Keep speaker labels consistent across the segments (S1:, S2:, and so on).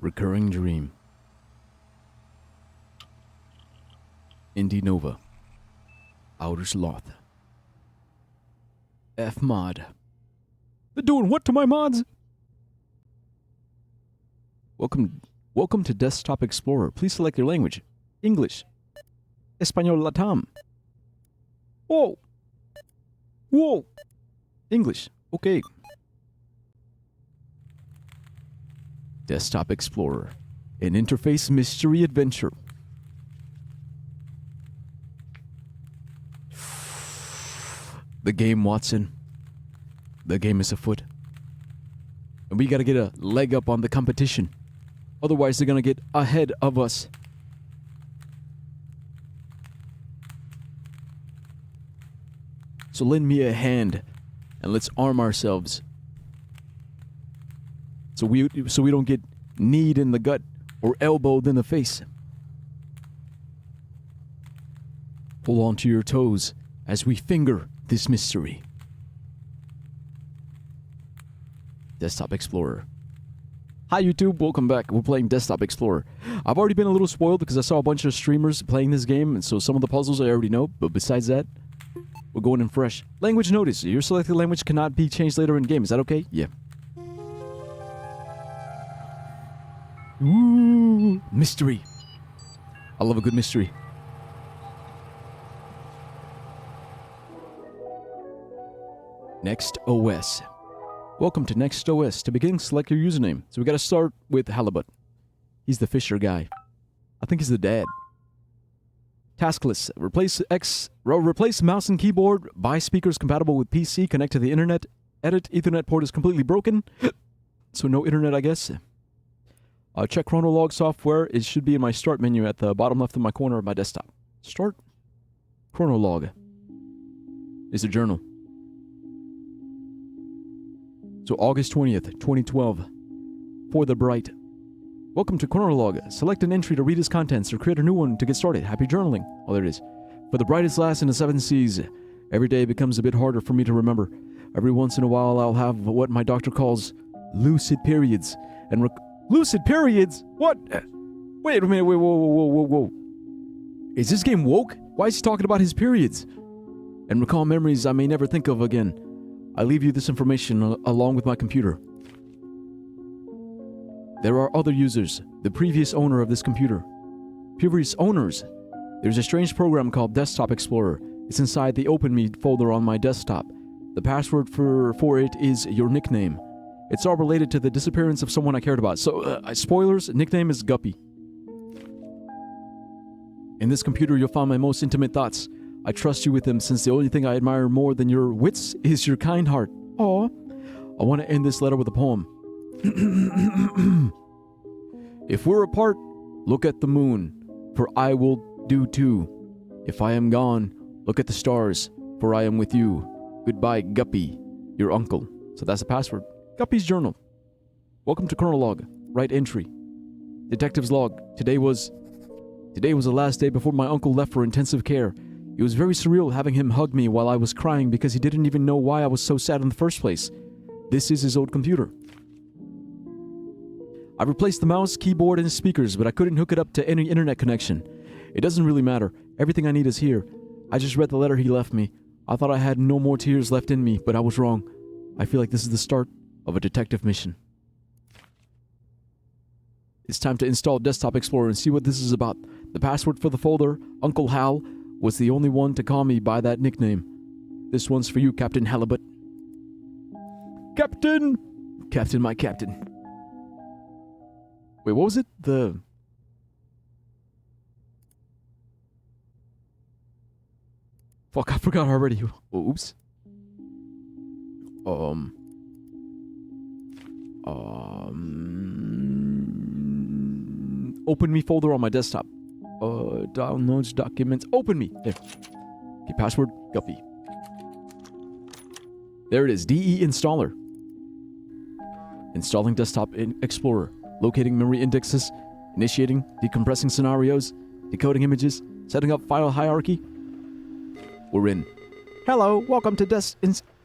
S1: Recurring dream. Indy Nova. Outer Sloth. F mod. They're doing what to my mods? Welcome to Desktop Explorer. Please select your language. English. Español Latam. Whoa. Whoa. English. Okay. Desktop Explorer. An interface mystery adventure. The game, Watson. The game is afoot. And we gotta get a leg up on the competition. Otherwise, they're gonna get ahead of us. So lend me a hand, and let's arm ourselves. So we don't get kneed in the gut or elbowed in the face. Hold on to your toes as we finger this mystery. Desktop Explorer. Hi YouTube, welcome back. We're playing Desktop Explorer. I've already been a little spoiled because I saw a bunch of streamers playing this game, and so some of the puzzles I already know, but besides that, we're going in fresh. Language notice. Your selected language cannot be changed later in game. Is that okay? Yeah. Ooh, mystery. I love a good mystery. Next OS. Welcome to Next OS. To begin, select your username. So we gotta start with Halibut. He's the Fisher guy. I think he's the dad. Task list. Replace mouse and keyboard. Buy speakers compatible with PC. Connect to the internet. Edit. Ethernet port is completely broken. So no internet, I guess. Check Chronolog software. It should be in my start menu at the bottom left of my corner of my desktop. Start. Chronolog is a journal. So August 20th, 2012. For the Bright. Welcome to Chronolog. Select an entry to read its contents or create a new one to get started. Happy journaling. Oh, there it is. For the brightest last in the seven seas. Every day becomes a bit harder for me to remember. Every once in a while I'll have what my doctor calls lucid periods. And lucid periods? What? Wait a minute, whoa. Is this game woke? Why is he talking about his periods? And recall memories I may never think of again. I leave you this information along with my computer. There are other users, the previous owner of this computer. Previous owners. There's a strange program called Desktop Explorer. It's inside the Open Me folder on my desktop. The password for it is your nickname. It's all related to the disappearance of someone I cared about. So, spoilers, nickname is Guppy. In this computer, you'll find my most intimate thoughts. I trust you with them since the only thing I admire more than your wits is your kind heart. Aw. I want to end this letter with a poem. If we're apart, look at the moon, for I will do too. If I am gone, look at the stars, for I am with you. Goodbye, Guppy, your uncle. So that's the password. Guppy's journal. Welcome to Chronolog. Write entry. Detective's log. Today was the last day before my uncle left for intensive care. It was very surreal having him hug me while I was crying because he didn't even know why I was so sad in the first place. This is his old computer. I replaced the mouse, keyboard, and speakers, but I couldn't hook it up to any internet connection. It doesn't really matter. Everything I need is here. I just read the letter he left me. I thought I had no more tears left in me, but I was wrong. I feel like this is the start of a detective mission. It's time to install Desktop Explorer and see what this is about. The password for the folder, Uncle Hal, was the only one to call me by that nickname. This one's for you, Captain Halibut. Captain! Captain, my captain. Wait, what was it? Fuck, I forgot already. Oops. Open Me folder on my desktop. Downloads, documents, open me. There. Okay, password, Guppy. There it is, DE installer. Installing Desktop Explorer. Locating memory indexes. Initiating, decompressing scenarios. Decoding images. Setting up file hierarchy. We're in. Hello, welcome to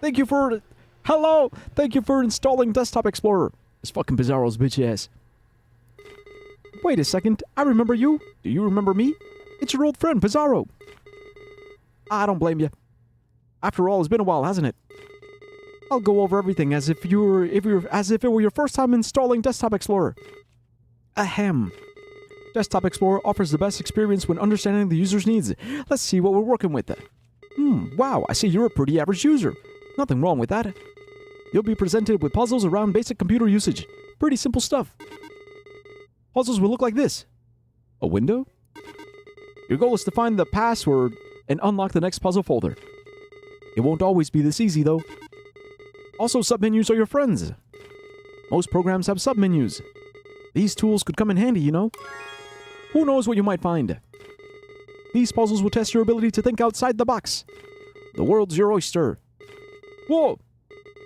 S1: Thank you for installing Desktop Explorer. It's fucking Bizarro's bitch ass. Wait a second, I remember you. Do you remember me? It's your old friend, Bizarro. I don't blame you. After all, it's been a while, hasn't it? I'll go over everything as if it were your first time installing Desktop Explorer. Ahem. Desktop Explorer offers the best experience when understanding the user's needs. Let's see what we're working with. Wow, I see you're a pretty average user. Nothing wrong with that. You'll be presented with puzzles around basic computer usage. Pretty simple stuff. Puzzles will look like this. A window? Your goal is to find the password and unlock the next puzzle folder. It won't always be this easy, though. Also, submenus are your friends. Most programs have submenus. These tools could come in handy, you know. Who knows what you might find? These puzzles will test your ability to think outside the box. The world's your oyster. Whoa!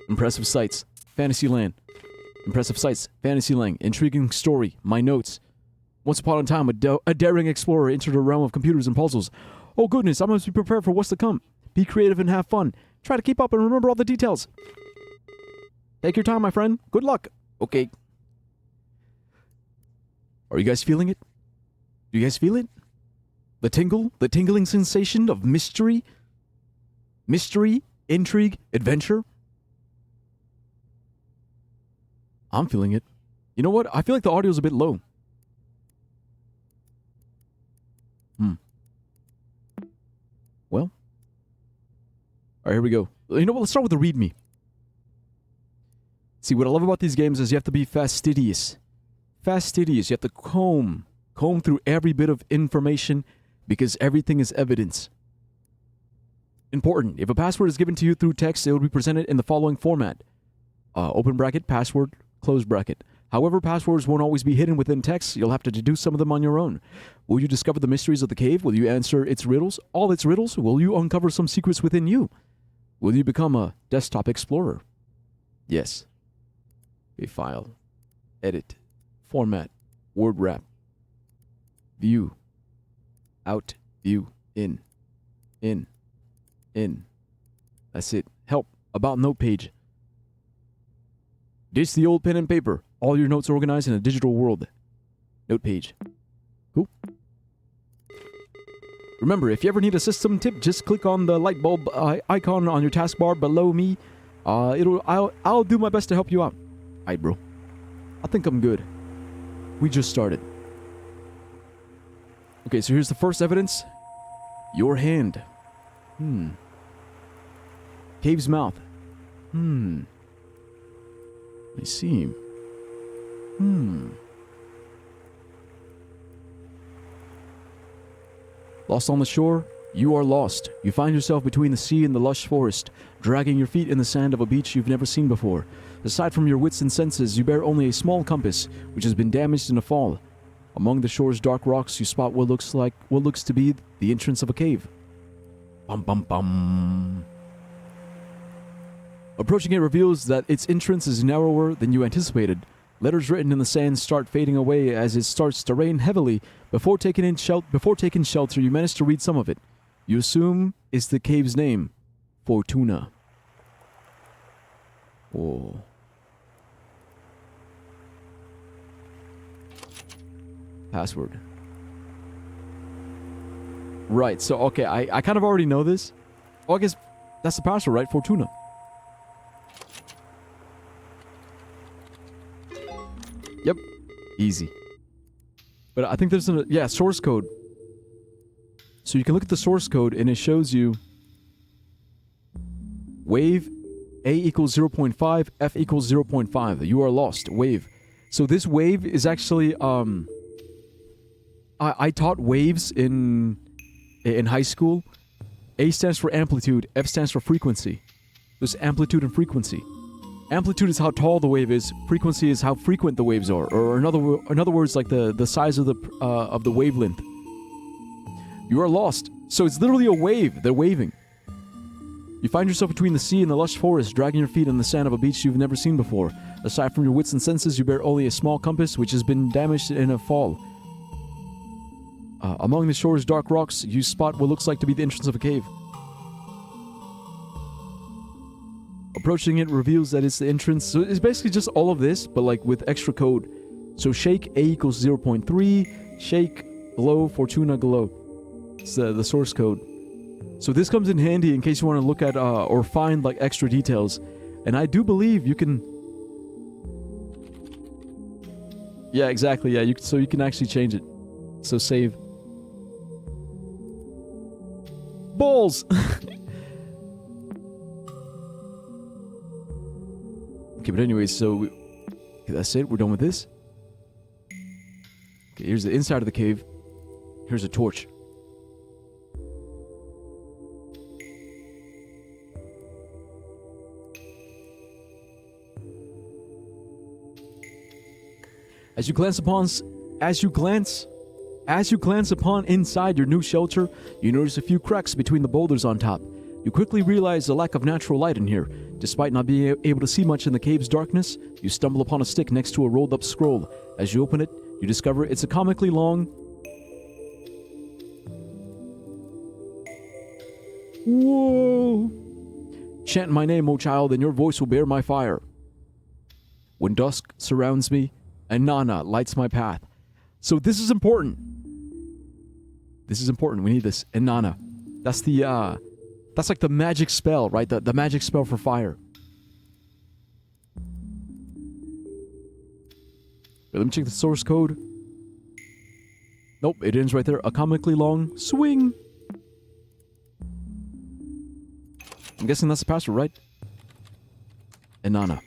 S1: Impressive sights. Fantasyland. Impressive sights. Fantasyland. Intriguing story. My notes. Once upon a time, a daring explorer entered the realm of computers and puzzles. Oh goodness, I must be prepared for what's to come. Be creative and have fun. Try to keep up and remember all the details. Take your time, my friend. Good luck. Okay. Are you guys feeling it? Do you guys feel it? The tingle? The tingling sensation of mystery? Mystery, intrigue, adventure? I'm feeling it. You know what? I feel like the audio's a bit low. Well. Alright, here we go. You know what? Let's start with the README. See, what I love about these games is you have to be fastidious. Fastidious. You have to comb through every bit of information because everything is evidence. Important. If a password is given to you through text, it will be presented in the following format. Open bracket, password, close bracket. However, passwords won't always be hidden within text. You'll have to deduce some of them on your own. Will you discover the mysteries of the cave? Will you answer its riddles? All its riddles? Will you uncover some secrets within you? Will you become a desktop explorer? Yes. A file. Edit. Format. Word wrap. View. Out. View. In. In. In. That's it. Help. About note page. Ditch the old pen and paper. All your notes are organized in a digital world. Note page. Cool. Remember, if you ever need a system tip, just click on the light bulb icon on your taskbar below me. I'll do my best to help you out. Alright, bro. I think I'm good. We just started. Okay, so here's the first evidence. Your hand. Cave's mouth. I see. Lost on the shore? You are lost. You find yourself between the sea and the lush forest, dragging your feet in the sand of a beach you've never seen before. Aside from your wits and senses, you bear only a small compass, which has been damaged in a fall. Among the shore's dark rocks, you spot what looks to be the entrance of a cave. Bum bum bum. Approaching it reveals that its entrance is narrower than you anticipated. Letters written in the sand start fading away as it starts to rain heavily. Before taking shelter, you manage to read some of it. You assume it's the cave's name, Fortuna. Oh. Password. Right, so okay, I kind of already know this. Oh, I guess that's the password, right? Fortuna. Yep. Easy. But I think there's a source code. So you can look at the source code and it shows you wave A equals 0.5, F equals 0.5. You are lost. Wave. So this wave is actually I taught waves in high school. A stands for amplitude, F stands for frequency. There's amplitude and frequency. Amplitude is how tall the wave is. Frequency is how frequent the waves are, or in other words, like the size of the wavelength. You are lost. So it's literally a wave. They're waving. You find yourself between the sea and the lush forest, dragging your feet on the sand of a beach you've never seen before. Aside from your wits and senses, you bear only a small compass, which has been damaged in a fall. Among the shore's dark rocks, you spot what looks like to be the entrance of a cave. Approaching it reveals that it's the entrance. So it's basically just all of this, but like with extra code. So shake A equals 0.3, shake glow fortuna glow. It's the source code. So this comes in handy in case you want to look at or find like extra details. And I do believe you can... Yeah, exactly. Yeah, so you can actually change it. So save. Balls! Okay, but anyways, so... okay, that's it. We're done with this. Okay, here's the inside of the cave. Here's a torch. As you glance upon inside your new shelter, you notice a few cracks between the boulders on top. You quickly realize the lack of natural light in here. Despite not being able to see much in the cave's darkness, you stumble upon a stick next to a rolled up scroll. As you open it, you discover it's a comically long... Whoa! Chant my name, O child, and your voice will bear my fire. When dusk surrounds me, and Nana lights my path. So this is important. This is important. We need this. And Nana. That's the, that's like the magic spell, right? The magic spell for fire. Wait, let me check the source code. Nope, it ends right there. A comically long swing. I'm guessing that's the password, right? And Nana.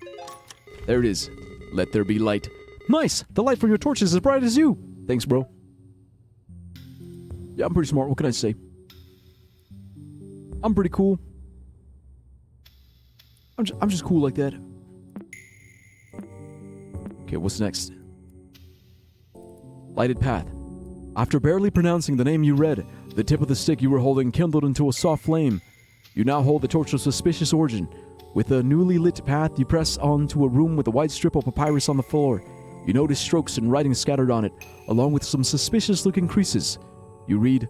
S1: There it is. Let there be light. Nice! The light from your torch is as bright as you! Thanks, bro. Yeah, I'm pretty smart. What can I say? I'm pretty cool. I'm just cool like that. Okay, what's next? Lighted path. After barely pronouncing the name you read, the tip of the stick you were holding kindled into a soft flame. You now hold the torch of suspicious origin. With a newly lit path, you press onto a room with a white strip of papyrus on the floor. You notice strokes and writing scattered on it, along with some suspicious-looking creases. You read,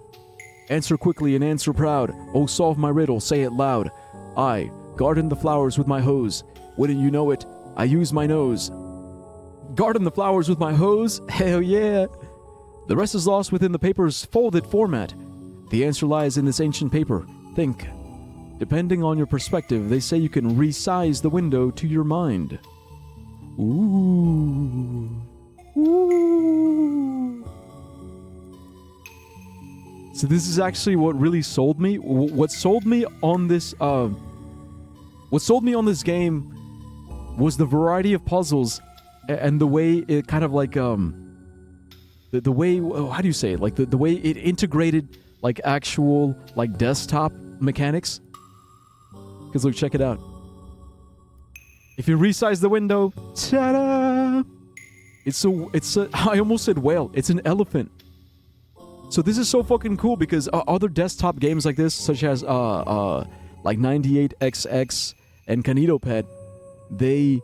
S1: "Answer quickly and answer proud. Oh, solve my riddle, say it loud. I garden the flowers with my hose. Wouldn't you know it, I use my nose." Garden the flowers with my hose? Hell yeah! The rest is lost within the paper's folded format. The answer lies in this ancient paper. Think. Depending on your perspective, they say you can resize the window to your mind. Ooh. Ooh. So this is actually what really sold me. What sold me on this game was the variety of puzzles and the way it kind of like the way, how do you say it? Like the way it integrated like actual like desktop mechanics. Cuz look, check it out. If you resize the window, ta-da! It's a I almost said whale. It's an elephant. So this is so fucking cool because other desktop games like this, such as like 98XX and Kanito-Pet, they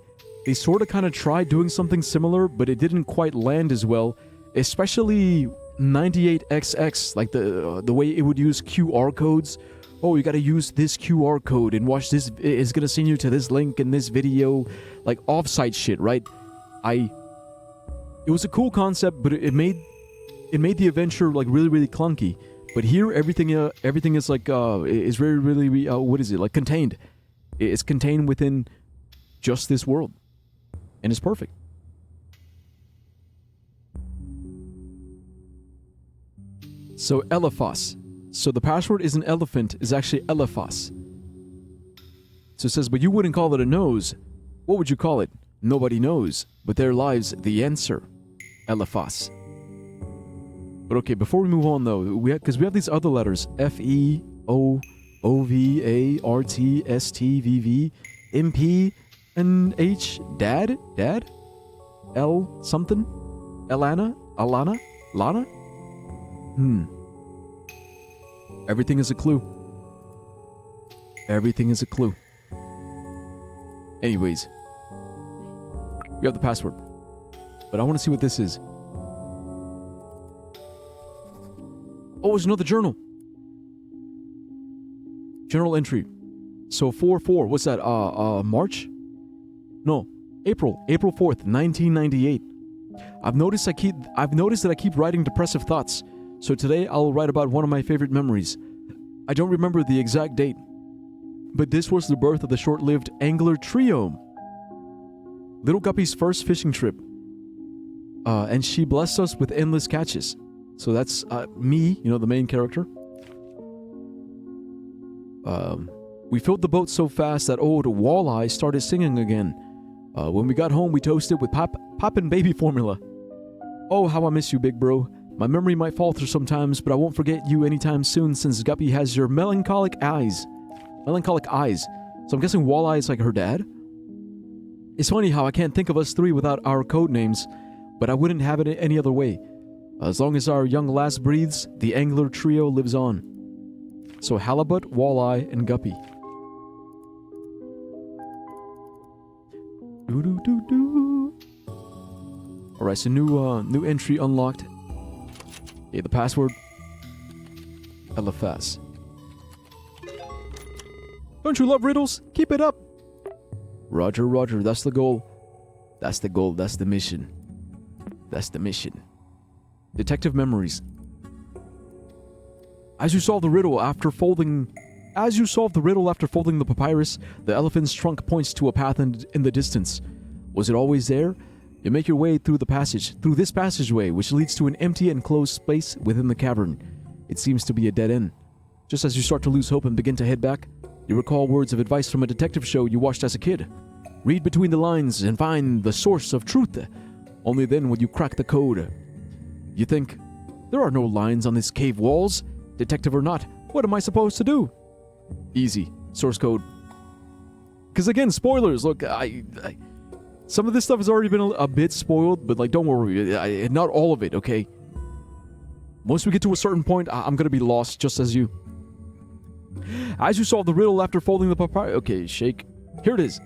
S1: sort of kind of tried doing something similar, but it didn't quite land as well. Especially 98XX, like the way it would use QR codes. Oh, you gotta use this QR code and watch this. It's gonna send you to this link in this video, like offsite shit, right? It was a cool concept, but it made the adventure like really clunky. But here, everything is like is really what is it, like contained? It's contained within just this world, and it's perfect. So Elephas. So the password isn't elephant, is actually Elephas. So it says, but you wouldn't call it a nose. What would you call it? Nobody knows. But there lies the answer. Elephas. But okay, before we move on though, because we have these other letters. F-E-O-O-V-A-R-T-S-T-V-V. M-P and H. Dad? L something? Alana? Lana? Everything is a clue. Everything is a clue. Anyways. We have the password. But I want to see what this is. Oh, it's another journal. Journal entry. So 4/4, what's that? March? No, April 4th, 1998. I've noticed that I keep writing depressive thoughts. So today I'll write about one of my favorite memories. I don't remember the exact date, but this was the birth of the short-lived Angler Trio. Little Guppy's first fishing trip. And she blessed us with endless catches. So that's me, the main character. We filled the boat so fast that old Walleye started singing again. When we got home, we toasted with Poppin' Baby formula. Oh, how I miss you, big bro. My memory might falter sometimes, but I won't forget you anytime soon since Guppy has your melancholic eyes. Melancholic eyes. So I'm guessing Walleye is like her dad? It's funny how I can't think of us three without our code names, but I wouldn't have it any other way. As long as our young lass breathes, the Angler Trio lives on. So Halibut, Walleye, and Guppy. Alright, so new entry unlocked. Okay, the password LFS. Don't you love riddles? Keep it up. Roger, roger, that's the goal. That's the goal, that's the mission. That's the mission. Detective memories. As you solve the riddle after folding the papyrus, the elephant's trunk points to a path in the distance. Was it always there? You make your way through this passageway, which leads to an empty and closed space within the cavern. It seems to be a dead end. Just as you start to lose hope and begin to head back, you recall words of advice from a detective show you watched as a kid. Read between the lines and find the source of truth. Only then will you crack the code. You think, there are no lines on this cave walls. Detective or not, what am I supposed to do? Easy. Source code. Because again, spoilers. Look, some of this stuff has already been a bit spoiled, but don't worry. Not all of it, okay? Once we get to a certain point, I'm going to be lost just as you. As you solve the riddle after folding the papyrus... Okay, shake. Here it is.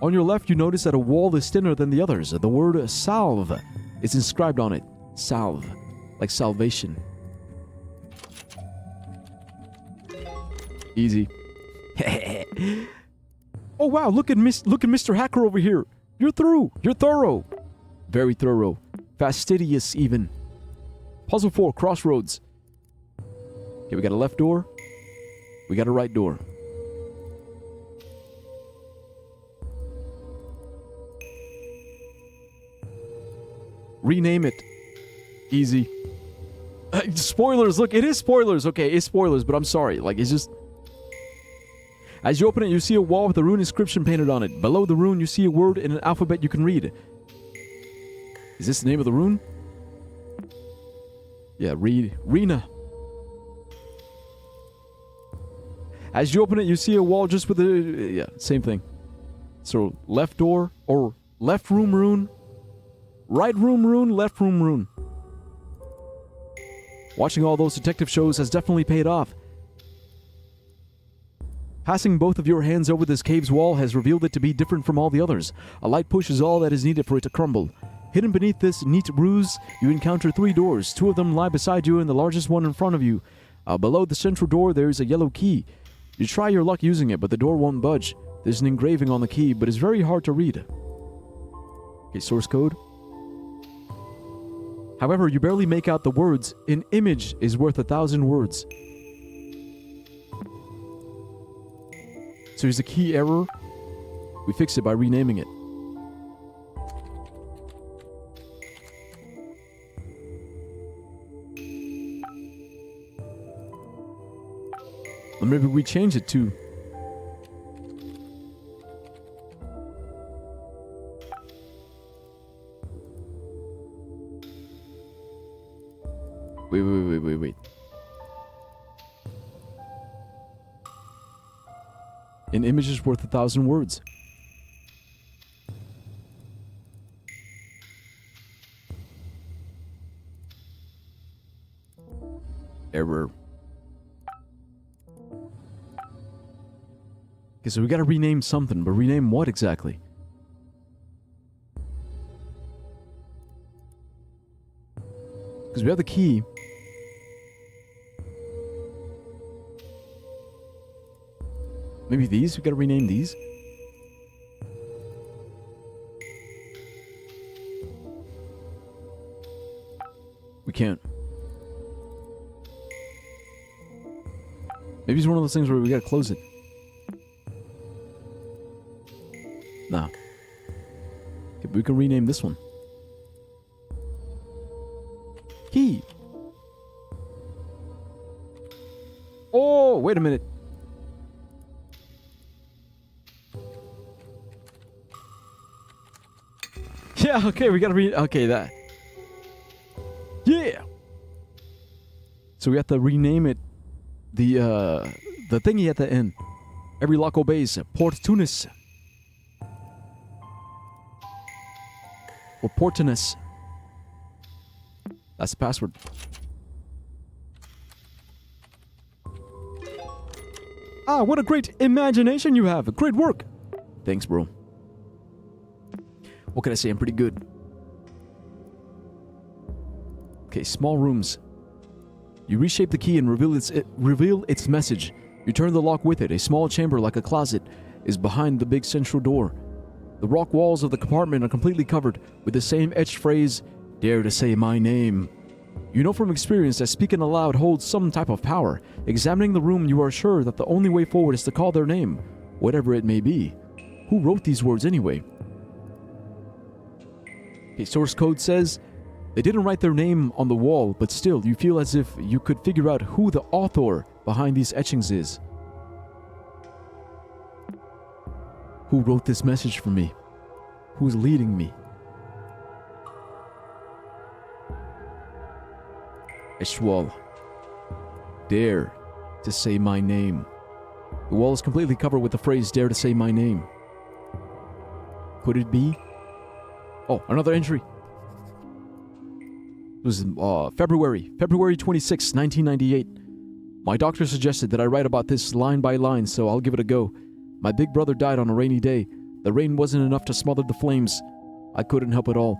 S1: On your left, you notice that a wall is thinner than the others. The word salve is inscribed on it. Salve. Like salvation. Easy. Oh wow, look at Mr. Hacker over here. You're through. You're thorough. Very thorough. Fastidious even. Puzzle 4, Crossroads. Okay, we got a left door. We got a right door. Rename it. Easy. Spoilers, look, it is spoilers. Okay, it's spoilers, but I'm sorry. It's just... As you open it, you see a wall with a rune inscription painted on it. Below the rune, you see a word in an alphabet you can read. Is this the name of the rune? Yeah, read. Rena. As you open it, you see a wall just with a... Yeah, same thing. So, left door, or left room rune, right room rune, left room rune. Watching all those detective shows has definitely paid off. Passing both of your hands over this cave's wall has revealed it to be different from all the others. A light push is all that is needed for it to crumble. Hidden beneath this neat ruse, you encounter 3 doors. 2 of them lie beside you and the largest one in front of you. Below the central door, there is a yellow key. You try your luck using it, but the door won't budge. There's an engraving on the key, but it's very hard to read. Okay, source code. However, you barely make out the words. An image is worth 1,000 words. So here's a key error. We fix it by renaming it. Or maybe we change it to... Wait. An image is worth 1,000 words. Error. Okay, so we gotta rename something, but rename what exactly? Because we have the key. Maybe these? We gotta rename these? We can't. Maybe it's one of those things where we gotta close it. Nah. Okay, but we can rename this one. Key. Oh, wait a minute. Yeah, okay, we gotta okay, that. Yeah. So we have to rename it the thingy at the end. Every lock obeys. Port Tunis. Or Portunus. That's the password. Ah, what a great imagination you have. Great work. Thanks, bro. What can I say? I'm pretty good. Okay, small rooms. You reshape the key and reveal its message. You turn the lock with it. A small chamber like a closet is behind the big central door. The rock walls of the compartment are completely covered with the same etched phrase, "Dare to say my name." You know from experience that speaking aloud holds some type of power. Examining the room, you are sure that the only way forward is to call their name, whatever it may be. Who wrote these words anyway? Okay, source code says, they didn't write their name on the wall, but still, you feel as if you could figure out who the author behind these etchings is. Who wrote this message for me? Who's leading me? Eshwal. Dare to say my name. The wall is completely covered with the phrase, "Dare to say my name." Could it be? Oh, another entry. It was February 26, 1998. My doctor suggested that I write about this line by line, so I'll give it a go. My big brother died on a rainy day. The rain wasn't enough to smother the flames. I couldn't help at all.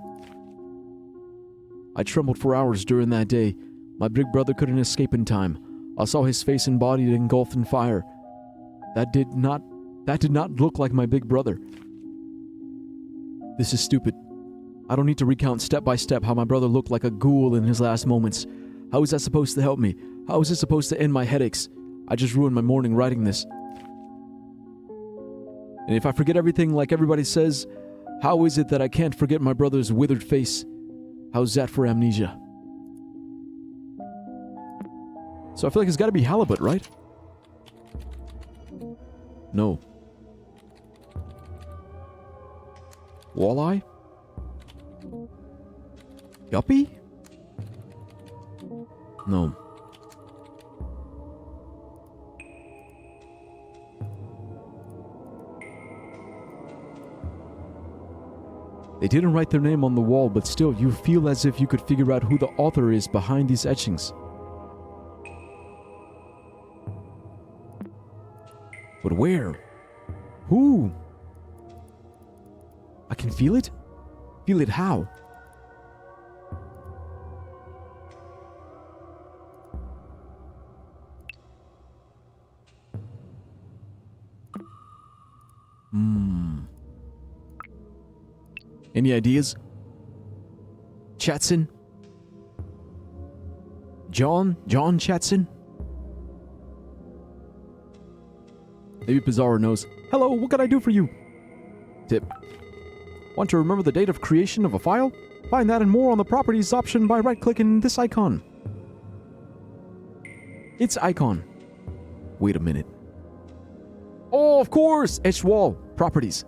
S1: I trembled for hours during that day. My big brother couldn't escape in time. I saw his face and body engulfed in fire. That did not look like my big brother. This is stupid. I don't need to recount step by step how my brother looked like a ghoul in his last moments. How is that supposed to help me? How is it supposed to end my headaches? I just ruined my morning writing this. And if I forget everything like everybody says, how is it that I can't forget my brother's withered face? How's that for amnesia? So I feel like it's gotta be halibut, right? No. Walleye? Guppy? No. They didn't write their name on the wall, but still, you feel as if you could figure out who the author is behind these etchings. But where? Who? I can feel it? Feel it how? Any ideas? Chatson? John Chatson? Maybe Pizarro knows. Hello, what can I do for you? Tip. Want to remember the date of creation of a file? Find that and more on the Properties option by right-clicking this icon. It's icon. Wait a minute. Oh, of course! Etched wall. Properties.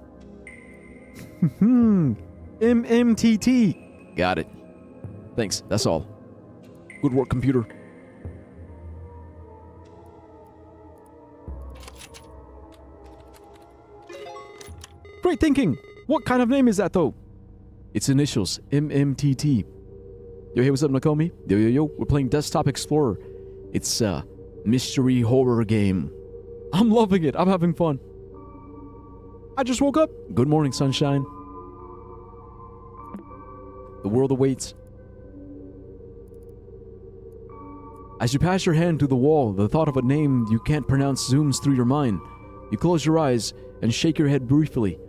S1: MMTT. Got it. Thanks, that's all. Good work, computer. Great thinking! What kind of name is that, though? Its initials, MMTT. Yo, hey, what's up, Nakomi? Yo, we're playing Desktop Explorer. It's a mystery horror game. I'm loving it. I'm having fun. I just woke up. Good morning, sunshine. The world awaits. As you pass your hand through the wall, the thought of a name you can't pronounce zooms through your mind. You close your eyes and shake your head briefly.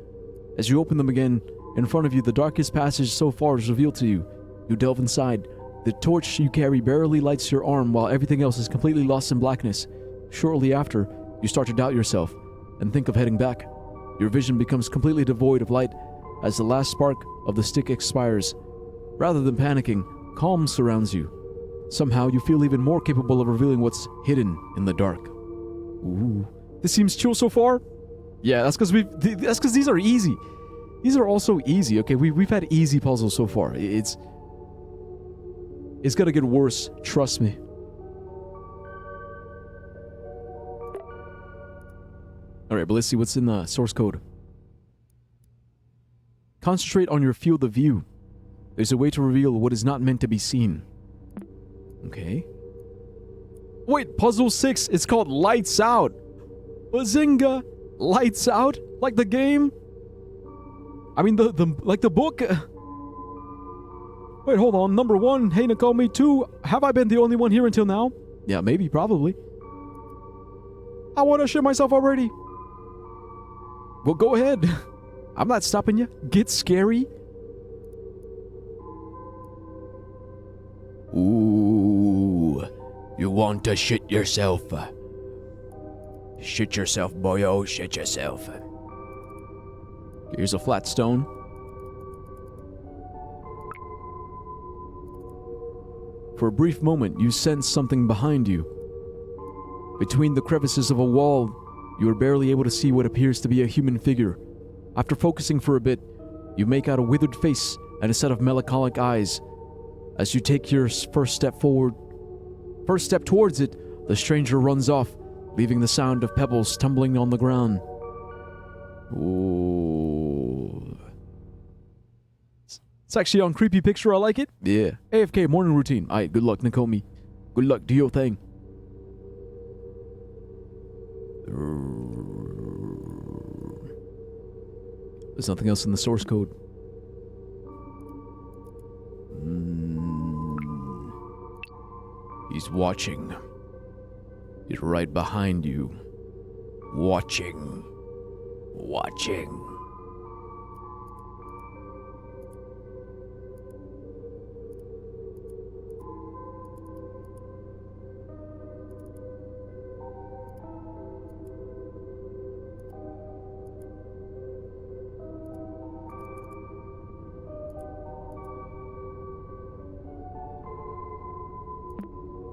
S1: As you open them again, in front of you, the darkest passage so far is revealed to you. You delve inside. The torch you carry barely lights your arm while everything else is completely lost in blackness. Shortly after, you start to doubt yourself and think of heading back. Your vision becomes completely devoid of light as the last spark of the stick expires. Rather than panicking, calm surrounds you. Somehow, you feel even more capable of revealing what's hidden in the dark. Ooh, this seems chill so far. Yeah, that's because these are easy. These are also easy. Okay, we've had easy puzzles so far. It's gonna get worse. Trust me. All right, but let's see what's in the source code. Concentrate on your field of view. There's a way to reveal what is not meant to be seen. Okay. Wait, puzzle 6, it's called Lights Out. Bazinga! Lights Out? Like the game? I mean, like the book? Wait, hold on. Number 1, hey Nakomi. 2, have I been the only one here until now? Yeah, maybe, probably. I want to shit myself already. Well, go ahead. I'm not stopping you. Get scary. Ooh, you want to shit yourself. Shit yourself, boyo, shit yourself. Here's a flat stone. For a brief moment, you sense something behind you. Between the crevices of a wall, you are barely able to see what appears to be a human figure. After focusing for a bit, you make out a withered face and a set of melancholic eyes. As you take your first step towards it, the stranger runs off, leaving the sound of pebbles tumbling on the ground. Ooh. It's actually on Creepy Picture, I like it. Yeah. AFK morning routine. Alright, good luck, Nakomi. Good luck, do your thing. There's nothing else in the source code. He's watching. He's right behind you. Watching. Watching.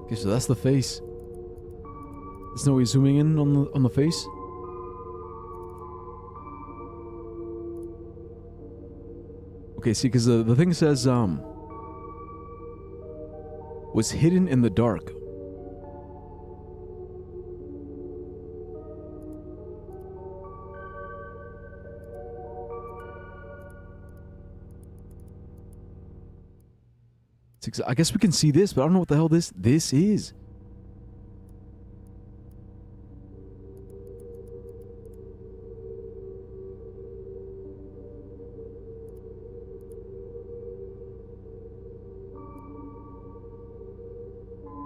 S1: Okay, so that's the face. There's no way zooming in on the face. Okay, see, because the thing says was hidden in the dark. I guess we can see this, but I don't know what the hell this is.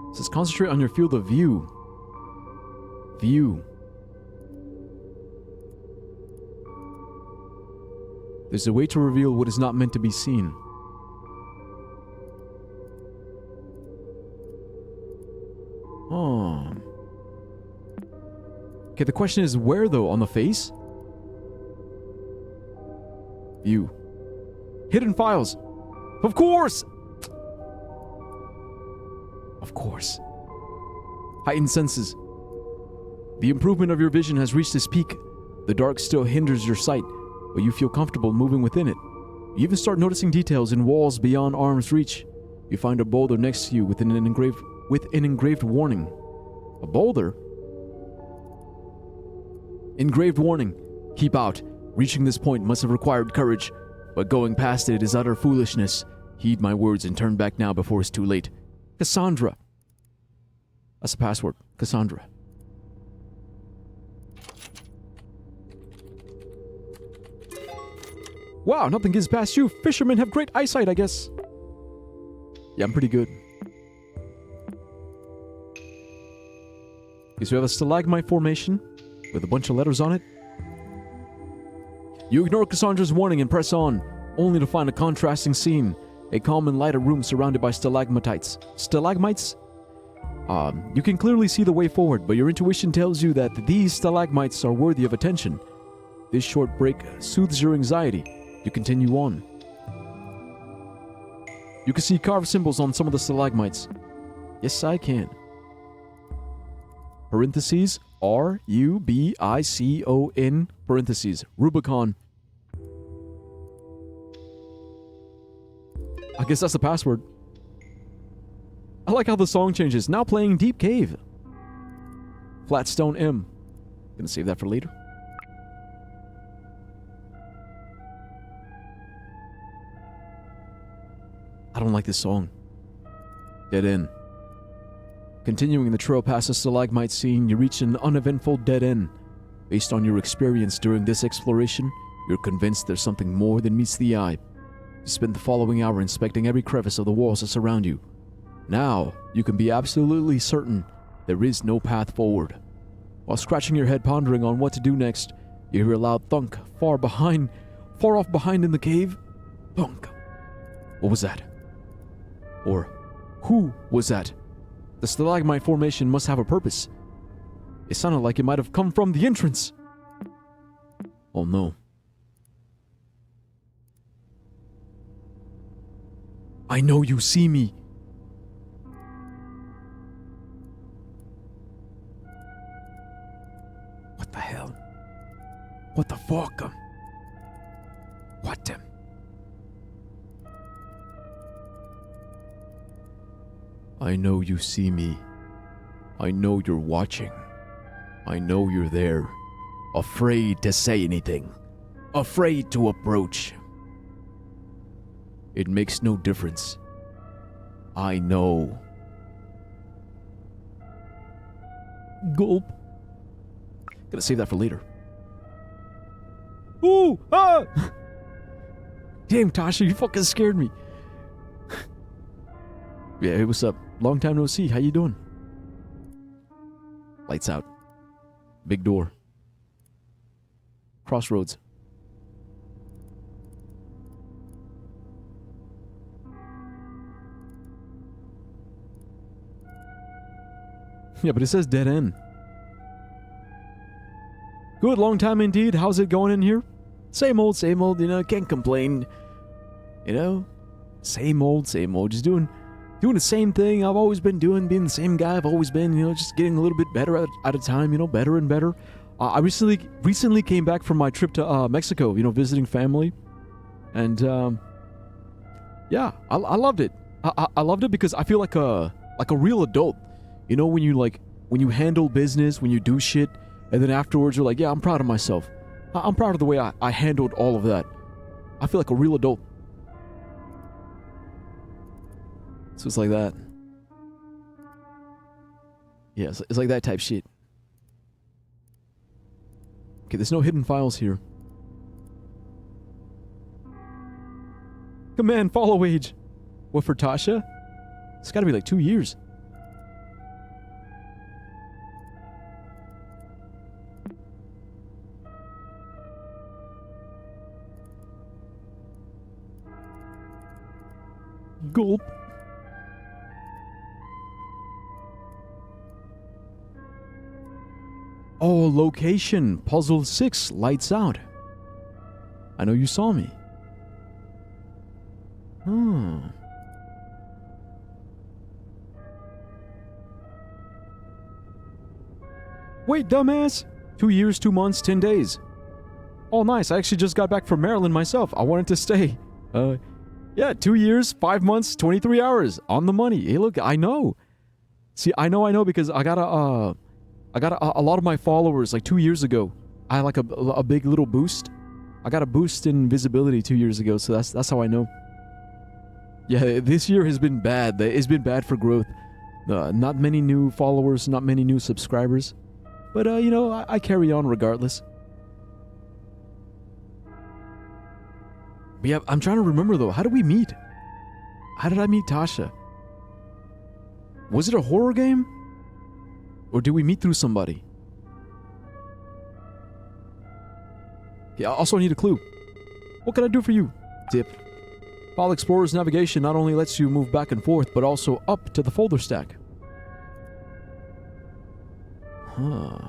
S1: It says concentrate on your field of view. View. There's a way to reveal what is not meant to be seen. Oh. Okay, the question is where though? On the face? View. Hidden files. Of course! Of course. Heightened senses. The improvement of your vision has reached its peak. The dark still hinders your sight, but you feel comfortable moving within it. You even start noticing details in walls beyond arm's reach. You find a boulder next to you with an engraved warning. A boulder? Engraved warning. Keep out. Reaching this point must have required courage, but going past it is utter foolishness. Heed my words and turn back now before it's too late. Cassandra. That's the password. Cassandra. Wow, nothing gets past you. Fishermen have great eyesight, I guess. Yeah, I'm pretty good. Okay, so we have a stalagmite formation. with a bunch of letters on it. You ignore Cassandra's warning and press on, only to find a contrasting scene. A calm and lighter room surrounded by stalagmites. Stalagmites? You can clearly see the way forward, but your intuition tells you that these stalagmites are worthy of attention. This short break soothes your anxiety. You continue on. You can see carved symbols on some of the stalagmites. Yes, I can. Parentheses, R-U-B-I-C-O-N, parentheses, Rubicon. I guess that's the password. I like how the song changes. Now playing Deep Cave. Flatstone M. Gonna save that for later. I don't like this song. Dead end. Continuing the trail past the stalagmite scene, you reach an uneventful dead end. Based on your experience during this exploration, you're convinced there's something more than meets the eye. You spend the following hour inspecting every crevice of the walls that surround you. Now, you can be absolutely certain there is no path forward. While scratching your head pondering on what to do next, you hear a loud thunk far off behind in the cave. Thunk. What was that? Or, who was that? The stalagmite formation must have a purpose. It sounded like it might have come from the entrance. Oh no. I know you see me. What the hell? What the fuck? What? I know you see me. I know you're watching. I know you're there. Afraid to say anything. Afraid to approach. It makes no difference. I know. Gulp. Gonna save that for later. Ooh! Ah! Damn, Tasha, you fucking scared me. Yeah, hey, what's up? Long time no see. How you doing? Lights out. Big door. Crossroads. Yeah, but it says dead end. Good, long time indeed. How's it going in here? Same old, you know, can't complain. You know? Same old, just doing the same thing I've always been doing, being the same guy I've always been, you know, just getting a little bit better at a time, you know, better and better. I recently came back from my trip to Mexico, you know, visiting family. And, yeah, I loved it. I loved it because I feel like a real adult. You know, when you handle business, when you do shit, and then afterwards you're like, yeah, I'm proud of myself. I'm proud of the way I handled all of that. I feel like a real adult. So it's like that. Yeah, it's like that type shit. Okay, there's no hidden files here. Command follow age. What for Tasha? It's gotta be like 2 years. Gulp. Oh, location. Puzzle 6. Lights out. I know you saw me. Wait, dumbass. 2 years, 2 months, 10 days. Oh, nice. I actually just got back from Maryland myself. I wanted to stay. Yeah, 2 years, 5 months, 23 hours. On the money. Hey, look, I know. See, I know because I got a lot of my followers like 2 years ago. I had like a big little boost. I got a boost in visibility 2 years ago, so that's how I know. Yeah, this year has been bad. It's been bad for growth. Not many new followers, not many new subscribers. But, you know, I carry on regardless. But yeah, I'm trying to remember though. How did we meet? How did I meet Tasha? Was it a horror game? Or did we meet through somebody? Yeah, also I need a clue. What can I do for you? Tip. File Explorer's navigation not only lets you move back and forth, but also up to the folder stack. Huh.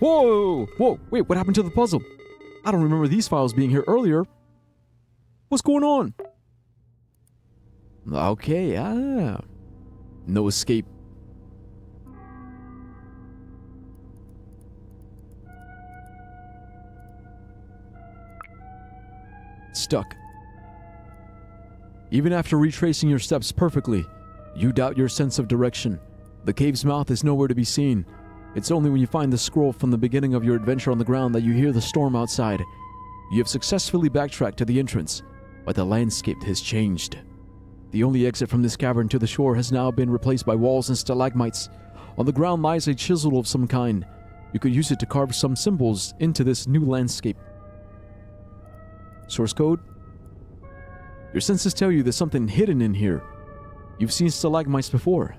S1: Whoa! Whoa! Wait, what happened to the puzzle? I don't remember these files being here earlier. What's going on? Okay, no escape. Stuck. Even after retracing your steps perfectly, you doubt your sense of direction. The cave's mouth is nowhere to be seen. It's only when you find the scroll from the beginning of your adventure on the ground that you hear the storm outside. You have successfully backtracked to the entrance, but the landscape has changed. The only exit from this cavern to the shore has now been replaced by walls and stalagmites. On the ground lies a chisel of some kind. You could use it to carve some symbols into this new landscape. Source code? Your senses tell you there's something hidden in here. You've seen stalagmites before.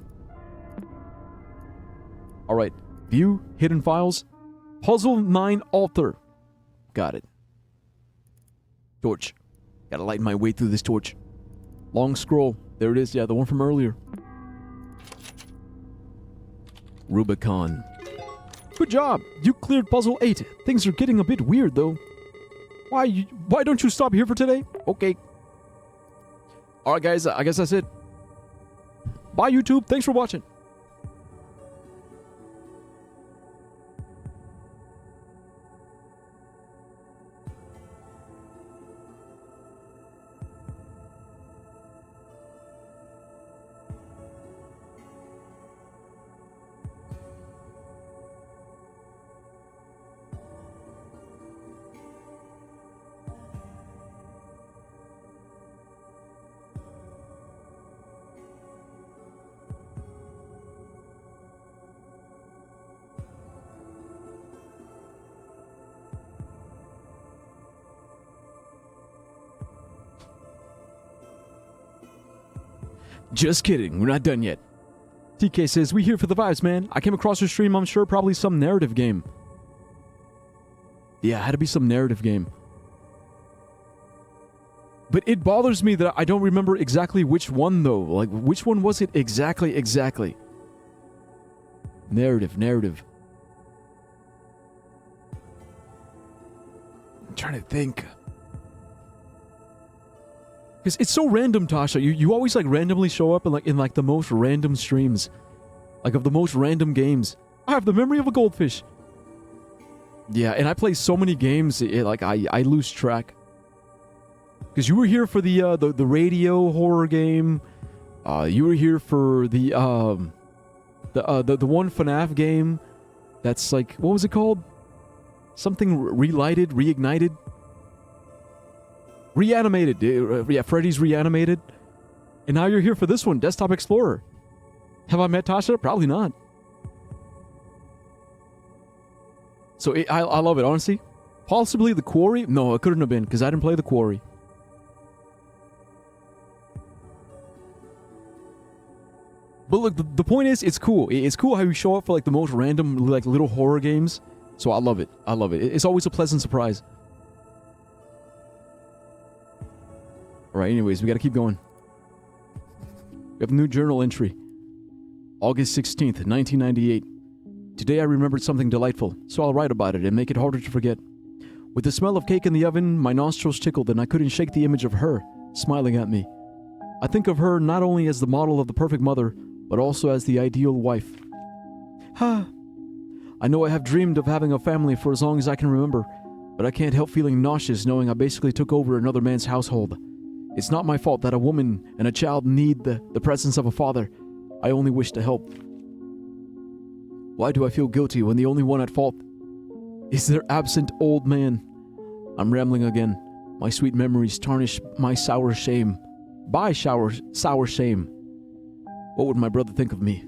S1: Alright, view, hidden files, puzzle 9 altar. Got it. Torch. Gotta light my way through this torch. Long scroll. There it is, yeah, the one from earlier. Rubicon. Good job! You cleared puzzle 8. Things are getting a bit weird, though. Why don't you stop here for today? Okay. Alright, guys, I guess that's it. Bye, YouTube. Thanks for watching. Just kidding, we're not done yet. TK says, we here for the vibes, man. I came across your stream, I'm sure probably some narrative game. Yeah, it had to be some narrative game. But it bothers me that I don't remember exactly which one, though. Like, which one was it exactly? Narrative. I'm trying to think. Because it's so random, Tasha. You always like randomly show up in the most random streams. Like of the most random games. I have the memory of a goldfish. Yeah, and I play so many games, I lose track. Because you were here for the radio horror game. You were here for the one FNAF game. That's like, what was it called? Something reignited. Reanimated. Yeah, Freddy's Reanimated. And now you're here for this one, Desktop Explorer. Have I met Tasha? Probably not. So I love it, honestly. Possibly The Quarry? No, it couldn't have been, because I didn't play The Quarry. But look, the point is, it's cool. It's cool how you show up for like the most random, like little horror games. So I love it. It's always a pleasant surprise. Alright, anyways, we gotta keep going. We have a new journal entry. August 16th, 1998. Today I remembered something delightful, so I'll write about it and make it harder to forget. With the smell of cake in the oven, my nostrils tickled and I couldn't shake the image of her, smiling at me. I think of her not only as the model of the perfect mother, but also as the ideal wife. I know I have dreamed of having a family for as long as I can remember, but I can't help feeling nauseous knowing I basically took over another man's household. It's not my fault that a woman and a child need the presence of a father. I only wish to help. Why do I feel guilty when the only one at fault is their absent old man? I'm rambling again. My sweet memories tarnish my sour shame. Sour shame. What would my brother think of me?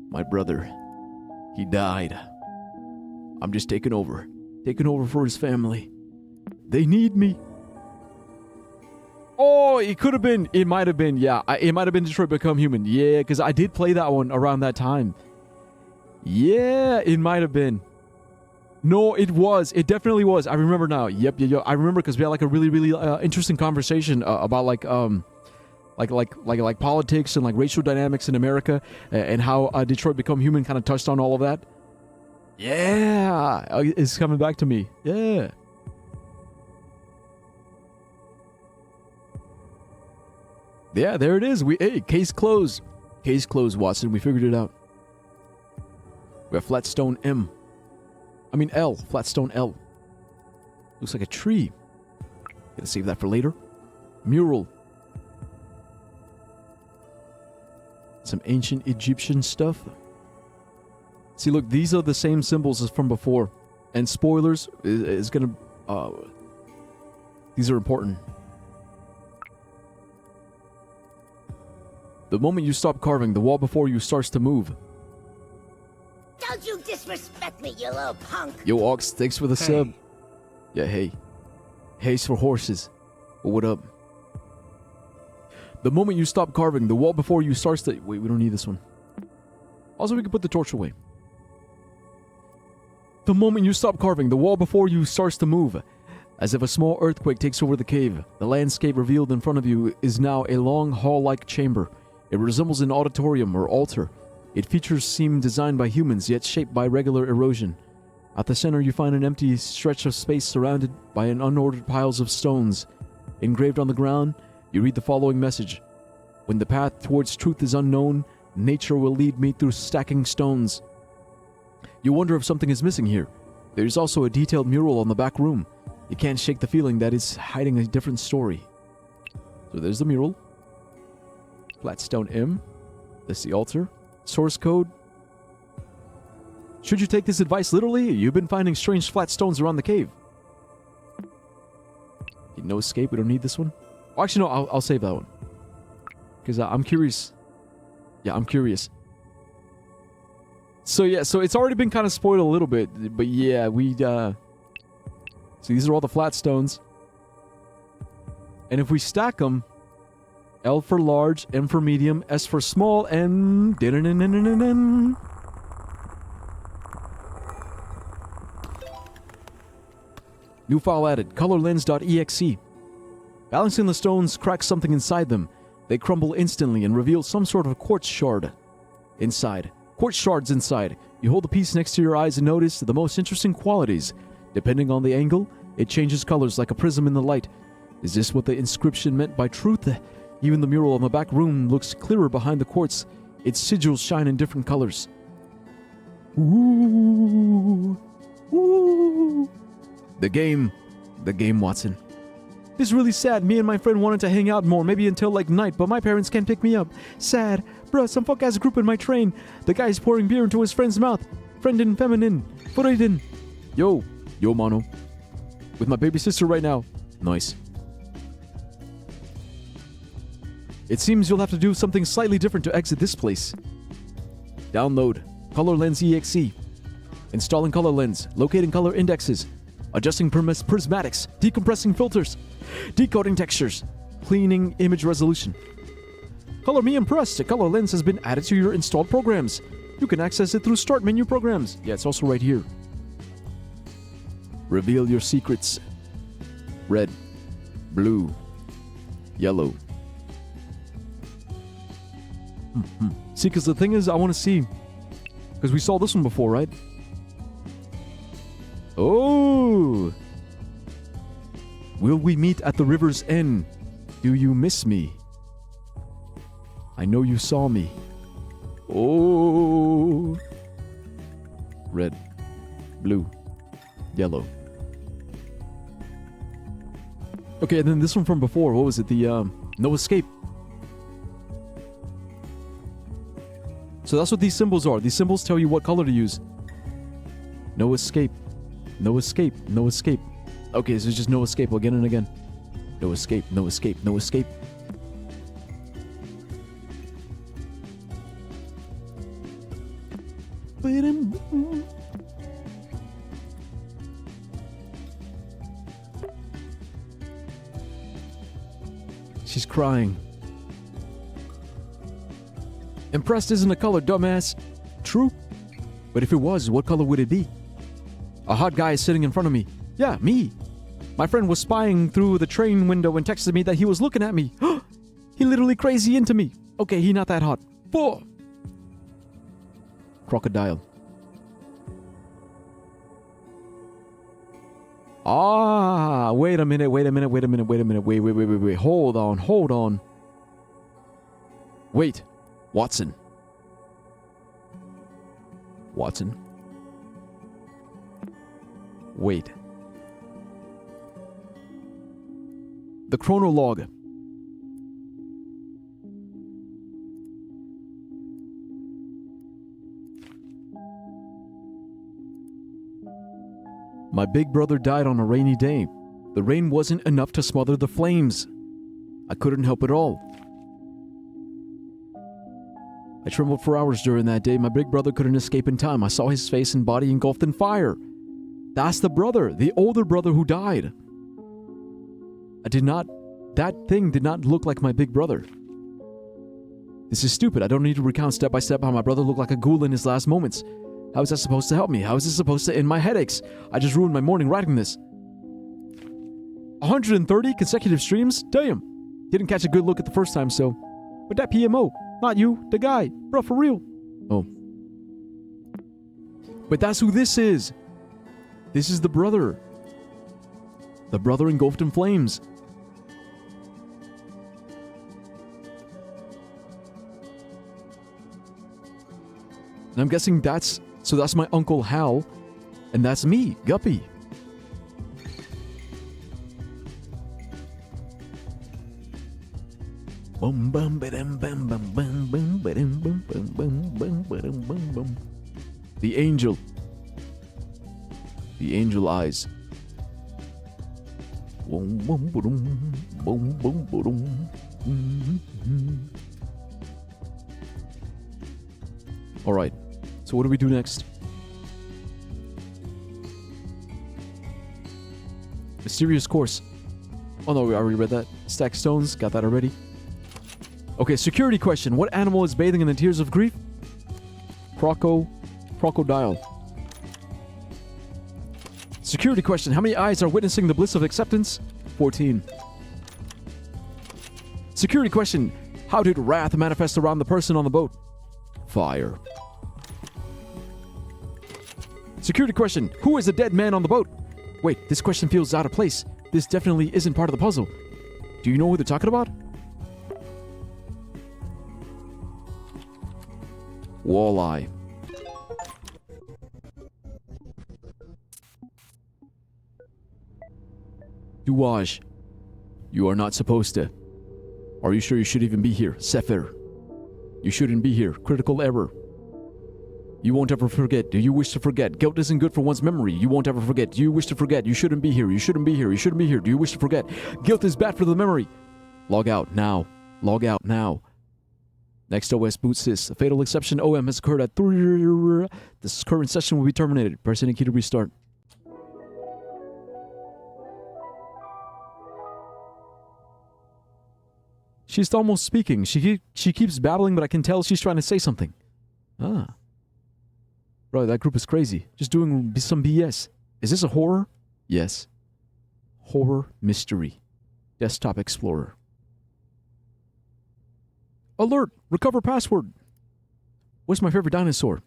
S1: My brother. He died. I'm just taking over for his family. They need me. Oh, it could have been. It might have been. Yeah, it might have been Detroit Become Human. Yeah, because I did play that one around that time. Yeah, it might have been. No, it was. It definitely was. I remember now. Yep. I remember because we had like a really interesting conversation about like politics and like racial dynamics in America and how Detroit Become Human kind of touched on all of that. Yeah, it's coming back to me. Yeah. Yeah, there it is. Hey, case closed. Case closed, Watson. We figured it out. We have Flatstone L. Flatstone L. Looks like a tree. Gonna save that for later. Mural. Some ancient Egyptian stuff. See, look, these are the same symbols as from before. And spoilers is gonna... these are important. The moment you stop carving, the wall before you starts to move.
S2: Don't you disrespect me, you little punk!
S1: Yo, Ox, thanks for the sub. Yeah, hey. Hay's for horses. But what up? The moment you stop carving, the wall before you starts to... Wait, we don't need this one. Also, we can put the torch away. The moment you stop carving, the wall before you starts to move. As if a small earthquake takes over the cave, the landscape revealed in front of you is now a long hall-like chamber. It resembles an auditorium or altar. Its features seem designed by humans, yet shaped by regular erosion. At the center, you find an empty stretch of space surrounded by an unordered piles of stones. Engraved on the ground, you read the following message. When the path towards truth is unknown, nature will lead me through stacking stones. You wonder if something is missing here. There is also a detailed mural on the back room. You can't shake the feeling that it's hiding a different story. So there's the mural. Flatstone M. That's the altar. Source code. Should you take this advice literally? You've been finding strange flat stones around the cave. Okay, no escape. We don't need this one. Oh, actually, no. I'll save that one. Because I'm curious. Yeah, I'm curious. So, yeah. So, it's already been kind of spoiled a little bit. But, yeah, we... So, these are all the flat stones. And if we stack them... L for large, M for medium, S for small, and... New file added, colorlens.exe. Balancing the stones cracks something inside them. They crumble instantly and reveal some sort of quartz shard inside. Quartz shards inside. You hold the piece next to your eyes and notice the most interesting qualities. Depending on the angle, it changes colors like a prism in the light. Is this what the inscription meant by truth? Even the mural on the back room looks clearer behind the quartz. Its sigils shine in different colors. Ooh. Ooh. The game, Watson. This is really sad. Me and my friend wanted to hang out more, maybe until like night, but my parents can't pick me up. Sad. Bruh, some fuck-ass group in my train. The guy's pouring beer into his friend's mouth. Friendin, feminine, foreign. Yo, mano. With my baby sister right now. Nice. It seems you'll have to do something slightly different to exit this place. Download ColorLens EXE. Installing ColorLens. Locating color indexes. Adjusting prismatics. Decompressing filters. Decoding textures. Cleaning image resolution. Color me impressed. ColorLens has been added to your installed programs. You can access it through Start menu programs. Yeah, it's also right here. Reveal your secrets. Red. Blue. Yellow. See, because the thing is, I want to see. Because we saw this one before, right? Oh! Will we meet at the river's end? Do you miss me? I know you saw me. Oh! Red. Blue. Yellow. Okay, and then this one from before. What was it? The, No Escape. So that's what these symbols are. These symbols tell you what color to use. No escape. No escape. No escape. Okay, so it's just no escape again and again. No escape. No escape. No escape. She's crying. Impressed isn't a color, dumbass. True. But if it was, what color would it be? A hot guy is sitting in front of me. Yeah, me. My friend was spying through the train window and texted me that he was looking at me. He literally crazy into me. Okay, he not that hot. 4. Crocodile. Ah, wait a minute. Wait. Hold on. Wait. Watson. Wait. The chronologue. My big brother died on a rainy day. The rain wasn't enough to smother the flames. I couldn't help it all. I trembled for hours during that day. My big brother couldn't escape in time. I saw his face and body engulfed in fire. That's the brother, the older brother who died. That thing did not look like my big brother. This is stupid. I don't need to recount step by step how my brother looked like a ghoul in his last moments. How is that supposed to help me? How is this supposed to end my headaches? I just ruined my morning writing this. 130 consecutive streams? Damn. Didn't catch a good look at the first time, so. But that PMO, not you, the guy. Bro, for real. Oh. But that's who this is. This is the brother. The brother engulfed in flames. And I'm guessing that's my Uncle Hal, and that's me, Guppy. The angel. The angel eyes. All right. So what do we do next? Mysterious course. Oh no, we already read that. Stack stones, got that already. Okay, security question. What animal is bathing in the tears of grief? Crocodile. Security question. How many eyes are witnessing the bliss of acceptance? 14. Security question. How did wrath manifest around the person on the boat? Fire. Security question. Who is the dead man on the boat? Wait, this question feels out of place. This definitely isn't part of the puzzle. Do you know who they're talking about? Walleye. Duwaj. You are not supposed to. Are you sure you should even be here? Sefer. You shouldn't be here. Critical error. You won't ever forget. Do you wish to forget? Guilt isn't good for one's memory. You won't ever forget. Do you wish to forget? You shouldn't be here. You shouldn't be here. You shouldn't be here. Do you wish to forget? Guilt is bad for the memory. Log out now. Log out now. Next OS boot sys. A fatal exception OM has occurred at 3. This current session will be terminated. Press any key to restart. She's almost speaking. She keeps babbling, but I can tell she's trying to say something. Ah. Bro, that group is crazy. Just doing some BS. Is this a horror? Yes. Horror mystery. Desktop Explorer. Alert! Recover password. What's my favorite dinosaur?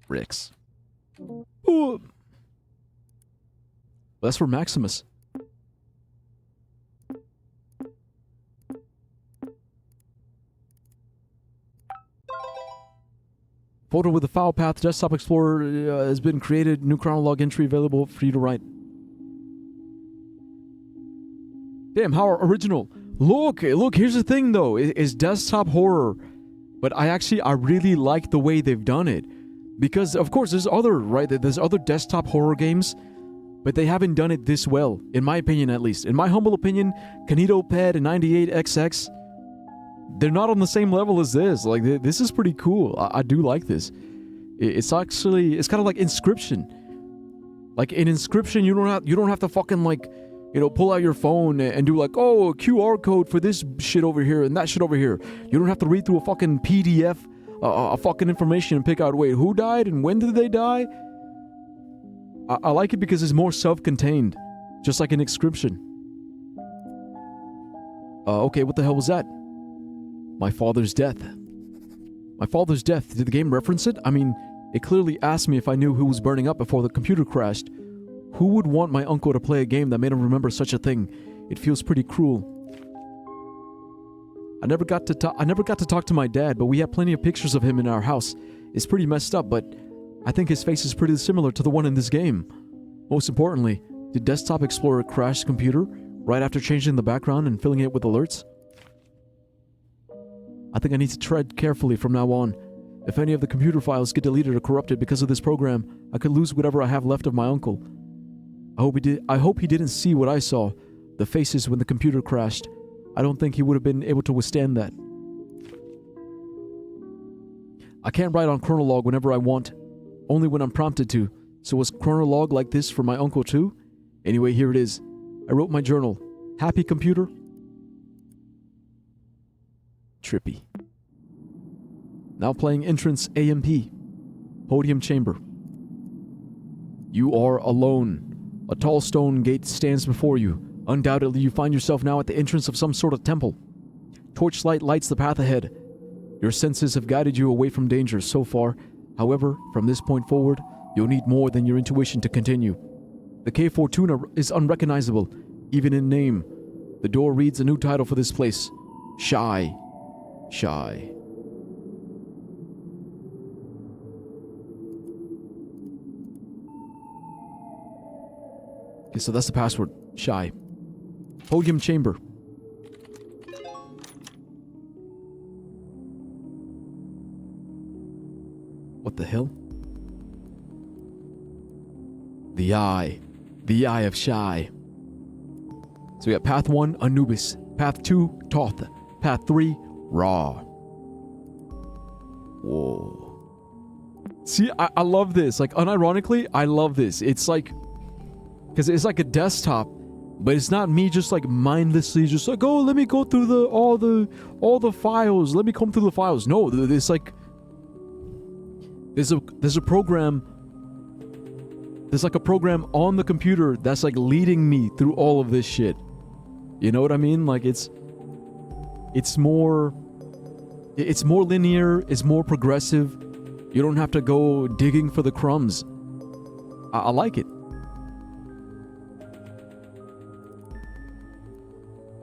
S1: Rex. Ooh. That's for Maximus. Photo with a file path. Desktop Explorer has been created. New chronologue entry available for you to write. Damn, how original. Look, here's the thing though. It's desktop horror. But I really like the way they've done it. Because, of course, there's other desktop horror games. But they haven't done it this well. In my opinion, at least. In my humble opinion, Kinetopad and 98XX... they're not on the same level as this. Like, this is pretty cool. I do like this. It's kind of like Inscription. Like, in Inscription, you don't have to fucking, like, pull out your phone and do, like, oh, a QR code for this shit over here and that shit over here. You don't have to read through a fucking PDF fucking information and pick out, wait, who died and when did they die? I like it because it's more self-contained, just like an inscription. Okay, what the hell was that? My father's death. My father's death. Did the game reference it? I mean, it clearly asked me if I knew who was burning up before the computer crashed. Who would want my uncle to play a game that made him remember such a thing? It feels pretty cruel. I never got to talk to my dad, but we have plenty of pictures of him in our house. It's pretty messed up, but I think his face is pretty similar to the one in this game. Most importantly, did Desktop Explorer crash the computer right after changing the background and filling it with alerts? I think I need to tread carefully from now on. If any of the computer files get deleted or corrupted because of this program, I could lose whatever I have left of my uncle. I hope he didn't see what I saw, the faces when the computer crashed. I don't think he would have been able to withstand that. I can't write on Chronolog whenever I want, only when I'm prompted to. So was Chronolog like this for my uncle too? Anyway, here it is. I wrote my journal. Happy computer? Trippy. Now playing Entrance AMP. Podium Chamber. You are alone. A tall stone gate stands before you. Undoubtedly, you find yourself now at the entrance of some sort of temple. Torchlight lights the path ahead. Your senses have guided you away from danger so far. However, from this point forward, you'll need more than your intuition to continue. The Cave Fortuna is unrecognizable, even in name. The door reads a new title for this place. Shy. Shy. Okay, so that's the password. Shy. Podium Chamber. What the hell? The Eye. The Eye of Shy. So we got Path 1, Anubis. Path 2, Toth. Path 3, Ra. Whoa. See, I love this. Like, unironically, I love this. It's like... because it's like a desktop, but it's not me just like mindlessly just like, oh, let me go through all the files. Let me comb through the files. No, it's like there's a program. There's like a program on the computer that's like leading me through all of this shit. You know what I mean? Like it's more linear. It's more progressive. You don't have to go digging for the crumbs. I like it.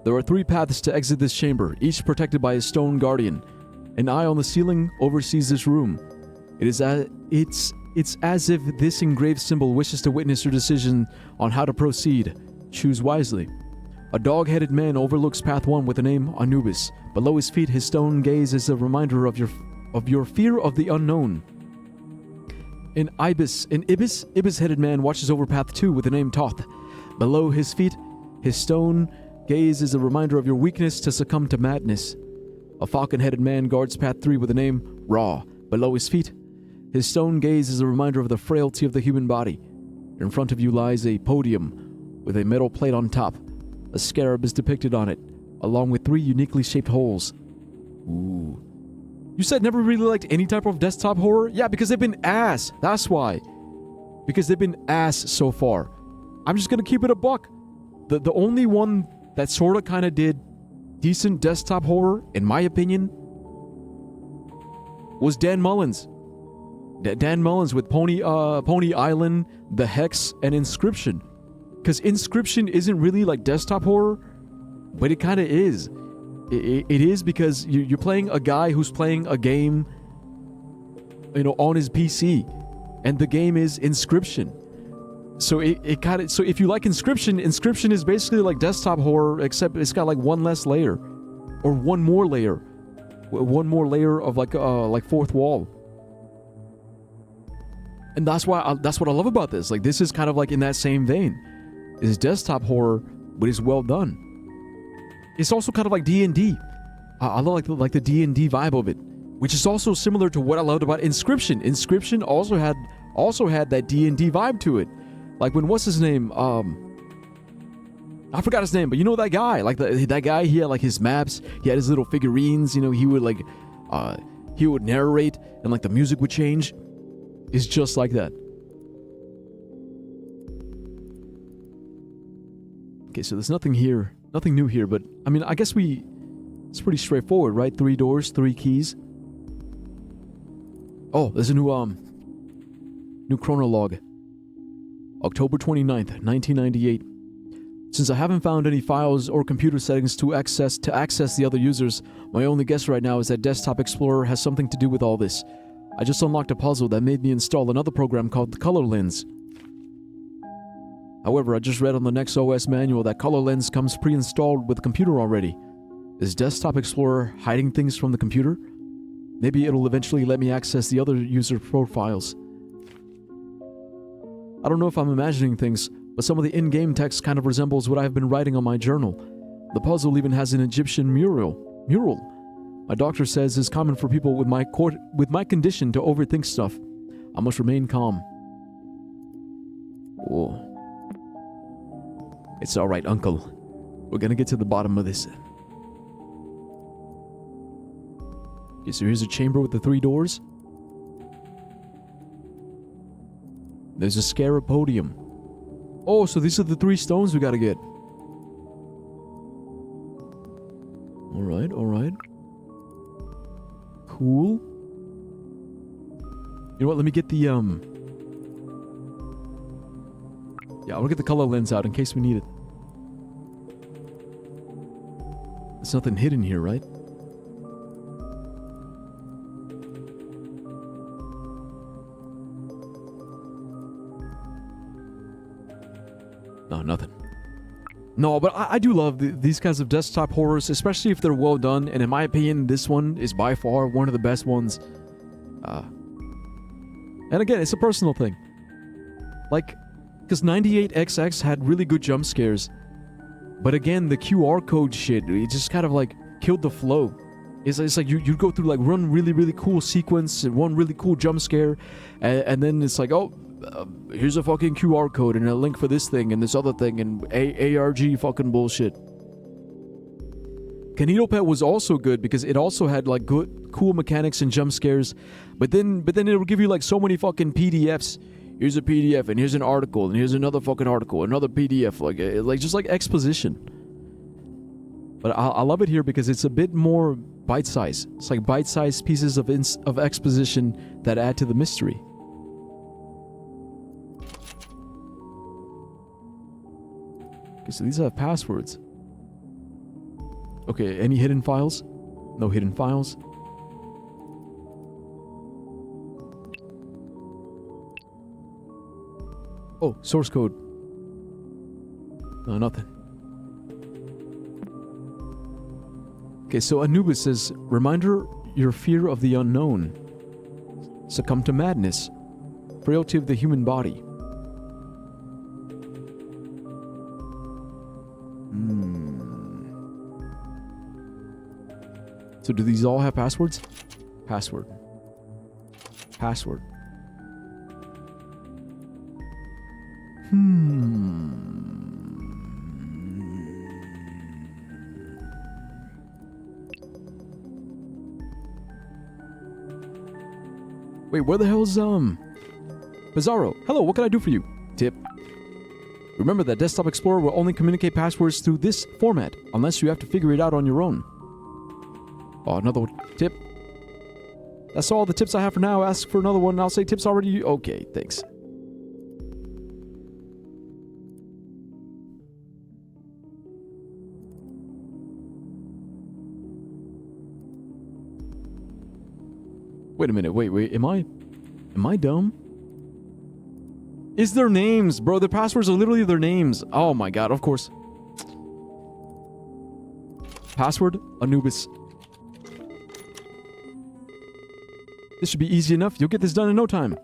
S1: There are 3 paths to exit this chamber, each protected by a stone guardian. An eye on the ceiling oversees this room. It's as if this engraved symbol wishes to witness your decision on how to proceed. Choose wisely. A dog-headed man overlooks Path 1 with the name Anubis. Below his feet, his stone gaze is a reminder of your fear of the unknown. An ibis-headed man watches over Path 2 with the name Toth. Below his feet, his stone gaze is a reminder of your weakness to succumb to madness. A falcon-headed man guards Path 3 with the name Ra. Below his feet, his stone gaze is a reminder of the frailty of the human body. In front of you lies a podium with a metal plate on top. A scarab is depicted on it, along with 3 uniquely shaped holes. Ooh. You said never really liked any type of desktop horror? Yeah, because they've been ass. That's why. Because they've been ass so far. I'm just gonna keep it a buck. The only one that sort of kind of did decent desktop horror, in my opinion, was Dan Mullins. Dan Mullins with Pony Island, The Hex, and Inscription. Because Inscription isn't really like desktop horror, but it kind of is. It is because you're playing a guy who's playing a game, you know, on his PC, and the game is Inscription. So it kind of, so if you like Inscription is basically like desktop horror, except it's got like one less layer, or one more layer of like fourth wall. And that's what I love about this. Like, this is kind of like in that same vein. It's desktop horror, but it's well done. It's also kind of like D&D. I love like the D&D vibe of it, which is also similar to what I loved about Inscription. Inscription also had that D&D vibe to it. Like when, what's his name? I forgot his name, but you know that guy. Like that guy, he had like his maps. He had his little figurines. You know, he would like, he would narrate and like the music would change. It's just like that. Okay, so there's nothing here. Nothing new here, but I mean, I guess it's pretty straightforward, right? 3 doors, 3 keys. Oh, there's a new chronologue. October 29th, 1998. Since I haven't found any files or computer settings to access the other users, my only guess right now is that Desktop Explorer has something to do with all this. I just unlocked a puzzle that made me install another program called the Color Lens. However, I just read on the NextOS manual that Color Lens comes pre-installed with the computer already. Is Desktop Explorer hiding things from the computer? Maybe it'll eventually let me access the other user profiles. I don't know if I'm imagining things, but some of the in-game text kind of resembles what I've been writing on my journal. The puzzle even has an Egyptian mural. My doctor says it's common for people with my condition to overthink stuff. I must remain calm. Oh. It's alright, Uncle. We're gonna get to the bottom of this. Okay, so here's a chamber with the 3 doors. There's a scarabodium. Oh, so these are the 3 stones we gotta get. Alright, alright. Cool. You know what, let me get the, yeah, I'll get the color lens out in case we need it. There's nothing hidden here, right? No, nothing. No, but I do love these kinds of desktop horrors, especially if they're well done, and in my opinion, this one is by far one of the best ones. And again, it's a personal thing. Like, because 98XX had really good jump scares, but again, the QR code shit, it just kind of like killed the flow. It's like you go through like one really cool sequence and one really cool jump scare, and then it's like, oh, here's a fucking QR code and a link for this thing and this other thing and ARG fucking bullshit. Kinetopet was also good because it also had like good, cool mechanics and jump scares, but then it would give you like so many fucking PDFs. Here's a PDF and here's an article and here's another fucking article, another PDF, like just like exposition. But I love it here because it's a bit more bite-sized. It's like bite-sized pieces of exposition that add to the mystery. Okay, so these have passwords. Okay, any hidden files? No hidden files. Oh, source code. No, nothing. Okay, so Anubis says, reminder, your fear of the unknown. Succumb to madness. Frailty of the human body. So do these all have passwords? Password. Password. Wait, where the hell's Bizarro? Hello, what can I do for you? Tip. Remember that Desktop Explorer will only communicate passwords through this format, unless you have to figure it out on your own. Oh, another tip. That's all the tips I have for now. Ask for another one. I'll say tips already. Okay, thanks. Wait a minute. Wait. Am I dumb? It's their names, bro. Their passwords are literally their names. Oh my god, of course. Password, Anubis. This should be easy enough. You'll get this done in no time.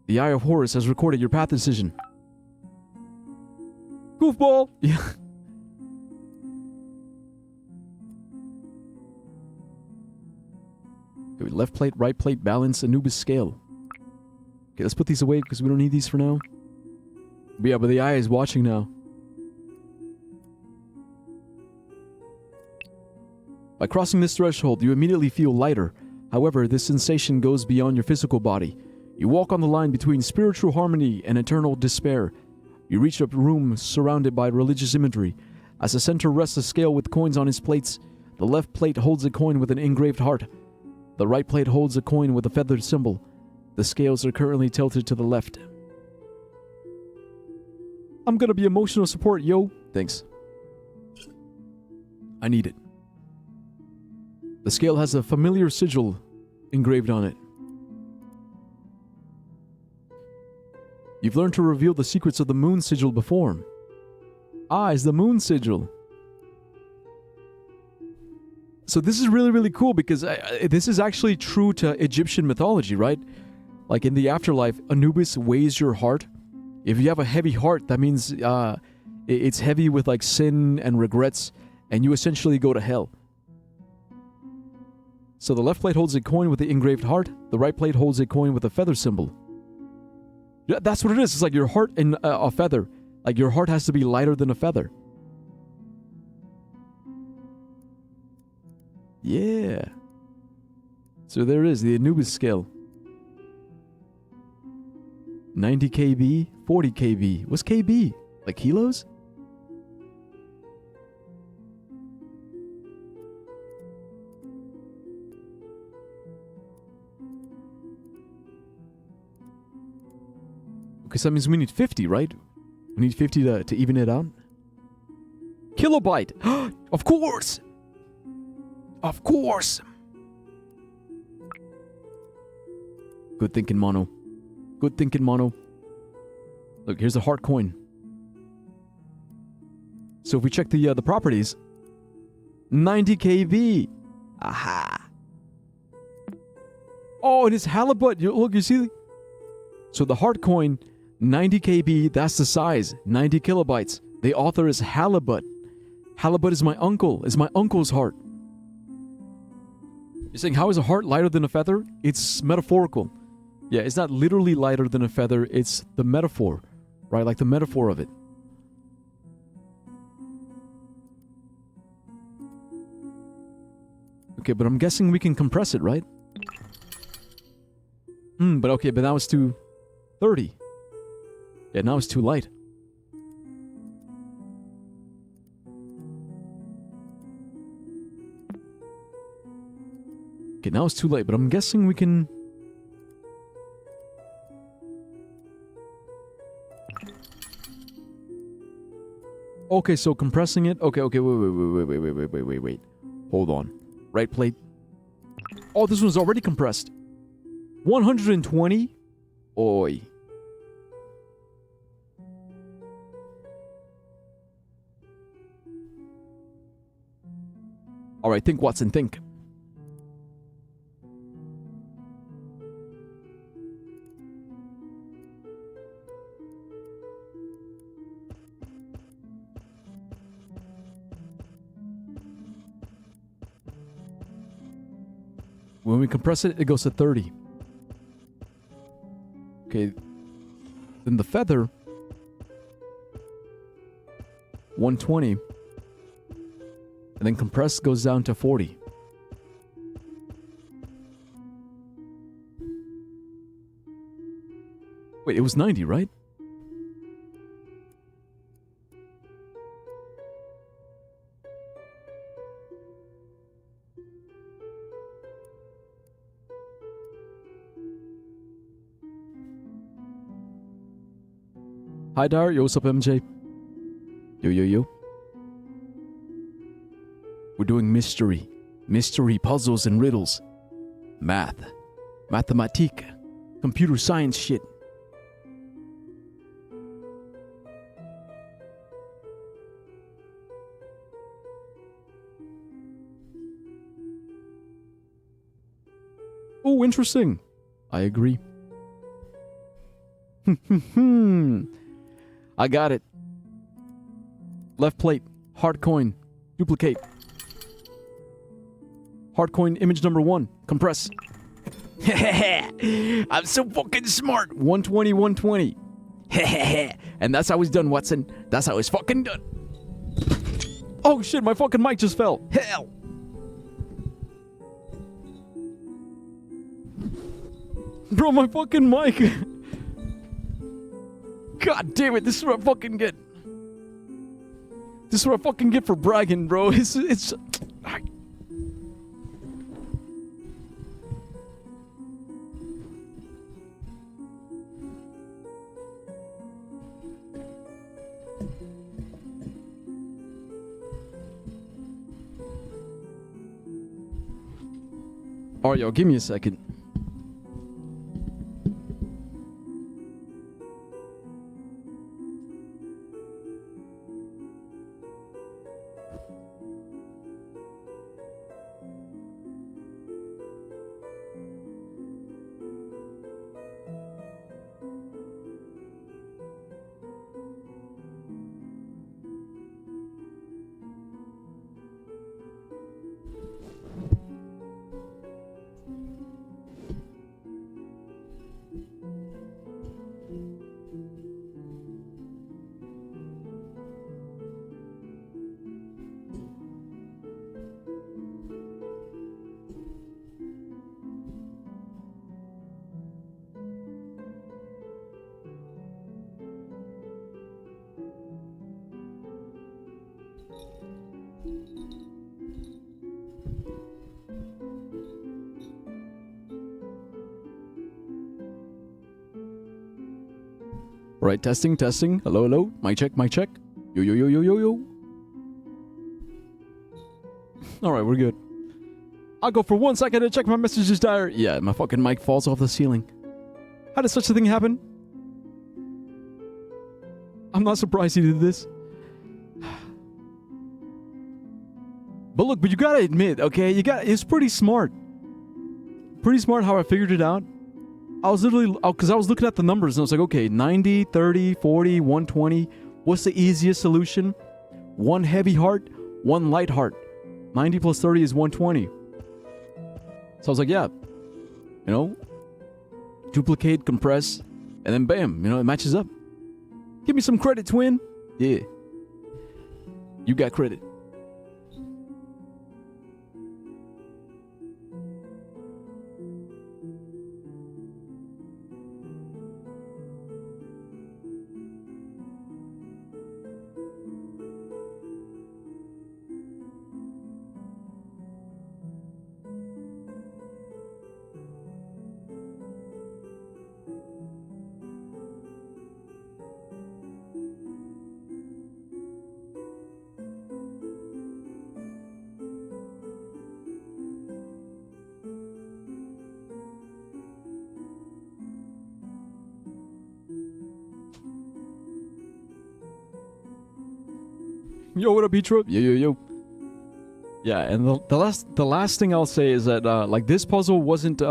S1: The Eye of Horus has recorded your path decision. Goofball! Yeah. Okay, left plate, right plate, balance, Anubis scale. Okay, let's put these away because we don't need these for now. But yeah, but the eye is watching now. By crossing this threshold, you immediately feel lighter. However, this sensation goes beyond your physical body. You walk on the line between spiritual harmony and eternal despair. You reach a room surrounded by religious imagery. As the center rests a scale with coins on its plates, the left plate holds a coin with an engraved heart. The right plate holds a coin with a feathered symbol. The scales are currently tilted to the left. I'm gonna be emotional support, yo. Thanks. I need it. The scale has a familiar sigil engraved on it. You've learned to reveal the secrets of the moon sigil before. Ah, it's the moon sigil. So this is really, really cool because this is actually true to Egyptian mythology, right? Like in the afterlife, Anubis weighs your heart. If you have a heavy heart, that means it's heavy with like sin and regrets, and you essentially go to hell. So the left plate holds a coin with the engraved heart. The right plate holds a coin with a feather symbol. Yeah, that's what it is. It's like your heart and a feather. Like your heart has to be lighter than a feather. Yeah. So there it is, the Anubis scale. 90 kb, 40 kb. What's kb? Like kilos? Okay, so that means we need 50, right? We need 50 to even it out. Kilobyte! Of course! Of course! Good thinking, Mono. Good thinking, Mono. Look, here's a heart coin. So if we check the properties, 90 kb. Aha! Oh, and it's halibut. Look, you see? So the heart coin, 90 kb, that's the size. 90 kilobytes. The author is Halibut. Halibut is my uncle. It's my uncle's heart. You're saying, how is a heart lighter than a feather? It's metaphorical. Yeah, it's not literally lighter than a feather. It's the metaphor, right? Like the metaphor of it. Okay, but I'm guessing we can compress it, right? But okay, but now it's too 30. Yeah, now it's too light. Okay, now it's too late, but I'm guessing we can... Okay, so compressing it... Okay, wait. Hold on. Right plate. Oh, this one's already compressed. 120? Oi. Alright, think, Watson, think. When we compress it, it goes to 30. Okay. Then the feather, 120. And then compressed goes down to 40. Wait, it was 90, right? Hi, Dar. Yo, what's up, MJ? Yo. We're doing mystery. Mystery, puzzles, and riddles. Math. Mathematique. Computer science shit. Oh, interesting. I agree. I got it. Left plate. Hard coin. Duplicate. Hard coin image number 1. Compress. I'm so fucking smart. 120, 120. And that's how it's done, Watson. That's how it's fucking done. Oh shit, my fucking mic just fell. Hell. Bro, my fucking mic. God damn it, this is what I fucking get. This is what I fucking get for bragging, bro. It's Alright, yo, give me a second. Right, testing. Hello. Mic check. Yo. Alright, we're good. I'll go for 1 second to check my messages diary. Yeah, my fucking mic falls off the ceiling. How did such a thing happen? I'm not surprised he did this. But you gotta admit, okay, it's pretty smart. Pretty smart how I figured it out. I was literally, because I was looking at the numbers and I was like, okay, 90, 30, 40, 120. What's the easiest solution? One heavy heart, one light heart. 90 plus 30 is 120. So I was like, yeah, duplicate, compress, and then bam, it matches up. Give me some credit, twin. Yeah. You got credit. Yo, what up, Petra? Yo. Yeah, and the last thing I'll say is that like this puzzle wasn't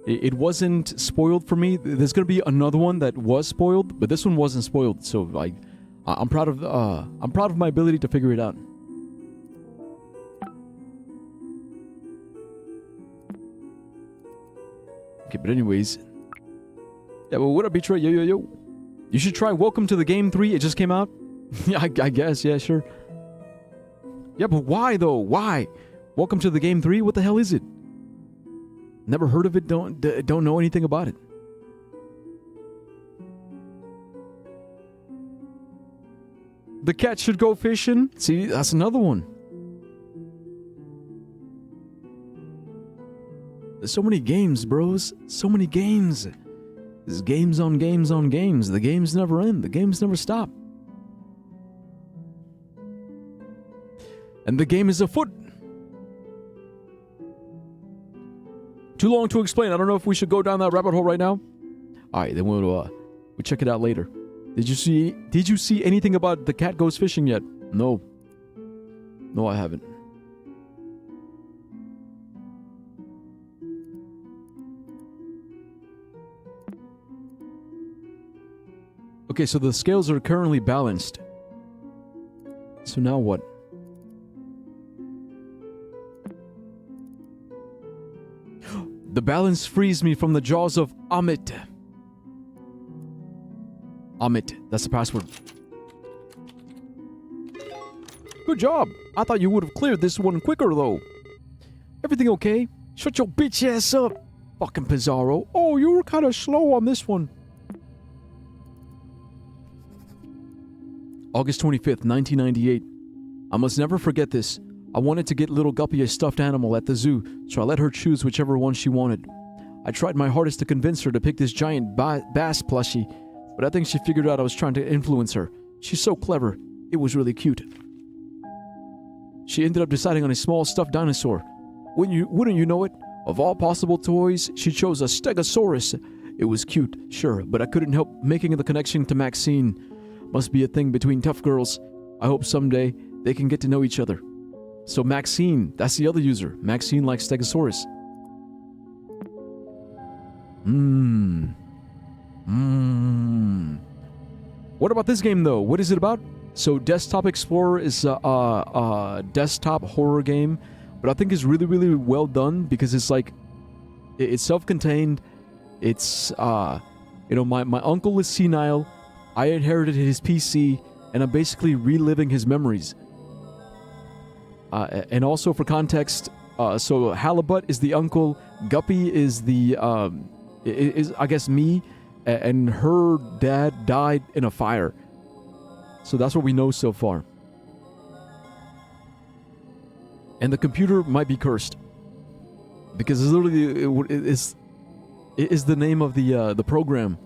S1: it wasn't spoiled for me. There's gonna be another one that was spoiled, but this one wasn't spoiled. So like, I'm proud of my ability to figure it out. Okay, but anyways, yeah. Well, what up, Petra? Yo. You should try Welcome to the Game 3. It just came out. Yeah, I guess. Yeah, sure. Yeah, but why though? Why? Welcome to the Game 3? What the hell is it? Never heard of it. Don't know anything about it. The cat should go fishing. See, that's another one. There's so many games, bros. So many games. There's games on games on games. The games never end. The games never stop. And the game is afoot. Too long to explain. I don't know if we should go down that rabbit hole right now. All right, then we'll check it out later. Did you see anything about the cat goes fishing yet? No. No, I haven't. Okay, so the scales are currently balanced. So now what? The balance frees me from the jaws of Amit. Amit, that's the password. Good job. I thought you would have cleared this one quicker, though. Everything okay? Shut your bitch ass up. Fucking Pizarro. Oh, you were kind of slow on this one. August 25th, 1998. I must never forget this. I wanted to get little Guppy a stuffed animal at the zoo, so I let her choose whichever one she wanted. I tried my hardest to convince her to pick this giant bass plushie, but I think she figured out I was trying to influence her. She's so clever. It was really cute. She ended up deciding on a small stuffed dinosaur. Wouldn't you know it? Of all possible toys, she chose a Stegosaurus. It was cute, sure, but I couldn't help making the connection to Maxine. Must be a thing between tough girls. I hope someday they can get to know each other. So Maxine, that's the other user. Maxine likes Stegosaurus. What about this game, though? What is it about? So Desktop Explorer is a desktop horror game, but I think it's really, really well done because it's like, it's self-contained. It's, my uncle is senile. I inherited his PC, and I'm basically reliving his memories. And also for context, so Halibut is the uncle, Guppy is the, is I guess me, and her dad died in a fire. So that's what we know so far. And the computer might be cursed. Because it's literally, it is the name of the program,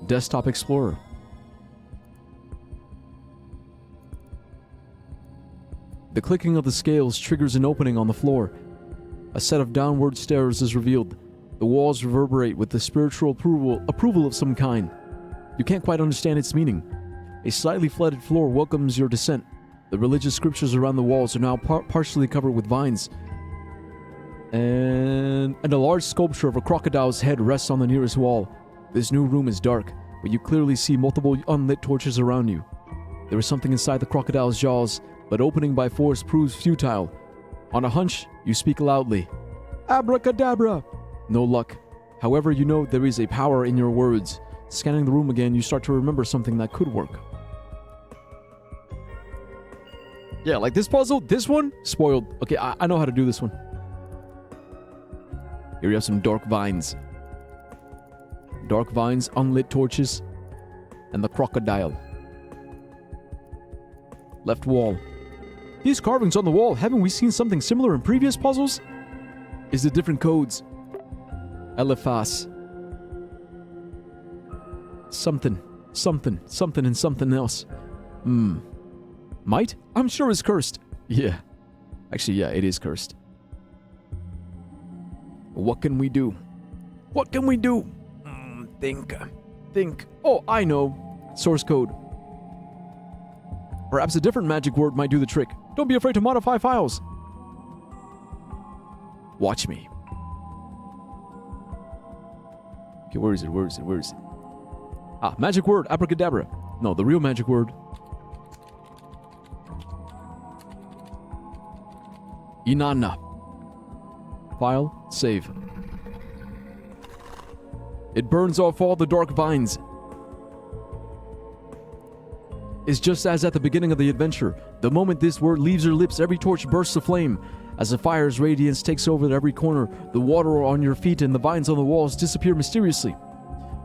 S1: Desktop Explorer. The clicking of the scales triggers an opening on the floor. A set of downward stairs is revealed. The walls reverberate with the spiritual approval of some kind. You can't quite understand its meaning. A slightly flooded floor welcomes your descent. The religious scriptures around the walls are now partially covered with vines. And a large sculpture of a crocodile's head rests on the nearest wall. This new room is dark, but you clearly see multiple unlit torches around you. There is something inside the crocodile's jaws, but opening by force proves futile. On a hunch, you speak loudly. Abracadabra! No luck. However, you know there is a power in your words. Scanning the room again, you start to remember something that could work. Yeah, like this puzzle, this one, spoiled. Okay, I know how to do this one. Here you have some dark vines. Dark vines, unlit torches, and the crocodile. Left wall. These carvings on the wall, haven't we seen something similar in previous puzzles? Is the different codes. Eliphas. Something, and something else. Might? I'm sure it's cursed. Yeah. Actually, yeah, it is cursed. What can we do? What can we do? Think. Oh, I know. Source code. Perhaps a different magic word might do the trick. Don't be afraid to modify files. Watch me. Okay, where is it? Ah, magic word, abracadabra. No, the real magic word. Inanna. File, save. It burns off all the dark vines. It's just as at the beginning of the adventure. The moment this word leaves your lips, every torch bursts aflame. As the fire's radiance takes over at every corner, the water on your feet and the vines on the walls disappear mysteriously.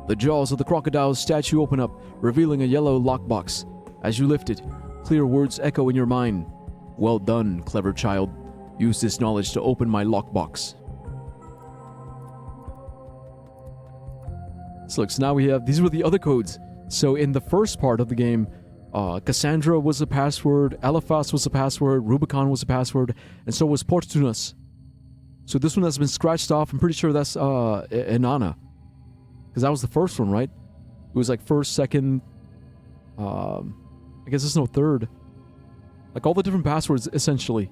S1: The jaws of the crocodile's statue open up, revealing a yellow lockbox. As you lift it, clear words echo in your mind. Well done, clever child. Use this knowledge to open my lockbox. So look, so now we have, these were the other codes. So in the first part of the game, Cassandra was a password, Eliphas was a password, Rubicon was a password, and so was Portunus. So this one has been scratched off. I'm pretty sure that's Inanna. Because that was the first one, right? It was like first, second, I guess there's no third. Like all the different passwords, essentially.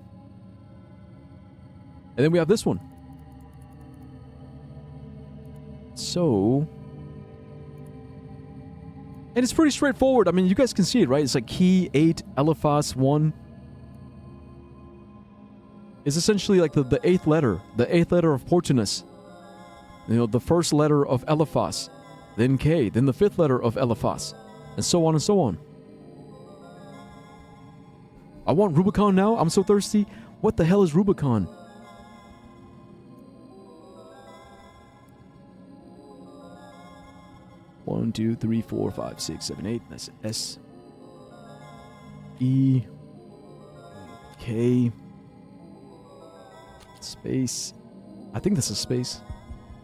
S1: And then we have this one. So... and it's pretty straightforward. I mean, you guys can see it, right? It's like key 8, Eliphas 1. It's essentially like the 8th letter. The 8th letter of Portunus. You know, the first letter of Eliphas. Then K. Then the 5th letter of Eliphas. And so on and so on. I want Rubicon now? I'm so thirsty. What the hell is Rubicon? 2, 3, 4, 5, 6, 7, 8. That's S. E. K. Space. I think that's a space.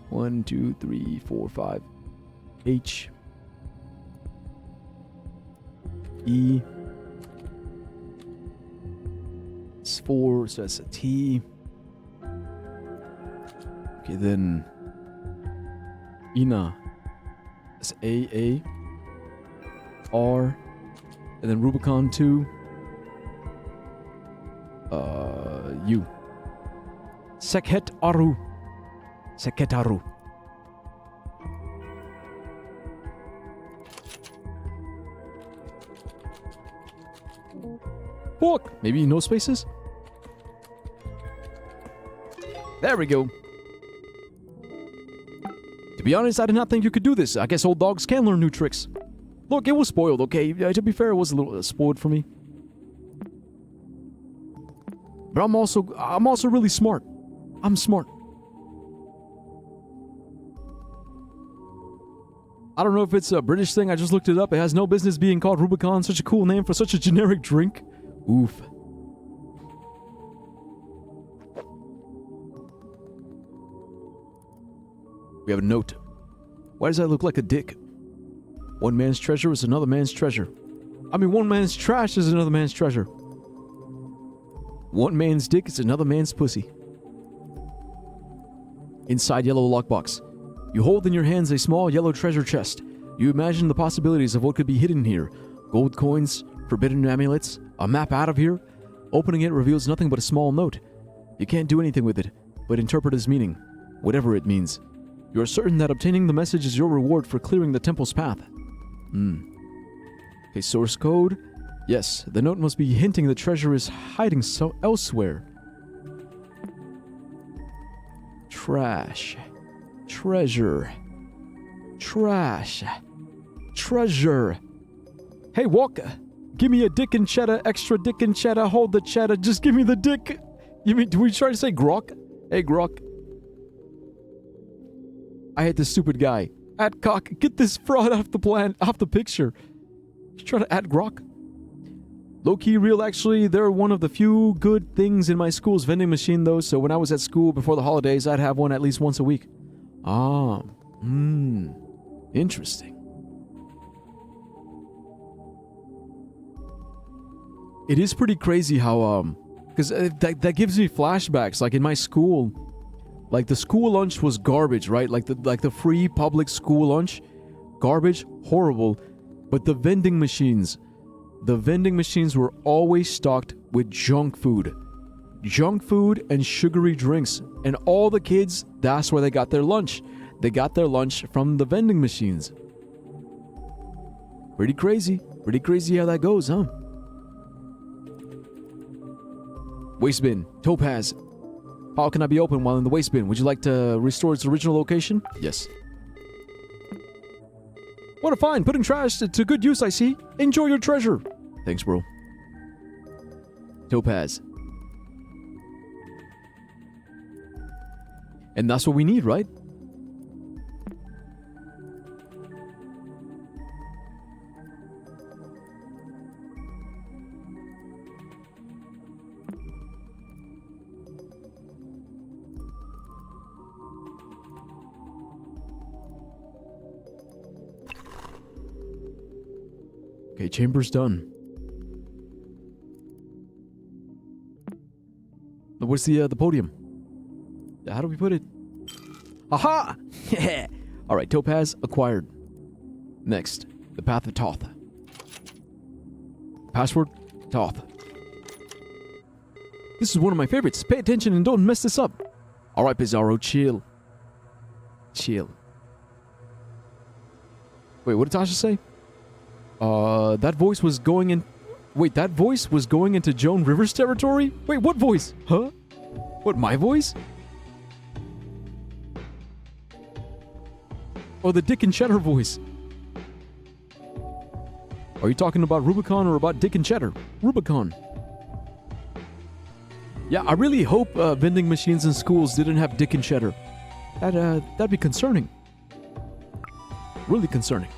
S1: 1, 2, 3, 4, 5. H. E. It's 4, so that's a T. Okay, then Ina. That's A. R. And then Rubicon 2. U. Sekhet-aru. Sekhet-aru. Fuck! Maybe no spaces? There we go. To be honest, I did not think you could do this. I guess old dogs can learn new tricks. Look, it was spoiled, okay? To be fair, it was a little spoiled for me. But I'm also really smart. I'm smart. I don't know if it's a British thing. I just looked it up. It has no business being called Rubicon. Such a cool name for such a generic drink. Oof. We have a note. Why does that look like a dick? One man's treasure is another man's treasure. I mean, one man's trash is another man's treasure. One man's dick is another man's pussy. Inside yellow lockbox. You hold in your hands a small yellow treasure chest. You imagine the possibilities of what could be hidden here. Gold coins, forbidden amulets, a map out of here. Opening it reveals nothing but a small note. You can't do anything with it, but interpret its meaning, whatever it means. You are certain that obtaining the message is your reward for clearing the temple's path. Okay, source code. Yes, the note must be hinting the treasure is hiding so elsewhere. Trash. Treasure. Trash. Treasure. Hey, Walker. Give me a dick and cheddar, extra dick and cheddar, hold the cheddar, just give me the dick. You mean, do we try to say grok? Hey, grok. I hate this stupid guy. At cock, get this fraud off the picture. You try to add grok? Low-key real, actually, they're one of the few good things in my school's vending machine, though, so when I was at school before the holidays, I'd have one at least once a week. Interesting. It is pretty crazy how, because that gives me flashbacks, like in my school, like the school lunch was garbage, right? Like the free public school lunch, garbage, horrible, but the vending machines were always stocked with junk food and sugary drinks, and all the kids, that's where they got their lunch. They got their lunch from the vending machines. Pretty crazy how that goes, huh? Waste bin, Topaz. How can I be open while in the waste bin? Would you like to restore its original location? Yes. What a find! Putting trash to good use, I see. Enjoy your treasure. Thanks, bro. Topaz. And that's what we need, right? Okay, chamber's done. Where's the podium? How do we put it? Aha! Yeah. All right, Topaz acquired. Next, the Path of Thoth. Password, Thoth. This is one of my favorites. Pay attention and don't mess this up. All right, Bizarro, chill. Chill. Wait, what did Tasha say? That voice was going in... Wait, that voice was going into Joan Rivers territory? Wait, what voice? Huh? What, my voice? Oh, the Dick and Cheddar voice. Are you talking about Rubicon or about Dick and Cheddar? Rubicon. Yeah, I really hope vending machines in schools didn't have Dick and Cheddar. That'd be concerning. Really concerning.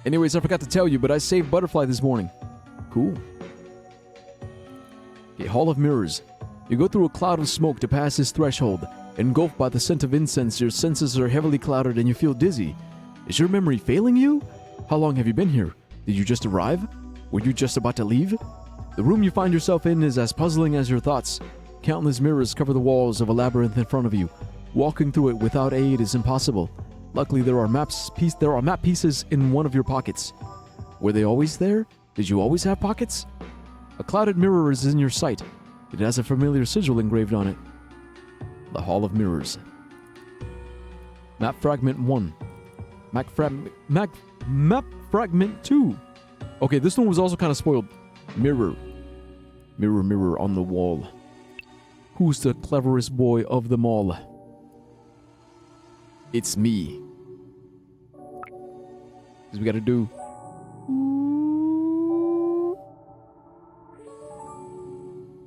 S1: Anyways, I forgot to tell you, but I saved Butterfly this morning. Cool. Okay, Hall of Mirrors. You go through a cloud of smoke to pass this threshold. Engulfed by the scent of incense, your senses are heavily clouded and you feel dizzy. Is your memory failing you? How long have you been here? Did you just arrive? Were you just about to leave? The room you find yourself in is as puzzling as your thoughts. Countless mirrors cover the walls of a labyrinth in front of you. Walking through it without aid is impossible. Luckily, there are map pieces in one of your pockets. Were they always there? Did you always have pockets? A clouded mirror is in your sight. It has a familiar sigil engraved on it. The Hall of Mirrors. Map Fragment 1. Map Fragment 2. Okay, this one was also kind of spoiled. Mirror. Mirror, mirror on the wall. Who's the cleverest boy of them all? It's me. Because we gotta do...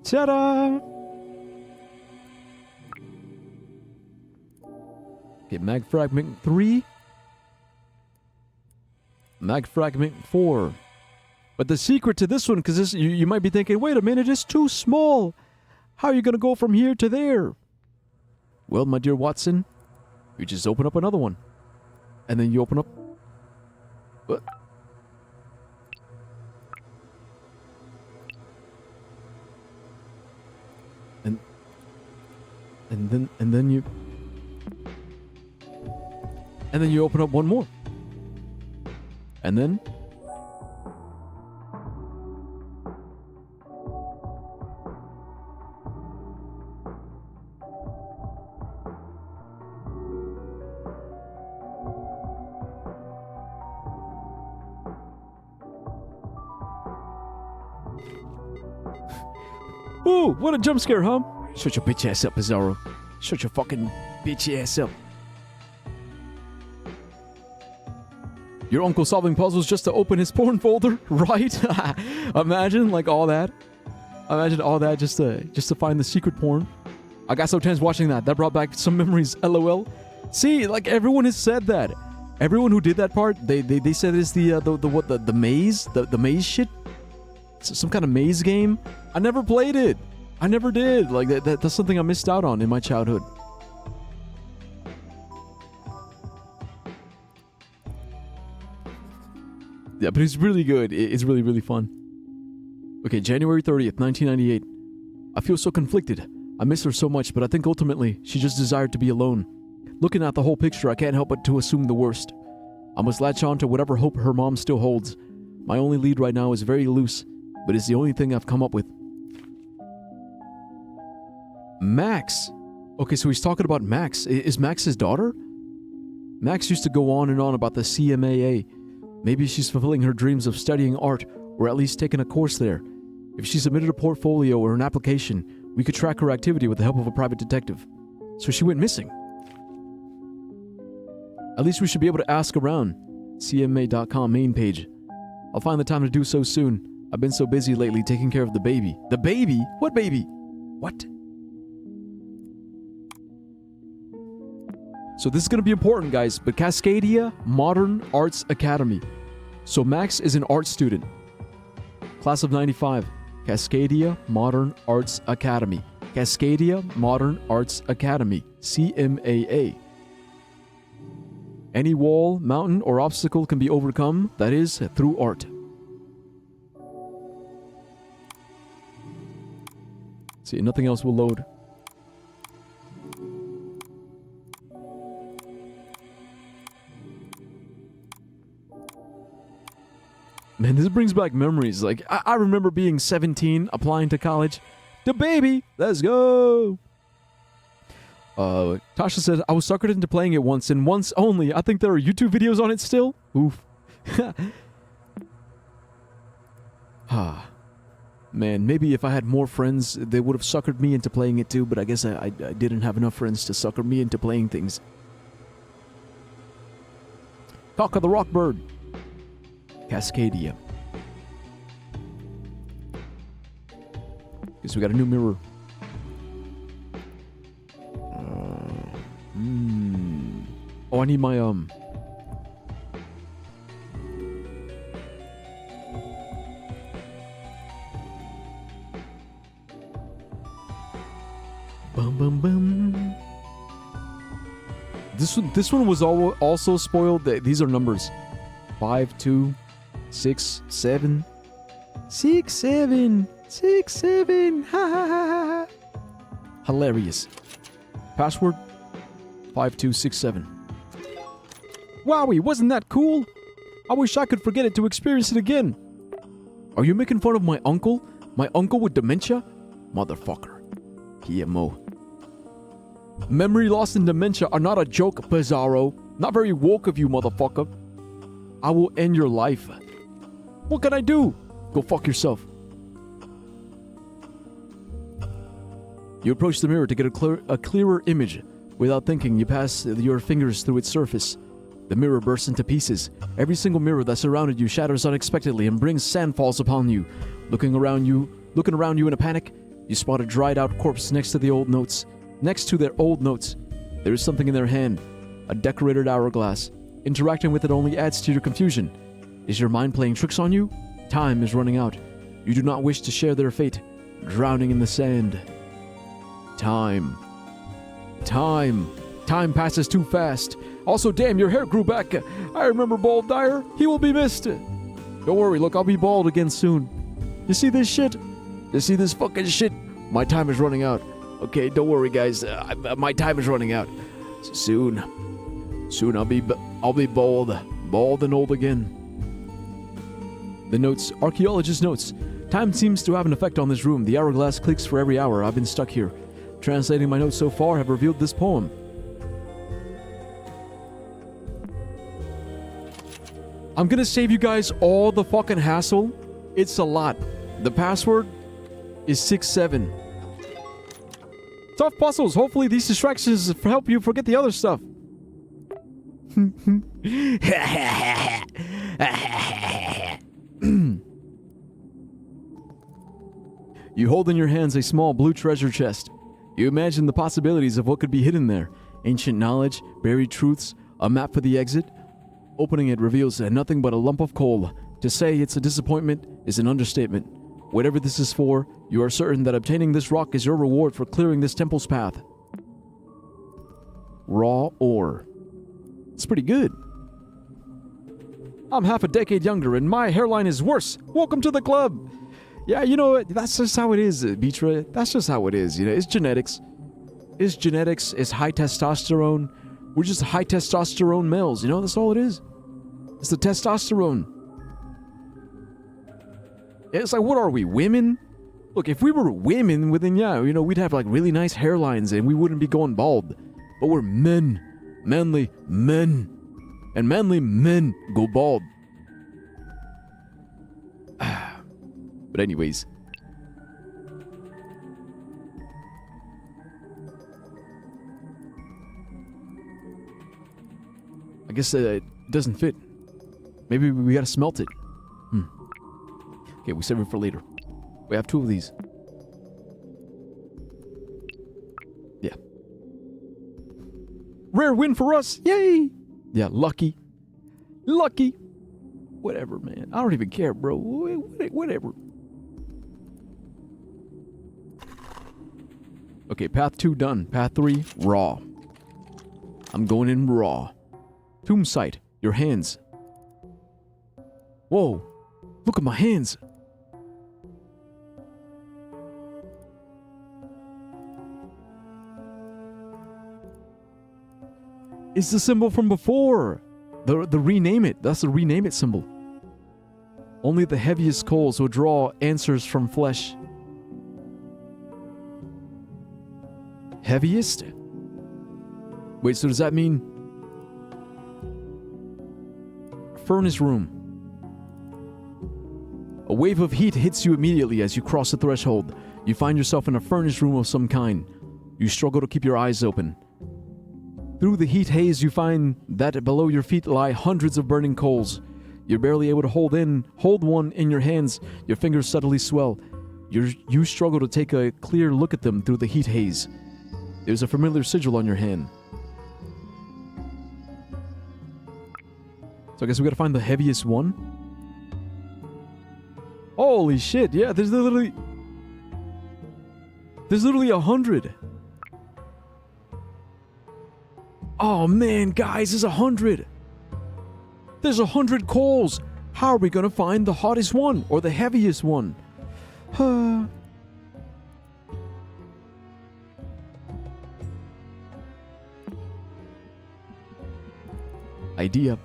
S1: Ta-da! Okay, Mag Fragment 3. Mag Fragment 4. But the secret to this one, because this you might be thinking, wait a minute, it's too small. How are you going to go from here to there? Well, my dear Watson, you just open up another one. And then you open up... What? And then you... And then you open up one more. And then... Ooh, what a jump scare, huh? Shut your bitch ass up, Bizarro. Shut your fucking bitch ass up. Your uncle solving puzzles just to open his porn folder, right? Imagine like all that. Imagine all that just to find the secret porn. I got so tense watching that. That brought back some memories. LOL. See, like everyone has said that. Everyone who did that part, they said it's the maze, the maze shit. Some kind of maze game. I never played it. I never did. Like that's something I missed out on in my childhood. Yeah, but it's really good. It's really, really fun. Okay, January 30th, 1998. I feel so conflicted. I miss her so much, but I think ultimately she just desired to be alone. Looking at the whole picture, I can't help but to assume the worst. I must latch on to whatever hope her mom still holds. My only lead right now is very loose, but it's the only thing I've come up with. Max. Okay, so he's talking about Max. Is Max his daughter? Max used to go on and on about the CMAA. Maybe she's fulfilling her dreams of studying art, or at least taking a course there. If she submitted a portfolio or an application, we could track her activity with the help of a private detective. So she went missing. At least we should be able to ask around. CMA.com main page. I'll find the time to do so soon. I've been so busy lately taking care of the baby. The baby? What baby? What? So this is going to be important, guys, but Cascadia Modern Arts Academy. So Max is an art student. Class of 95. Cascadia Modern Arts Academy. Cascadia Modern Arts Academy. CMAA. Any wall, mountain, or obstacle can be overcome, that is, through art. See, nothing else will load. Man, this brings back memories. Like, I remember being 17, applying to college. The baby! Let's go! Tasha said, I was suckered into playing it once, and once only. I think there are YouTube videos on it still. Oof. Man, maybe if I had more friends, they would have suckered me into playing it too, but I guess I didn't have enough friends to sucker me into playing things. Cock of the Rockbird. Cascadia. Guess we got a new mirror. Oh, I need my Bum bum bum. This one was also spoiled. These are numbers. 5, 2, 6, 7. 6, 7. 6, 7. Ha ha ha ha. Hilarious. Password 5267. Wowie, wasn't that cool? I wish I could forget it to experience it again. Are you making fun of my uncle? My uncle with dementia? Motherfucker. PMO. Memory loss and dementia are not a joke, Bizarro. Not very woke of you, motherfucker. I will end your life. What can I do? Go fuck yourself. You approach the mirror to get a clearer image. Without thinking, you pass your fingers through its surface. The mirror bursts into pieces. Every single mirror that surrounded you shatters unexpectedly and brings sandfalls upon you. Looking around you in a panic, you spot a dried out corpse next to their old notes. There is something in their hand, a decorated hourglass. Interacting with it only adds to your confusion. Is your mind playing tricks on you? Time is running out. You do not wish to share their fate, drowning in the sand. Time passes too fast. Also, damn, your hair grew back. I remember Bald Dyer. He will be missed. Don't worry, look, I'll be bald again soon. You see this shit? You see this fucking shit? My time is running out. Okay, don't worry, guys. My time is running out. Soon I'll be bald and old again. The notes, archaeologist notes. Time seems to have an effect on this room. The hourglass clicks for every hour I've been stuck here. Translating my notes so far have revealed this poem. I'm gonna save you guys all the fucking hassle. It's a lot. The password is 67. Tough puzzles. Hopefully these distractions help you forget the other stuff. You hold in your hands a small blue treasure chest. You imagine the possibilities of what could be hidden there. Ancient knowledge, buried truths, a map for the exit. Opening it reveals nothing but a lump of coal. To say it's a disappointment is an understatement. Whatever this is for, you are certain that obtaining this rock is your reward for clearing this temple's path. Raw ore. It's pretty good. I'm half a decade younger and my hairline is worse. Welcome to the club. Yeah, you know, that's just how it is, Beatra. That's just how it is, you know. It's genetics. It's high testosterone. We're just high testosterone males, you know? That's all it is. It's the testosterone. It's like, what are we, women? Look, if we were women, then yeah, you know, we'd have like really nice hairlines and we wouldn't be going bald. But we're men. Manly men. And manly men go bald. But anyways. I guess it doesn't fit. Maybe we gotta smelt it. Okay, we save it for later. We have 2 of these. Yeah. Rare win for us! Yay! Yeah, lucky. Lucky! Whatever, man. I don't even care, bro. Whatever. Okay, path 2 done. Path 3, raw. I'm going in raw. Tomb site. Your hands. Whoa. Look at my hands. It's the symbol from before. The rename it. That's the rename it symbol. Only the heaviest coals will draw answers from flesh. Heaviest? Wait, so does that mean furnace room? A wave of heat hits you immediately as you cross the threshold. You find yourself in a furnace room of some kind. You struggle to keep your eyes open. Through the heat haze, you find that below your feet lie hundreds of burning coals. You're barely able to hold one in your hands. Your fingers suddenly swell. You struggle to take a clear look at them through the heat haze. There's a familiar sigil on your hand. So I guess we gotta find the heaviest one. Holy shit, yeah, there's literally 100. Oh man, guys, there's 100. There's 100 coals. How are we gonna find the hottest one or the heaviest one? Idea.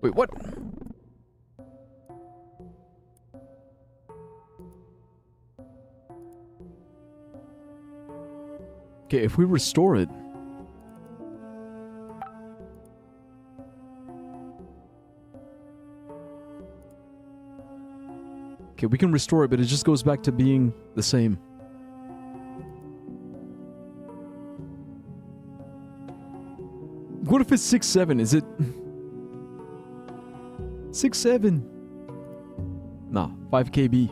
S1: Wait, what? Okay, if we restore it... Okay, we can restore it, but it just goes back to being the same. What if it's 6-7? Is it... 6-7? Nah, 5 KB.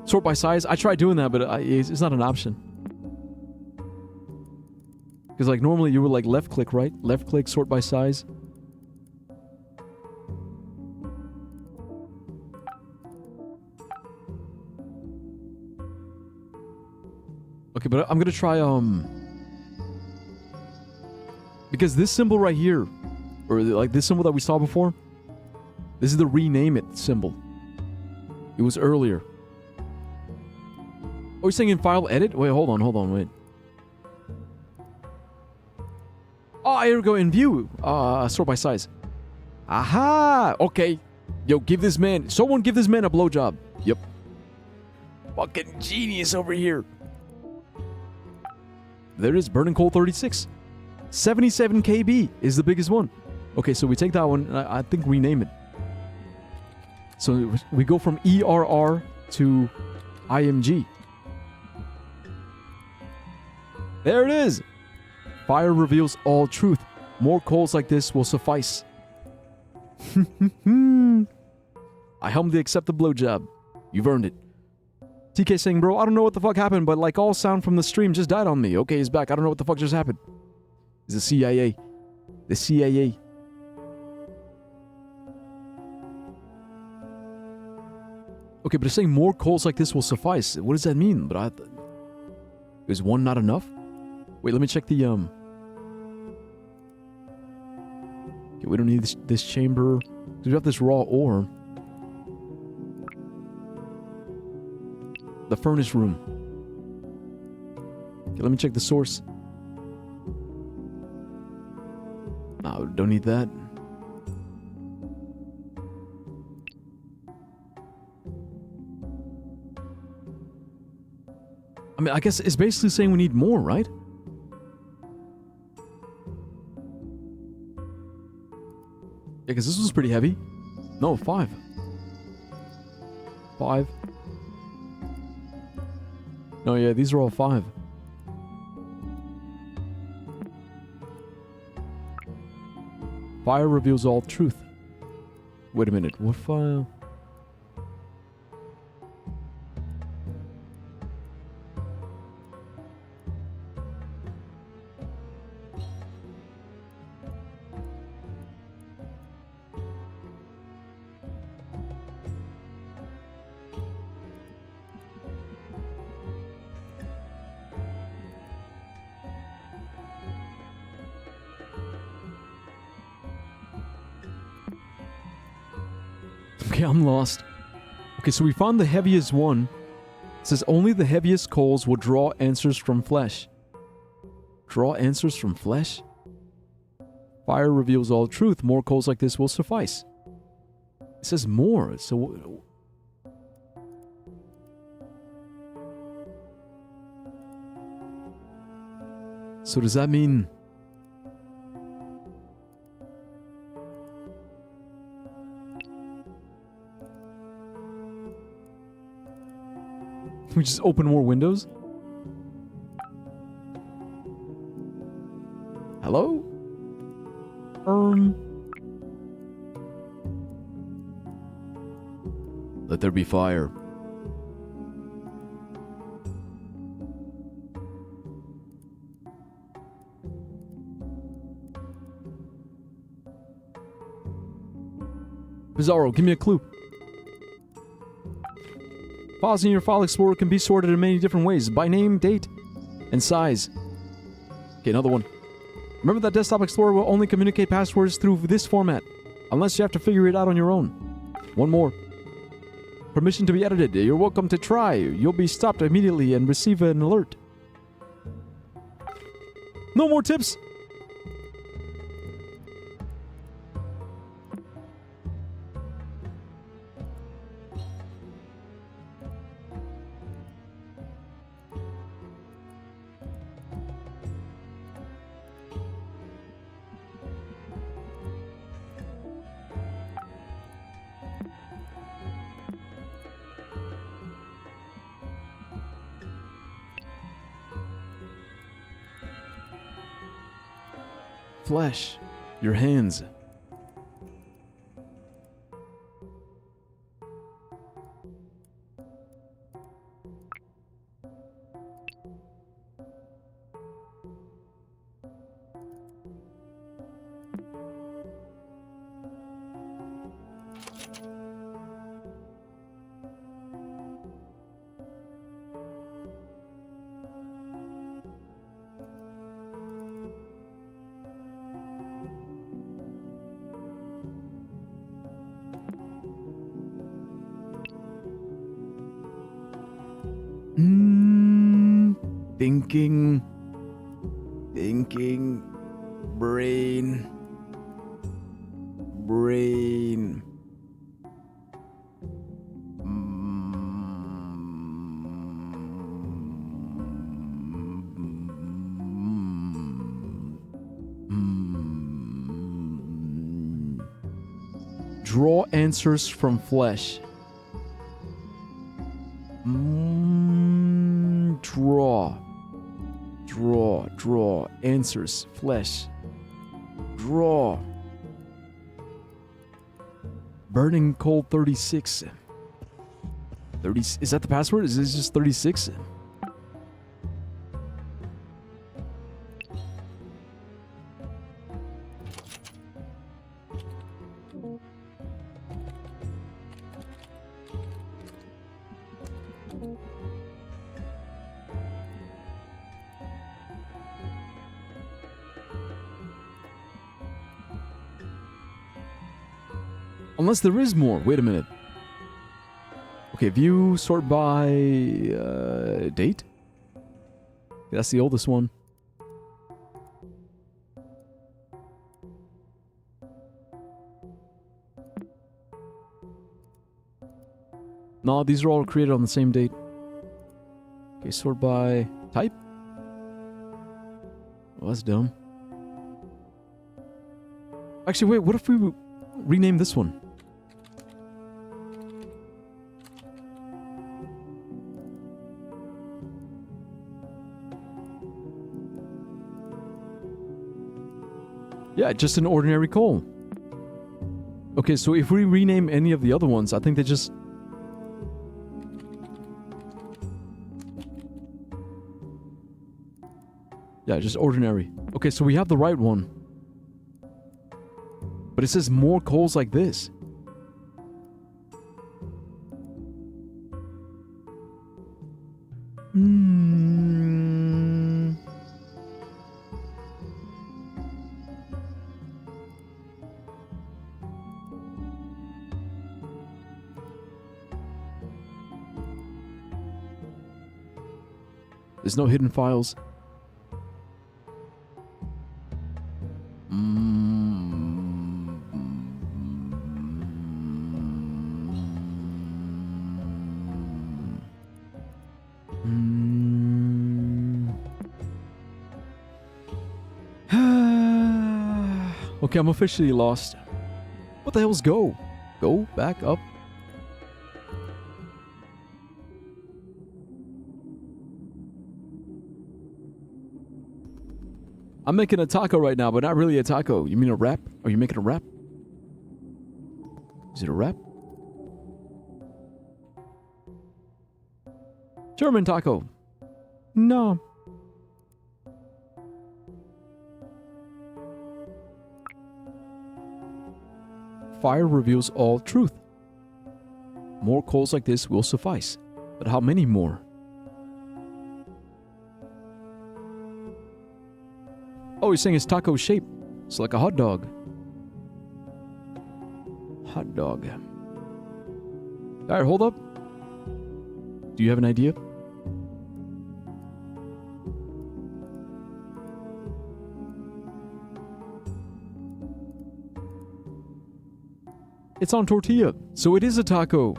S1: Sort by size? I tried doing that, but it's not an option. Because like normally you would like left click, right? Left click, sort by size. Okay, but I'm gonna try because this symbol right here, or like this symbol that we saw before, this is the rename it symbol. It was earlier. Oh, you're saying in file edit? Wait, hold on, wait. Oh, here we go, in view. Sort by size. Aha! Okay. Yo, someone give this man a blowjob. Yep. Fucking genius over here. There it is, Burning Coal 36. 77 KB is the biggest one. Okay, so we take that one, and I think rename it. So we go from ERR to IMG. There it is! Fire reveals all truth. More coals like this will suffice. I humbly accept the blowjob. You've earned it. TK saying, bro, I don't know what the fuck happened, but like all sound from the stream just died on me. Okay, he's back. I don't know what the fuck just happened. It's the CIA. The CIA. Okay, but it's saying more coals like this will suffice. What does that mean? But is one not enough? Wait, let me check the Okay, we don't need this chamber. We have this raw ore. The furnace room. Okay, let me check the source. No, don't need that. I mean, I guess it's basically saying we need more, right? Yeah, because this was pretty heavy. No, 5. 5. No, yeah, these are all 5. Fire reveals all truth. Wait a minute, what fire? Okay, I'm lost. Okay, so we found the heaviest one. It says only the heaviest coals will draw answers from flesh. Draw answers from flesh? Fire reveals all truth. More coals like this will suffice. It says more, so... So does that mean... we just open more windows? Hello? Let there be fire. Bizarro, give me a clue. Files in your File Explorer can be sorted in many different ways, by name, date, and size. Okay, another one. Remember that Desktop Explorer will only communicate passwords through this format, unless you have to figure it out on your own. One more. Permission to be edited. You're welcome to try. You'll be stopped immediately and receive an alert. No more tips. Flesh, your hands. Thinking, brain. Draw answers from flesh. Draw answers, flesh. Draw. Burning Coal 36. 30, is that the password? Is this just 36? Unless there is more. Wait a minute. Okay, view, sort by date. That's the oldest one. No, these are all created on the same date. Okay, sort by type. Well, that's dumb. Actually, wait, what if we rename this one? Yeah, just an ordinary coal. Okay, so if we rename any of the other ones, I think they just... Yeah, just ordinary. Okay, so we have the right one. But it says more coals like this. There's no hidden files. Okay, I'm officially lost. What the hell's go? Go back up. I'm making a taco right now, but not really a taco. You mean a wrap? Are you making a wrap? Is it a wrap? German taco. No. fire reveals all truth. More coals like this will suffice. But how many more? Oh, he's saying it's taco shape. It's like a hot dog. Hot dog. Alright, hold up. Do you have an idea? It's on tortilla, so it is a taco.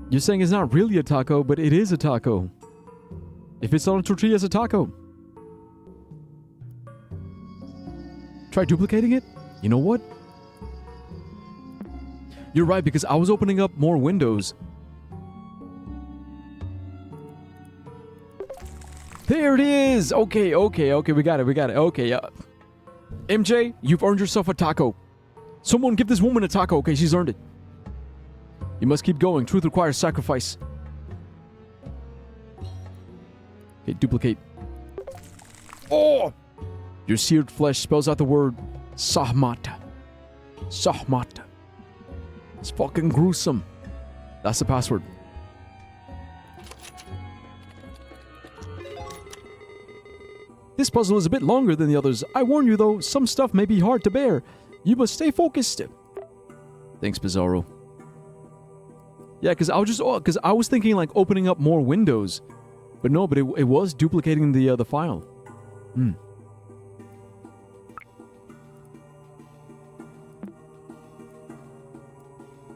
S1: You're saying it's not really a taco, but it is a taco. If it's on a tortilla, it's a taco. Try duplicating it? You know what? You're right, because I was opening up more windows. There it is! Okay, we got it. Okay, MJ, you've earned yourself a taco. Someone give this woman a taco, okay? She's earned it. You must keep going. Truth requires sacrifice. Okay, duplicate. Oh! Your seared flesh spells out the word Sahmat. Sahmat. It's fucking gruesome. That's the password. This puzzle is a bit longer than the others. I warn you though, some stuff may be hard to bear. You must stay focused. Thanks, Bizarro. Yeah, because I was thinking like opening up more windows. But no, but it was duplicating the file.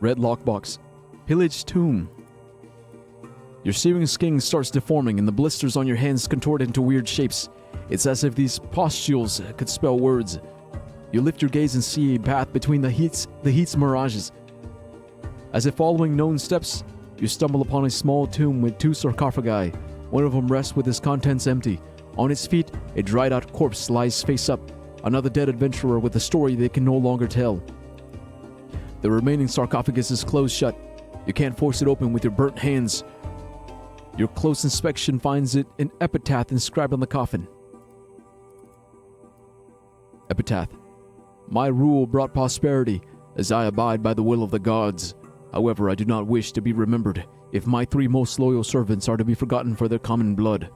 S1: Red lockbox. Pillaged tomb. Your searing skin starts deforming and the blisters on your hands contort into weird shapes. It's as if these pustules could spell words. You lift your gaze and see a path between the heat's mirages. As if following known steps, you stumble upon a small tomb with two sarcophagi. One of them rests with its contents empty. On its feet, a dried-out corpse lies face up. Another dead adventurer with a story they can no longer tell. The remaining sarcophagus is closed shut. You can't force it open with your burnt hands. Your close inspection finds it an epitaph inscribed on the coffin. Epitaph. My rule brought prosperity, as I abide by the will of the gods. However, I do not wish to be remembered if my 3 most loyal servants are to be forgotten for their common blood.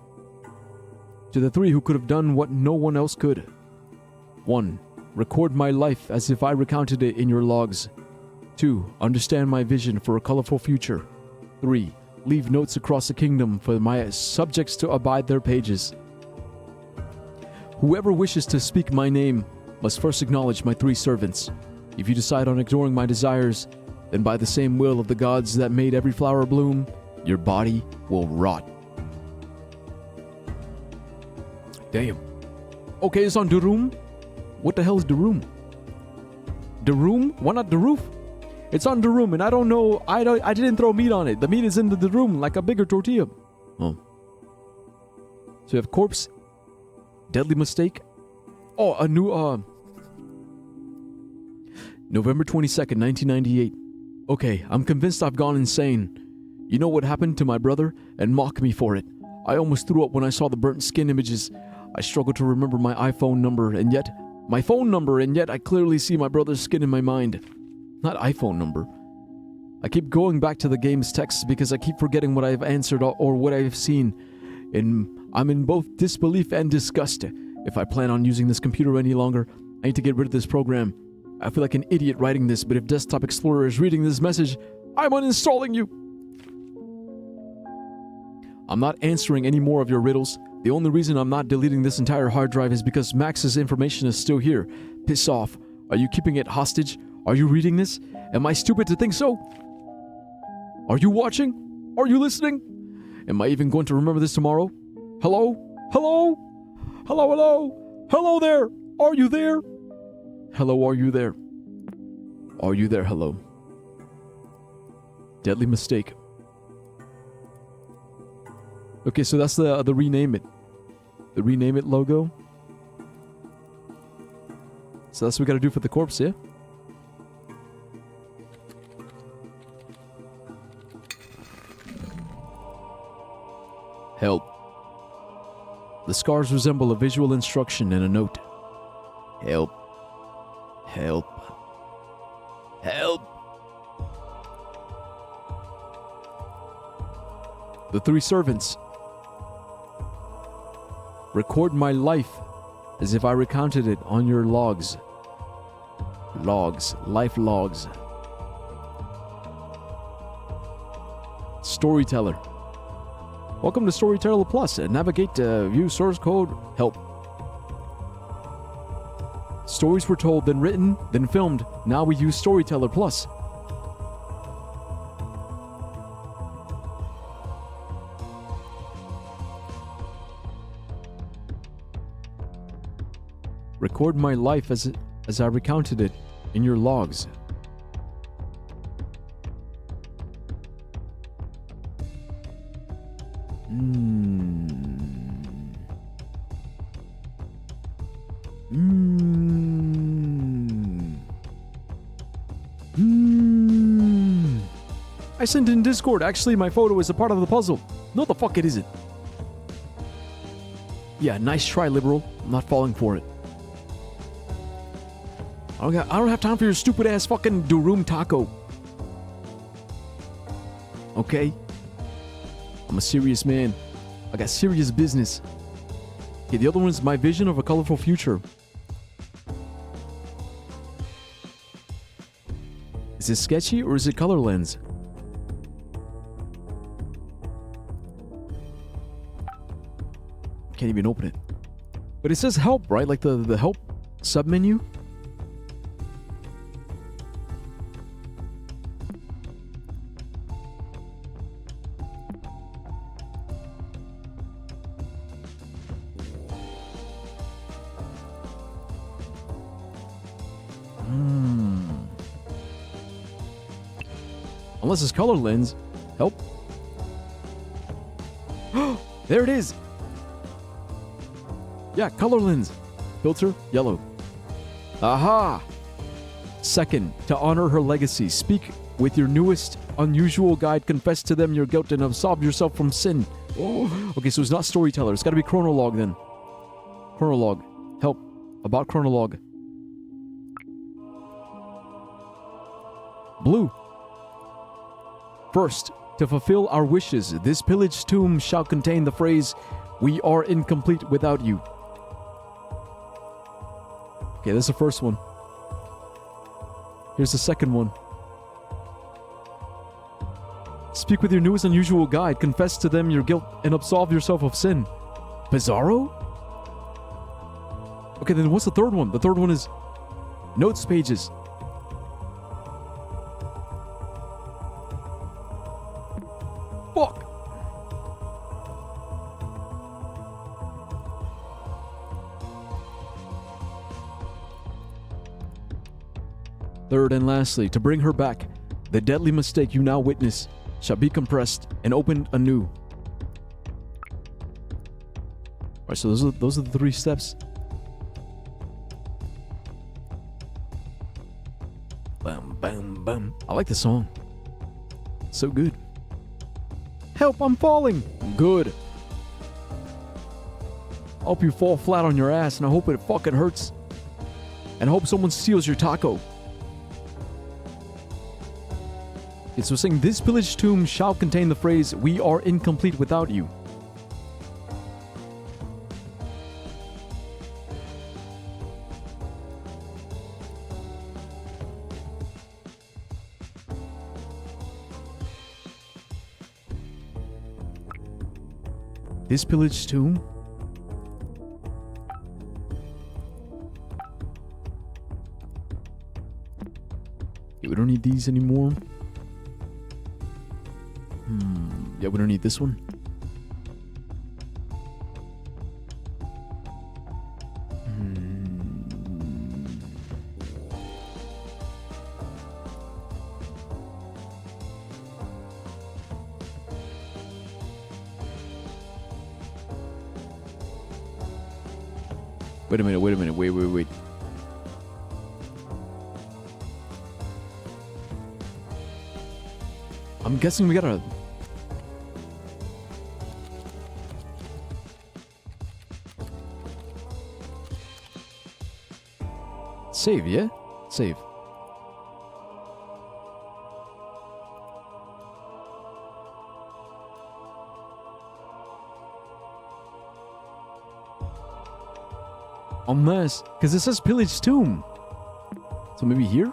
S1: To the 3 who could have done what no one else could. 1. Record my life as if I recounted it in your logs. 2. Understand my vision for a colorful future. 3. Leave notes across the kingdom for my subjects to abide their pages. Whoever wishes to speak my name must first acknowledge my 3 servants. If you decide on ignoring my desires, then by the same will of the gods that made every flower bloom, your body will rot. Damn. Okay, it's on the room. What the hell is the room? The room? Why not the roof? It's on the room, and I don't know. I didn't throw meat on it. The meat is in the room, like a bigger tortilla. Oh. So you have corpse, deadly mistake. Oh, a new November 22nd, 1998. Okay, I'm convinced I've gone insane. You know what happened to my brother? And mock me for it. I almost threw up when I saw the burnt skin images. I struggle to remember my iPhone number, and yet I clearly see my brother's skin in my mind. Not iPhone number. I keep going back to the game's text because I keep forgetting what I've answered or what I've seen. And I'm in both disbelief and disgust. If I plan on using this computer any longer, I need to get rid of this program. I feel like an idiot writing this, but if Desktop Explorer is reading this message, I'm uninstalling you. I'm not answering any more of your riddles. The only reason I'm not deleting this entire hard drive is because Max's information is still here. Piss off. Are you keeping it hostage? Are you reading this? Am I stupid to think so? Are you watching? Are you listening? Am I even going to remember this tomorrow? Hello? Hello? Hello, hello? Hello there? Are you there? Hello, are you there? Are you there? Hello? Deadly mistake. Okay, so that's the rename it. The rename it logo. So that's what we gotta do for the corpse, yeah? Help. The scars resemble a visual instruction and a note. Help. Help. Help. The three servants. Record my life as if I recounted it on your logs. Logs. Life logs. Storyteller. Welcome to Storyteller Plus. Navigate to view source code. Help. Stories were told, then written, then filmed. Now we use Storyteller Plus. Record my life as I recounted it in your logs. I sent in Discord. Actually, my photo is a part of the puzzle. No, the fuck it isn't. Yeah, nice try, liberal. I'm not falling for it. I don't have time for your stupid ass fucking durum taco. Okay? I'm a serious man. I got serious business. Okay, the other one is my vision of a colorful future. Is it sketchy or is it color lens? Can't even open it. But it says help, right? Like the help submenu. Unless it's color lens. Help. There it is. Yeah, color lens. Filter, yellow. Aha! Second, to honor her legacy, speak with your newest, unusual guide, confess to them your guilt and absolve yourself from sin. Oh, okay, so it's not storyteller. It's got to be chronologue then. Chronologue. Help. About chronologue. Blue. First, to fulfill our wishes, this pillaged tomb shall contain the phrase, "We are incomplete without you." Okay, that's the first one. Here's the second one. Speak with your newest unusual guide, confess to them your guilt, and absolve yourself of sin. Bizarro? Okay, then what's the third one? The third one is notes pages. Fuck! Third and lastly, to bring her back, the deadly mistake you now witness shall be compressed and opened anew. Alright, so those are the three steps. Bam, bam, bam. I like the song. So good. Help, I'm falling! Good. I hope you fall flat on your ass, and I hope it fucking hurts. And I hope someone steals your taco. Okay, so saying this pillaged tomb shall contain the phrase, "We are incomplete without you." This pillaged tomb? Okay, we don't need these anymore. Yeah, we don't need this one. Wait a minute, wait. I'm guessing we gotta... Save, yeah? Save. Unless, because it says Pillage Tomb. So maybe here?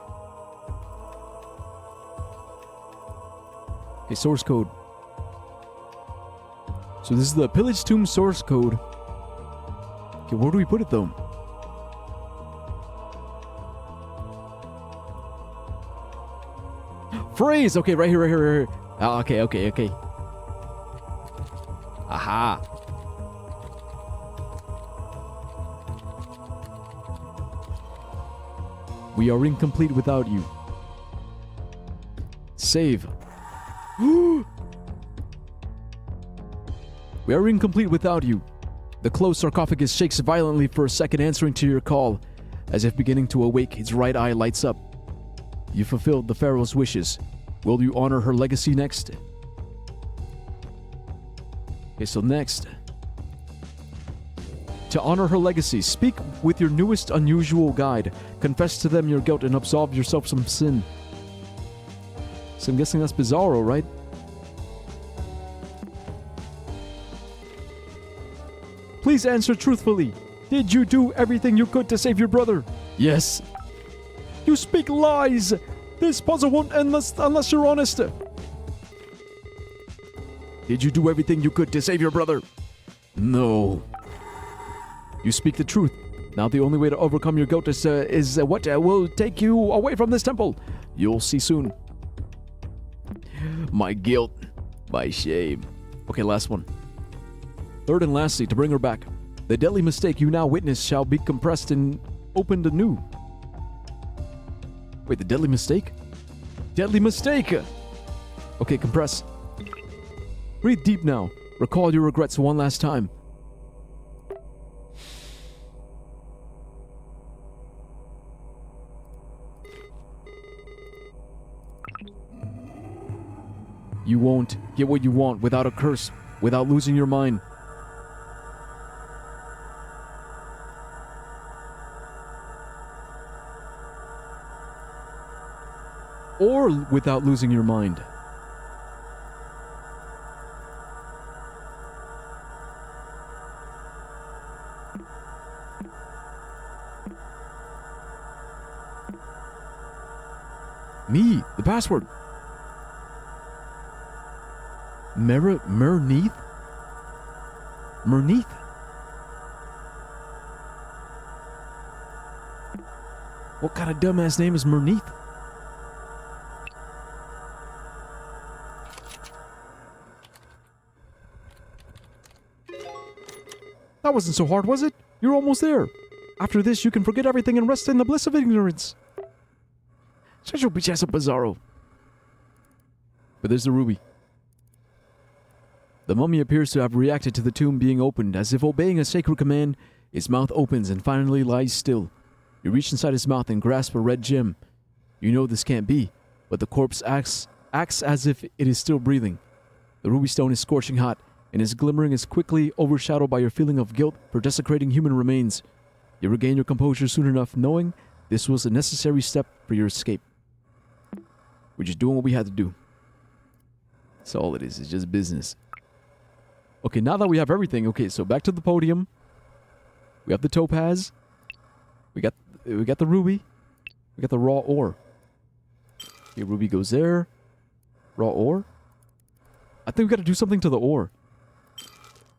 S1: Okay, source code. So this is the Pillage Tomb source code. Okay, where do we put it though? Phrase! Okay, right here, right here, right here. Oh, okay, okay, okay. Aha. We are incomplete without you. Save. We are incomplete without you. The closed sarcophagus shakes violently for a second, answering to your call. As if beginning to awake, its right eye lights up. You fulfilled the Pharaoh's wishes. Will you honor her legacy next? Okay, so next. To honor her legacy, speak with your newest unusual guide. Confess to them your guilt and absolve yourself from sin. So I'm guessing that's Bizarro, right? Please answer truthfully. Did you do everything you could to save your brother? Yes. You speak lies. This puzzle won't end unless you're honest. Did you do everything you could to save your brother? No. You speak the truth. Now the only way to overcome your guilt is what will take you away from this temple. You'll see soon. My guilt. My shame. Okay, last one. Third and lastly, to bring her back. The deadly mistake you now witness shall be compressed and opened anew. Wait, the deadly mistake? Deadly mistake! Okay, compress. Breathe deep now. Recall your regrets one last time. You won't get what you want without a curse, without losing your mind. Or without losing your mind. Me, the password. Murneath? Murneath? What kind of dumbass name is Murneath? That wasn't so hard, was it? You're almost there. After this, you can forget everything and rest in the bliss of ignorance. Such a bitch ass Bizarro. But there's the ruby. The mummy appears to have reacted to the tomb being opened. As if obeying a sacred command, its mouth opens and finally lies still. You reach inside its mouth and grasp a red gem. You know this can't be, but the corpse acts as if it is still breathing. The ruby stone is scorching hot, and its glimmering is quickly overshadowed by your feeling of guilt for desecrating human remains. You regain your composure soon enough, knowing this was a necessary step for your escape. We're just doing what we had to do. That's all it is. It's just business. Okay, now that we have everything, okay, so back to the podium. We have the topaz. We got the ruby. We got the raw ore. Okay, ruby goes there. Raw ore. I think we got to do something to the ore.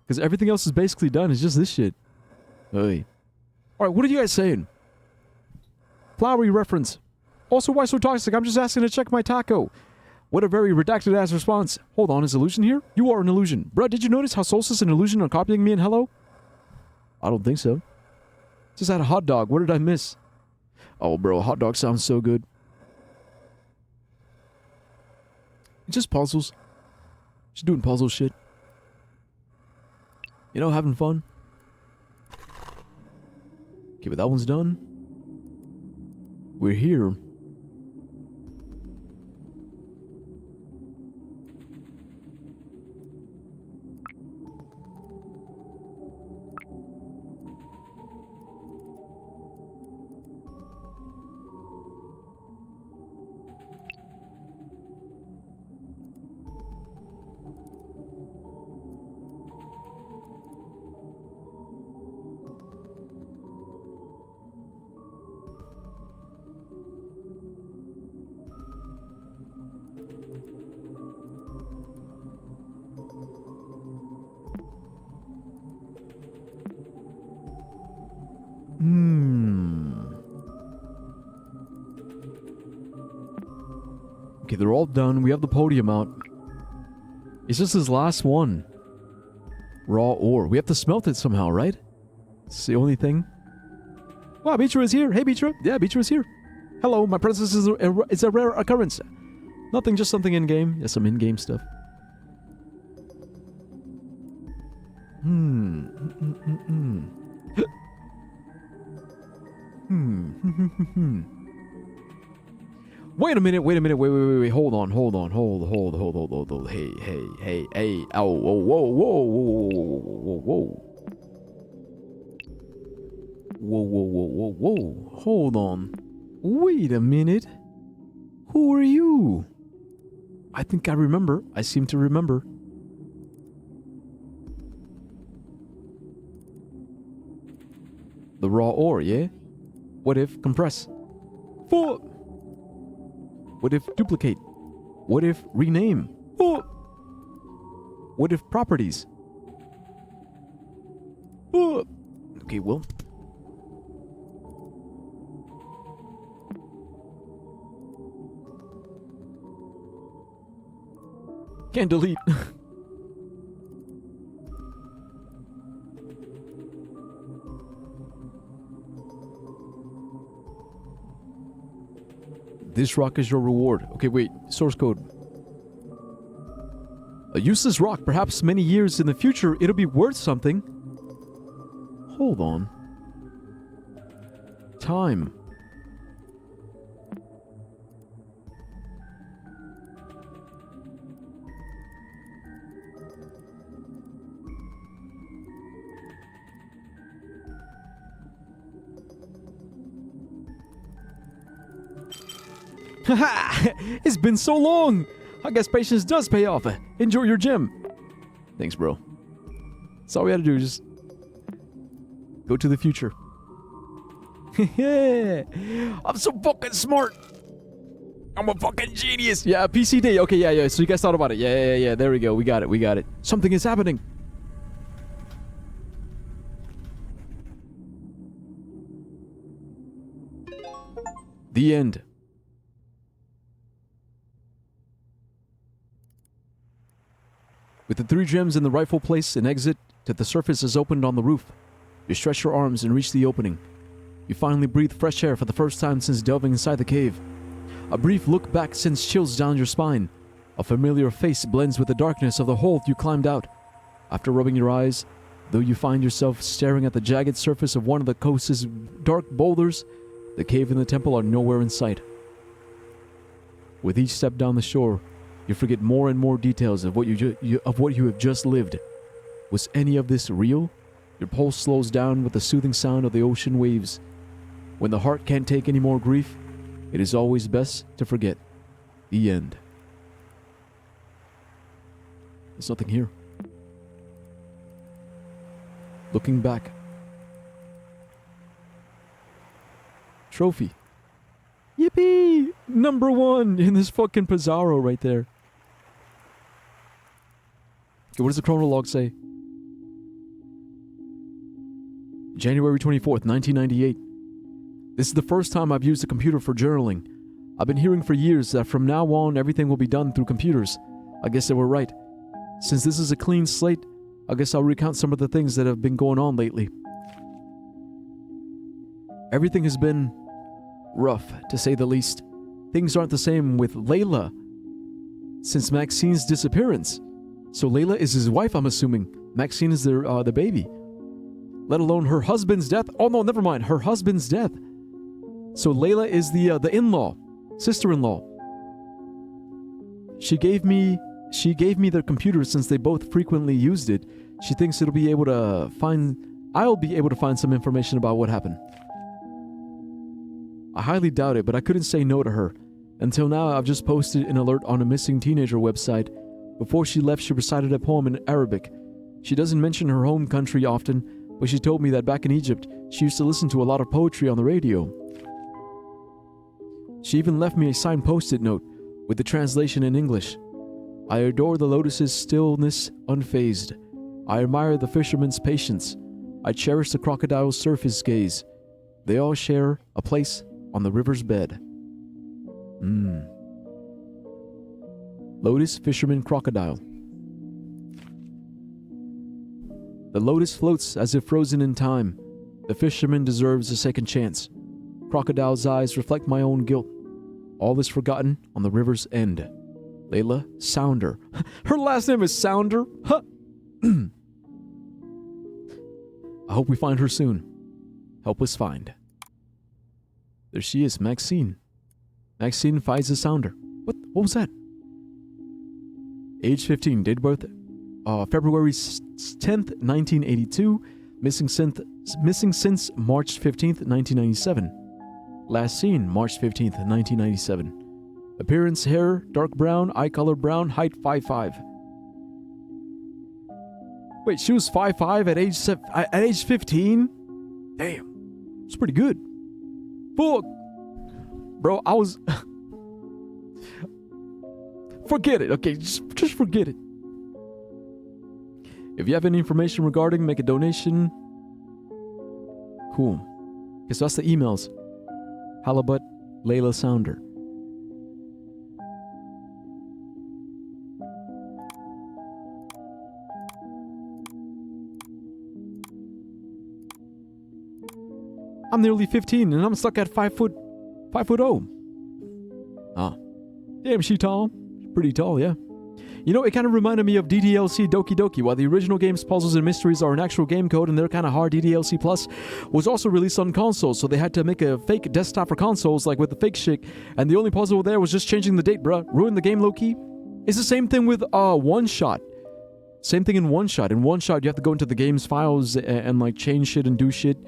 S1: Because everything else is basically done. It's just this shit. Hey. Alright, what are you guys saying? Flowery reference. Also, why so toxic? I'm just asking to check my taco. What a very redacted ass response. Hold on, is illusion here? You are an illusion. Bruh, did you notice how Solstice and Illusion are copying me in Hello? I don't think so. Just had a hot dog. What did I miss? Oh, bro, hot dog sounds so good. It's just puzzles. Just doing puzzle shit. You know, having fun. Okay, but that one's done. We're here. Okay, they're all done. We have the podium out. It's just this last one. Raw ore. We have to smelt it somehow, right? It's the only thing. Wow, Beecher is here. Hey, Beecher. Yeah, Beecher is here. Hello, my presence is a rare occurrence. Nothing, just something in-game. Yeah, some in-game stuff. Wait a minute, wait. Hold on. Hold. Hey. Oh, whoa. Hold on. Wait a minute. Who are you? I think I remember. I seem to remember. The raw ore, yeah? What if compress? What if duplicate? What if rename? What if properties? Okay, well. Can't delete. This rock is your reward. Okay, wait. Source code. A useless rock. Perhaps many years in the future, it'll be worth something. Hold on. Time. Haha! It's been so long! I guess patience does pay off. Enjoy your gym. Thanks, bro. That's all we had to do, just go to the future. I'm so fucking smart. I'm a fucking genius. Yeah, PCD. Okay, yeah. So you guys thought about it. Yeah. There we go. We got it. Something is happening. The end. With the 3 gems in the rightful place, an exit to the surface is opened on the roof. You stretch your arms and reach the opening. You finally breathe fresh air for the first time since delving inside the cave. A brief look back sends chills down your spine. A familiar face blends with the darkness of the hole you climbed out. After rubbing your eyes, though you find yourself staring at the jagged surface of one of the coast's dark boulders, the cave and the temple are nowhere in sight. With each step down the shore, you forget more and more details of what you have just lived. Was any of this real? Your pulse slows down with the soothing sound of the ocean waves. When the heart can't take any more grief, it is always best to forget. The end. There's nothing here. Looking back. Trophy. Yippee! Number 1 in this fucking Pizarro right there. Okay, what does the chronologue say? January 24th, 1998. This is the first time I've used a computer for journaling. I've been hearing for years that from now on everything will be done through computers. I guess they were right. Since this is a clean slate, I guess I'll recount some of the things that have been going on lately. Everything has been rough, to say the least. Things aren't the same with Layla since Maxine's disappearance. So Layla is his wife, I'm assuming. Maxine is the baby. Let alone her husband's death. Oh no, never mind. Her husband's death. So Layla is the in-law, sister-in-law. She gave me their computer since they both frequently used it. She thinks I'll be able to find some information about what happened. I highly doubt it, but I couldn't say no to her. Until now, I've just posted an alert on a missing teenager website. Before she left, she recited a poem in Arabic. She doesn't mention her home country often, but she told me that back in Egypt, she used to listen to a lot of poetry on the radio. She even left me a signed post-it note with the translation in English. I adore the lotus's stillness unfazed. I admire the fisherman's patience. I cherish the crocodile's surface gaze. They all share a place on the river's bed. Lotus, fisherman, crocodile. The lotus floats as if frozen in time. The fisherman deserves a second chance. Crocodile's eyes reflect my own guilt. All is forgotten on the river's end. Layla Sounder. Her last name is Sounder? Huh. I hope we find her soon. Help us find. There she is, Maxine. Maxine Faiza Sounder. What was that? Age 15, date of birth February 10th, 1982. Missing since March 15th, 1997. Last seen March 15th, 1997. Appearance, hair, dark brown, eye color brown, height 5'5". Wait, she was 5'5" at age 15? Damn. It's pretty good. Fuck. Bro, I was... Forget it, okay? Just forget it. If you have any information regarding, make a donation. Cool. Okay, so that's the emails. Halibut, Layla Sounder. I'm nearly 15 and I'm stuck at 5'0". Ah. Damn, she tall. Pretty tall, yeah. You know, it kind of reminded me of DDLC Doki Doki. While the original game's puzzles and mysteries are an actual game code and they're kind of hard, DDLC Plus was also released on consoles, so they had to make a fake desktop for consoles, like with the fake shit, and the only puzzle there was just changing the date, bruh. Ruined the game low-key. It's the same thing with One Shot. Same thing in One Shot. In One Shot, you have to go into the game's files and like change shit and do shit.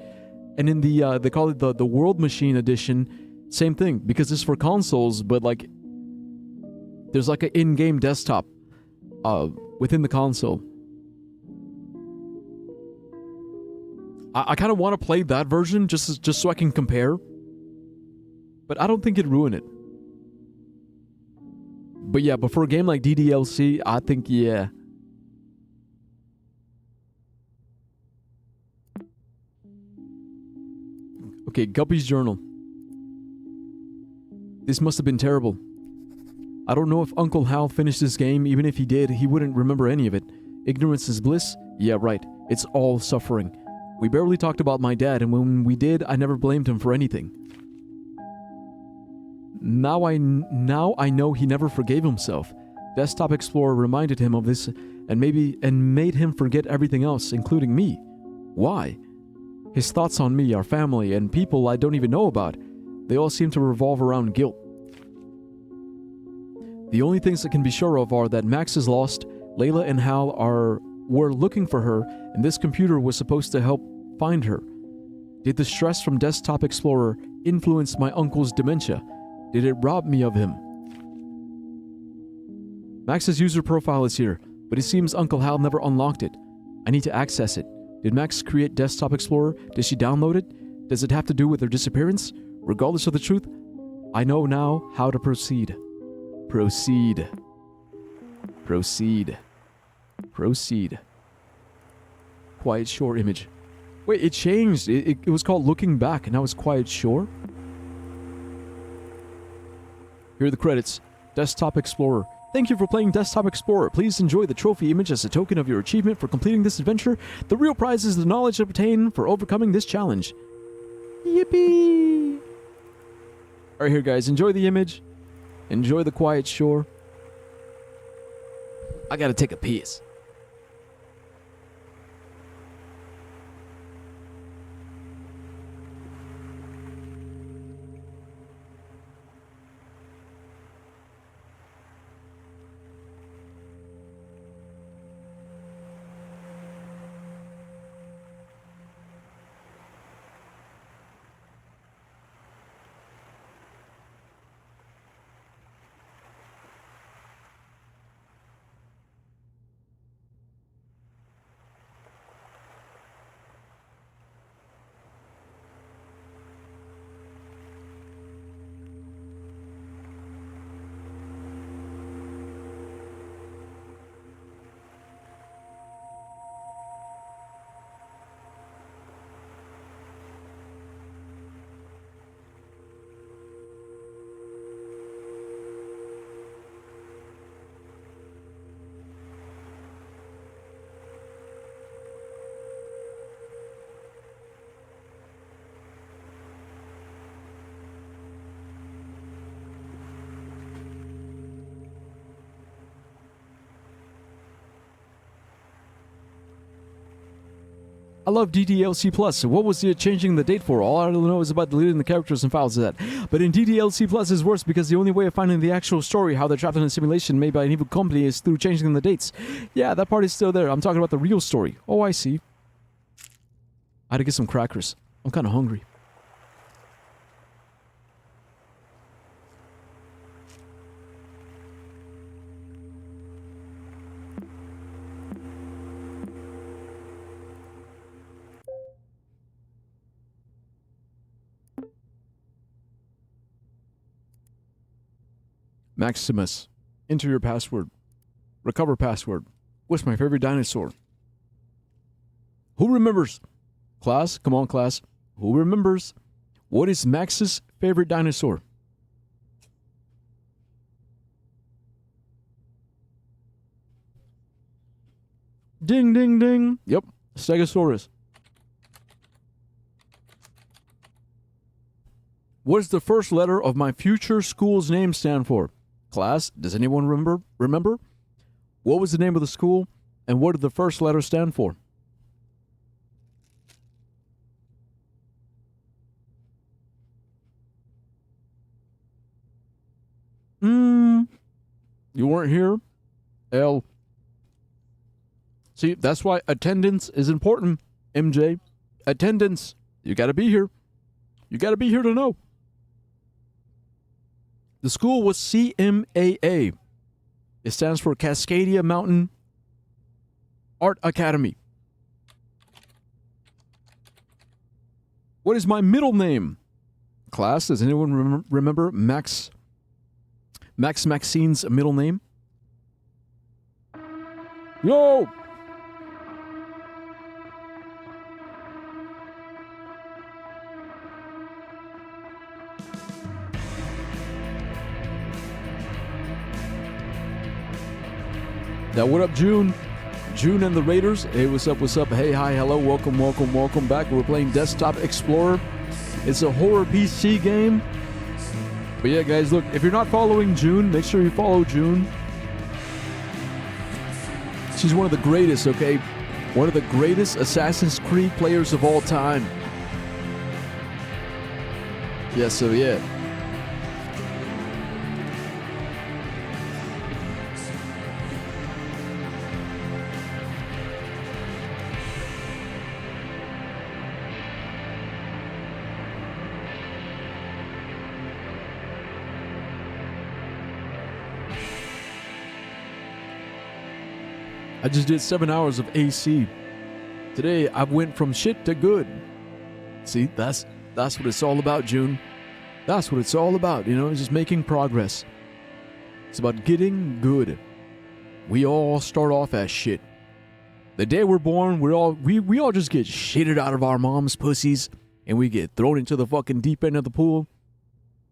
S1: And in the, they call it the World Machine Edition, same thing, because it's for consoles, but like, there's like an in-game desktop within the console. I kind of want to play that version just so I can compare, but I don't think it'd ruin it. But yeah, but for a game like DDLC, I think, yeah. Okay, Guppy's journal. This must have been terrible. I don't know if Uncle Hal finished this game. Even if he did, he wouldn't remember any of it. Ignorance is bliss? Yeah, right. It's all suffering. We barely talked about my dad, and when we did, I never blamed him for anything. Now I know he never forgave himself. Desktop Explorer reminded him of this and made him forget everything else, including me. Why? His thoughts on me, our family, and people I don't even know about, they all seem to revolve around guilt. The only things that can be sure of are that Max is lost, Layla and Hal were looking for her, and this computer was supposed to help find her. Did the stress from Desktop Explorer influence my uncle's dementia? Did it rob me of him? Max's user profile is here, but it seems Uncle Hal never unlocked it. I need to access it. Did Max create Desktop Explorer? Did she download it? Does it have to do with her disappearance? Regardless of the truth, I know now how to proceed. Proceed. Quiet Shore image. Wait, it changed. It was called Looking Back, and now it's Quiet Shore? Here are the credits. Desktop Explorer. Thank you for playing Desktop Explorer. Please enjoy the trophy image as a token of your achievement for completing this adventure. The real prize is the knowledge obtained for overcoming this challenge. Yippee! Alright, here guys, enjoy the image. Enjoy the Quiet Shore. I gotta take a piss. I love DDLC Plus. What was it changing the date for? All I know is about deleting the characters and files of that. But in DDLC Plus is worse because the only way of finding the actual story, how they're trapped in a simulation made by an evil company, is through changing the dates. Yeah, that part is still there. I'm talking about the real story. Oh, I see. I had to get some crackers. I'm kind of hungry. Maximus. Enter your password. Recover password. What's my favorite dinosaur? Who remembers? Class, come on, class. Who remembers? What is Max's favorite dinosaur? Ding, ding, ding. Yep, Stegosaurus. What does the first letter of my future school's name stand for? Class, does anyone remember? What was the name of the school, and what did the first letter stand for? You weren't here? L. See, that's why attendance is important, MJ. Attendance. You gotta be here. You gotta be here to know. The school was CMAA. It stands for Cascadia Mountain Art Academy. What is my middle name? Class, does anyone remember Max Maxine's middle name? Yo! Now, what up, June? June and the Raiders. Hey, what's up, what's up? Hey, hi, hello, welcome, welcome, welcome back. We're playing Desktop Explorer. It's a horror PC game. But yeah, guys, look, if you're not following June, make sure you follow June. She's one of the greatest, okay? One of the greatest Assassin's Creed players of all time. Yeah, so yeah. I just did 7 hours of AC. Today, I went from shit to good. See, that's what it's all about, June. That's what it's all about, you know, it's just making progress. It's about getting good. We all start off as shit. The day we're born, we all just get shitted out of our mom's pussies, and we get thrown into the fucking deep end of the pool,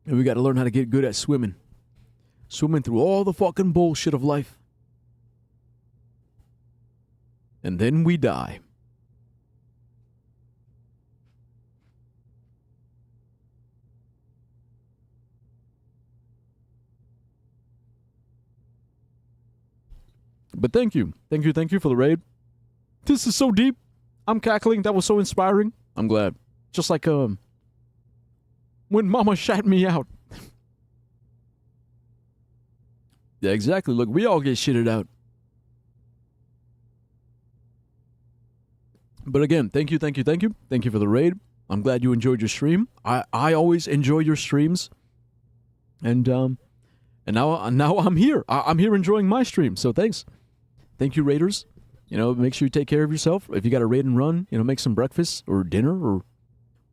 S1: and we gotta learn how to get good at swimming. Swimming through all the fucking bullshit of life. And then we die. But thank you for the raid. This is so deep. I'm cackling. That was so inspiring. I'm glad. Just like when Mama shat me out. Yeah, exactly. Look, we all get shitted out. But again, thank you. Thank you for the raid. I'm glad you enjoyed your stream. I always enjoy your streams. And now I'm here. I'm here enjoying my stream. So thanks. Thank you, raiders. You know, make sure you take care of yourself. If you got to raid and run, you know, make some breakfast or dinner or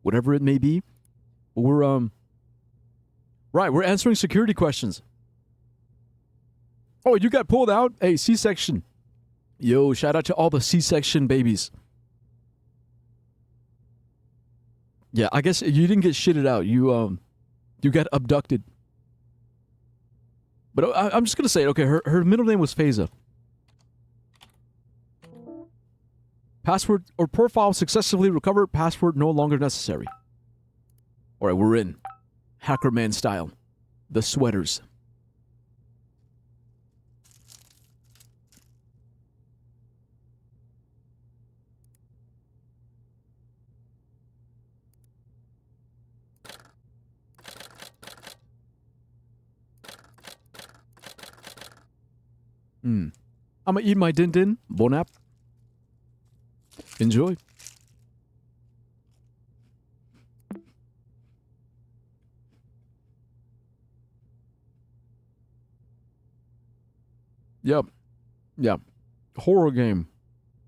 S1: whatever it may be. But we're answering security questions. Oh, you got pulled out? Hey, C-section. Yo, shout out to all the C-section babies. Yeah, I guess you didn't get shitted out. You got abducted. But I'm just gonna say, okay, her middle name was Faiza. Password or profile successfully recovered. Password no longer necessary. All right, we're in. Hackerman style. The sweaters. I'm gonna eat my din din. Bon app. Enjoy. Yep. Yeah. Horror game.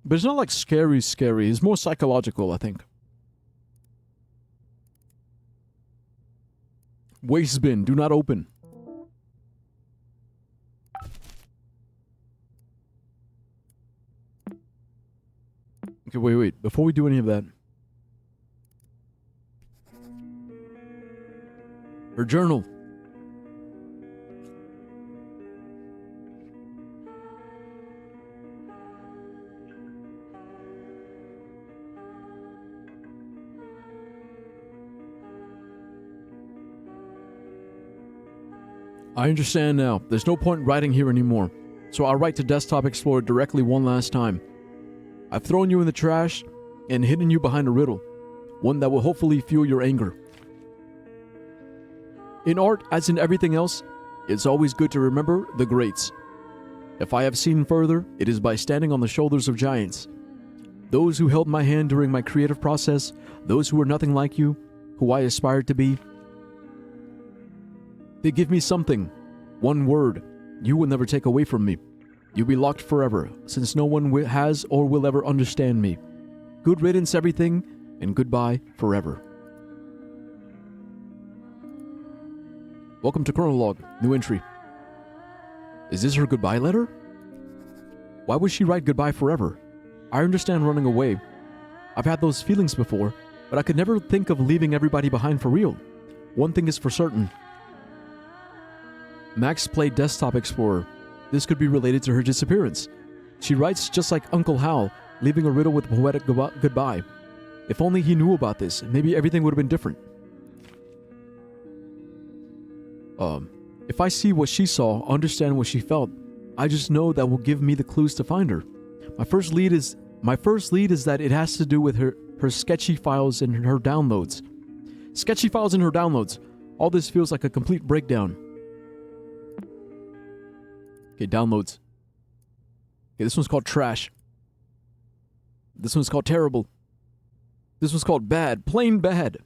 S1: But it's not like scary. It's more psychological, I think. Waste bin. Do not open. Okay, wait. Before we do any of that. Her journal. I understand now. There's no point writing here anymore. So I'll write to Desktop Explorer directly one last time. I've thrown you in the trash and hidden you behind a riddle. One that will hopefully fuel your anger. In art, as in everything else, it's always good to remember the greats. If I have seen further, it is by standing on the shoulders of giants. Those who held my hand during my creative process, those who were nothing like you, who I aspired to be. They give me something, one word, you will never take away from me. You'll be locked forever, since no one has or will ever understand me. Good riddance everything, and goodbye forever. Welcome to Chronologue, new entry. Is this her goodbye letter? Why would she write goodbye forever? I understand running away. I've had those feelings before, but I could never think of leaving everybody behind for real. One thing is for certain. Max played Desktop Explorer. This could be related to her disappearance. She writes just like Uncle Hal, leaving a riddle with a poetic goodbye. If only he knew about this, maybe everything would have been different. If I see what she saw, understand what she felt, I just know that will give me the clues to find her. My first lead is that it has to do with her sketchy files and her downloads. Sketchy files and her downloads. All this feels like a complete breakdown. Okay, downloads. Okay, this one's called trash. This one's called terrible. This one's called bad. Plain bad.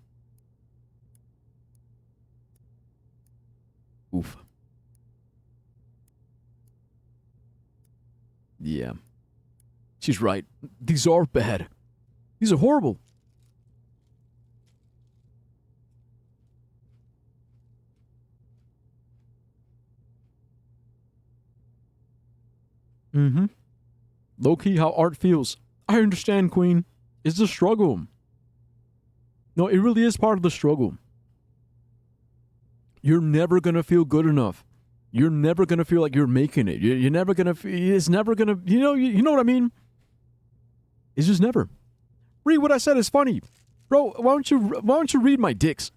S1: Oof. Yeah. She's right. These are bad. These are horrible. Mm-hmm. Low-key how art feels. I understand, Queen. It's the struggle. No, it really is part of the struggle. You're never gonna feel good enough. You're never gonna feel like you're making it. You're never gonna. It's never gonna. You know what I mean. It's just never. Read what I said is funny, bro. Why don't you read my dicks?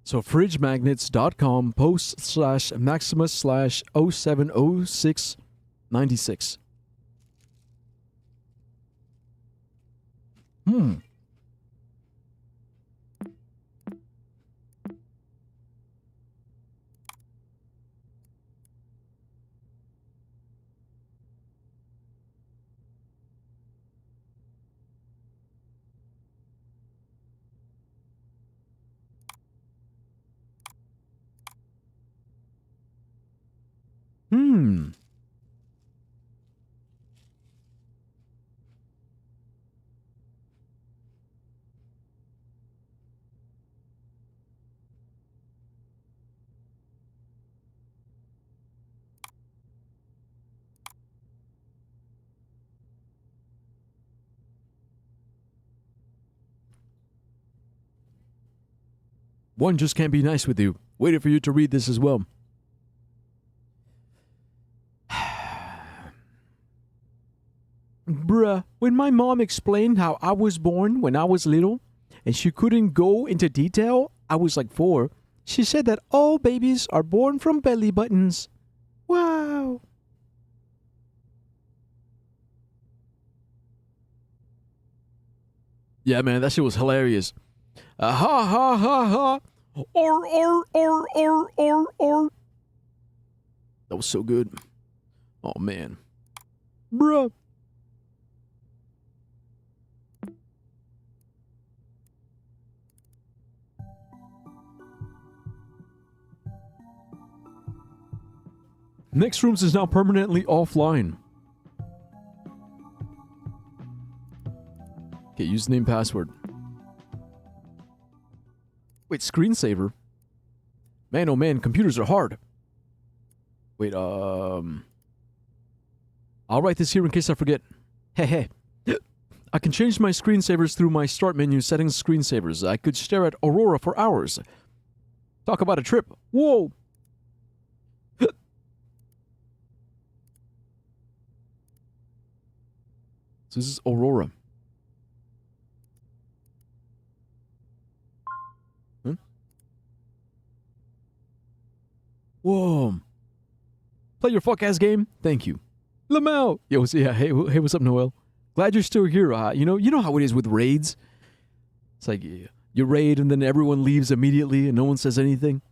S1: So fridgemagnets.com post/Maximus/070696. One just can't be nice with you. Waited for you to read this as well. Bruh, when my mom explained how I was born when I was little, and she couldn't go into detail, I was like 4. She said that all babies are born from belly buttons. Wow. Yeah, man, that shit was hilarious. Ha ha ha ha. Or. That was so good. Oh, man. Bruh. Next rooms is now permanently offline. Okay, username, password. Wait, screensaver? Man, oh man, computers are hard. Wait, I'll write this here in case I forget. Hey. I can change my screensavers through my start menu settings screensavers. I could stare at Aurora for hours. Talk about a trip. Whoa! So this is Aurora. Huh? Whoa. Play your fuck-ass game? Thank you. Lamau! Yo, yeah, hey, what's up, Noel? Glad you're still here. You know how it is with raids? It's like, you raid and then everyone leaves immediately and no one says anything.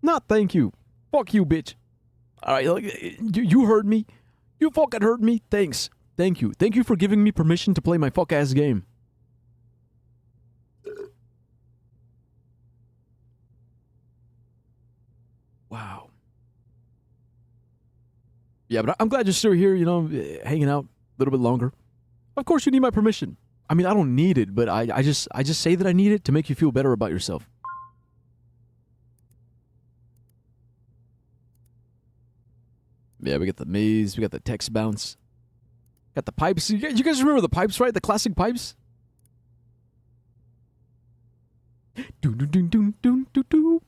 S1: Not thank you. Fuck you, bitch. Alright, you heard me. You fucking heard me. Thanks. Thank you. Thank you for giving me permission to play my fuck-ass game. Wow. Yeah, but I'm glad you're still here, hanging out a little bit longer. Of course you need my permission. I mean, I don't need it, but I just say that I need it to make you feel better about yourself. Yeah, we got the maze, we got the text bounce. Got the pipes. You guys remember the pipes, right? The classic pipes? Doon doon doon doon doon doon doon.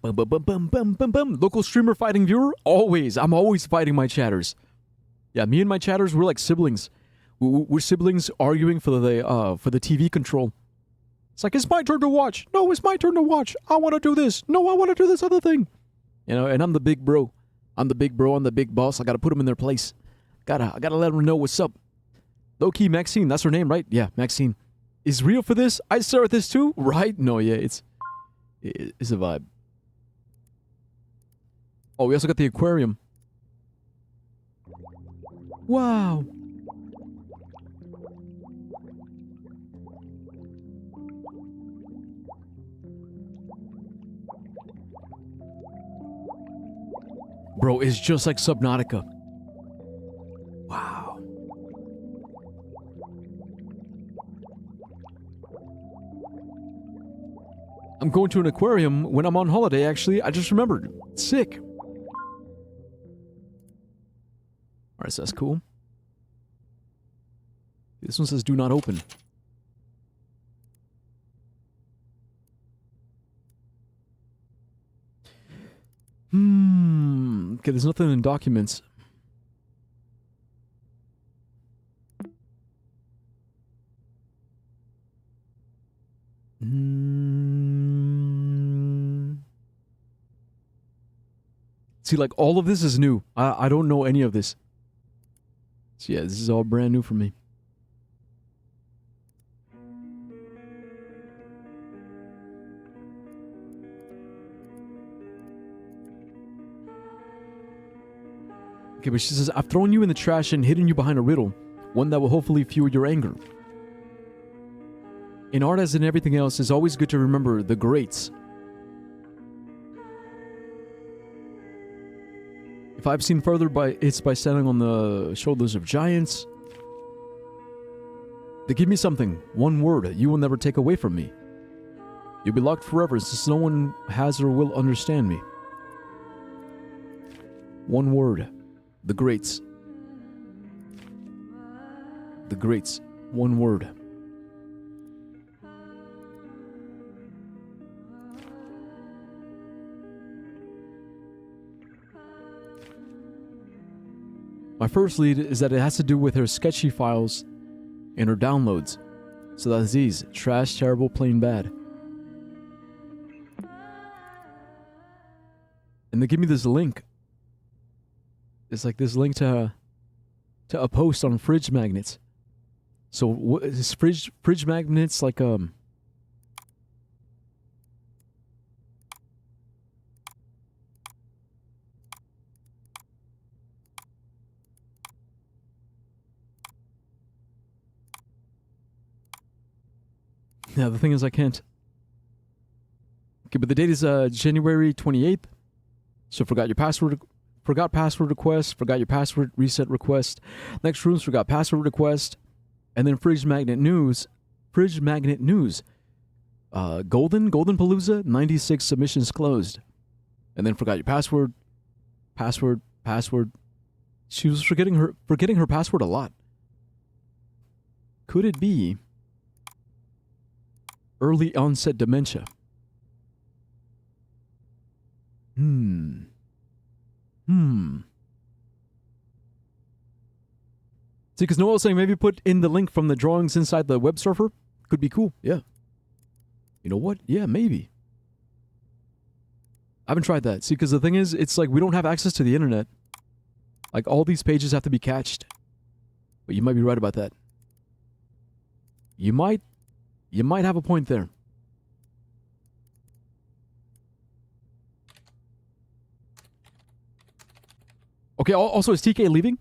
S1: Bum bum bum bum bum bum bum. Local streamer fighting viewer? Always. I'm always fighting my chatters. Yeah, me and my chatters, we're like siblings. We're siblings arguing for the TV control. It's like, it's my turn to watch. No, it's my turn to watch. I want to do this. No, I want to do this other thing. And I'm the big bro. I'm the big bro. I'm the big boss. I got to put them in their place. I gotta let them know what's up. Low-key Maxine, that's her name, right? Yeah, Maxine. Is real for this? I stare at this too? Right? No, yeah, it's a vibe. Oh, we also got the aquarium. Wow. Bro, it's just like Subnautica. Wow. I'm going to an aquarium when I'm on holiday, actually. I just remembered. Sick. Alright, so that's cool. This one says do not open. Okay, there's nothing in documents. See, like, all of this is new. I don't know any of this. So yeah, this is all brand new for me. Okay, but she says, I've thrown you in the trash and hidden you behind a riddle. One that will hopefully fuel your anger. In art as in everything else, it's always good to remember the greats. If I've seen further, it's by standing on the shoulders of giants. They give me something, one word you will never take away from me. You'll be locked forever since no one has or will understand me. One word. The greats. The greats. One word. My first lead is that it has to do with her sketchy files and her downloads. So that's these. Trash, terrible, plain bad. And they give me this link. It's like this link to a post on fridge magnets. So what is fridge magnets like Yeah, the thing is I can't. Okay, but the date is January 28th. So forgot password request, forgot your password reset request. Next rooms forgot password request. And then Fridge Magnet News. Golden Palooza, 96 submissions closed. And then forgot your password. She was forgetting her password a lot. Could it be early onset dementia? See, because Noel was saying maybe put in the link from the drawings inside the web surfer. Could be cool, yeah. You know what? Yeah, maybe. I haven't tried that. See, because the thing is, it's like we don't have access to the internet. Like, all these pages have to be cached. But you might be right about that. You might have a point there. Okay, also, is TK leaving?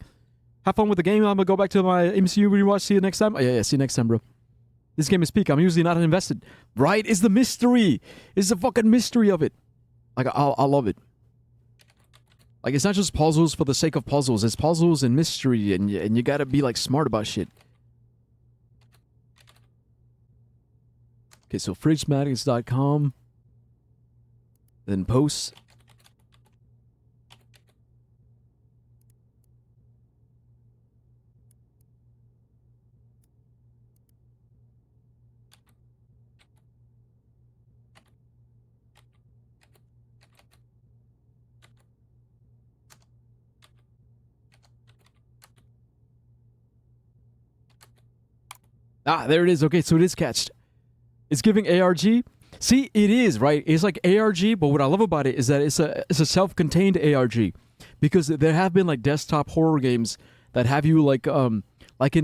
S1: Have fun with the game. I'm gonna go back to my MCU rewatch. See you next time. Oh, yeah, see you next time, bro. This game is peak. I'm usually not invested. Right? It's the mystery. It's the fucking mystery of it. Like, I love it. Like, it's not just puzzles for the sake of puzzles. It's puzzles and mystery, and you gotta be, like, smart about shit. Okay, so fridgemagnets.com. Then posts. Ah, there it is. Okay, so it is catched. It's giving ARG. See, it is, right? It's like ARG, but what I love about it is that it's a self-contained ARG. Because there have been like desktop horror games that have you like in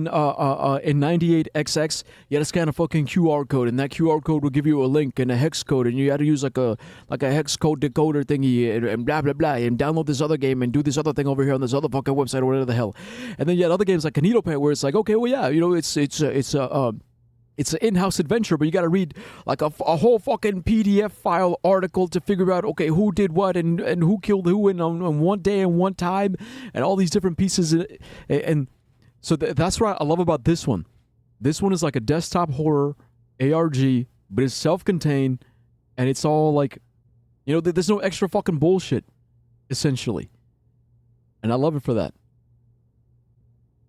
S1: 98XX, you had to scan a fucking QR code, and that QR code will give you a link and a hex code, and you had to use like a hex code decoder thingy and blah blah blah, and download this other game and do this other thing over here on this other fucking website or whatever the hell. And then you had other games like Kanito where it's like, okay, well yeah, you know, it's an in-house adventure, but you got to read like a whole fucking PDF file article to figure out, okay, who did what and who killed who and on one day and one time and all these different pieces. And so that's what I love about this one. This one is like a desktop horror ARG, but it's self-contained and it's all like, you know, there's no extra fucking bullshit, essentially. And I love it for that.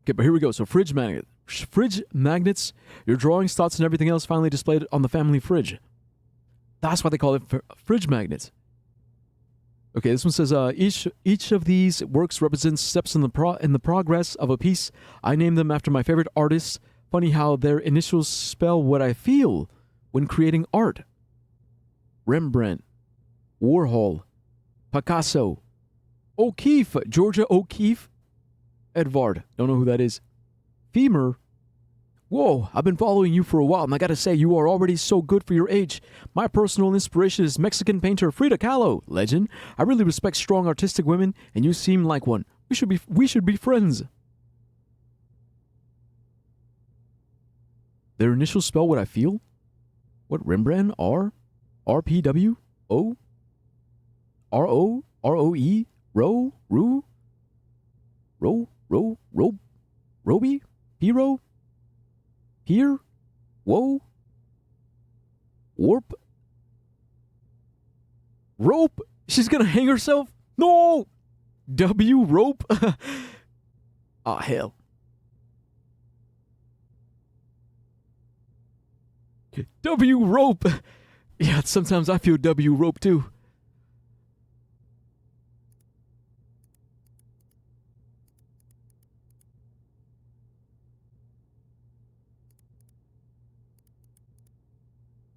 S1: Okay, but here we go. So fridge magnets, your drawings, thoughts, and everything else finally displayed on the family fridge. That's why they call it fridge magnets. Okay, this one says, each of these works represents steps in the progress of a piece. I named them after my favorite artists. Funny how their initials spell what I feel when creating art. Rembrandt, Warhol, Picasso, O'Keeffe, Georgia O'Keeffe, Edvard, don't know who that is. Femur. Whoa, I've been following you for a while, and I gotta say, you are already so good for your age. My personal inspiration is Mexican painter Frida Kahlo, legend. I really respect strong artistic women, and you seem like one. We should be friends. Their initials spell what I feel? What, Rembrandt? R-P-W? O? R-O? R-O-E? Ro? Ru? Roby? Hero? Here? Whoa? Warp? Rope? She's gonna hang herself? No! W? Rope? Ah, hell. W? Rope? Yeah, sometimes I feel W? Rope too.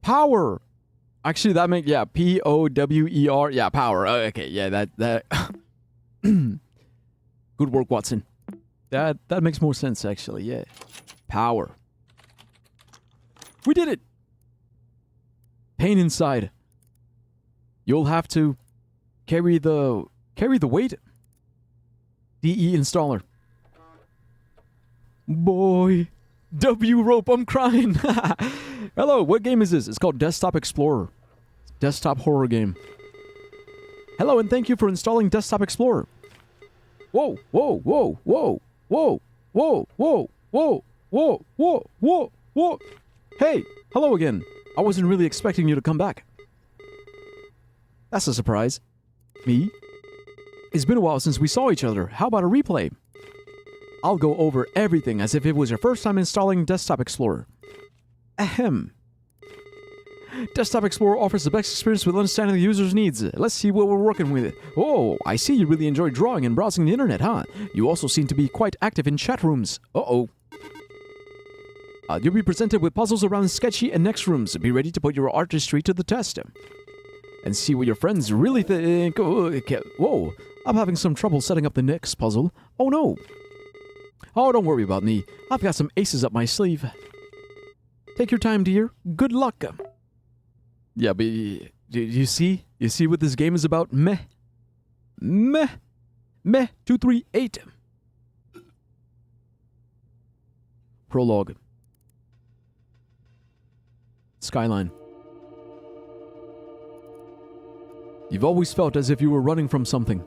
S1: Power. Actually, that makes, yeah, Power. Yeah, power. Okay, yeah, that. Good work, Watson. That makes more sense, actually, yeah. Power. We did it! Pain inside. You'll have to carry the weight. DE installer. Boy. W rope, I'm crying. Hello, what game is this? It's called Desktop Explorer. Desktop horror game. Hello, and thank you for installing Desktop Explorer. Whoa, whoa, whoa, whoa, whoa, whoa, whoa, whoa, whoa, whoa, whoa, whoa. Hey, hello again. I wasn't really expecting you to come back. That's a surprise. Me? It's been a while since we saw each other. How about a replay? I'll go over everything as if it was your first time installing Desktop Explorer. Ahem. Desktop Explorer offers the best experience with understanding the user's needs. Let's see what we're working with. Oh, I see you really enjoy drawing and browsing the internet, huh? You also seem to be quite active in chat rooms. Uh-oh. You'll be presented with puzzles around sketchy and next rooms. Be ready to put your artistry to the test. And see what your friends really think. Whoa, I'm having some trouble setting up the next puzzle. Oh no. Oh, don't worry about me. I've got some aces up my sleeve. Take your time, dear. Good luck. Yeah, but you see? You see what this game is about? Meh. Meh. Meh. 238. Prologue. Skyline. You've always felt as if you were running from something.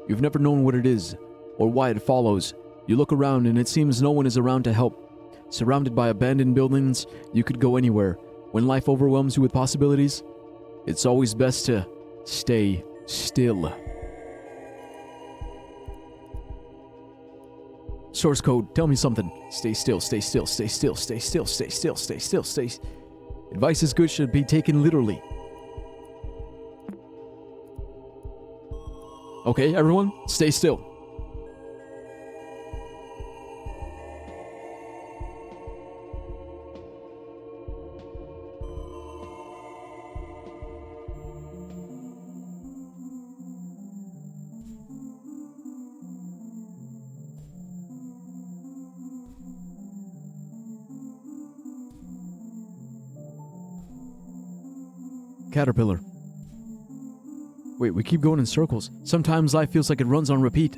S1: You've never known what it is, or why it follows. You look around and it seems no one is around to help. Surrounded by abandoned buildings, you could go anywhere. When life overwhelms you with possibilities, it's always best to stay still. Source code, tell me something. Stay still, stay still, stay still, stay still, stay still, stay still, stay. Advice is good, should be taken literally. Okay, everyone, stay still. Caterpillar. Wait, we keep going in circles. Sometimes life feels like it runs on repeat.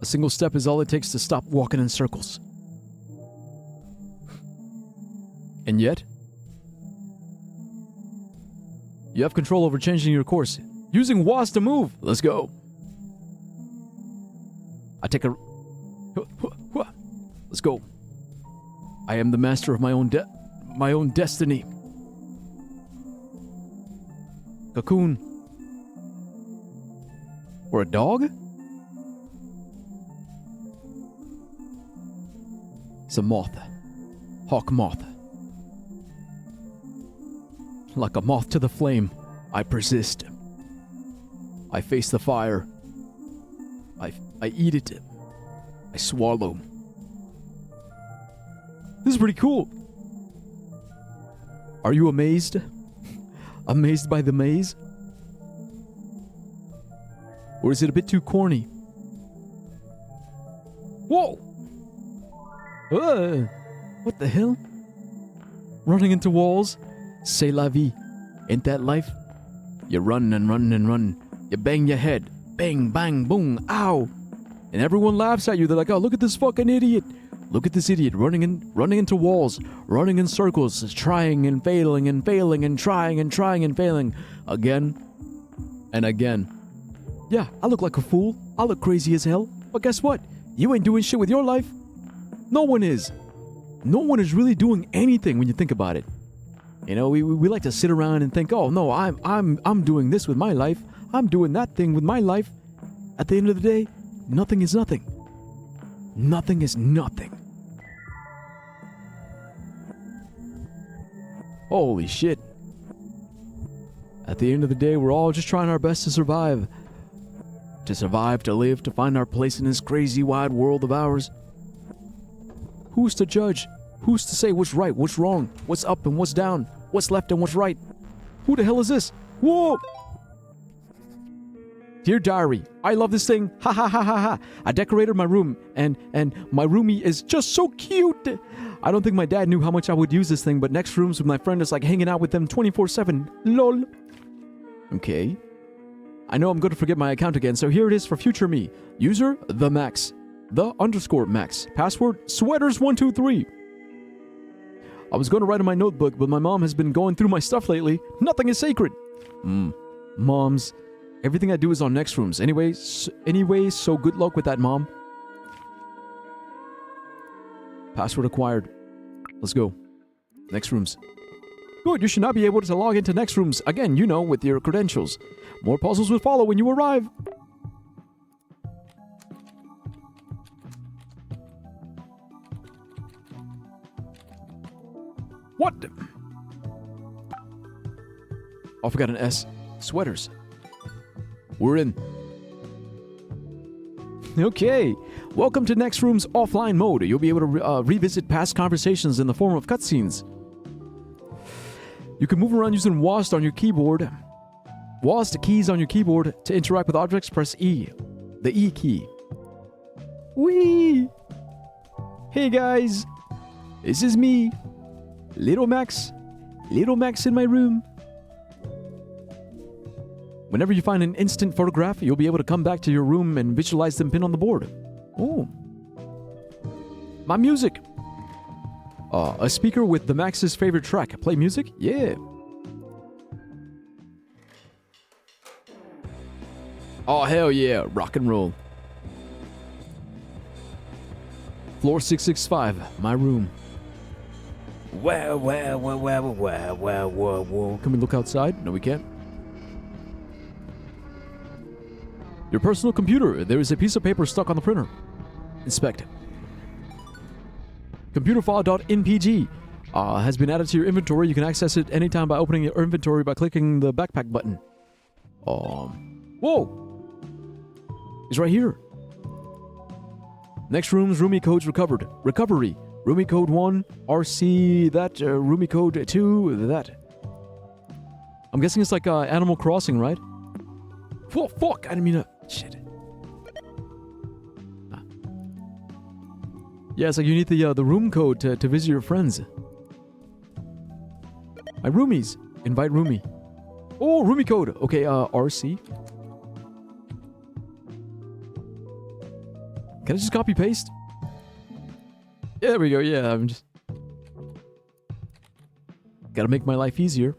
S1: A single step is all it takes to stop walking in circles. And yet, you have control over changing your course. Using WAS to move. Let's go. I take a... Let's go. I am the master of my own destiny. Cocoon. Or a dog? It's a moth. Hawk moth. Like a moth to the flame, I persist. I face the fire. I eat it. I swallow. This is pretty cool. Are you amazed? Amazed by the maze? Or is it a bit too corny? Whoa! What the hell? Running into walls? C'est la vie. Ain't that life? You run and run and run. You bang your head. Bang, bang, boom, ow! And everyone laughs at you. They're like, oh, look at this fucking idiot. Look at this idiot running into walls, running in circles, trying and failing and failing and trying and failing again and again. Yeah, I look like a fool. I look crazy as hell. But guess what? You ain't doing shit with your life. No one is. No one is really doing anything when you think about it. You know, we like to sit around and think, oh no, I'm doing this with my life. I'm doing that thing with my life. At the end of the day, nothing is nothing. Nothing is nothing. Holy shit. At the end of the day, we're all just trying our best to survive. To survive, to live, to find our place in this crazy wide world of ours. Who's to judge? Who's to say what's right, what's wrong, what's up and what's down, what's left and what's right? Who the hell is this? Whoa! Dear diary, I love this thing. Ha ha ha ha ha. I decorated my room and my roomie is just so cute. I don't think my dad knew how much I would use this thing, but next rooms with my friend is like hanging out with them 24/7. Lol. Okay. I know I'm going to forget my account again, so here it is for future me. User, the Max. _Max. Password, sweaters123. I was going to write in my notebook, but my mom has been going through my stuff lately. Nothing is sacred. Moms. Everything I do is on next rooms. Anyway, so good luck with that, Mom. Password acquired. Let's go. Next rooms. Good, you should not be able to log into next rooms again, you know, with your credentials. More puzzles will follow when you arrive. What? Oh, I forgot an S. Sweaters. We're in. Okay. Welcome to Next Room's offline mode. You'll be able to revisit past conversations in the form of cutscenes. You can move around using WASD on your keyboard. WASD keys on your keyboard. To interact with objects, press E. The E key. Whee! Hey guys. This is me. Little Max. Little Max in my room. Whenever you find an instant photograph, you'll be able to come back to your room and visualize them pinned on the board. Oh. My music. A speaker with the Max's favorite track. Play music? Yeah. Oh, hell yeah. Rock and roll. Floor 665. My room.
S3: Wow.
S1: Can we look outside? No, we can't. Your personal computer. There is a piece of paper stuck on the printer. Inspect. Computerfile.npg has been added to your inventory. You can access it anytime by opening your inventory by clicking the backpack button. Whoa! It's right here. Next room's roomie codes recovered. Recovery. Roomie code 1, RC that, roomie code 2, that. I'm guessing it's like Animal Crossing, right? Whoa, fuck! I didn't mean to... Shit. Yeah, it's like you need the room code to visit your friends. My roomies. Invite roomie. Oh, roomie code. Okay, RC. Can I just copy paste? Yeah, there we go. Yeah, I'm just... Gotta make my life easier.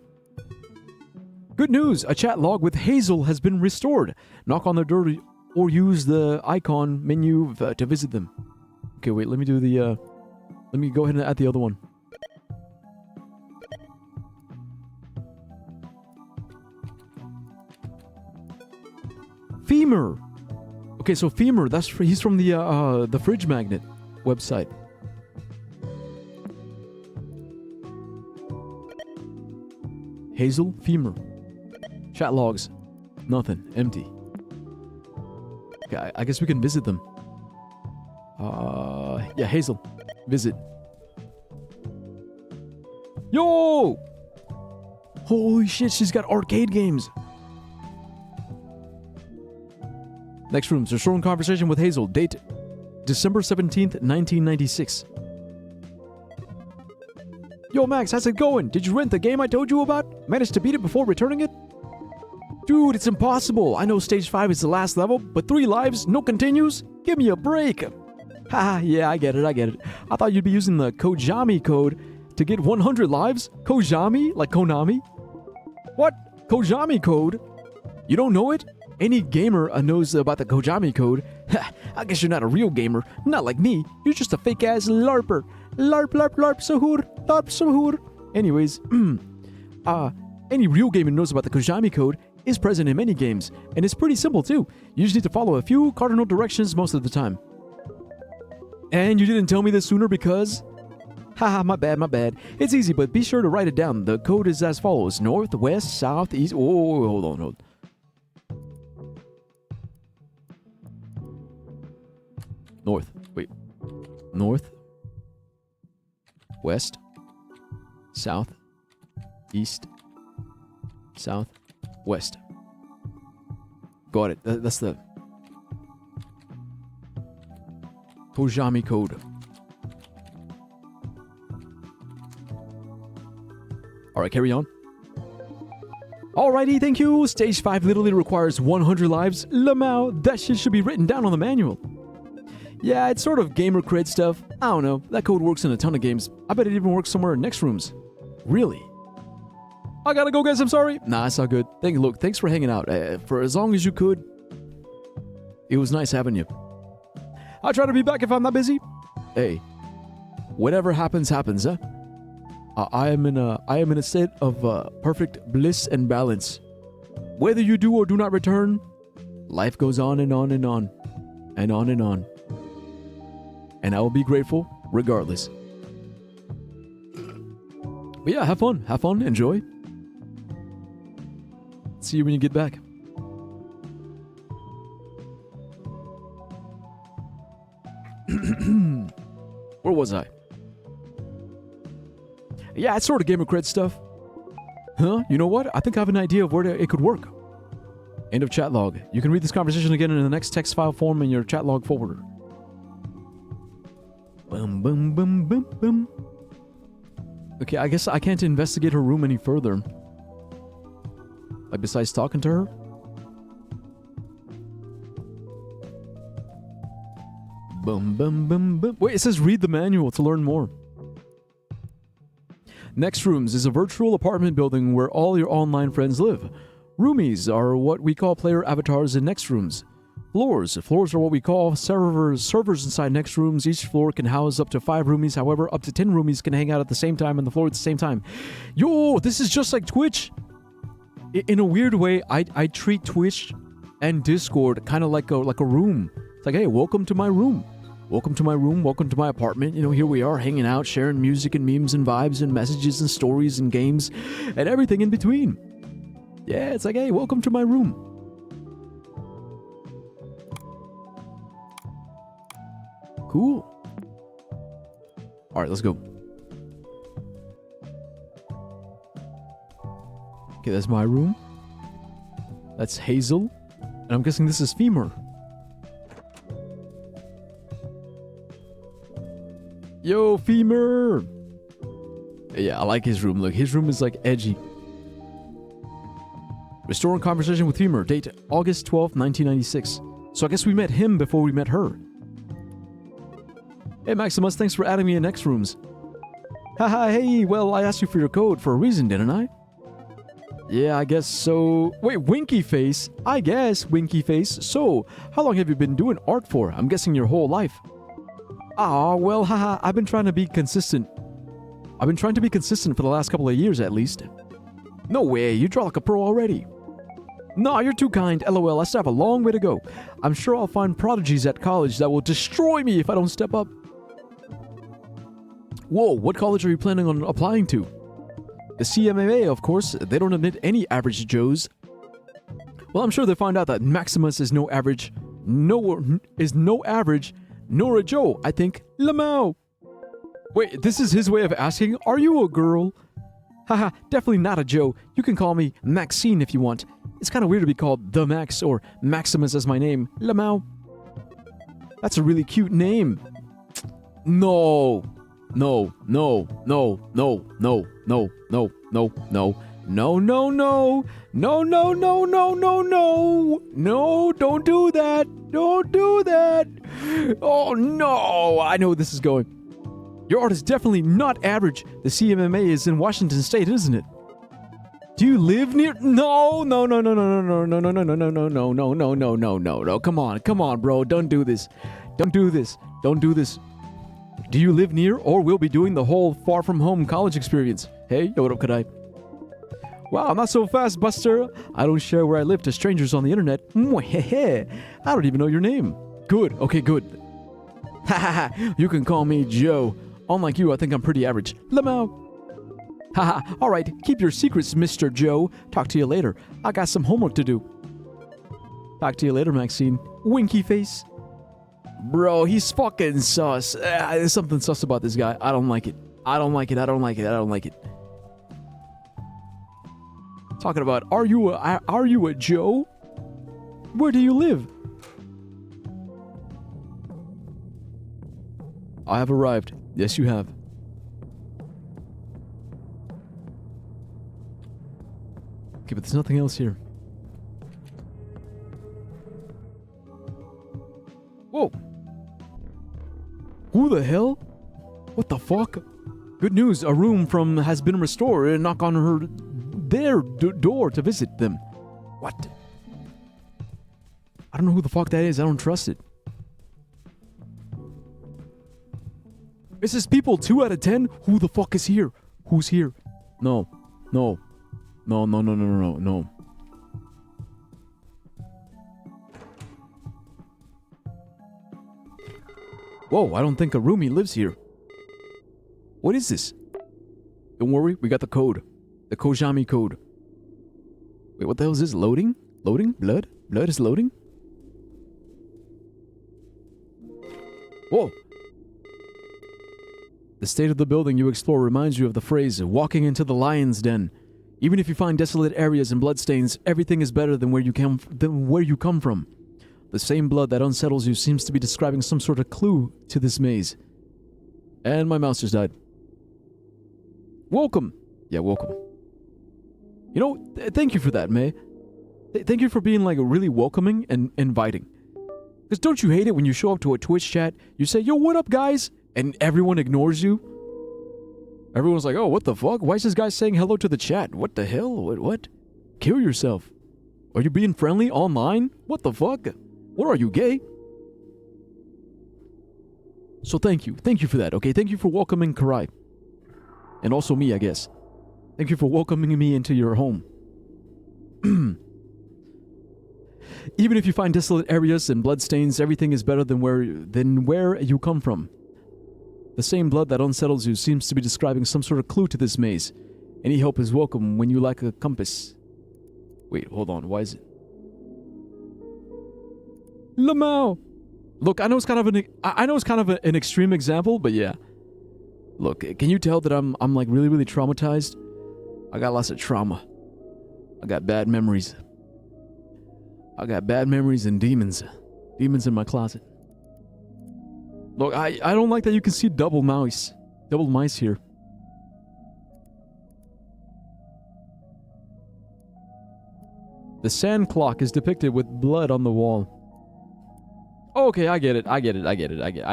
S1: Good news! A chat log with Hazel has been restored. Knock on their door or use the icon menu to visit them. Okay, wait, let me do the, let me go ahead and add the other one. Femur! Okay, so Femur, he's from the Fridge Magnet website. Hazel, Femur. Chat logs. Nothing. Empty. Okay, I guess we can visit them. Yeah, Hazel. Visit. Yo! Holy shit, she's got arcade games. Next rooms. Restoring conversation with Hazel. Date December 17th, 1996. Yo, Max, how's it going? Did you rent the game I told you about? Managed to beat it before returning it? Dude, it's impossible. I know stage 5 is the last level, but 3 lives, no continues? Give me a break. Haha, yeah, I get it. I thought you'd be using the Kojami code to get 100 lives? Kojami? Like Konami? What? Kojami code? You don't know it? Any gamer knows about the Kojami code. Ha, I guess you're not a real gamer. Not like me. You're just a fake-ass LARPer. LARP, LARP, LARP, sahur. LARP, sahur. Anyways, any real gamer knows about the Kojami code is present in many games, and it's pretty simple too. You just need to follow a few cardinal directions most of the time. And you didn't tell me this sooner because... Haha, my bad. It's easy, but be sure to write it down. The code is as follows. North, west, south, east... Oh, hold on. North. Wait. North. West. South. East. South. West. Got it. That's the Tojami code. Alright, carry on. Alrighty, thank you. Stage 5 literally requires 100 lives. Lamau, that shit should be written down on the manual. Yeah, it's sort of gamer cred stuff. I don't know. That code works in a ton of games. I bet it even works somewhere in Next Rooms. Really? I gotta go, guys. I'm sorry. Nah, it's all good. Look, thanks for hanging out. For as long as you could. It was nice having you. I'll try to be back if I'm not busy. Hey, whatever happens, happens, huh? I am in a state of perfect bliss and balance. Whether you do or do not return, life goes on and on and on, and on and on. And I will be grateful regardless. But yeah, have fun, enjoy. See you when you get back. Where was I? Yeah, it's sort of gamer cred stuff. Huh? You know what? I think I have an idea of where it could work. End of chat log. You can read this conversation again in the next text file form in your chat log folder. Boom, boom, boom, boom, boom. Okay, I guess I can't investigate her room any further. Like, besides talking to her? Boom, boom, boom, boom. Wait, it says read the manual to learn more. Next Rooms is a virtual apartment building where all your online friends live. Roomies are what we call player avatars in Next Rooms. Floors are what we call servers inside Next Rooms. Each floor can house up to 5 roomies. However, up to 10 roomies can hang out at the same time on the floor at the same time. Yo, this is just like Twitch. In a weird way, I treat Twitch and Discord kind of like a room. It's like, hey, welcome to my room. Welcome to my room. Welcome to my apartment. You know, here we are hanging out, sharing music and memes and vibes and messages and stories and games and everything in between. Yeah, it's like, hey, welcome to my room. Cool. All right, let's go. Okay, that's my room. That's Hazel. And I'm guessing this is Femur. Yo, Femur! Yeah, I like his room. Look, his room is like edgy. Restoring conversation with Femur. Date August 12th, 1996. So I guess we met him before we met her. Hey, Maximus, thanks for adding me in Next Rooms. Haha, hey, well, I asked you for your code for a reason, didn't I? Yeah, I guess so. Wait, Winky Face? I guess, Winky Face. So, how long have you been doing art for? I'm guessing your whole life. Ah, well, haha, I've been trying to be consistent. I've been trying to be consistent for the last couple of years, at least. No way, you draw like a pro already. Nah, you're too kind, lol, I still have a long way to go. I'm sure I'll find prodigies at college that will destroy me if I don't step up. Whoa, what college are you planning on applying to? The CMMA, of course. They don't admit any average Joes. Well, I'm sure they'll find out that Maximus is no average, nor a Joe, I think. Lamau. Wait, this is his way of asking, are you a girl? Haha, definitely not a Joe. You can call me Maxine if you want. It's kind of weird to be called The Max or Maximus as my name. Lamau. That's a really cute name. No. No, no, no, no, no, no, no, no, no, no, no, no, no, no, no, no, no, no, no, don't do that, don't do that. Oh no, I know where this is going. Your art is definitely not average. The CMMA is in Washington State, isn't it? Do you live near? No, no, no, no, no, no, no, no, no, no, no, no, no, no, no, no, no, no, no. Come on, bro. Don't do this. Don't do this. Don't do this. Do you live near or will be doing the whole far from home college experience? Hey, yo, what up, Kadai? Wow, not so fast, Buster. I don't share where I live to strangers on the internet. I don't even know your name. Good. Okay, good. Haha, you can call me Joe. Unlike you, I think I'm pretty average. Lamau. Haha, alright, keep your secrets, Mr. Joe. Talk to you later. I got some homework to do. Talk to you later, Maxine. Winky face. Bro, he's fucking sus. There's something sus about this guy. I don't like it. I don't like it. I don't like it. I don't like it. Talking about, are you a Joe? Where do you live? I have arrived. Yes, you have. Okay, but there's nothing else here. Whoa. Who the hell? What the fuck? Good news, a room has been restored and knock on their door to visit them. What? I don't know who the fuck that is. I don't trust it. It says people 2 out of 10. Who the fuck is here? Who's here? No. No. No, no, no, no, no, no. Whoa, I don't think a roomie lives here. What is this? Don't worry, we got the code. The Kojami code. Wait, what the hell is this? Loading? Loading? Blood? Blood is loading? Whoa. The state of the building you explore reminds you of the phrase, walking into the lion's den. Even if you find desolate areas and bloodstains, everything is better than where you come from. The same blood that unsettles you seems to be describing some sort of clue to this maze. And my mouse just died. Welcome. Yeah, welcome. You know, thank you for that, May. Thank you for being, like, really welcoming and inviting. Because don't you hate it when you show up to a Twitch chat, you say, yo, what up, guys? And everyone ignores you? Everyone's like, oh, what the fuck? Why is this guy saying hello to the chat? What the hell? What? Kill yourself. Are you being friendly online? What the fuck? What are you, gay? So thank you. Thank you for that, okay? Thank you for welcoming Karai. And also me, I guess. Thank you for welcoming me into your home. Even if you find desolate areas and bloodstains, everything is better than where you come from. The same blood that unsettles you seems to be describing some sort of clue to this maze. Any help is welcome when you lack a compass. Wait, hold on. Why is it? Lamau. Look, I know it's kind of an extreme example, but yeah. Look, can you tell that I'm like really, really traumatized? I got lots of trauma. I got bad memories. I got bad memories and demons. Demons in my closet. Look, I don't like that you can see double mice here. The sand clock is depicted with blood on the wall. Okay, I get it. I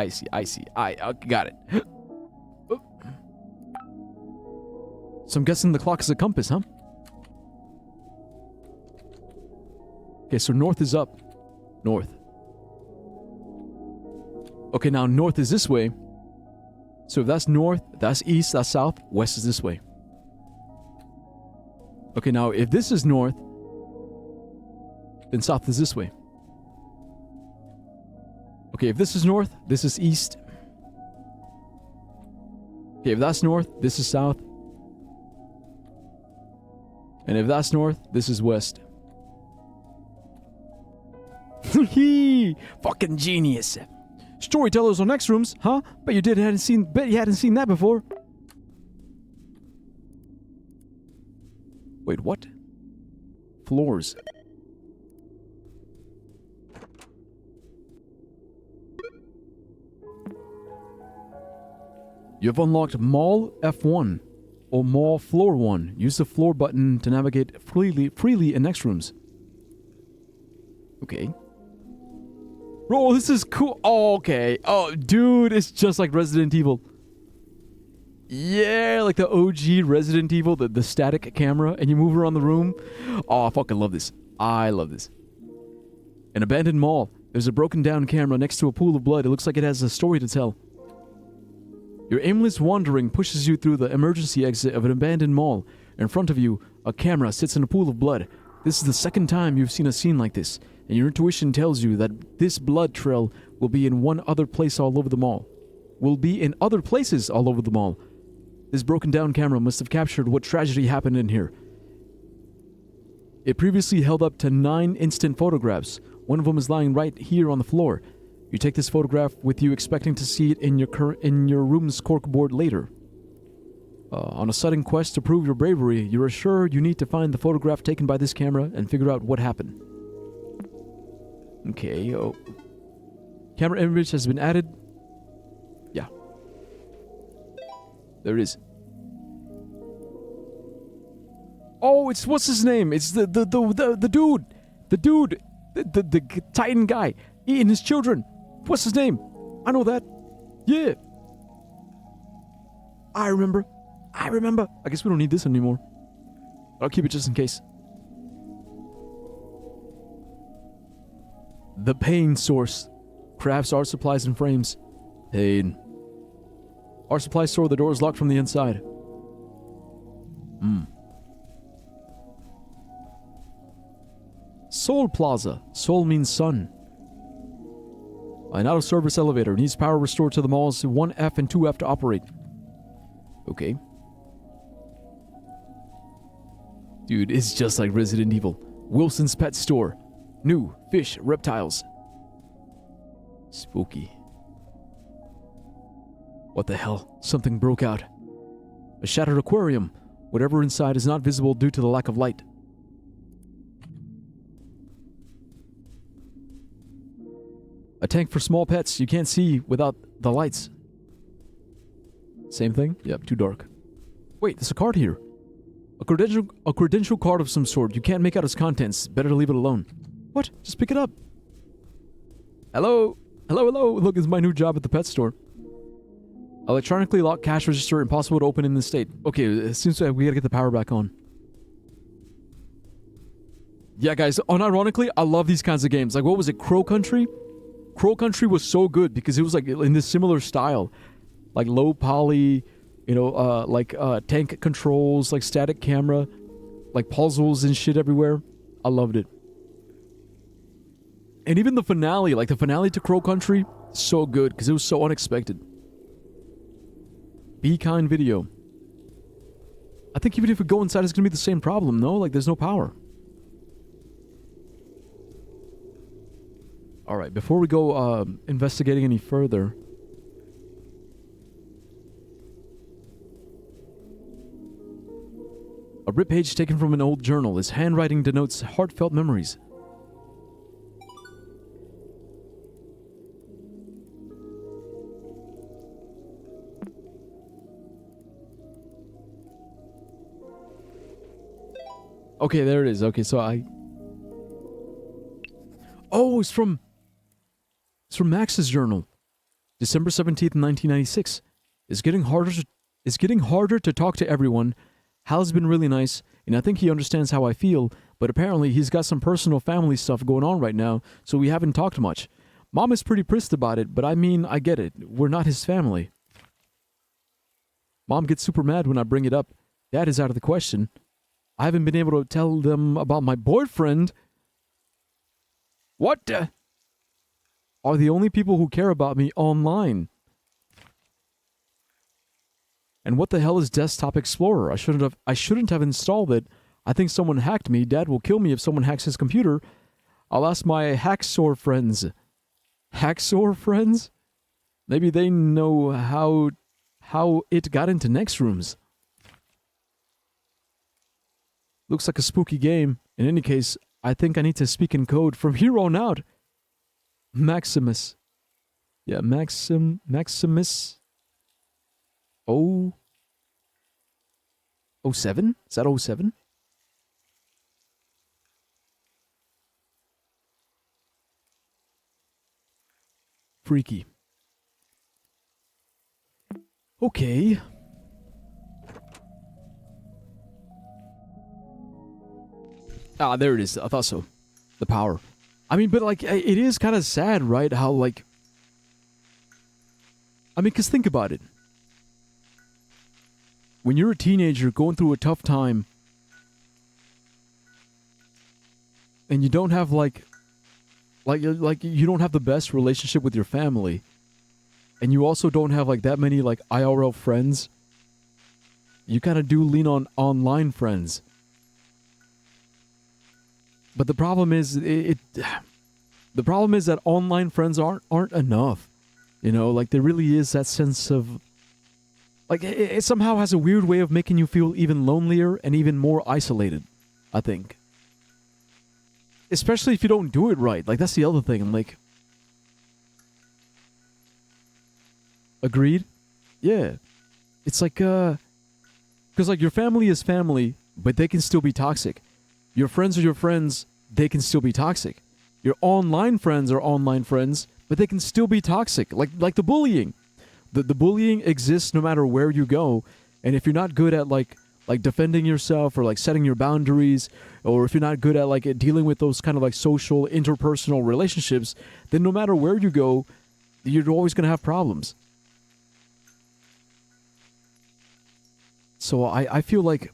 S1: see. I got it. So I'm guessing the clock is a compass, huh? Okay, so north is up. North. Okay, now north is this way. So if that's north, that's east, that's south, west is this way. Okay, now if this is north, then south is this way. Okay, if this is north, this is east. Okay, if that's north, this is south. And if that's north, this is west. Fucking genius. Storytellers on X rooms, huh? Bet you hadn't seen that before. Wait, what? Floors. You have unlocked Mall F1 or Mall Floor 1. Use the floor button to navigate freely in X rooms. Okay. Bro, this is cool. Oh, okay. Oh, dude, it's just like Resident Evil. Yeah, like the OG Resident Evil, the static camera, and you move around the room. Oh, I fucking love this. I love this. An abandoned mall. There's a broken down camera next to a pool of blood. It looks like it has a story to tell. Your aimless wandering pushes you through the emergency exit of an abandoned mall. In front of you, a camera sits in a pool of blood. This is the second time you've seen a scene like this, and your intuition tells you that this blood trail will be in other places all over the mall. This broken down camera must have captured what tragedy happened in here. It previously held up to 9 instant photographs. One of them is lying right here on the floor. You take this photograph with you expecting to see it in your room's corkboard later. On a sudden quest to prove your bravery, you're assured you need to find the photograph taken by this camera and figure out what happened. Okay, oh. Camera image has been added. Yeah. There it is. Oh, it's what's his name? It's the dude. The dude. The Titan guy eating his children. What's his name? I know that. Yeah. I remember. I guess we don't need this anymore. I'll keep it just in case. The Pain Source. Crafts art supplies and frames. Pain. Art supply store. The door is locked from the inside. Soul Plaza. Soul means sun. An out-of-service elevator needs power restored to the mall's 1F and 2F to operate. Okay. Dude, it's just like Resident Evil. Wilson's Pet Store. New fish, reptiles. Spooky. What the hell? Something broke out. A shattered aquarium. Whatever inside is not visible due to the lack of light. A tank for small pets you can't see without the lights. Same thing? Yep, too dark. Wait, there's a card here. A credential card of some sort. You can't make out its contents. Better to leave it alone. What? Just pick it up. Hello? Hello? Look, it's my new job at the pet store. Electronically locked cash register impossible to open in this state. Okay, as soon as we gotta get the power back on. Yeah, guys, unironically, I love these kinds of games. Like, what was it? Crow Country? Crow Country was so good because it was like in this similar style. Like low poly, tank controls, like static camera, like puzzles and shit everywhere. I loved it. And even the finale, like the finale to Crow Country, so good because it was so unexpected. Be Kind Video. I think even if we go inside, it's gonna be the same problem, no? Like there's no power. Alright, before we go investigating any further. A rip page taken from an old journal. His handwriting denotes heartfelt memories. Okay, there it is. Okay, so Oh, it's from Max's journal. December 17th, 1996. It's getting harder to talk to everyone. Hal's been really nice, and I think he understands how I feel, but apparently he's got some personal family stuff going on right now, so we haven't talked much. Mom is pretty pissed about it, but I mean, I get it. We're not his family. Mom gets super mad when I bring it up. Dad is out of the question. I haven't been able to tell them about my boyfriend. What? Are the only people who care about me online. And what the hell is Desktop Explorer? I shouldn't have installed it. I think someone hacked me. Dad will kill me if someone hacks his computer. I'll ask my Hacksaw friends. Hacksaw friends? Maybe they know how it got into next rooms. Looks like a spooky game. In any case, I think I need to speak in code from here on out. Maximus. Yeah, Maximus. 07? Is that 07? Freaky. Okay. Ah, there it is. I thought so. The power. I mean, but like, it is kind of sad, right? How like... I mean, because think about it. When you're a teenager going through a tough time, and you don't have like you don't have the best relationship with your family, and you also don't have like that many like IRL friends, you kind of do lean on online friends. But the problem is The problem is that online friends aren't enough. You know, like there really is that sense of like it somehow has a weird way of making you feel even lonelier and even more isolated, I think. Especially if you don't do it right. Like that's the other thing. I'm like, agreed? Yeah. It's like cuz like your family is family, but they can still be toxic. Your friends are your friends, they can still be toxic. Your online friends are online friends, but they can still be toxic. Like the bullying. The bullying exists no matter where you go, and if you're not good at like defending yourself or like setting your boundaries, or if you're not good at like dealing with those kind of like social interpersonal relationships, then no matter where you go, you're always going to have problems. So I feel like,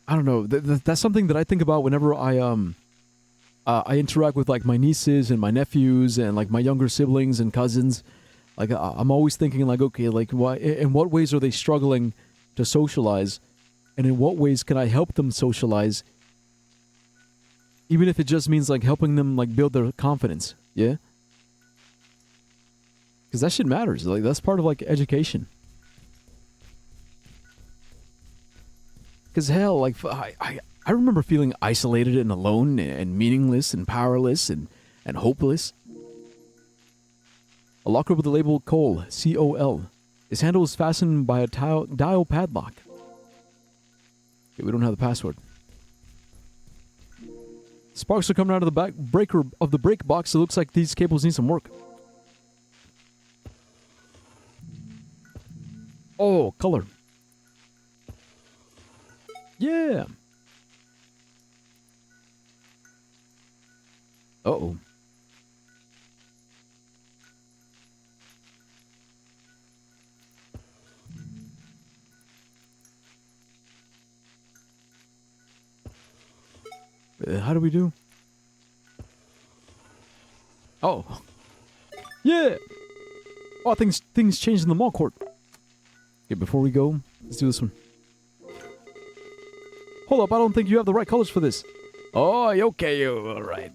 S1: I don't know, that's something that I think about whenever I interact with like my nieces and my nephews and like my younger siblings and cousins. Like I'm always thinking like, okay, like why, in what ways are they struggling to socialize, and in what ways can I help them socialize, even if it just means like helping them like build their confidence. Yeah, because that shit matters. Like that's part of like education. Because hell, like I remember feeling isolated and alone and meaningless and powerless and hopeless. A locker with the label Cole, C-O-L. Its handle is fastened by a dial padlock. Okay, we don't have the password. Sparks are coming out of the back breaker of the brake box. It looks like these cables need some work. Oh, color. Yeah. Uh-oh. How do we do? Oh. Yeah. Oh, things changed in the mall court. Okay, before we go, let's do this one. Hold up, I don't think you have the right colors for this. Oh, okay, all right.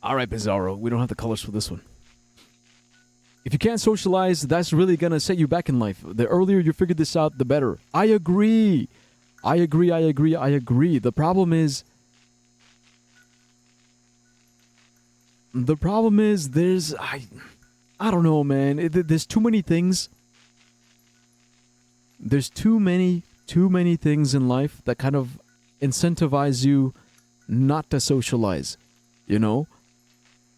S1: All right, Bizarro, we don't have the colors for this one. If you can't socialize, that's really going to set you back in life. The earlier you figure this out, the better. I agree. The problem is there's I don't know, man. There's too many things. There's too many things in life that kind of incentivize you not to socialize, you know?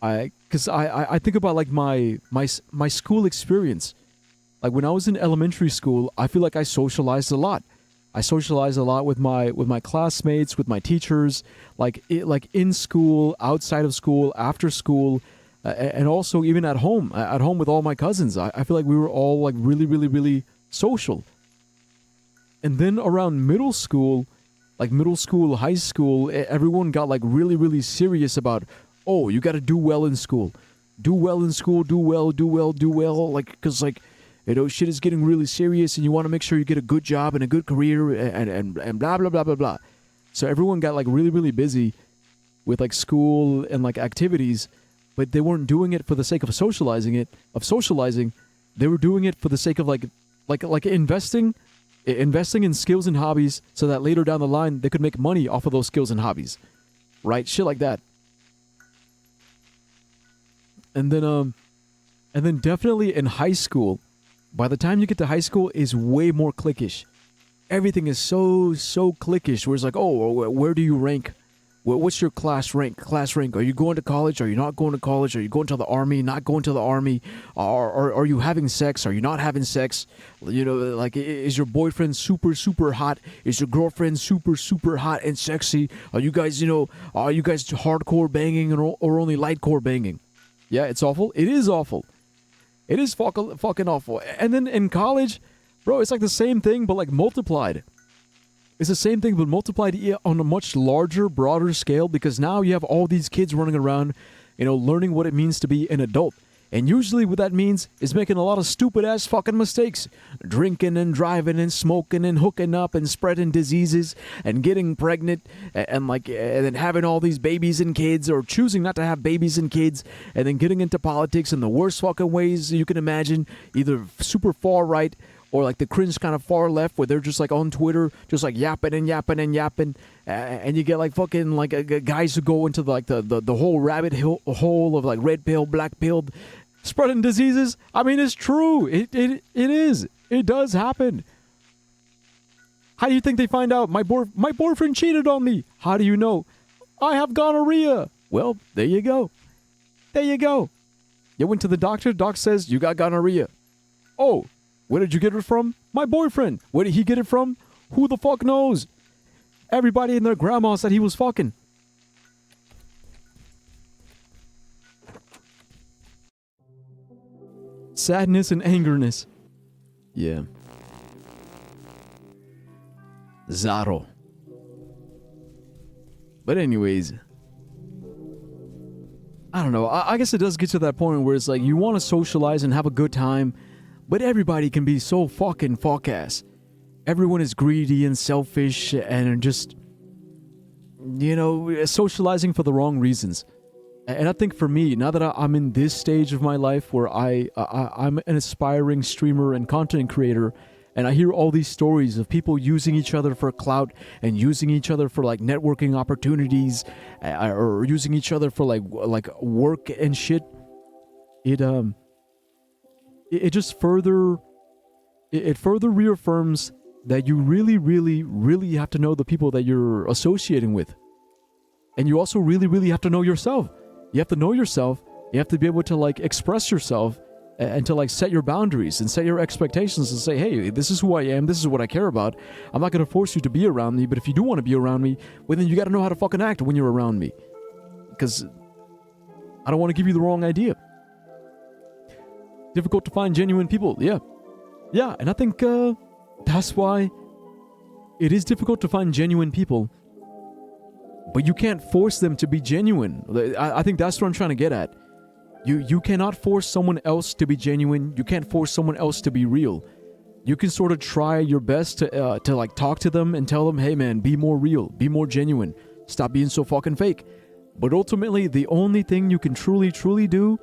S1: Because I think about like my school experience. Like when I was in elementary school, I feel like I socialized a lot. I socialized a lot with my classmates, with my teachers, like in school, outside of school, after school, and also even at home with all my cousins. I feel like we were all like really, really, really social. And then around middle school, high school, everyone got like really, really serious about, oh, you got to do well in school. Do well in school, do well. Like, because like, you know, shit is getting really serious and you want to make sure you get a good job and a good career and blah, blah, blah, blah, blah. So everyone got like really, really busy with like school and like activities, but they weren't doing it for the sake of socializing. They were doing it for the sake of like investing in skills and hobbies so that later down the line they could make money off of those skills and hobbies. Right? Shit like that. And then definitely in high school, by the time you get to high school, is way more cliquish. Everything is so cliquish. Where it's like, oh, where do you rank? What's your class rank? Are you going to college? Are you not going to college? Are you going to the army? Not going to the army? Are you having sex? Are you not having sex? You know, like, is your boyfriend super hot? Is your girlfriend super hot and sexy? Are you guys hardcore banging or only lightcore banging? Yeah, it's awful. It is awful. It is fucking awful. And then in college, bro, it's like the same thing, but like multiplied. It's the same thing, but multiplied on a much larger, broader scale, because now you have all these kids running around, you know, learning what it means to be an adult. And usually what that means is making a lot of stupid ass fucking mistakes. Drinking and driving and smoking and hooking up and spreading diseases and getting pregnant and then having all these babies and kids, or choosing not to have babies and kids, and then getting into politics in the worst fucking ways you can imagine, either super far right or like the cringe kind of far left, where they're just like on Twitter, just like yapping and yapping and yapping, and you get like fucking like guys who go into the whole rabbit hole of like red pill, black pill, spreading diseases. I mean, it's true. It is. It does happen. How do you think they find out? My boyfriend cheated on me. How do you know? I have gonorrhea. Well, there you go. There you go. You went to the doctor. Doc says you got gonorrhea. Oh. Where did you get it from? My boyfriend. Where did he get it from? Who the fuck knows? Everybody and their grandma said he was fucking. Sadness and angerness. Yeah. Zaro. But anyways, I don't know. I guess it does get to that point where it's like you want to socialize and have a good time, but everybody can be so fucking fuck-ass. Everyone is greedy and selfish and just, you know, socializing for the wrong reasons. And I think for me, now that I'm in this stage of my life where I'm an aspiring streamer and content creator, and I hear all these stories of people using each other for clout and using each other for like networking opportunities, or using each other for like work and shit, it just further reaffirms that you really, really, really have to know the people that you're associating with. And you also really, really have to know yourself. You have to know yourself. You have to be able to like express yourself and to like set your boundaries and set your expectations and say, hey, this is who I am. This is what I care about. I'm not going to force you to be around me, but if you do want to be around me, well, then you got to know how to fucking act when you're around me. Because I don't want to give you the wrong idea. Difficult to find genuine people. Yeah. Yeah, and I think that's why it is difficult to find genuine people. But you can't force them to be genuine. I think that's what I'm trying to get at. You cannot force someone else to be genuine. You can't force someone else to be real. You can sort of try your best to like talk to them and tell them, hey man, be more real, be more genuine, stop being so fucking fake. But ultimately, the only thing you can truly, truly do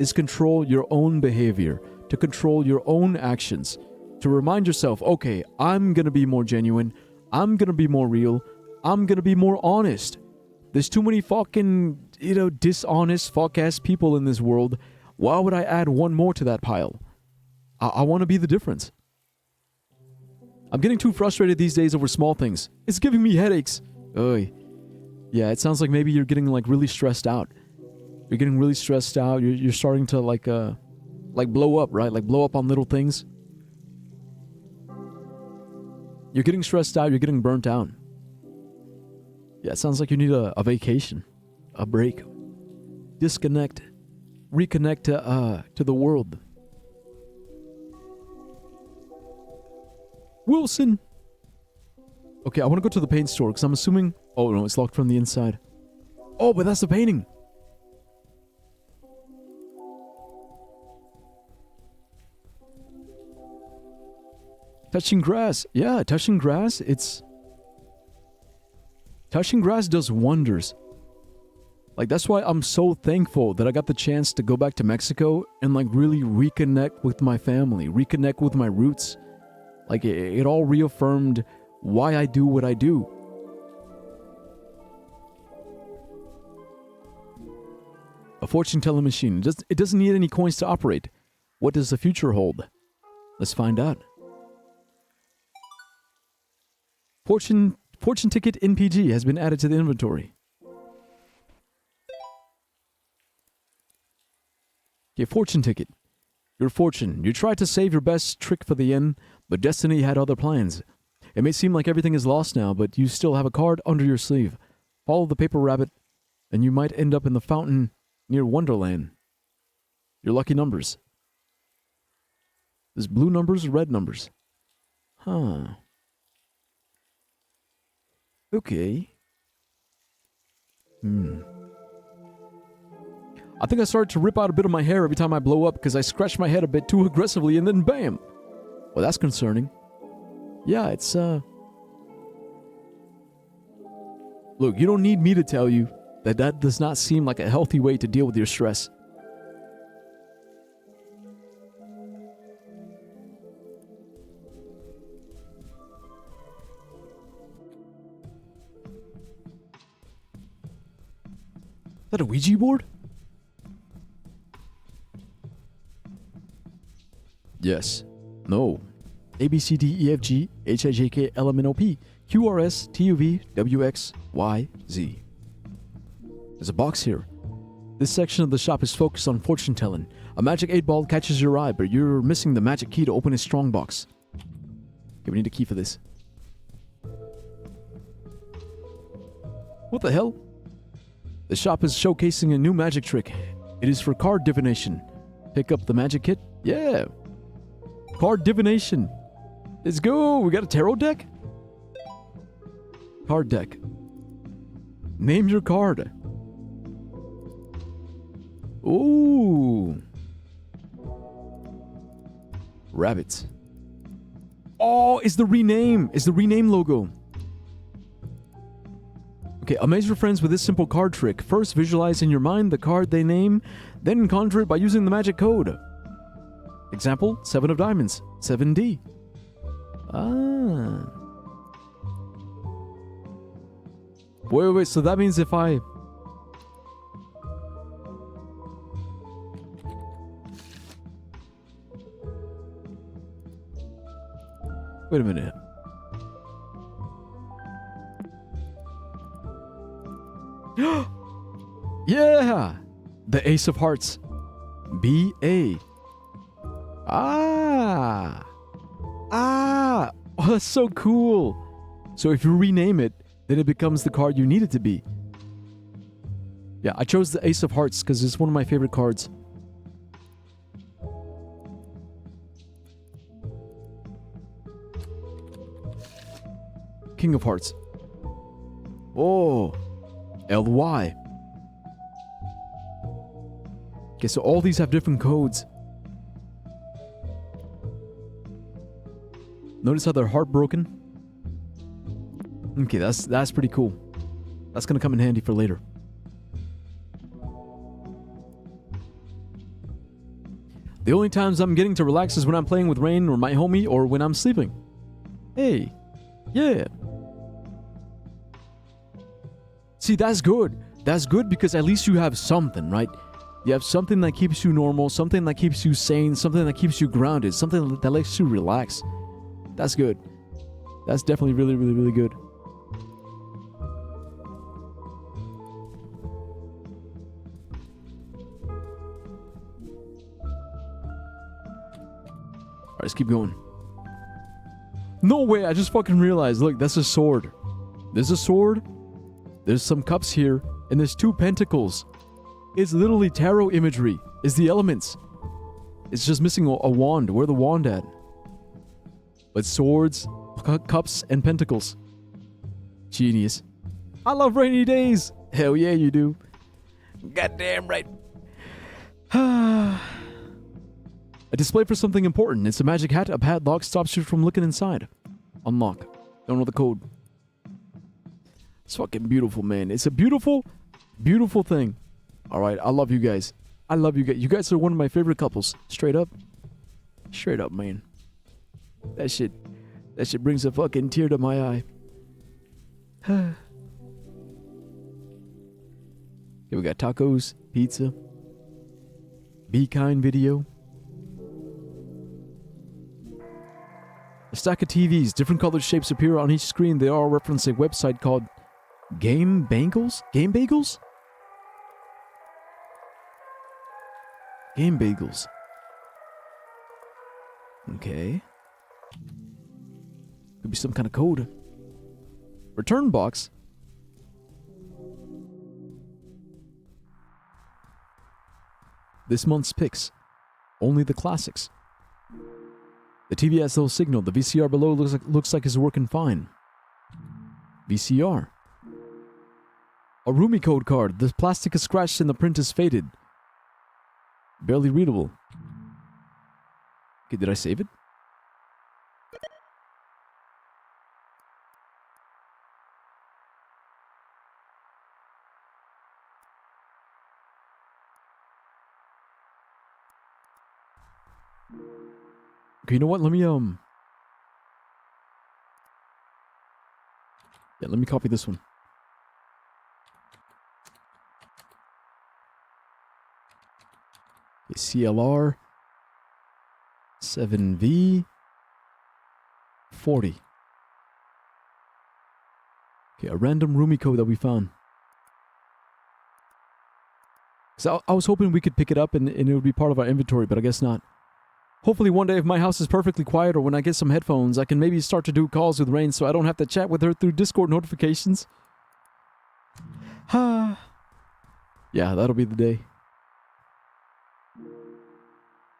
S1: is control your own behavior, to control your own actions, to remind yourself, okay, I'm gonna be more genuine, I'm gonna be more real, I'm gonna be more honest. There's too many fucking, dishonest, fuck-ass people in this world. Why would I add one more to that pile? I want to be the difference. I'm getting too frustrated these days over small things. It's giving me headaches. Oy. Yeah, it sounds like maybe you're getting like really stressed out. You're getting really stressed out. You're starting to like blow up, right? Like blow up on little things. You're getting stressed out. You're getting burnt out. Yeah, it sounds like you need a vacation, a break, disconnect, reconnect to the world. Wilson. Okay, I want to go to the paint store because I'm assuming. Oh no, it's locked from the inside. Oh, but that's the painting. Touching grass. Yeah, touching grass. Touching grass does wonders. Like, that's why I'm so thankful that I got the chance to go back to Mexico and like really reconnect with my family, reconnect with my roots. Like, it all reaffirmed why I do what I do. A fortune teller machine. It doesn't need any coins to operate. What does the future hold? Let's find out. Fortune ticket NPG has been added to the inventory. Okay, fortune ticket. Your fortune. You tried to save your best trick for the end, but destiny had other plans. It may seem like everything is lost now, but you still have a card under your sleeve. Follow the paper rabbit, and you might end up in the fountain near Wonderland. Your lucky numbers. There's blue numbers or red numbers? Huh. Okay. I think I started to rip out a bit of my hair every time I blow up because I scratch my head a bit too aggressively and then bam! Well, that's concerning. Yeah, it's, Look, you don't need me to tell you that that does not seem like a healthy way to deal with your stress. Is that a Ouija board? Yes. No. A, B, C, D, E, F, G, H, I, J, K, L, M, N, O, P, Q, R, S, T, U, V, W, X, Y, Z. There's a box here. This section of the shop is focused on fortune telling. A magic 8-ball catches your eye, but you're missing the magic key to open a strong box. Okay, we need a key for this. What the hell? The shop is showcasing a new magic trick. It is for card divination. Pick up the magic kit? Yeah. Card divination. Let's go. We got a tarot deck? Card deck. Name your card. Ooh. Rabbits. Oh, it's the rename. It's the rename logo. Okay, amaze your friends with this simple card trick. First, visualize in your mind the card they name, then conjure it by using the magic code. Example, 7 of diamonds, 7D. Ah. Wait, so that means if I... Wait a minute. Yeah! The Ace of Hearts. B-A. Ah! Ah! Oh, that's so cool. So if you rename it, then it becomes the card you need it to be. Yeah, I chose the Ace of Hearts because it's one of my favorite cards. King of Hearts. Oh, L-Y. Okay, so all these have different codes. Notice how they're heartbroken? Okay, that's pretty cool. That's gonna come in handy for later. The only times I'm getting to relax is when I'm playing with Rain or my homie or when I'm sleeping. Hey, yeah. See, that's good. That's good because at least you have something, right? You have something that keeps you normal, something that keeps you sane, something that keeps you grounded, something that lets you relax. That's good. That's definitely really, really, really good. Alright, let's keep going. No way, I just fucking realized. Look, that's a sword. There's a sword. There's some cups here. And there's 2 pentacles. It's literally tarot imagery. It's the elements. It's just missing a wand. Where the wand at? But swords, cups, and pentacles. Genius. I love rainy days. Hell yeah, you do. Goddamn right. A display for something important. It's a magic hat. A padlock stops you from looking inside. Unlock. Don't know the code. It's fucking beautiful, man. It's a beautiful, beautiful thing. Alright, I love you guys. I love you guys. You guys are one of my favorite couples. Straight up. Straight up, man. That shit brings a fucking tear to my eye. Here we got tacos, pizza, Be Kind video. A stack of TVs, different colored shapes appear on each screen. They all reference a website called Game Bagels? Game Bagels? Game Bagels. Okay. Could be some kind of code. Return box. This month's picks. Only the classics. The TV has no signal. The VCR below looks like it's working fine. VCR. A Rumi code card. The plastic is scratched and the print is faded. Barely readable. Okay, did I save it? Okay, you know what? Let me yeah, let me copy this one. Okay, CLR 7V 40. Okay, a random roomie code that we found. So I was hoping we could pick it up and it would be part of our inventory, but I guess not. Hopefully one day if my house is perfectly quiet or when I get some headphones, I can maybe start to do calls with Rain so I don't have to chat with her through Discord notifications. Yeah, that'll be the day.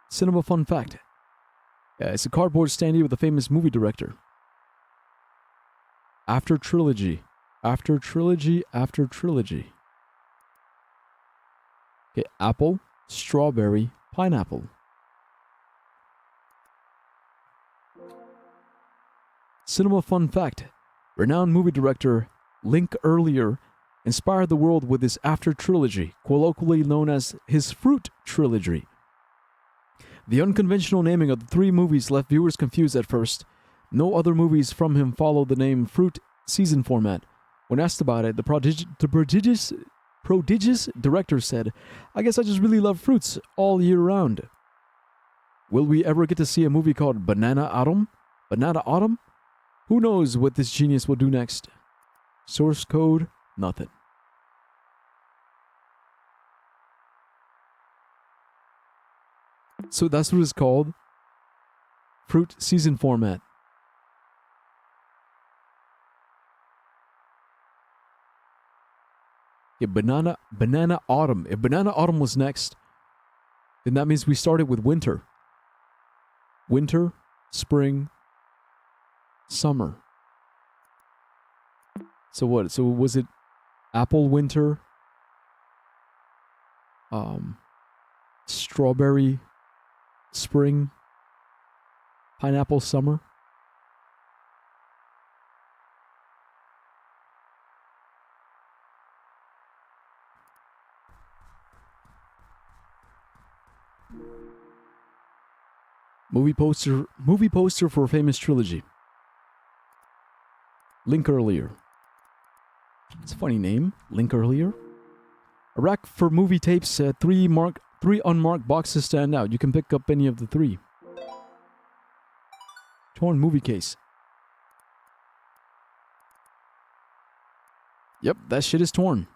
S1: Cinema fun fact. It's a cardboard standee with a famous movie director. After trilogy. After trilogy. After trilogy. Okay, apple, strawberry, pineapple. Cinema fun fact. Renowned movie director Link Earlier inspired the world with his After trilogy, colloquially known as his Fruit trilogy. The unconventional naming of the three movies left viewers confused at first. No other movies from him follow the name Fruit season format. When asked about it, the prodigious director said, "I guess I just really love fruits all year round." Will we ever get to see a movie called Banana Autumn? Banana Autumn? Who knows what this genius will do next? Source code, nothing. So that's what it's called. Fruit season format. Yeah, banana autumn. If banana autumn was next, then that means we started with winter. Winter, spring, summer. So what? So was it apple winter? Strawberry spring, pineapple summer? Movie poster for a famous trilogy. Link Earlier. It's a funny name, Link Earlier. A rack for movie tapes, three unmarked boxes stand out. You can pick up any of the three. Torn movie case. Yep, that shit is torn.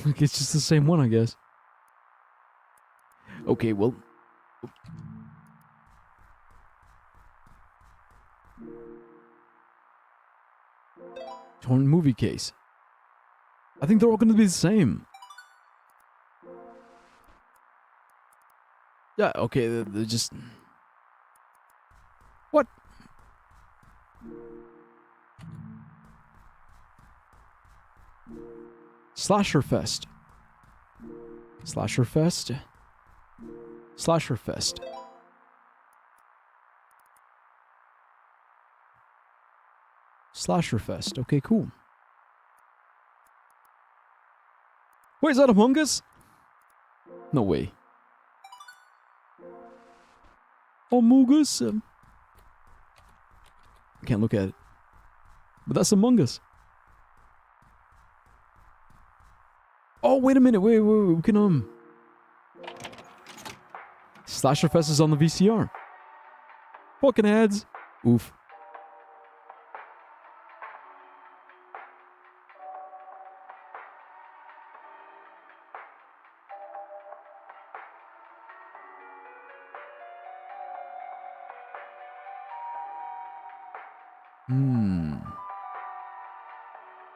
S1: It's just the same one, I guess. Okay, well. Torn movie case. I think they're all going to be the same. Yeah, okay, they're just... What? Slasher Fest. Slasher Fest. Slasher Fest. Slasher Fest. Okay, cool. Wait, is that Among Us? No way. Among Us? I can't look at it. But that's Among Us. Oh, wait a minute. Wait. We can, Slasher Fest is on the VCR. Fucking ads. Oof.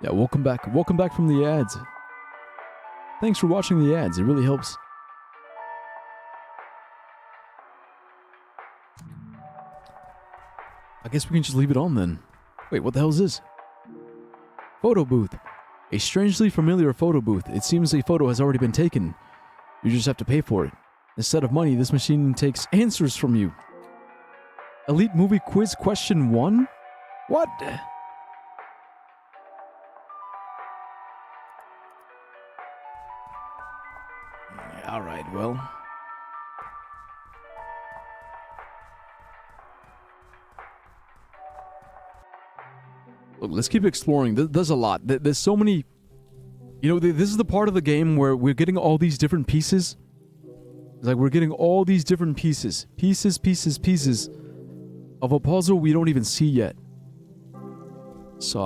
S1: Yeah, welcome back. Welcome back from the ads. Thanks for watching the ads. It really helps. I guess we can just leave it on then. Wait, what the hell is this? Photo booth. A strangely familiar photo booth. It seems a photo has already been taken. You just have to pay for it. Instead of money, this machine takes answers from you. Elite Movie Quiz Question 1? What? Alright, well. Look, let's keep exploring. There's a lot. There's so many... You know, this is the part of the game where we're getting all these different pieces. It's like we're getting all these different pieces. Pieces of a puzzle we don't even see yet. So,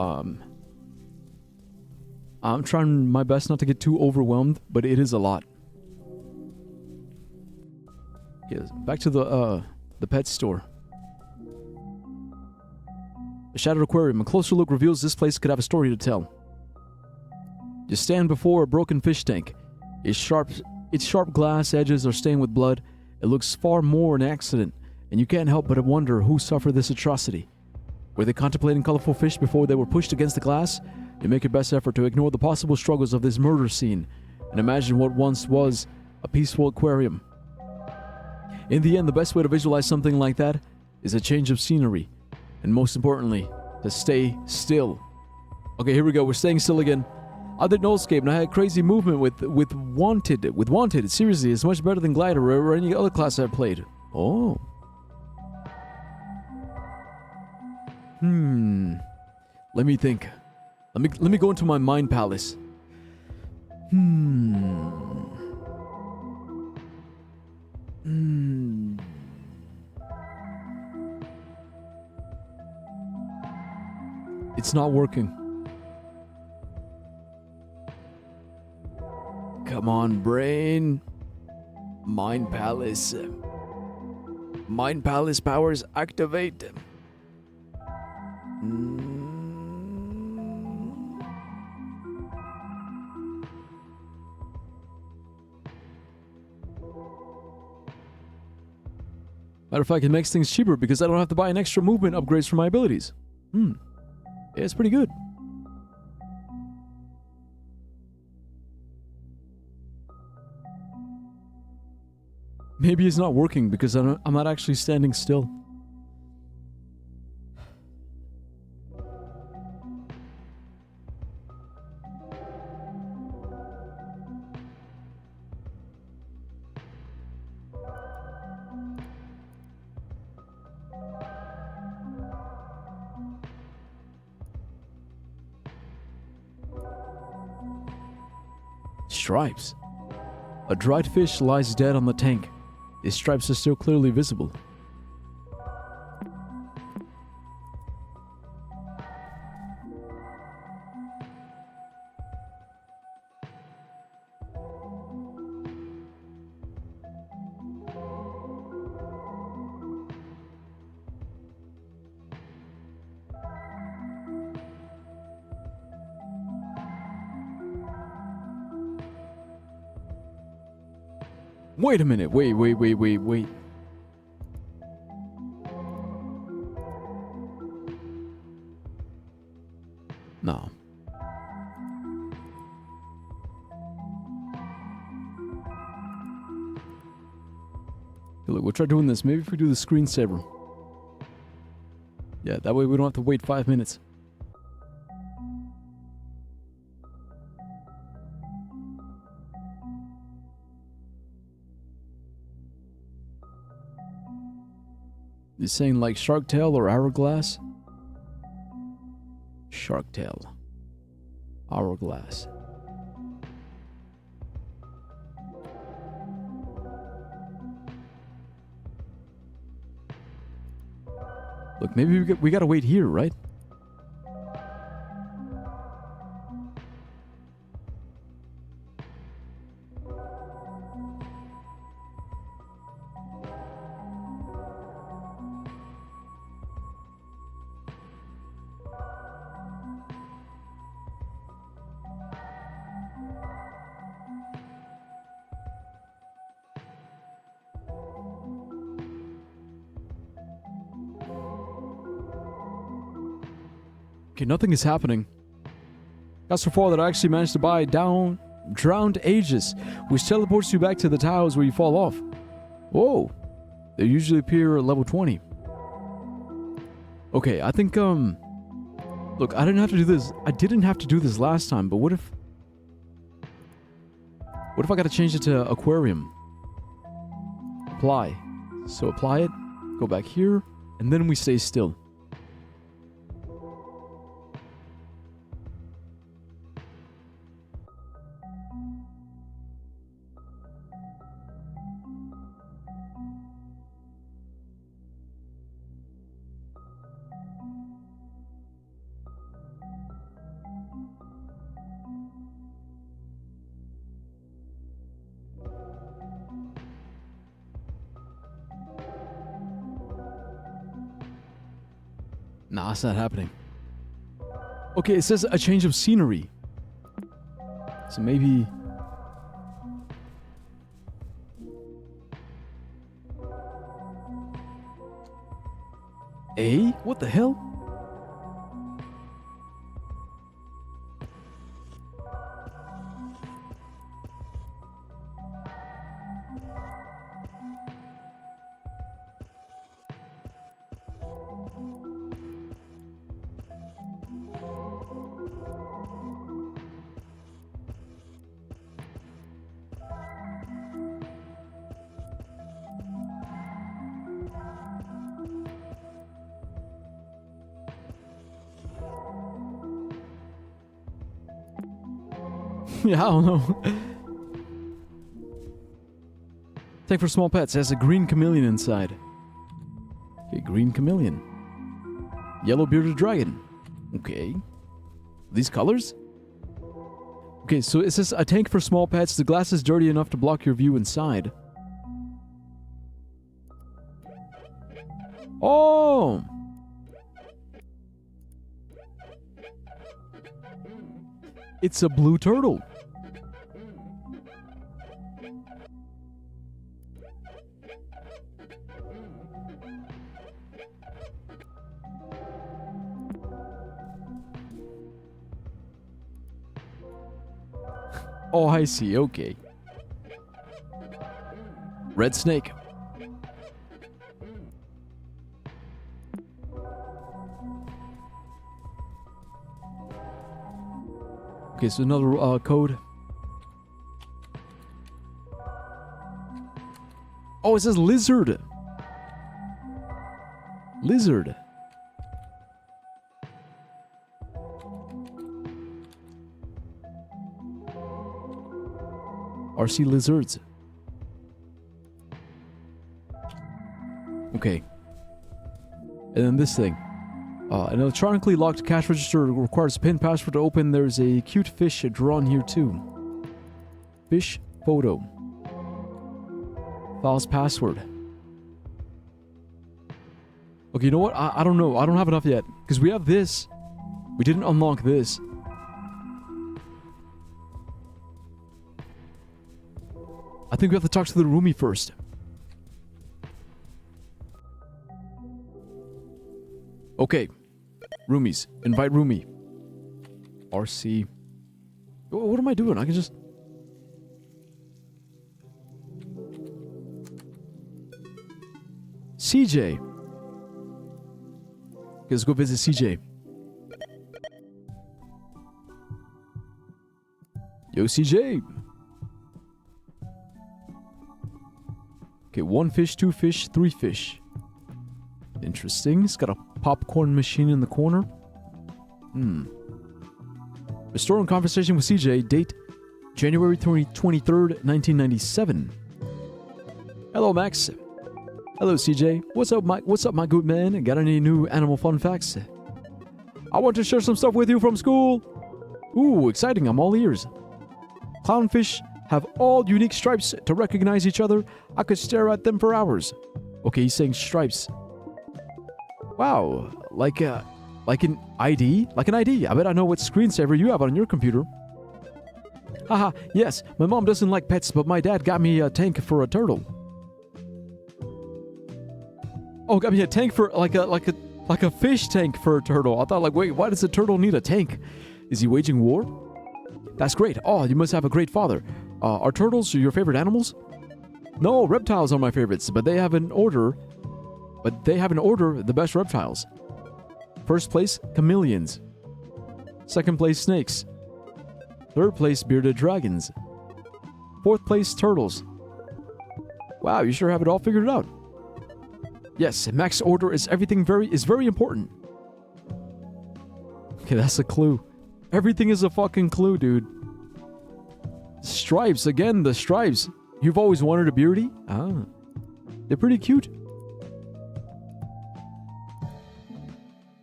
S1: I'm trying my best not to get too overwhelmed, but it is a lot. Yes, back to the pet store. A shattered aquarium. A closer look reveals this place could have a story to tell. You stand before a broken fish tank. Its sharp glass edges are stained with blood. It looks far more an accident, and you can't help but wonder who suffered this atrocity. Were they contemplating colorful fish before they were pushed against the glass? You make your best effort to ignore the possible struggles of this murder scene and imagine what once was a peaceful aquarium. In the end, the best way to visualize something like that is a change of scenery, and most importantly, to stay still. Okay, here we go. We're staying still again. I did Nullscape, and I had crazy movement with Wanted. Seriously, it's much better than Glider or any other class I've played. Oh. Let me think. Let me go into my mind palace. It's not working. Come on, brain. Mind palace. Mind palace powers activate. Matter of fact, it makes things cheaper because I don't have to buy an extra movement upgrades for my abilities. Yeah, it's pretty good. Maybe it's not working because I'm not actually standing still. Stripes. A dried fish lies dead on the tank. Its stripes are still clearly visible. Wait a minute. Wait. No. Hey, look, we'll try doing this. Maybe if we do the screensaver. Yeah, that way we don't have to wait 5 minutes. You're saying like Shark Tail or Hourglass? Shark Tail. Hourglass. Look, maybe we gotta wait here, right? Okay, nothing is happening. Got so far that I actually managed to buy Drowned Aegis, which teleports you back to the tiles where you fall off. Whoa. They usually appear at level 20. Okay, I think, look, I didn't have to do this. I didn't have to do this last time, but what if I gotta change it to aquarium? Apply. So apply it, go back here, and then we stay still. Nah, it's not happening. Okay, it says a change of scenery. So maybe... A? What the hell? Yeah, I don't know. Tank for small pets has a green chameleon inside. Okay, green chameleon. Yellow bearded dragon. Okay. These colors? Okay, so it says a tank for small pets. The glass is dirty enough to block your view inside. Oh! It's a blue turtle. Oh, I see. Okay. Red snake. Okay, so another code. Oh, it says lizard. Lizard. RC lizards. Okay. And then this thing. An electronically locked cash register requires a PIN password to open. There's a cute fish drawn here too. Fish photo. Files password. Okay, you know what? I don't know. I don't have enough yet. Because we have this. We didn't unlock this. I think we have to talk to the roomie first. Okay. Roomies. Invite roomie. RC. What am I doing? I can just... CJ. Okay, let's go visit CJ. Yo, CJ. Okay, 1 fish, 2 fish, 3 fish. Interesting. It's got a popcorn machine in the corner. Restoring conversation with CJ. Date January 23rd, 1997. Hello, Max. Hello, CJ. What's up, my good man? Got any new animal fun facts? I want to share some stuff with you from school. Ooh, exciting. I'm all ears. Clownfish have all unique stripes to recognize each other. I could stare at them for hours. Okay, he's saying stripes. Wow, like an ID? Like an ID. I bet I know what screensaver you have on your computer. Haha, yes, my mom doesn't like pets, but my dad got me a tank for a turtle. Oh, got me a tank for like a Like a fish tank for a turtle. I thought like, wait, why does a turtle need a tank? Is he waging war? That's great. Oh, you must have a great father. Are turtles your favorite animals? No, reptiles are my favorites, but they have an order. The best reptiles. First place, chameleons. Second place, snakes. Third place, bearded dragons. Fourth place, turtles. Wow, you sure have it all figured out. Yes, max order is very important. Okay, that's a clue. Everything is a fucking clue, dude. Stripes, again, the stripes. You've always wanted a beardy? Ah. They're pretty cute.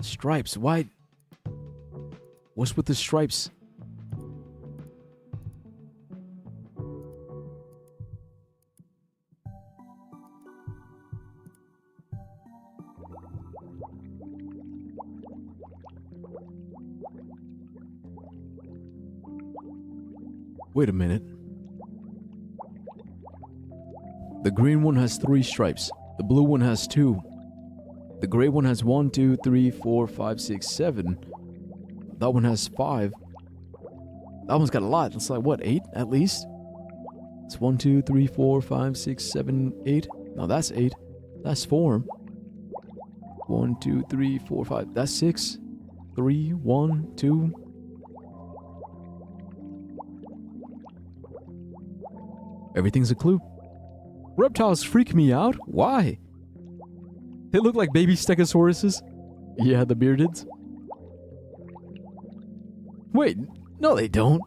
S1: Stripes, why? What's with the stripes? Wait a minute. The green one has 3 stripes. The blue one has 2. The gray one has 1, 2, 3, 4, 5, 6, 7. That one has 5. That one's got a lot. That's like, what, 8 at least? It's 1, 2, 3, 4, 5, 6, 7, 8. No, that's 8. That's 4. 1, 2, 3, 4, 5. That's 6. 3, 1, 2. Everything's a clue. Reptiles freak me out. Why? They look like baby stegosauruses. Yeah, the beardeds. Wait, no they don't.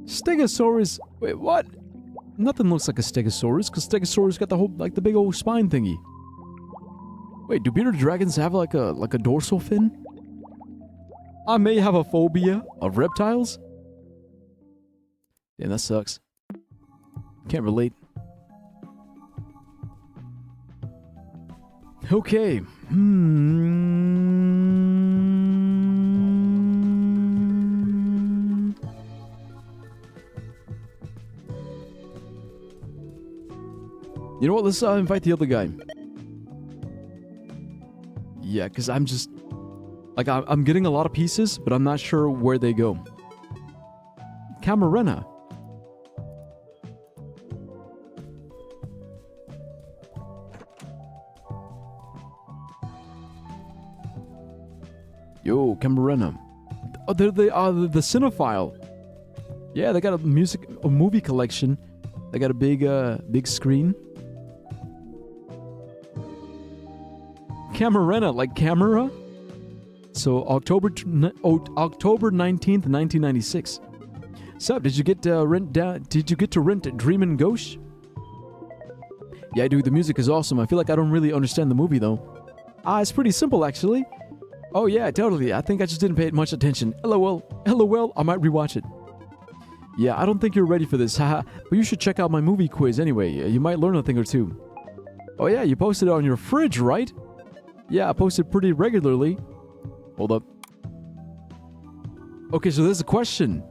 S1: Stegosaurus. Wait, what? Nothing looks like a stegosaurus, because stegosaurus got the whole, like the big old spine thingy. Wait, do bearded dragons have like a dorsal fin? I may have a phobia of reptiles. Damn, that sucks. Can't relate. Okay. You know what? Let's invite the other guy. Yeah, because I'm just... Like, I'm getting a lot of pieces, but I'm not sure where they go. Camarena. Yo, Camarena. Oh, they're the cinephile. Yeah, they got a movie collection. They got a big screen. Camarena, like camera. So October 19th, 1996. Sup? Did you get to rent Dreamin' Ghost? Yeah, dude, the music is awesome. I feel like I don't really understand the movie though. It's pretty simple actually. Oh yeah, totally. I think I just didn't pay much attention. LOL. LOL. I might rewatch it. Yeah, I don't think you're ready for this, haha. But you should check out my movie quiz anyway. You might learn a thing or two. Oh yeah, you posted it on your fridge, right? Yeah, I post it pretty regularly. Hold up. Okay, so there's a question.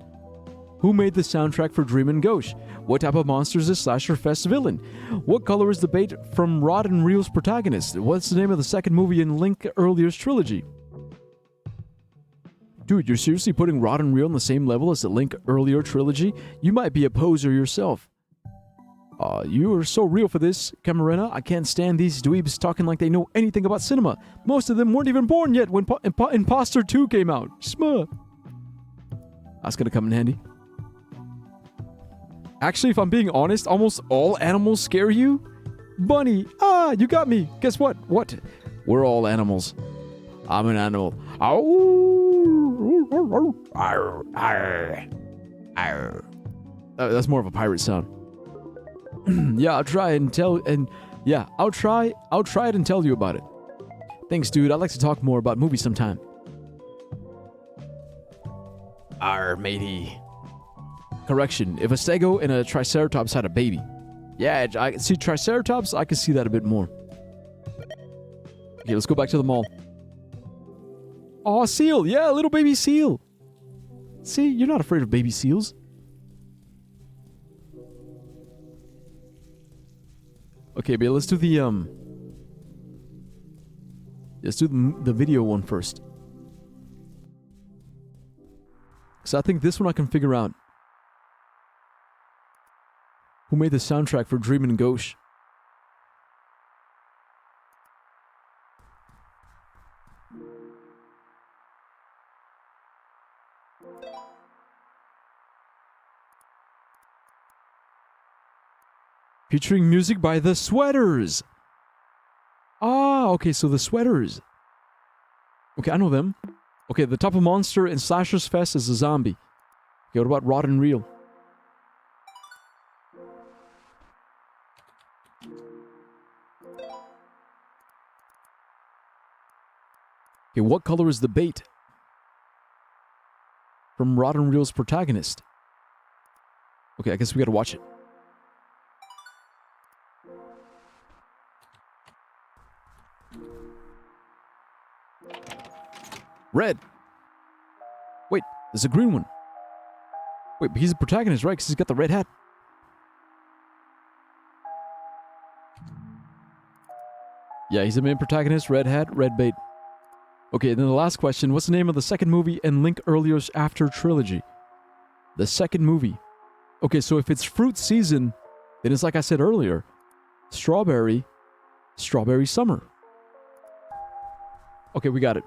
S1: Who made the soundtrack for Dreamin' Ghost? What type of monster is the Slasher Fest villain? What color is the bait from Rod and Reel's protagonist? What's the name of the second movie in Link Earlier's trilogy? Dude, you're seriously putting Rod and Reel on the same level as the Link Earlier trilogy? You might be a poser yourself. You are so real for this, Camarena. I can't stand these dweebs talking like they know anything about cinema. Most of them weren't even born yet when Imposter 2 came out. Smuh. That's gonna come in handy. Actually, if I'm being honest, almost all animals scare you. Bunny, you got me. Guess what? What? We're all animals. I'm an animal. That's more of a pirate sound. Yeah, I'll try it and tell it and tell you about it. Thanks, dude. I'd like to talk more about movies sometime. Matey. Correction, if a stego and a triceratops had a baby. Yeah, I see triceratops, I can see that a bit more. Okay, let's go back to the mall. Aw, seal! Yeah, little baby seal! See, you're not afraid of baby seals. Okay, but let's do the, Let's do the video one first. So I think this one I can figure out. Who made the soundtrack for Dreamin' Ghosh? Featuring music by The Sweaters. Ah, okay, so The Sweaters. Okay, I know them. Okay, the type of monster in Slashers Fest is a zombie. Okay, what about Rotten Real? Okay, what color is the bait? From Rotten Real's protagonist. Okay, I guess we gotta watch it. Red. Wait, there's a green one. Wait, but he's the protagonist, right? Because he's got the red hat. Yeah, he's the main protagonist, red hat, red bait. Okay, then the last question. What's the name of the second movie in Link Earlier's After trilogy? The second movie. Okay, so if it's fruit season, then it's like I said earlier. Strawberry Summer. Okay, we got it.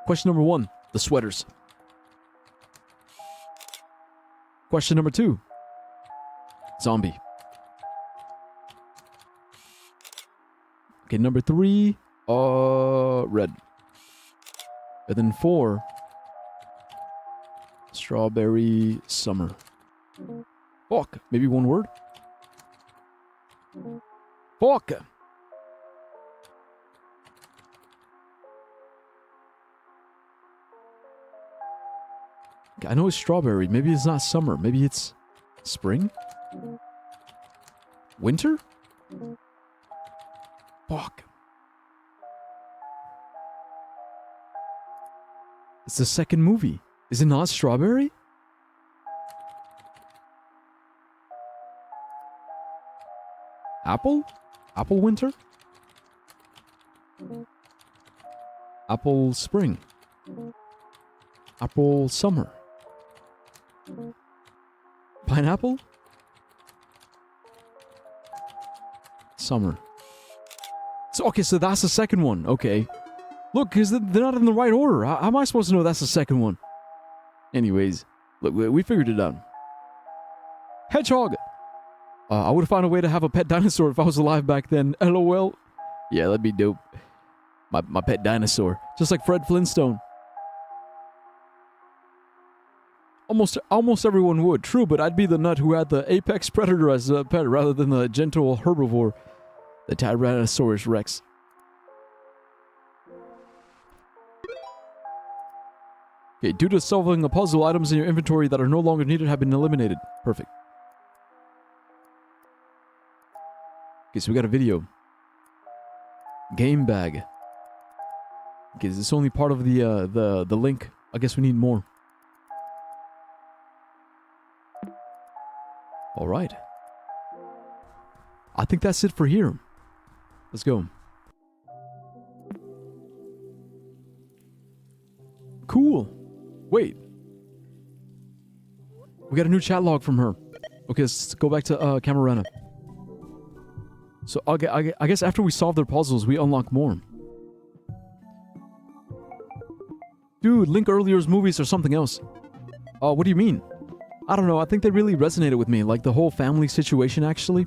S1: Question number 1. The Sweaters. Question number 2. Zombie. Okay, number 3. Red. And then 4. Strawberry Summer. Fuck. Maybe one word? Fuck. I know it's strawberry. Maybe it's not summer. Maybe it's spring? Winter? Fuck. It's the second movie. Is it not strawberry? Apple? Apple winter? Apple spring? Apple summer? Pineapple? Summer. So, okay, so that's the second one. Okay. Look, because they're not in the right order. How am I supposed to know that's the second one? Anyways, look, we figured it out. Hedgehog! I would have found a way to have a pet dinosaur if I was alive back then. LOL. Yeah, that'd be dope. My pet dinosaur. Just like Fred Flintstone. Almost everyone would. True, but I'd be the nut who had the apex predator as a pet rather than the gentle herbivore, the Tyrannosaurus Rex. Okay, due to solving a puzzle, items in your inventory that are no longer needed have been eliminated. Perfect. Okay, so we got a video. Game bag. Okay, this is only part of the link. I guess we need more. All right. I think that's it for here. Let's go. Cool. Wait. We got a new chat log from her. Okay, let's go back to Camarena. So I guess after we solve their puzzles, we unlock more. Dude, Link Earlier's movies are something else. What do you mean? I don't know, I think they really resonated with me, like the whole family situation, actually.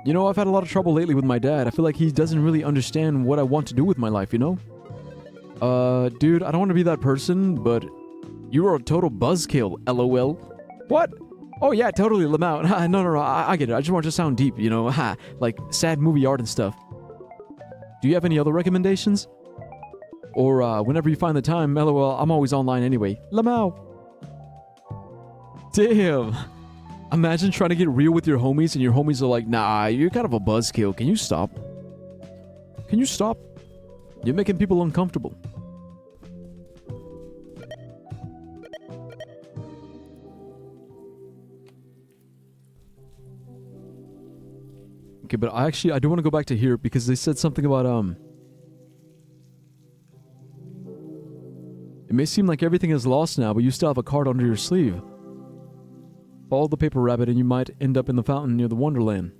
S1: You know, I've had a lot of trouble lately with my dad. I feel like he doesn't really understand what I want to do with my life, you know? Dude, I don't want to be that person, but you are a total buzzkill, LOL. What? Oh yeah, totally, Lamau. No, I get it. I just want to sound deep, you know? Like sad movie art and stuff. Do you have any other recommendations? Or, whenever you find the time, LOL, I'm always online anyway. Lamau. Damn. Imagine trying to get real with your homies and your homies are like, nah, you're kind of a buzzkill. Can you stop? Can you stop? You're making people uncomfortable. Okay, but I do want to go back to here because they said something about it may seem like everything is lost now, but you still have a card under your sleeve. Follow the paper rabbit and you might end up in the fountain near the Wonderland.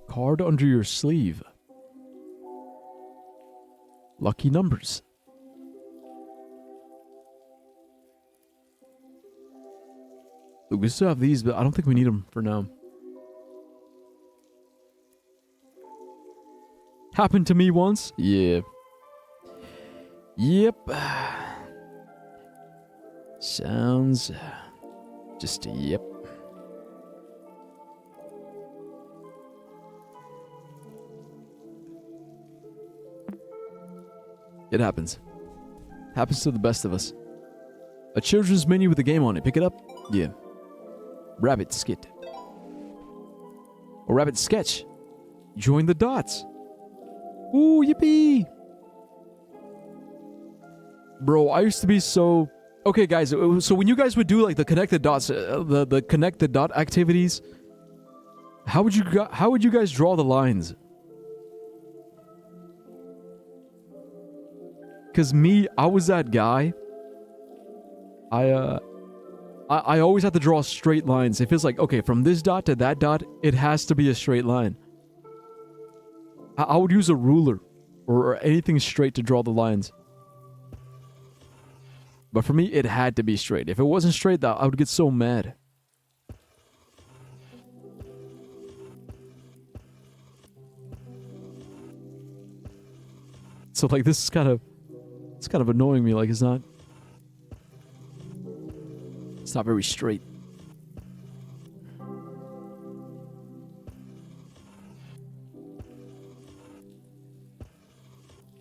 S1: Card under your sleeve. Lucky numbers. Look, we still have these, but I don't think we need them for now. Happened to me once? Yeah. Yep. Sounds just a yep. It happens. Happens to the best of us. A children's menu with a game on it. Pick it up? Yeah. Rabbit skit. Or rabbit sketch. Join the dots. Ooh, yippee! Bro, I used to be so... Okay, guys, so when you guys would do like the connected dots, the connected dot activities, how would you guys draw the lines? Because me, I was that guy. I always have to draw straight lines. If it's like, okay, from this dot to that dot, it has to be a straight line. I would use a ruler or anything straight to draw the lines. But for me, it had to be straight. If it wasn't straight, I would get so mad. So like this is kind of... It's kind of annoying me, like it's not very straight.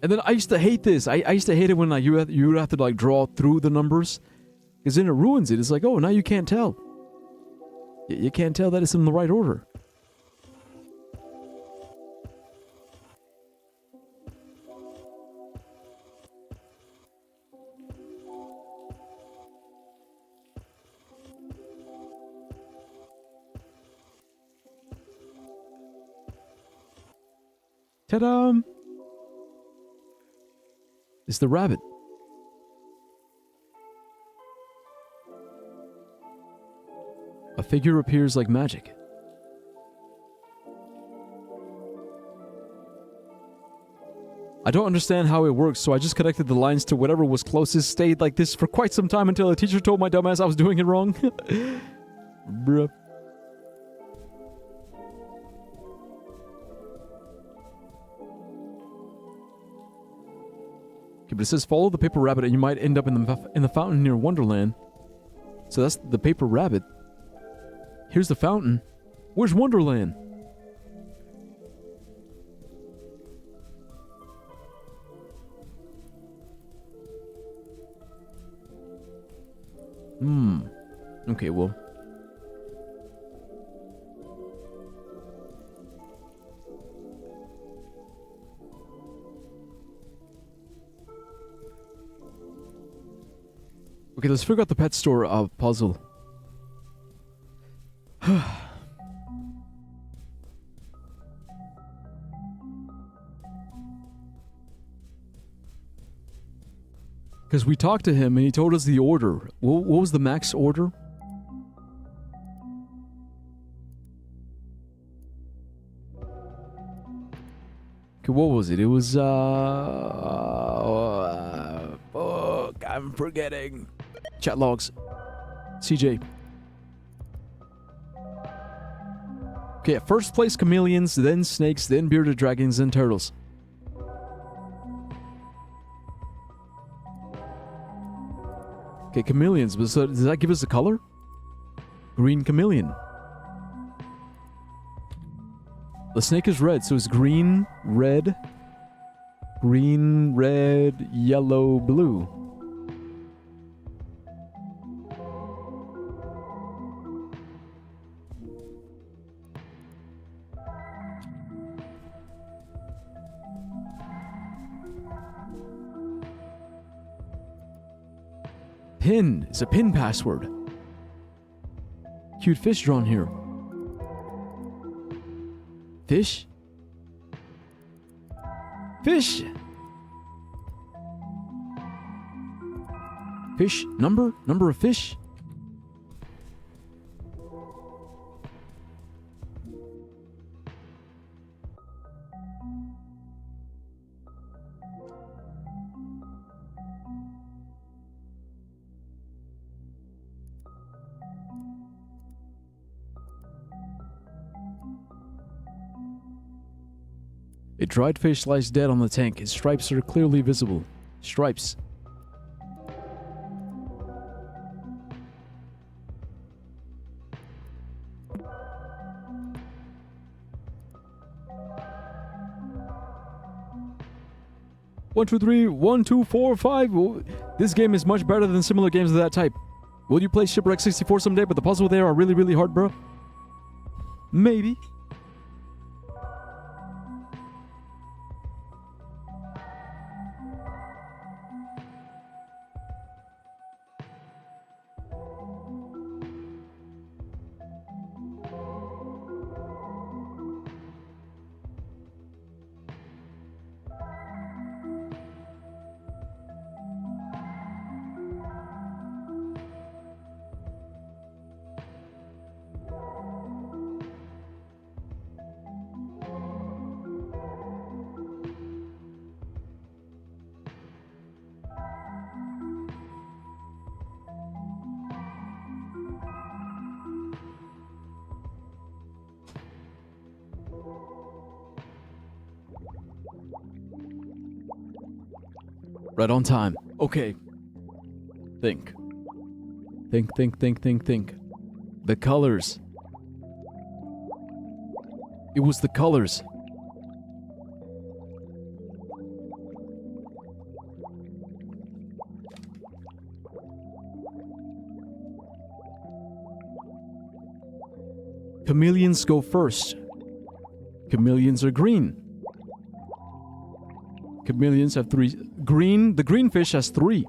S1: And then I used to hate this. I used to hate it when like you would have to like draw through the numbers, because then it ruins it. It's like, oh, now you can't tell. You can't tell that it's in the right order. Ta-da! It's the rabbit. A figure appears like magic. I don't understand how it works, so I just connected the lines to whatever was closest, stayed like this for quite some time until a teacher told my dumbass I was doing it wrong. Bruh. Okay, but it says follow the paper rabbit and you might end up in the fountain near Wonderland. So that's the paper rabbit. Here's the fountain. Where's Wonderland? Okay, well. Okay, let's figure out the pet store puzzle. Because we talked to him and he told us the order. What was the max order? Okay, what was it? It was, fuck, I'm forgetting. Chat logs. CJ. Okay, first place chameleons, then snakes, then bearded dragons, then turtles. Okay, chameleons. But so does that give us a color? Green chameleon. The snake is red, so it's green, red, yellow, blue. PIN is a PIN password. Cute fish drawn here. Fish? Fish! Fish? Number? Number of fish? A dried fish lies dead on the tank. His stripes are clearly visible. Stripes. One, two, three, 1, 2, 4, 5. This game is much better than similar games of that type. Will you play Shipwreck 64 someday? But the puzzles there are really, really hard, bro. Maybe. Right on time. Okay. Think. Think. The colors. It was the colors. Chameleons go first. Chameleons are green. Chameleons have 3. The green fish has 3.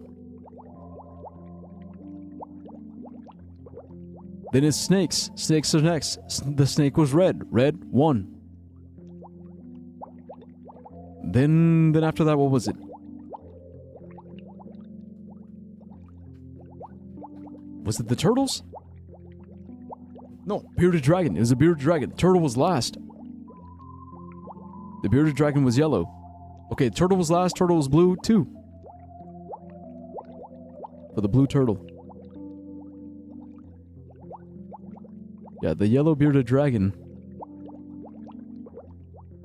S1: Then it's snakes. Snakes are next. The snake was red. Red, 1. Then after that, what was it? Was it the turtles? No, bearded dragon. It was a bearded dragon. Turtle was last. The bearded dragon was yellow. Okay, turtle was last, turtle was blue, 2. For the blue turtle. Yeah, the yellow bearded dragon.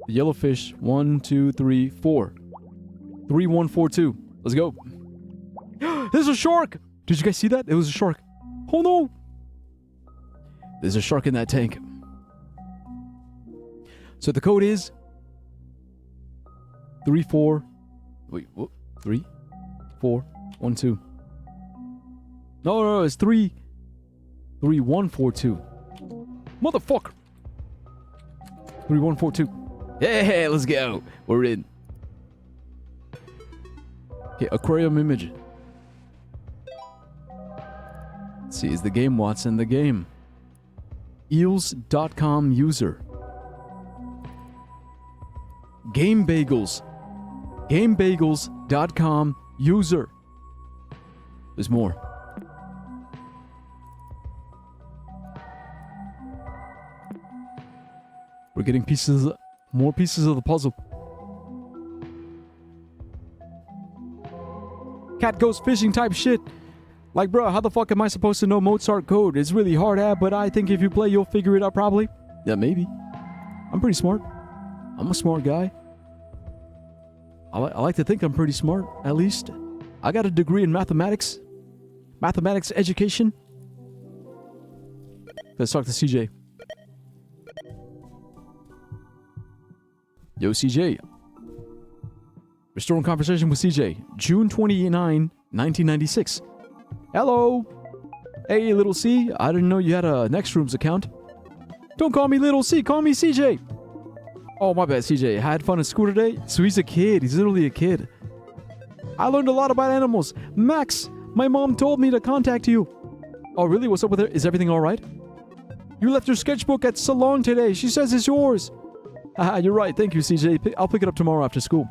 S1: The yellow fish, 1, 2, 3, 4. 3, 1, 4, 2. Let's go. There's a shark! Did you guys see that? It was a shark. Oh no! There's a shark in that tank. So the code is 3, 4. Wait, what? 3, 4, 1, 2. No, it's 3, 3, 1, 4, 2. Motherfucker. 3, 1, 4, 2. Hey, let's go. We're in. Okay, aquarium image. Let's see, is the game Watson the game? Eels.com user. Game Bagels. GameBagels.com user. There's more. We're getting more pieces of the puzzle. Cat goes fishing type shit. Like, bro, how the fuck am I supposed to know Mozart code? It's really hard, but I think if you play, you'll figure it out probably. Yeah, maybe. I'm pretty smart. I'm a smart guy. I like to think I'm pretty smart, at least. I got a degree in mathematics. Mathematics education. Let's talk to CJ. Yo, CJ. Restoring conversation with CJ. June 29, 1996. Hello. Hey, little C. I didn't know you had a Next Rooms account. Don't call me little C. Call me CJ. Oh, my bad, CJ. Had fun at school today? So he's a kid. He's literally a kid. I learned a lot about animals. Max My mom told me to contact you. Oh, really? What's up with her? Is everything all right? You left your sketchbook at salon today. She says it's yours. Haha, you're right. Thank you, CJ. I'll pick it up tomorrow after school.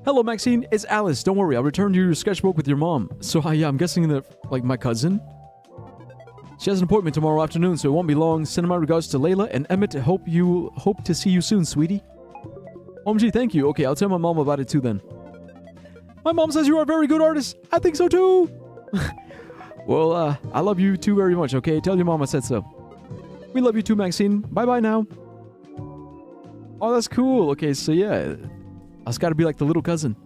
S1: Hello, Maxine. It's Alice. Don't worry. I'll return you your sketchbook with your mom. So, yeah, I'm guessing that, like, my cousin? She has an appointment tomorrow afternoon, so it won't be long. Send my regards to Layla and Emmett. Hope to see you soon, sweetie. OMG, thank you. Okay, I'll tell my mom about it too then. My mom says you are a very good artist. I think so too. Well, I love you too very much, okay? Tell your mom I said so. We love you too, Maxine. Bye-bye now. Oh, that's cool. Okay, so yeah. I just gotta be like the little cousin.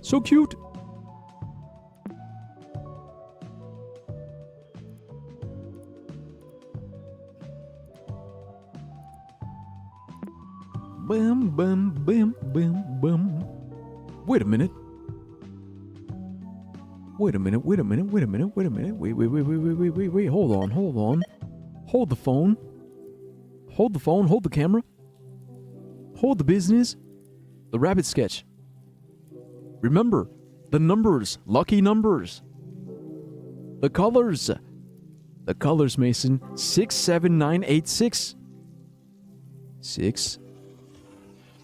S1: So cute. Bum, bum, bum, bum, bum. Wait a minute. Wait a minute. Wait, hold on. Hold the phone. Hold the camera. Hold the business. The rabbit sketch. Remember, the numbers, lucky numbers. The colors. The colors, Mason. 67986. 6,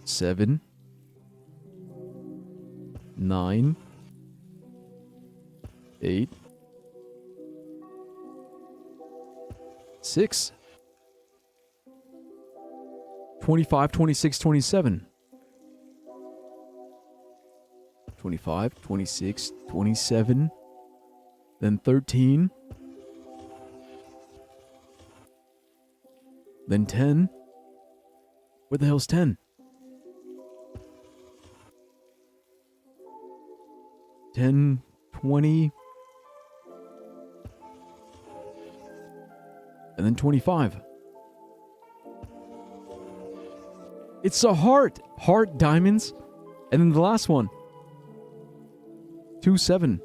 S1: 7, 9, 8, 6, 25, 26, 27. 25, 26, 27, then 13, then 10. Where the hell's 10? 10, 20, and then 25. It's a heart. Heart, diamonds. And then the last one. 2, 7.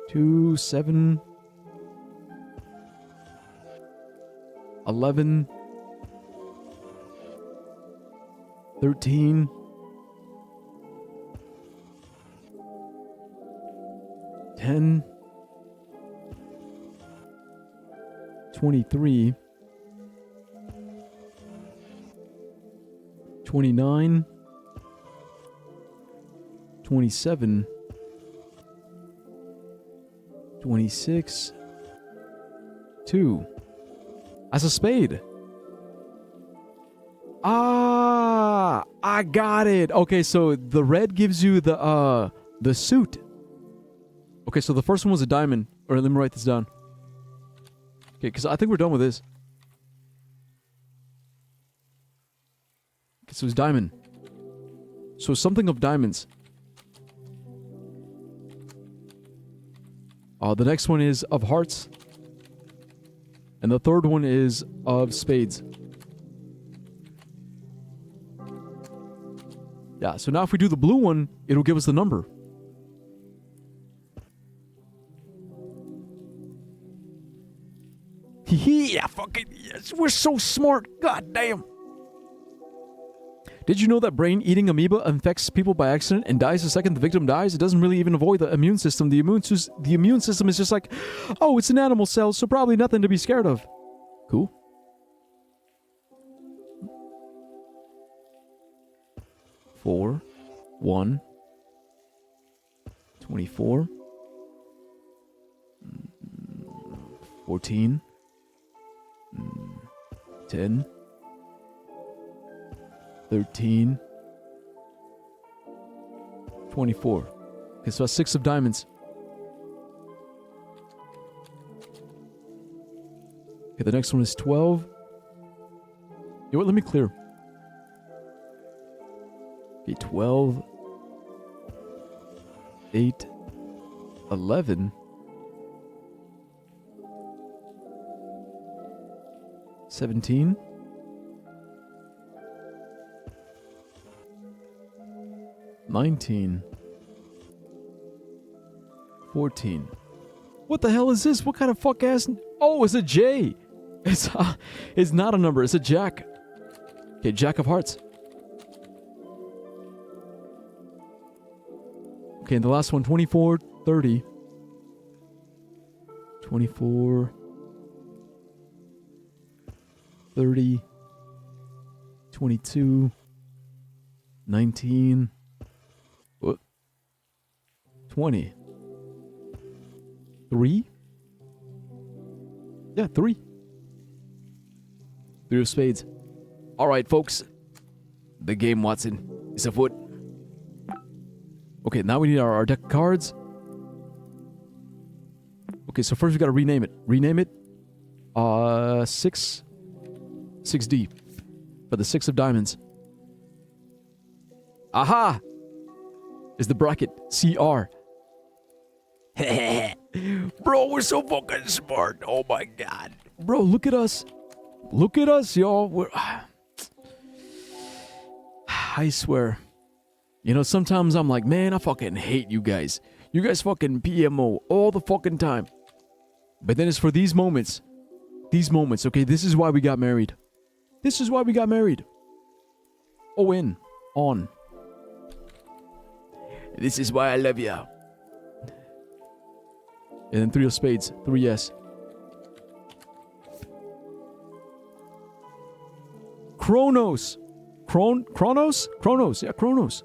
S1: 2, 7. 11. 13. 10. 23. 29. 27. 26. 2. As a spade. Ah, I got it. Okay, so the red gives you the suit. Okay, so the first one was a diamond. Or let me write this down. Okay, because I think we're done with this. Okay, so it's diamond. So something of diamonds. The next one is of hearts. And the third one is of spades. Yeah, so now if we do the blue one, it'll give us the number. Yeah, fucking yes, we're so smart. God damn. Did you know that brain-eating amoeba infects people by accident and dies the second the victim dies? It doesn't really even avoid the immune system. The immune system is just like, oh, it's an animal cell, so probably nothing to be scared of. Cool. Four, 1, 24, 14, 10, 13, 24. Okay, so that's 6 of diamonds. Okay, the next one is 12. You know what, let me clear. Okay, 12, 8, 11, 17, 19, 14. What the hell is this? What kind of fuck ass? Oh, it's a J. It's not a number. It's a jack. Okay, jack of hearts. Okay, and the last one, 24, 30. 24, 30, 22, 19, 20. 3? Yeah, 3. 3 of spades. All right, folks. The game, Watson, is afoot. Okay, now we need our deck of cards. Okay, so first we gotta rename it. Rename it 6D for the 6 of diamonds. Aha! Is the bracket CR.
S3: Bro, we're so fucking smart. Oh my god.
S1: Bro, look at us. Look at us, y'all. We're I swear. You know, sometimes I'm like, man, I fucking hate you guys. You guys fucking PMO all the fucking time. But then it's for these moments. These moments, okay? This is why we got married. This is why we got married. On.
S3: This is why I love you.
S1: And then 3 of spades. 3S. Kronos. Kronos? Kronos. Yeah, Kronos.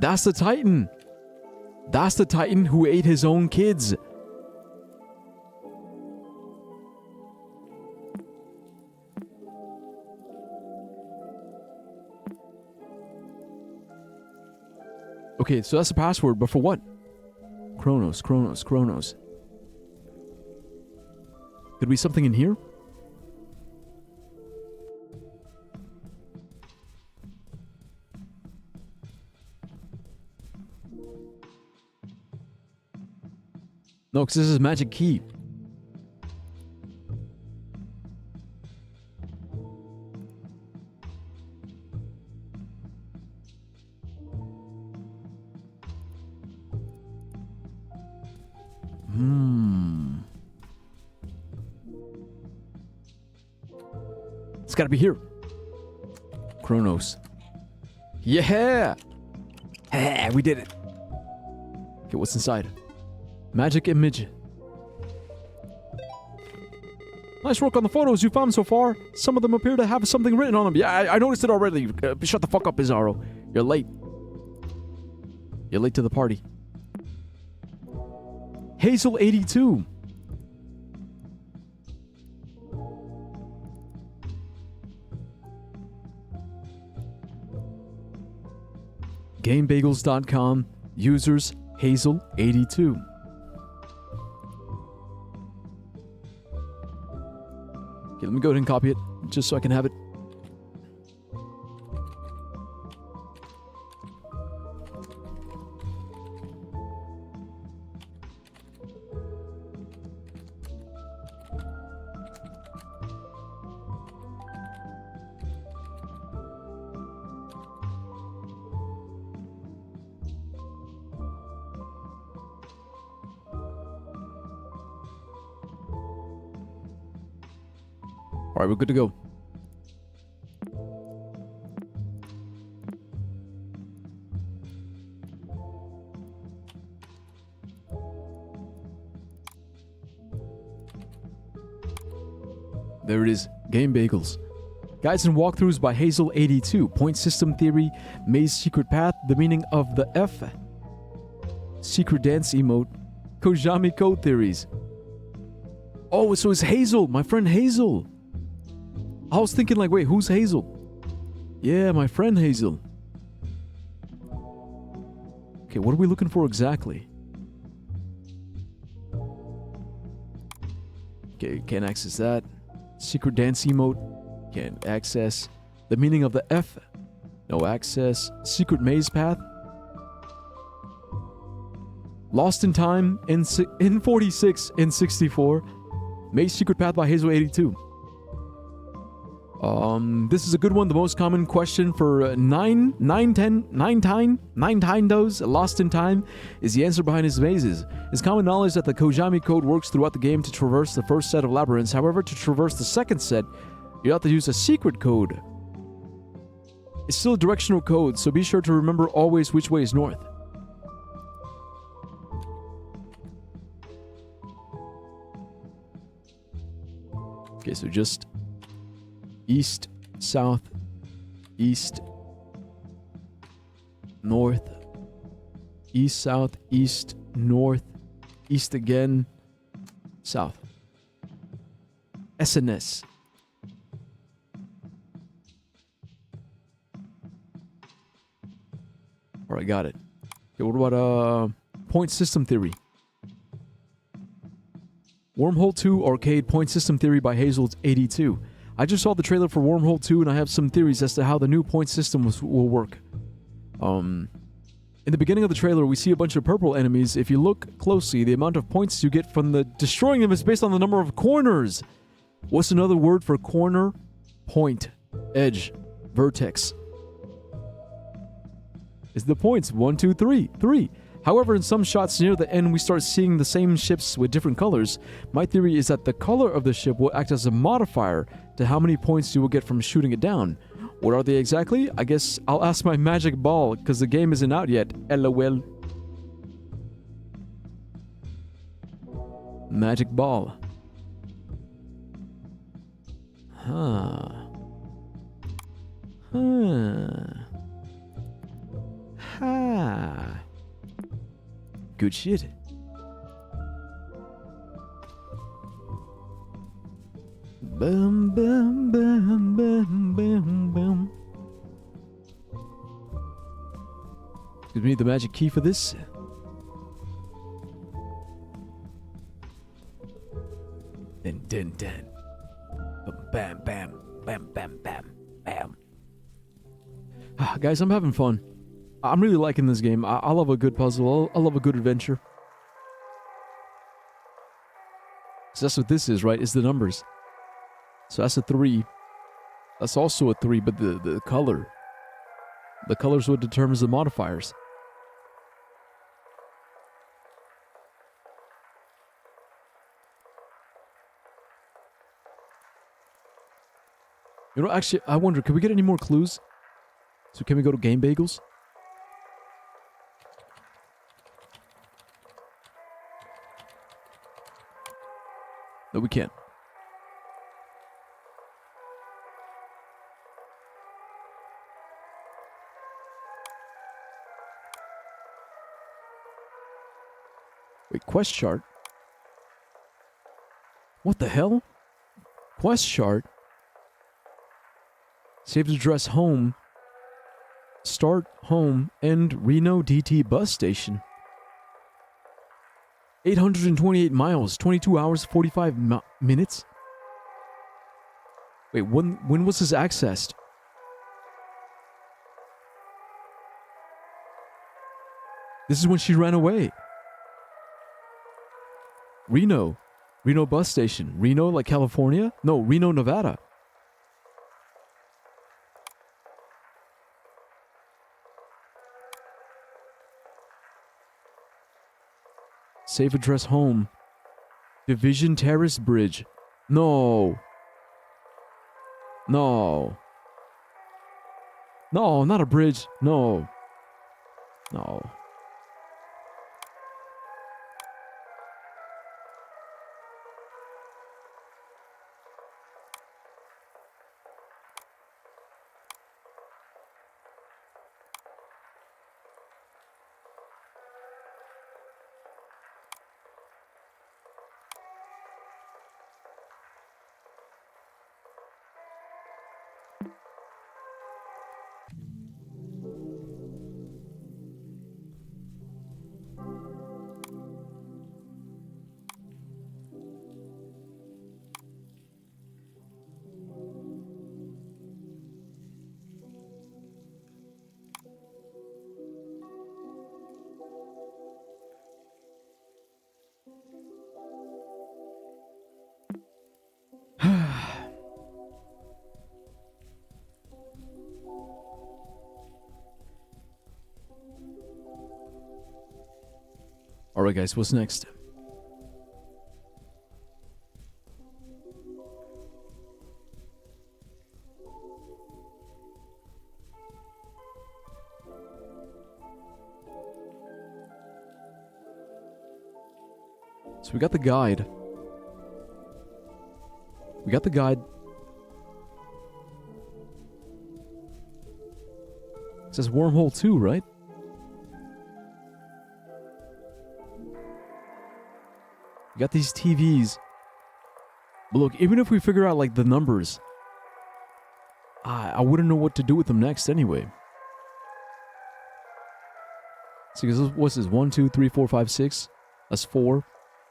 S1: That's the Titan. That's the Titan who ate his own kids. Okay, so that's the password, but for what? Kronos. Could be something in here? No, because this is magic key. It's gotta be here. Kronos. Yeah! We did it. Okay, what's inside? Magic image. Nice work on the photos you found so far. Some of them appear to have something written on them. Yeah, I noticed it already. Shut the fuck up, Bizarro. You're late. You're late to the party. Hazel 82. GameBagels.com. Users Hazel 82. Okay, let me go ahead and copy it, just so I can have it. All right, we're good to go. There it is, Game Bagels. Guides and walkthroughs by Hazel 82. Point system theory, maze secret path, the meaning of the F, secret dance emote, Kojami code theories. Oh, so it's Hazel, my friend Hazel. I was thinking like, wait, who's Hazel? Yeah, my friend Hazel. Okay, what are we looking for exactly? Okay, can't access that. Secret dance emote. Can't access. The meaning of the F. No access. Secret maze path. Lost in time in 46 in 64. Maze secret path by Hazel 82. This is a good one. The most common question for nine those lost in time is the answer behind his mazes. It's common knowledge that the Kojami code works throughout the game to traverse the first set of labyrinths. However, to traverse the second set, you have to use a secret code. It's still a directional code, so be sure to remember always which way is north. so just east, south, east, north, east, south, east, north, east again, south. SNS. Alright, got it. Okay, what about point system theory? Wormhole 2 Arcade Point System Theory by Hazel82. I just saw the trailer for Wormhole 2 and I have some theories as to how the new point system will work. In the beginning of the trailer, we see a bunch of purple enemies. If you look closely, the amount of points you get from destroying them is based on the number of corners. What's another word for corner? Point, edge, vertex. Is the points 1, 2, 3, 3. However, in some shots near the end, we start seeing the same ships with different colors. My theory is that the color of the ship will act as a modifier to how many points you will get from shooting it down. What are they exactly? I guess I'll ask my magic ball, because the game isn't out yet. LOL. Magic ball. Huh. Ha. Good shit. Bum bum bum bum bum bum. Give me the magic key for this. Dun dun dun. Bam bam bam bam bam bam. Guys, I'm having fun. I'm really liking this game. I love a good puzzle. I love a good adventure. So that's what this is, right? It's the numbers. So that's a 3. That's also a 3, but the color. The color's what determines the modifiers. You know, actually, I wonder, can we get any more clues? So can we go to Game Bagels? No, we can't. Wait, quest chart? What the hell? Quest chart? Saved address home. Start home. End Reno DT bus station. 828 miles, 22 hours, 45 minutes? Wait, when was this accessed? This is when she ran away. Reno bus station. Reno, like California? No, Reno, Nevada. Save address home. Division Terrace Bridge. No. No. No, not a bridge. No. No. Alright guys, what's next? So we got the guide. We got the guide. It says wormhole 2, right? We got these TVs. But look, even if we figure out like the numbers, I wouldn't know what to do with them next anyway. See, because what's this? 1, 2, 3, 4, 5, 6. That's 4.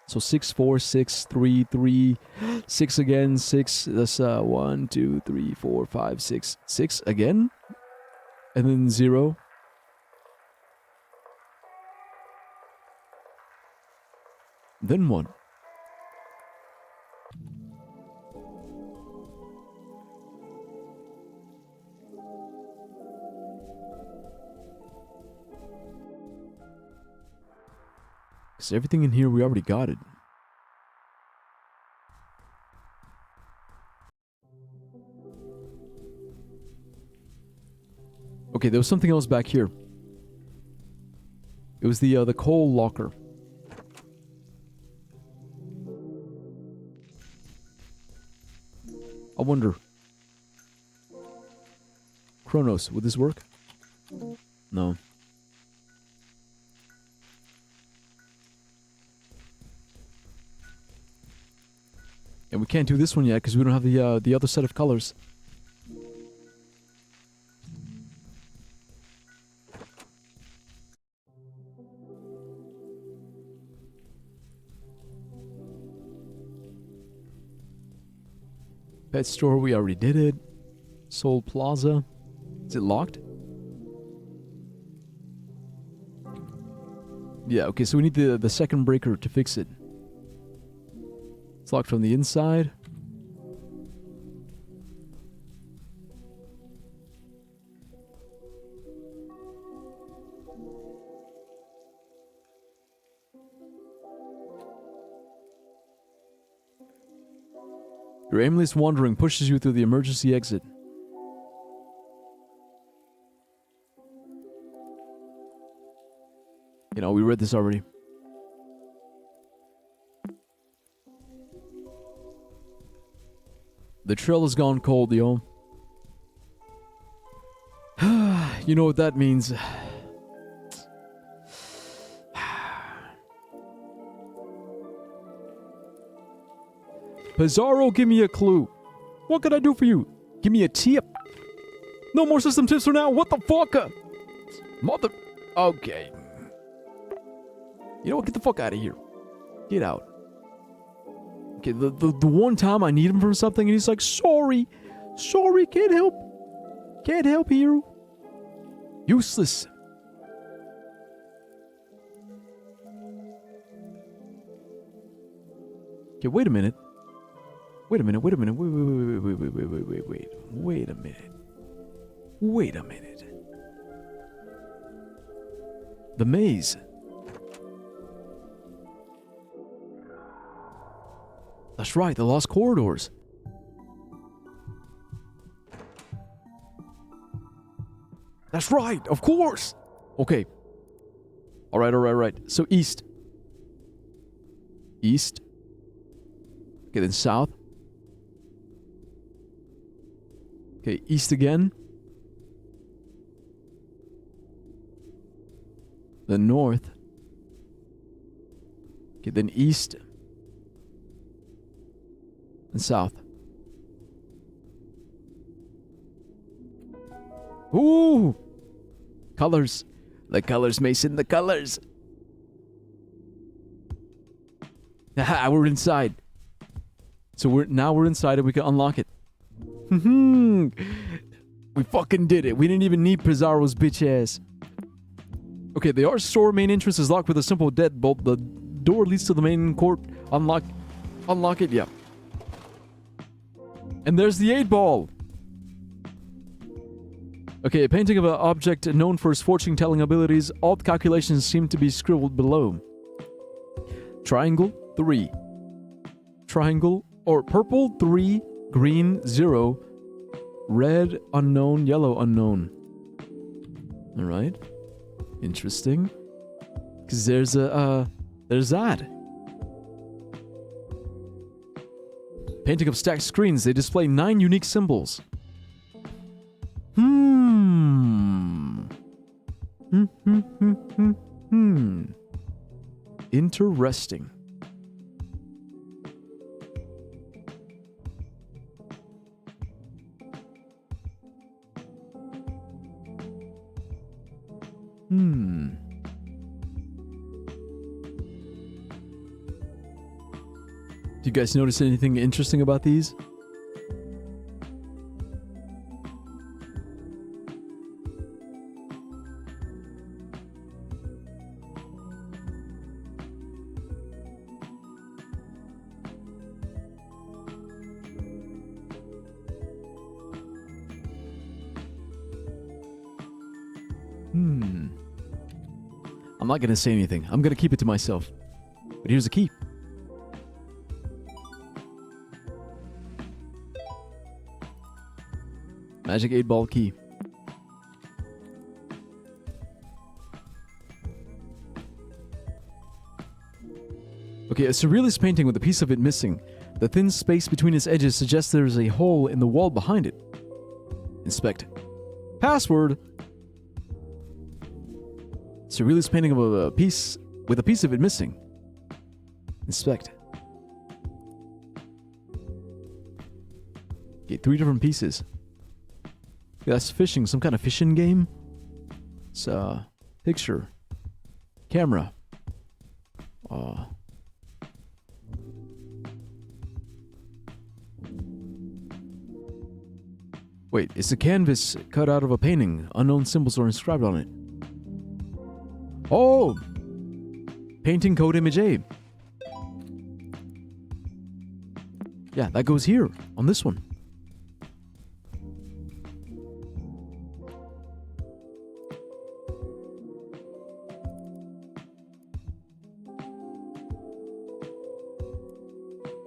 S1: So 6, 4, 6, 3, 3, 6 again, 6. That's 1, 2, 3, 4, 5, 6. 6 again? And then 0. Then 1. Because everything in here, we already got it. Okay, there was something else back here. It was the coal locker. I wonder. Kronos, would this work? No. And we can't do this one yet because we don't have the other set of colors. Pet store, we already did it. Soul Plaza. Is it locked? Yeah, okay, so we need the second breaker to fix it. It's locked from the inside. Your aimless wandering pushes you through the emergency exit. You know, we read this already. The trail has gone cold, yo. You know what that means. Pizarro, give me a clue. What can I do for you? Give me a tip. No more system tips for now. What the fuck? Mother... Okay. You know what? Get the fuck out of here. Get out. Okay, the one time I need him for something and he's like, sorry. Sorry, can't help. Can't help, hero. Useless. Okay, wait a minute. Wait a minute, wait a minute, wait a minute. Wait a minute. The maze. That's right, the lost corridors. That's right, of course. Okay. Alright. So east. East. Okay, then south. Okay, east again. Then north. Okay, then east. And south. Ooh! Colors. The colors, Mason, the colors. Haha, we're inside. So we're inside and we can unlock it. We fucking did it. We didn't even need Pizarro's bitch ass. Okay, the art store main entrance is locked with a simple deadbolt. The door leads to the main court. Unlock it, yeah. And there's the 8-ball. Okay, a painting of an object known for its fortune-telling abilities. All the calculations seem to be scribbled below. Triangle, 3. Triangle, or purple, 3. Green, 0. Red, unknown. Yellow, unknown. Alright. Interesting. Because there's that. Painting of stacked screens. They display 9 unique symbols. Hmm. Interesting. Do you guys notice anything interesting about these? I'm not gonna say anything. I'm gonna keep it to myself. But here's the key. Magic 8-ball key. Okay, a surrealist painting with a piece of it missing. The thin space between its edges suggests there is a hole in the wall behind it. Inspect. Password! Surrealist painting of a piece with a piece of it missing. Inspect. Okay, 3 different pieces. Yeah, that's fishing, some kind of fishing game. It's picture. Camera. Wait, it's a canvas cut out of a painting. Unknown symbols are inscribed on it. Oh! Painting code image A. Yeah, that goes here, on this one.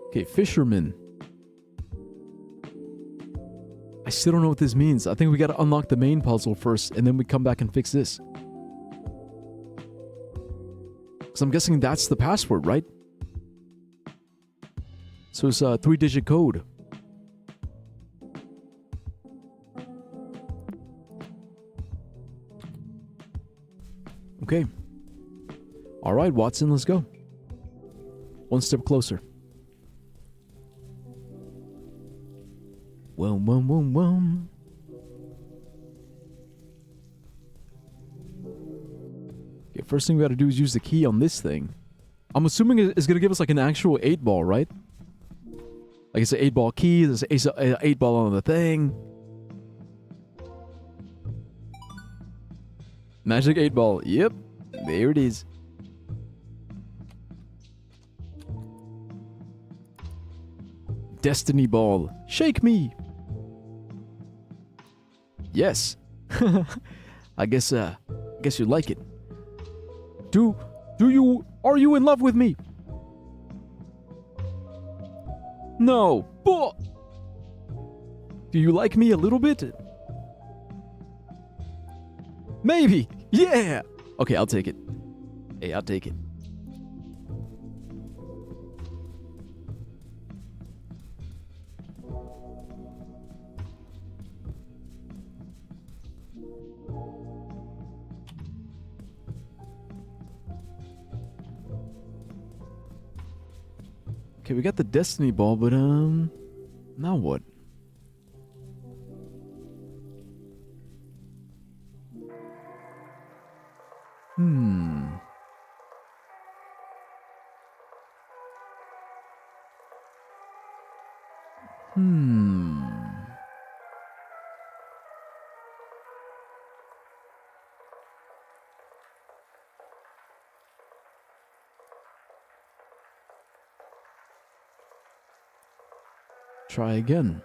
S1: Okay, fisherman. I still don't know what this means. I think we gotta unlock the main puzzle first, and then we come back and fix this. Because I'm guessing that's the password, right? So it's a 3-digit code. Okay. Alright, Watson, let's go. One step closer. Wum. Okay, first thing we gotta do is use the key on this thing. I'm assuming it's gonna give us like an actual 8-ball, right? Like it's an 8-ball key, there's an 8-ball on the thing. Magic 8-ball, yep. There it is. Destiny ball, shake me. Yes. I guess you like it. Are you in love with me? No. But do you like me a little bit? Maybe. Yeah. Okay, I'll take it. Hey, I'll take it. Okay, we got the Destiny ball, but now what? Try again.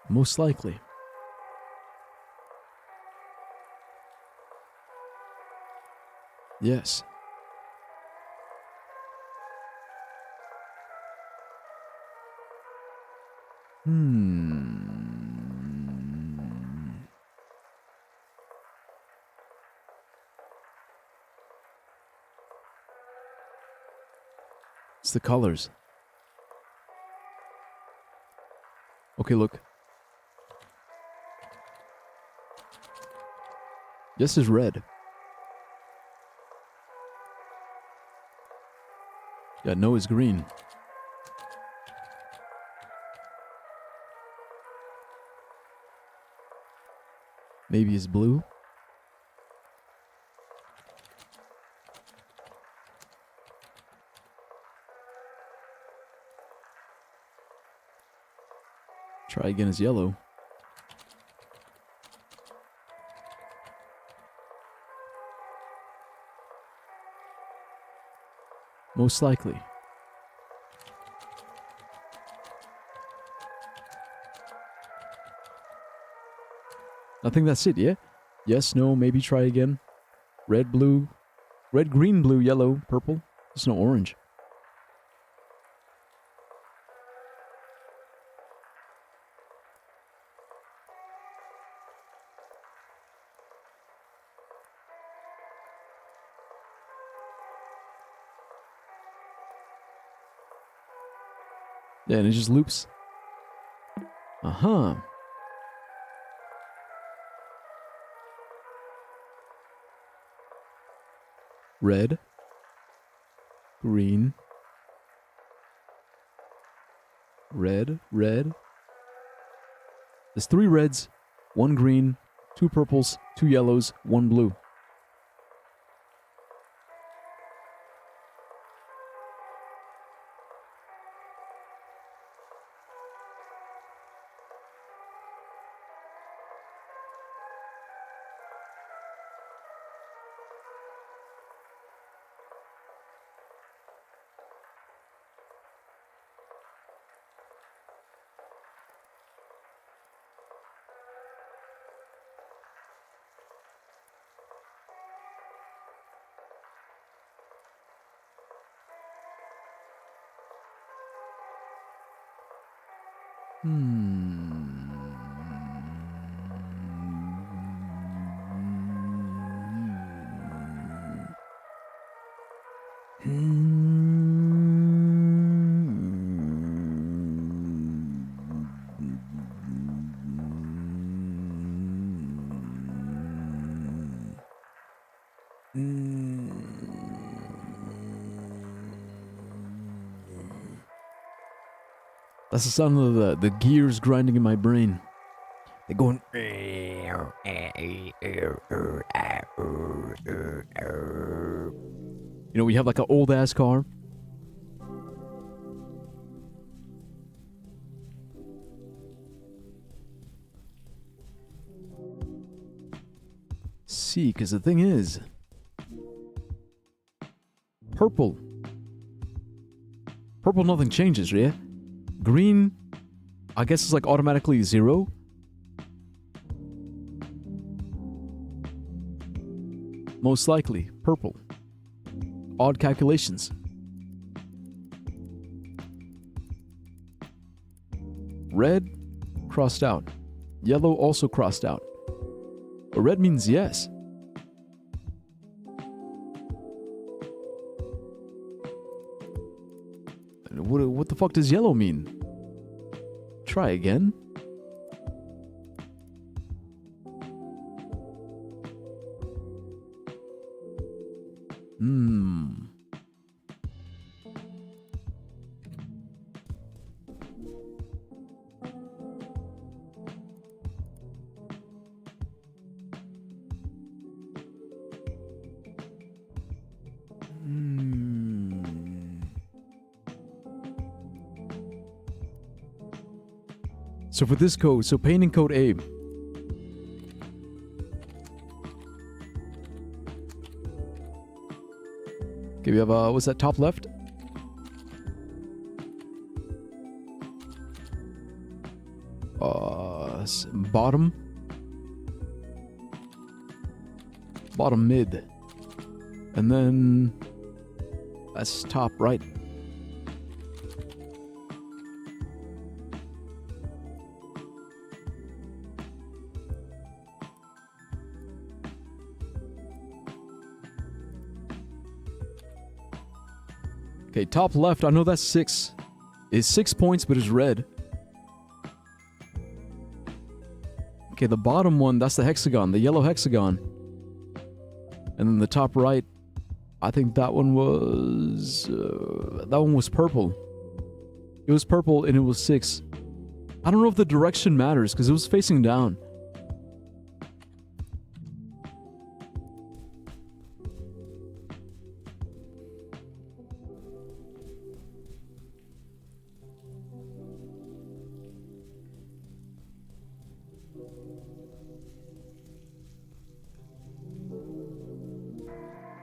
S1: Most likely. Yes. It's the colors. Okay, look. Yes is red. Yeah, no is green. Maybe it's blue. Try again as yellow. Most likely. I think that's it, yeah? Yes, no, maybe try again. Red, blue. Red, green, blue, yellow, purple. There's no orange. Yeah, and it just loops. Uh-huh. Red. Green. Red, red. There's 3 reds, 1 green, 2 purples, 2 yellows, 1 blue. That's the sound of the gears grinding in my brain. They're going. You know, we have like an old ass car. See, because the thing is, purple, nothing changes, yeah? Green, I guess it's like automatically 0. Most likely, purple. Odd calculations. Red, crossed out. Yellow also crossed out. But red means yes. What the fuck does yellow mean? Try again. So for this code, so painting code A. Okay, we have, what's that, top left? Bottom. Bottom mid. And then that's top right. Okay, top left, I know that's 6. It's 6 points, but it's red. Okay, the bottom one, that's the hexagon, the yellow hexagon. And then the top right, I think that one was purple. It was purple and it was 6. I don't know if the direction matters because it was facing down.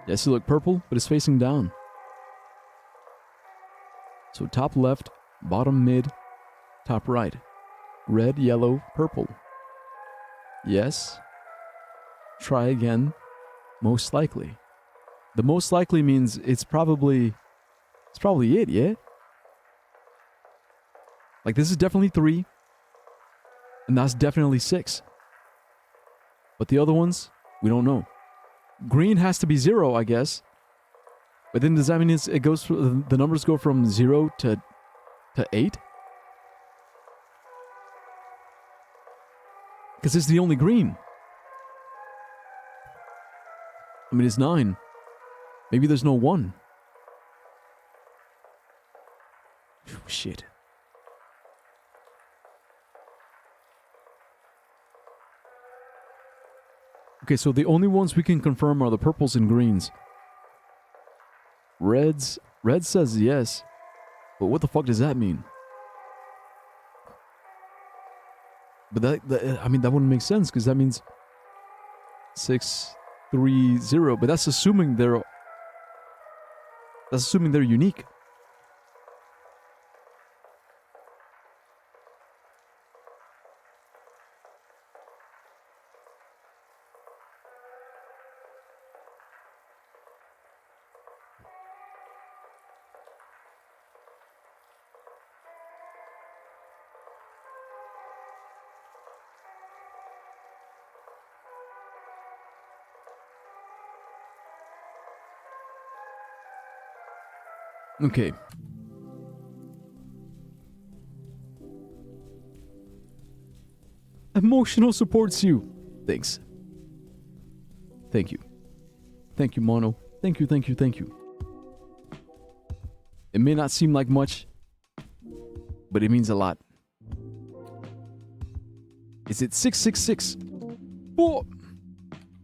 S1: Yes, you look purple, but it's facing down. So top left, bottom mid, top right. Red, yellow, purple. Yes. Try again. Most likely. The most likely means it's probably it, yeah? Like this is definitely 3. And that's definitely 6. But the other ones, we don't know. Green has to be 0, I guess. But then does that mean it goes the numbers go from 0 to 8? Because it's the only green. I mean, it's 9. Maybe there's no 1. Shit. Okay, so the only ones we can confirm are the purples and greens. Red says yes. But what the fuck does that mean? But that wouldn't make sense because that means 6, 3, 0. But that's assuming they're unique. Okay. Emotional supports you. Thanks. Thank you. Thank you, Mono. Thank you, thank you, thank you. It may not seem like much, but it means a lot. Is it 666? 4.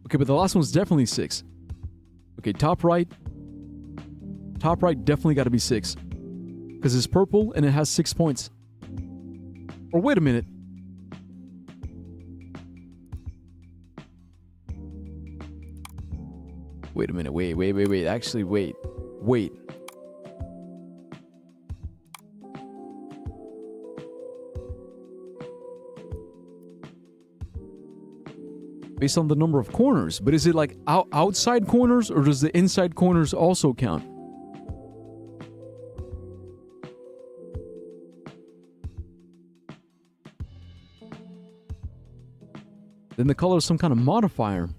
S1: Okay, but the last one's definitely 6. Okay, top right. Top right definitely got to be 6. Because it's purple and it has 6 points. Or wait a minute. Wait a minute. Wait. Actually, wait. Based on the number of corners. But is it like outside corners or does the inside corners also count? Then the color is some kind of modifier.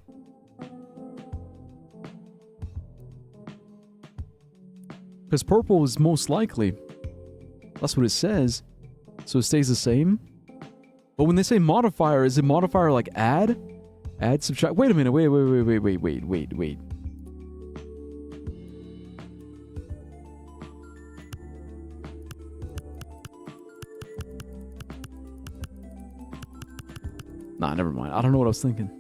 S1: Because purple is most likely. That's what it says. So it stays the same. But when they say modifier, is it modifier like add? Add, subtract. Wait a minute. Wait. Nah, never mind. I don't know what I was thinking.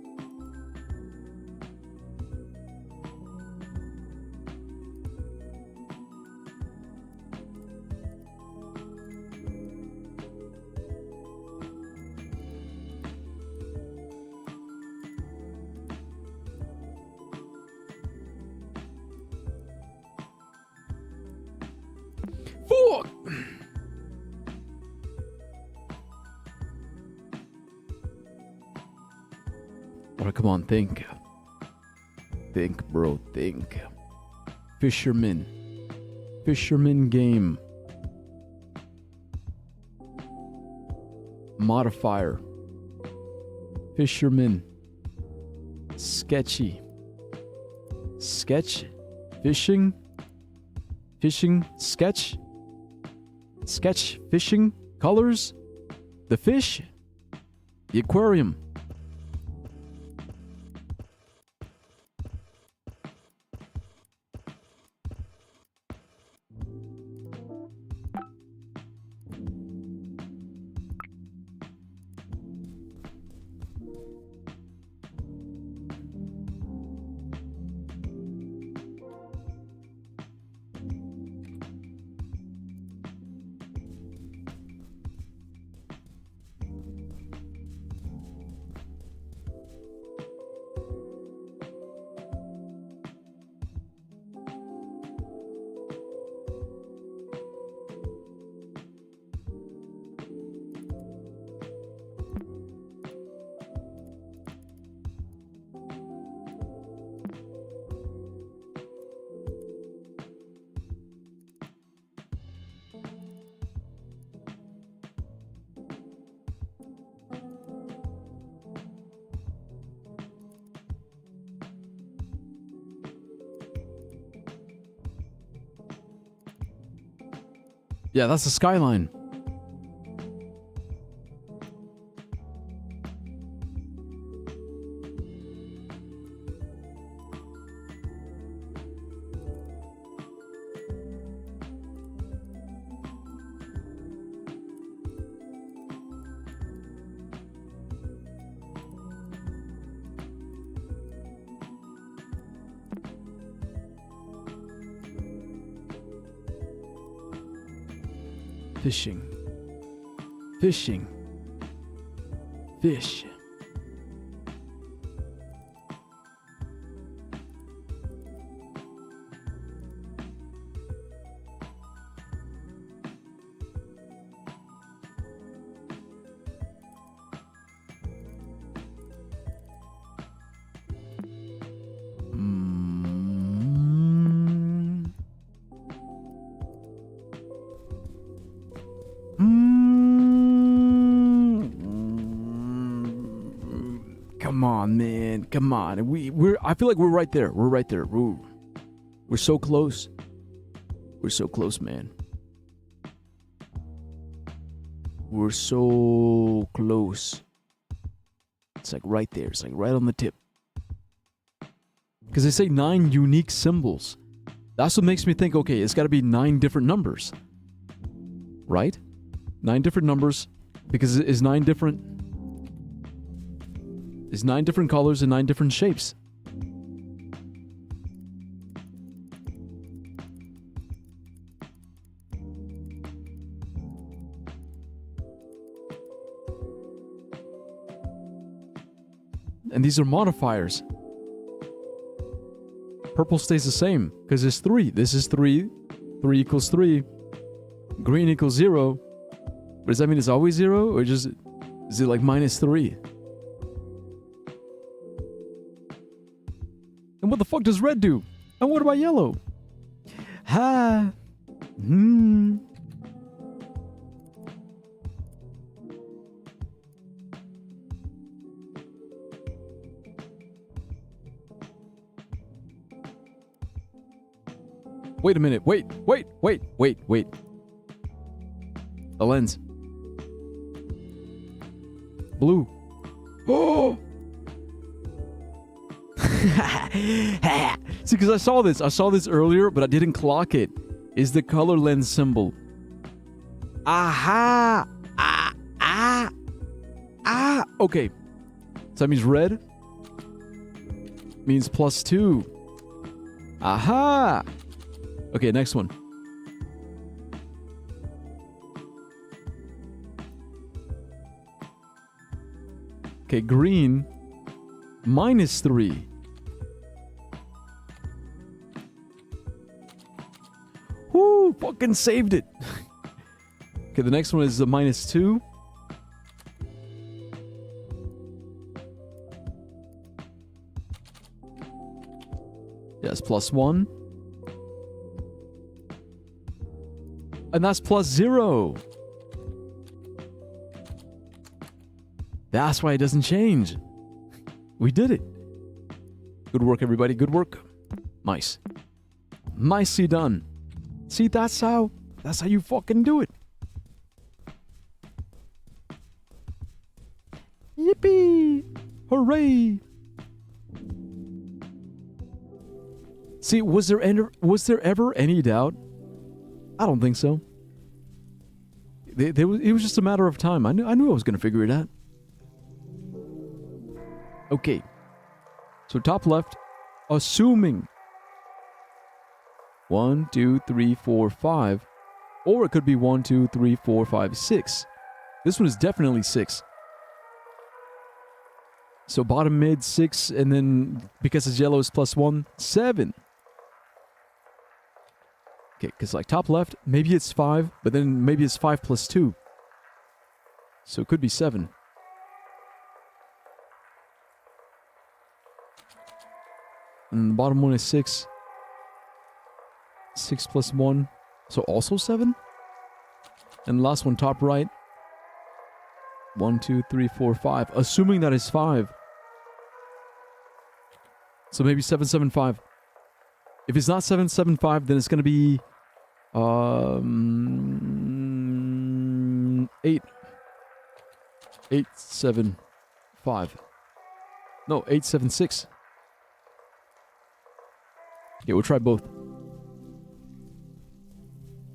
S1: Fuck! Alright, come on, think. Think, bro, think. Fisherman. Fisherman game. Modifier. Fisherman. Sketchy. Sketch. Fishing. fishing, sketch, fishing, colors, the fish, the aquarium. Yeah, that's the skyline. Fishing. Fishing. Fish. Come on, man. Come on. I feel like we're right there. We're right there. We're so close. We're so close, man. We're so close. It's like right there. It's like right on the tip. Because they say 9 unique symbols. That's what makes me think, okay, it's got to be 9 different numbers. Right? 9 different numbers. Because it's 9 different... It's 9 different colors and 9 different shapes. And these are modifiers. Purple stays the same because it's 3. This is 3. 3 equals 3. Green equals 0. But does that mean it's always 0? Or just is it like -3? And what the fuck does red do? And what about yellow? Ha. Wait a minute. Wait. The lens. Blue. Oh! See, because I saw this earlier, but I didn't clock it. Is the color lens symbol. Aha! Okay. So that means red means +2. Aha! Okay, next one. Okay, green -3. Whoo, fucking saved it. Okay, the next one is the -2. Yes, +1. And that's +0. That's why it doesn't change. We did it. Good work, everybody. Good work. Nice. Nicely done. See, that's how you fucking do it. Yippee! Hooray! See, was there ever any doubt? I don't think so. It was just a matter of time. I knew I was gonna figure it out. Okay. So top left, assuming 1, 2, 3, 4, 5, or it could be 1, 2, 3, 4, 5, 6. This one is definitely 6. So bottom mid 6, and then because it's yellow is +1, 7. Okay, because like top left, maybe it's 5, but then maybe it's 5 + 2. So it could be 7. And the bottom one is 6. 6 + 1. So also 7? And the last one, top right. 1, 2, 3, 4, 5. Assuming that is 5. So maybe 7, 7, 5. If it's not 7, 7, 5, then it's going to be 8. 8, 7, 5. No, 8, 7, 6. Yeah, we'll try both.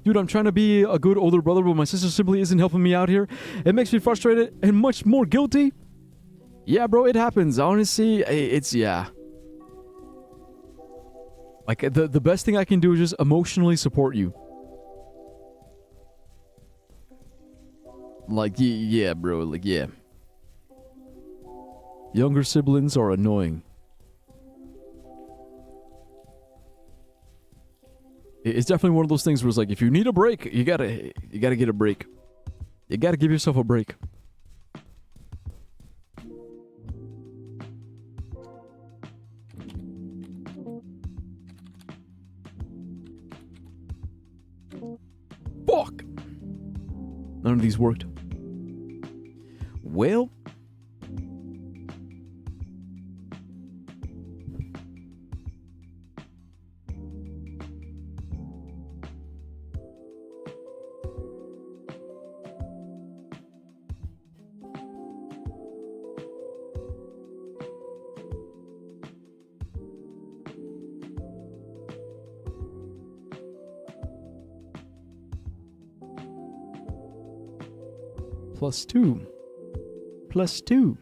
S1: Dude, I'm trying to be a good older brother, but my sister simply isn't helping me out here. It makes me frustrated and much more guilty. Yeah, bro, it happens. Honestly, it's, yeah. Like, the best thing I can do is just emotionally support you. Like, yeah, bro, like, yeah. Younger siblings are annoying. It's definitely one of those things where it's like, if you need a break, you gotta get a break. You gotta give yourself a break. Fuck! None of these worked. Well... +2, +2,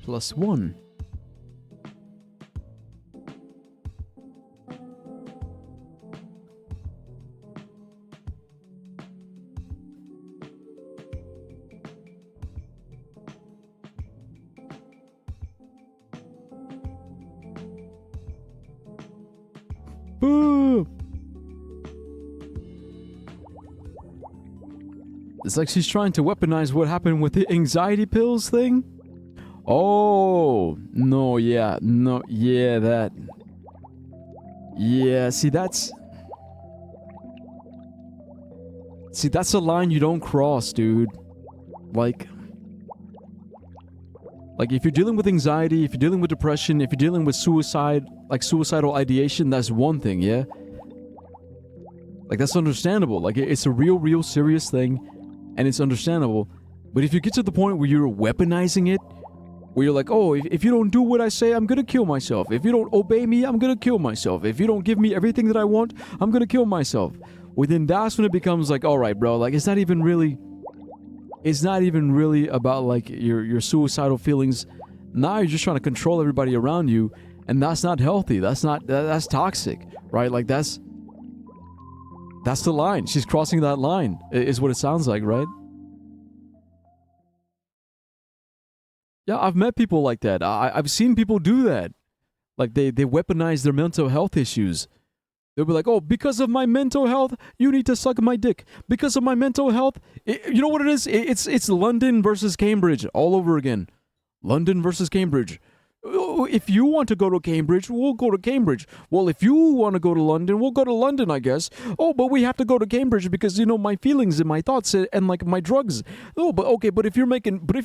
S1: +1. Boo! It's like she's trying to weaponize what happened with the anxiety pills thing. Oh, no, yeah, no, yeah, that. Yeah, see, that's a line you don't cross, dude. Like if you're dealing with anxiety, if you're dealing with depression, if you're dealing with suicide, like suicidal ideation, that's one thing, yeah? Like, that's understandable. Like, it's a real serious thing. And it's understandable. But if you get to the point where you're weaponizing it, where you're like, oh, if you don't do what I say, I'm gonna kill myself. If you don't obey me, I'm gonna kill myself. If you don't give me everything that I want, I'm gonna kill myself. Well, then that's when it becomes like, all right, bro, like, it's not even really about, like, your suicidal feelings. Now you're just trying to control everybody around you, and that's not healthy. That's toxic, right? Like, that's the line. She's crossing that line, is what it sounds like, right? Yeah, I've met people like that. I've seen people do that. Like, they weaponize their mental health issues. They'll be like, oh, because of my mental health, you need to suck my dick. Because of my mental health, you know what it is? It's London versus Cambridge all over again. London versus Cambridge. If you want to go to Cambridge, we'll go to Cambridge. Well, if you want to go to London, we'll go to London, I guess. Oh, but we have to go to Cambridge because, you know, my feelings and my thoughts and like my drugs. Oh, but okay, but if you're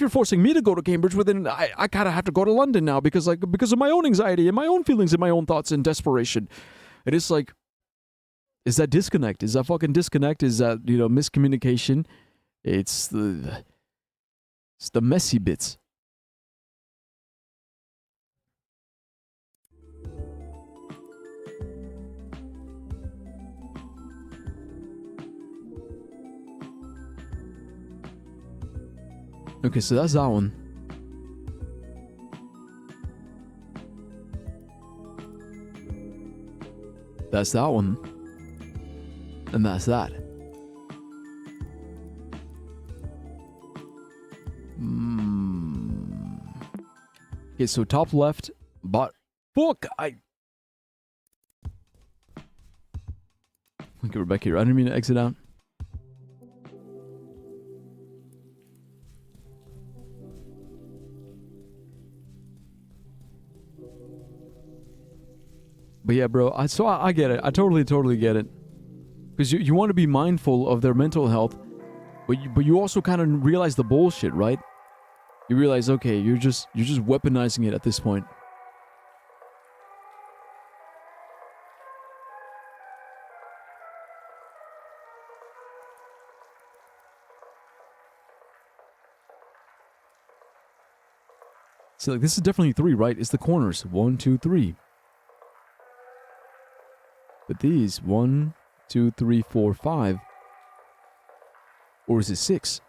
S1: forcing me to go to Cambridge, well, then I kind of have to go to London now because of my own anxiety and my own feelings and my own thoughts and desperation. And it's like, is that disconnect. Is that fucking disconnect? Is that, miscommunication? It's the messy bits. Okay, so that's that one. That's that one. And that's that. Okay, so top left, fuck, okay, we're back here. I didn't mean to exit out. But yeah, bro, I get it. I totally get it. Because you want to be mindful of their mental health, but you also kind of realize the bullshit, right? You realize, okay, you're just weaponizing it at this point. So like, this is definitely 3, right? It's the corners. 1, 2, 3. But these 1, 2, 3, 4, 5. Or is it 6?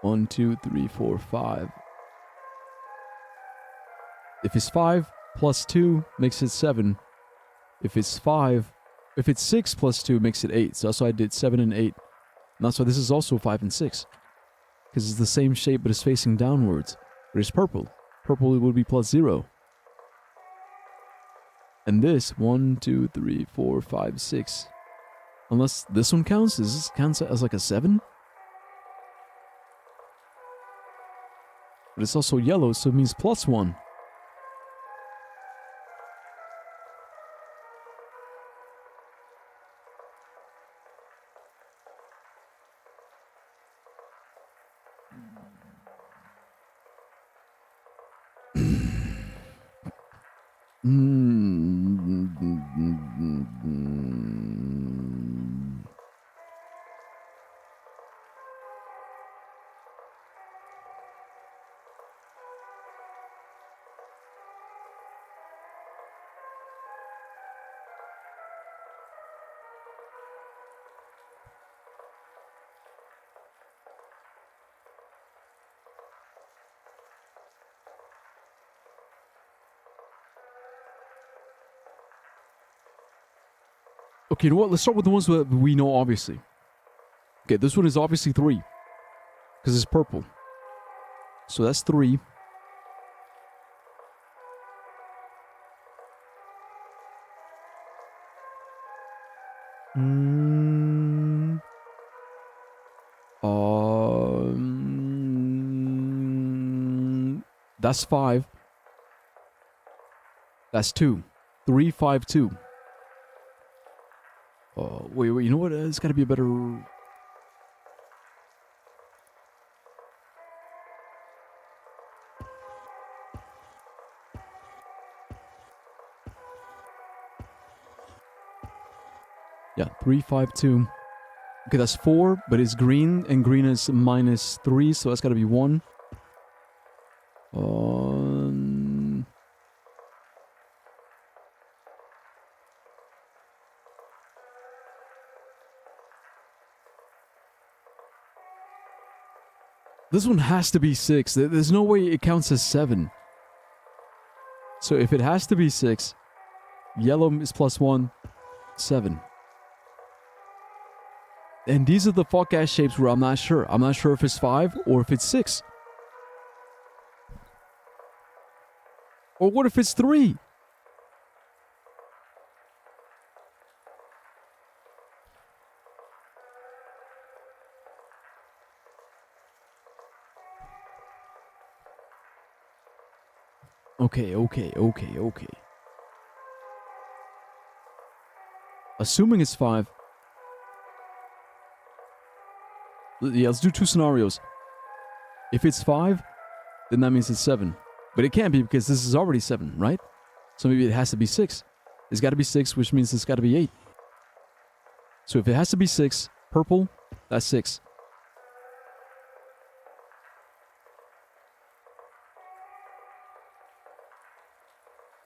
S1: One, 2, 3, 4, 5. If it's 5 plus 2 makes it 7. If it's 6 plus 2 makes it 8. So that's why I did 7 and 8. And that's why this is also 5 and 6. Because it's the same shape but it's facing downwards. But it's purple. Purple would be plus 0. And this 1, 2, 3, 4, 5, 6. Unless this one counts? Does this count as like a 7? But it's also yellow, so it means plus 1. Okay, you know what? Let's start with the ones that we know, obviously. Okay, this one is obviously 3. Because it's purple. So that's 3. That's 5. That's 2. 3, 5, 2. Wait, you know what? It's gotta be a better... Yeah, 3, 5, 2. Okay, that's 4, but it's green, and green is minus 3, so that's gotta be 1. This one has to be 6. There's no way it counts as 7. So if it has to be 6, yellow is plus 1, 7. And these are the fuck-ass shapes where I'm not sure. I'm not sure if it's 5 or if it's 6. Or what if it's 3? Okay. Assuming it's 5. Yeah, let's do 2 scenarios. If it's 5, then that means it's 7. But it can't be because this is already 7, right? So maybe it has to be 6. It's got to be 6, which means it's got to be 8. So if it has to be 6, purple, that's 6.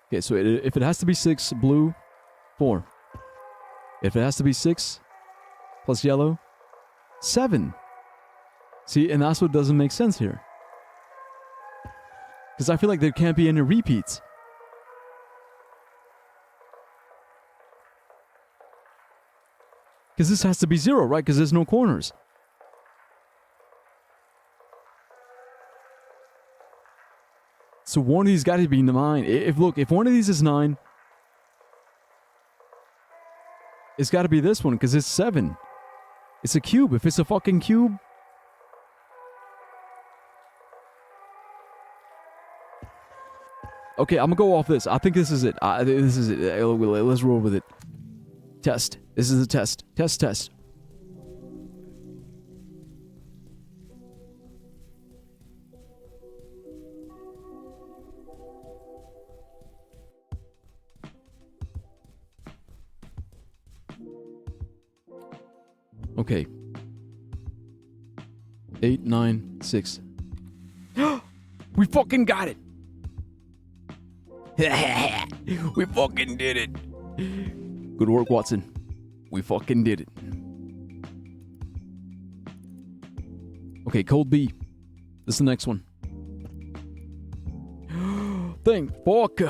S1: Okay, so if it has to be 6, blue, 4. If it has to be 6 plus yellow, 7. See, and that's what doesn't make sense here. Because I feel like there can't be any repeats. Because this has to be 0, right? Because there's no corners. So one of these got to be 9. If one of these is 9, it's got to be this one because it's 7. It's a cube. If it's a fucking cube. Okay, I'm gonna go off this. I think this is it. This is it. Let's roll with it. Test. This is a test. Test. Okay. 8, 9, 6. We fucking got it!
S3: We fucking did it.
S1: Good work, Watson. We fucking did it. Okay, code B. This is the next one. Thank fuck.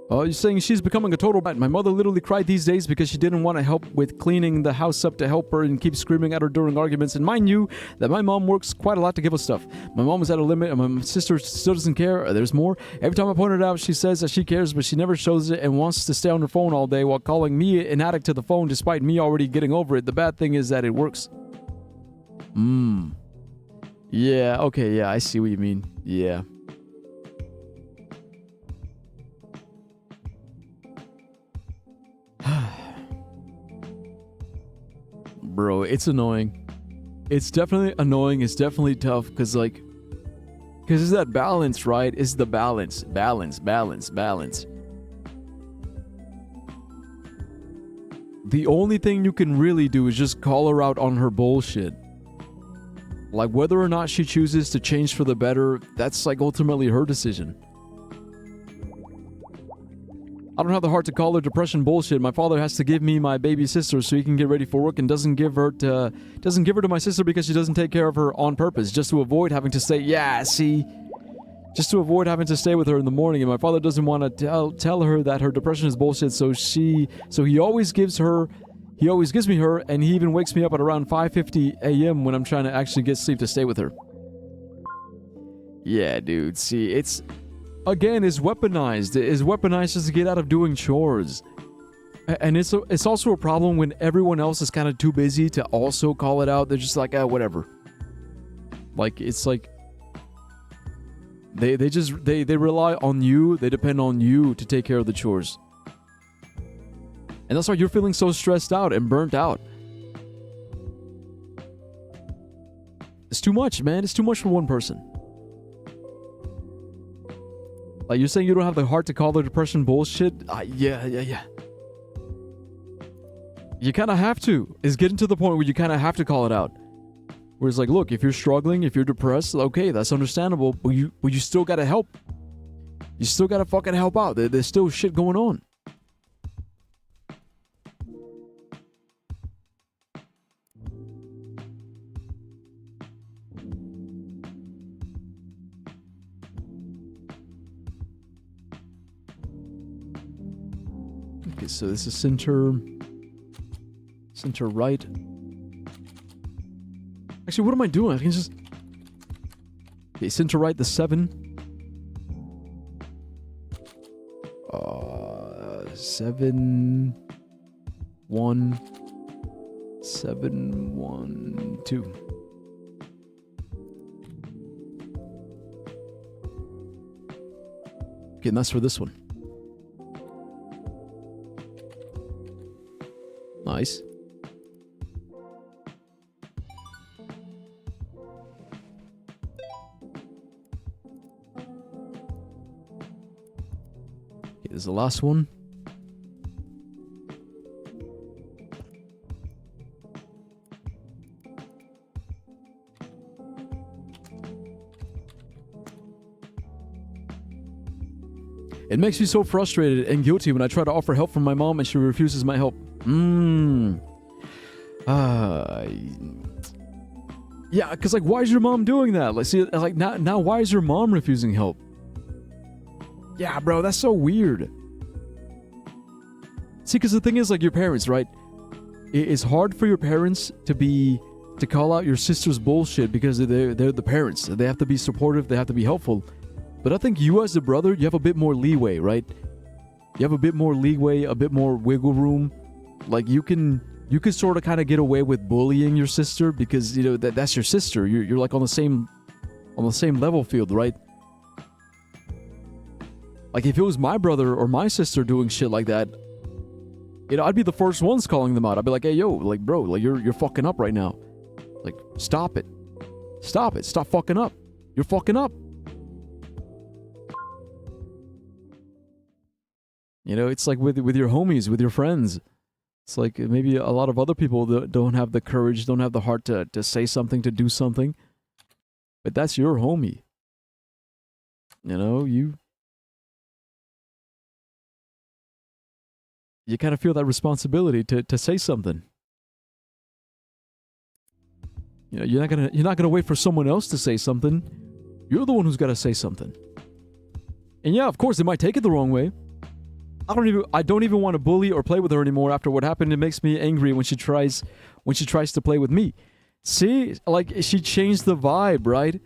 S1: You're saying she's becoming a total brat. My mother literally cried these days because she didn't want to help with cleaning the house up to help her and keeps screaming at her during arguments. And mind you, that my mom works quite a lot to give us stuff. My mom is at a limit and my sister still doesn't care. There's more. Every time I point it out, she says that she cares, but she never shows it and wants to stay on her phone all day while calling me an addict to the phone despite me already getting over it. The bad thing is that it works. Yeah, okay, yeah, I see what you mean. Yeah. Bro, it's annoying. It's definitely annoying. It's definitely tough because it's that balance, right? It's the balance. The only thing you can really do is just call her out on her bullshit. Like, whether or not she chooses to change for the better, that's like ultimately her decision. I don't have the heart to call her depression bullshit. My father has to give me my baby sister so he can get ready for work and doesn't give her to my sister because she doesn't take care of her on purpose, just to avoid having to stay with her in the morning. And my father doesn't want to tell her that her depression is bullshit, so he always gives me her, and he even wakes me up at around 5:50 a.m. when I'm trying to actually get sleep to stay with her. Yeah, dude. See, it's weaponized. It's weaponized just to get out of doing chores. And it's also a problem when everyone else is kind of too busy to also call it out. They're just like, whatever. Like, it's like they rely on you. They depend on you to take care of the chores. And that's why you're feeling so stressed out and burnt out. It's too much, man. It's too much for one person. Like, you're saying you don't have the heart to call the depression bullshit? Yeah. You kind of have to. It's getting to the point where you kind of have to call it out. Where it's like, look, if you're struggling, if you're depressed, okay, that's understandable, but you still gotta help. You still gotta fucking help out. There's still shit going on. Okay, so this is center right. Actually, what am I doing? I can just... Okay, center right, the 7. 7, 1, 7, 1, 2. Okay, and that's for this one. Nice. Here's the last one. It makes me so frustrated and guilty when I try to offer help from my mom and she refuses my help. Yeah, because, like, why is your mom doing that? Like, see, like, now why is your mom refusing help? Yeah, bro, that's so weird. See, because the thing is, like, your parents, right? It's hard for your parents to call out your sister's bullshit because they're the parents. They have to be supportive, they have to be helpful. But I think you as the brother, you have a bit more leeway, right? You have a bit more leeway, a bit more wiggle room. Like, you can sort of kind of get away with bullying your sister because, you know, that's your sister. You're like on the same level field, right? Like, if it was my brother or my sister doing shit like that, you know, I'd be the first ones calling them out. I'd be like, hey, yo, like, bro, like, you're fucking up right now. Like, stop it. Stop it. Stop fucking up. You're fucking up. You know, it's like with your homies, with your friends. It's like maybe a lot of other people don't have the courage, don't have the heart to say something, to do something. But that's your homie. You know, you kind of feel that responsibility to say something. You know, you're not gonna wait for someone else to say something. You're the one who's got to say something. And yeah, of course, they might take it the wrong way. I don't even want to bully or play with her anymore after what happened. It makes me angry when she tries to play with me. See, like, she changed the vibe, right?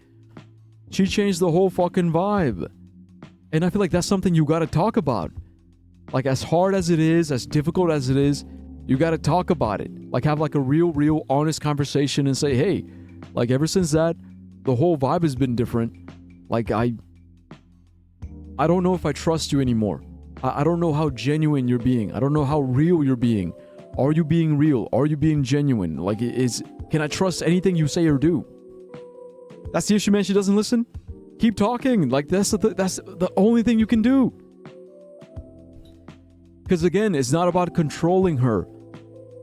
S1: She changed the whole fucking vibe. And I feel like that's something you got to talk about. Like, as hard as it is, as difficult as it is, you got to talk about it. Like, have like a real honest conversation and say, hey, like, ever since that, the whole vibe has been different. Like, I don't know if I trust you anymore. I don't know how genuine you're being. I don't know how real you're being. Are you being real? Are you being genuine? Like, can I trust anything you say or do? That's the issue, man. She doesn't listen. Keep talking. Like, that's the only thing you can do. Because again, it's not about controlling her.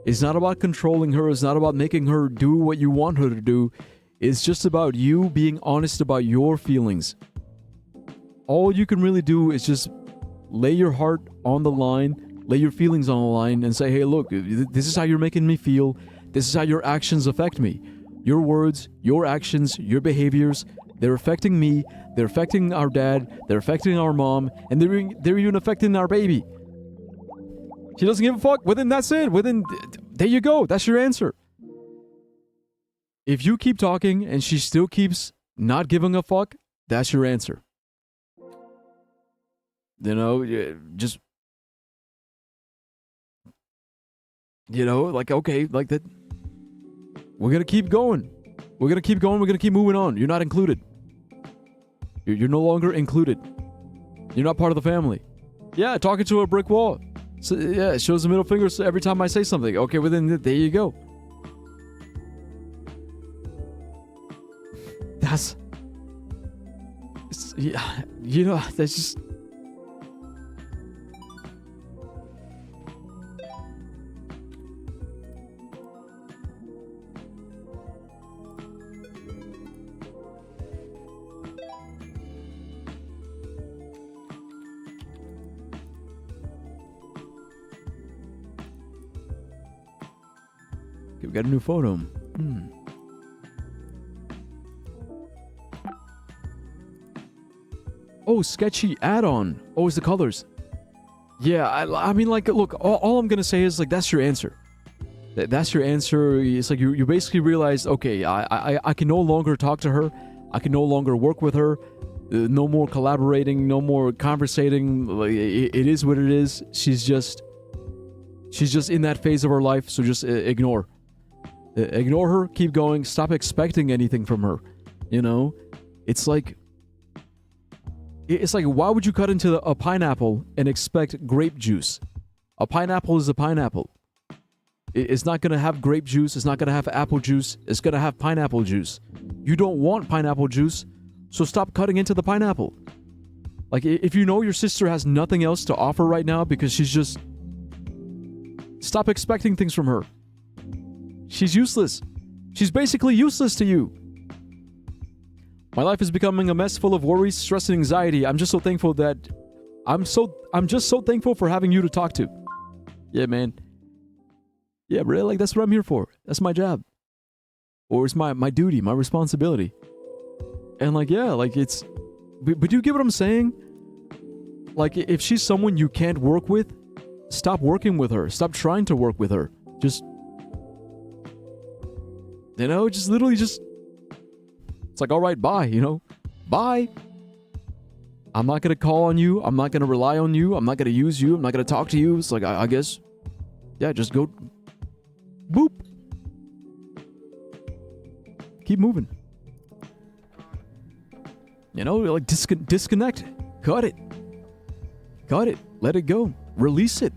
S1: It's not about controlling her. It's not about making her do what you want her to do. It's just about you being honest about your feelings. All you can really do is just lay your heart on the line, lay your feelings on the line, and say, hey, look, this is how you're making me feel. This is how your actions affect me. Your words, your actions, your behaviors, they're affecting me, they're affecting our dad, they're affecting our mom, and they're even affecting our baby. She doesn't give a fuck. Well, then that's it. Well, then, there you go. That's your answer. If you keep talking and she still keeps not giving a fuck, that's your answer. You know, just, you know, like, okay, like that. We're going to keep going. We're going to keep going. We're going to keep moving on. You're not included. You're no longer included. You're not part of the family. Yeah, talking to a brick wall. So, yeah, it shows the middle finger every time I say something. Okay, well, then there you go. Yeah, you know, that's just. Okay, we got a new photo. Oh, sketchy add-on. Oh, it's the colors. Yeah, I mean, like, look, all I'm gonna say is, like, that's your answer. That's your answer. It's like you basically realize, okay, I can no longer talk to her. I can no longer work with her. No more collaborating. No more conversating. Like, it is what it is. She's just in that phase of her life. So just ignore. Ignore her. Keep going. Stop expecting anything from her. You know, it's like, why would you cut into a pineapple and expect grape juice? A pineapple is a pineapple. It's not going to have grape juice. It's not going to have apple juice. It's going to have pineapple juice. You don't want pineapple juice, so stop cutting into the pineapple. Like, if you know your sister has nothing else to offer right now because she's just... Stop expecting things from her. She's useless. She's basically useless to you. My life is becoming a mess full of worries, stress, and anxiety. I'm just so thankful that... I'm just so thankful for having you to talk to. Yeah, man. Yeah, really, like, that's what I'm here for. That's my job. Or it's my duty, my responsibility. And, like, yeah, like, it's... But do you get what I'm saying? Like, if she's someone you can't work with, stop working with her. Stop trying to work with her. Just... You know, just literally just... It's like, alright, bye, you know? Bye! I'm not gonna call on you. I'm not gonna rely on you. I'm not gonna use you. I'm not gonna talk to you. It's like, I guess... Yeah, just go... Boop! Keep moving. You know, like, disconnect. Cut it. Cut it. Let it go. Release it.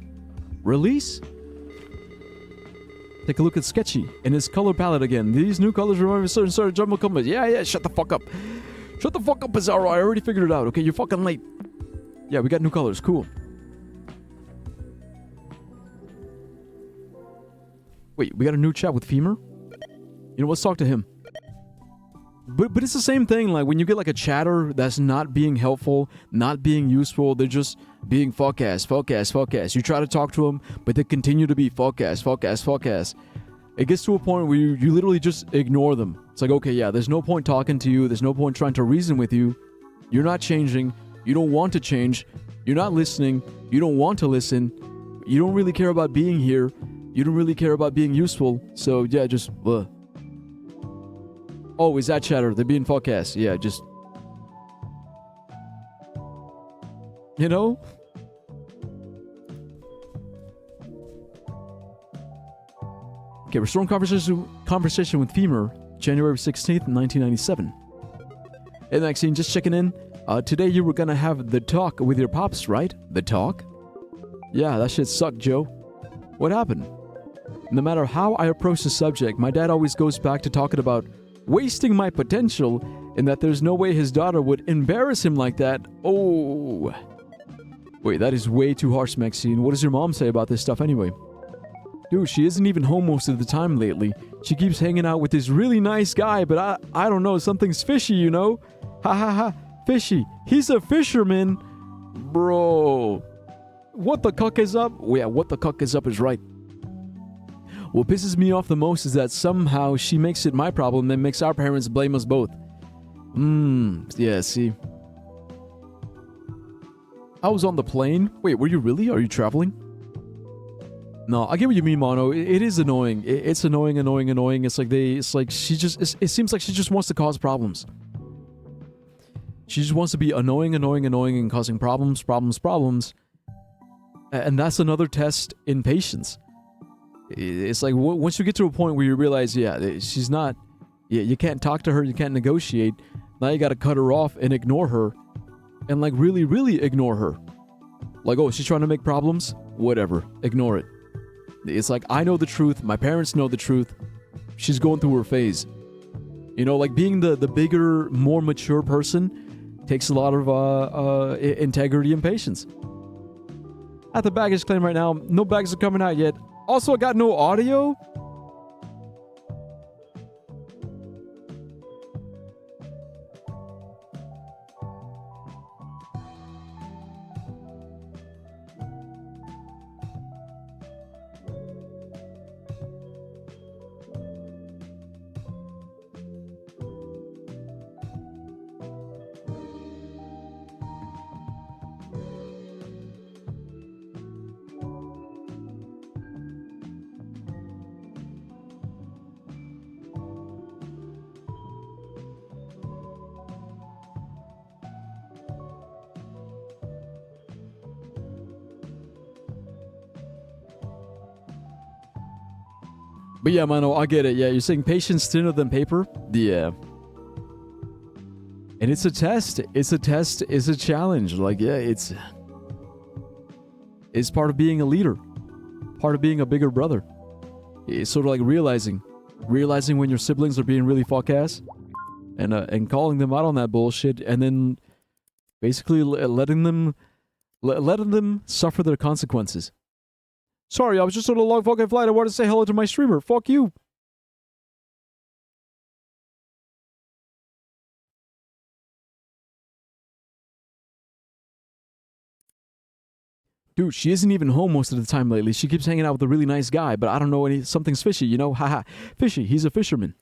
S1: Release. Take a look at Sketchy and his color palette again. These new colors remind me of certain jungle combos. Yeah, shut the fuck up. Shut the fuck up, Bizarro. I already figured it out. Okay, you're fucking late. Yeah, we got new colors. Cool. Wait, we got a new chat with Femur? You know, let's talk to him. But it's the same thing, like, when you get, like, a chatter that's not being helpful, not being useful, they're just being fuck-ass. You try to talk to them, but they continue to be fuck-ass. It gets to a point where you literally just ignore them. It's like, okay, yeah, there's no point talking to you, there's no point trying to reason with you. You're not changing, you don't want to change, you're not listening, you don't want to listen, you don't really care about being here, you don't really care about being useful, so yeah, just, Oh, is that chatter? They're being fuck-ass. Yeah, just... You know? Okay, restoring conversation with Femur, January 16th, 1997. Hey, Maxine, just checking in. Today you were gonna have the talk with your pops, right? The talk? Yeah, that shit sucked, Joe. What happened? No matter how I approach the subject, my dad always goes back to talking about wasting my potential, and that there's no way his daughter would embarrass him like that. Oh. Wait, that is way too harsh, Maxine. What does your mom say about this stuff anyway? Dude, she isn't even home most of the time lately. She keeps hanging out with this really nice guy, but I don't know, something's fishy, you know? Ha ha ha, fishy. He's a fisherman. Bro. What the cuck is up? Oh, yeah, what the cuck is up is right. What pisses me off the most is that somehow she makes it my problem, then makes our parents blame us both. Yeah, see. I was on the plane. Wait, were you really? Are you traveling? No, I get what you mean, Mono. It is annoying. It's annoying. It's like she just, it seems like she just wants to cause problems. She just wants to be annoying and causing problems. And that's another test in patience. It's like, once you get to a point where you realize, yeah, she's not, yeah, you can't talk to her, you can't negotiate, now you gotta cut her off and ignore her, and like really ignore her. Like, oh, she's trying to make problems? Whatever, ignore it. It's like, I know the truth, my parents know the truth, she's going through her phase. You know, like, being the bigger, more mature person takes a lot of integrity and patience. At the baggage claim right now, no bags are coming out yet. Also, I got no audio? But yeah, Mano, I get it. Yeah, you're saying patience thinner than paper? Yeah. And it's a test. It's a challenge. Like, yeah, it's part of being a leader. Part of being a bigger brother. It's sort of like realizing when your siblings are being really fuck-ass and calling them out on that bullshit, and then Basically, letting them suffer their consequences. Sorry, I was just on a long fucking flight. I wanted to say hello to my streamer. Fuck you. Dude, she isn't even home most of the time lately. She keeps hanging out with a really nice guy, but I don't know, something's fishy, you know? Haha. Fishy, he's a fisherman.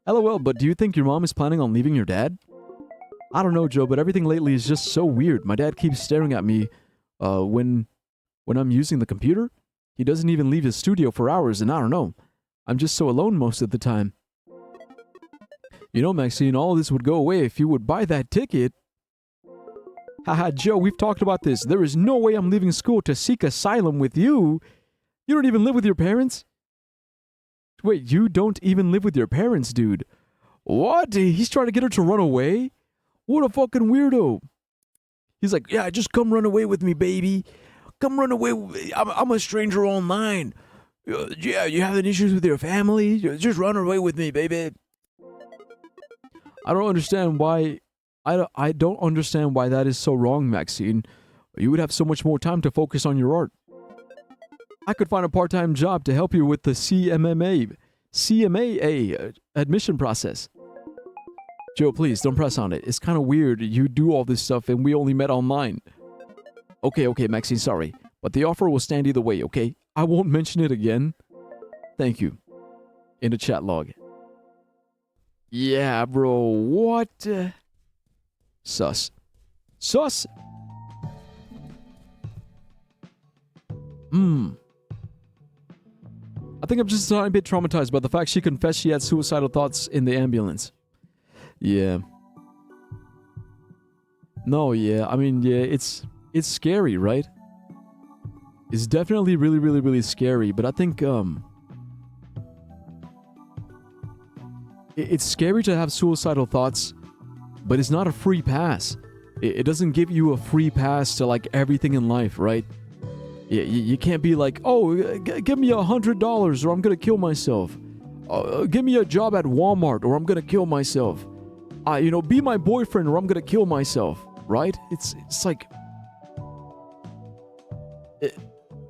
S1: LOL, but do you think your mom is planning on leaving your dad? I don't know, Joe, but everything lately is just so weird. My dad keeps staring at me when I'm using the computer. He doesn't even leave his studio for hours, and I don't know. I'm just so alone most of the time. You know, Maxine, all this would go away if you would buy that ticket. Haha, Joe, we've talked about this. There is no way I'm leaving school to seek asylum with you. You don't even live with your parents? Wait, you don't even live with your parents, dude. What? He's trying to get her to run away? What a fucking weirdo. He's like, yeah, just come run away with me, baby. Come run away with me. I'm a stranger online. Yeah, you having issues with your family? Just run away with me, baby. I don't understand why... I don't understand why that is so wrong, Maxine. You would have so much more time to focus on your art. I could find a part-time job to help you with the CMA admission process. Joe, please, don't press on it. It's kind of weird. You do all this stuff and we only met online. Okay, Maxine, sorry. But the offer will stand either way, okay? I won't mention it again. Thank you. In the chat log. Yeah, bro, what? Sus. Sus? I think I'm just a tiny bit traumatized by the fact she confessed she had suicidal thoughts in the ambulance. Yeah. No, yeah. I mean, yeah, it's scary, right? It's definitely really, really, really scary, but I think, it's scary to have suicidal thoughts, but it's not a free pass. It doesn't give you a free pass to, like, everything in life, right? You can't be like, oh, give me $100 or I'm gonna kill myself. Give me a job at Walmart or I'm gonna kill myself. Be my boyfriend or I'm gonna kill myself, right? It's like...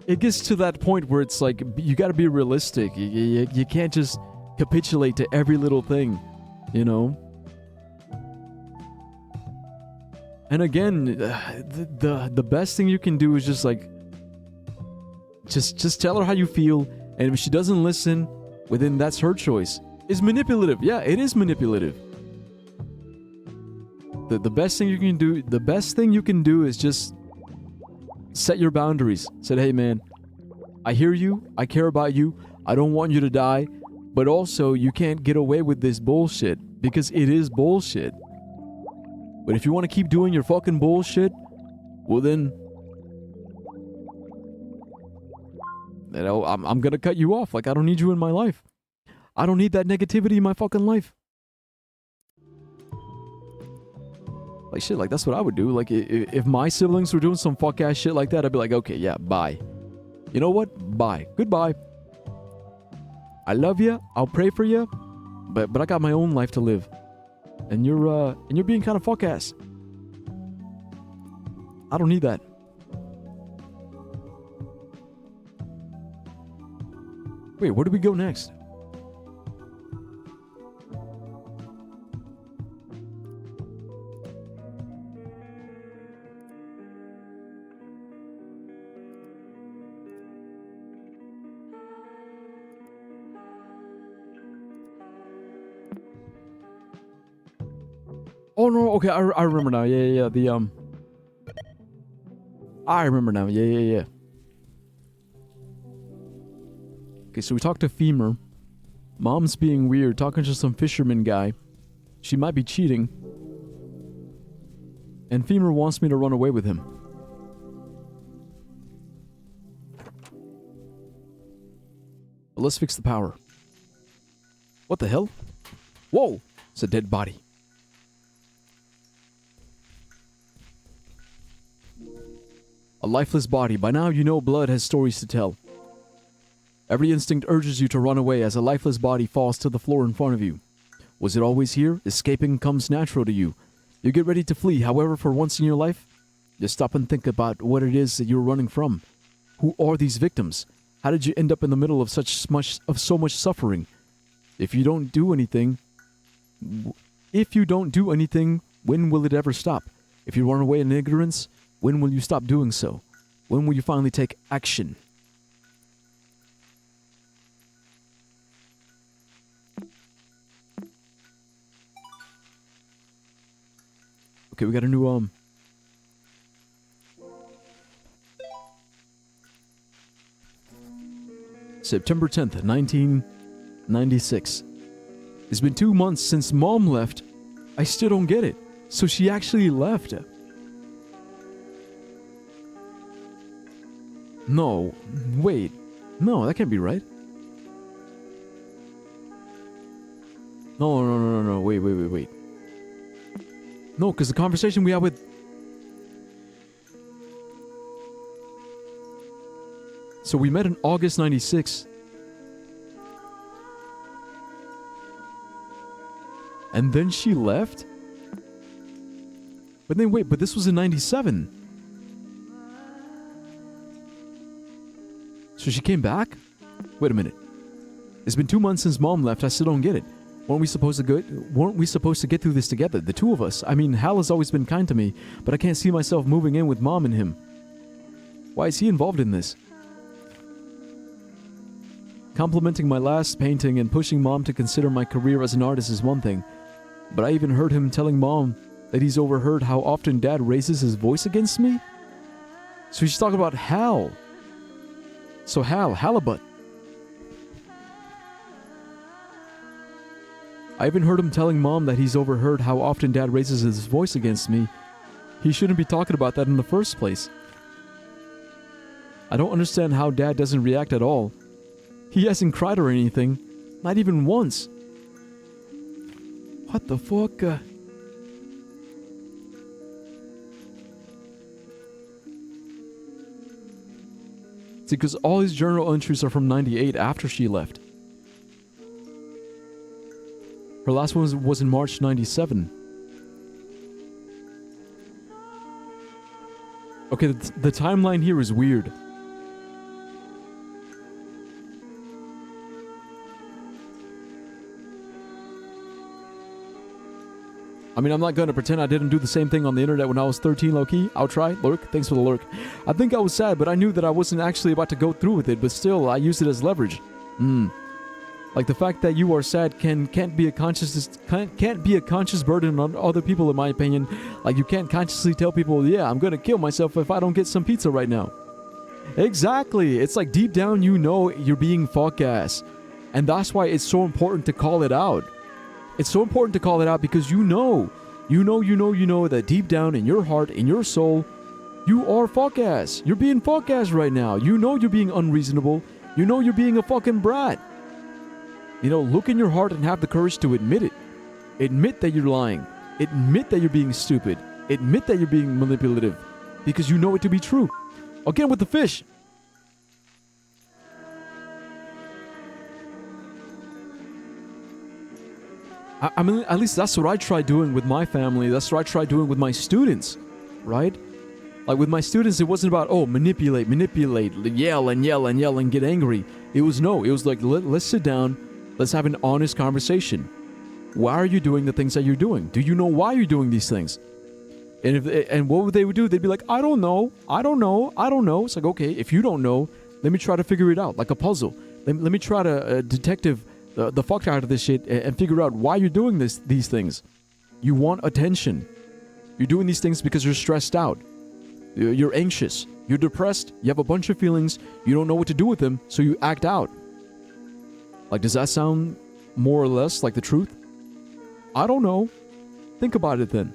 S1: It gets to that point where it's like, you gotta be realistic. You can't just capitulate to every little thing, you know? And again, the best thing you can do is just like, just tell her how you feel, and if she doesn't listen, well then that's her choice. It's manipulative. Yeah, it is manipulative. The best thing you can do is just set your boundaries. Said, hey man, I hear you, I care about you, I don't want you to die, but also you can't get away with this bullshit, because it is bullshit. But if you want to keep doing your fucking bullshit, well then, I'm gonna cut you off. Like, I don't need you in my life. I don't need that negativity in my fucking life. Like, shit, like, that's what I would do. Like, if my siblings were doing some fuck-ass shit like that, I'd be like, okay, yeah, bye. You know what? Bye. Goodbye. I love you. I'll pray for you. But I got my own life to live. And you're being kind of fuck-ass. I don't need that. Wait, where do we go next? Oh no, okay, I remember now. Yeah, I remember now. Yeah. Okay, so we talked to Femur. Mom's being weird, talking to some fisherman guy. She might be cheating. And Femur wants me to run away with him. But let's fix the power. What the hell? Whoa! It's a dead body. A lifeless body. By now you know blood has stories to tell. Every instinct urges you to run away as a lifeless body falls to the floor in front of you. Was it always here? Escaping comes natural to you. You get ready to flee. However, for once in your life, just stop and think about what it is that you're running from. Who are these victims? How did you end up in the middle of so much suffering? If you don't do anything, when will it ever stop? If you run away in ignorance, when will you stop doing so? When will you finally take action? Okay, we got a new September 10th, 1996. It's been 2 months since Mom left. I still don't get it. So she actually left. No, wait. No, that can't be right. No, wait. No, because the conversation we had with... So we met in August 96. And then she left? But then wait, but this was in 97. So she came back? Wait a minute. It's been 2 months since Mom left. I still don't get it. Weren't we supposed to get through this together? The two of us. I mean, Hal has always been kind to me, but I can't see myself moving in with Mom and him. Why is he involved in this? Complimenting my last painting and pushing Mom to consider my career as an artist is one thing, but I even heard him telling Mom that he's overheard how often Dad raises his voice against me? So she's talking about Hal. So Halibut. I even heard him telling Mom that he's overheard how often Dad raises his voice against me. He shouldn't be talking about that in the first place. I don't understand how Dad doesn't react at all. He hasn't cried or anything. Not even once. What the fuck? See, because all his journal entries are from 98 after she left. Her last one was in March 97. Okay, the timeline here is weird. I mean, I'm not going to pretend I didn't do the same thing on the internet when I was 13, low-key. I'll try. Lurk. Thanks for the lurk. I think I was sad, but I knew that I wasn't actually about to go through with it, but still, I used it as leverage. Like the fact that you are sad can't be a conscious burden on other people, in my opinion. Like you can't consciously tell people, yeah, I'm gonna kill myself if I don't get some pizza right now. Exactly. It's like deep down you know you're being fuck ass, and that's why it's so important to call it out. It's so important to call it out because you know that deep down in your heart, in your soul, you are fuck ass. You're being fuck ass right now. You know you're being unreasonable. You know you're being a fucking brat. You know, look in your heart and have the courage to admit it. Admit that you're lying. Admit that you're being stupid. Admit that you're being manipulative. Because you know it to be true. Again with the fish. I mean, at least that's what I try doing with my family. That's what I try doing with my students. Right? Like with my students, it wasn't about, manipulate, yell and get angry. It was like, let's sit down. Let's have an honest conversation. Why are you doing the things that you're doing? Do you know why you're doing these things? And what would they do? They'd be like, I don't know. It's like, okay, if you don't know, let me try to figure it out, like a puzzle. Let me try to detective the fuck out of this shit and figure out why you're doing these things. You want attention. You're doing these things because you're stressed out. You're anxious. You're depressed. You have a bunch of feelings. You don't know what to do with them, so you act out. Like, does that sound more or less like the truth? I don't know. Think about it then.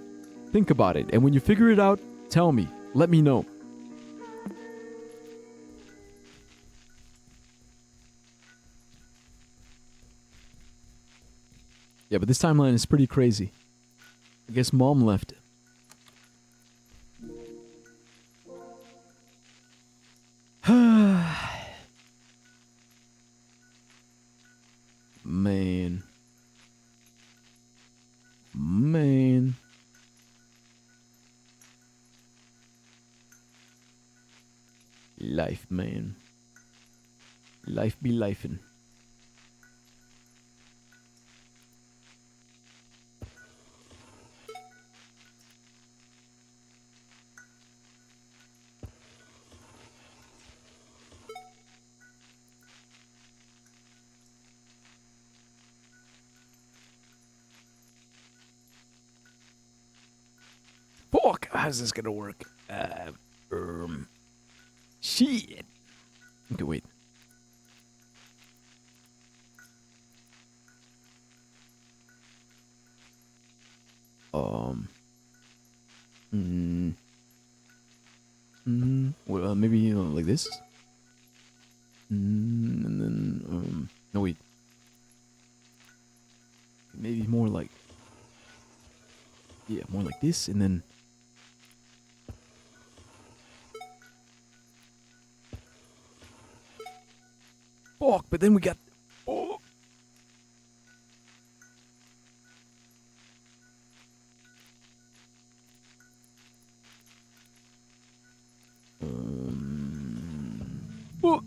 S1: Think about it. And when you figure it out, tell me. Let me know. Yeah, but this timeline is pretty crazy. I guess Mom left. Man. Life, man. Life be lifin'.
S3: Fuck, how's this gonna work?
S1: Shit. Okay, wait. Well, maybe like this. And then no wait. Maybe more like, yeah, more like this, and then.
S3: Fuck, but then we got. Oh.
S1: Oh.
S3: Fuck.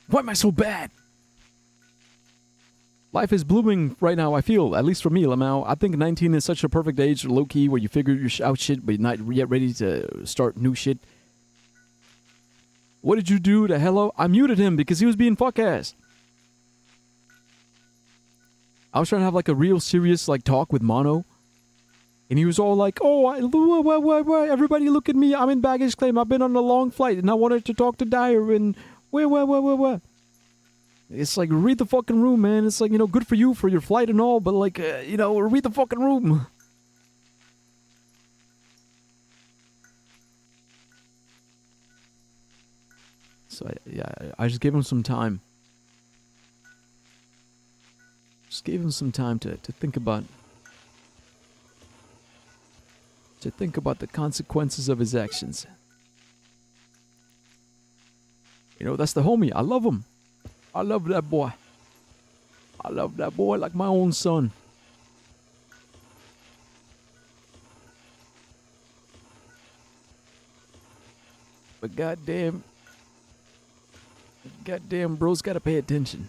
S3: Why am I so bad?
S1: Life is blooming right now, I feel, at least for me, Lamau. I think 19 is such a perfect age, low-key, where you figure out shit, but you're not yet ready to start new shit. What did you do to Hello? I muted him because he was being fuck-ass. I was trying to have, like, a real serious, like, talk with Mono. And he was all like, oh, everybody look at me. I'm in baggage claim. I've been on a long flight, and I wanted to talk to Dyer, and where. It's like, read the fucking room, man. It's like, you know, good for you for your flight and all, but like, you know, read the fucking room. So, I just gave him some time. Just gave him some time to think about... To think about the consequences of his actions. You know, that's the homie. I love him. I love that boy. I love that boy like my own son. But goddamn, bro's gotta pay attention.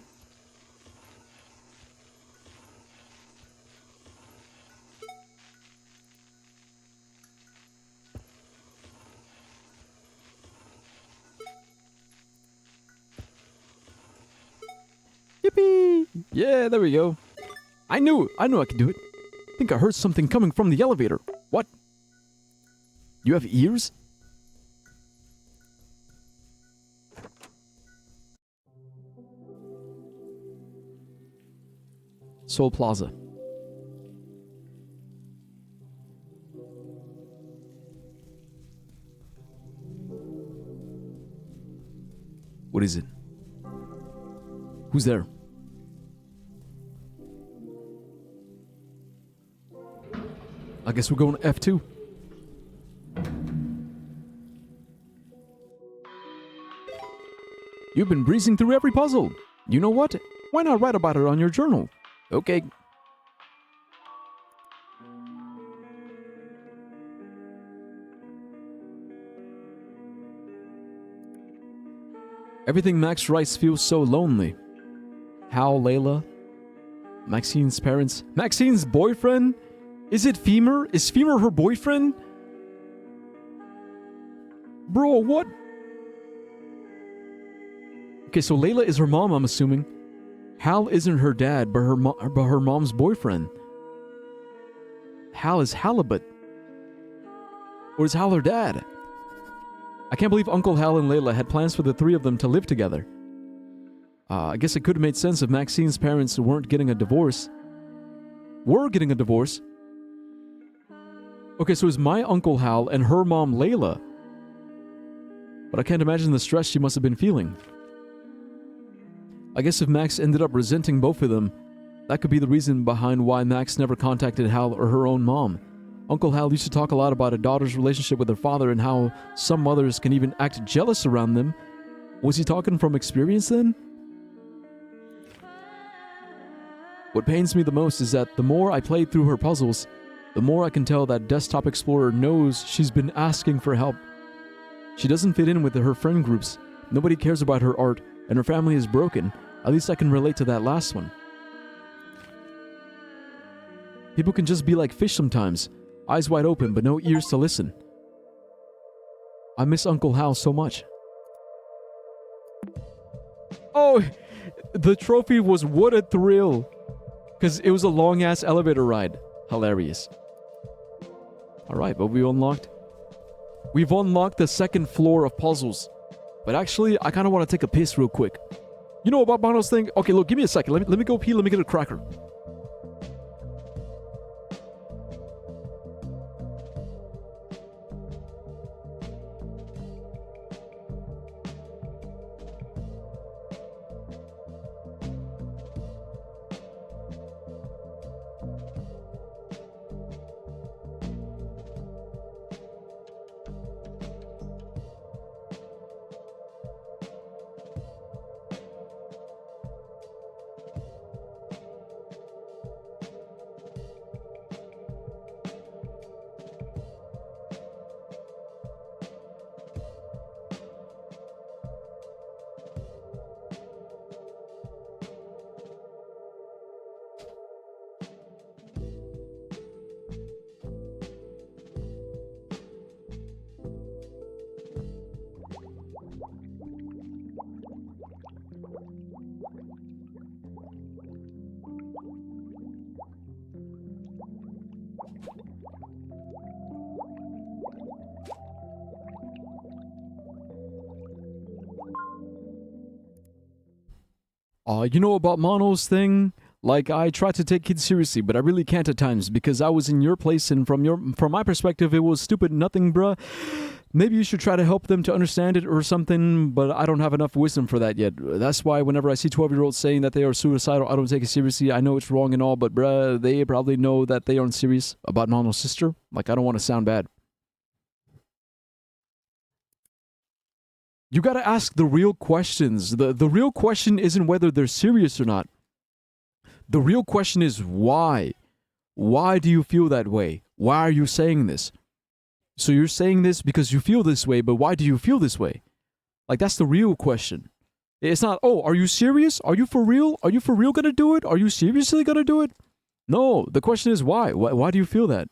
S1: Yippee! Yeah, there we go. I knew I could do it. I think I heard something coming from the elevator. What? You have ears? Seoul Plaza. What is it? Who's there? I guess we're going to F2. You've been breezing through every puzzle. You know what? Why not write about it on your journal? Okay. Everything Max writes feels so lonely. Hal, Layla, Maxine's parents, Maxine's boyfriend? Is it Femur? Is Femur her boyfriend? Bro, what? Okay, so Layla is her mom, I'm assuming. Hal isn't her dad, but her mom's boyfriend. Hal is Halibut. Or is Hal her dad? I can't believe Uncle Hal and Layla had plans for the three of them to live together. I guess it could have made sense if Maxine's parents weren't getting a divorce. Were getting a divorce? Okay, so it's my Uncle Hal and her mom Layla. But I can't imagine the stress she must have been feeling. I guess if Max ended up resenting both of them, that could be the reason behind why Max never contacted Hal or her own mom. Uncle Hal used to talk a lot about a daughter's relationship with her father and how some mothers can even act jealous around them. Was he talking from experience then? What pains me the most is that the more I play through her puzzles, the more I can tell that Desktop Explorer knows she's been asking for help. She doesn't fit in with her friend groups, nobody cares about her art, and her family is broken. At least I can relate to that last one. People can just be like fish sometimes, eyes wide open but no ears to listen. I miss Uncle Hal so much. Oh, the trophy was what a thrill. Because it was a long-ass elevator ride. Hilarious. Alright, but we've unlocked the second floor of puzzles. But actually, I kind of want to take a piss real quick. You know about Bono's thing? Okay, look, give me a second. Let me go pee. Let me get a cracker. You know about Mono's thing? Like, I try to take kids seriously, but I really can't at times because I was in your place and from my perspective, it was stupid nothing, bruh. Maybe you should try to help them to understand it or something, but I don't have enough wisdom for that yet. That's why whenever I see 12-year-olds saying that they are suicidal, I don't take it seriously. I know it's wrong and all, but bruh, they probably know that they aren't serious about Mono's sister. Like, I don't want to sound bad. You gotta ask the real questions. The real question isn't whether they're serious or not. The real question is why. Why do you feel that way? Why are you saying this? So you're saying this because you feel this way, but why do you feel this way? Like, that's the real question. It's not, oh, are you serious? Are you for real? Are you for real gonna do it? Are you seriously gonna do it? No, the question is why? Why do you feel that?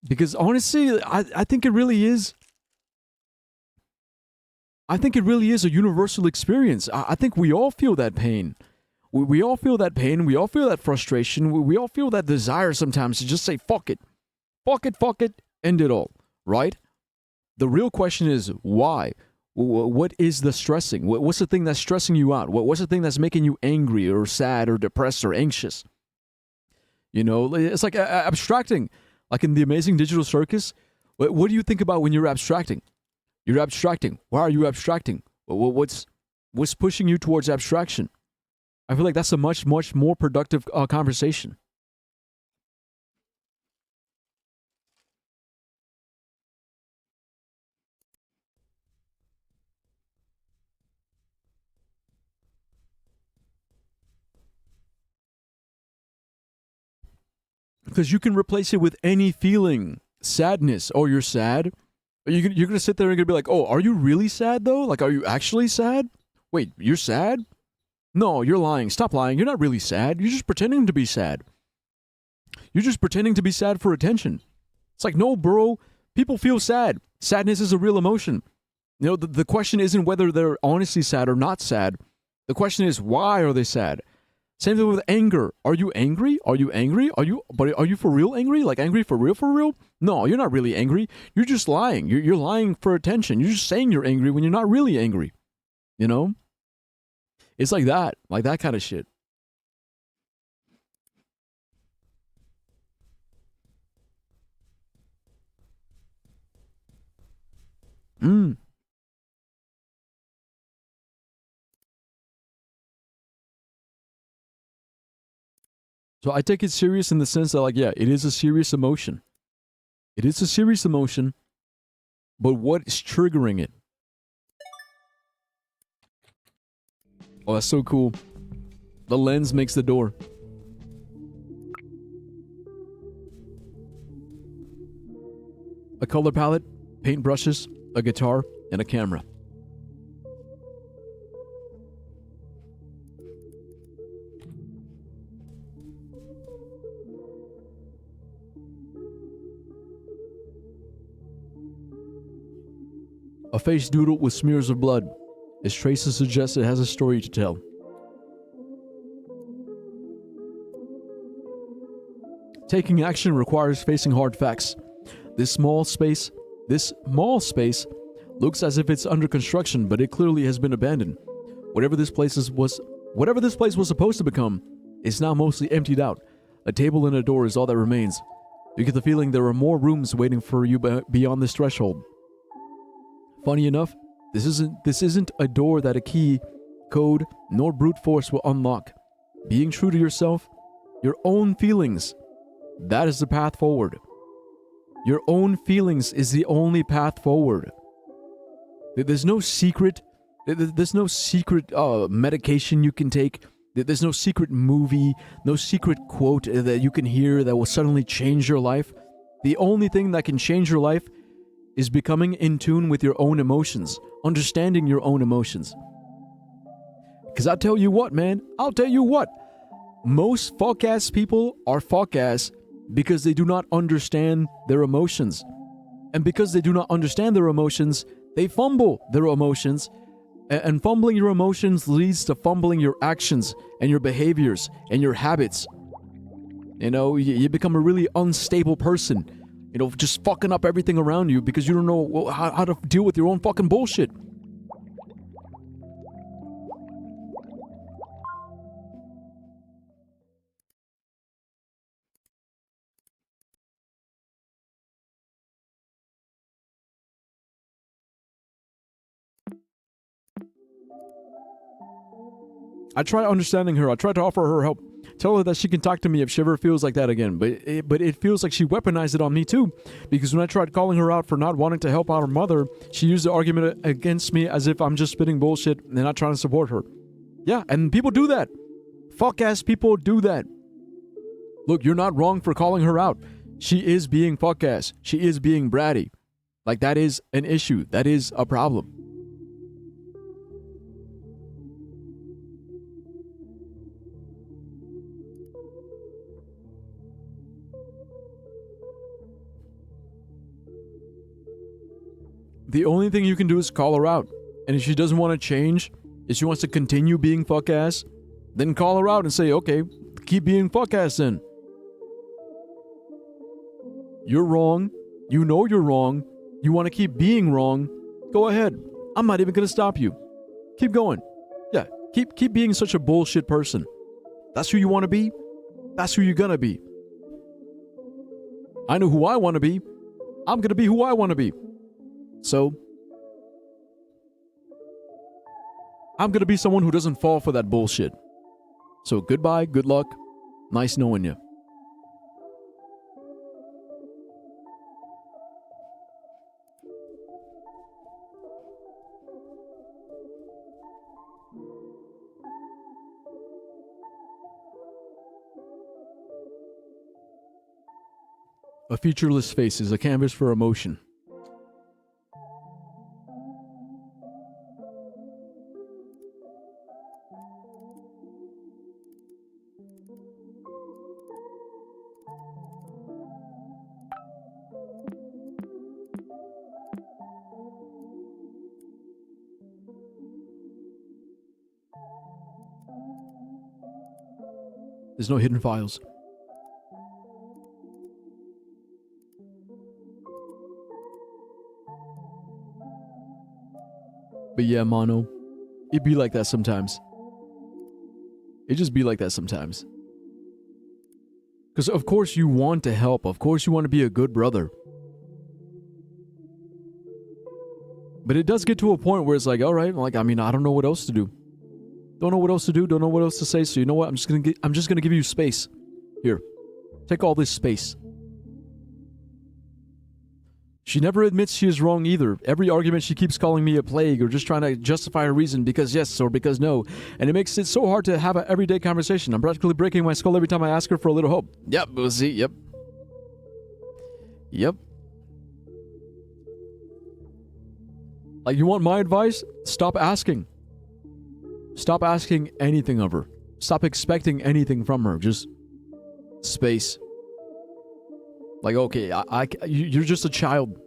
S1: Because honestly, I think it really is. I think it really is a universal experience. I think we all feel that pain. We all feel that pain. We all feel that frustration. We all feel that desire sometimes to just say, fuck it. Fuck it, end it all. Right? The real question is why? What is the stressing? What's the thing that's stressing you out? What's the thing that's making you angry or sad or depressed or anxious? You know, it's like abstracting. Like in The Amazing Digital Circus, what do you think about when you're abstracting? You're abstracting. Why are you abstracting? What's pushing you towards abstraction? I feel like that's a much more productive conversation. Because you can replace it with any feeling. Sadness. Oh, you're sad? You're going to sit there and you're going to be like, oh, are you really sad though? Like, are you actually sad? Wait, you're sad? No, you're lying. Stop lying. You're not really sad. You're just pretending to be sad. You're just pretending to be sad for attention. It's like, no, bro. People feel sad. Sadness is a real emotion. You know, the question isn't whether they're honestly sad or not sad. The question is, why are they sad? Same thing with anger. Are you angry? Are you angry? But are you for real angry? Like angry for real for real? No, you're not really angry. You're just lying. You're lying for attention. You're just saying you're angry when you're not really angry. You know? It's like that kind of shit. So I take it serious in the sense that, like, yeah, it is a serious emotion. It is a serious emotion, but what is triggering it? Oh, that's so cool. The lens makes the door. A color palette, paintbrushes, a guitar, and a camera. A face doodled with smears of blood. Its traces suggest it has a story to tell. Taking action requires facing hard facts. This mall space looks as if it's under construction, but it clearly has been abandoned. Whatever this place was supposed to become is now mostly emptied out. A table and a door is all that remains. You get the feeling there are more rooms waiting for you beyond this threshold. Funny enough, this isn't a door that a key, code, nor brute force will unlock. Being true to yourself, your own feelings, that is the path forward. Your own feelings is the only path forward. There's no secret. There's no secret medication you can take. There's no secret movie, no secret quote that you can hear that will suddenly change your life. The only thing that can change your life is becoming in tune with your own emotions, understanding your own emotions. Because I'll tell you what, man. I'll tell you what. Most fuck-ass people are fuck-ass because they do not understand their emotions. And because they do not understand their emotions, they fumble their emotions. And fumbling your emotions leads to fumbling your actions and your behaviors and your habits. You know, you become a really unstable person. You know, just fucking up everything around you because you don't know how to deal with your own fucking bullshit. I try understanding her. I try to offer her help. Tell her that she can talk to me if she ever feels like that again. But it feels like she weaponized it on me too. Because when I tried calling her out for not wanting to help out her mother, she used the argument against me as if I'm just spitting bullshit and not trying to support her. Yeah, and people do that. Fuck-ass people do that. Look, you're not wrong for calling her out. She is being fuck-ass. She is being bratty. Like, that is an issue. That is a problem. The only thing you can do is call her out. And if she doesn't want to change, if she wants to continue being fuck-ass, then call her out and say, okay, keep being fuck-ass then. You're wrong. You know you're wrong. You want to keep being wrong. Go ahead. I'm not even going to stop you. Keep going. Yeah, keep being such a bullshit person. That's who you want to be. That's who you're going to be. I know who I want to be. I'm going to be who I want to be. So, I'm going to be someone who doesn't fall for that bullshit. So, goodbye, good luck, nice knowing you. A featureless face is a canvas for emotion. There's no hidden files. But yeah, Mono, it be like that sometimes. It just be like that sometimes. Because of course you want to help. Of course you want to be a good brother. But it does get to a point where it's like, all right, like, I mean, I don't know what else to do. Don't know what else to do. Don't know what else to say. So you know what? I'm just gonna give you space. Here, take all this space. She never admits she is wrong either. Every argument she keeps calling me a plague or just trying to justify a reason because yes or because no. And it makes it so hard to have an everyday conversation. I'm practically breaking my skull every time I ask her for a little hope. Yep, see, yep. Yep. Like, you want my advice? Stop asking. Stop asking anything of her. Stop expecting anything from her. Just space. Like, okay, you're just a child.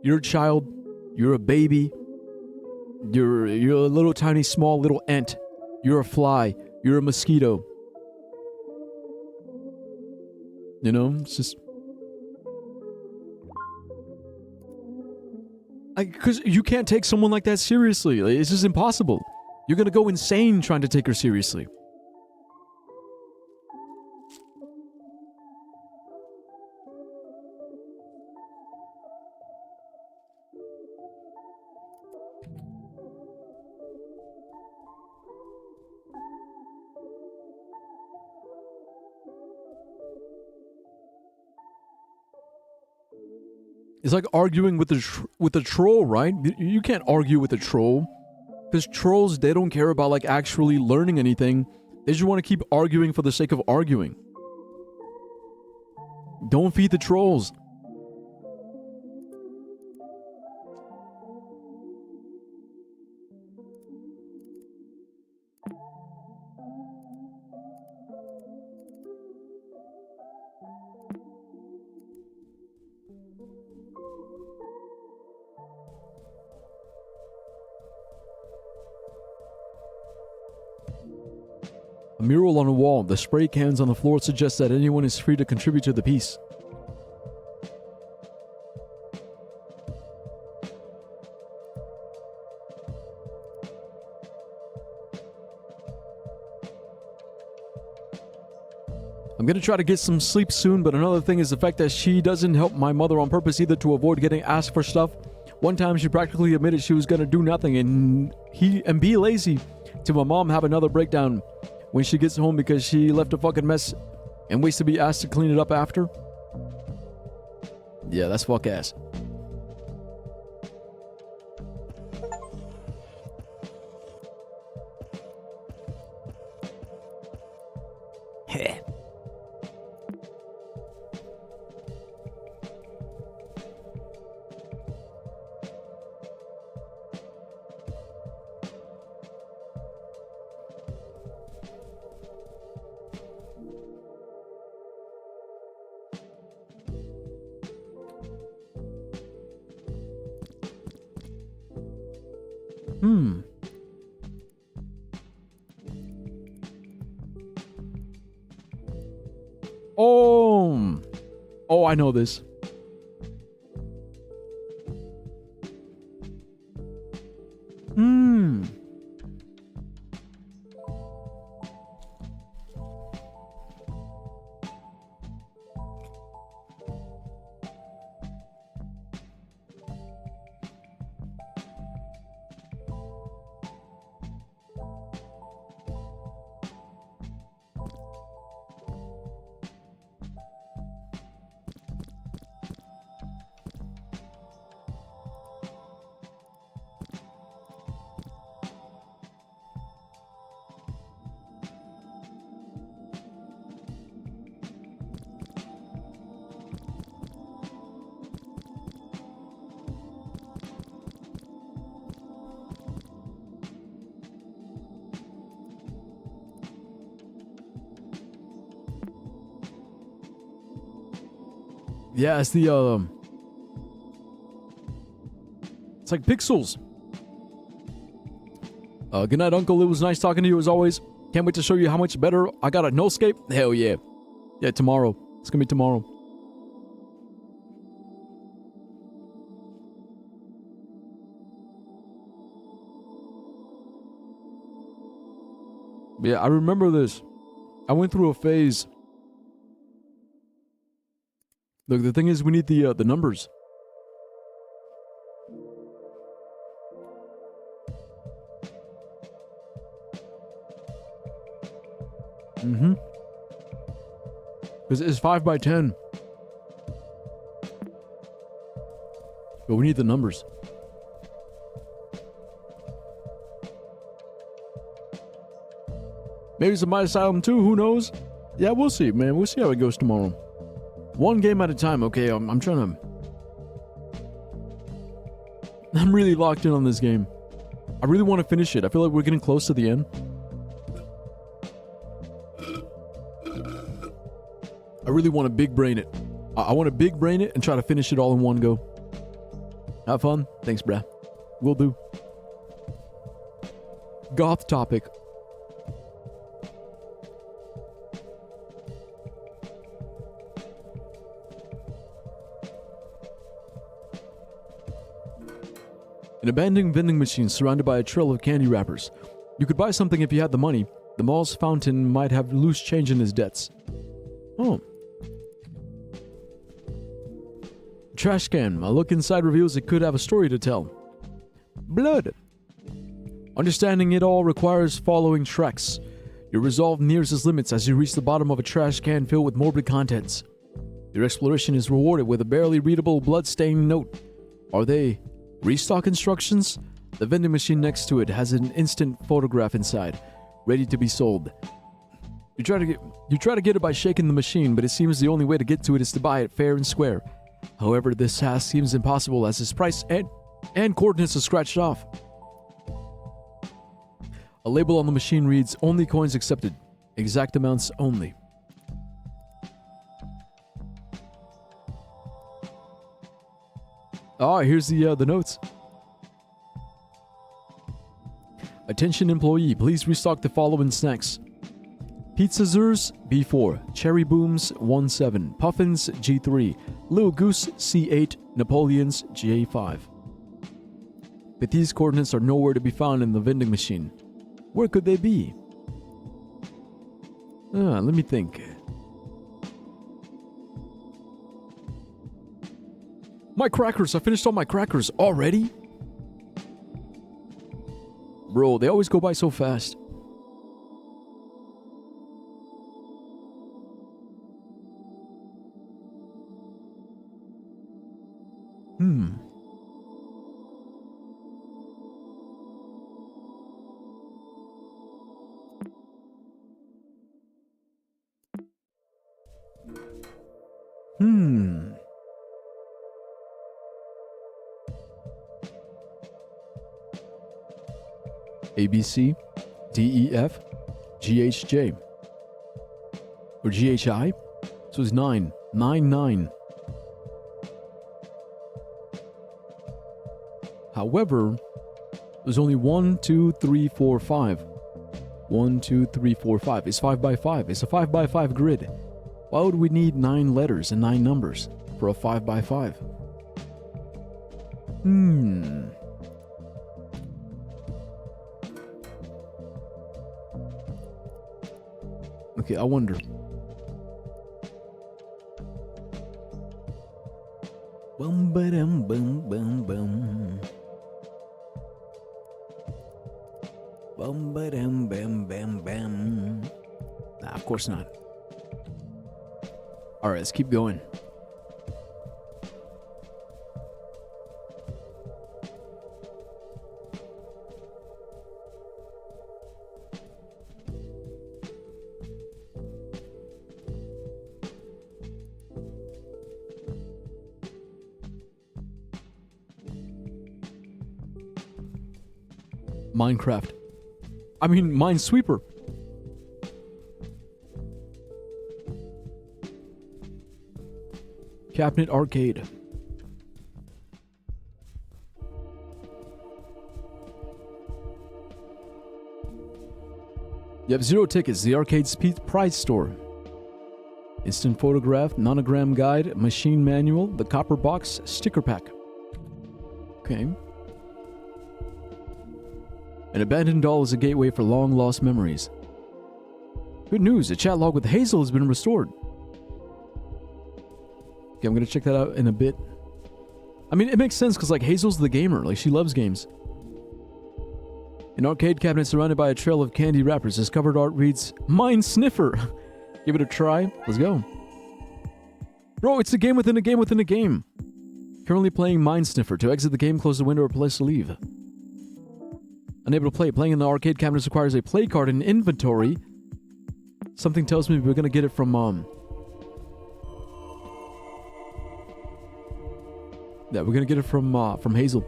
S1: You're a child. You're a baby. You're a little tiny small little ant. You're a fly. You're a mosquito. You know, it's just... Because you can't take someone like that seriously. It's just impossible. You're gonna go insane trying to take her seriously. It's like arguing with a troll, right? You can't argue with a troll. Because trolls, they don't care about like actually learning anything. They just want to keep arguing for the sake of arguing. Don't feed the trolls. A mural on a wall. The spray cans on the floor suggest that anyone is free to contribute to the piece. I'm gonna try to get some sleep soon, but another thing is the fact that she doesn't help my mother on purpose either to avoid getting asked for stuff. One time she practically admitted she was gonna do nothing and be lazy to my mom have another breakdown when she gets home because she left a fucking mess and waits to be asked to clean it up after. Yeah, that's fuck ass.
S3: Heh.
S1: Oh, I know this. Yeah, it's the, it's like pixels. Good night, Uncle. It was nice talking to you as always. Can't wait to show you how much better I got at No Escape. Hell yeah. Yeah, tomorrow. It's gonna be tomorrow. Yeah, I remember this. I went through a phase. Look, the thing is, we need the numbers. Mm-hmm. Because it's 5 by 10. But we need the numbers. Maybe some My Asylum 2, who knows? Yeah, we'll see, man. We'll see how it goes tomorrow. One game at a time, okay? I'm trying to... I'm really locked in on this game. I really want to finish it. I feel like we're getting close to the end. I really want to big brain it. I want to big brain it and try to finish it all in one go. Have fun? Thanks, bruh. Will do. Goth topic. An abandoned vending machine surrounded by a trail of candy wrappers. You could buy something if you had the money. The mall's fountain might have loose change in his debts. Oh. Trash can. A look inside reveals it could have a story to tell. Blood. Understanding it all requires following tracks. Your resolve nears its limits as you reach the bottom of a trash can filled with morbid contents. Your exploration is rewarded with a barely readable blood-stained note. Are they restock instructions? The vending machine next to it has an instant photograph inside, ready to be sold. You try to get it by shaking the machine, but it seems the only way to get to it is to buy it fair and square. However, this task seems impossible as its price and coordinates are scratched off. A label on the machine reads, "Only coins accepted. Exact amounts only." Ah, here's the notes. Attention employee, please restock the following snacks. Pizza Zers B4, Cherry Booms 17, Puffins G3, Little Goose C8, Napoleons J5. But these coordinates are nowhere to be found in the vending machine. Where could they be? Let me think. My crackers! I finished all my crackers already? Bro, they always go by so fast. ABC, DEF, GHJ. Or GHI? So it's 9. 9, 9. However, there's only 1, 2, 3, 4, 5. 1, 2, 3, 4, 5. It's 5 by 5. It's a 5 by 5 grid. Why would we need 9 letters and 9 numbers for a 5 by 5? Okay, I wonder. Bum ba dum bum bum bum. Bum ba dum bum bum bum. Nah, of course not. All right, let's keep going. Minecraft. I mean, Minesweeper. Cabinet Arcade. You have 0 tickets. The arcade's prize store. Instant photograph, nonogram guide, machine manual, the copper box, sticker pack. Okay. An abandoned doll is a gateway for long lost memories. Good news, the chat log with Hazel has been restored. Okay, I'm gonna check that out in a bit. I mean, it makes sense because, like, Hazel's the gamer. Like, she loves games. An arcade cabinet surrounded by a trail of candy wrappers. This covered art reads, Mind Sniffer. Give it a try. Let's go. Bro, it's a game within a game within a game. Currently playing Mind Sniffer. To exit the game, close the window or press to leave. Unable to play. Playing in the arcade cabinet requires a play card and inventory. Something tells me we're gonna get it from yeah, we're gonna get it from Hazel.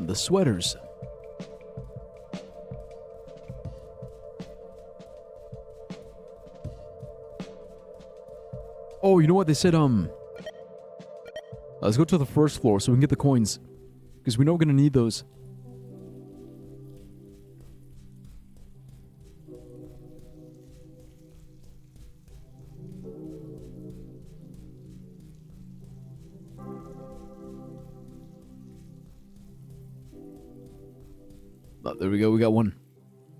S1: The sweaters. Oh, you know what? They said, let's go to the first floor so we can get the coins. Because we know we're gonna need those. Oh, there we go, we got one.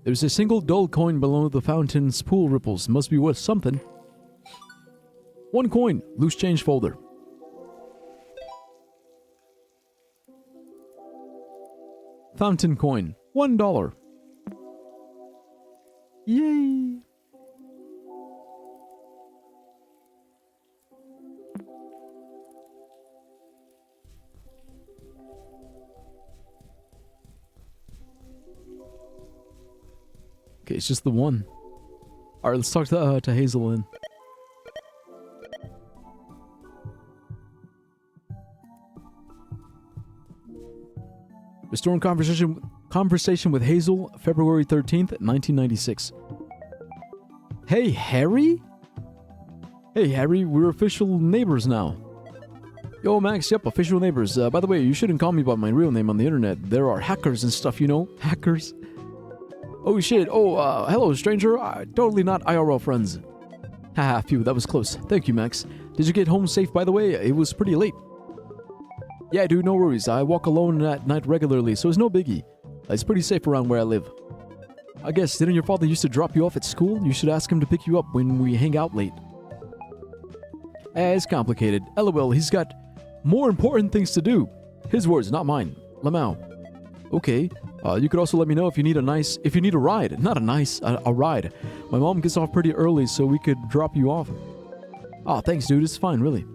S1: There's a single dull coin below the fountain's pool ripples. Must be worth something. 1 coin. Loose change folder. Fountain coin. $1. Yay! Okay, it's just the one. Alright, let's talk to Hazel then. Restoring conversation with Hazel, February 13th, 1996. Hey, Harry? Hey, Harry, we're official neighbors now. Yo, Max, yep, official neighbors. By the way, you shouldn't call me by my real name on the internet. There are hackers and stuff, you know? Hackers. Oh, shit. Oh, hello, stranger. Totally not IRL friends. Haha, phew, that was close. Thank you, Max. Did you get home safe, by the way? It was pretty late. Yeah, dude, no worries. I walk alone at night regularly, so it's no biggie. It's pretty safe around where I live. I guess, didn't your father used to drop you off at school? You should ask him to pick you up when we hang out late. It's complicated. LOL, he's got more important things to do. His words, not mine. Lamau. Okay. You could also let me know if you need a ride. Not a ride. My mom gets off pretty early, so we could drop you off. Oh, thanks, dude. It's fine, really.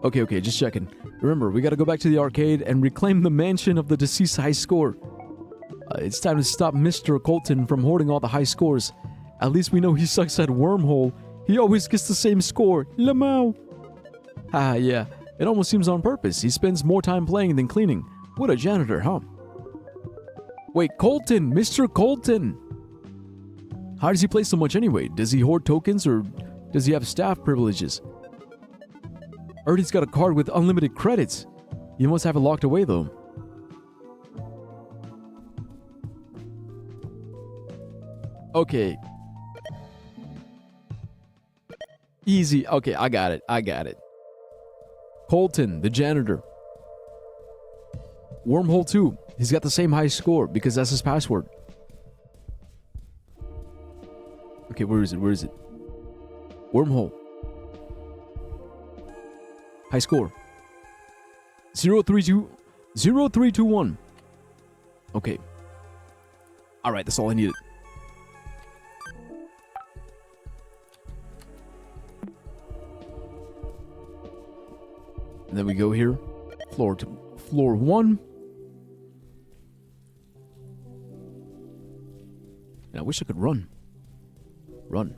S1: Okay, just checking. Remember, we gotta go back to the arcade and reclaim the mansion of the deceased high score. It's time to stop Mr. Colton from hoarding all the high scores. At least we know he sucks at Wormhole. He always gets the same score. Lamau. Ah, yeah. It almost seems on purpose. He spends more time playing than cleaning. What a janitor, huh? Wait, Colton! Mr. Colton! How does he play so much anyway? Does he hoard tokens or does he have staff privileges? I heard he's got a card with unlimited credits. You must have it locked away though. Okay. Easy. Okay, I got it. Colton, the janitor. Wormhole 2. He's got the same high score because that's his password. Okay, where is it? Wormhole. High score. 0321. Okay. Alright, that's all I needed. And then we go here. Floor 1. And I wish I could run. Run.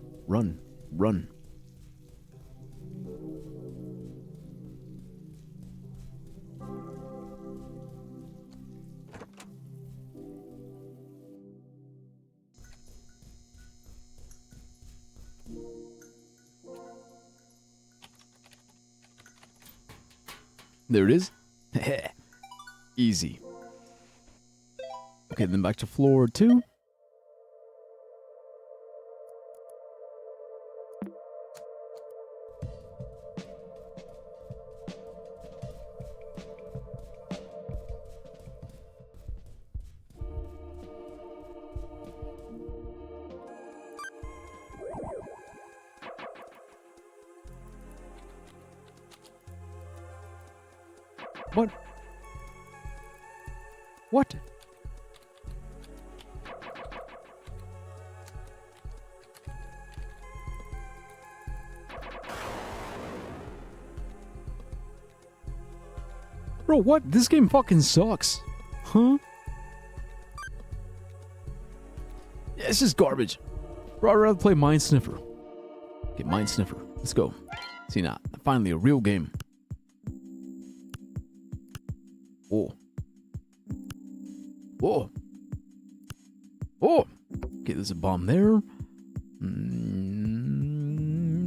S1: There it is. Easy. Okay, then back to floor 2. What? What? Bro, what? This game fucking sucks. Huh? Yeah, it's just garbage. Bro, I'd rather play Mind Sniffer. Okay, Mind Sniffer. Let's go. See now, finally a real game. Oh. Whoa. Oh. Okay, there's a bomb there.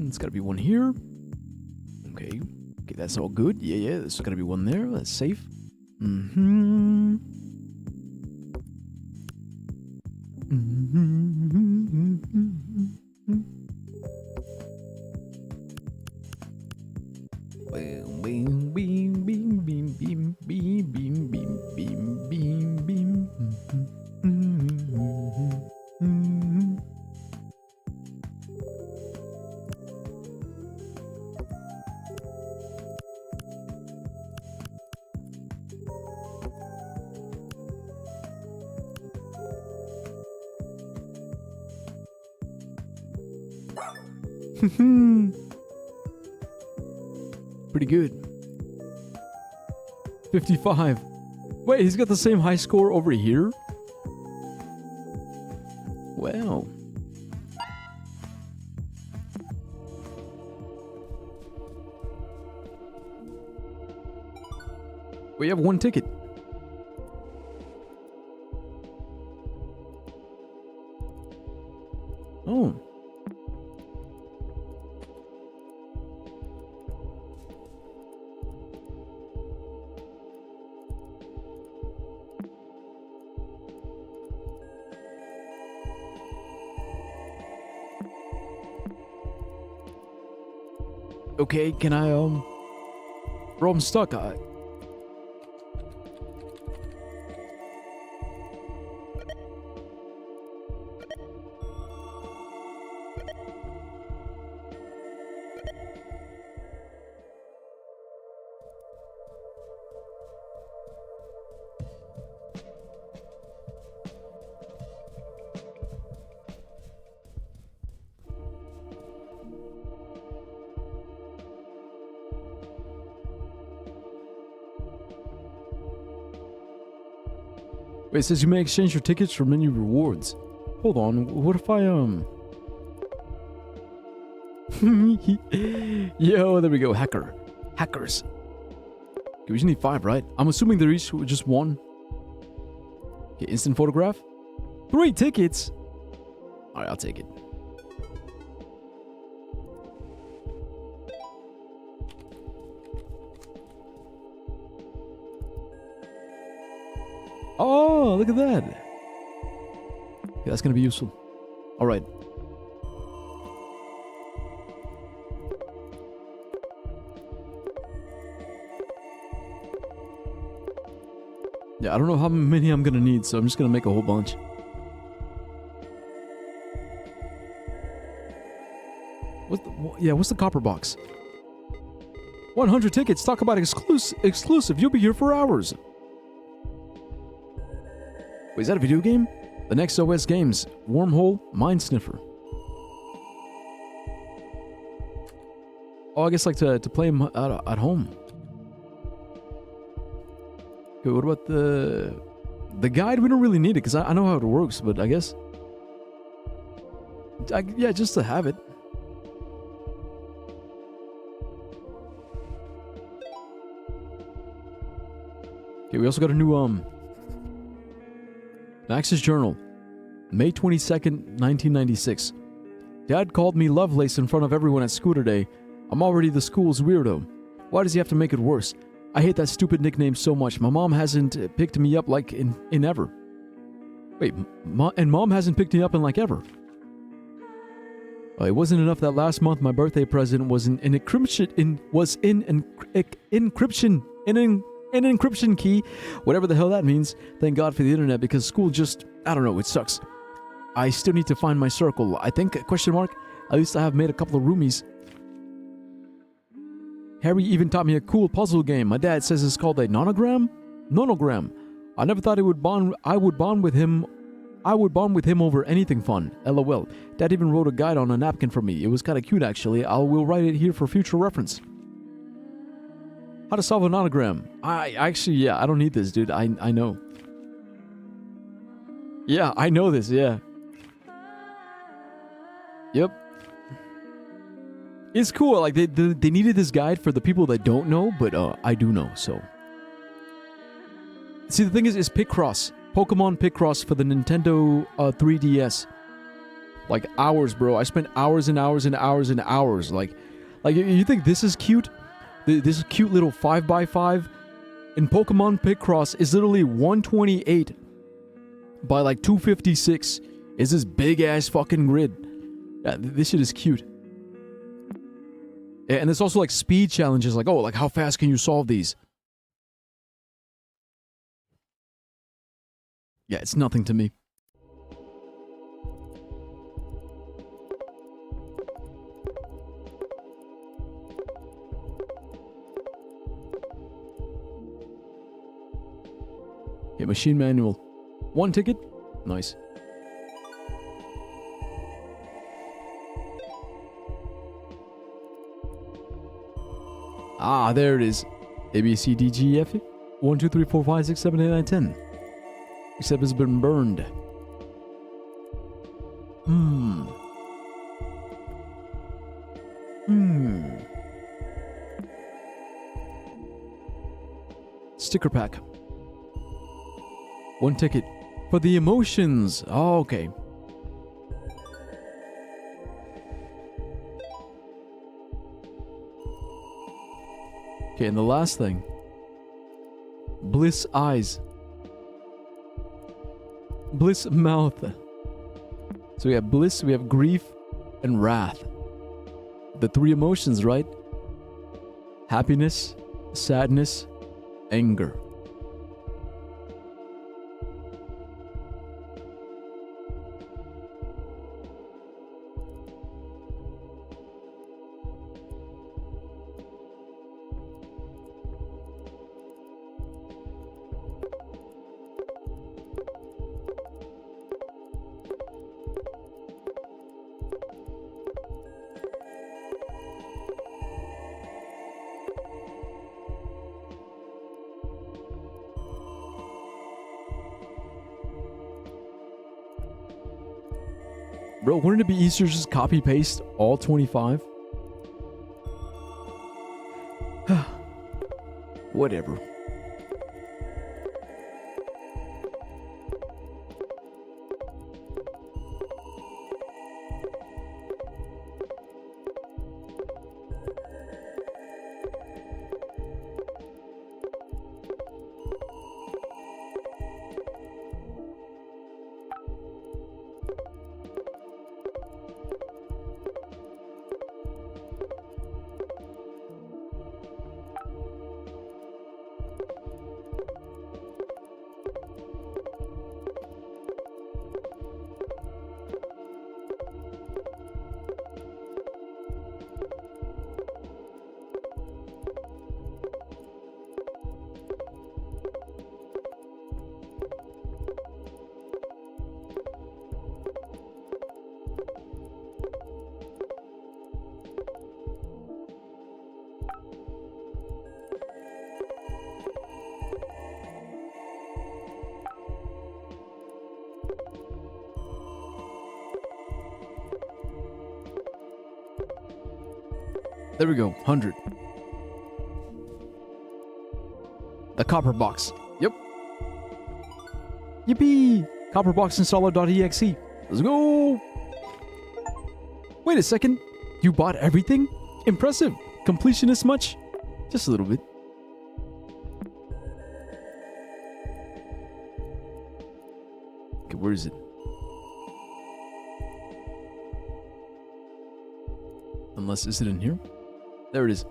S1: It's gotta be one here. Okay. Okay, that's all good. Yeah, there's gotta be one there. That's safe. Pretty good. 55. Wait, he's got the same high score over here? Well. We have one ticket. Oh. Okay, can I, Bro, I'm stuck. Wait, it says you may exchange your tickets for menu rewards. Hold on, what if I, Yo, there we go, hacker. Hackers. Okay, we just need 5, right? I'm assuming they're each just 1. Okay, instant photograph. 3 tickets? Alright, I'll take it. Oh, look at that. Yeah, that's gonna be useful. All right. Yeah, I don't know how many I'm gonna need, so I'm just gonna make a whole bunch. What's the copper box? 100 tickets. Talk about exclusive. You'll be here for hours. Wait, is that a video game? The next OS games. Wormhole, Mind Sniffer. Oh, I guess like to play them at home. Okay, what about the guide? We don't really need it because I know how it works, but I guess... yeah, just to have it. Okay, we also got a new, Max's Journal, May 22nd, 1996. Dad called me Lovelace in front of everyone at school today. I'm already the school's weirdo. Why does he have to make it worse? I hate that stupid nickname so much. My mom hasn't picked me up like in ever. Wait, and mom hasn't picked me up in like ever. It wasn't enough that last month my birthday present was an encryption key, whatever the hell that means. Thank God for the internet, because school just, I don't know, it sucks. I still need to find my circle. I think, question mark, at least I have made a couple of roomies. Harry even taught me a cool puzzle game. My dad says it's called a nonogram? Nonogram. I never thought I would bond with him over anything fun. LOL. Dad even wrote a guide on a napkin for me. It was kind of cute, actually. Will write it here for future reference. How to solve a nonogram. I don't need this, dude. I know. Yeah, I know this, yeah. Yep. It's cool. Like, they needed this guide for the people that don't know, but I do know, so. See, the thing is Picross. Pokemon Picross for the Nintendo 3DS. Like, hours, bro. I spent hours and hours and hours and hours. Like you think this is cute? This cute little 5x5 in Pokemon Picross is literally 128 by like 256. Is this big ass fucking grid? Yeah, this shit is cute. And there's also like speed challenges, like, oh, like how fast can you solve these? Yeah, it's nothing to me. Okay, machine manual. 1 ticket? Nice. Ah, there it is. A, B, C, D, G, F, 1, 2, 3, 4, 5, 6, 7, 8, 9, 10. Except it's been burned. Sticker pack. 1 ticket. For the emotions. Oh, okay. Okay, and the last thing. Bliss eyes. Bliss mouth. So we have bliss, we have grief, and wrath. The 3 emotions, right? Happiness, sadness, anger. Bro, wouldn't it be easier to just copy paste all 25? Whatever. There we go, 100. The copper box. Yep. Yippee! Copperboxinstaller.exe. Let's go! Wait a second. You bought everything? Impressive. Completionist much? Just a little bit. Where is it? Unless, is it in here? There it is.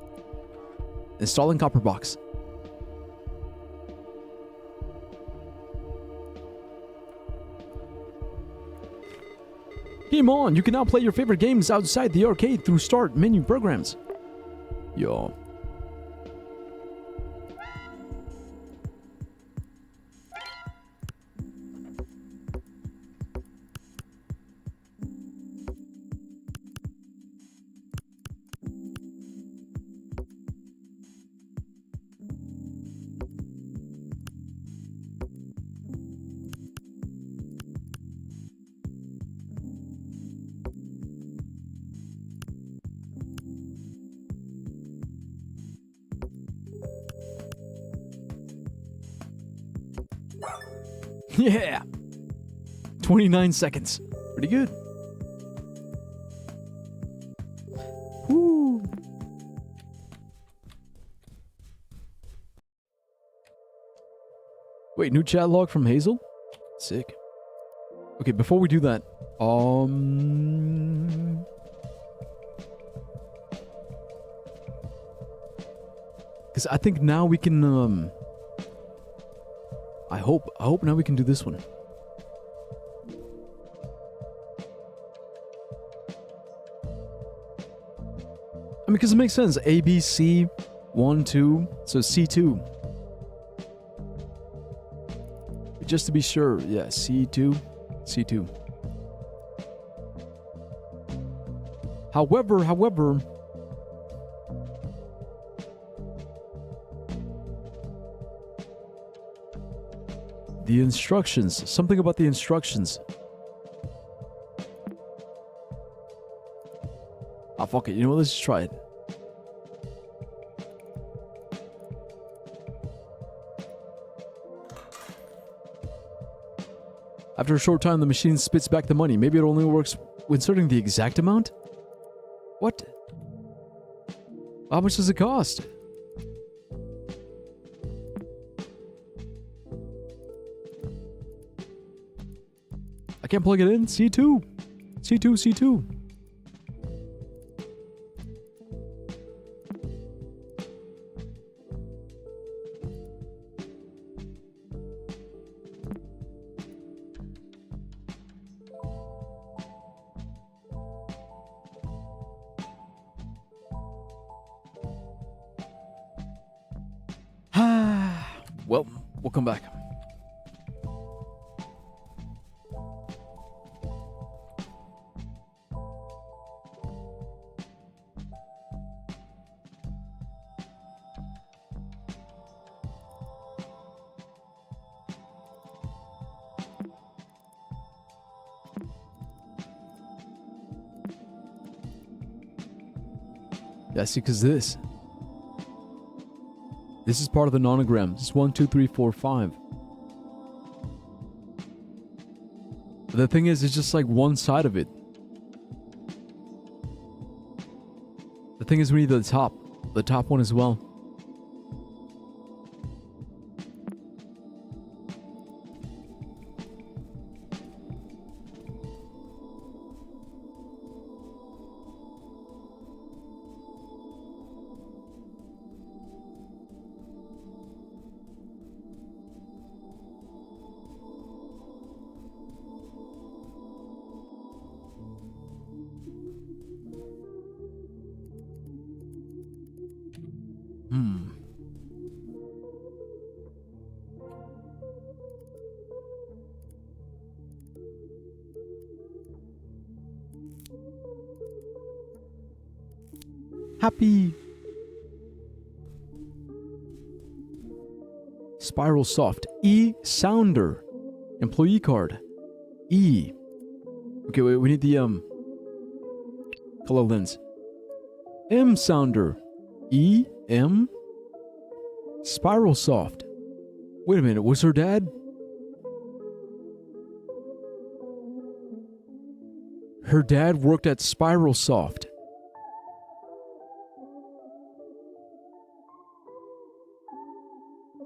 S1: Installing copper box. Game on! You can now play your favorite games outside the arcade through start menu programs. Yo. Yeah! 29 seconds. Pretty good. Woo! Wait, new chat log from Hazel? Sick. Okay, before we do that, because I think now we can, I hope now we can do this one. I mean, because it makes sense. A, B, C, 1, 2, so C2. Just to be sure, yeah, C2, C2. However, the instructions, something about the instructions. Ah, fuck it, you know what, let's just try it. After a short time, the machine spits back the money. Maybe it only works when inserting the exact amount? What? How much does it cost? I can't plug it in. C2. C2, C2. Well, we'll come back. Yeah, see, because this is part of the nonogram. It's 1, 2, 3, 4, 5. The thing is, it's just like one side of it. The thing is, we need the top one as well. Happy Spiral Soft E Sounder employee card E. Okay, wait, we need the color lens. M Sounder E M Spiral Soft. Wait a minute, was her dad? Her dad worked at Spiral Soft.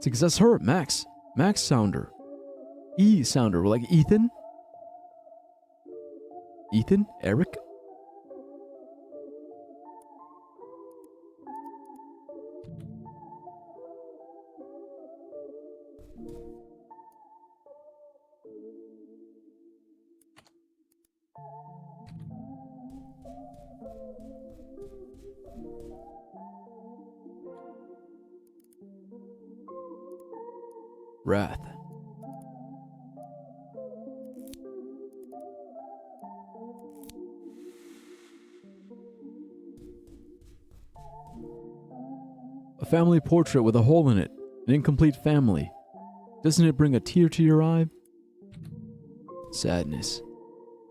S1: Because that's her, Max. Max Sounder. E Sounder, like Ethan. Ethan? Eric? Wrath. A family portrait with a hole in it. An incomplete family. Doesn't it bring a tear to your eye? Sadness.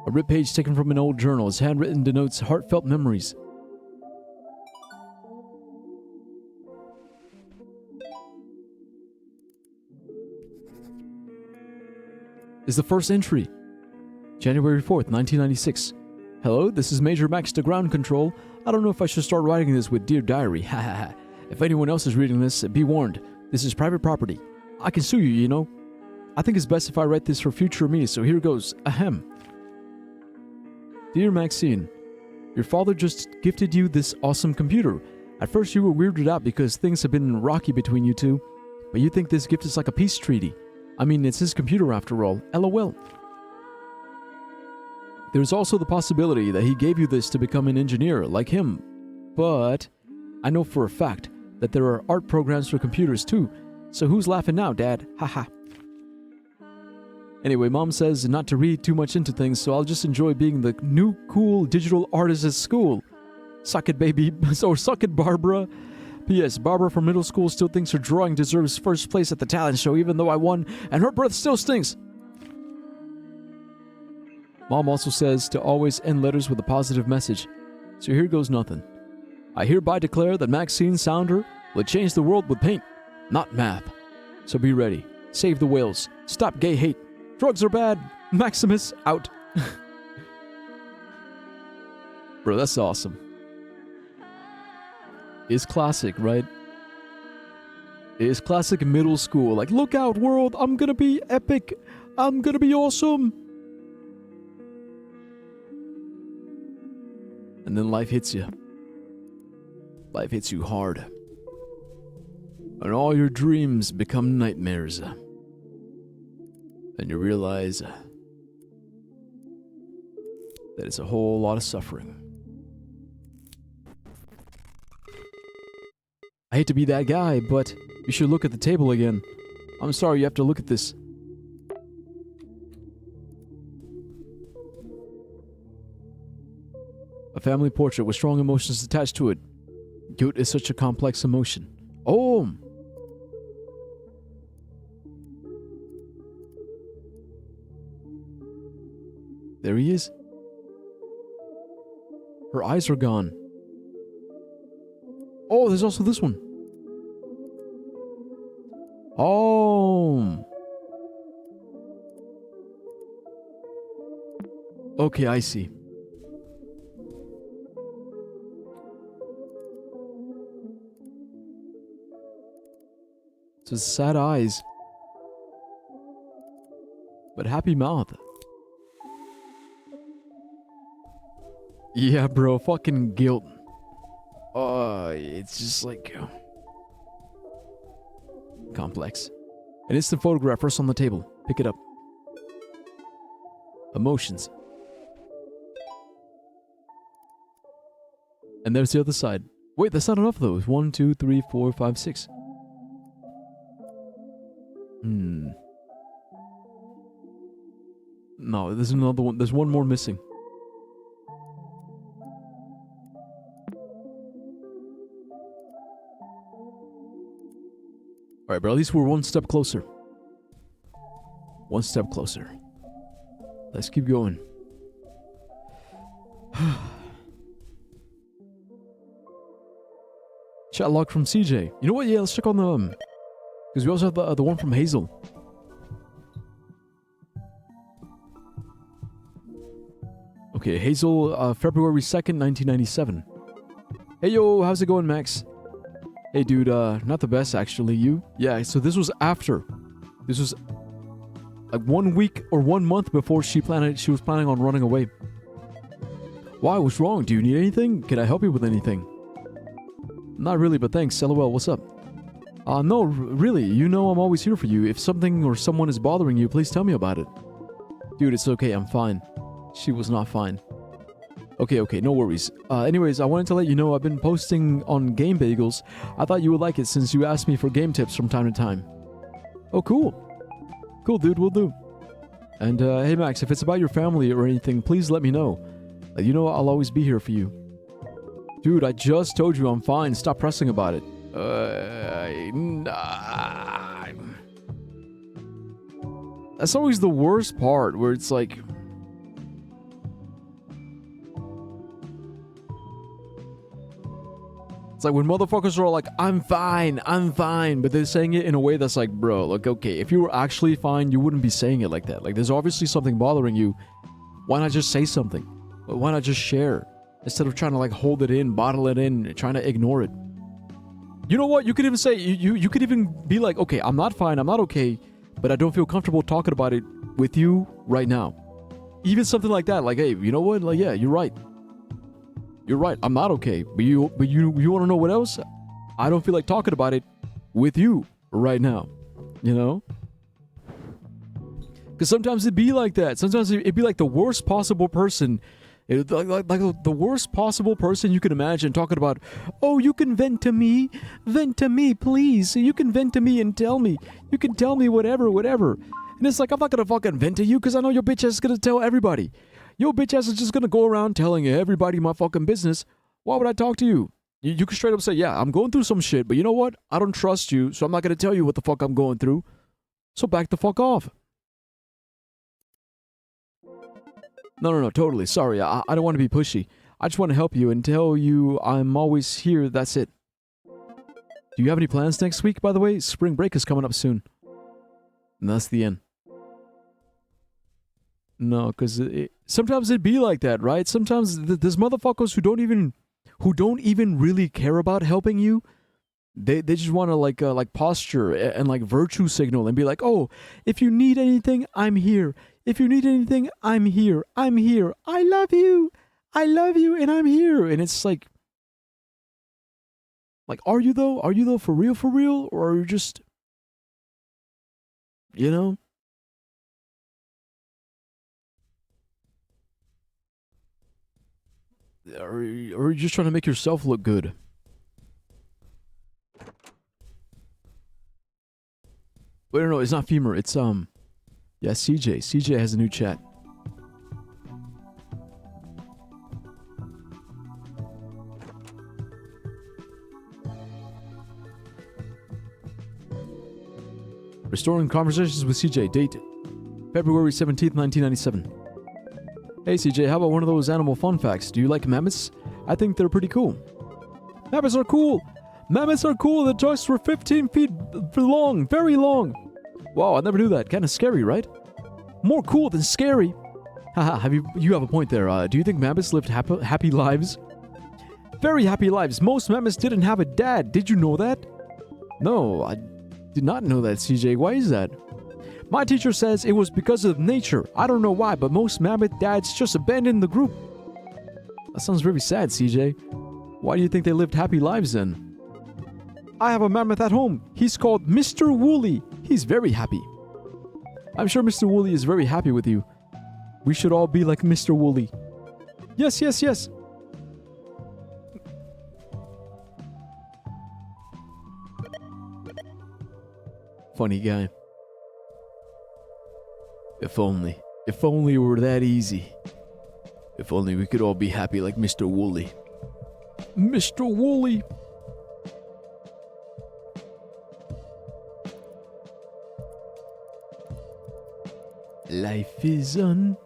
S1: A ripped page taken from an old journal. His handwritten denotes heartfelt memories. Is the first entry. January 4th, 1996. Hello, this is Major Max to ground control. I don't know if I should start writing this with Dear Diary. Ha ha ha. If anyone else is reading this, be warned. This is private property. I can sue you, you know. I think it's best if I write this for future me, so here goes. Ahem. Dear Maxine, your father just gifted you this awesome computer. At first you were weirded out because things have been rocky between you two, but you think this gift is like a peace treaty. I mean, it's his computer after all. LOL. There's also the possibility that he gave you this to become an engineer like him. But I know for a fact that there are art programs for computers too. So who's laughing now, Dad? Haha. Anyway, Mom says not to read too much into things, so I'll just enjoy being the new cool digital artist at school. Suck it, baby. Or suck it, Barbara. P.S. Barbara from middle school still thinks her drawing deserves first place at the talent show even though I won, and her breath still stinks. Mom also says to always end letters with a positive message. So here goes nothing. I hereby declare that Maxine Sounder will change the world with paint, not math. So be ready. Save the whales. Stop gay hate. Drugs are bad. Maximus out. Bro, that's awesome. It's classic, right? It's classic middle school. Like, look out, world. I'm gonna be epic. I'm gonna be awesome. And then life hits you. Life hits you hard. And all your dreams become nightmares. And you realize that it's a whole lot of suffering. I hate to be that guy, but you should look at the table again. I'm sorry you have to look at this. A family portrait with strong emotions attached to it. Guilt is such a complex emotion. Oh! There he is. Her eyes are gone. Oh, there's also this one. Oh. Okay, I see. So sad eyes, but happy mouth. Yeah, bro, fucking guilt. It's just like complex. An instant photograph rests on the table. Pick it up. Emotions. And there's the other side. Wait, that's not enough though. 1, 2, 3, 4, 5, 6. No, there's another one. There's one more missing. Alright, but at least we're one step closer. One step closer. Let's keep going. Chat log from CJ. You know what? Yeah, let's check on the... Because we also have the one from Hazel. Okay, Hazel, February 2nd, 1997. Hey, yo, how's it going, Max? Hey, dude, not the best, actually. You? Yeah, so this was after. This was like 1 week or 1 month before she was planning on running away. Why? What's wrong? Do you need anything? Can I help you with anything? Not really, but thanks. LOL, what's up? No, really. You know I'm always here for you. If something or someone is bothering you, please tell me about it. Dude, it's okay. I'm fine. She was not fine. Okay, no worries. Anyways, I wanted to let you know I've been posting on Game Bagels. I thought you would like it since you asked me for game tips from time to time. Oh, cool. Cool, dude. Will do. And, hey, Max, if it's about your family or anything, please let me know. You know I'll always be here for you. Dude, I just told you I'm fine. Stop pressing about it. That's always the worst part, where it's like... It's like when motherfuckers are all like, I'm fine, but they're saying it in a way that's like, bro, like, okay, if you were actually fine, you wouldn't be saying it like that. Like, there's obviously something bothering you. Why not just say something? Why not just share? Instead of trying to, like, hold it in, bottle it in, trying to ignore it. You know what? You could even say, you could even be like, okay, I'm not fine, I'm not okay, but I don't feel comfortable talking about it with you right now. Even something like that, like, hey, you know what? Like, yeah, you're right. You're right, I'm not okay. But you want to know what else? I don't feel like talking about it with you right now. You know? Because sometimes it'd be like that. Sometimes it'd be like the worst possible person. Like the worst possible person you can imagine talking about, oh, you can vent to me, please. You can vent to me and tell me. You can tell me whatever. And it's like, I'm not going to fucking vent to you because I know your bitch ass is going to tell everybody. Your bitch ass is just going to go around telling everybody my fucking business. Why would I talk to you? You can straight up say, yeah, I'm going through some shit, but you know what? I don't trust you, so I'm not going to tell you what the fuck I'm going through. So back the fuck off. No, totally. Sorry, I don't want to be pushy. I just want to help you and tell you I'm always here, that's it. Do you have any plans next week, by the way? Spring break is coming up soon. And that's the end. No, because sometimes it'd be like that, right? Sometimes there's motherfuckers who don't even really care about helping you. They just want to like posture and like virtue signal and be like, oh, if you need anything, I'm here. If you need anything, I'm here. I'm here. I love you, and I'm here. And it's like, are you though? Are you though for real? Or are you just, you know? Or are you just trying to make yourself look good? Wait, no, it's not Femur. It's, yeah, CJ. CJ has a new chat. Restoring Conversations with CJ. Date, February 17th, 1997. Hey CJ, how about one of those animal fun facts? Do you like mammoths? I think they're pretty cool. Mammoths are cool! Mammoths are cool! The tusks were 15 feet long, very long! Wow, I never knew that. Kinda scary, right? More cool than scary! Haha, you have a point there. Do you think mammoths lived happy lives? Very happy lives. Most mammoths didn't have a dad. Did you know that? No, I did not know that, CJ. Why is that? My teacher says it was because of nature. I don't know why, but most mammoth dads just abandoned the group. That sounds very sad, CJ. Why do you think they lived happy lives then? I have a mammoth at home. He's called Mr. Wooly. He's very happy. I'm sure Mr. Wooly is very happy with you. We should all be like Mr. Wooly. Yes. Funny guy. If only it were that easy. If only we could all be happy like Mr. Wooly. Mr. Wooly! Life is unfair.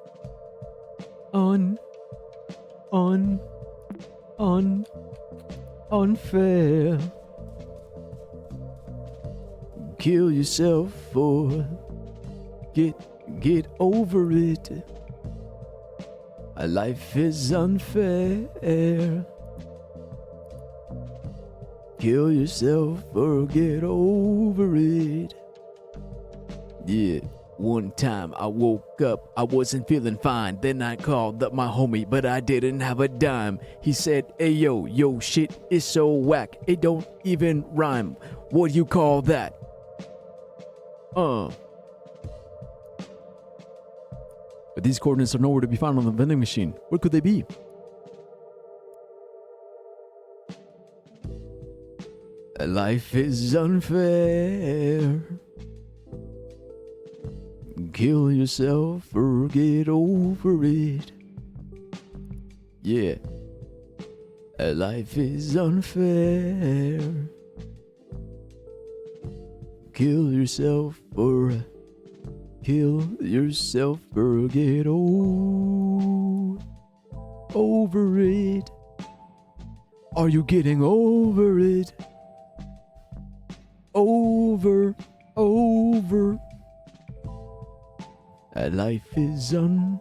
S1: Kill yourself or get over it. Life is unfair. Kill yourself or get over it. Yeah. One time I woke up, I wasn't feeling fine. Then I called up my homie, but I didn't have a dime. He said, hey yo, shit is so whack, it don't even rhyme. What do you call that? But these coordinates are nowhere to be found on the vending machine. Where could they be? Life is unfair. Kill yourself or get over it. Yeah. Life is unfair. Kill yourself or get over it. Are you getting over it? Over. Life is unfair.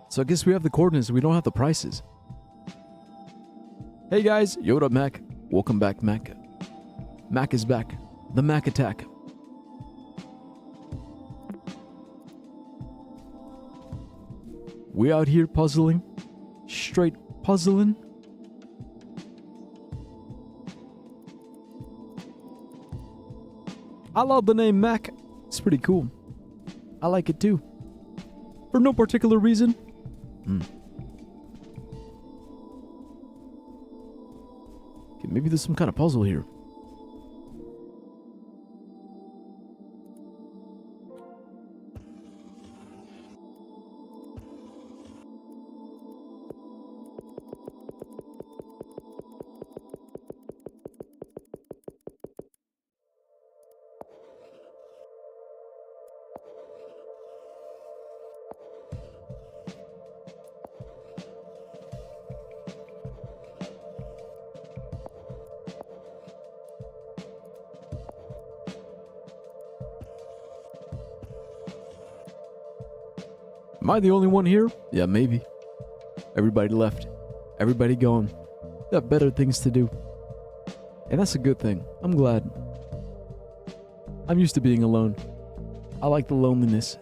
S1: So I guess we have the coordinates, we don't have the prices. Hey guys, yo, what up, Mac? Welcome back, Mac. Mac is back. The Mac attack. We out here puzzling. Straight puzzling. I love the name Mac. It's pretty cool. I like it too. For no particular reason. Okay, maybe there's some kind of puzzle here. Am I the only one here? Yeah, maybe. Everybody left. Everybody gone. Got better things to do. And that's a good thing. I'm glad. I'm used to being alone. I like the loneliness.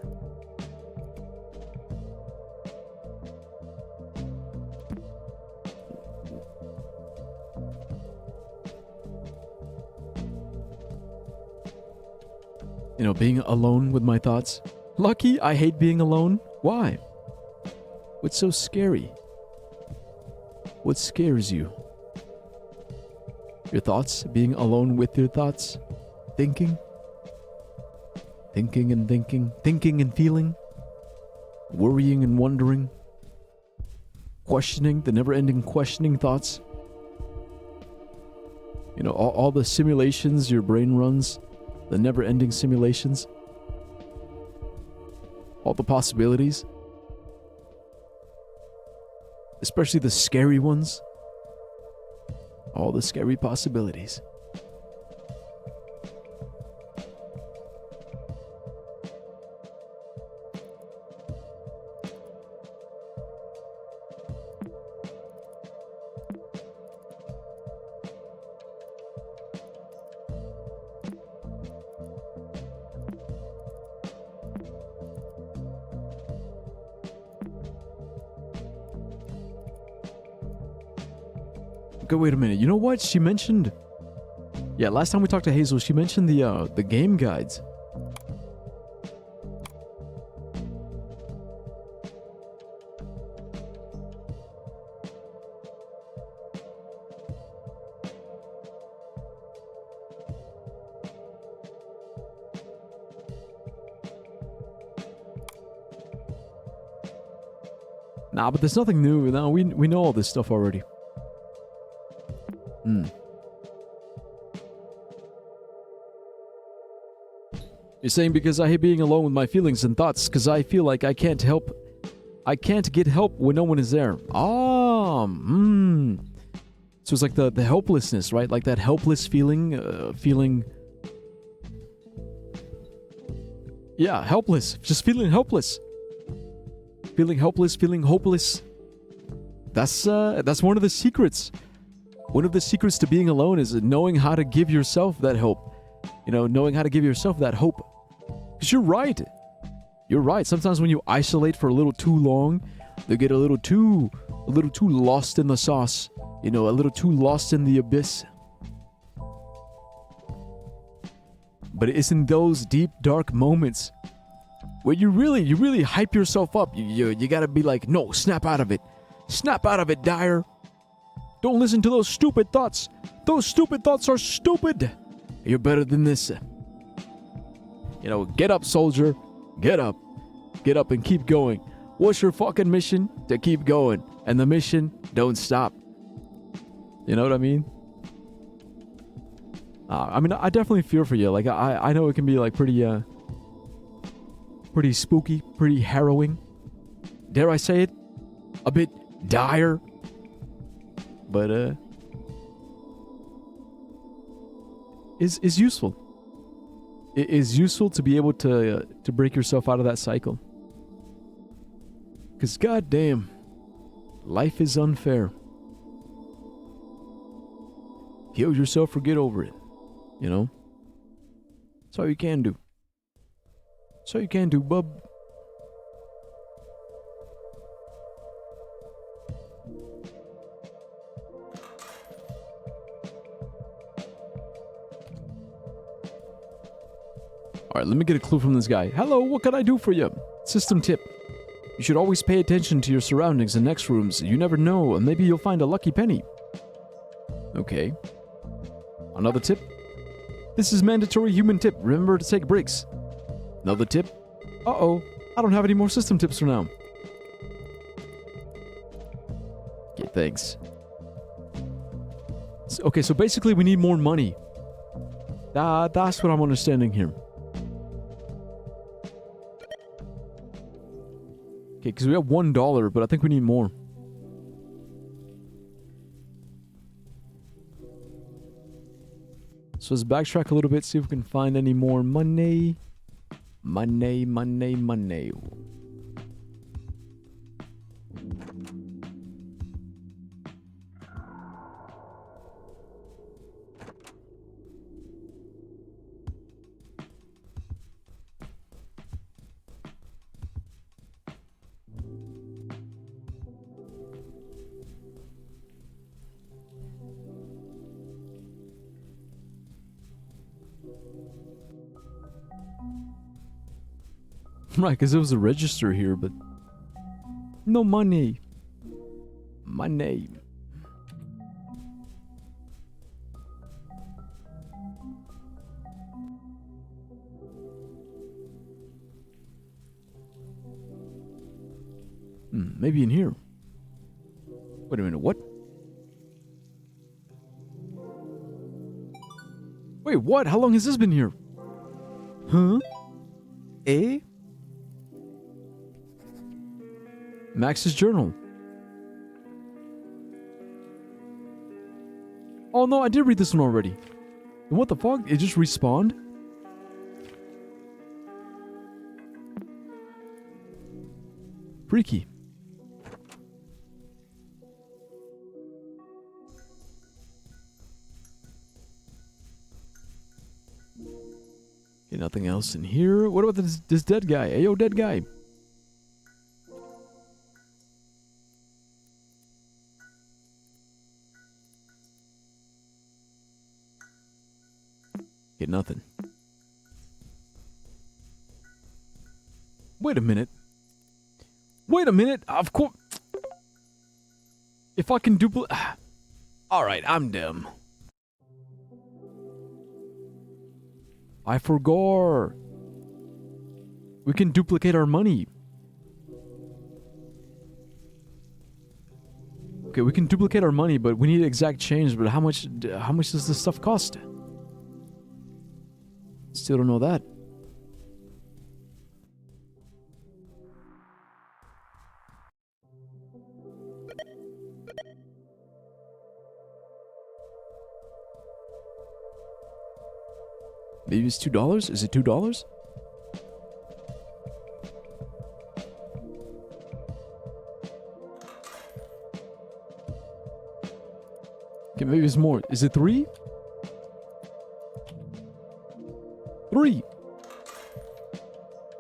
S1: You know, being alone with my thoughts. Lucky, I hate being alone. Why? What's so scary? What scares you? Your thoughts? Being alone with your thoughts? Thinking? Thinking and thinking. Thinking and feeling? Worrying and wondering? Questioning, the never-ending questioning thoughts? You know, all the simulations your brain runs, the never-ending simulations? All the possibilities, especially the scary ones, all the scary possibilities. Okay, wait a minute. You know what? She mentioned... Yeah, last time we talked to Hazel, she mentioned the game guides. Nah, but there's nothing new. No, we know all this stuff already. You're saying because I hate being alone with my feelings and thoughts, because I feel like I can't get help when no one is there. So it's like the helplessness, right? Like that helpless feeling, yeah, helpless. Just feeling helpless. feeling helpless, feeling hopeless. That's one of the secrets. One of the secrets to being alone is knowing how to give yourself that hope. You know, knowing how to give yourself that hope. Because you're right. You're right. Sometimes when you isolate for a little too long, you get a little too lost in the sauce. You know, a little too lost in the abyss. But it's in those deep, dark moments where you really hype yourself up. You gotta be like, no, snap out of it. Snap out of it, Dyer. Don't listen to those stupid thoughts. Those stupid thoughts are stupid. You're better than this. You know, get up, soldier. Get up. Get up and keep going. What's your fucking mission? To keep going. And the mission, don't stop. You know what I mean? I mean, I definitely fear for you. Like, I know it can be, like, pretty spooky, pretty harrowing. Dare I say it? A bit dire. But, is useful. It is useful to be able to break yourself out of that cycle. Because, goddamn, life is unfair. Heal yourself or get over it. You know? That's all you can do. That's all you can do, bub. Alright, let me get a clue from this guy. Hello, what can I do for you? System tip. You should always pay attention to your surroundings in next rooms. You never know, and maybe you'll find a lucky penny. Okay. Another tip. This is mandatory human tip. Remember to take breaks. Another tip. Uh-oh. I don't have any more system tips for now. Okay, thanks. Okay, so basically we need more money. That's what I'm understanding here. Okay, because we have $1, but I think we need more. So let's backtrack a little bit, see if we can find any more money. Money. Right, because there was a register here, but no money. Money. Maybe in here. Wait a minute, what? Wait, what? How long has this been here? Huh? Eh? Max's journal. Oh no, I did read this one already. What the fuck? It just respawned? Freaky. Okay, nothing else in here. What about this dead guy? Ayo, dead guy. Get nothing. Wait a minute. Wait a minute. Of course. If I can duplicate. Alright, I'm dumb. I forgot. We can duplicate our money. Okay, we can duplicate our money, but we need exact change. But how much does this stuff cost? Still don't know that. Maybe it's $2? Is it $2? Okay, maybe it's more. Is it 3? 3.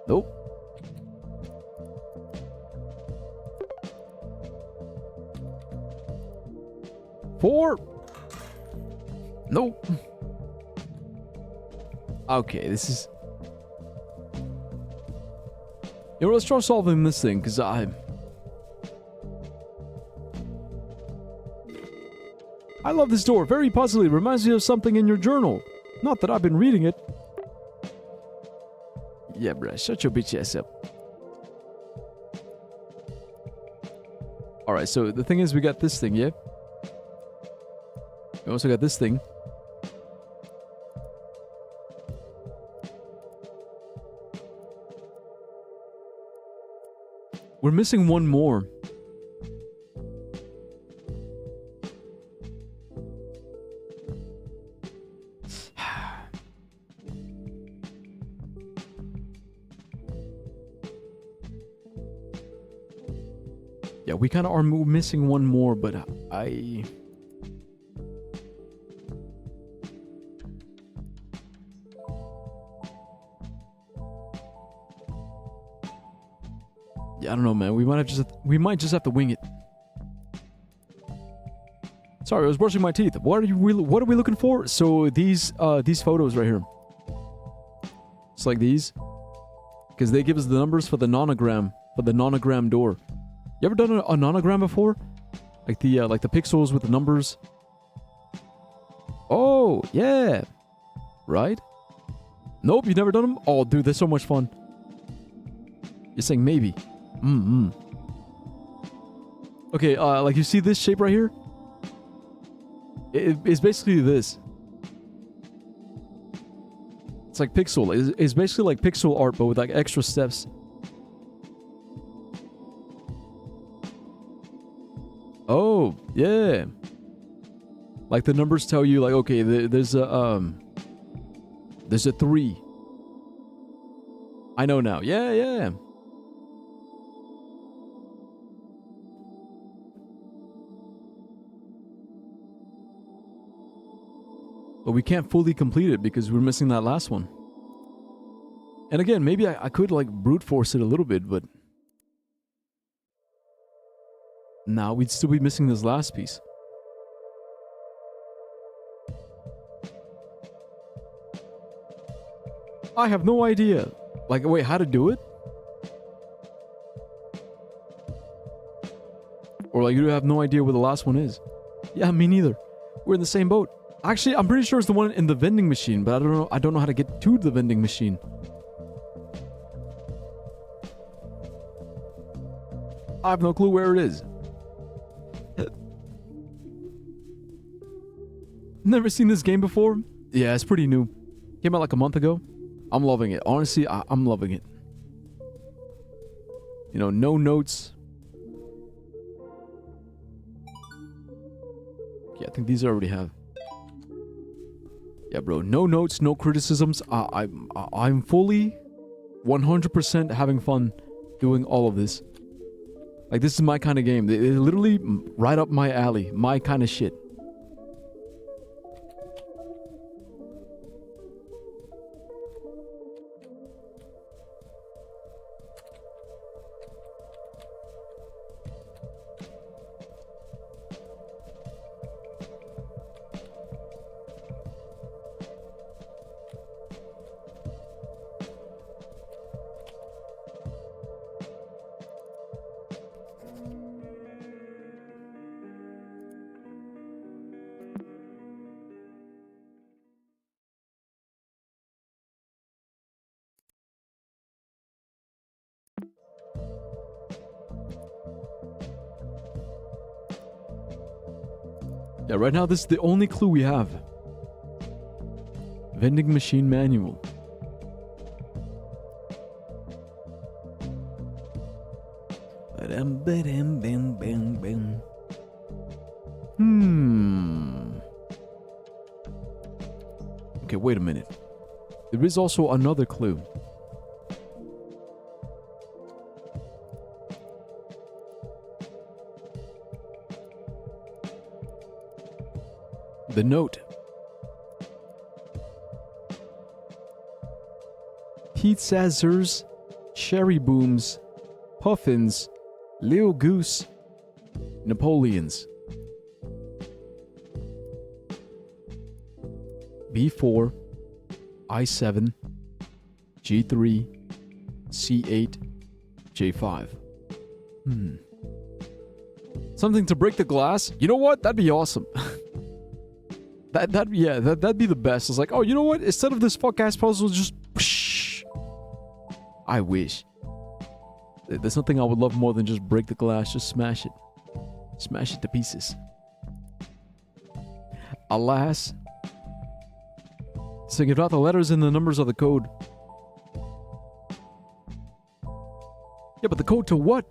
S1: Nope. Four. Nope. Okay, this is... You know, let's try solving this thing, because I love this door. Very puzzly. Reminds me of something in your journal. Not that I've been reading it. Yeah, bruh. Shut your bitch ass up. Alright, so the thing is, we got this thing, yeah? We also got this thing. We're missing one more. Yeah, we kind of are missing one more, but I... Yeah, I don't know, man. We might just have to wing it. Sorry, I was brushing my teeth. What are we looking for? So these photos right here. It's like these, because they give us the numbers for the nonogram door. You ever done a nonogram before? Like the pixels with the numbers. Oh yeah, right? Nope, you've never done them. Oh, dude, they're so much fun. You're saying maybe. Okay, like you see this shape right here? It's basically this. It's like pixel. It's basically like pixel art, but with like extra steps. Oh, yeah. Like the numbers tell you, like, okay, there's a 3. I know now. Yeah, yeah. But we can't fully complete it because we're missing that last one. And again, maybe I could like brute force it a little bit, but... Nah, we'd still be missing this last piece. I have no idea. Like, wait, how to do it? Or like, you have no idea where the last one is? Yeah, me neither. We're in the same boat. Actually, I'm pretty sure it's the one in the vending machine, but I don't know how to get to the vending machine. I have no clue where it is. Never seen this game before? Yeah, it's pretty new. Came out like a month ago. I'm loving it. Honestly, I'm loving it. You know, no notes. Yeah, I think these I already have. Yeah, bro. No notes, no criticisms. I'm fully 100% having fun doing all of this. Like, this is my kind of game. It's literally right up my alley. My kind of shit. Yeah, right now this is the only clue we have. Vending machine manual. Okay, wait a minute. There is also another clue. The note. Pete Sazzers, Cherry Booms, Puffins, Lil Goose, Napoleons. B4, I7, G3, C8, J5. Something to break the glass? You know what? That'd be awesome. That'd be the best. It's like, oh, you know what? Instead of this fuck ass puzzle, just whoosh. I wish. There's nothing I would love more than just break the glass, just smash it. Smash it to pieces. Alas. So give out the letters and the numbers of the code. Yeah, but the code to what?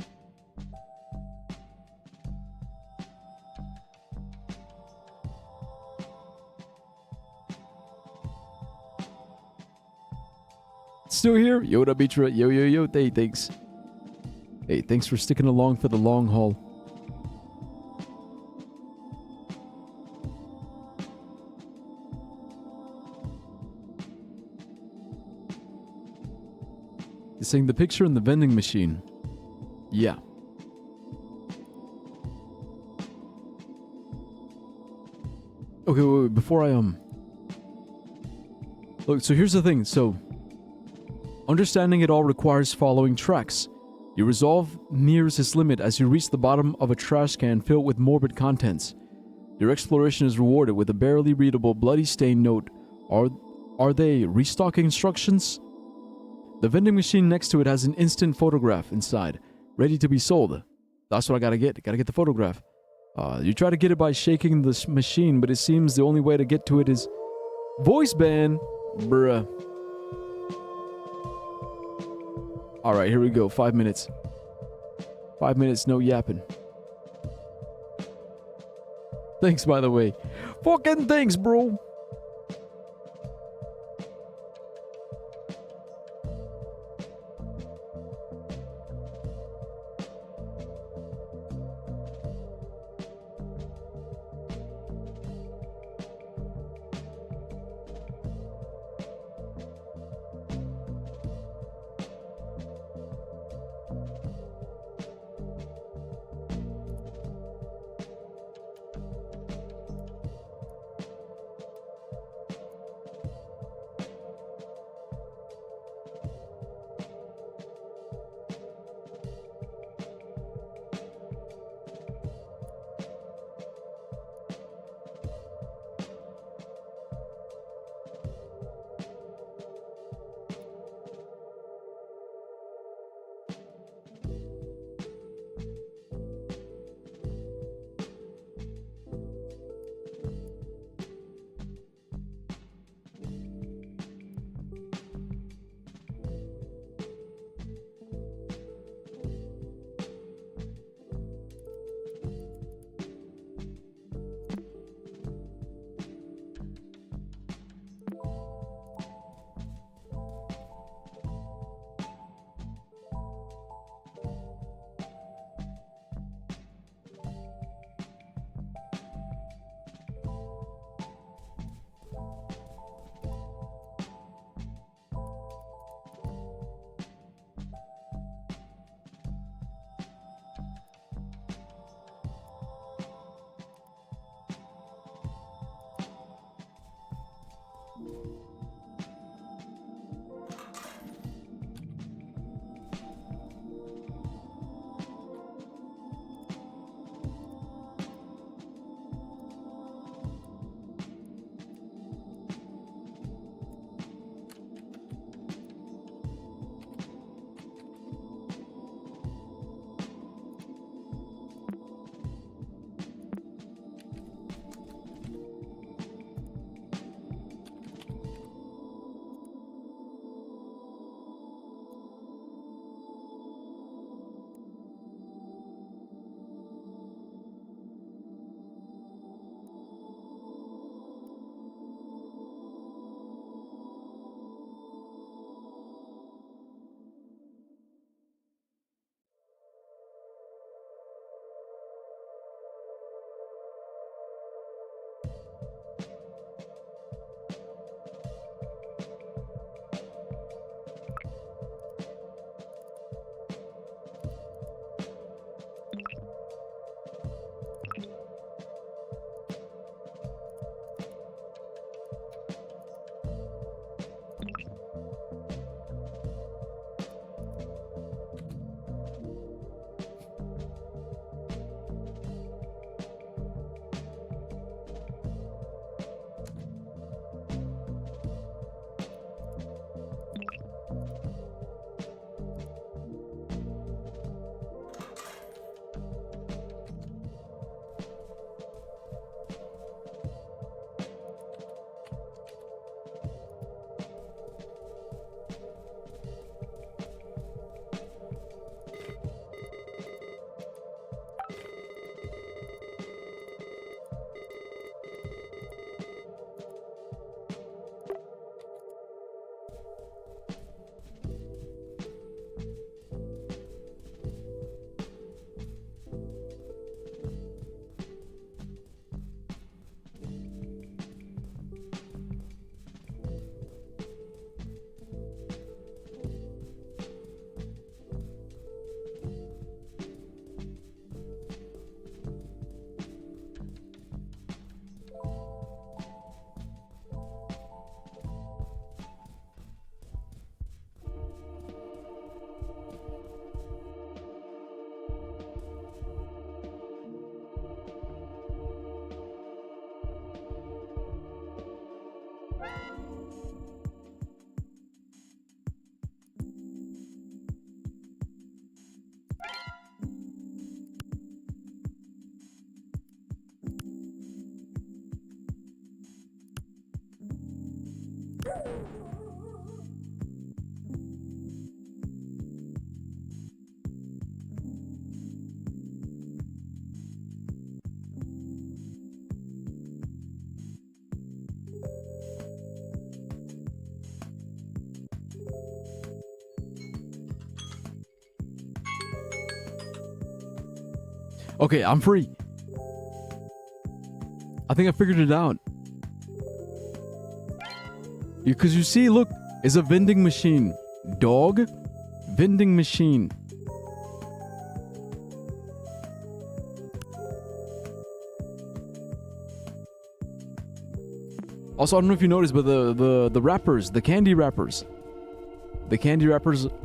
S1: Still here? Yoda Bitra. Yo. Hey, thanks. Hey, thanks for sticking along for the long haul. You're saying the picture in the vending machine. Yeah. Okay, wait, before I, Look, so here's the thing, so... Understanding it all requires following tracks. Your resolve nears its limit as you reach the bottom of a trash can filled with morbid contents. Your exploration is rewarded with a barely readable, bloody stained note. Are they restocking instructions? The vending machine next to it has an instant photograph inside, ready to be sold. That's what I gotta get. Gotta get the photograph. You try to get it by shaking the machine, but it seems the only way to get to it is voice ban. Bruh. Alright, here we go. 5 minutes. 5 minutes, no yapping. Thanks, by the way. Fucking thanks, bro. Okay, I'm free. I think I figured it out. Because you see, look, it's a vending machine. Dog, vending machine. Also, I don't know if you noticed, but the wrappers, the candy wrappers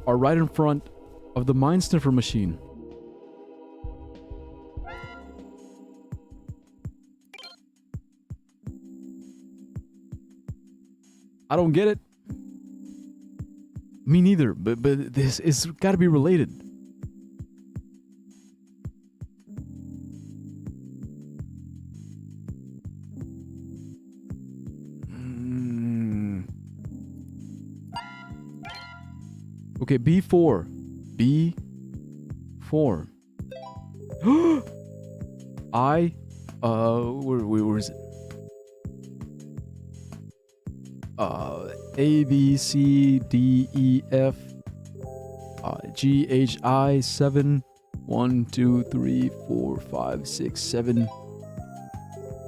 S1: are right in front of the mine sniffer machine. I don't get it. Me neither, but this is got to be related. Okay, B4. B4. Where is it? A, B, C, D, E, F, G, H, I, 7, 1, 2, 3, 4, 5, 6, 7,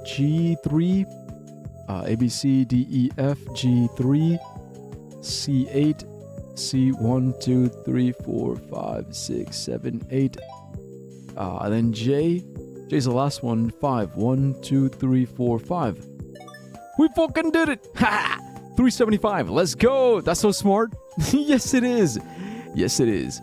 S1: G, 3, A, B, C, D, E, F, G, 3, C, 8, C, 1, 2, 3, 4, 5, 6, 7, 8, and then J, J's the last one, 5, 1, 2, 3, 4, 5. We fucking did it! Ha! 375. Let's go. That's so smart. Yes, it is. Yes, it is.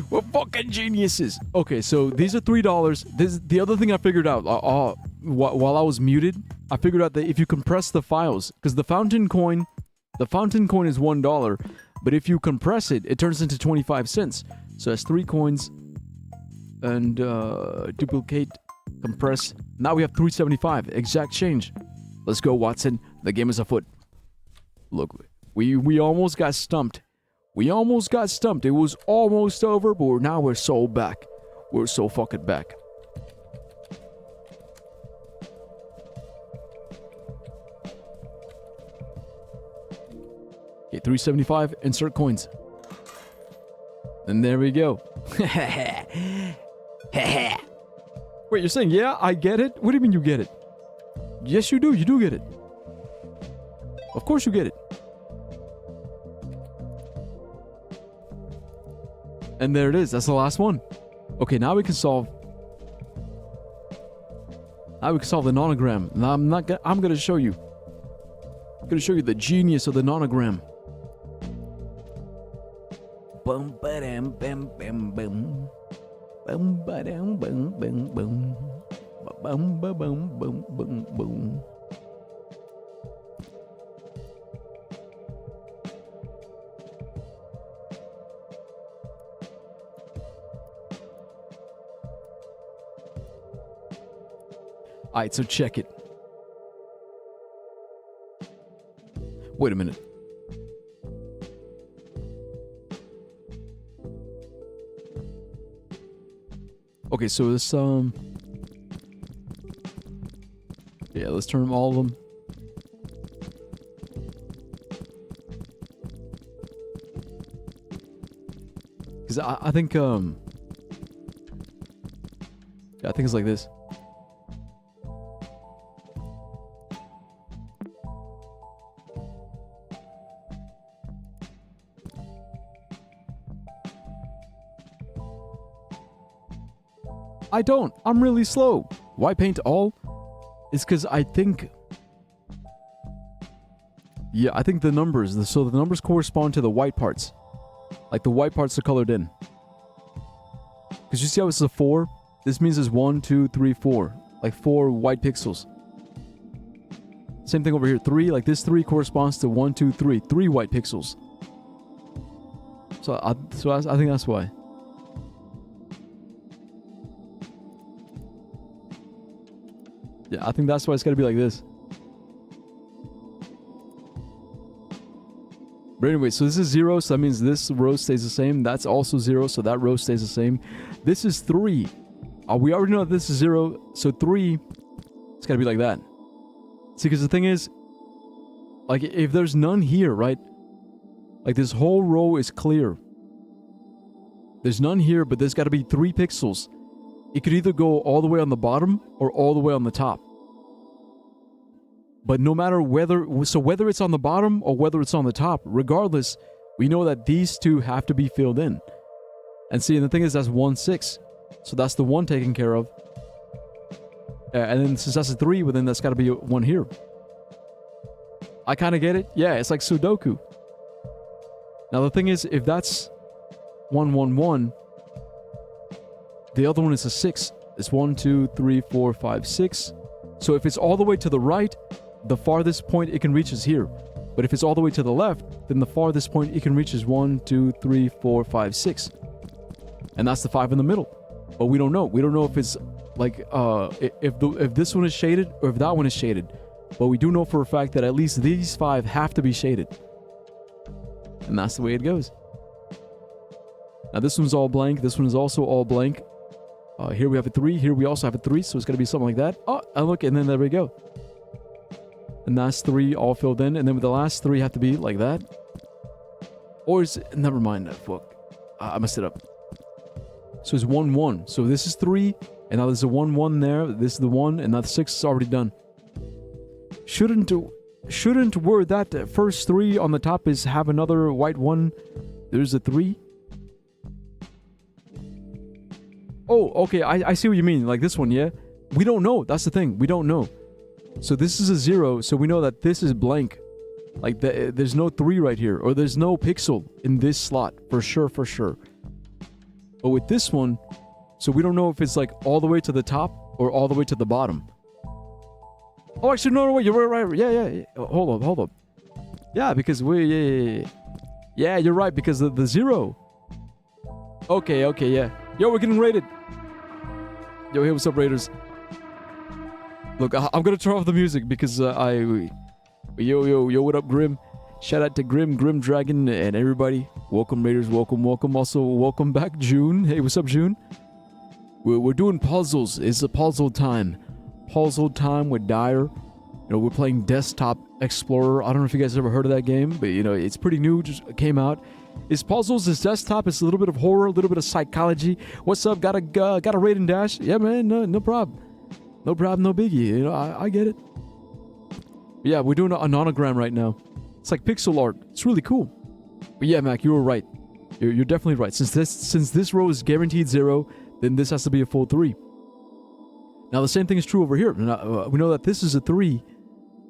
S1: We're fucking geniuses. Okay, so these are $3. This the other thing I figured out while I was muted. I figured out that if you compress the files, because the fountain coin is $1, but if you compress it, it turns into 25 cents. So that's 3 coins, and duplicate, compress. Now we have 375. Exact change. Let's go, Watson. The game is afoot. Look, we almost got stumped. We almost got stumped. It was almost over, but now we're so back. We're so fucking back. Okay, 375. Insert coins. And there we go. Wait, you're saying, yeah, I get it? What do you mean you get it? Yes, you do. You do get it. Of course you get it. And there it is. That's the last one. Okay, now we can solve. Now we can solve the nonogram. Now I'm gonna show you. I'm gonna show you the genius of the nonogram. Bum ba dam bam bam bum. Bum ba dam bum bum bum. Bum ba bum bum bum bum. Alright, so check it. Wait a minute. Okay, so this yeah, let's turn all of them. Because I think yeah, I think it's like this. I don't. I'm really slow. Why paint all? It's because I think... Yeah, I think the numbers... So the numbers correspond to the white parts. Like the white parts are colored in. Because you see how it's a 4? This means it's 1, 2, 3, 4. Like 4 white pixels. Same thing over here. 3, like this 3 corresponds to 1, 2, 3. 3 white pixels. So I think that's why. Yeah, I think that's why it's gotta be like this. But anyway, so this is 0, so that means this row stays the same. That's also 0, so that row stays the same. This is 3. We already know that this is 0, so 3, it's gotta be like that. See, because the thing is, like, if there's none here, right? Like, this whole row is clear. There's none here, but there's gotta be 3 pixels. It could either go all the way on the bottom or all the way on the top. But no matter whether it's on the bottom or whether it's on the top, regardless, we know that these two have to be filled in. And see, and the thing is, that's 1, 6. So that's the 1 taken care of. And then since that's a 3, well then that's got to be 1 here. I kind of get it. Yeah, it's like Sudoku. Now the thing is, if that's 1, 1, 1, the other one is a 6. It's 1, 2, 3, 4, 5, 6. So if it's all the way to the right, the farthest point it can reach is here. But if it's all the way to the left, then the farthest point it can reach is 1, 2, 3, 4, 5, 6. And that's the 5 in the middle. But we don't know. We don't know if it's like if this one is shaded or if that one is shaded. But we do know for a fact that at least these 5 have to be shaded. And that's the way it goes. Now this one's all blank. This one is also all blank. Here we have a 3. Here we also have a 3. So it's going to be something like that. Oh, and look, and then there we go. And that's 3 all filled in. And then the last 3 have to be like that. Or is it, never mind. Fuck. I messed it up. So it's 1, 1. So this is 3. And now there's a 1, 1 there. This is the 1. And now the 6 is already done. Shouldn't where that first 3 on the top is have another white 1. There's a 3. Oh, okay. I see what you mean. Like this one, yeah? We don't know. That's the thing. We don't know. So this is a 0. So we know that this is blank. Like there's no 3 right here. Or there's no pixel in this slot. For sure, for sure. But with this one, so we don't know if it's like all the way to the top or all the way to the bottom. Oh, actually, no, wait, you're right. Yeah. Hold up. Yeah, because yeah, you're right, because of the 0. Okay, yeah. Yo, we're getting raided. Yo, hey, what's up, Raiders? Look, I'm gonna turn off the music because Yo, what up, Grim? Shout out to Grim Dragon, and everybody. Welcome, Raiders. Welcome. Also, welcome back, June. Hey, what's up, June? We're doing puzzles. It's a puzzle time. Puzzle time with Dyer. You know, we're playing Desktop Explorer. I don't know if you guys ever heard of that game, but you know, it's pretty new. Just came out. It's puzzles. It's desktop. It's a little bit of horror, a little bit of psychology. What's up? Got a raid and dash? Yeah, man. No problem. No problem. No biggie. You know, I get it. But yeah, we're doing an nonogram right now. It's like pixel art. It's really cool. But yeah, Mac, you were right. You're definitely right. Since this row is guaranteed 0, then this has to be a full 3. Now the same thing is true over here. Now, we know that this is a 3,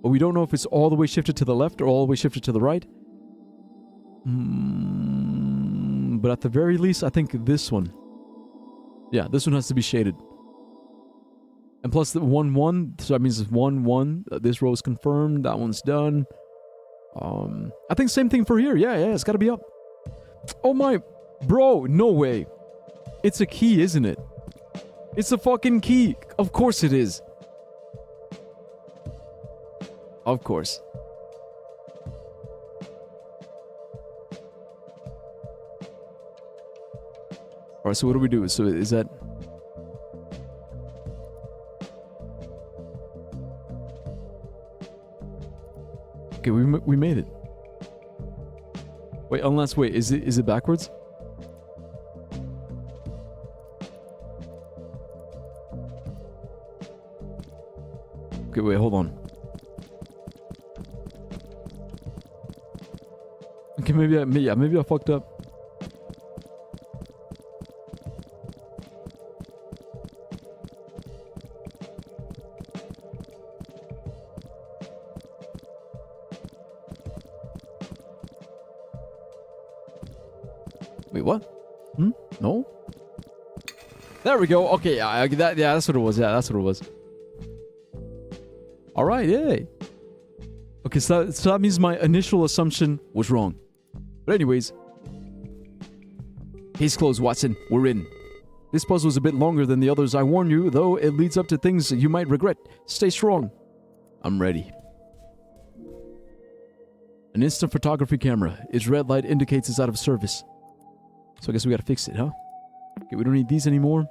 S1: but we don't know if it's all the way shifted to the left or all the way shifted to the right. But at the very least, I think this one. Yeah, this one has to be shaded. And plus the 1, 1, so that means it's 1, 1. This row is confirmed. That one's done. I think same thing for here. Yeah, it's got to be up. Oh my, bro, no way. It's a key, isn't it? It's a fucking key. Of course it is. Of course. Alright, so what do we do? So is that... Okay, we made it. Wait, unless... Wait, is it backwards? Okay, wait, hold on. Okay, maybe I fucked up. Wait, what? No? There we go. Okay, that's what it was. Yeah, that's what it was. All right, yay. Okay, so that means my initial assumption was wrong. But anyways, case closed, Watson. We're in. This puzzle is a bit longer than the others, I warn you, though it leads up to things you might regret. Stay strong. I'm ready. An instant photography camera. Its red light indicates it's out of service. So I guess we gotta fix it, huh? Okay, we don't need these anymore.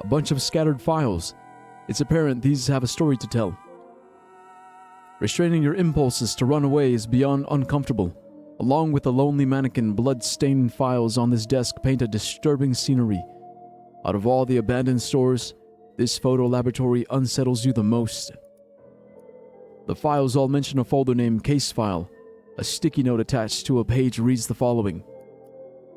S1: A bunch of scattered files. It's apparent these have a story to tell. Restraining your impulses to run away is beyond uncomfortable. Along with the lonely mannequin, blood-stained files on this desk paint a disturbing scenery. Out of all the abandoned stores, this photo laboratory unsettles you the most. The files all mention a folder named Case File. A sticky note attached to a page reads the following.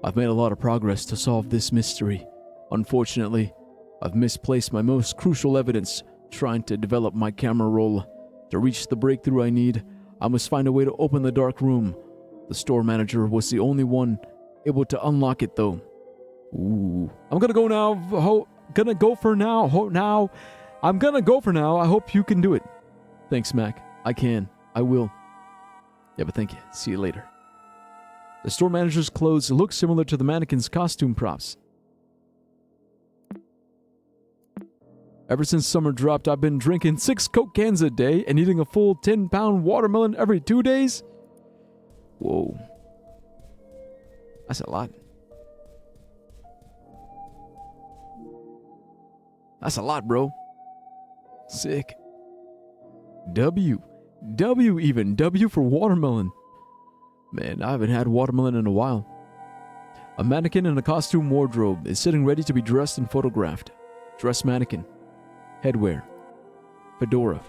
S1: I've made a lot of progress to solve this mystery. Unfortunately, I've misplaced my most crucial evidence trying to develop my camera roll. To reach the breakthrough I need, I must find a way to open the dark room. The store manager was the only one able to unlock it, though. Ooh. I'm gonna go now. Gonna go for now. I'm gonna go for now. I hope you can do it. Thanks, Mac. I can. I will. Yeah, but thank you. See you later. The store manager's clothes look similar to the mannequin's costume props. Ever since summer dropped, I've been drinking 6 Coke cans a day and eating a full 10-pound watermelon every 2 days. Whoa. That's a lot. That's a lot, bro. Sick. W even. W for watermelon. Man, I haven't had watermelon in a while. A mannequin in a costume wardrobe is sitting ready to be dressed and photographed. Dress mannequin. Headwear. Fedora.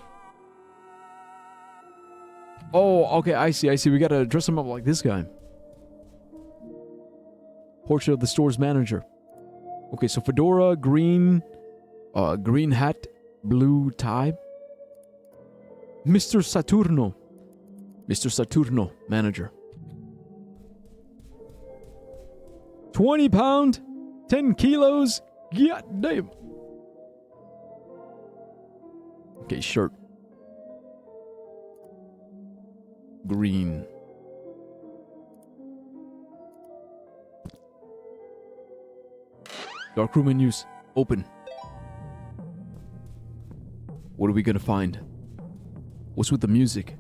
S1: Oh, okay, I see. We gotta dress him up like this guy. Portrait of the store's manager. Okay, so fedora, green hat, blue tie. Mr. Saturno, manager. 20 pound, 10 kilos, god damn. Okay, shirt. Green. Dark room in use. Open. What are we gonna find? What's with the music?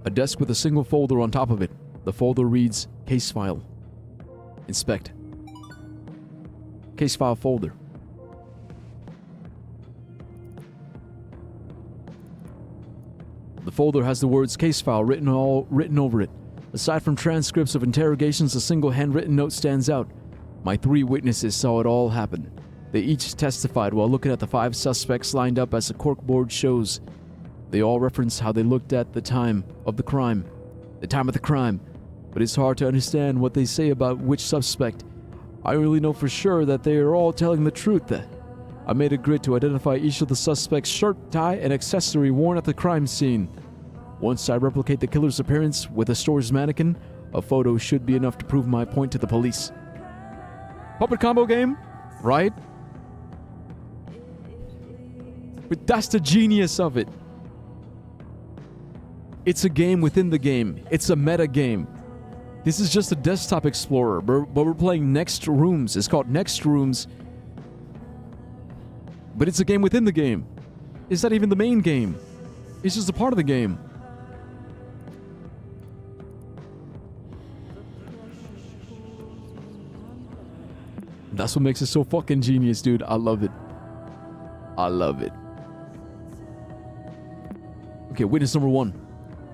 S1: A desk with a single folder on top of it. The folder reads, Case File. Inspect. Case File folder. The folder has the words Case File written over it. Aside from transcripts of interrogations, a single handwritten note stands out. My 3 witnesses saw it all happen. They each testified while looking at the 5 suspects lined up as the corkboard shows. They all reference how they looked at the time of the crime. But it's hard to understand what they say about which suspect. I really know for sure that they are all telling the truth. I made a grid to identify each of the suspects' shirt, tie, and accessory worn at the crime scene. Once I replicate the killer's appearance with a store's mannequin, a photo should be enough to prove my point to the police. Puppet combo game, right? But that's the genius of it. It's a game within the game. It's a meta game. This is just a desktop explorer, but we're playing Next Rooms. It's called Next Rooms. But it's a game within the game. It's not even the main game. It's just a part of the game. That's what makes it so fucking genius, dude. I love it. I love it. Okay, witness number 1.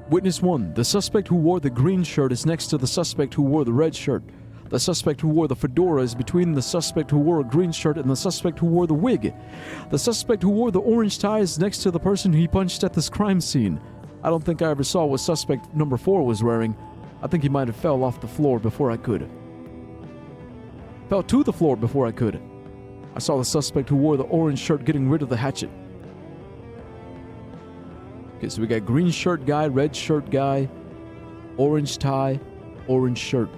S1: Witness 1. The suspect who wore the green shirt is next to the suspect who wore the red shirt. The suspect who wore the fedora is between the suspect who wore a green shirt and the suspect who wore the wig. The suspect who wore the orange tie is next to the person he punched at this crime scene. I don't think I ever saw what suspect number 4 was wearing. I think he might have fell off the floor before I could. Fell to the floor before I could. I saw the suspect who wore the orange shirt getting rid of the hatchet. Okay, so we got green shirt guy, red shirt guy, orange tie, orange shirt.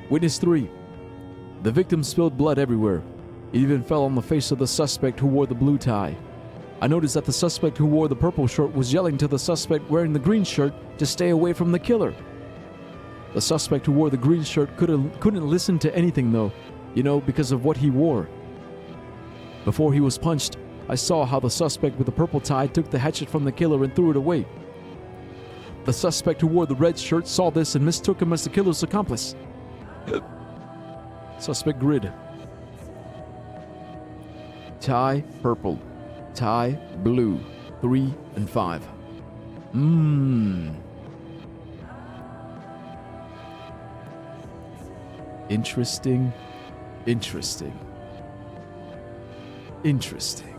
S1: Witness 3. The victim spilled blood everywhere. It even fell on the face of the suspect who wore the blue tie. I noticed that the suspect who wore the purple shirt was yelling to the suspect wearing the green shirt to stay away from the killer. The suspect who wore the green shirt couldn't listen to anything though, because of what he wore. Before he was punched, I saw how the suspect with the purple tie took the hatchet from the killer and threw it away. The suspect who wore the red shirt saw this and mistook him as the killer's accomplice. Suspect grid. Tie purple. Tie blue. 3 and 5. Interesting. Interesting. Interesting.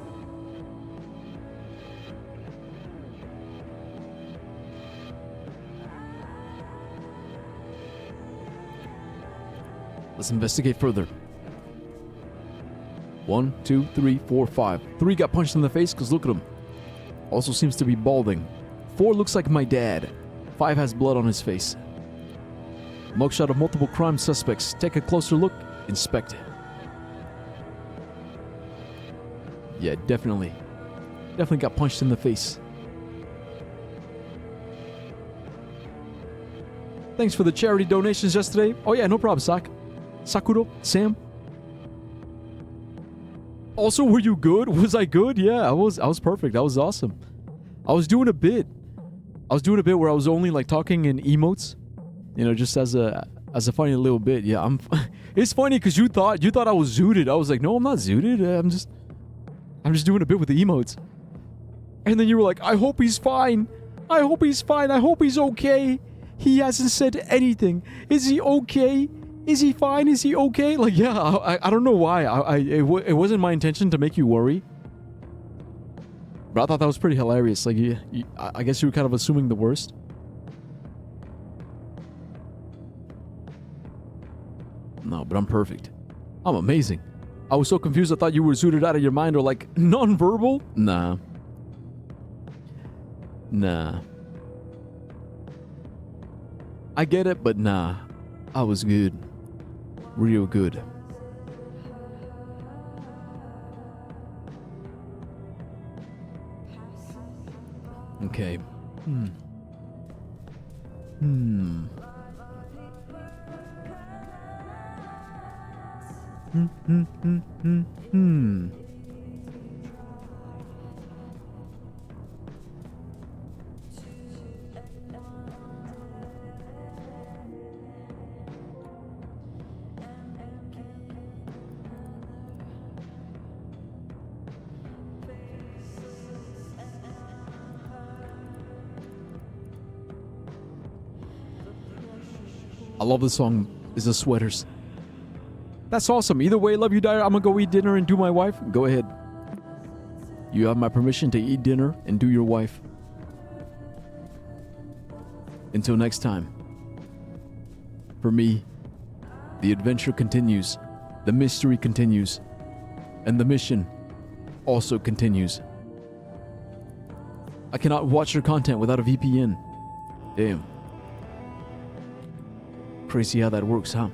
S1: Let's investigate further. 1, 2, 3, 4, 5. 3 got punched in the face because look at him. Also seems to be balding. 4 looks like my dad. 5 has blood on his face. Mugshot of multiple crime suspects. Take a closer look. Inspect it. Yeah, definitely. Definitely got punched in the face. Thanks for the charity donations yesterday. Oh yeah, no problem, Sakuro, Sam. Also, were you good? Was I good? Yeah, I was perfect. That was awesome. I was doing a bit where I was only like talking in emotes, just as a funny little bit. Yeah, it's funny because you thought I was zooted. I was like, no, I'm not zooted. I'm just doing a bit with the emotes. And then you were like, I hope he's fine. I hope he's fine. I hope he's okay. He hasn't said anything. Is he okay? Is he fine? Is he okay? Like, yeah, I don't know why. It wasn't my intention to make you worry. But I thought that was pretty hilarious. Like, I guess you were kind of assuming the worst. No, but I'm perfect. I'm amazing. I was so confused I thought you were zooted out of your mind or like non-verbal. Nah. I get it, but nah. I was good. Real good. Okay. I love the song Is the Sweaters. That's awesome. Either way, love you, Dyer. I'm gonna go eat dinner and do my wife. Go ahead. You have my permission to eat dinner and do your wife. Until next time. For me, the adventure continues, the mystery continues, and the mission also continues. I cannot watch your content without a VPN. Damn. Crazy how that works, huh?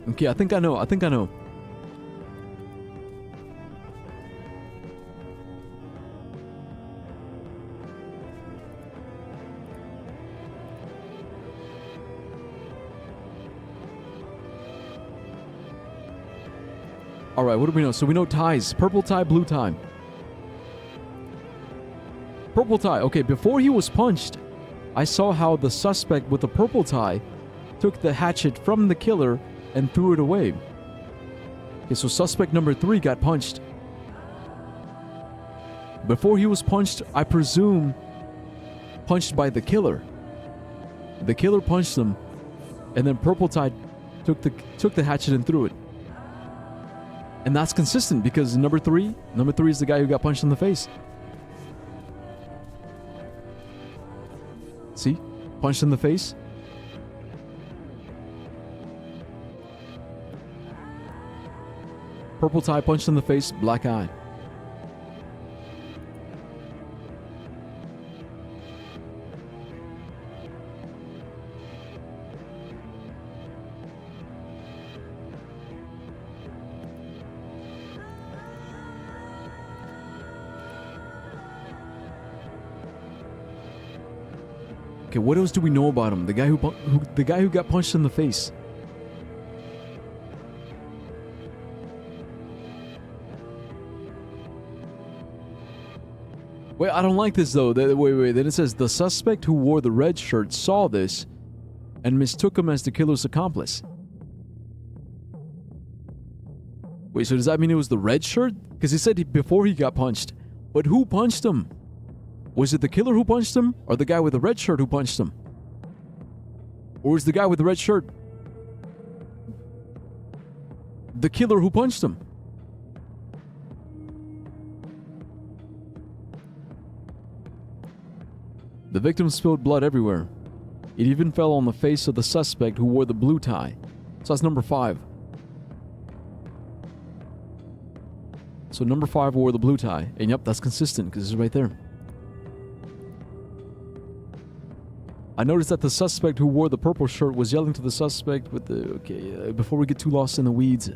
S1: Okay, I think I know. Alright, what do we know? So we know ties. Purple tie, blue tie. Purple tie. Okay, before he was punched, I saw how the suspect with the purple tie took the hatchet from the killer and threw it away. Okay, so suspect number 3 got punched. Before he was punched, I presume punched by the killer. The killer punched him, and then purple tie took the hatchet and threw it. And that's consistent because number three is the guy who got punched in the face. See? Punched in the face. Purple tie punched in the face, black eye. Okay, what else do we know about him? The guy who got punched in the face. Wait, I don't like this though. Wait. Then it says the suspect who wore the red shirt saw this and mistook him as the killer's accomplice. Wait, so does that mean it was the red shirt? Because he said before he got punched. But who punched him? Was it the killer who punched him? Or the guy with the red shirt who punched him? Or was the guy with the red shirt the killer who punched him? The victim spilled blood everywhere. It even fell on the face of the suspect who wore the blue tie. So that's number 5. So number 5 wore the blue tie. And yep, that's consistent because it's right there. I noticed that the suspect who wore the purple shirt was yelling to the suspect with the... Okay, before we get too lost in the weeds.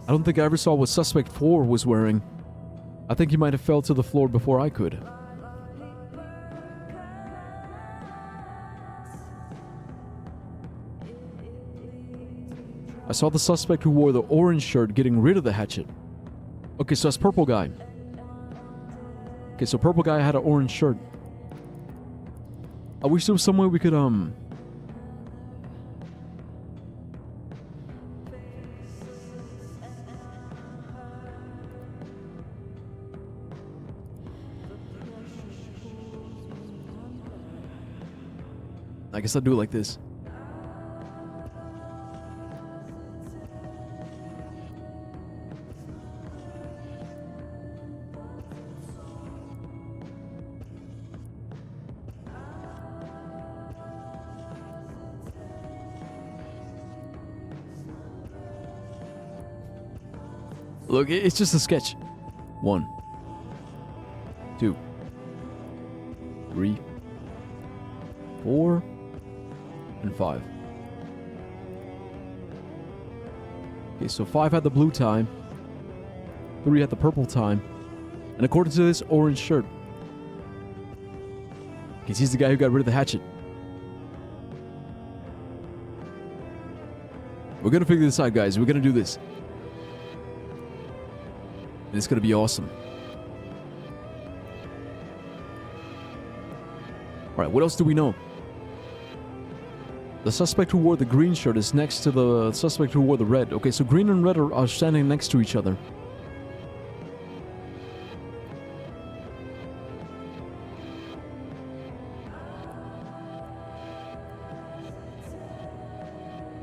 S1: I don't think I ever saw what suspect 4 was wearing. I think he might have fell to the floor before I could. I saw the suspect who wore the orange shirt getting rid of the hatchet. Okay, so that's purple guy. Okay, so purple guy had an orange shirt. I wish there was some way we could, I guess I'll do it like this. Look, it's just a sketch. 1, 2, 3, 4, and 5. Okay, so 5 had the blue tie, 3 had the purple tie, and according to this orange shirt, because he's the guy who got rid of the hatchet. We're gonna figure this out, guys. We're gonna do this. And it's gonna be awesome. Alright, what else do we know? The suspect who wore the green shirt is next to the suspect who wore the red. Okay, so green and red are standing next to each other.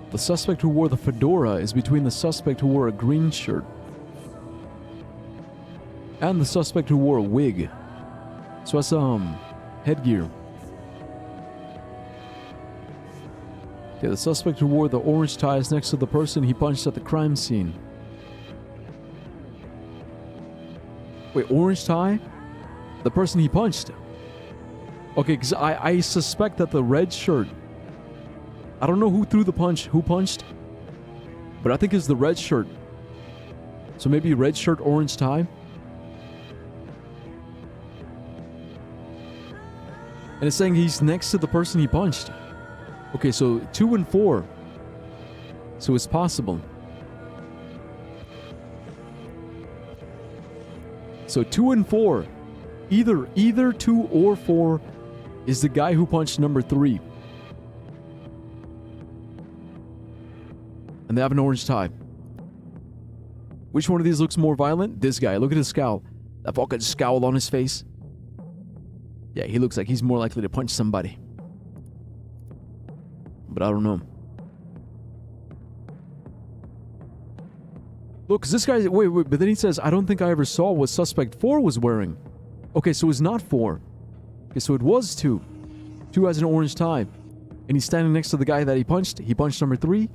S1: The suspect who wore the fedora is between the suspect who wore a green shirt and the suspect who wore a wig. So that's headgear. Okay, the suspect who wore the orange tie is next to the person he punched at the crime scene. Wait, orange tie? The person he punched? Okay, because I suspect that the red shirt... I don't know who threw the punch, who punched, but I think it's the red shirt. So maybe red shirt, orange tie? And it's saying he's next to the person he punched. Okay, so 2 and 4. So it's possible. So 2 and 4. Either 2 or 4 is the guy who punched number 3. And they have an orange tie. Which one of these looks more violent? This guy. Look at his scowl. That fucking scowl on his face. Yeah, he looks like he's more likely to punch somebody. But I don't know. Look, cause this guy... Wait, but then he says, I don't think I ever saw what suspect 4 was wearing. Okay, so it's not 4. Okay, so it was 2. 2 has an orange tie. And he's standing next to the guy that he punched. He punched number 3.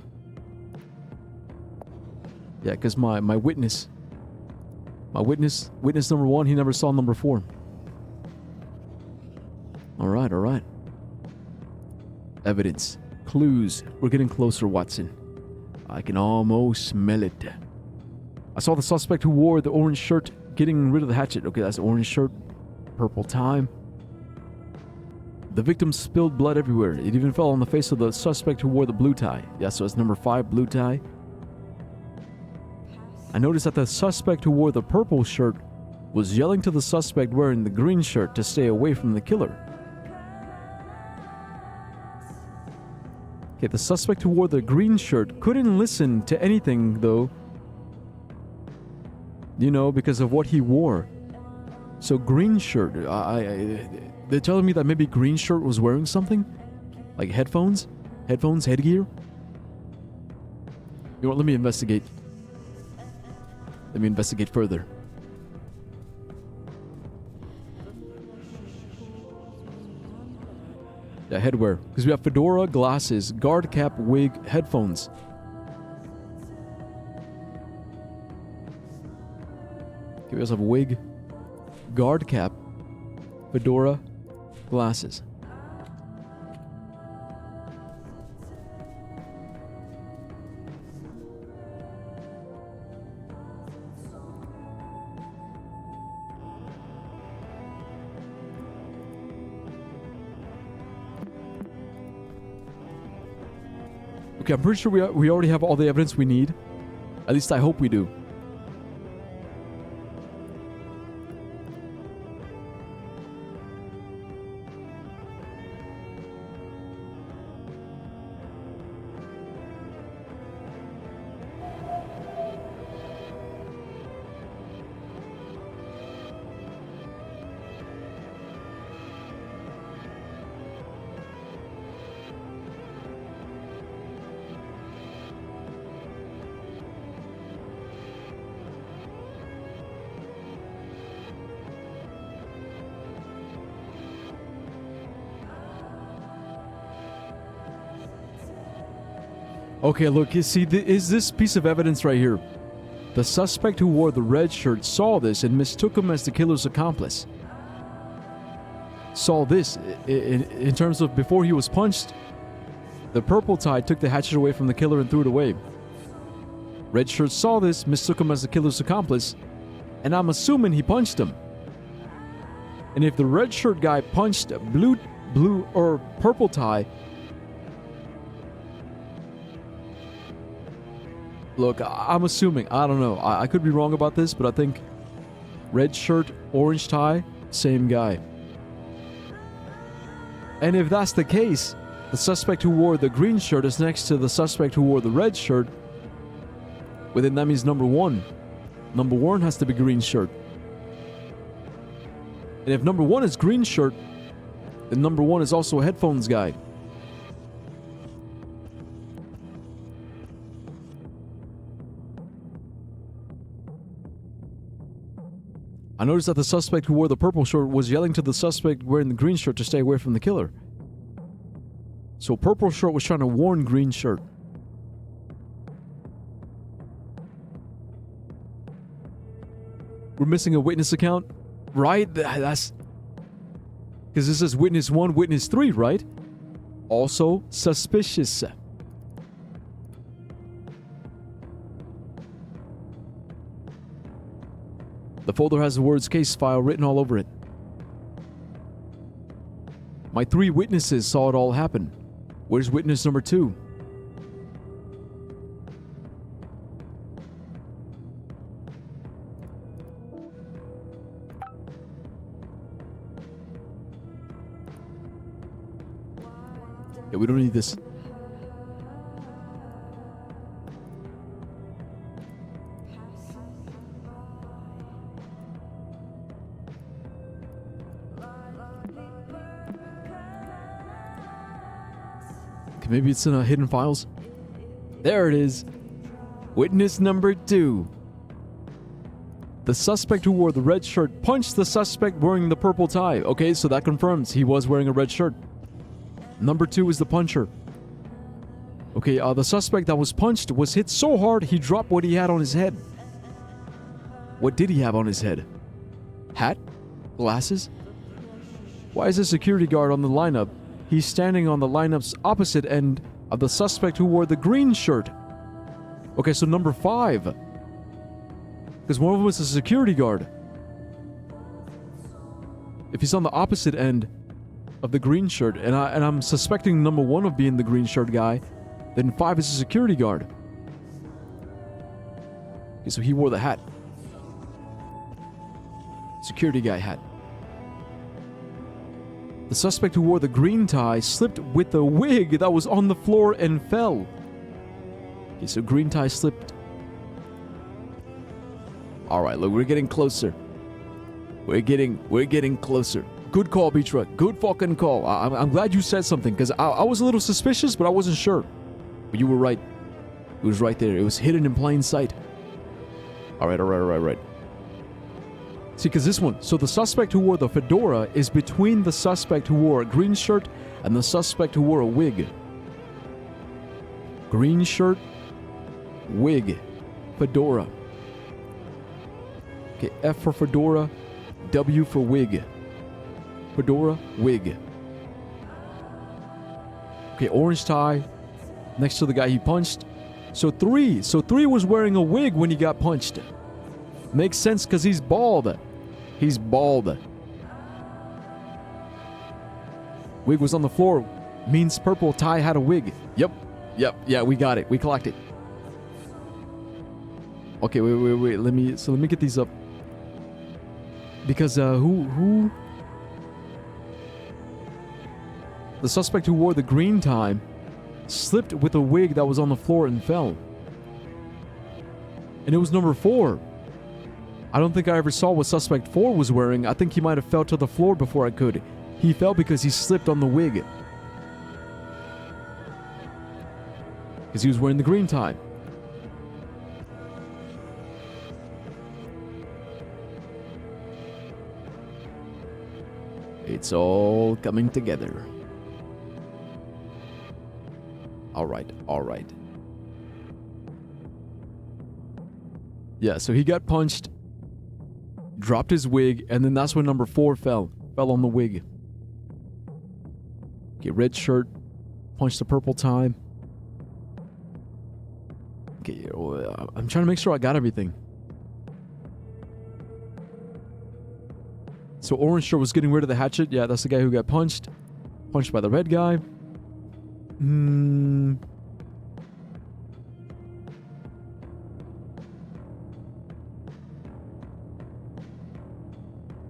S1: Yeah, because my witness... witness number 1, he never saw number 4. Alright. Evidence. Clues. We're getting closer, Watson. I can almost smell it. I saw the suspect who wore the orange shirt getting rid of the hatchet. Okay, that's the orange shirt. Purple tie. The victim spilled blood everywhere. It even fell on the face of the suspect who wore the blue tie. Yeah, so it's number 5, blue tie. I noticed that the suspect who wore the purple shirt was yelling to the suspect wearing the green shirt to stay away from the killer. Okay, the suspect who wore the green shirt couldn't listen to anything, though. You know, because of what he wore. So green shirt, they're telling me that maybe green shirt was wearing something? Like headphones? Headphones, headgear? You know what, let me investigate. Let me investigate further. Yeah, headwear. Because we have fedora, glasses, guard cap, wig, headphones. Okay, we also have a wig, guard cap, fedora, glasses. Okay, I'm pretty sure we already have all the evidence we need. At least I hope we do. Okay, look, you see, is this piece of evidence right here. The suspect who wore the red shirt saw this and mistook him as the killer's accomplice. Saw this, in terms of before he was punched, the purple tie took the hatchet away from the killer and threw it away. Red shirt saw this, mistook him as the killer's accomplice, and I'm assuming he punched him. And if the red shirt guy punched blue or purple tie, look, I'm assuming, I don't know, I could be wrong about this, but I think red shirt, orange tie, same guy. And if that's the case, the suspect who wore the green shirt is next to the suspect who wore the red shirt. Well, then that means number 1. Number 1 has to be green shirt. And if number 1 is green shirt, then number 1 is also a headphones guy. I noticed that the suspect who wore the purple shirt was yelling to the suspect wearing the green shirt to stay away from the killer. So purple shirt was trying to warn green shirt. We're missing a witness account, right? That's because this is witness 1, witness 3, right? Also suspicious. The folder has the words case file written all over it. My 3 witnesses saw it all happen. Where's witness number 2? Yeah, we don't need this. Okay, maybe it's in hidden files. There it is. Witness number 2. The suspect who wore the red shirt punched the suspect wearing the purple tie. Okay, so that confirms he was wearing a red shirt. Number 2 is the puncher. Okay, the suspect that was punched was hit so hard he dropped what he had on his head. What did he have on his head? Hat? Glasses? Why is the security guard on the lineup? He's standing on the lineup's opposite end of the suspect who wore the green shirt. Okay, so number 5. Because one of them is a security guard. If he's on the opposite end of the green shirt, and I'm suspecting number 1 of being the green shirt guy, then 5 is a security guard. Okay, so he wore the hat. Security guy hat. The suspect who wore the green tie slipped with the wig that was on the floor and fell. Okay, so green tie slipped. Alright, look, we're getting closer. We're getting closer. Good call, Beachra. Good fucking call. I'm glad you said something, because I was a little suspicious, but I wasn't sure. But you were right. It was right there. It was hidden in plain sight. Alright. See, because this one, so the suspect who wore the fedora is between the suspect who wore a green shirt and the suspect who wore a wig. Green shirt, wig, fedora. Okay, F for fedora, W for wig. Fedora, wig. Okay, orange tie next to the guy he punched. So 3 was wearing a wig when he got punched. Makes sense because he's bald. He's bald. Wig was on the floor. Means purple tie had a wig. Yep. Yeah, we got it. We clocked it. Okay, wait. Let me get these up. Because who? The suspect who wore the green tie slipped with a wig that was on the floor and fell. And it was number 4. I don't think I ever saw what suspect 4 was wearing. I think he might have fell to the floor before I could. He fell because he slipped on the wig. Because he was wearing the green tie. It's all coming together. All right. Yeah, so he got punched, dropped his wig, and then that's when number 4 fell on the wig. Okay, red shirt, punched the purple tie. Okay, I'm trying to make sure I got everything. So orange shirt was getting rid of the hatchet. Yeah, that's the guy who got punched by the red guy.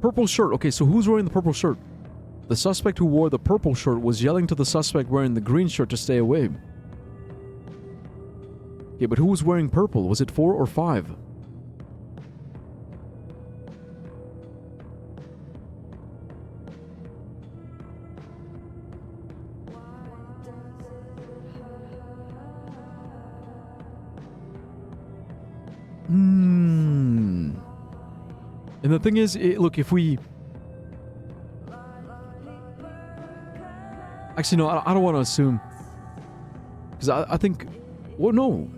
S1: Purple shirt. Okay, so who's wearing the purple shirt? The suspect who wore the purple shirt was yelling to the suspect wearing the green shirt to stay away. Okay, but who was wearing purple? Was it 4 or 5? And the thing is, look, if we... Actually, no, I don't want to assume. Because I think... Well, no.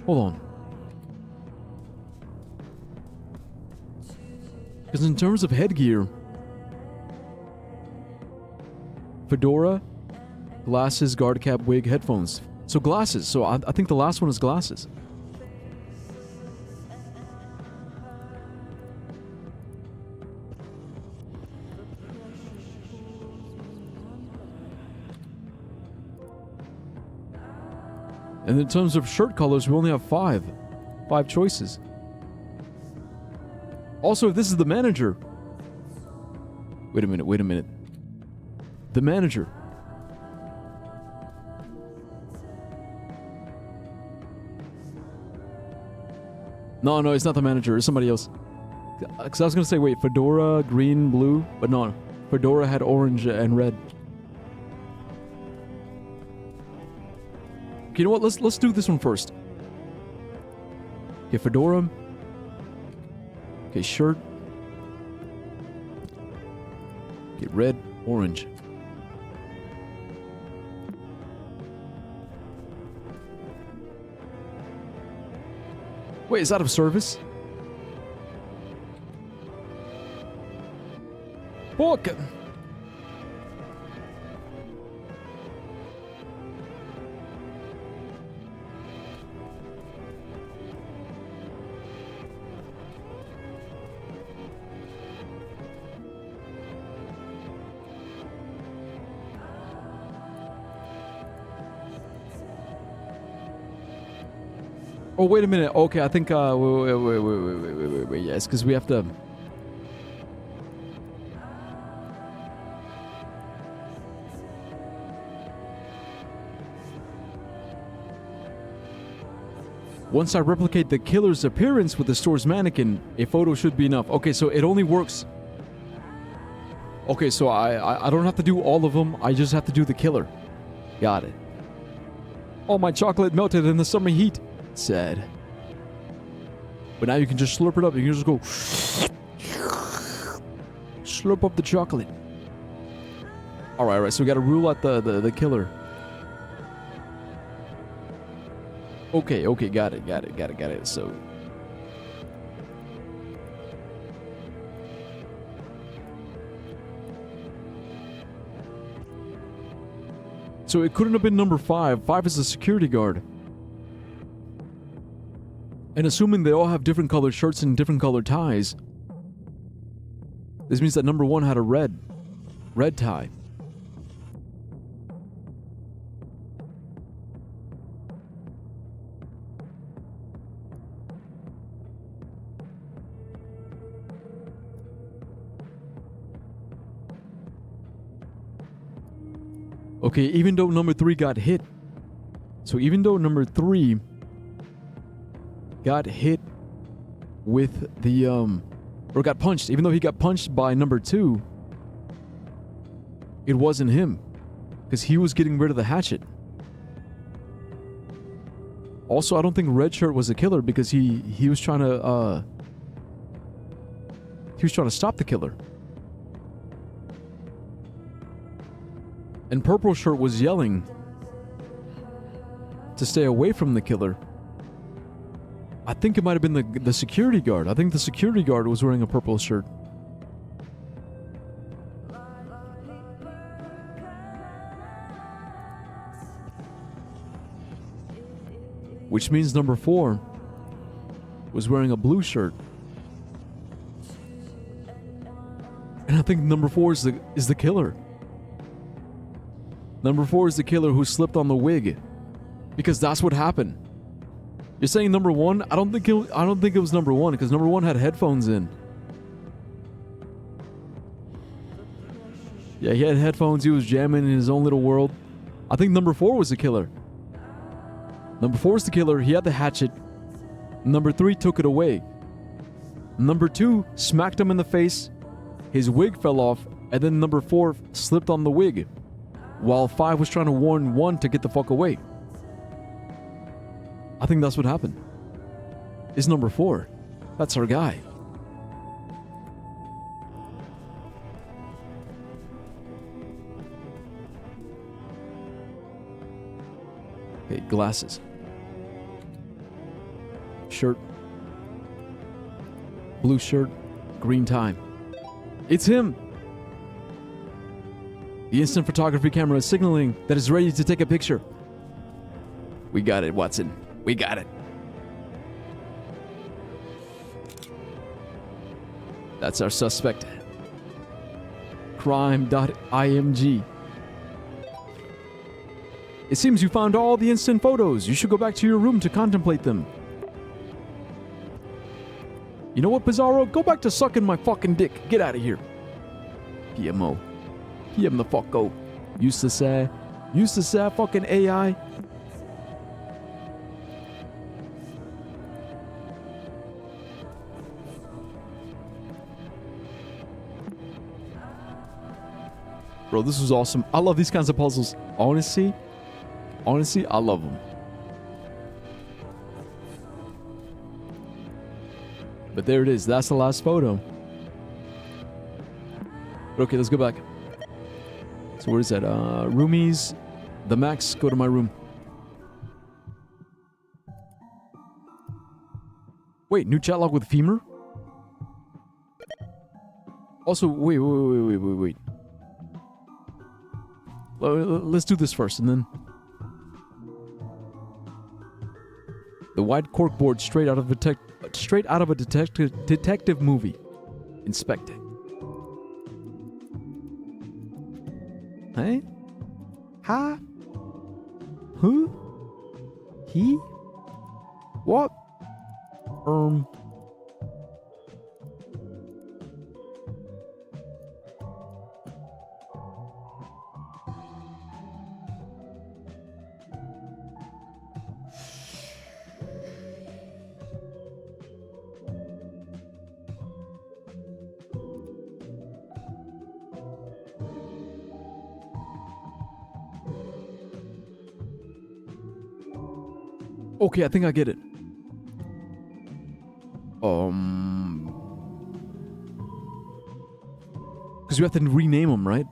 S1: Hold on. Because in terms of headgear... Fedora, glasses, guard cap, wig, headphones. So glasses. So I think the last one is glasses. And in terms of shirt colors, we only have 5. 5 choices. Also, if this is the manager... Wait a minute. The manager. No, it's not the manager. It's somebody else. Because I was going to say, wait, fedora, green, blue. But no, fedora had orange and red. You know what? Let's do this one first. Okay, fedora. Okay, shirt. Okay, red, orange. Wait, is that of service? Fuck. Oh, wait a minute. Okay, I think, wait. Yes, because we have to... Once I replicate the killer's appearance with the store's mannequin, a photo should be enough. Okay, so it only works... Okay, so I don't have to do all of them. I just have to do the killer. Got it. All my chocolate melted in the summer heat. Sad. But now you can just slurp it up. You can just go... Slurp up the chocolate. Alright, so we gotta rule out the killer. Okay, got it. So... So it couldn't have been number 5. 5 is a security guard. And assuming they all have different colored shirts and different colored ties, this means that number 1 had a red tie. Okay, even though number 3 got hit. So even though number 3 got hit with the, or got punched, even though he got punched by number 2, it wasn't him. Because he was getting rid of the hatchet. Also, I don't think Red Shirt was a killer because he was trying to, stop the killer. And Purple Shirt was yelling to stay away from the killer. I think it might have been the security guard. I think the security guard was wearing a purple shirt. Which means number 4 was wearing a blue shirt. And I think number 4 is the killer. Number 4 is the killer who slipped on the wig, because that's what happened. You're saying number 1? I don't think it was number 1 because number 1 had headphones in. Yeah, he had headphones. He was jamming in his own little world. I think number 4 was the killer. Number 4 is the killer. He had the hatchet. Number 3 took it away. Number 2 smacked him in the face. His wig fell off, and then number 4 slipped on the wig, while 5 was trying to warn 1 to get the fuck away. I think that's what happened. It's number 4. That's our guy. Okay, glasses. Shirt. Blue shirt. Green tie. It's him! The instant photography camera is signaling that it's ready to take a picture. We got it, Watson. We got it. That's our suspect. Crime.img. It seems you found all the instant photos. You should go back to your room to contemplate them. You know what, Pizarro? Go back to sucking my fucking dick. Get out of here. PMO. PM the fucko. Used to say fucking AI. Bro, this was awesome. I love these kinds of puzzles. Honestly, I love them. But there it is. That's the last photo. But okay, let's go back. So where is that? Roomies. The Max. Go to my room. Wait, new chat log with Femur? Also, wait. Let's do this first, and then... The white corkboard straight out of a detective movie. Inspect it. Hey? Ha? Who? He? What? Okay, I think I get it. Because you have to rename them, right?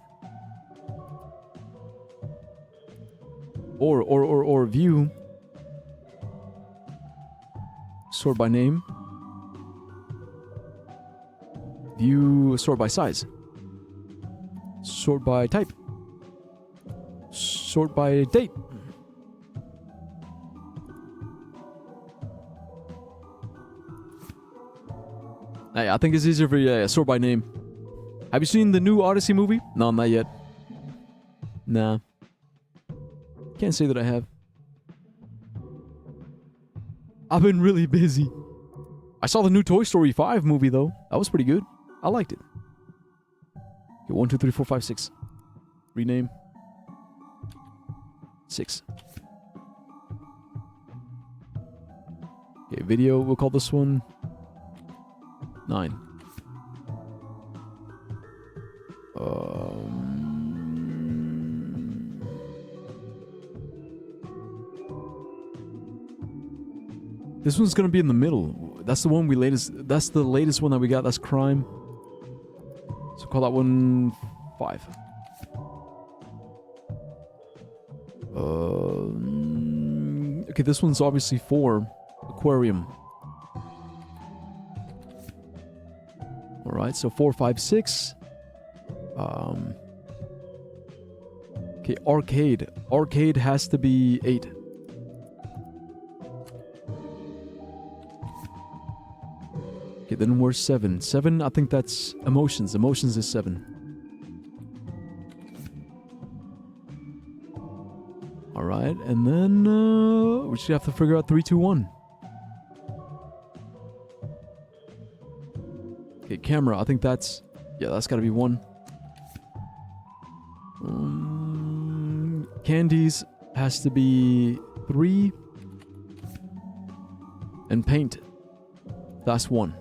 S1: Or view. Sort by name. View, sort by size. Sort by type. Sort by date. I think it's easier for sort by name. Have you seen the new Odyssey movie? No, not yet. Nah. Can't say that I have. I've been really busy. I saw the new Toy Story 5 movie though. That was pretty good. I liked it. Okay, 1, 2, 3, 4, 5, 6. Rename. 6. Okay, video. We'll call this one 9. This one's gonna be in the middle. That's the one that's the latest one that we got. That's crime. So call that one 5. Okay, this one's obviously 4. Aquarium. Alright, so 4, 5, 6. Okay, arcade. Arcade has to be 8. Okay, then we're 7. 7, I think that's emotions. Emotions is 7. Alright, and then we should have to figure out 3, 2, 1. Okay, camera. I think that's that's gotta be 1. Candies has to be 3. And paint. That's 1.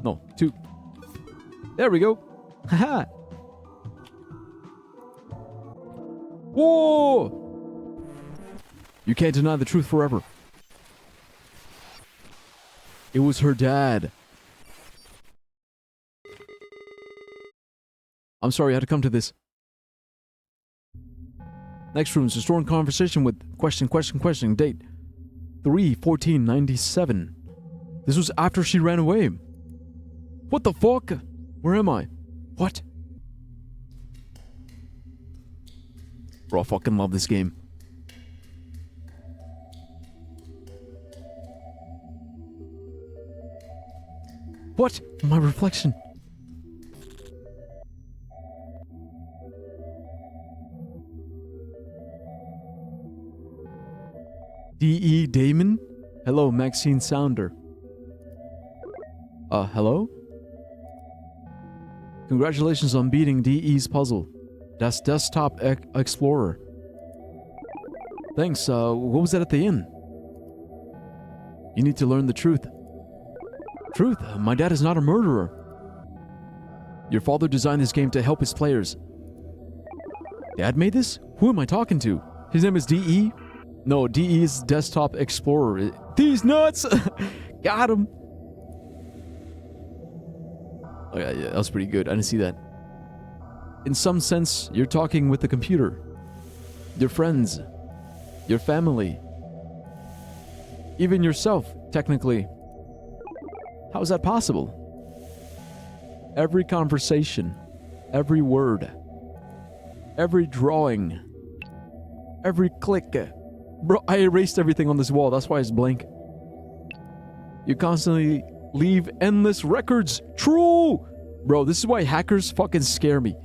S1: No, 2. There we go. Haha. Whoa! You can't deny the truth forever. It was her dad. I'm sorry I had to come to this. Next room is restoring conversation with question, date 3/14/97. This was after she ran away. What the fuck? Where am I? What? Bro, I fucking love this game. What? My reflection. D.E. Damon? Hello, Maxine Sounder. Hello? Congratulations on beating D.E.'s puzzle. That's Desktop Explorer. Thanks, what was that at the end? You need to learn the truth. Truth? My dad is not a murderer. Your father designed this game to help his players. Dad made this? Who am I talking to? His name is D.E.? No, DE's Desktop Explorer. These nuts! Got him! Oh yeah, that was pretty good. I didn't see that. In some sense, you're talking with the computer. Your friends. Your family. Even yourself, technically. How is that possible? Every conversation. Every word. Every drawing. Every click. Bro, I erased everything on this wall. That's why it's blank. You constantly leave endless records. True! Bro, this is why hackers fucking scare me.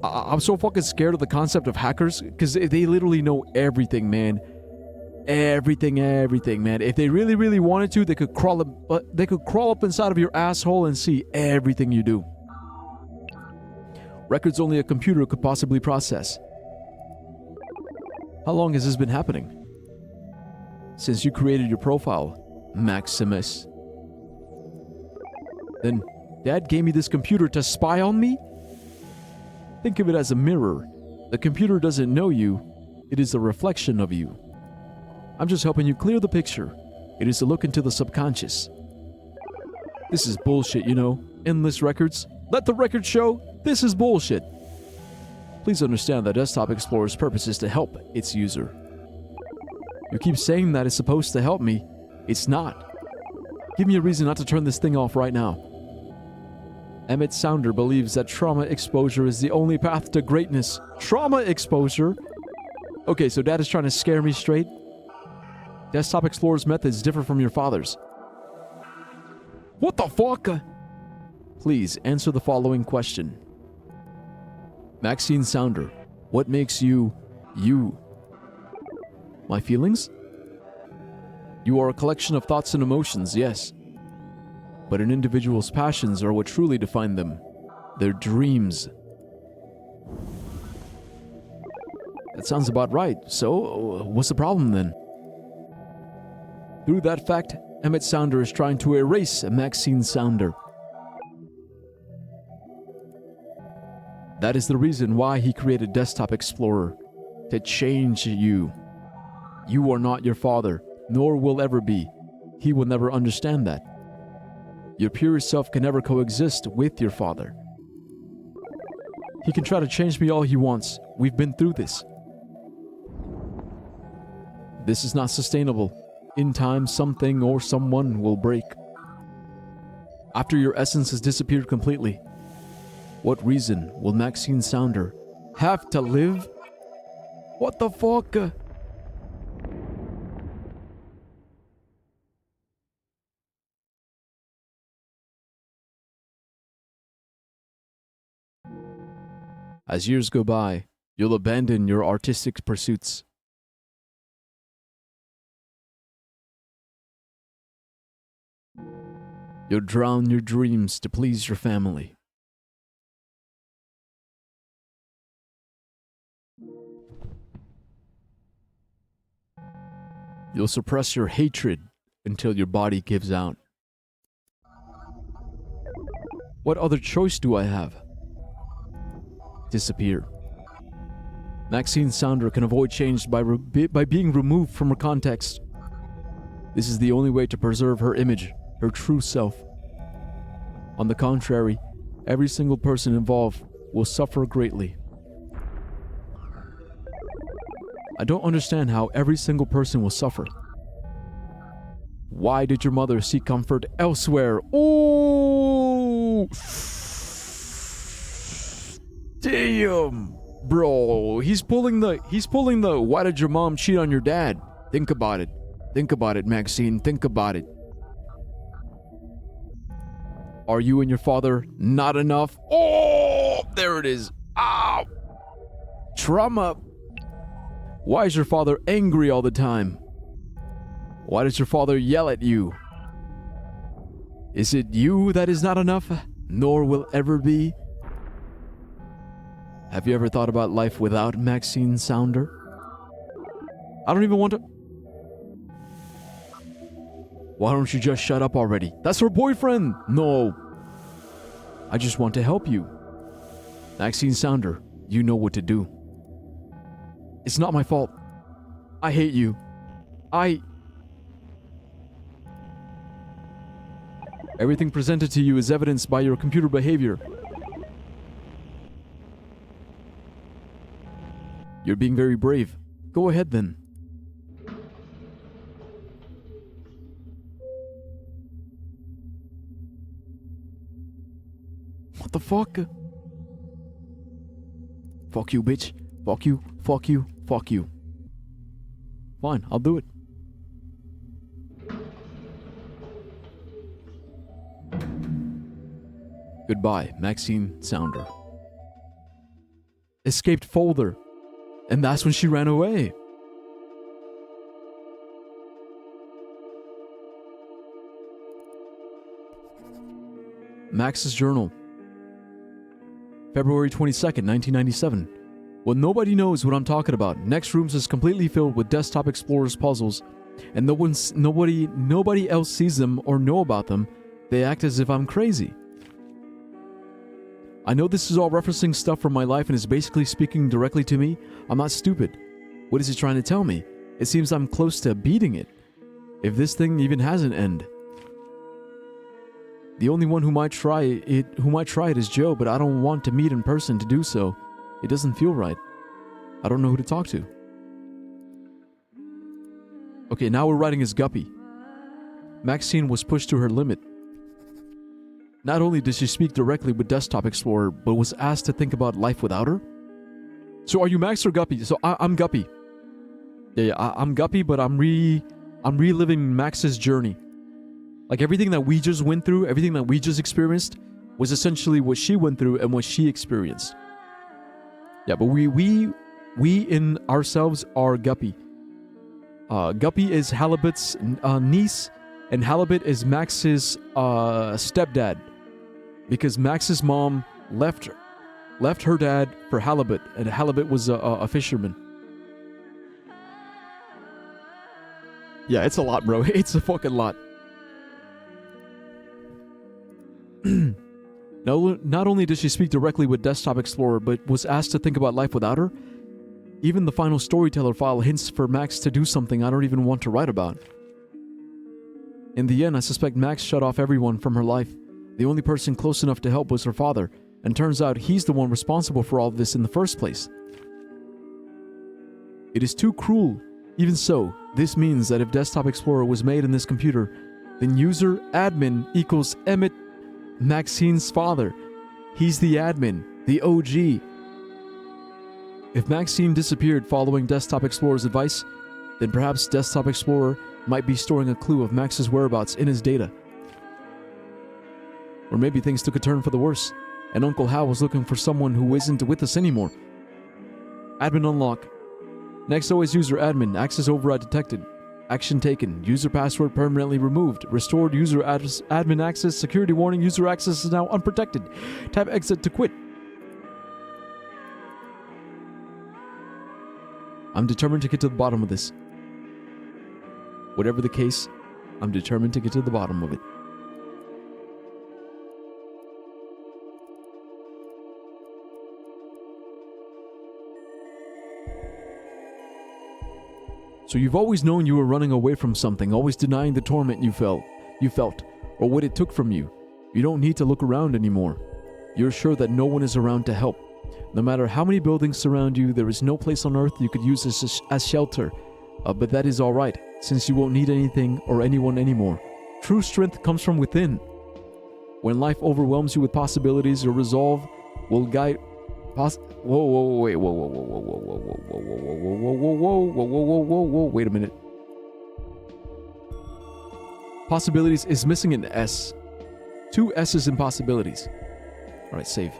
S1: I'm so fucking scared of the concept of hackers because they literally know everything, man. Everything, man. If they really, really wanted to, they could crawl up inside of your asshole and see everything you do. Records only a computer could possibly process. How long has this been happening? Since you created your profile, Maximus. Then, Dad gave me this computer to spy on me? Think of it as a mirror. The computer doesn't know you, it is a reflection of you. I'm just helping you clear the picture. It is a look into the subconscious. This is bullshit, you know. Endless records. Let the record show this is bullshit. Please understand that Desktop Explorer's purpose is to help its user. You keep saying that it's supposed to help me. It's not. Give me a reason not to turn this thing off right now. Emmett Sounder believes that trauma exposure is the only path to greatness. Trauma exposure? Okay, so Dad is trying to scare me straight? Desktop Explorer's methods differ from your father's. What the fuck? Please answer the following question. Maxine Sounder, what makes you, you? My feelings? You are a collection of thoughts and emotions, yes. But an individual's passions are what truly define them. Their dreams. That sounds about right. So, what's the problem then? Through that fact, Emmett Sounder is trying to erase Maxine Sounder. That is the reason why he created Desktop Explorer. To change you. You are not your father, nor will ever be. He will never understand that. Your pure self can never coexist with your father. He can try to change me all he wants. We've been through this. This is not sustainable. In time, something or someone will break. After your essence has disappeared completely, what reason will Maxine Sounder have to live? What the fuck? As years go by, you'll abandon your artistic pursuits. You'll drown your dreams to please your family. You'll suppress your hatred until your body gives out. What other choice do I have? Disappear. Maxine Sounder can avoid change by being removed from her context. This is the only way to preserve her image, her true self. On the contrary, every single person involved will suffer greatly. I don't understand how every single person will suffer. Why did your mother seek comfort elsewhere? Oh! Damn! Bro, he's pulling the why did your mom cheat on your dad? Think about it. Think about it, Maxine. Think about it. Are you and your father not enough? Oh! There it is. Ow! Trauma. Why is your father angry all the time? Why does your father yell at you? Is it you that is not enough, nor will ever be? Have you ever thought about life without Maxine Sounder? I don't even want to... Why don't you just shut up already? That's her boyfriend! No. I just want to help you. Maxine Sounder, you know what to do. It's not my fault. I hate you. Everything presented to you is evidenced by your computer behavior. You're being very brave. Go ahead then. What the fuck? Fuck you, bitch. Fuck you, fuck you, fuck you. Fine, I'll do it. Goodbye, Maxine Sounder. Escaped folder. And that's when she ran away. Max's journal. February 22nd, 1997. Well, nobody knows what I'm talking about. Next rooms is completely filled with Desktop Explorer's puzzles, and nobody else sees them or know about them. They act as if I'm crazy. I know this is all referencing stuff from my life and is basically speaking directly to me. I'm not stupid. What is it trying to tell me? It seems I'm close to beating it. If this thing even has an end. The only one who might try it is Joe, but I don't want to meet in person to do so. It doesn't feel right. I don't know who to talk to. Okay, now we're writing as Guppy. Maxine was pushed to her limit. Not only did she speak directly with Desktop Explorer, but was asked to think about life without her. So are you Max or Guppy? So I'm Guppy. Yeah, I'm Guppy, but I'm reliving Max's journey. Like everything that we just went through, everything that we just experienced, was essentially what she went through and what she experienced. Yeah, but we in ourselves are Guppy. Guppy is Halibut's niece, and Halibut is Max's stepdad, because Max's mom left her dad for Halibut, and Halibut was a fisherman. Yeah, it's a lot, bro. It's a fucking lot. Not only did she speak directly with Desktop Explorer, but was asked to think about life without her. Even the final storyteller file hints for Max to do something I don't even want to write about. In the end, I suspect Max shut off everyone from her life. The only person close enough to help was her father, and turns out he's the one responsible for all of this in the first place. It is too cruel. Even so, this means that if Desktop Explorer was made in this computer, then user admin equals Emmett, Maxine's father. He's the admin, the OG. If Maxine disappeared following Desktop Explorer's advice, then perhaps Desktop Explorer might be storing a clue of Max's whereabouts in his data. Or maybe things took a turn for the worse, and Uncle Hal was looking for someone who isn't with us anymore. Admin unlock. Next OS user admin, access override detected. Action taken, user password permanently removed. Restored user admin access, security warning, user access is now unprotected. Tap exit to quit. I'm determined to get to the bottom of this. Whatever the case, I'm determined to get to the bottom of it. So you've always known you were running away from something, always denying the torment you felt, or what it took from you. You don't need to look around anymore. You're sure that no one is around to help. No matter how many buildings surround you, there is no place on earth you could use as shelter. But that is alright, since you won't need anything or anyone anymore. True strength comes from within. When life overwhelms you with possibilities, your resolve will guide... Wait a minute. Possibilities is missing an S. 2 S's in possibilities. Alright, save.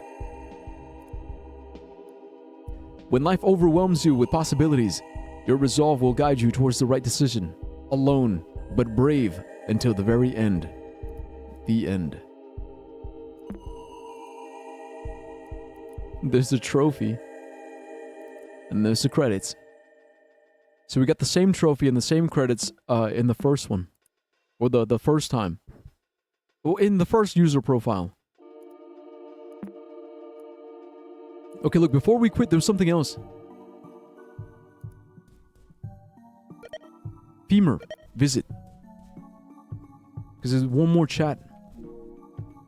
S1: When life overwhelms you with possibilities, your resolve will guide you towards the right decision. Alone, but brave until the very end. The end. There's the trophy. And there's the credits. So we got the same trophy and the same credits in the first one. Or the first time. Well, in the first user profile. Okay, look, before we quit, there's something else. Femur, visit. Because there's one more chat.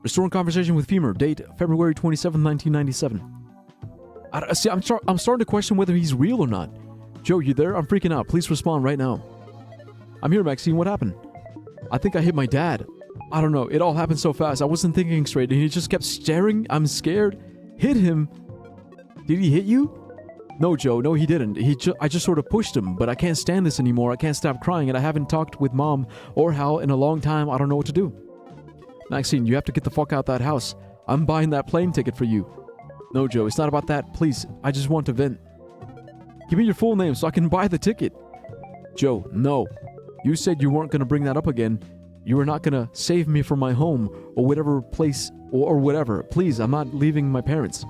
S1: Restoring conversation with Femur, date February 27, 1997. See, I'm starting to question whether he's real or not. Joe, you there? I'm freaking out. Please respond right now. I'm here, Maxine. What happened? I think I hit my dad. I don't know. It all happened so fast. I wasn't thinking straight, and he just kept staring. I'm scared. Hit him. Did he hit you? No, Joe. No, he didn't. I just sort of pushed him, but I can't stand this anymore. I can't stop crying, and I haven't talked with Mom or Hal in a long time. I don't know what to do. Maxine, you have to get the fuck out that house. I'm buying that plane ticket for you. No, Joe, it's not about that. Please, I just want to vent. Give me your full name so I can buy the ticket. Joe, no. You said you weren't going to bring that up again. You are not gonna save me from my home or whatever place or whatever. Please, I'm not leaving my parents.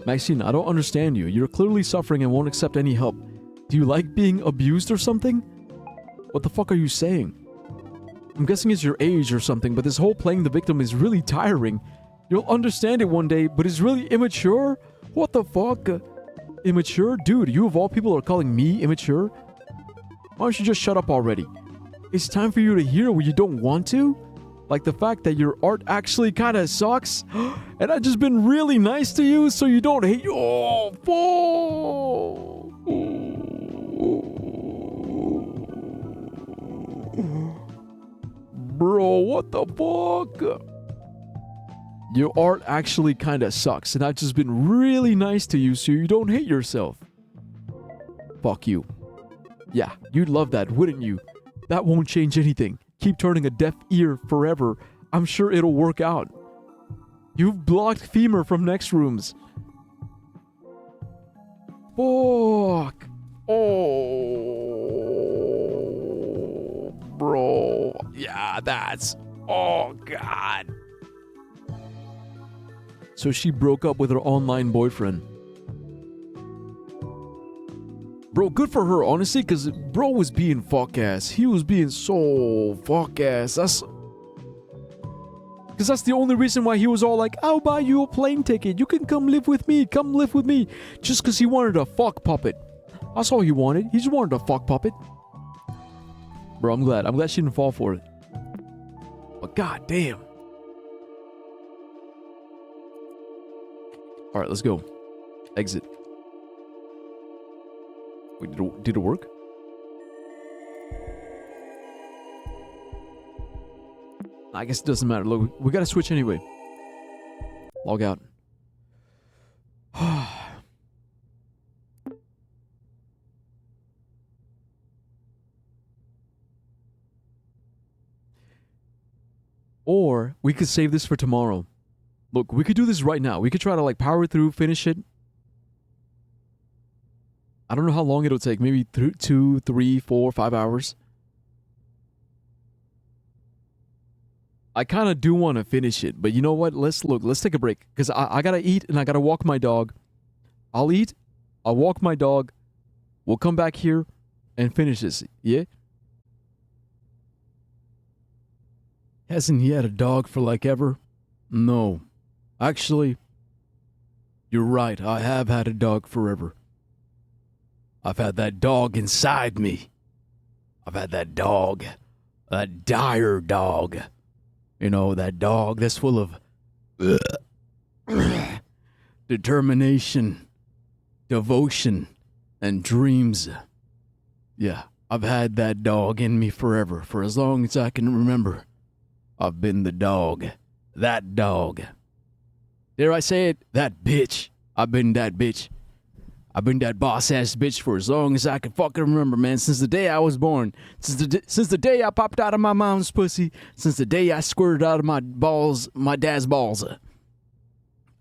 S1: Maxine, I don't understand you. You're clearly suffering and won't accept any help. Do you like being abused or something? What the fuck are you saying? I'm guessing it's your age or something, but this whole playing the victim is really tiring. You'll understand it one day, but it's really immature? What the fuck? Immature? Dude, you of all people are calling me immature? Why don't you just shut up already? It's time for you to hear what you don't want to? Like the fact that your art actually kinda sucks? And I've just been really nice to you so you don't hate you. Oh, bro, what the fuck? Your art actually kinda sucks, and I've just been really nice to you so you don't hate yourself. Fuck you. Yeah, you'd love that, wouldn't you? That won't change anything. Keep turning a deaf ear forever. I'm sure it'll work out. You've blocked Femur from next rooms. Fuck. Oh, bro. Yeah, that's... Oh, God. So she broke up with her online boyfriend. Bro, good for her, honestly, because bro was being fuck-ass. He was being so fuck-ass. Because that's the only reason why he was all like, I'll buy you a plane ticket. You can come live with me. Come live with me. Just because he wanted a fuck puppet. That's all he wanted. He just wanted a fuck puppet. Bro, I'm glad. I'm glad she didn't fall for it. But goddamn. Alright, let's go. Exit. Wait, did it work? I guess it doesn't matter. Look, we gotta switch anyway. Log out. Or we could save this for tomorrow. Look, we could do this right now. We could try to like power through, finish it. I don't know how long it'll take. Maybe 2, 3, 4, 5 hours. I kind of do want to finish it, but you know what? Let's take a break. Because I gotta eat and I gotta walk my dog. I'll eat, I'll walk my dog. We'll come back here and finish this. Yeah? Hasn't he had a dog for like ever? No. Actually, you're right. I have had a dog forever. I've had that dog inside me. I've had that dog. A dire dog. You know, that dog that's full of determination, devotion, and dreams. Yeah, I've had that dog in me forever. For as long as I can remember. I've been the dog. That dog. Dare I say it? That bitch. I've been that bitch. I've been that boss-ass bitch for as long as I can fucking remember, man. Since the day I was born. Since the day I popped out of my mom's pussy. Since the day I squirted out of my balls, my dad's balls.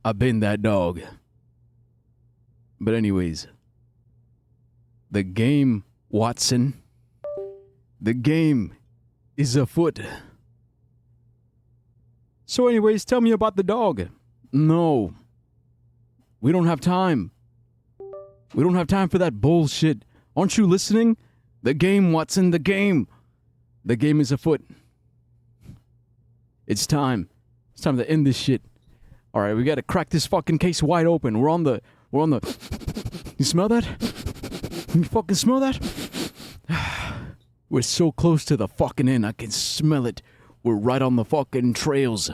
S1: I've been that dog. But anyways. The game, Watson. The game is afoot. So anyways, tell me about the dog. No. We don't have time. We don't have time for that bullshit. Aren't you listening? The game, Watson, the game. The game is afoot. It's time. It's time to end this shit. Alright, we gotta crack this fucking case wide open. We're on the... You smell that? You fucking smell that? We're so close to the fucking end. I can smell it. We're right on the fucking trails.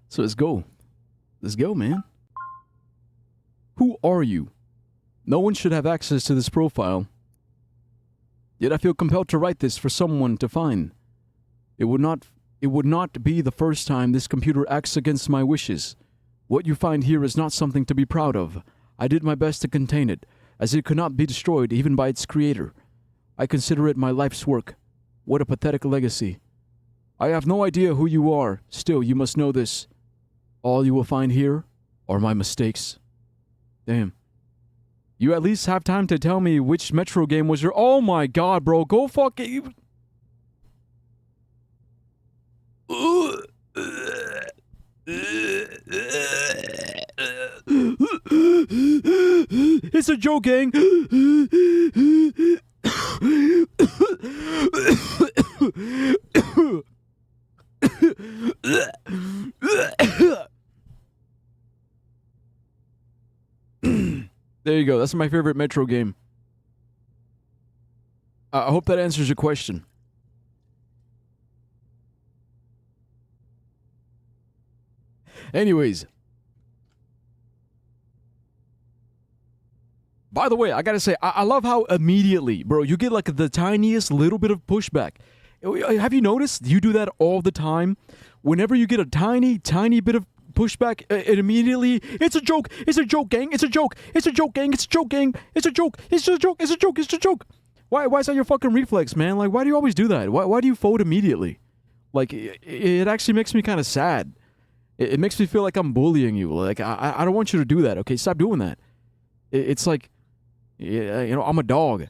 S1: So let's go. Let's go, man. Who are you? No one should have access to this profile. Yet I feel compelled to write this for someone to find. It would not be the first time this computer acts against my wishes. What you find here is not something to be proud of. I did my best to contain it, as it could not be destroyed even by its creator. I consider it my life's work. What a pathetic legacy. I have no idea who you are. Still, you must know this. All you will find here are my mistakes. Damn. You at least have time to tell me which Metro game was your... Oh my god, bro. Go fuck it. It's a joke, gang. There you go. That's my favorite Metro game. I hope that answers your question. Anyways. By the way, I gotta say, I love how immediately, bro, you get like the tiniest little bit of pushback. Have you noticed? You do that all the time. Whenever you get a tiny bit of pushback, it immediately, it's a joke, gang, it's a joke, gang, it's a joke, gang, it's a joke, gang, it's a joke, it's a joke, it's a joke. Why is that your fucking reflex, man? Like, why do you always do that? Why do you fold immediately? Like, it actually makes me kind of sad. It makes me feel like I'm bullying you. Like, I don't want you to do that, okay? Stop doing that. It's like, I'm a dog.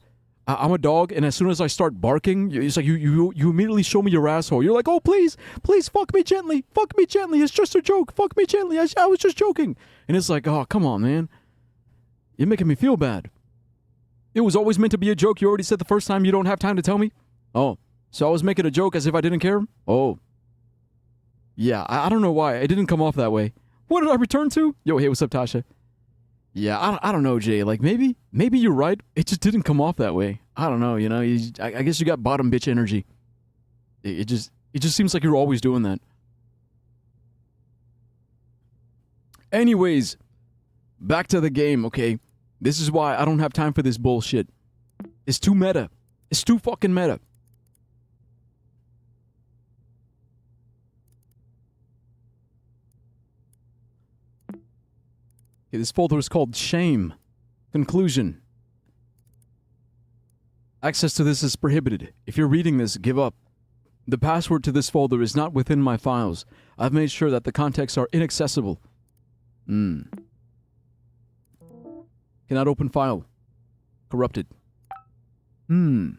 S1: I'm a dog, and as soon as I start barking, it's like you immediately show me your asshole. You're like, oh, please, fuck me gently. It's just a joke. Fuck me gently. I was just joking. And it's like, oh, come on, man. You're making me feel bad. It was always meant to be a joke. You already said the first time you don't have time to tell me. Oh, so I was making a joke as if I didn't care? Oh. Yeah, I don't know why. It didn't come off that way. What did I return to? Yo, hey, what's up, Tasha? Yeah, I don't know, Jay. Like, maybe you're right. It just didn't come off that way. I don't know, I guess you got bottom bitch energy. It just seems like you're always doing that. Anyways, back to the game, okay? This is why I don't have time for this bullshit. It's too meta. It's too fucking meta. Okay, this folder is called Shame. Conclusion. Access to this is prohibited. If you're reading this, give up. The password to this folder is not within my files. I've made sure that the contents are inaccessible. Cannot open file. Corrupted. DE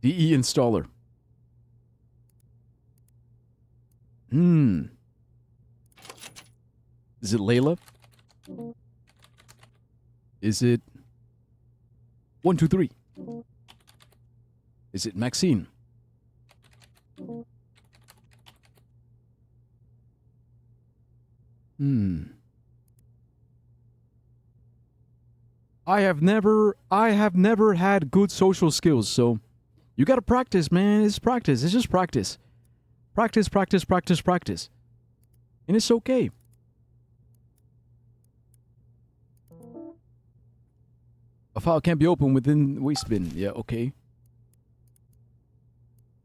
S1: installer. Is it Layla? Is it 123? Is it Maxine? I have never had good social skills, so you gotta practice, man. It's practice. It's just practice. Practice. And it's okay. A file can't be opened within waste bin. Yeah, okay.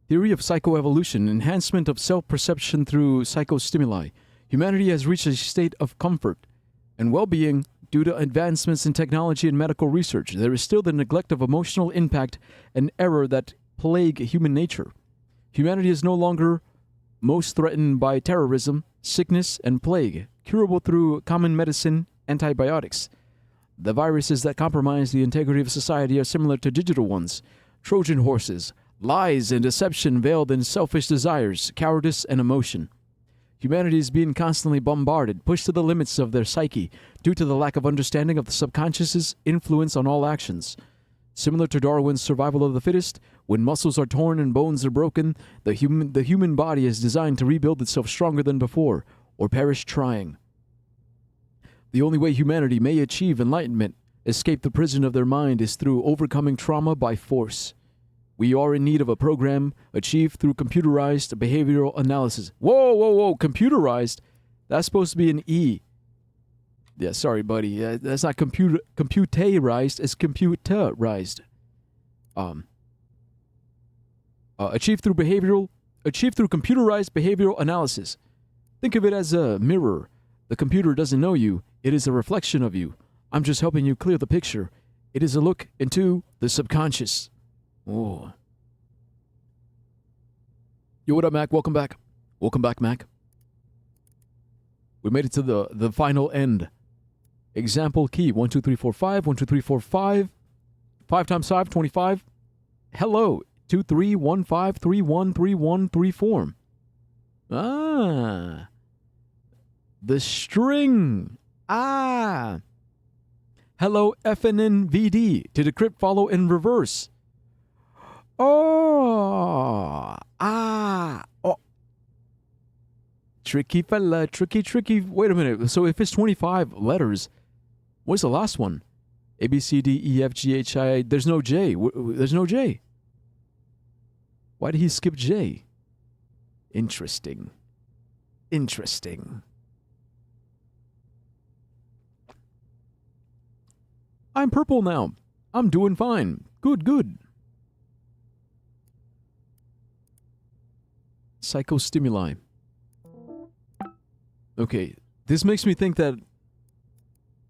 S1: Theory of psychoevolution, enhancement of self-perception through psychostimuli. Humanity has reached a state of comfort and well-being due to advancements in technology and medical research. There is still the neglect of emotional impact and error that plague human nature. Humanity is no longer most threatened by terrorism, sickness, and plague, curable through common medicine, antibiotics. The viruses that compromise the integrity of society are similar to digital ones. Trojan horses, lies and deception veiled in selfish desires, cowardice, and emotion. Humanity is being constantly bombarded, pushed to the limits of their psyche due to the lack of understanding of the subconscious's influence on all actions. Similar to Darwin's survival of the fittest, when muscles are torn and bones are broken, the human body is designed to rebuild itself stronger than before, or perish trying. The only way humanity may achieve enlightenment, escape the prison of their mind, is through overcoming trauma by force. We are in need of a program achieved through computerized behavioral analysis. Whoa, computerized? That's supposed to be an E. Yeah, sorry, buddy. That's not computerized, it's computerized. Achieved through computerized behavioral analysis. Think of it as a mirror. The computer doesn't know you. It is a reflection of you. I'm just helping you clear the picture. It is a look into the subconscious. Oh. Yo, what up, Mac? Welcome back. Welcome back, Mac. We made it to the final end. Example key. 1, 2, 3, 4, 5. 1, 2, 3, 4, 5. 5 times 5, 25. Hello. 2, 3, 1, 5, 3, 1, 3, 1, 3, 4. Ah. The string. Ah. Hello, FNNVD. To decrypt, follow in reverse. Oh. Ah. Oh. Tricky fella. Tricky. Wait a minute. So if it's 25 letters, what's the last one? A, B, C, D, E, F, G, H, I. There's no J. There's no J. Why did he skip J? Interesting. I'm purple now. I'm doing fine. Good. Psychostimuli. Okay, this makes me think that...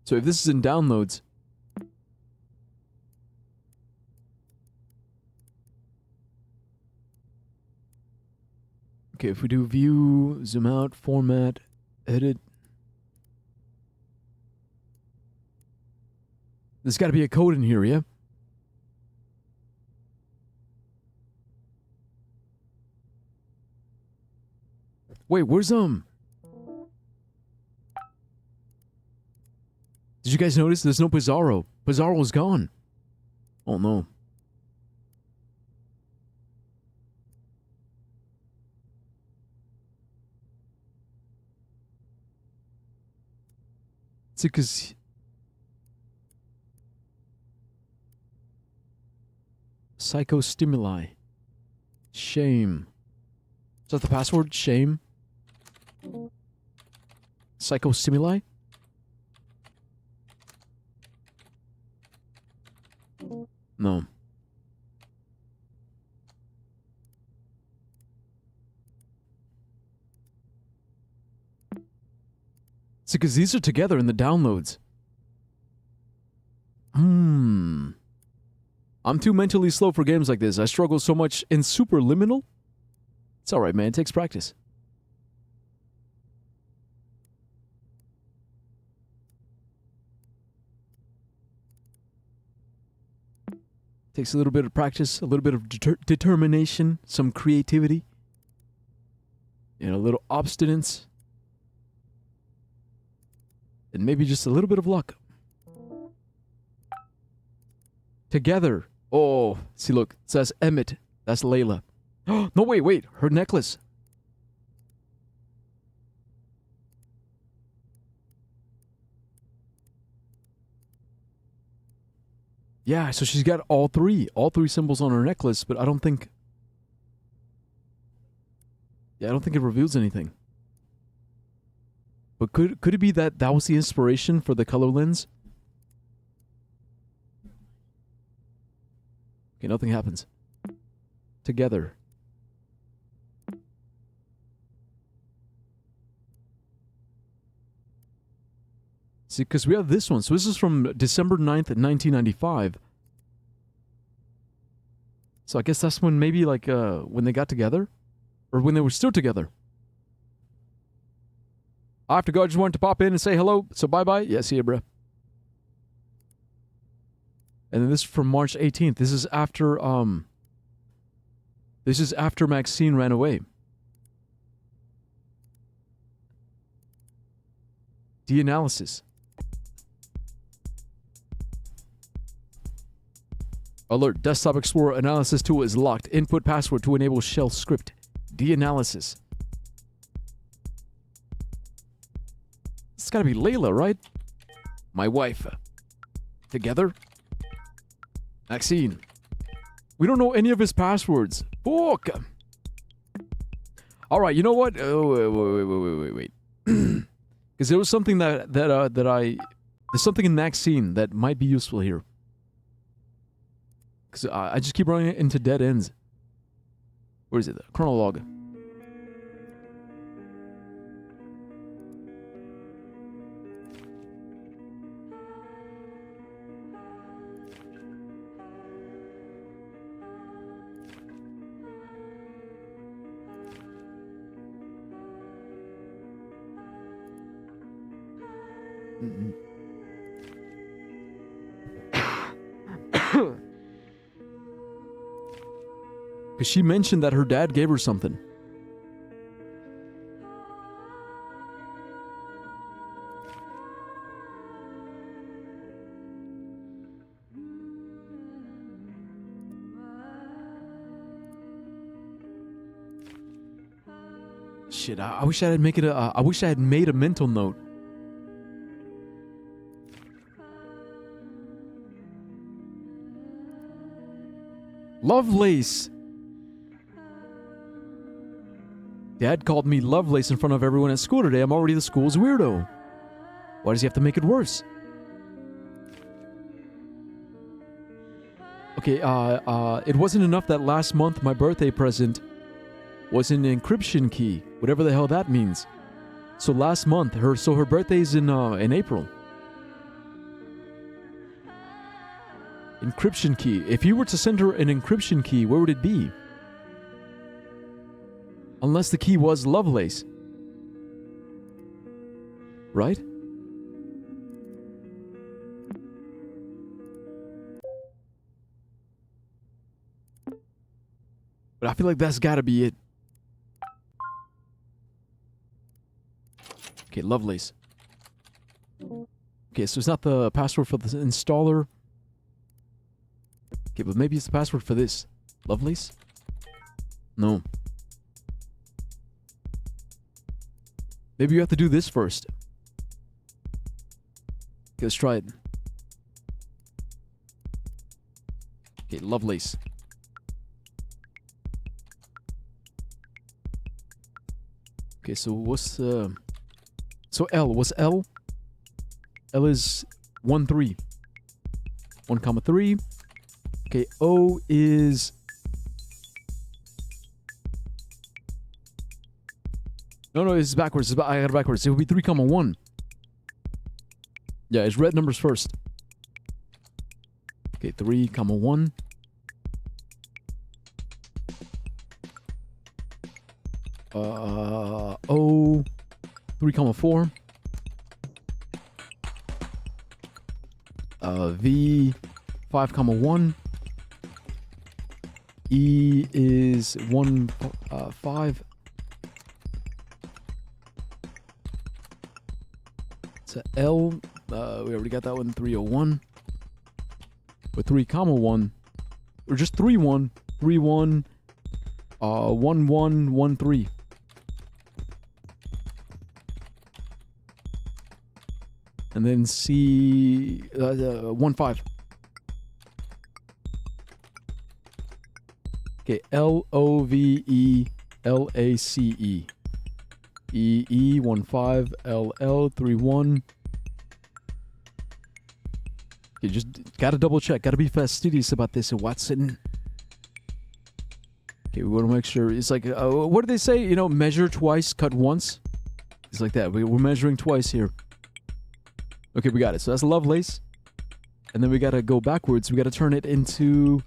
S1: So if this is in downloads... Okay, if we do view, zoom out, format, edit... There's got to be a code in here, yeah? Wait, where's Did you guys notice there's no Pizarro? Pizarro's gone. Oh no. It's because... Psychostimuli. Shame. Is that the password? Shame? Psychostimuli? No. It's because these are together in the downloads. I'm too mentally slow for games like this. I struggle so much in Superliminal. It's alright, man. It takes practice. Takes a little bit of practice, a little bit of determination, some creativity, and a little obstinance, and maybe just a little bit of luck. Together. Oh, see, look, it says Emmett. That's Layla. No, wait, her necklace. Yeah, so she's got all three symbols on her necklace, but I don't think... Yeah, I don't think it reveals anything. But could it be that that was the inspiration for the color lens? Okay, nothing happens. Together. See, because we have this one. So this is from December 9th, 1995. So I guess that's when maybe like when they got together? Or when they were still together. I have to go. I just wanted to pop in and say hello. So bye-bye. Yeah, see you, bruh. And then this is from March 18th. This is after Maxine ran away. D-analysis. Alert, Desktop Explorer analysis tool is locked. Input password to enable shell script. D-analysis. It's gotta be Layla, right? My wife. Together? Maxine. We don't know any of his passwords. Fuck. Alright, you know what? Oh, wait. Because there was something there's something in Maxine that might be useful here. Because I just keep running into dead ends. Where is it? Chronologue. Because she mentioned that her dad gave her something. shit. I wish I had make it a. I wish I had made a mental note. Lovelace. Dad called me Lovelace in front of everyone at school today. I'm already the school's weirdo. Why does he have to make it worse? Okay, it wasn't enough that last month my birthday present was an encryption key, whatever the hell that means. So last month, her birthday's in April. Encryption key. If you were to send her an encryption key, where would it be? Unless the key was Lovelace. Right? But I feel like that's gotta be it. Okay, Lovelace. Okay, so it's not the password for the installer. Okay, but maybe it's the password for this. Lovelace? No. Maybe you have to do this first. Okay, let's try it. Okay, Lovelace. Okay, so what's so L, what's L? L is 1 3. 1 comma 3. Okay, O is no, it's backwards. I got it backwards. It would be 3 comma 1. Yeah, it's red numbers first. Okay, 3 comma 1. O 3 comma 4. V 5 comma 1. E is 1 5. So L, we already got that one, 301. With 3 comma 1, or just 3 1, 3 1, 1 1 1 3. And then C 1 5. Okay, LOVE LACE. EE 1 5 LL 3 1. You just gotta double check, gotta be fastidious about this, Watson. Okay, we want to make sure. It's like, what do they say? You know, measure twice, cut once. It's like that. We're measuring twice here. Okay, we got it. So that's Lovelace. And then we gotta go backwards. We gotta turn it into...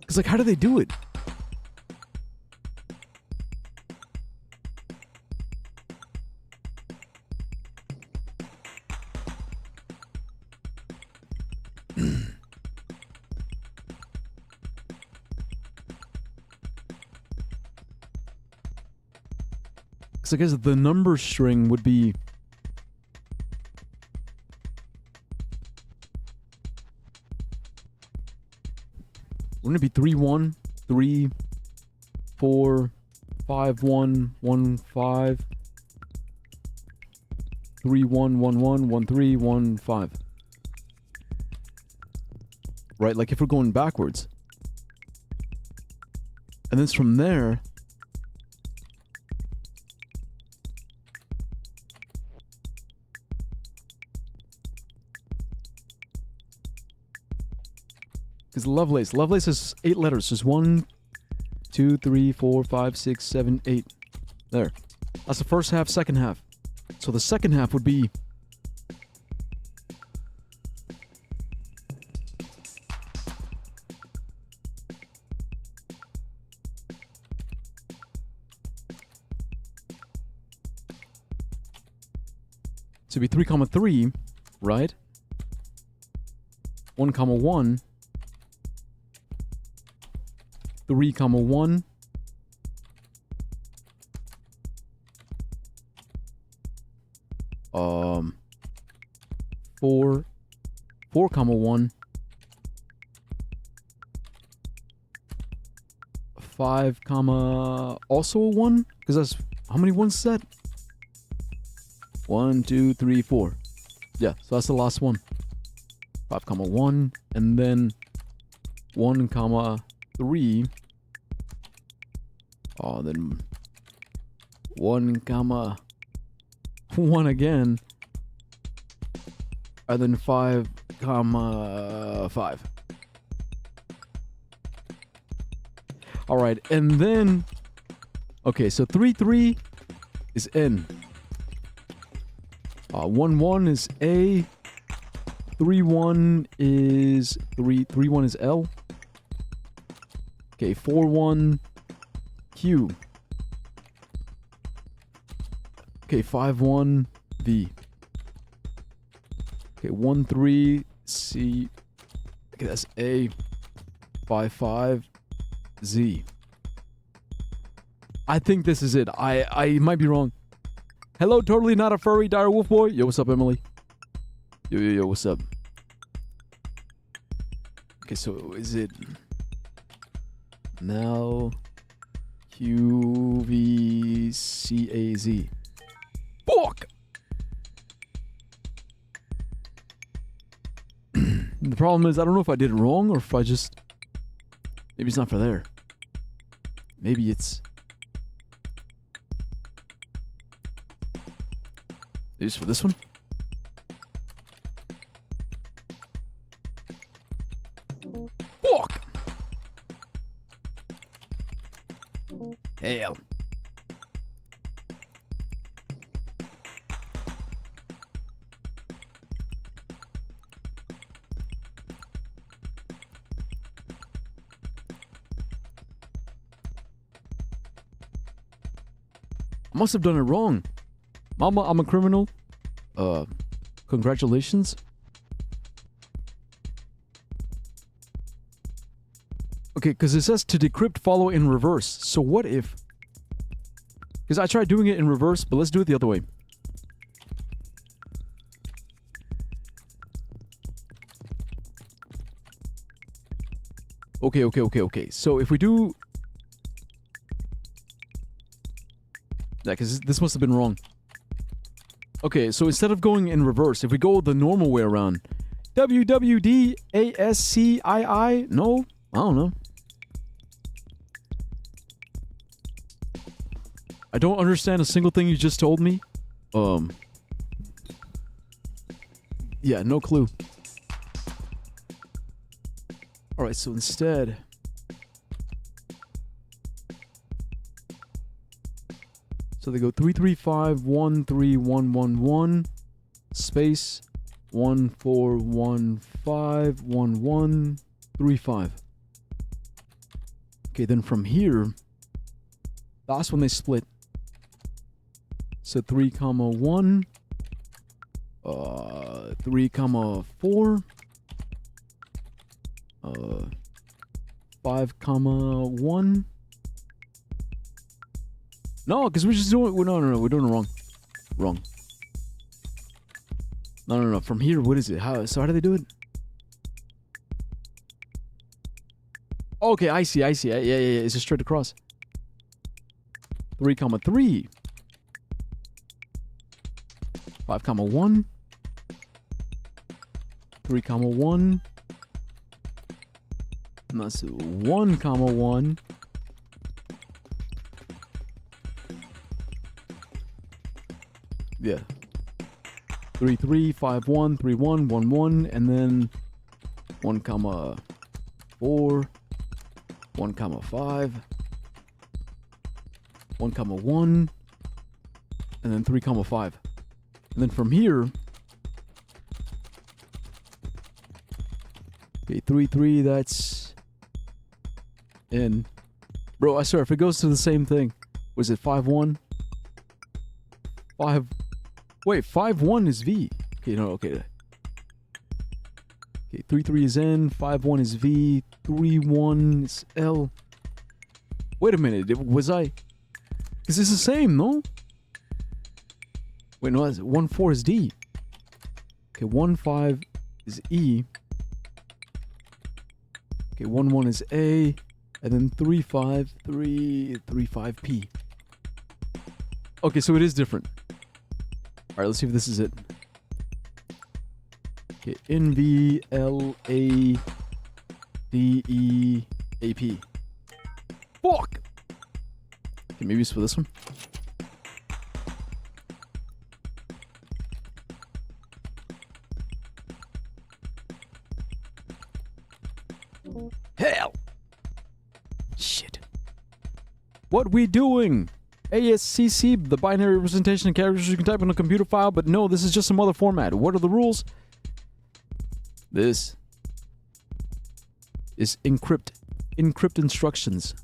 S1: It's like, how do they do it? Because I guess the number string would be... Wouldn't it be 3 1 3 4 5 1 1 5 3 1 1 1 1 3 1 5? Right, like if we're going backwards. And then from there... Because Lovelace is 8 letters. There's 1, 2, 3, 4, 5, 6, 7, 8. There. That's the first half, second half. So the second half would be... to be 3 comma 3, right? 1 comma 1. 3 comma 1. Four comma 1. 5 comma also a 1, because that's how many ones is that? 1 2 3 4. Yeah, so that's the last one. 5 comma 1, and then 1 comma 3. Oh, then 1 comma 1 again, and then 5 comma 5. All right, and then okay, so 3 3 is N. 1 1 is A. 3 1 is 3 1 is L. Okay, 4 1 Q. Okay, 5 1 V. Okay, 1 3 C. Okay, that's A. 5 5 Z. I think this is it. I might be wrong. Hello, totally not a furry, Dire Wolf Boy. Yo, what's up, Emily? Yo, what's up? Okay, so is it now Q V C A Z? Fuck! The problem is, I don't know if I did it wrong or if I just... Maybe it's not for there. Maybe it's... Maybe it's for this one? Fuck! Hell. I must have done it wrong. Mama, I'm a criminal. Congratulations. Okay, because it says to decrypt follow in reverse. So what if... Because I tried doing it in reverse, but let's do it the other way. Okay. So if we do... Yeah, because this must have been wrong. Okay, so instead of going in reverse, if we go the normal way around... WWDASCII? No? I don't know. I don't understand a single thing you just told me. Yeah, no clue. Alright, so instead... So they go 3351311 space 14151135. Okay, then from here, that's when they split. So 3 comma 1, 3 comma 4, 5 comma 1. No, because we're just doing... No, we're doing it wrong. No. From here, what is it? How do they do it? Okay, I see. Yeah. It's just straight across. 3 comma 3. 5 comma 1. 3 comma 1. And that's 1 comma 1. Yeah. 3 3 5 1 3 1 1 1, and then 1 comma 4, 1 comma 5, 1 comma 1, and then 3 comma 5. And then from here, okay, 3 3, that's in. Bro, I swear, if it goes to the same thing, was it 5 1? 5. Wait, 5 1 is V. Okay, no, okay. Okay, 3 3 is N, 5 1 is V, 3 1 is L. Wait a minute, was I... Is this the same, no? Wait, no, 1 4 is D. Okay, 1 5 is E. Okay, 1 1 is A. And then 35335P. Okay, so it is different. Alright, let's see if this is it. Okay, NVLADEAP. Fuck! Okay, maybe it's for this one. Hell! Shit. What we doing? ASCC, the binary representation of characters you can type in a computer file, but no, this is just some other format. What are the rules? This is encrypt instructions.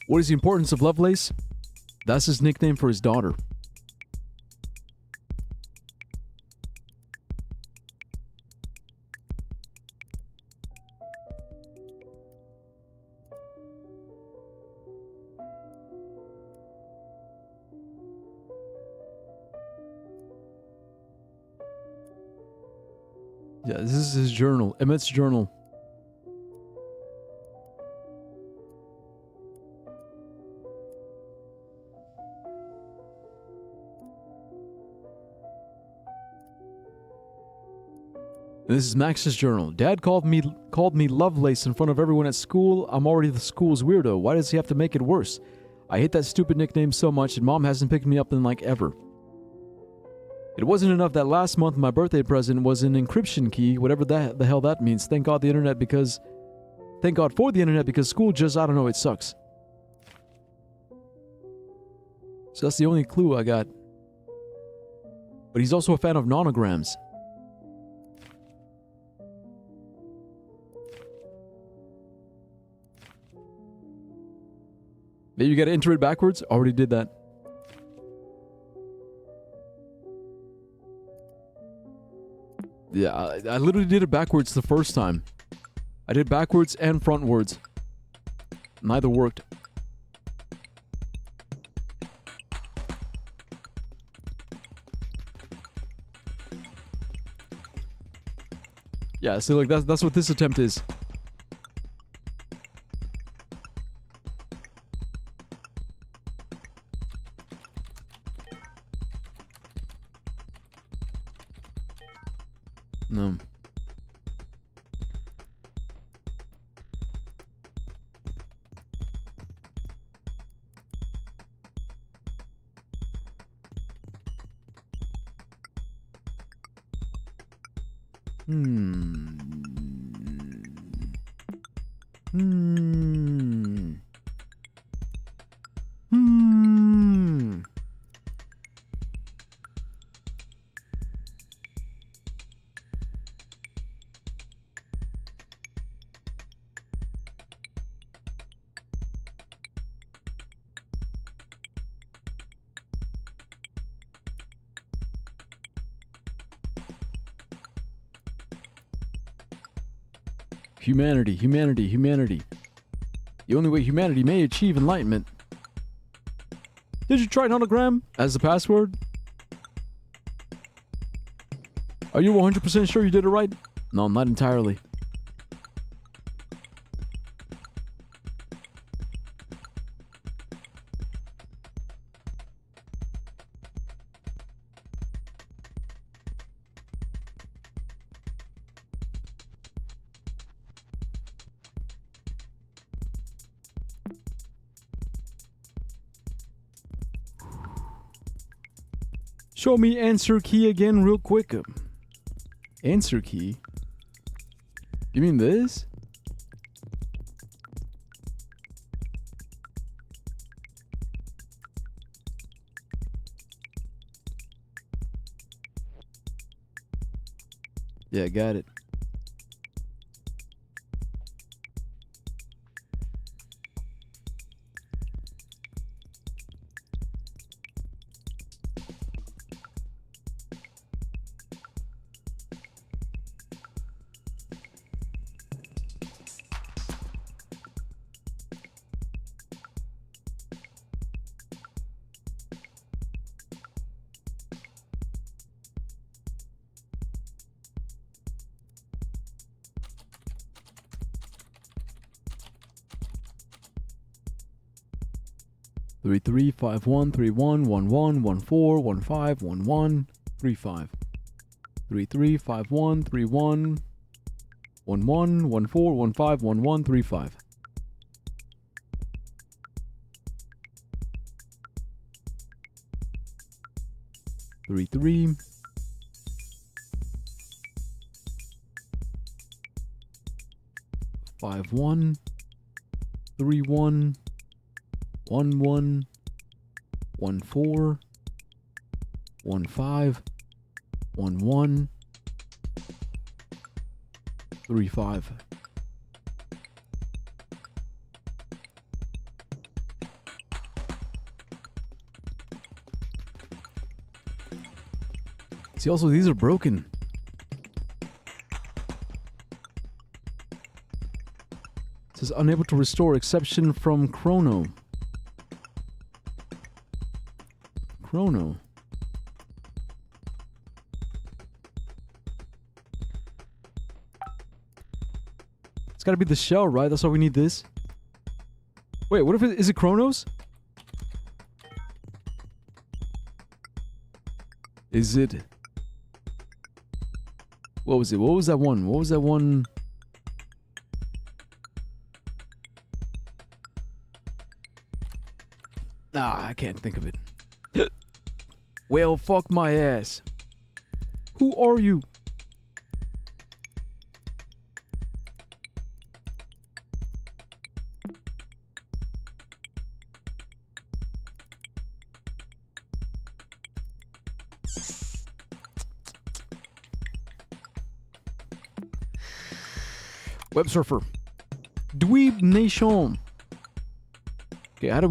S1: What is the importance of Lovelace? That's his nickname for his daughter. Yeah, this is his journal, Emmett's journal. And this is Max's journal. Dad called me Lovelace in front of everyone at school. I'm already the school's weirdo. Why does he have to make it worse? I hate that stupid nickname so much, and Mom hasn't picked me up in like ever. It wasn't enough that last month my birthday present was an encryption key, whatever the hell that means. Thank God for the internet because school just, I don't know, it sucks. So that's the only clue I got. But he's also a fan of nonograms. Maybe you gotta enter it backwards? Already did that. Yeah, I literally did it backwards the first time. I did backwards and frontwards. Neither worked. Yeah, so like that's what this attempt is. No. Humanity, humanity, humanity. The only way humanity may achieve enlightenment. Did you try nonogram as the password? Are you 100% sure you did it right? No, not entirely. Show me answer key again real quick. Answer key? You mean this? Yeah, got it. Three three 5 1 3 1 1 1 1 4 1 5 1 1 3 5 3 3 5 1 3 1 1 1 1 4 1 5 1 1 3 5 3 3 5 1 3 1 1 1 1 4 1 5 1 1 3 5. See, also these are broken. It says unable to restore, exception from Chrono. Chrono. It's gotta be the shell, right? That's why we need this. Wait, what if it is it Chronos? Is it? What was it? What was that one? What was that one? Nah, I can't think of it. Well, fuck my ass. Who are you? Web surfer. Dweeb Nation. Okay, how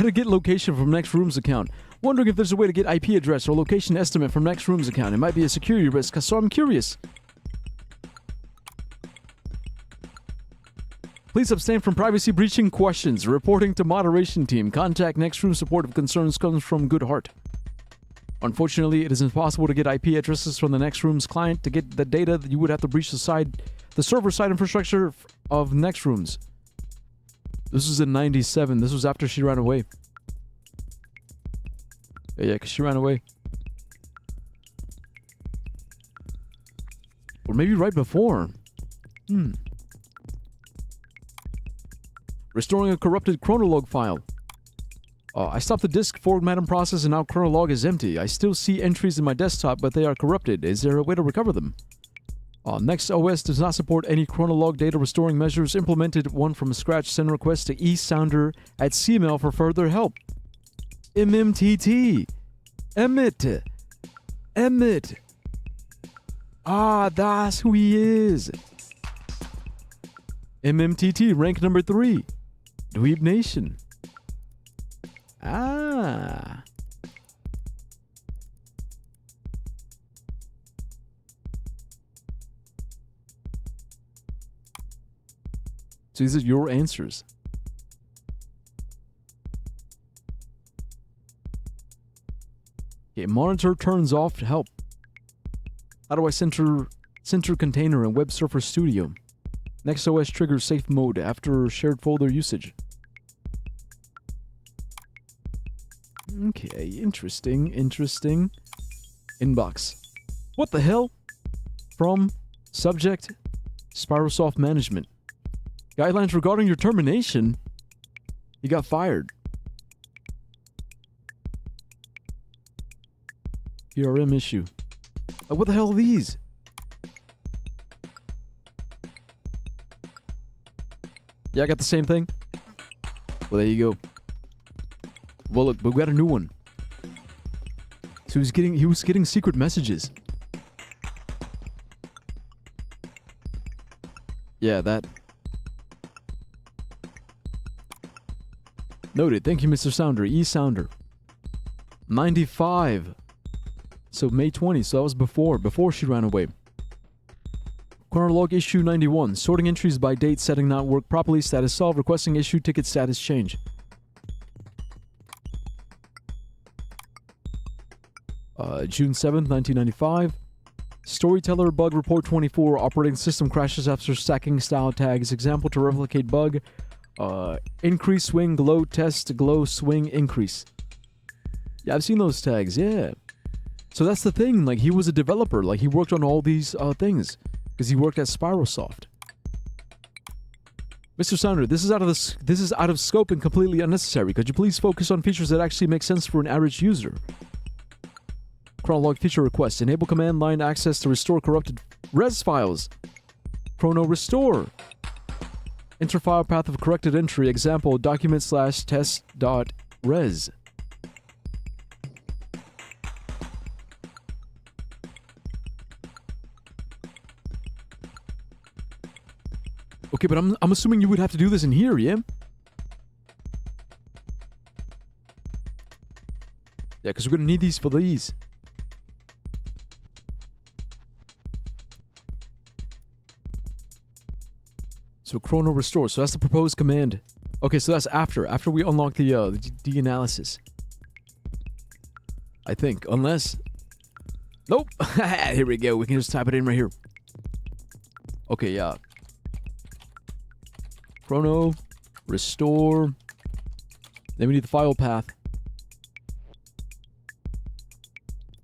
S1: to get location from Next Room's account. Wondering if there's a way to get IP address or location estimate from Next Room's account. It might be a security risk, so I'm curious. Please abstain from privacy breaching questions. Reporting to moderation team. Contact Next Room support if concerns comes from good heart. Unfortunately, it is impossible to get IP addresses from the Next Room's client. To get the data, you would have to breach the server-side infrastructure of Next Rooms. This was in 97. This was after she ran away. Yeah, because she ran away. Or maybe right before. Restoring a corrupted Chronolog file. I stopped the disk formatting process and now Chronolog is empty. I still see entries in my desktop, but they are corrupted. Is there a way to recover them? Next OS does not support any Chronolog data restoring measures. Implemented one from scratch. Send request to esounder@cmail for further help. MMTT. Emmett. Ah, that's who he is. MMTT, rank number 3. Dweeb Nation. Ah. So these are your answers. Okay, monitor turns off to help. How do I center container in Web Surfer Studio? Next OS triggers safe mode after shared folder usage. Okay, interesting. Inbox. What the hell? From subject Spyrosoft Management. Guidelines regarding your termination. You got fired. PRM issue. What the hell are these? Yeah, I got the same thing. Well, there you go. Well, look, but we got a new one. So he was getting secret messages. Yeah, that. Noted. Thank you, Mr. Sounder. E Sounder. 95. So May 20. So that was before she ran away. Chronolog issue 91. Sorting entries by date, setting not work properly, status solved, requesting issue, ticket status change. June 7th, 1995. Storyteller bug report 24. Operating system crashes after stacking style tags. Example to replicate bug. Increase swing, glow test, glow swing, increase. Yeah, I've seen those tags, yeah. So that's the thing, like he was a developer, like he worked on all these things. Because he worked at Spyrosoft. Mr. Sounder, this is out of scope and completely unnecessary. Could you please focus on features that actually make sense for an average user? Chronolog feature request. Enable command line access to restore corrupted res files. Chrono restore. Enter file path of corrected entry. Example document/test.res. Okay, but I'm assuming you would have to do this in here, yeah? Yeah, because we're gonna need these for these. So chrono restore. So that's the proposed command. Okay, so that's after we unlock the de-analysis. I think, unless. Nope. Here we go. We can just type it in right here. Okay, yeah. Chrono restore. Then we need the file path.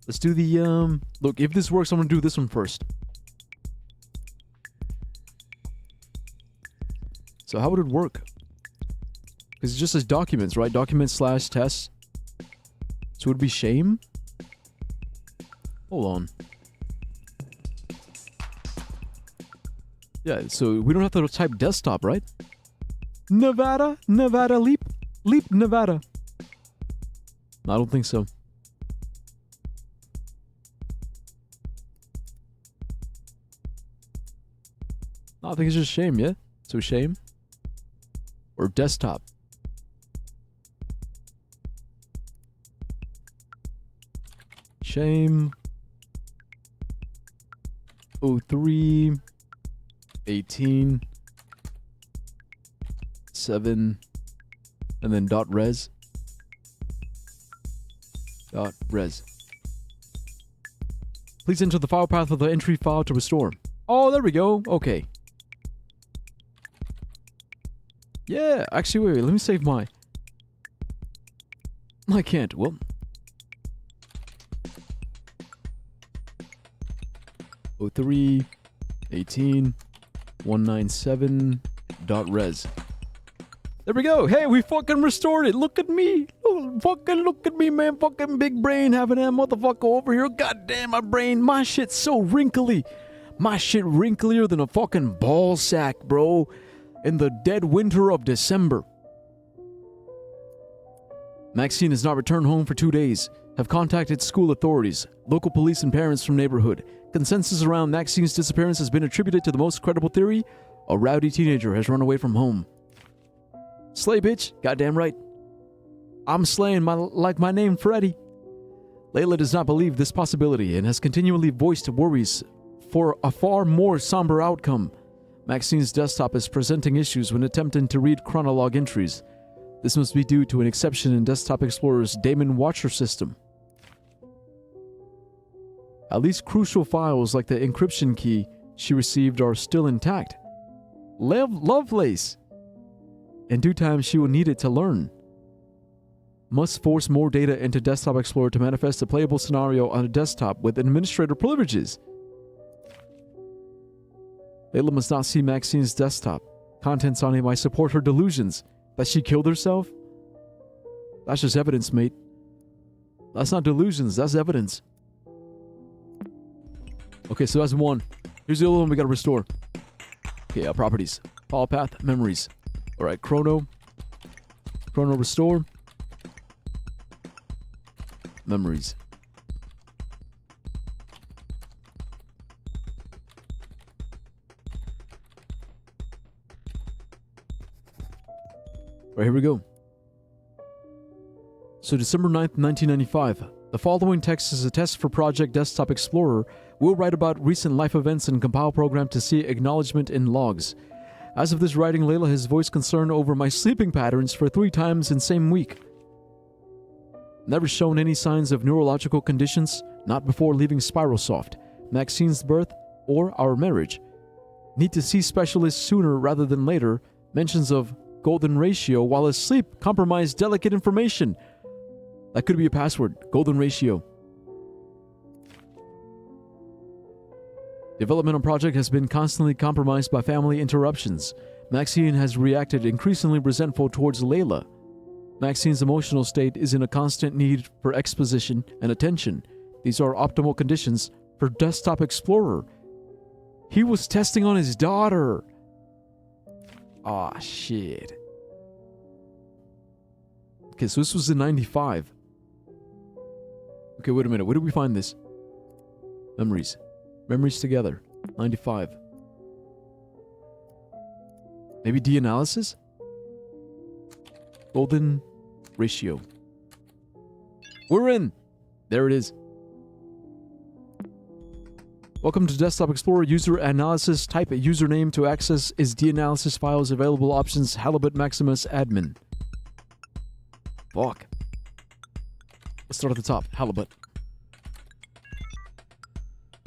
S1: Let's do the look, if this works, I'm gonna do this one first. So how would it work? Because it just says documents, right? Documents/test. So it would be shame? Hold on. Yeah, so we don't have to type desktop, right? Nevada, leap, Nevada. I don't think so. I think it's just shame, yeah? So shame. Or desktop. Shame. 03. 18. 7. And then .res. .res. Please enter the file path of the entry file to restore. Oh, there we go. Okay. Yeah, actually, wait, let me save my... I can't, well... Oh, 03, 18, 197.res. There we go. Hey, we fucking restored it. Look at me. Oh, fucking look at me, man. Fucking big brain having that motherfucker over here. God damn, my brain. My shit's so wrinkly. My shit wrinklier than a fucking ball sack, bro. In the dead winter of December. Maxine has not returned home for 2 days. Have contacted school authorities, local police and parents from neighborhood. Consensus around Maxine's disappearance has been attributed to the most credible theory. A rowdy teenager has run away from home. Slay, bitch. Goddamn right. I'm slaying like my name Freddy. Layla does not believe this possibility and has continually voiced worries for a far more somber outcome. Maxine's desktop is presenting issues when attempting to read chronolog entries. This must be due to an exception in Desktop Explorer's Daemon Watcher system. At least crucial files like the encryption key she received are still intact. Lovelace! In due time, she will need it to learn. Must force more data into Desktop Explorer to manifest a playable scenario on a desktop with administrator privileges. Layla must not see Maxine's desktop. Contents on it might support her delusions. That she killed herself? That's just evidence, mate. That's not delusions, that's evidence. Okay, so that's one. Here's the other one we gotta restore. Okay, properties. Follow path, memories. Alright, chrono. Chrono restore. Memories. Alright, here we go. So December 9th, 1995. The following text is a test for Project Desktop Explorer. We'll write about recent life events and compile program to see acknowledgement in logs. As of this writing, Layla has voiced concern over my sleeping patterns for 3 times in same week. Never shown any signs of neurological conditions, not before leaving Spiralsoft, Maxine's birth, or our marriage. Need to see specialists sooner rather than later. Mentions of golden ratio while asleep compromise delicate information. That could be a password. Golden ratio. Development on project has been constantly compromised by family interruptions. Maxine has reacted increasingly resentful towards Layla. Maxine's emotional state is in a constant need for exposition and attention. These are optimal conditions for Desktop Explorer. He was testing on his daughter. Ah, shit. Okay, so this was in 95. Okay, wait a minute. Where did we find this? Memories. Memories together. 95. Maybe D-analysis? Golden ratio. We're in! There it is. Welcome to Desktop Explorer User Analysis. Type a username to access is D-analysis files. Available options Halibut Maximus Admin. Fuck. Let's start at the top. Halibut.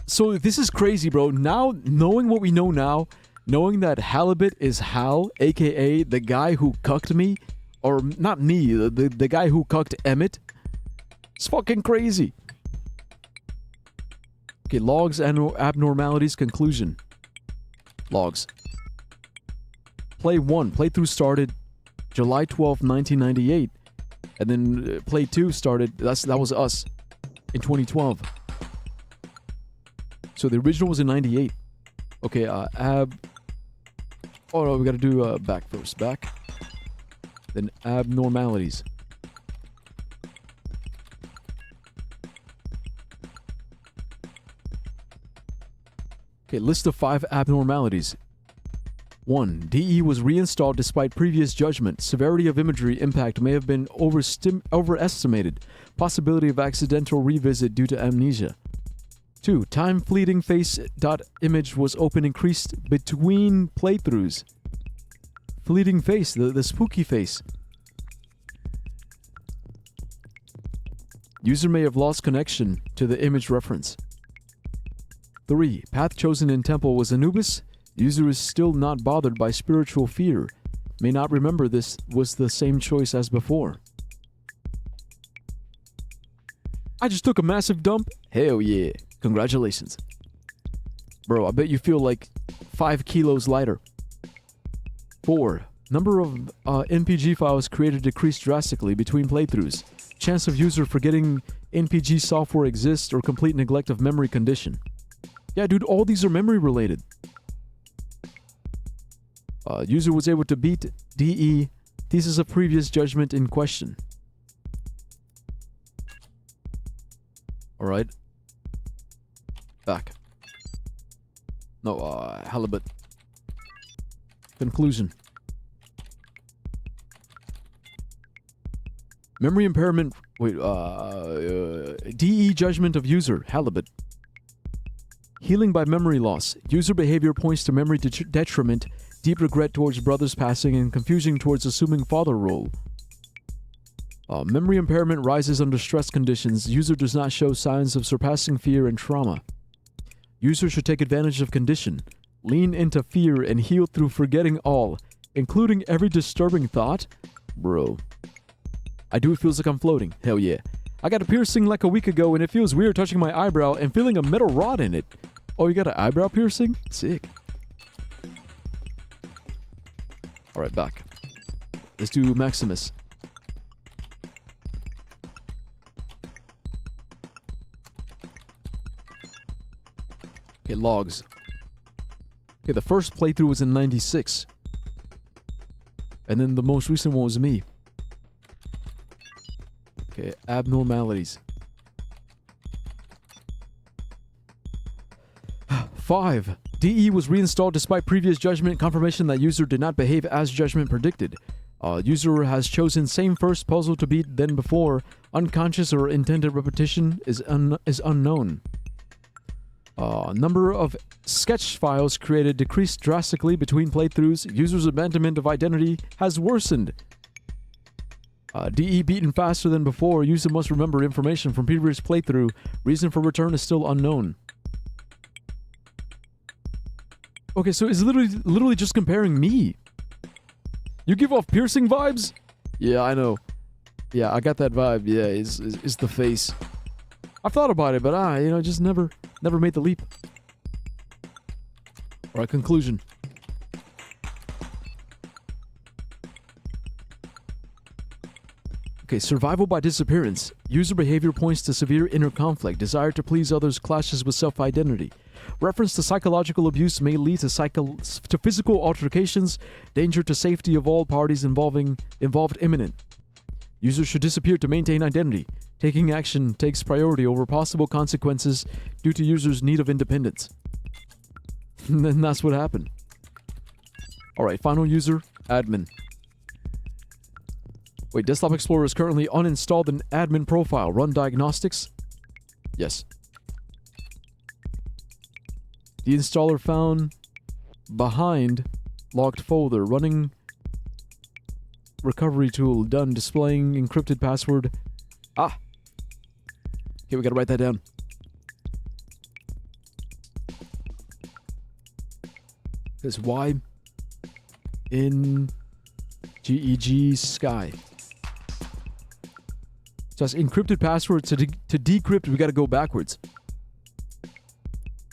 S1: So this is crazy, bro. Now, knowing what we know now, knowing that Halibut is Hal, aka the guy who cucked me, or not me, the guy who cucked Emmett, it's fucking crazy. Okay, logs and abnormalities conclusion. Logs. Play 1. Playthrough started July 12, 1998. And then play 2 started, that was us, in 2012. So the original was in 98. Okay, oh no, we gotta do back first. Back. Then abnormalities. Okay, list of 5 abnormalities. 1. DE was reinstalled despite previous judgment. Severity of imagery impact may have been overestimated. Possibility of accidental revisit due to amnesia. 2. Time fleeting face dot image was open increased between playthroughs. Fleeting face, the spooky face. User may have lost connection to the image reference. 3. Path chosen in temple was Anubis. User is still not bothered by spiritual fear. May not remember this was the same choice as before. I just took a massive dump? Hell yeah. Congratulations. Bro, I bet you feel like 5 kilos lighter. 4. Number of NPG files created decreased drastically between playthroughs. Chance of user forgetting NPG software exists or complete neglect of memory condition. Yeah, dude, all these are memory related. User was able to beat DE thesis of previous judgment in question. Alright. Back. No, Halibut. Conclusion. Memory impairment. Wait, DE judgment of user. Halibut. Healing by memory loss. User behavior points to memory detriment, deep regret towards brother's passing, and confusion towards assuming father role. Memory impairment rises under stress conditions. User does not show signs of surpassing fear and trauma. User should take advantage of condition. Lean into fear and heal through forgetting all, including every disturbing thought. Bro. I do, it feels like I'm floating. Hell yeah. I got a piercing like a week ago and it feels weird touching my eyebrow and feeling a metal rod in it. Oh, you got an eyebrow piercing? Sick. Alright, back. Let's do Maximus. Okay, logs. Okay, the first playthrough was in 96. And then the most recent one was me. Okay, abnormalities. 5. DE was reinstalled despite previous judgment confirmation that user did not behave as judgment predicted. User has chosen same first puzzle to beat than before. Unconscious or intended repetition is unknown. Number of sketch files created decreased drastically between playthroughs. User's abandonment of identity has worsened. DE beaten faster than before. User must remember information from previous playthrough. Reason for return is still unknown. Okay, so it's literally just comparing me. You give off piercing vibes? Yeah, I know. Yeah, I got that vibe. Yeah, it's the face. I've thought about it, but just never made the leap. All right, conclusion. Okay, survival by disappearance. User behavior points to severe inner conflict. Desire to please others clashes with self-identity. Reference to psychological abuse may lead to physical altercations. Danger to safety of all parties involved imminent. User should disappear to maintain identity. Taking action takes priority over possible consequences due to user's need of independence. And then that's what happened. Alright, final user, admin. Wait, Desktop Explorer is currently uninstalled in admin profile. Run diagnostics? Yes. The installer found behind locked folder. Running recovery tool. Done. Displaying encrypted password. Ah! Okay, we gotta write that down. This Y in GEG Sky. So that's encrypted password. To decrypt, we gotta go backwards.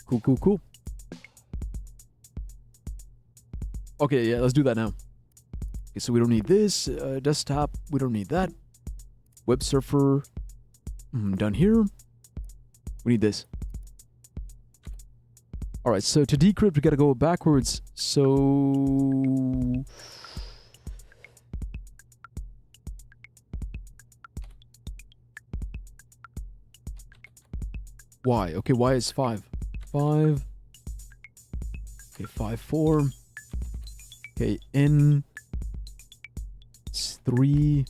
S1: Cool. Okay, yeah, let's do that now. Okay, so we don't need this. Desktop, we don't need that. Web surfer, down here. We need this. Alright, so to decrypt, we gotta go backwards. So... Y. Okay, Y is 5. 5. Okay, 5, 4. Okay, N is 3.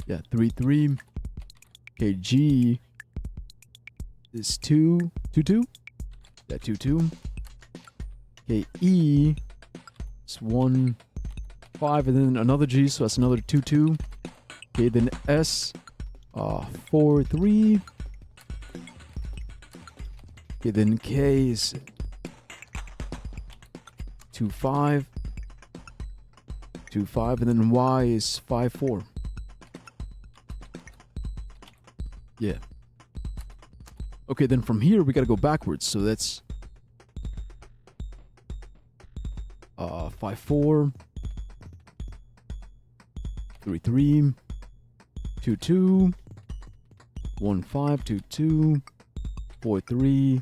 S1: Yeah, 3, 3. Okay, G is 2. 2, 2? Yeah, 2, 2. Okay, E is 1, 5, and then another G, so that's another 2, 2. Okay, then S, 4, 3. Okay, then K is 2, 5. 2, 5, and then Y is 5, 4. Yeah. Okay, then from here we gotta go backwards, so that's 5, 4. 3, 3. 2, 2. 1, 5, 2, 2. 4, 3.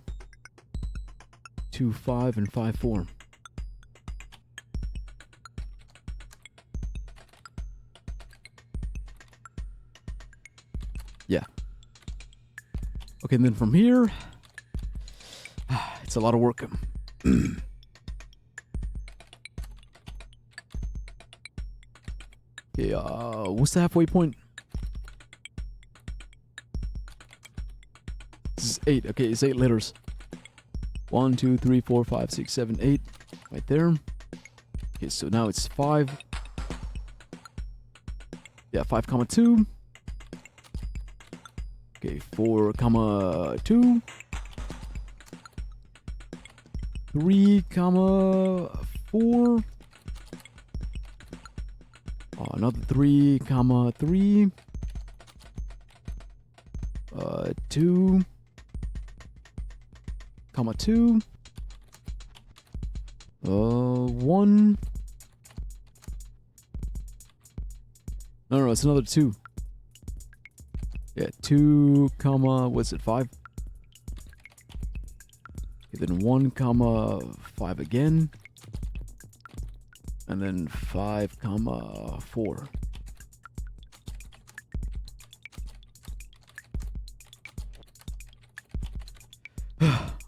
S1: 2, 5, and 5, 4. Yeah. Okay, and then from here, it's a lot of work. Okay, what's the halfway point? This is 8. Okay, it's 8 letters. 1, 2, 3, 4, 5, 6, 7, 8. Right there. Okay, so now it's 5. Yeah, 5, comma 2. Okay, 4, comma 2. 3, comma 4. Another 3, comma 3. 2, comma 2. 1. No, it's another 2. Yeah, 2 comma, what's it, 5? Okay, then 1 comma 5 again. And then 5 comma 4.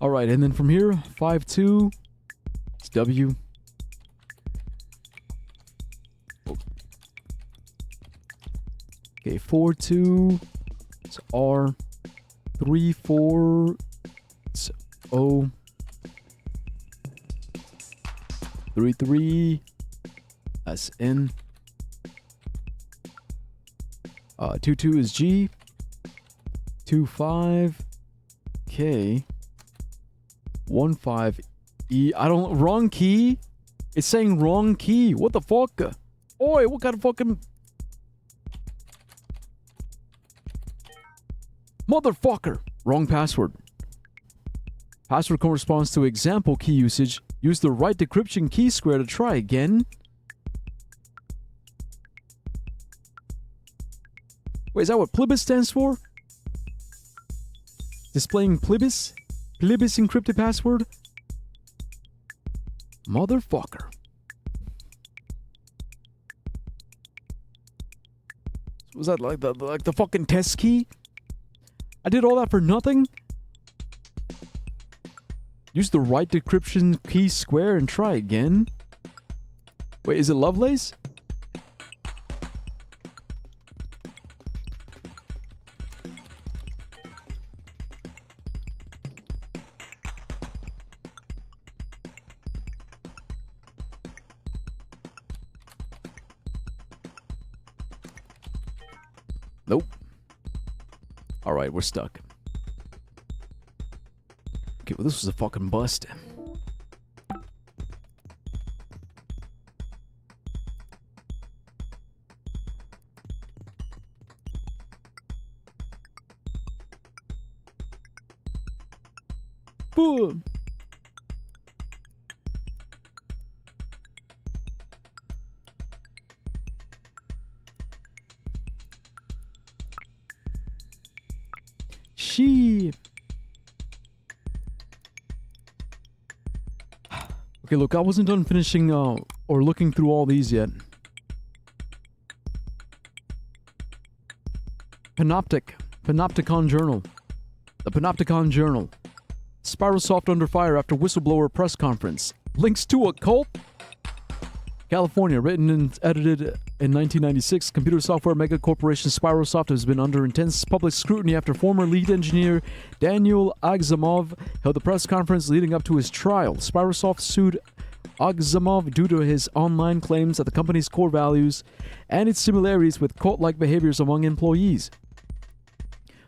S1: All right, and then from here, 5 2, it's W. Okay, 4 2, it's R. 3 4, it's O. 3 3, that's N. 2 2 is G. 2 5, K. 1 5, E. Wrong key. It's saying wrong key. What the fuck? Oi, what kind of fucking motherfucker? Wrong password. Password corresponds to example key usage. Use the right decryption key square to try again. Wait, is that what plibis stands for? Displaying plibis? Plibis encrypted password? Motherfucker. Was that like the fucking test key? I did all that for nothing? Use the right decryption key square and try again. Wait, is it Lovelace? Nope. Alright, we're stuck. Okay, well, this was a fucking bust. Boom. Sheep. Okay, look, I wasn't done finishing or looking through all these yet. Panopticon Journal. The Panopticon Journal. Spyrosoft under fire after whistleblower press conference. Links to a cult? California, written and edited in 1996, computer software mega corporation Spyrosoft has been under intense public scrutiny after former lead engineer Daniel Agzamov held a press conference leading up to his trial. Spyrosoft sued Agzamov due to his online claims that the company's core values and its similarities with cult-like behaviors among employees.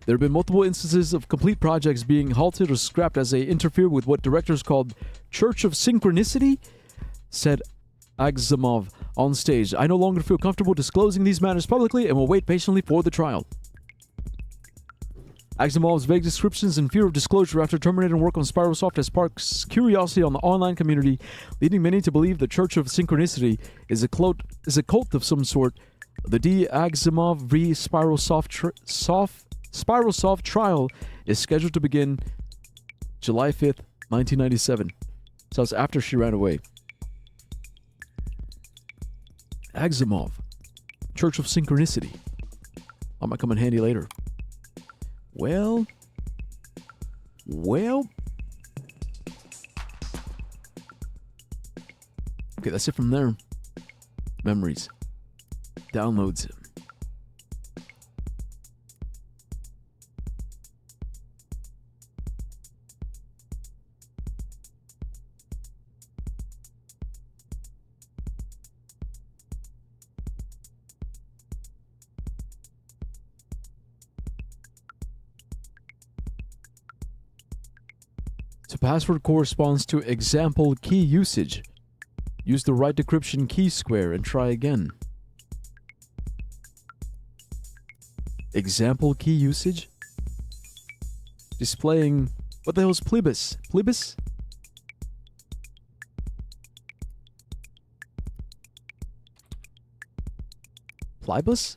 S1: There have been multiple instances of complete projects being halted or scrapped as they interfere with what directors called Church of Synchronicity, said Agzamov on stage. I no longer feel comfortable disclosing these matters publicly and will wait patiently for the trial. Agzamov's vague descriptions and fear of disclosure after terminating work on Spyrosoft has sparked curiosity on the online community, leading many to believe the Church of Synchronicity is a cult of some sort. The D. Agzamov v. Spyrosoft trial is scheduled to begin July 5th, 1997. So it's after she ran away. Agzamov, Church of Synchronicity. That might come in handy later. Well. Okay, that's it from there. Memories. Downloads. So password corresponds to example key usage. Use the right decryption key square and try again. Example key usage? Displaying... What the hell is plibis? Plibis? Plibus?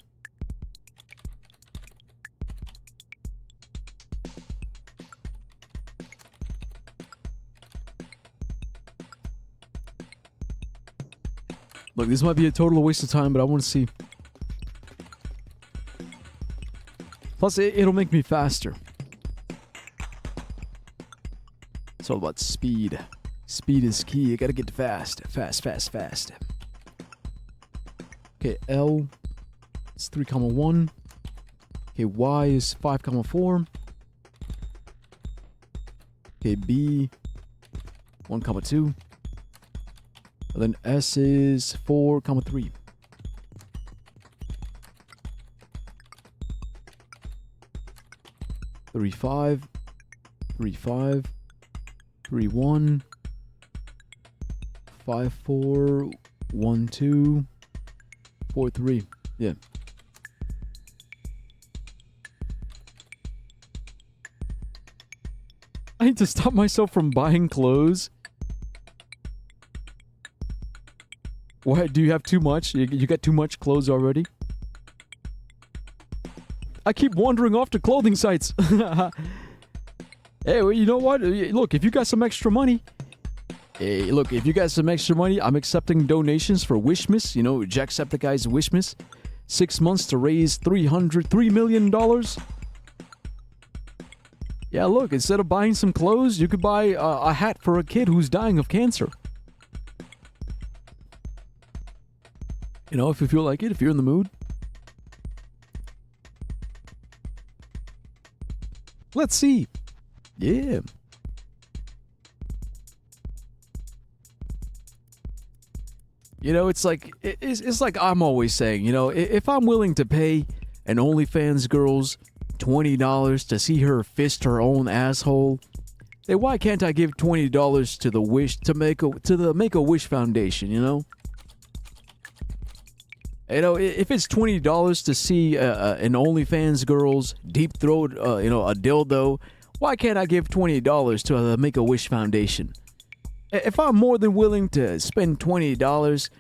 S1: Look, this might be a total waste of time, but I want to see. Plus, it'll make me faster. It's all about speed. Speed is key. You gotta get fast. Fast, fast, fast. Okay, L is 3, 1. Okay, Y is 5, 4. Okay, B 1, 2. And then S is 4, 3. Three, 5. 3, 5. 3, 1. 5, 4. 1, 2. 4, 3. Yeah. I need to stop myself from buying clothes. Why? Do you have too much? You got too much clothes already? I keep wandering off to clothing sites. Hey, well, you know what? Look, if you got some extra money... Hey, look, if you got some extra money, I'm accepting donations for Wishmas. You know, Jacksepticeye's Wishmas. 6 months to raise $3 million. Yeah, look, instead of buying some clothes, you could buy a hat for a kid who's dying of cancer. You know, if you feel like it, if you're in the mood. Let's see. Yeah. You know, it's like I'm always saying, you know, if I'm willing to pay an OnlyFans girl's $20 to see her fist her own asshole, then why can't I give $20 to the Make-A-Wish Foundation, you know? You know, if it's $20 to see an OnlyFans girl's deep throat, you know, a dildo, why can't I give $20 to the Make-A-Wish Foundation? If I'm more than willing to spend $20,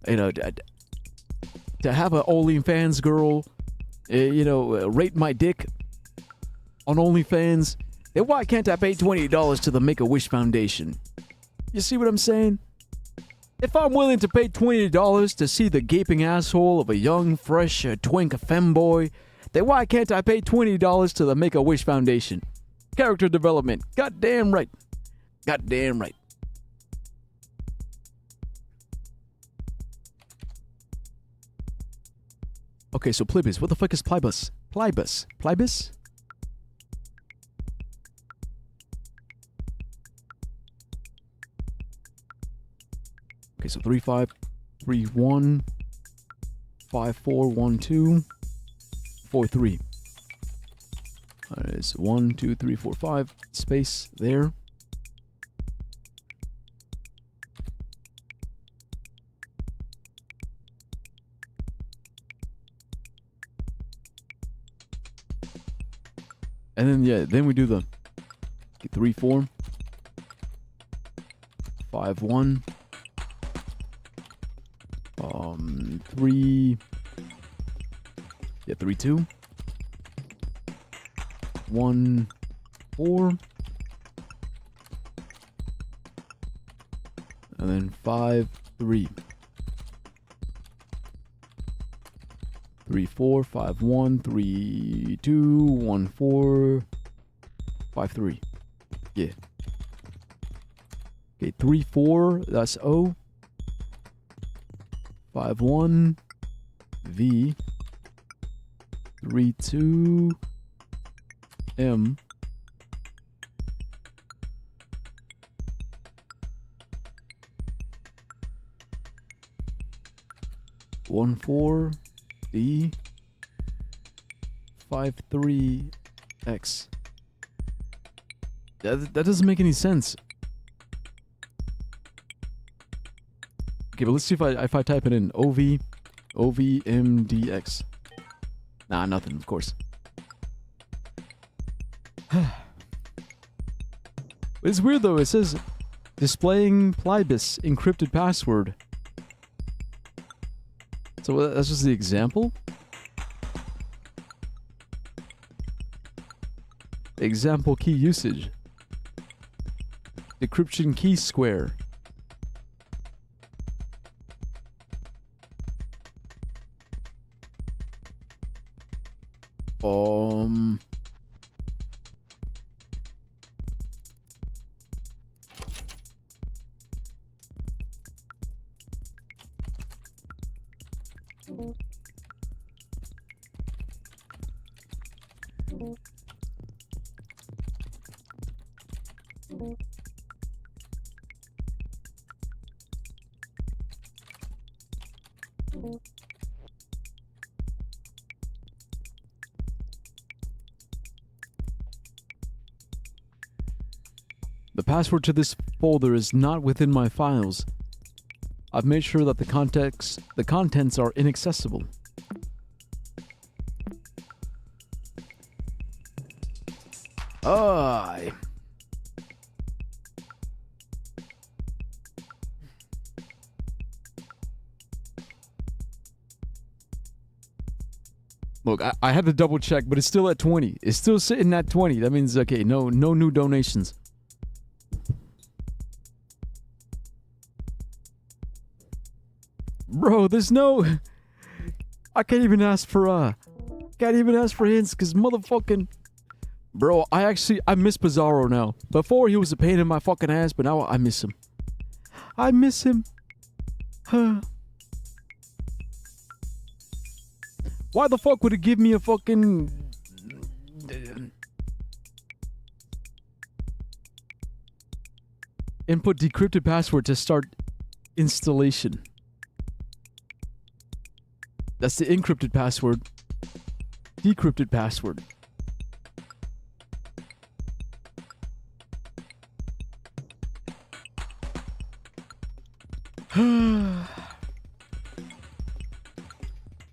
S1: you know, to have an OnlyFans girl, you know, rate my dick on OnlyFans, then why can't I pay $20 to the Make-A-Wish Foundation? You see what I'm saying? If I'm willing to pay $20 to see the gaping asshole of a young, fresh, twink femboy, then why can't I pay $20 to the Make-A-Wish Foundation? Character development. Goddamn right. Goddamn right. Okay, so Plibus. What the fuck is Plibus? Plibus. Plibus? Okay, so 3, 5, 3, 1, 5, 4, 1, 2, 4, 3. It's 1, 2, 3, 4, 5. Space there. And then, yeah, then we do the 3, 4, 5, 1, 3, yeah, 3, 2, 1, 4, and then 5, 3. 3, 4, 5, 1, 3, 2, 1, 4, 5, 3. Yeah. Okay, 3, 4, that's O. 5, 1, V. 3, 2, M. One, 4, D. 5, 3, X. That doesn't make any sense. Okay, but let's see if I type it in. OVMDX. Nah, nothing, of course. It's weird though, it says displaying Plibus encrypted password. So that's just the example? Example key usage. Decryption key square. Um. The password to this folder is not within my files. I've made sure that the contents are inaccessible. Aye. Look, I had to double check, but it's still at 20. It's still sitting at 20. That means, okay, no new donations. Bro, there's no... I can't even ask for hints, because motherfucking... Bro, I miss Pizarro now. Before, he was a pain in my fucking ass, but now I miss him. I miss him. Huh. Why the fuck would it give me a fucking... Input decrypted password to start installation. That's the encrypted password. Decrypted password.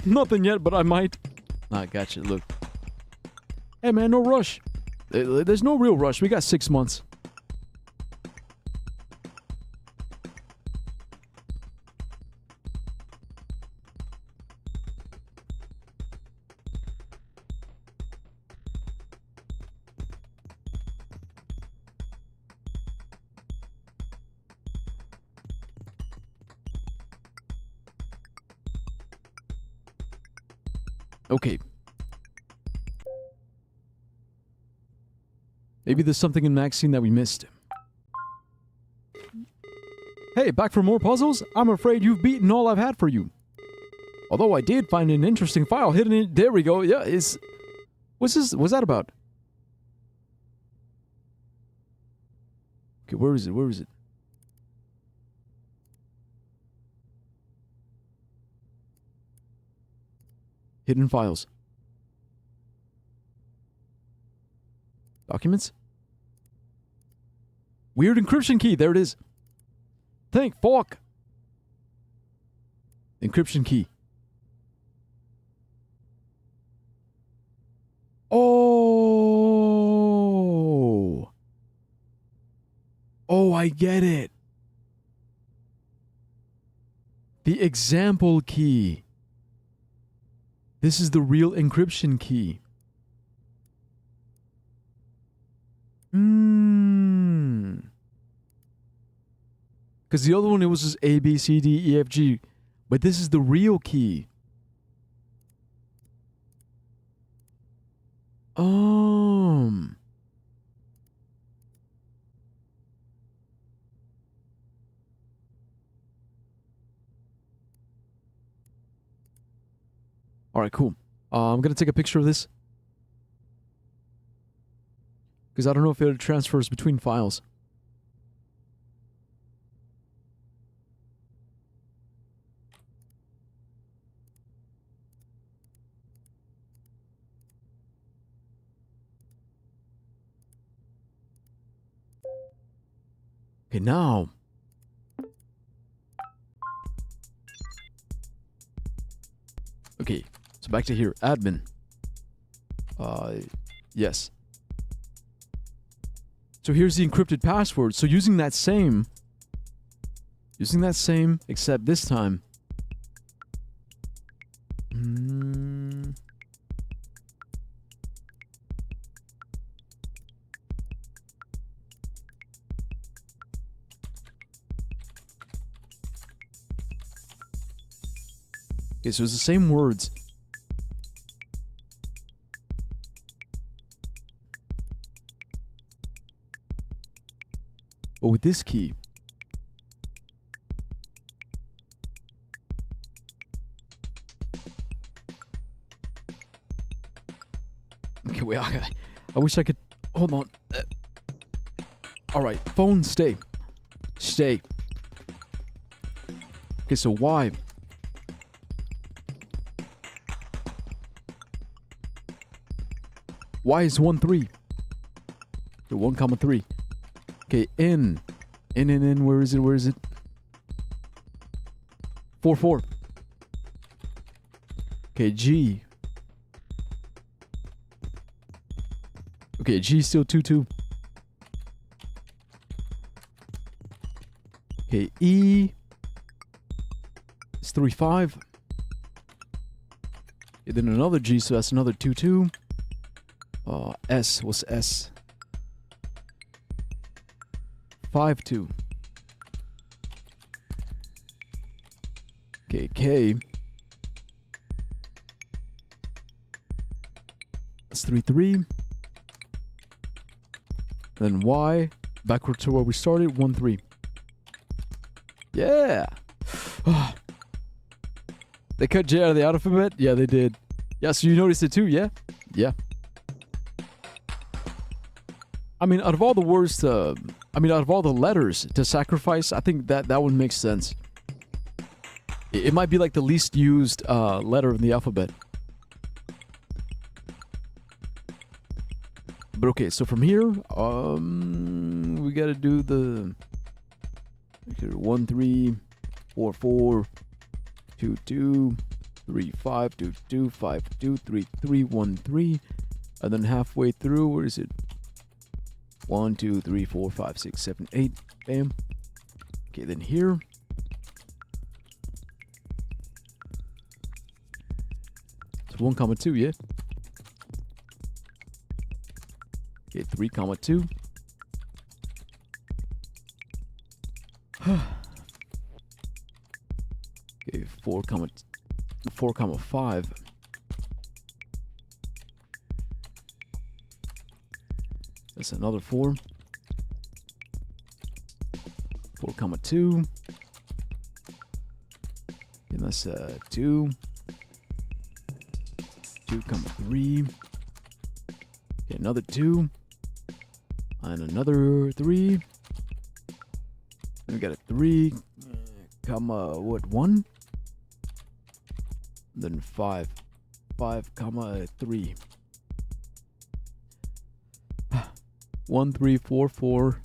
S1: Nothing yet, but I might. I gotcha, look. Hey man, no rush. There's no real rush. We got 6 months. Okay. Maybe there's something in Maxine that we missed. Hey, back for more puzzles? I'm afraid you've beaten all I've had for you. Although I did find an interesting file hidden in... There we go. Yeah, it's... What's this? What's that about? Okay, where is it? Where is it? Hidden files. Documents? Weird encryption key. There it is. Thank fuck. Encryption key. Oh. Oh, I get it. The example key. This is the real encryption key. Because the other one, it was just A, B, C, D, E, F, G. But this is the real key. Alright, cool. I'm gonna take a picture of this. Because I don't know if it transfers between files. Okay, now. Okay, so back to here. Admin. Yes. So here's the encrypted password. So using that same, except this time. Okay, so it's the same words. But with this key, okay, wait, I wish I could, hold on. All right, phone, stay. Stay. Okay, so Y. Y is 1, 3. Okay, 1, comma 3. Okay, N. N, where is it, where is it? 4, 4. Okay, G. Okay, G is still 2, 2. Okay, E is 3, 5. Okay, then another G, so that's another 2, 2. S, what's S? 5, 2. Okay, K. That's 3, 3. Then Y, backward to where we started, 1, 3. Yeah! They cut J out of the alphabet? Yeah, they did. Yeah, so you noticed it too, yeah? Yeah. I mean, out of all the words out of all the letters to sacrifice, I think that one makes sense. It might be like the least used letter in the alphabet. But okay, so from here, we gotta do the 1, 3, 4, 4, 2, 2, 3, 5, 2, 2, 5, 2, 3, 3, 1, 3, and then halfway through, where is it? 1, 2, 3, 4, 5, 6, 7, 8. Bam. Okay, then here. It's 1, comma 2, yeah? Okay, 3, comma 2. Okay, 4, comma 5. That's another 4. 4, comma 2. And that's 2. 2, comma 3. Okay, another 2. And another 3. Then we got a 3, comma, 1? Then 5. 5, comma 3. 1, 3, 4, 4,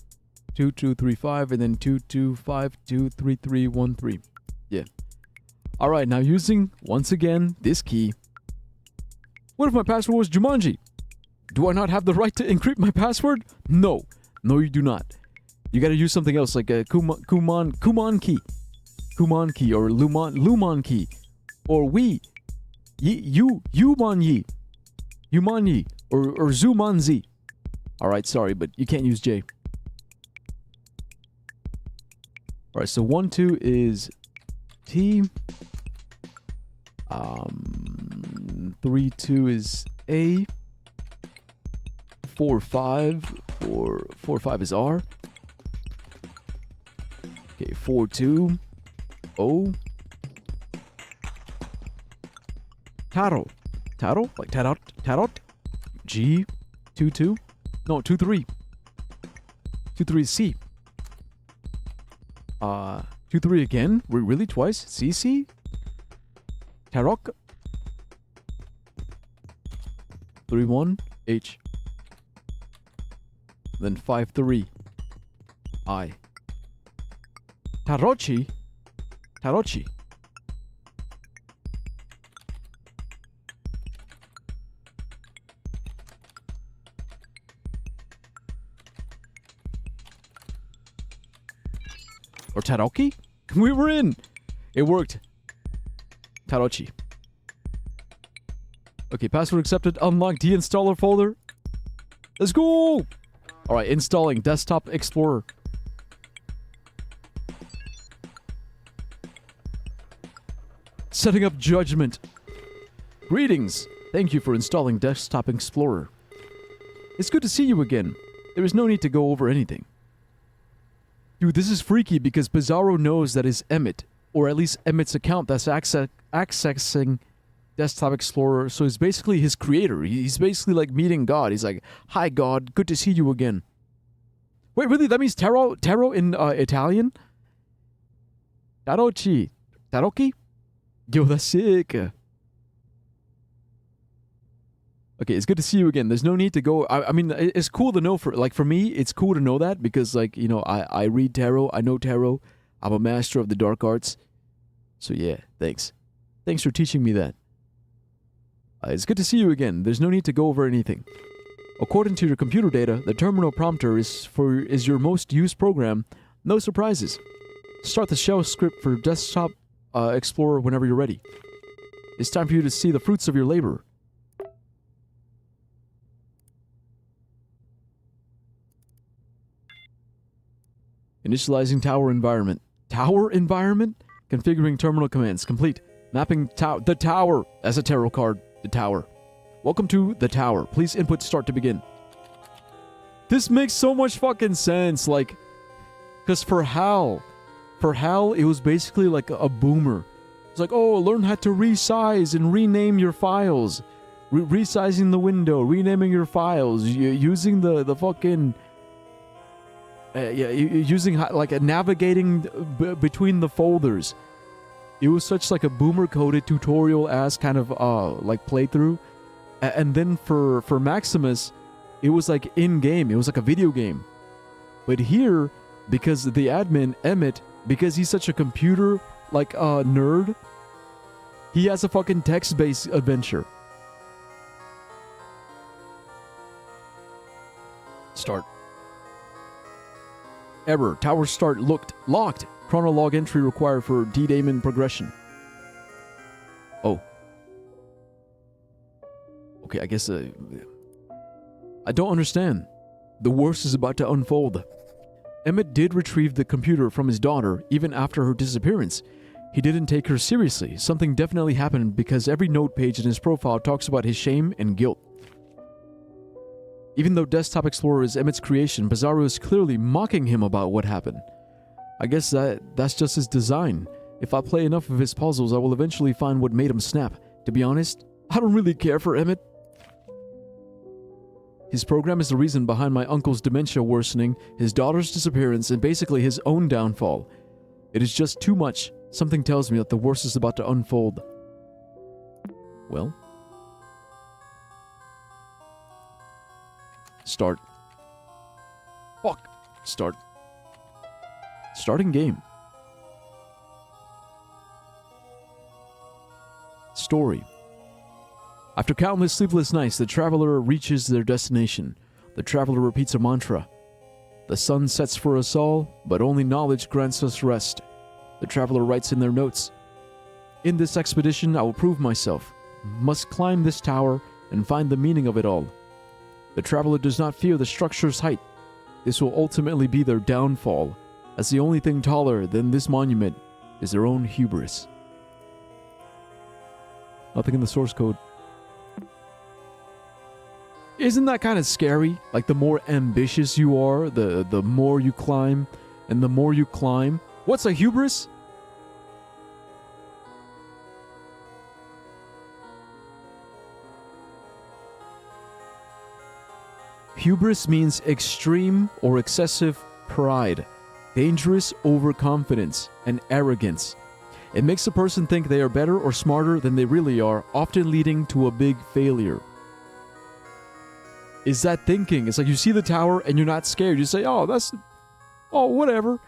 S1: 2, 2, 3, 5, and then 2, 2, 5, 2, 3, 3, 1, 3. Yeah. All right, now using, once again, this key. What if my password was Jumanji? Do I not have the right to encrypt my password? No. No, you do not. You gotta use something else like a Kumon key. Kumon key, or Lumon key. Or Yumanyi, or Zumanzi. Alright, sorry, but you can't use J. Alright, so 1, 2 is T. 3, 2 is A. 4, 5. 4, 5 is R. Okay, 4, 2. O. Taro. Taro? Like tarot? Tarot? G. 2, 2. No, 2, 3. 2, 3 is C. 2, 3 again? Really? Twice? CC? Tarok? 3, 1. H. Then 5, 3. I. Tarochi? Tarochi. Or Taroki? We were in! It worked. Tarochi. Okay, password accepted. Unlock deinstaller folder. Let's go! Alright, installing Desktop Explorer. Setting up Judgment. Greetings. Thank you for installing Desktop Explorer. It's good to see you again. There is no need to go over anything. Dude, this is freaky because Bizarro knows that is Emmett, or at least Emmett's account that's accessing Desktop Explorer. So it's basically his creator. He's basically like meeting God. He's like, "Hi, God. Good to see you again." Wait, really? That means tarot in Italian? Tarocchi. Tarocchi? Yo, that's sick. Okay, it's good to see you again. There's no need to go. I mean, it's cool to know for me, it's cool to know that because like, you know, I read tarot. I know tarot. I'm a master of the dark arts. So yeah, thanks. Thanks for teaching me that. It's good to see you again. There's no need to go over anything. According to your computer data, the terminal prompter is your most used program. No surprises. Start the shell script for Desktop Explorer whenever you're ready. It's time for you to see the fruits of your labor. Initializing tower environment. Tower environment? Configuring terminal commands. Complete. Mapping the tower as a tarot card. The tower. Welcome to the tower. Please input start to begin. This makes so much fucking sense. Like, because for Hal, it was basically like a boomer. It's like, oh, learn how to resize and rename your files. Resizing the window, renaming your files, using the fucking... using like navigating between the folders. It was such like a boomer coded tutorial ass kind of like playthrough. And then for Maximus, it was like in game. It was like a video game. But here, because the admin Emmett, because he's such a computer like nerd, he has a fucking text-based adventure. Start. Error. Tower start locked. Chronolog entry required for D-Daemon progression. Oh. Okay, I guess... I don't understand. The worst is about to unfold. Emmett did retrieve the computer from his daughter even after her disappearance. He didn't take her seriously. Something definitely happened because every note page in his profile talks about his shame and guilt. Even though Desktop Explorer is Emmett's creation, Bizarro is clearly mocking him about what happened. I guess that's just his design. If I play enough of his puzzles, I will eventually find what made him snap. To be honest, I don't really care for Emmett. His program is the reason behind my uncle's dementia worsening, his daughter's disappearance, and basically his own downfall. It is just too much. Something tells me that the worst is about to unfold. Well... Start. Fuck. Start. Starting game. Story. After countless sleepless nights, the traveler reaches their destination. The traveler repeats a mantra. The sun sets for us all, but only knowledge grants us rest. The traveler writes in their notes. In this expedition, I will prove myself. Must climb this tower and find the meaning of it all. The traveler does not fear the structure's height. This will ultimately be their downfall, as the only thing taller than this monument is their own hubris. Nothing in the source code. Isn't that kind of scary? Like the more ambitious you are, the more you climb, and the more you climb. What's a hubris? Hubris means extreme or excessive pride, dangerous overconfidence, and arrogance. It makes a person think they are better or smarter than they really are, often leading to a big failure. Is that thinking? It's like you see the tower and you're not scared. You say, oh, whatever.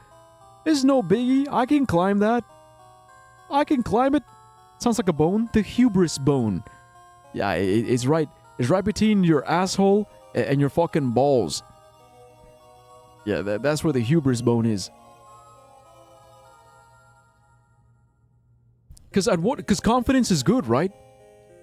S1: It's no biggie. I can climb that. I can climb it. Sounds like a bone. The hubris bone. Yeah, it's right. It's right between your asshole and your fucking balls. Yeah, that's where the hubris bone is. Because confidence is good, right?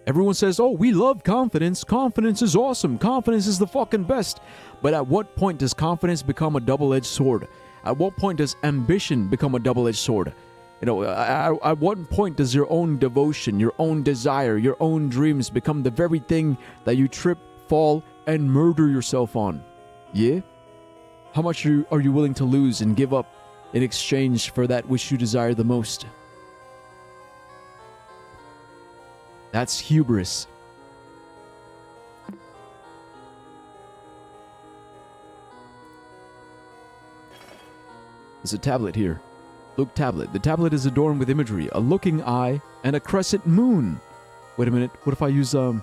S1: Everyone says, oh, we love confidence. Confidence is awesome. Confidence is the fucking best. But at what point does confidence become a double-edged sword? At what point does ambition become a double-edged sword? You know, at what point does your own devotion, your own desire, your own dreams become the very thing that you trip, fall, and murder yourself on? Yeah? How much are you willing to lose and give up in exchange for that which you desire the most. That's hubris. There's a tablet here. Look, tablet. The tablet is adorned with imagery, a looking eye, and a crescent moon. Wait a minute. What if I use, the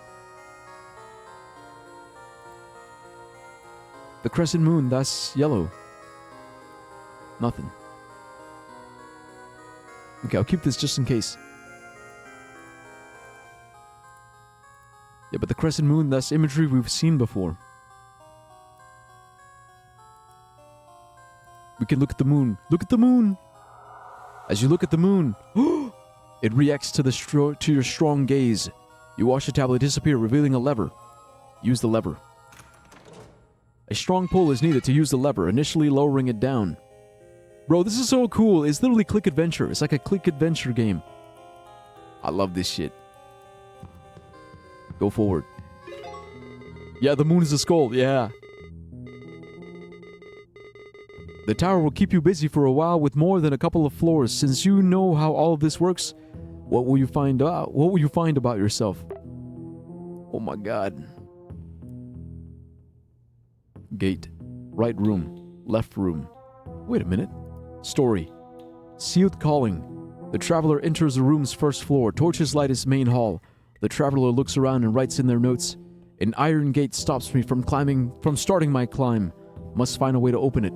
S1: crescent moon, that's yellow. Nothing. Okay, I'll keep this just in case. Yeah, but the crescent moon, that's imagery we've seen before. We can look at the moon. Look at the moon! As you look at the moon, it reacts to your strong gaze. You watch the tablet disappear, revealing a lever. Use the lever. A strong pull is needed to use the lever, initially lowering it down. Bro, this is so cool. It's literally Click Adventure. It's like a Click Adventure game. I love this shit. Go forward. Yeah, the moon is a skull. Yeah. The tower will keep you busy for a while with more than a couple of floors. Since you know how all of this works, what will you find out? What will you find about yourself? Oh my god. Gate. Right room. Left room. Wait a minute. Story. Sealed calling. The traveler enters the room's first floor. Torches light its main hall. The traveler looks around and writes in their notes. An iron gate stops me from starting my climb. Must find a way to open it.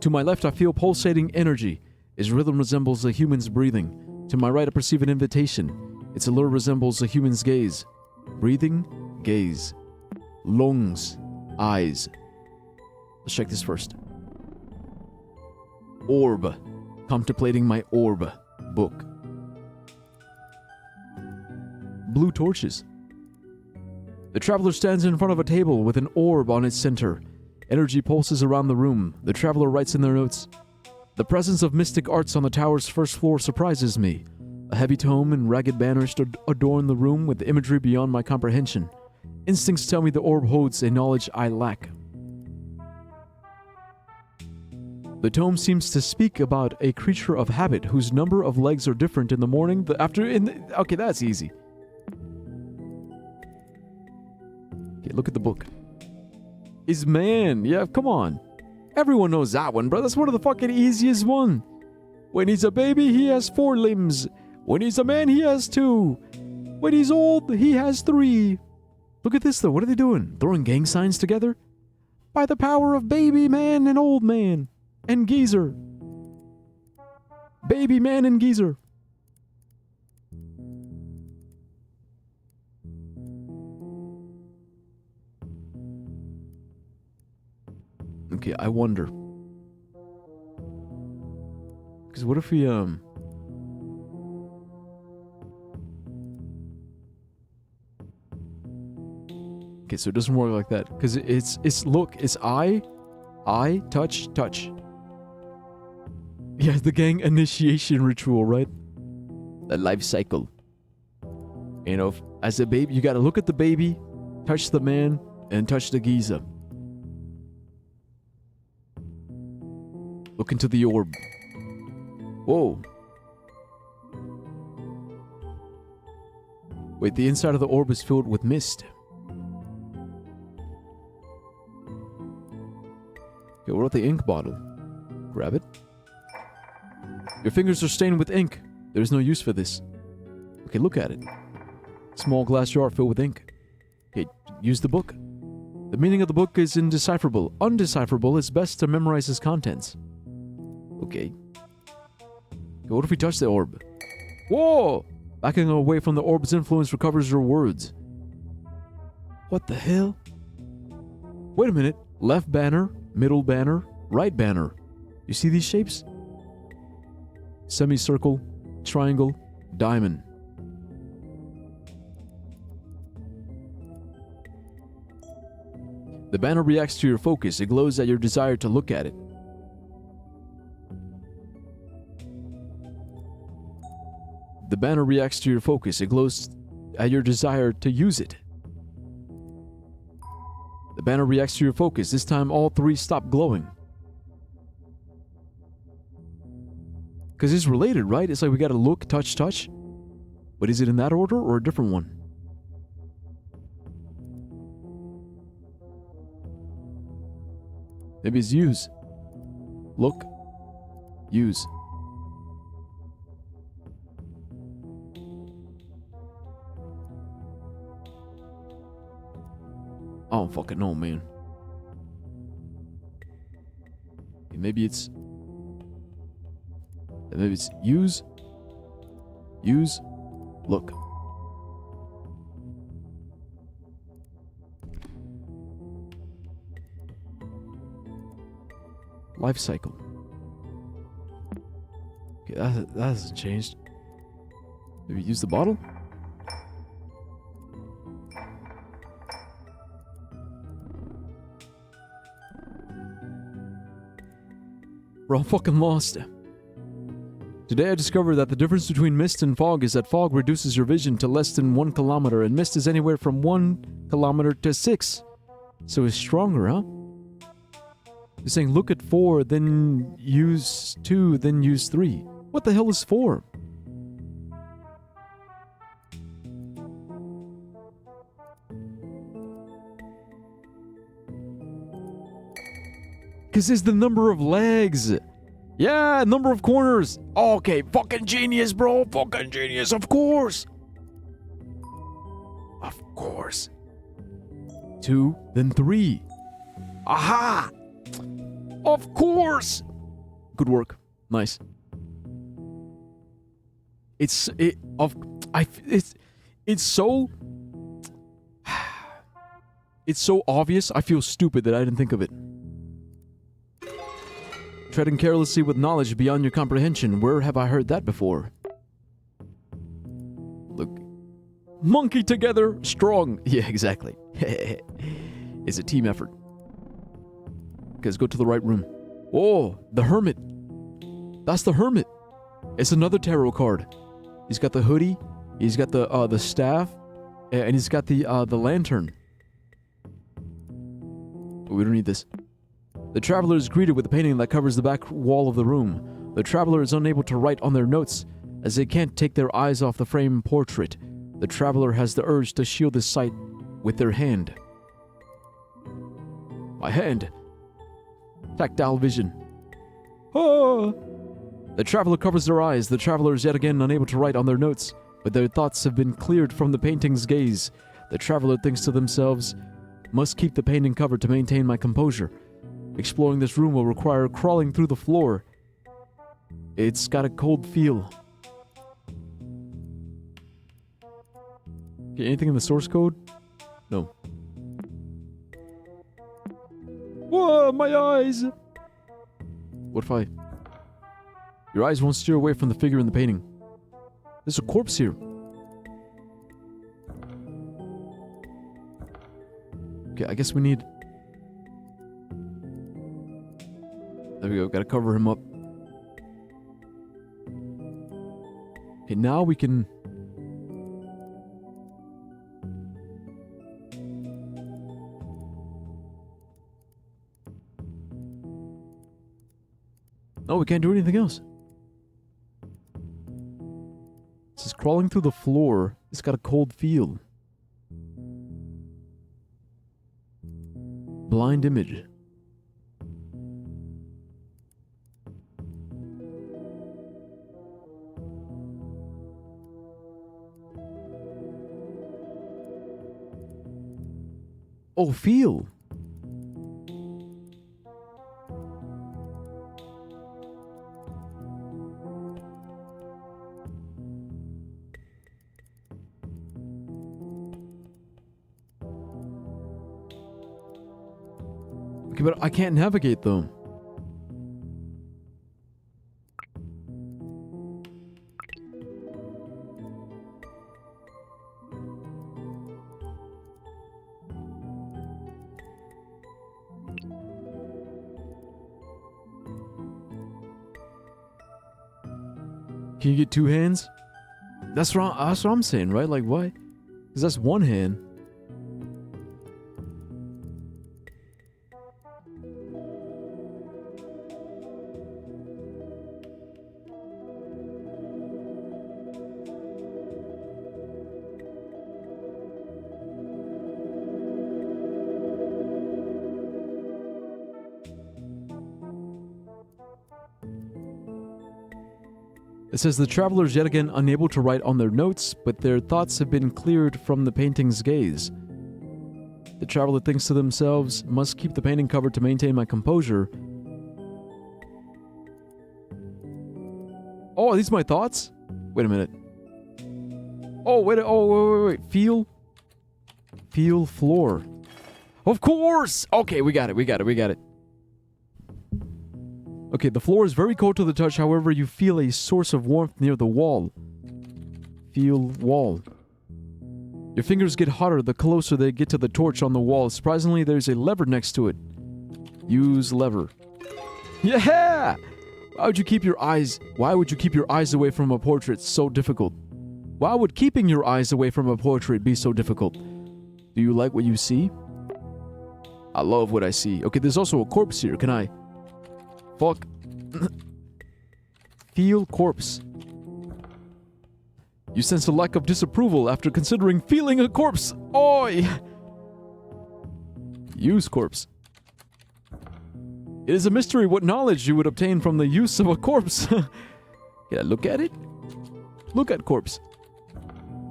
S1: To my left, I feel pulsating energy. Its rhythm resembles a human's breathing. To my right, I perceive an invitation. Its allure resembles a human's gaze. Breathing, gaze. Lungs, eyes. Let's check this first. Orb. Contemplating my orb. Book. Blue torches. The traveler stands in front of a table with an orb on its center. Energy pulses around the room. The traveler writes in their notes. The presence of mystic arts on the tower's first floor surprises me. A heavy tome and ragged banners adorn the room with imagery beyond my comprehension. Instincts tell me the orb holds a knowledge I lack. The tome seems to speak about a creature of habit whose number of legs are different in the morning, okay, that's easy. Okay, look at the book. Is man. Yeah, come on. Everyone knows that one, bro. That's one of the fucking easiest one. When he's a baby, he has 4 limbs. When he's a man, he has 2. When he's old, he has 3. Look at this, though. What are they doing? Throwing gang signs together? By the power of baby man and old man. And geezer. Baby man and geezer. Okay, I wonder. Because what if we, Okay, so it doesn't work like that. Because it's eye, touch, touch. Yeah, the gang initiation ritual, right? The life cycle. You know, as a baby, you gotta look at the baby, touch the man, and touch the geezer. Look into the orb. Whoa. Wait, the inside of the orb is filled with mist. Okay, what about the ink bottle? Grab it. Your fingers are stained with ink. There's no use for this. Okay, look at it. Small glass jar filled with ink. Okay, use the book. The meaning of the book is indecipherable. Undecipherable, it's best to memorize its contents. Okay. What if we touch the orb? Whoa! Backing away from the orb's influence recovers your words. What the hell? Wait a minute. Left banner, middle banner, right banner. You see these shapes? Semicircle, triangle, diamond. The banner reacts to your focus. It glows at your desire to look at it. The banner reacts to your focus. It glows at your desire to use it. The banner reacts to your focus. This time all 3 stop glowing. Because it's related, right? It's like we gotta look, touch, touch. But is it in that order or a different one? Maybe it's use. Look. Use. I don't fucking know, man. Maybe it's use. Use. Look. Life cycle. Okay, that hasn't changed. Maybe use the bottle? We're all fucking lost. Today I discovered that the difference between mist and fog is that fog reduces your vision to less than 1 kilometer and mist is anywhere from 1 kilometer to 6. So it's stronger, huh? You're saying look at 4, then use 2, then use 3. What the hell is 4? Because it's the number of legs. Yeah, number of corners. Okay, fucking genius, bro. Fucking genius, of course. Of course. 2, then 3. Aha! Of course! Good work. Nice. It's so it's so obvious. I feel stupid that I didn't think of it. Treading carelessly with knowledge beyond your comprehension. Where have I heard that before? Look. Monkey together, strong. Yeah, exactly. It's a team effort. Guys, go to the right room. Oh, the Hermit. That's the Hermit. It's another tarot card. He's got the hoodie. He's got the staff, and he's got the lantern. We don't need this. The traveler is greeted with a painting that covers the back wall of the room. The traveler is unable to write on their notes, as they can't take their eyes off the framed portrait. The traveler has the urge to shield his sight with their hand. My hand. Tactile vision. Ah! The traveler covers their eyes. The traveler is yet again unable to write on their notes, but their thoughts have been cleared from the painting's gaze. The traveler thinks to themselves, must keep the painting covered to maintain my composure. Exploring this room will require crawling through the floor. It's got a cold feel. Okay, anything in the source code? No. Whoa, my eyes! What if I... Your eyes won't steer away from the figure in the painting. There's a corpse here. Okay, I guess we need... There we go, gotta cover him up. Okay, now we can... No, we can't do anything else. This is crawling through the floor. It's got a cold feel. Blind image. Oh, feel. Okay, but I can't navigate though. Can you get 2 hands? That's what I'm saying, right? Like, why? Because that's 1 hand. It says the travelers yet again unable to write on their notes, but their thoughts have been cleared from the painting's gaze. The traveler thinks to themselves, must keep the painting covered to maintain my composure. Oh, are these my thoughts? Wait a minute. Oh, wait. Feel floor. Of course! Okay, we got it. Okay, the floor is very cold to the touch, however, you feel a source of warmth near the wall. Feel wall. Your fingers get hotter the closer they get to the torch on the wall. Surprisingly, there's a lever next to it. Use lever. Yeah! Why would you keep your eyes away from a portrait so difficult? Why would keeping your eyes away from a portrait be so difficult? Do you like what you see? I love what I see. Okay, there's also a corpse here. Can I? Fuck. Feel corpse. You sense a lack of disapproval after considering feeling a corpse. Oi! Use corpse. It is a mystery what knowledge you would obtain from the use of a corpse. Can I look at it? Look at corpse.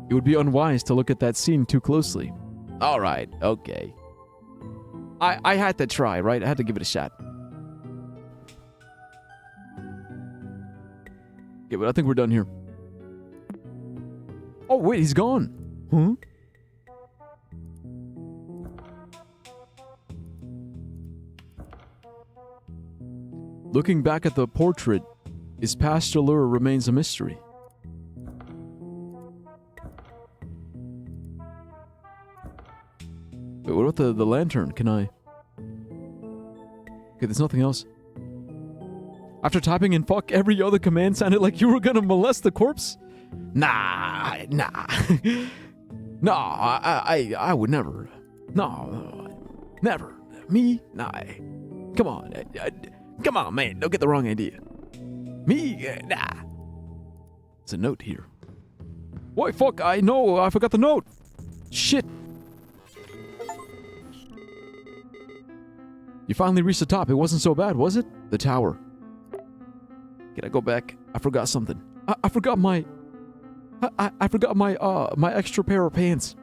S1: It would be unwise to look at that scene too closely. Alright, okay. I had to try, right? I had to give it a shot. Okay, but I think we're done here. Oh, wait, he's gone. Huh? Looking back at the portrait, his past allure remains a mystery. Wait, what about the lantern? Can I? Okay, there's nothing else. After typing in fuck, every other command sounded like you were gonna molest the corpse? Nah. No, I would never. No, never. Me? Nah. Come on, man. Don't get the wrong idea. Me? Nah. There's a note here. Why, fuck, I know. I forgot the note. Shit. You finally reached the top. It wasn't so bad, was it? The tower. Can I go back? I forgot something. I forgot my... I forgot my extra pair of pants.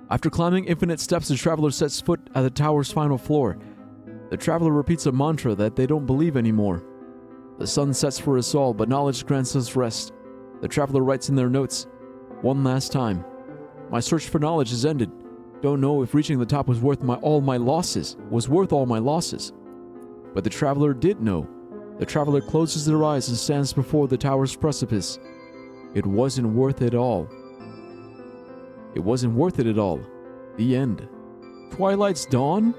S1: After climbing infinite steps, the traveler sets foot at the tower's final floor. The traveler repeats a mantra that they don't believe anymore. The sun sets for us all, but knowledge grants us rest. The traveler writes in their notes, one last time. My search for knowledge is ended. Don't know if reaching the top was worth all my losses. But the traveler did know. The traveler closes their eyes and stands before the tower's precipice. It wasn't worth it all. It wasn't worth it at all. The end. Twilight's dawn?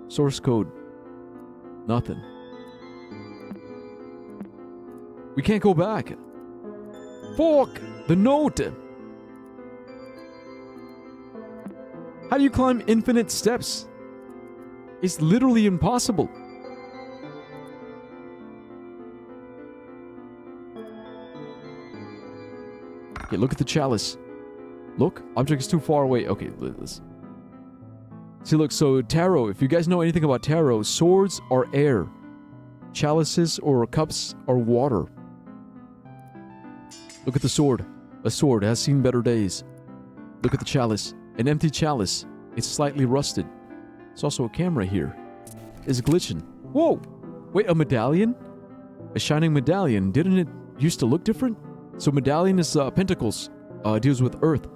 S1: Source code. Nothing. We can't go back. Fuck! The note! How do you climb infinite steps? It's literally impossible. Okay, look at the chalice. Look, object is too far away. Okay, let's... See, look, so tarot, if you guys know anything about tarot, swords are air. Chalices or cups are water. Look at the sword. A sword has seen better days. Look at the chalice. An empty chalice. It's slightly rusted. There's also a camera here. It's glitching. Whoa! Wait, a medallion? A shining medallion. Didn't it used to look different? So medallion is pentacles. Deals with earth.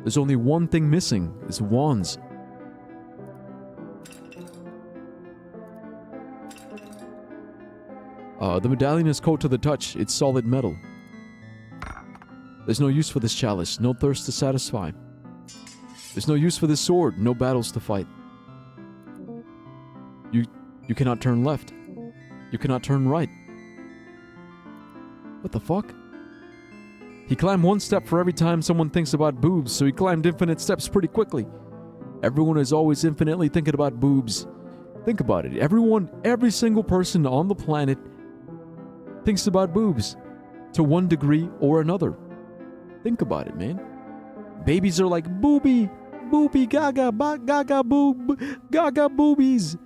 S1: There's only one thing missing. It's wands. The medallion is cold to the touch. It's solid metal. There's no use for this chalice. No thirst to satisfy. There's no use for this sword. No battles to fight. You cannot turn left. You cannot turn right. What the fuck? He climbed one step for every time someone thinks about boobs, so he climbed infinite steps pretty quickly. Everyone is always infinitely thinking about boobs. Think about it. Every single person on the planet thinks about boobs to one degree or another. Think about it, man. Babies are like booby, gaga, gaga, boob, gaga, boobies.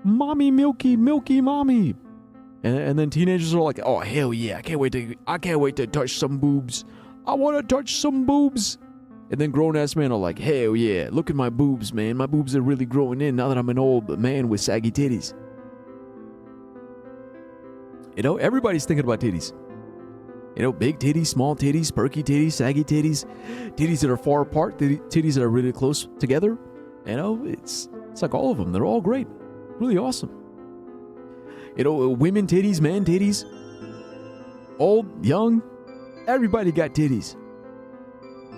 S1: Mommy, milky, milky, mommy. And then teenagers are like, oh hell yeah, I can't wait to touch some boobs. I want to touch some boobs. And then grown ass men are like, hell yeah, look at my boobs, man. My boobs are really growing in now that I'm an old man with saggy titties. You know, everybody's thinking about titties. You know, big titties, small titties, perky titties, saggy titties, titties that are far apart, titties that are really close together. You know, it's like all of them. They're all great. Really awesome. You know, women titties, man titties, old, young, everybody got titties.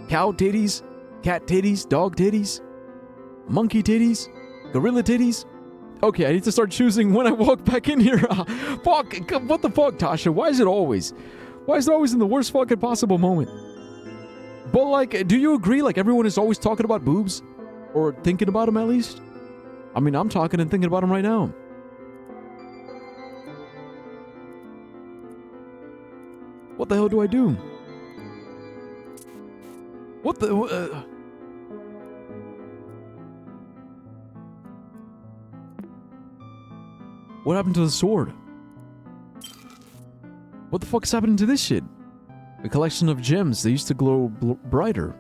S1: Cow titties, cat titties, dog titties, monkey titties, gorilla titties. Okay, I need to start choosing when I walk back in here. Fuck, what the fuck, Tasha? Why is it always in the worst fucking possible moment? But like, do you agree, like, everyone is always talking about boobs? Or thinking about them at least? I mean, I'm talking and thinking about them right now. What the hell do I do? What the... What happened to the sword? What the fuck is happening to this shit? A collection of gems. They used to glow brighter.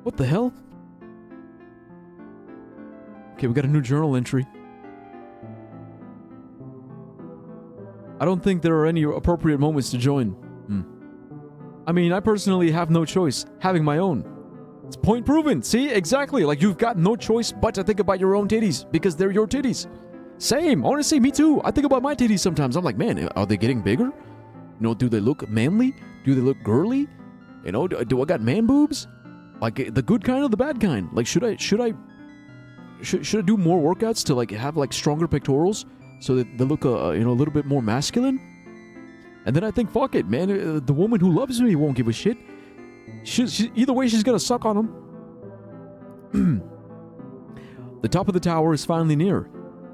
S1: What the hell? Okay, we got a new journal entry. I don't think there are any appropriate moments to join. I mean, I personally have no choice, having my own. It's point proven. See, exactly. Like, you've got no choice but to think about your own titties, because they're your titties. Same. Honestly, me too. I think about my titties sometimes. I'm like, man, are they getting bigger? You know, do they look manly? Do they look girly? You know, do I got man boobs? Like, the good kind or the bad kind? Like, should I do more workouts to, like, have, like, stronger pectorals so that they look, you know, a little bit more masculine? And then I think, fuck it, man. The woman who loves me won't give a shit. Either way, she's gonna suck on him. The top of the tower is finally near.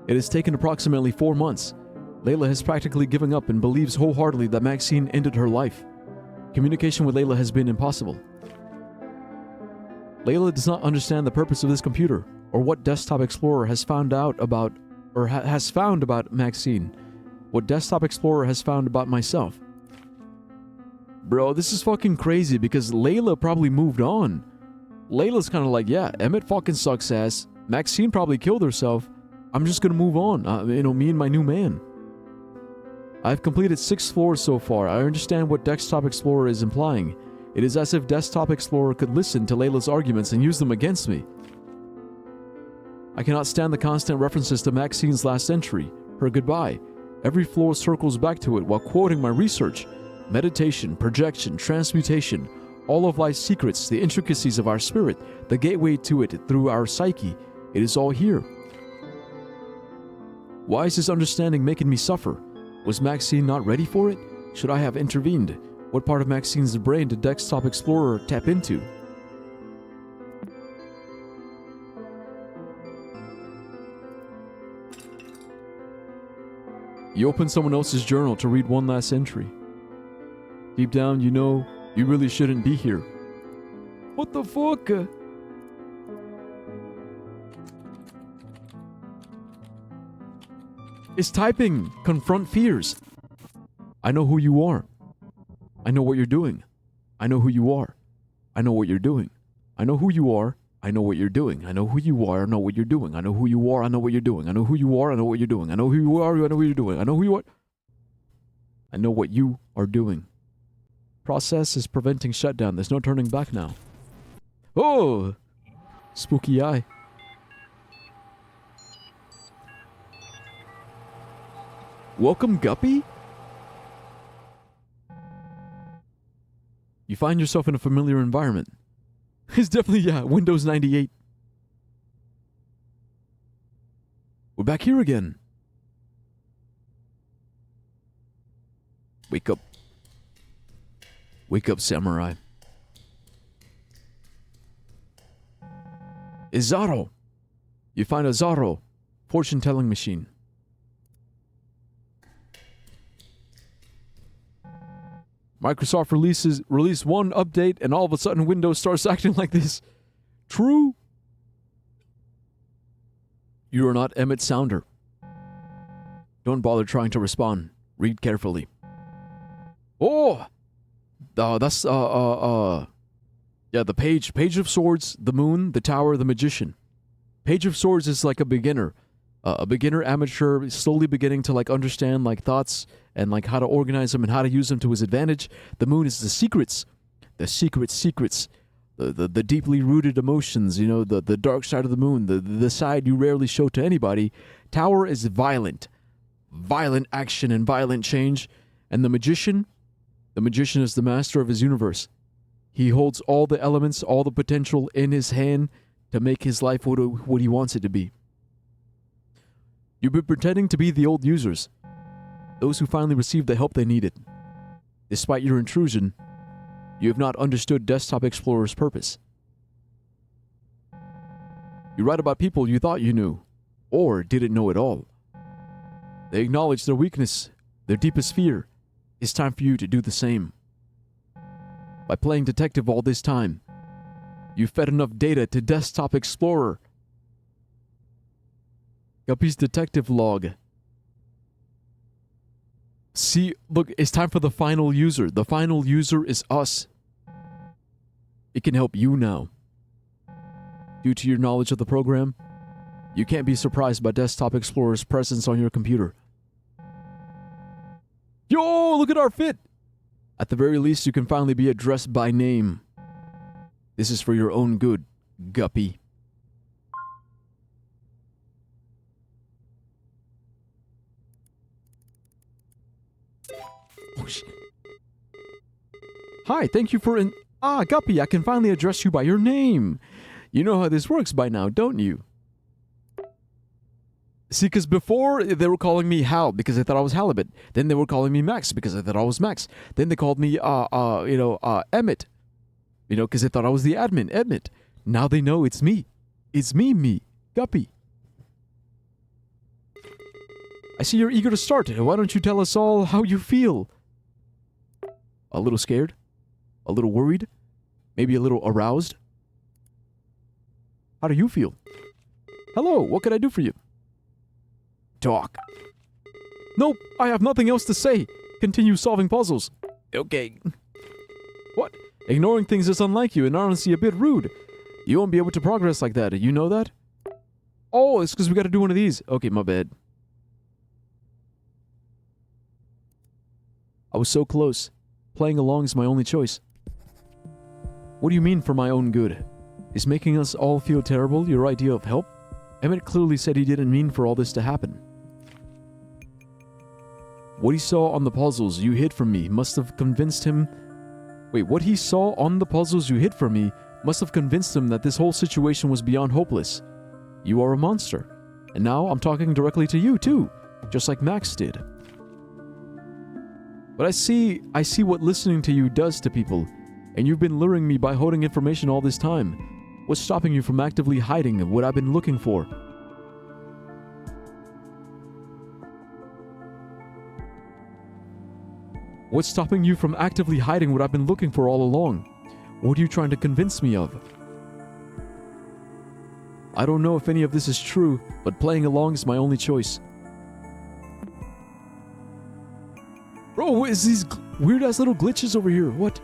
S1: It has taken approximately 4 months. Layla has practically given up and believes wholeheartedly that Maxine ended her life. Communication with Layla has been impossible. Layla does not understand the purpose of this computer, or what Desktop Explorer has found out about, or has found about Maxine. What Desktop Explorer has found about myself. Bro, this is fucking crazy because Layla probably moved on. Layla's kind of like, yeah, Emmett fucking sucks ass. Maxine probably killed herself. I'm just gonna move on. You know, me and my new man. I've completed 6 floors so far. I understand what Desktop Explorer is implying. It is as if Desktop Explorer could listen to Layla's arguments and use them against me. I cannot stand the constant references to Maxine's last entry, her goodbye. Every floor circles back to it while quoting my research. Meditation, projection, transmutation, all of life's secrets, the intricacies of our spirit, the gateway to it through our psyche. It is all here. Why is this understanding making me suffer? Was Maxine not ready for it? Should I have intervened? What part of Maxine's brain did Desktop Explorer tap into? You open someone else's journal to read one last entry. Deep down, you know, you really shouldn't be here. What the fuck? It's typing. Confront fears. I know who you are. I know what you're doing. I know who you are. I know what you're doing. I know who you are. I know what you're doing. I know who you are. I know what you're doing. I know who you are. I know what you're doing. I know who you are. I know what you're doing. I know who you are. I know what you're doing. I know who you are. I know what you are doing. Process is preventing shutdown. There's no turning back now. Oh! Spooky eye. Welcome, Guppy? You find yourself in a familiar environment. It's definitely, yeah, Windows 98. We're back here again. Wake up. Wake up, samurai. It's Zaro. You find a Zaro fortune-telling machine. Microsoft released one update and all of a sudden Windows starts acting like this. True? You are not Emmett Sounder. Don't bother trying to respond. Read carefully. Oh! That's, yeah, the page. Page of Swords, the Moon, the Tower, the Magician. Page of Swords is like a beginner. A beginner amateur slowly beginning to like understand like thoughts and like how to organize them and how to use them to his advantage. The Moon is the secrets. The secrets. The deeply rooted emotions, you know, the dark side of the moon, the side you rarely show to anybody. Tower is violent action and violent change. And the magician is the master of his universe. He holds all the elements, all the potential in his hand to make his life what he wants it to be. You've been pretending to be the old users, those who finally received the help they needed. Despite your intrusion, you have not understood Desktop Explorer's purpose. You write about people you thought you knew, or didn't know at all. They acknowledge their weakness, their deepest fear. It's time for you to do the same. By playing detective all this time, you fed enough data to Desktop Explorer. Guppy's detective log. See, look, it's time for the final user. The final user is us. It can help you now. Due to your knowledge of the program, you can't be surprised by Desktop Explorer's presence on your computer. Yo, look at our fit! At the very least, you can finally be addressed by name. This is for your own good, Guppy. Oh, shit. Hi, thank you for Guppy, I can finally address you by your name. You know how this works by now, don't you? See, because before they were calling me Hal because they thought I was Halibut. Then they were calling me Max because they thought I was Max. Then they called me, Emmett. You know, because they thought I was the admin, Emmett. Now they know it's me. It's me, Guppy. I see you're eager to start. Why don't you tell us all how you feel? A little scared? A little worried? Maybe a little aroused? How do you feel? Hello, what can I do for you? Talk. Nope, I have nothing else to say. Continue solving puzzles. Okay. What? Ignoring things is unlike you and honestly a bit rude. You won't be able to progress like that. You know that? Oh, it's because we gotta do one of these. Okay, my bad. I was so close. Playing along is my only choice. What do you mean for my own good? Is making us all feel terrible your idea of help? Emmett clearly said he didn't mean for all this to happen. What he saw on the puzzles you hid from me must have convinced him... Wait, what he saw on the puzzles you hid from me must have convinced him that this whole situation was beyond hopeless. You are a monster. And now I'm talking directly to you too, just like Max did. But I see what listening to you does to people, and you've been luring me by holding information all this time. What's stopping you from actively hiding what I've been looking for? What's stopping you from actively hiding what I've been looking for all along? What are you trying to convince me of? I don't know if any of this is true, but playing along is my only choice. Bro, what is these weird-ass little glitches over here? What?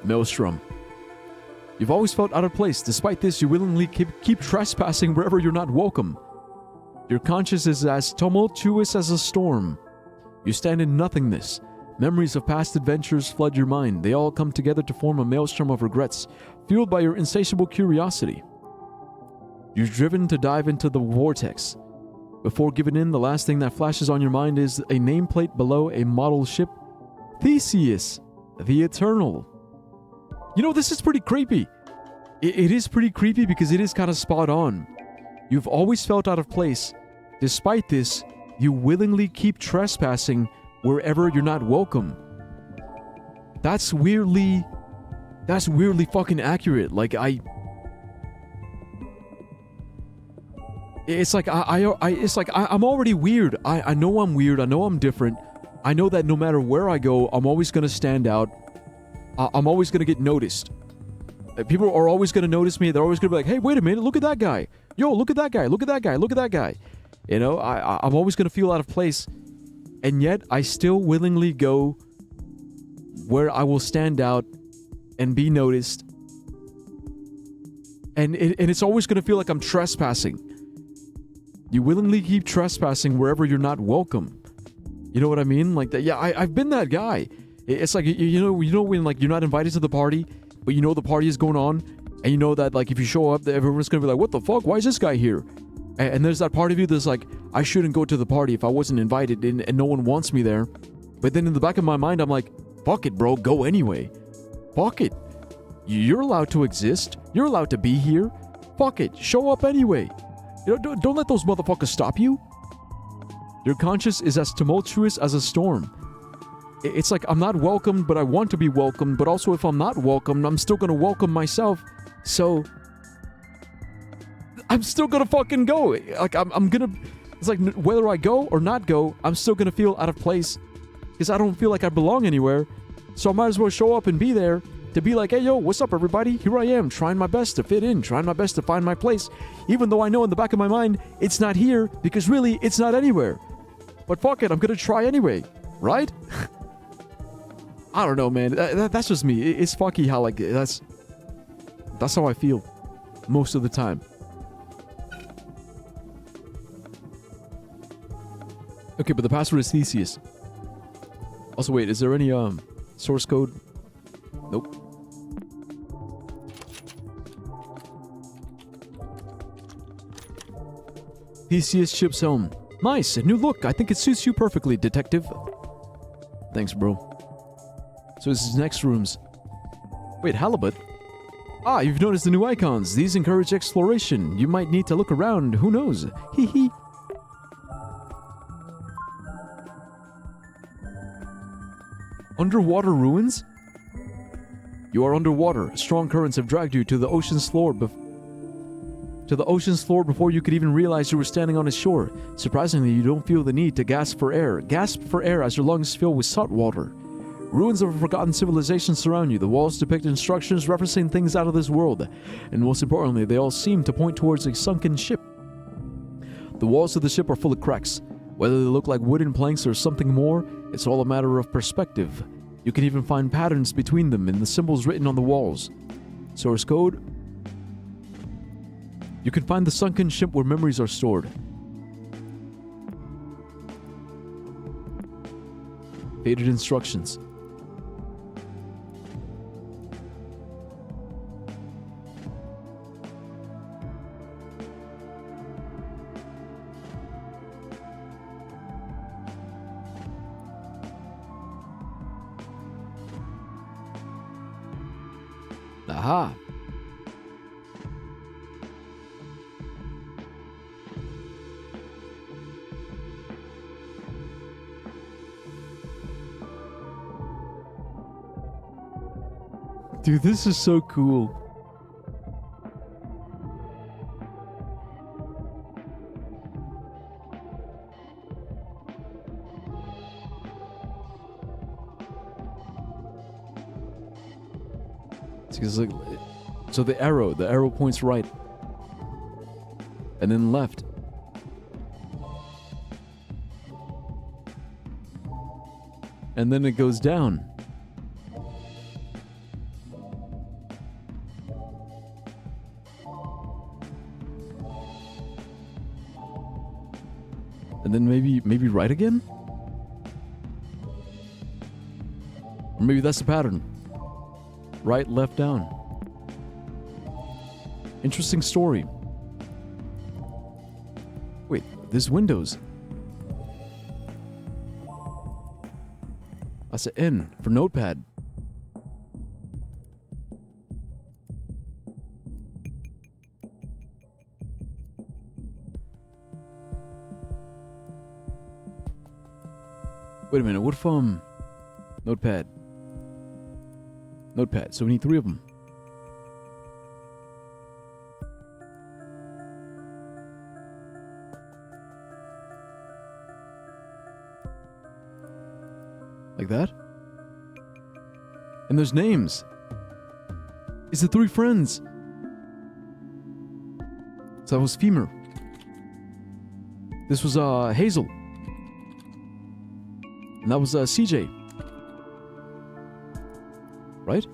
S1: Maelstrom. You've always felt out of place. Despite this, you willingly keep trespassing wherever you're not welcome. Your conscience is as tumultuous as a storm. You stand in nothingness. Memories of past adventures flood your mind. They all come together to form a maelstrom of regrets, fueled by your insatiable curiosity. You're driven to dive into the vortex. Before giving in, the last thing that flashes on your mind is a nameplate below a model ship. Theseus, the Eternal. You know, this is pretty creepy. It is pretty creepy because it is kind of spot on. You've always felt out of place. Despite this, you willingly keep trespassing wherever you're not welcome. That's weirdly fucking accurate. Like, it's like I'm already weird. I know I'm weird. I know I'm different. I know that no matter where I go, I'm always gonna stand out. I'm always gonna get noticed. People are always going to notice me. They're always going to be like, hey, wait a minute, look at that guy. Yo, look at that guy. Look at that guy. Look at that guy. You know, I'm always going to feel out of place. And yet, I still willingly go where I will stand out and be noticed. And it's always going to feel like I'm trespassing. You willingly keep trespassing wherever you're not welcome. You know what I mean? Like that. Yeah, I've been that guy. It's like, you know when like you're not invited to the party, but you know the party is going on, and you know that like if you show up, everyone's gonna be like, what the fuck? Why is this guy here? And there's that part of you that's like, I shouldn't go to the party if I wasn't invited and no one wants me there. But then in the back of my mind, I'm like, fuck it, bro, go anyway. Fuck it. You're allowed to exist. You're allowed to be here. Fuck it, show up anyway. You know, don't let those motherfuckers stop you. Your conscience is as tumultuous as a storm. It's like I'm not welcomed, but I want to be welcomed. But also, if I'm not welcomed, I'm still gonna welcome myself. So I'm still gonna fucking go. Like I'm gonna. It's like whether I go or not go, I'm still gonna feel out of place because I don't feel like I belong anywhere. So I might as well show up and be there to be like, hey yo, what's up, everybody? Here I am, trying my best to fit in, trying my best to find my place, even though I know in the back of my mind it's not here because really it's not anywhere. But fuck it, I'm gonna try anyway, right? I don't know, man. That's just me. It's fucky how like that's how I feel most of the time. Okay, but the password is Theseus. Also, wait, is there any source code? Nope. Theseus ships home. Nice, a new look. I think it suits you perfectly, detective. Thanks, bro. So this is next rooms. Wait, halibut? Ah, you've noticed the new icons. These encourage exploration. You might need to look around. Who knows? Hee hee. Underwater ruins? You are underwater. Strong currents have dragged you to the ocean's floor before you could even realize you were standing on its shore. Surprisingly, you don't feel the need to gasp for air. Gasp for air as your lungs fill with salt water. Ruins of a forgotten civilization surround you. The walls depict instructions referencing things out of this world. And most importantly, they all seem to point towards a sunken ship. The walls of the ship are full of cracks. Whether they look like wooden planks or something more, it's all a matter of perspective. You can even find patterns between them in the symbols written on the walls. Source code. You can find the sunken ship where memories are stored. Faded instructions. Aha. Dude, this is so cool. So the arrow points right. And then left. And then it goes down. And then maybe right again? Or maybe that's the pattern. Right, left, down. Interesting story. Wait, there's windows. That's an N for notepad. Wait a minute, what if notepad. Notepad, so we need 3 of them. Like that? And there's names. It's the three friends. So that was Femur. This was Hazel. And that was CJ. Right?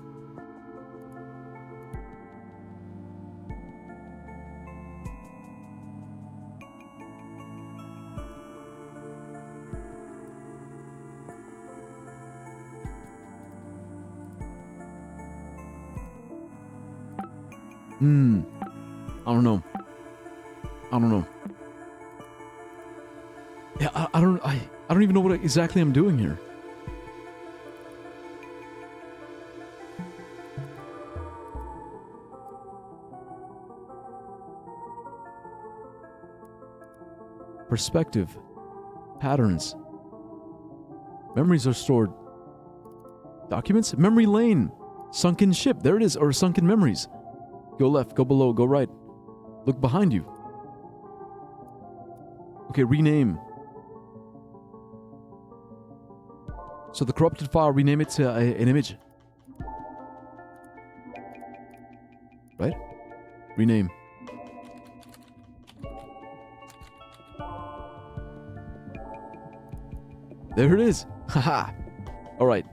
S1: I don't know. Yeah, I don't even know what exactly I'm doing here. Perspective. Patterns. Memories are stored. Documents? Memory lane. Sunken ship. There it is. Or sunken memories. Go left, go below, go right. Look behind you. Okay, rename. So the corrupted file, rename it to an image. Right? Rename. There it is. Haha. All right.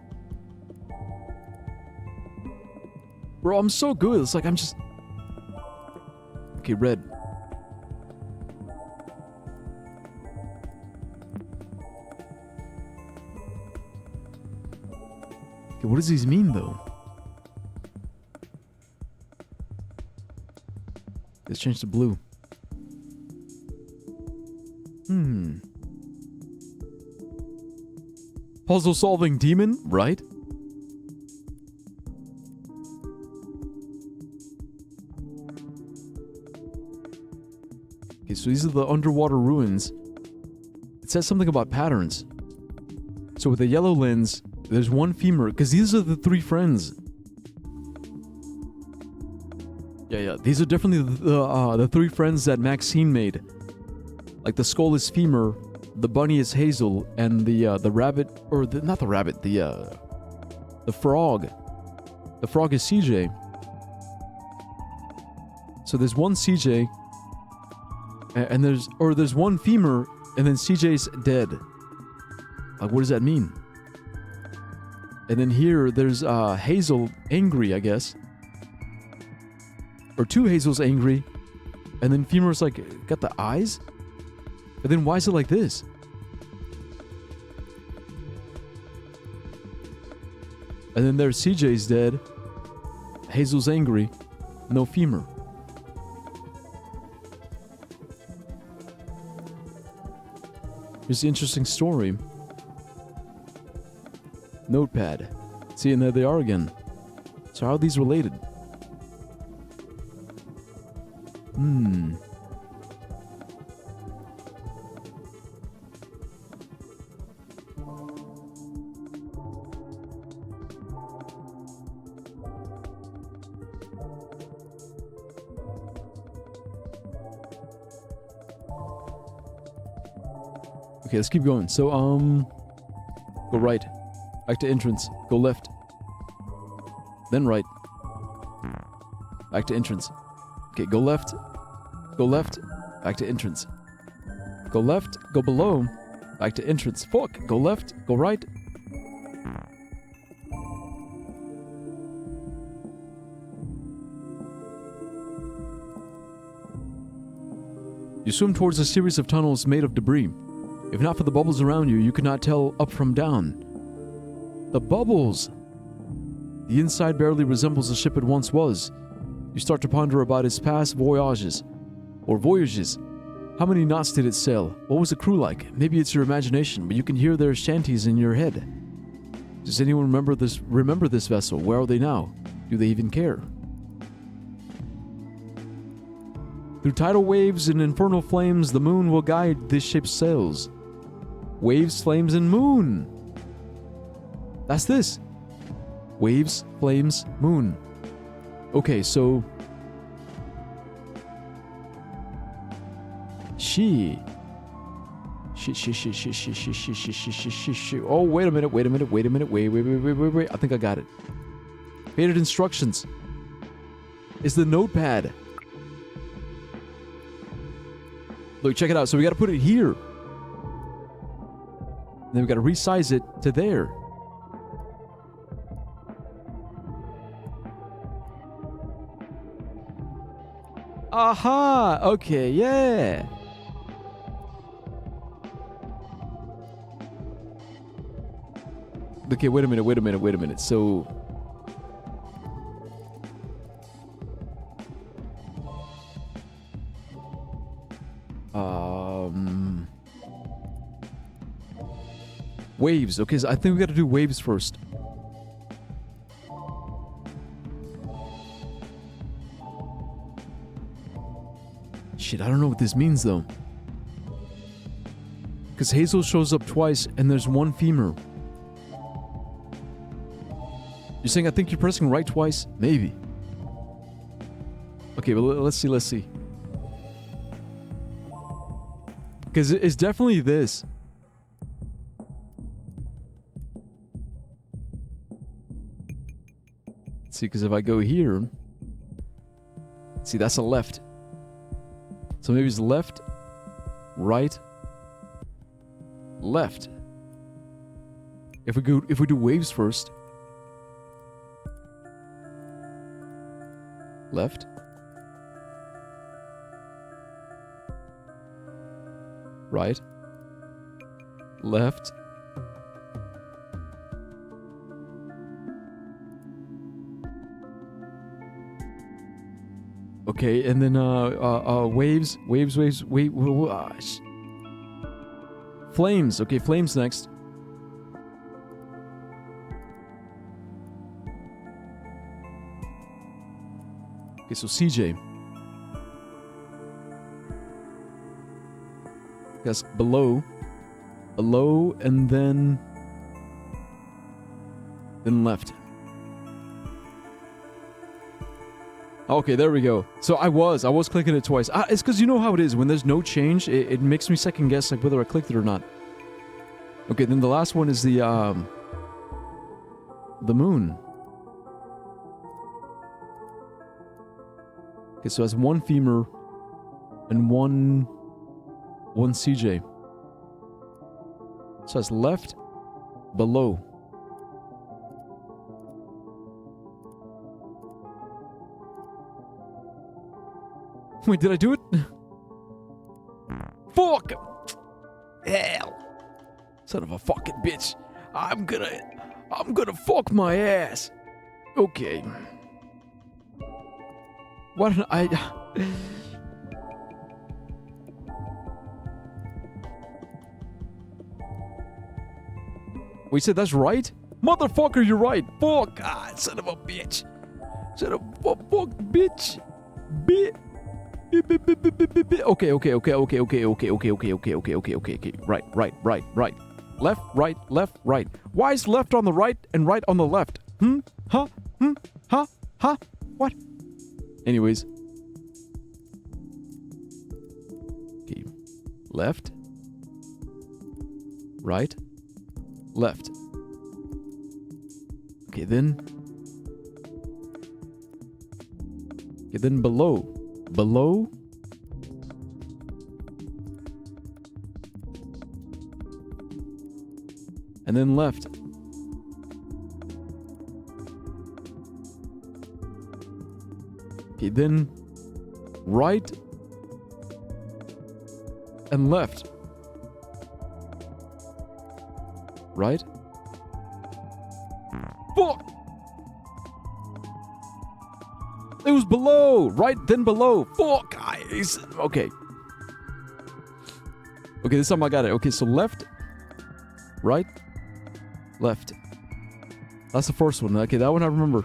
S1: Bro, I'm so good. It's like I'm just... Okay, red. Okay, what does these mean, though? Let's change to blue. Puzzle-solving demon, right? Okay, so these are the underwater ruins. It says something about patterns. So with the yellow lens, there's one femur, because these are the three friends. Yeah, these are definitely the three friends that Maxine made. Like the skull is Femur, the bunny is Hazel, and the rabbit, or not the rabbit, the frog. The frog is CJ. So there's one CJ, and there's one Femur, and then CJ's dead. Like, what does that mean? And then here, there's Hazel angry, I guess. Or two Hazels angry. And then Femur's like, got the eyes? And then why is it like this? And then there's CJ's dead. Hazel's angry. No Femur. Here's the interesting story. Notepad. See, and there they are again. So how are these related? Okay, let's keep going. So, go right. Back to entrance. Go left. Then right. Back to entrance. Okay, go left. Go left. Back to entrance. Go left. Go below. Back to entrance. Fuck. Go left. Go right. You swim towards a series of tunnels made of debris. If not for the bubbles around you, you could not tell up from down. The bubbles! The inside barely resembles the ship it once was. You start to ponder about its past voyages. Or voyages. How many knots did it sail? What was the crew like? Maybe it's your imagination, but you can hear their shanties in your head. Does anyone remember this vessel? Where are they now? Do they even care? Through tidal waves and infernal flames, the moon will guide this ship's sails. Waves, flames, and moon. That's this. Waves, flames, moon. Okay, so... Oh, wait a minute. Wait. I think I got it. Faded instructions. is the notepad. Look, check it out. So we got to put it here. Then we got to resize it to there. Aha! Okay, yeah. Okay, wait a minute. So waves. Okay, so I think we got to do waves first. Shit, I don't know what this means though. Because Hazel shows up twice and there's one femur. You're saying I think you're pressing right twice? Maybe. Okay, well, let's see. Because it's definitely this. Let's see, because if I go here... See, that's a left. So maybe it's left, right, left. If we do waves first. Left. Right. Left. Okay, and then waves, flames. Okay, flames next. Okay, so CJ. That's below, and then left. Okay, there we go. So I was clicking it twice. It's because you know how it is. When there's no change, it makes me second guess like whether I clicked it or not. Okay, then the last one is the moon. Okay, so that's one femur and one CJ. So that's left, below. Wait, did I do it? Fuck! Hell! Son of a fucking bitch. I'm gonna fuck my ass. Okay. Why don't I... We said that's right? Motherfucker, you're right. Fuck! Ah, son of a bitch. Son of a fuck, bitch. Bitch. Okay. Right. Left, right. Why is left on the right and right on the left? Huh? What? Anyways. Okay. Left. Right. Left. Okay, then below. Below. And then left. Okay, then right and left. Right? Fuck! It was below! Right, then below. Fuck, guys! Okay. Okay, this time I got it. Okay, so left, right, left. That's the first one. Okay, that one I remember.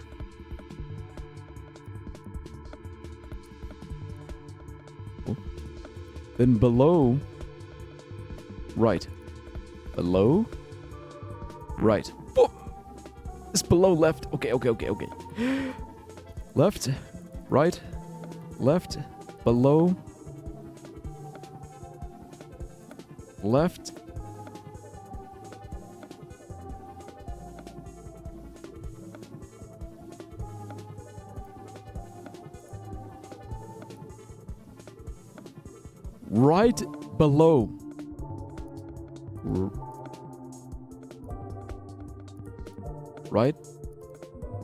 S1: Oh. Then below, right. Below, right. Oh. It's below left. Okay. Left, right, left, below, left. right below. Right?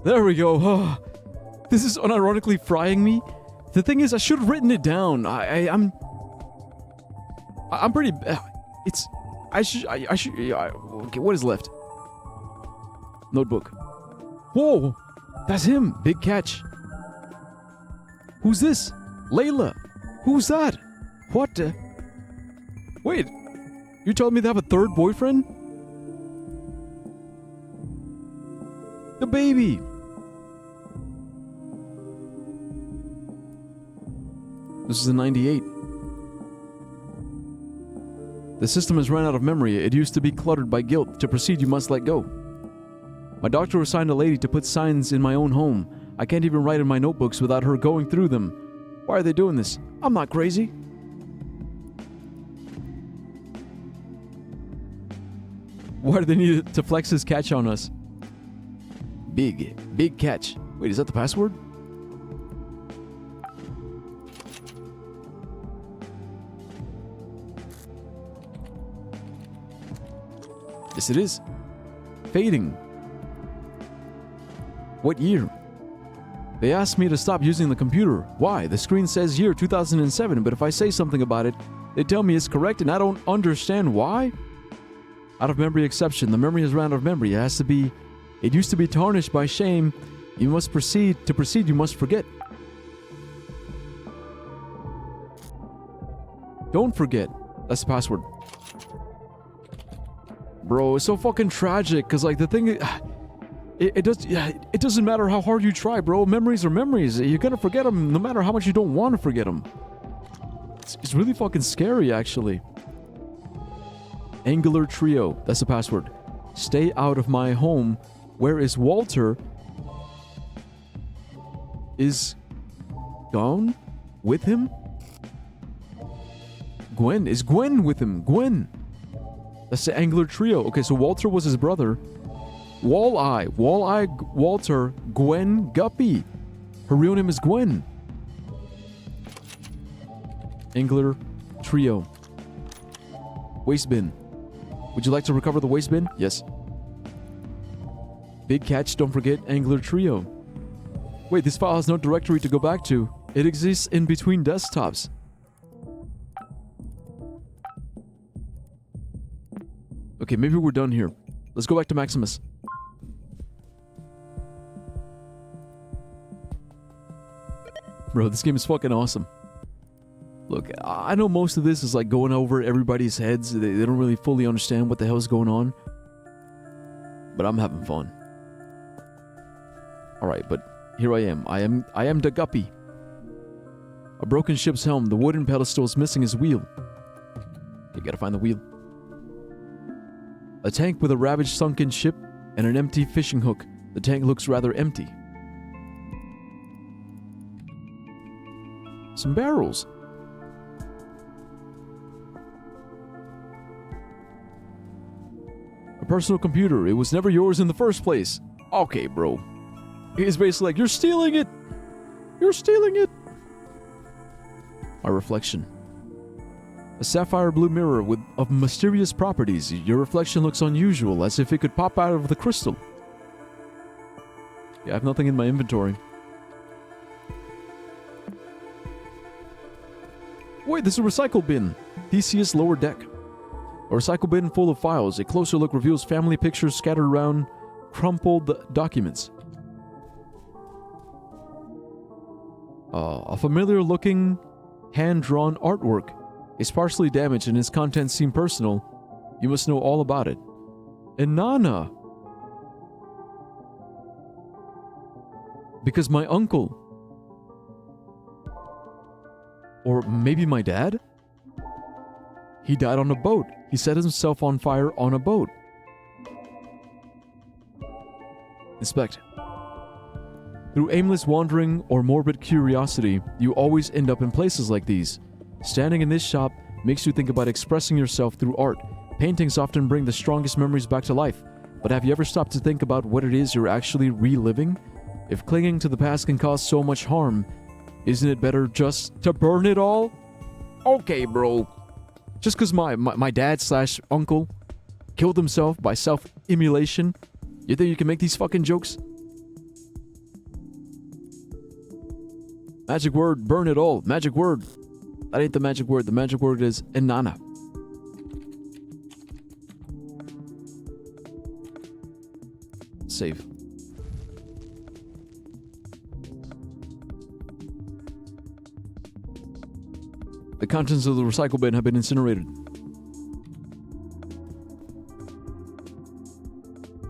S1: There we go. Oh, this is unironically frying me. The thing is, I should have written it down. I'm pretty. Okay, what is left? Notebook. Whoa, that's him. Big catch. Who's this? Layla. Who's that? What? Wait, you told me they have a third boyfriend? The baby. This is a 98. The system has run out of memory. It used to be cluttered by guilt. To proceed, you must let go. My doctor assigned a lady to put signs in my own home. I can't even write in my notebooks without her going through them. Why are they doing this? I'm not crazy. Why do they need to flex his catch on us? Big catch. Wait, is that the password? Yes, it is. Fading. What year? They asked me to stop using the computer. Why? The screen says year 2007, but if I say something about it, they tell me it's correct and I don't understand why. Out of memory exception. The memory has run out of memory. It used to be tarnished by shame. You must proceed. To proceed, you must forget. Don't forget. That's the password. Bro, it's so fucking tragic, because, like, the thing... It doesn't matter how hard you try, bro. Memories are memories. You're gonna forget them no matter how much you don't want to forget them. It's really fucking scary, actually. Angular Trio. That's the password. Stay out of my home. Where is Walter? Is gone with him? Gwen. Is Gwen with him? Gwen. That's the Angular Trio. Okay, so Walter was his brother. Walleye, Walter, Gwen, Guppy. Her real name is Gwen. Angular Trio. Waste bin. Would you like to recover the waste bin? Yes. Big catch, don't forget Angular Trio. Wait, this file has no directory to go back to. It exists in between desktops. Okay, maybe we're done here. Let's go back to Maximus. Bro, this game is fucking awesome. Look, I know most of this is like going over everybody's heads. They don't really fully understand what the hell is going on. But I'm having fun. Alright, but here I am. I am the Guppy. A broken ship's helm. The wooden pedestal is missing his wheel. You gotta find the wheel. A tank with a ravaged sunken ship and an empty fishing hook. The tank looks rather empty. Some barrels. A personal computer. It was never yours in the first place. Okay, bro. He's basically like, you're stealing it. You're stealing it. My reflection. A sapphire blue mirror of mysterious properties. Your reflection looks unusual, as if it could pop out of the crystal. Yeah, I have nothing in my inventory. Wait, there's a recycle bin. Theseus lower deck. A recycle bin full of files. A closer look reveals family pictures scattered around crumpled documents. A familiar-looking, hand-drawn artwork is partially damaged and its contents seem personal. You must know all about it. Inanna. Because my uncle. Or maybe my dad? He died on a boat. He set himself on fire on a boat. Inspect. Through aimless wandering or morbid curiosity, you always end up in places like these. Standing in this shop makes you think about expressing yourself through art. Paintings often bring the strongest memories back to life. But have you ever stopped to think about what it is you're actually reliving? If clinging to the past can cause so much harm, isn't it better just to burn it all?
S3: Okay, bro.
S1: Just because my dad slash uncle killed himself by self-immolation, you think you can make these fucking jokes? Magic word, burn it all. Magic word. That ain't the magic word. The magic word is Inanna. Save. The contents of the recycle bin have been incinerated.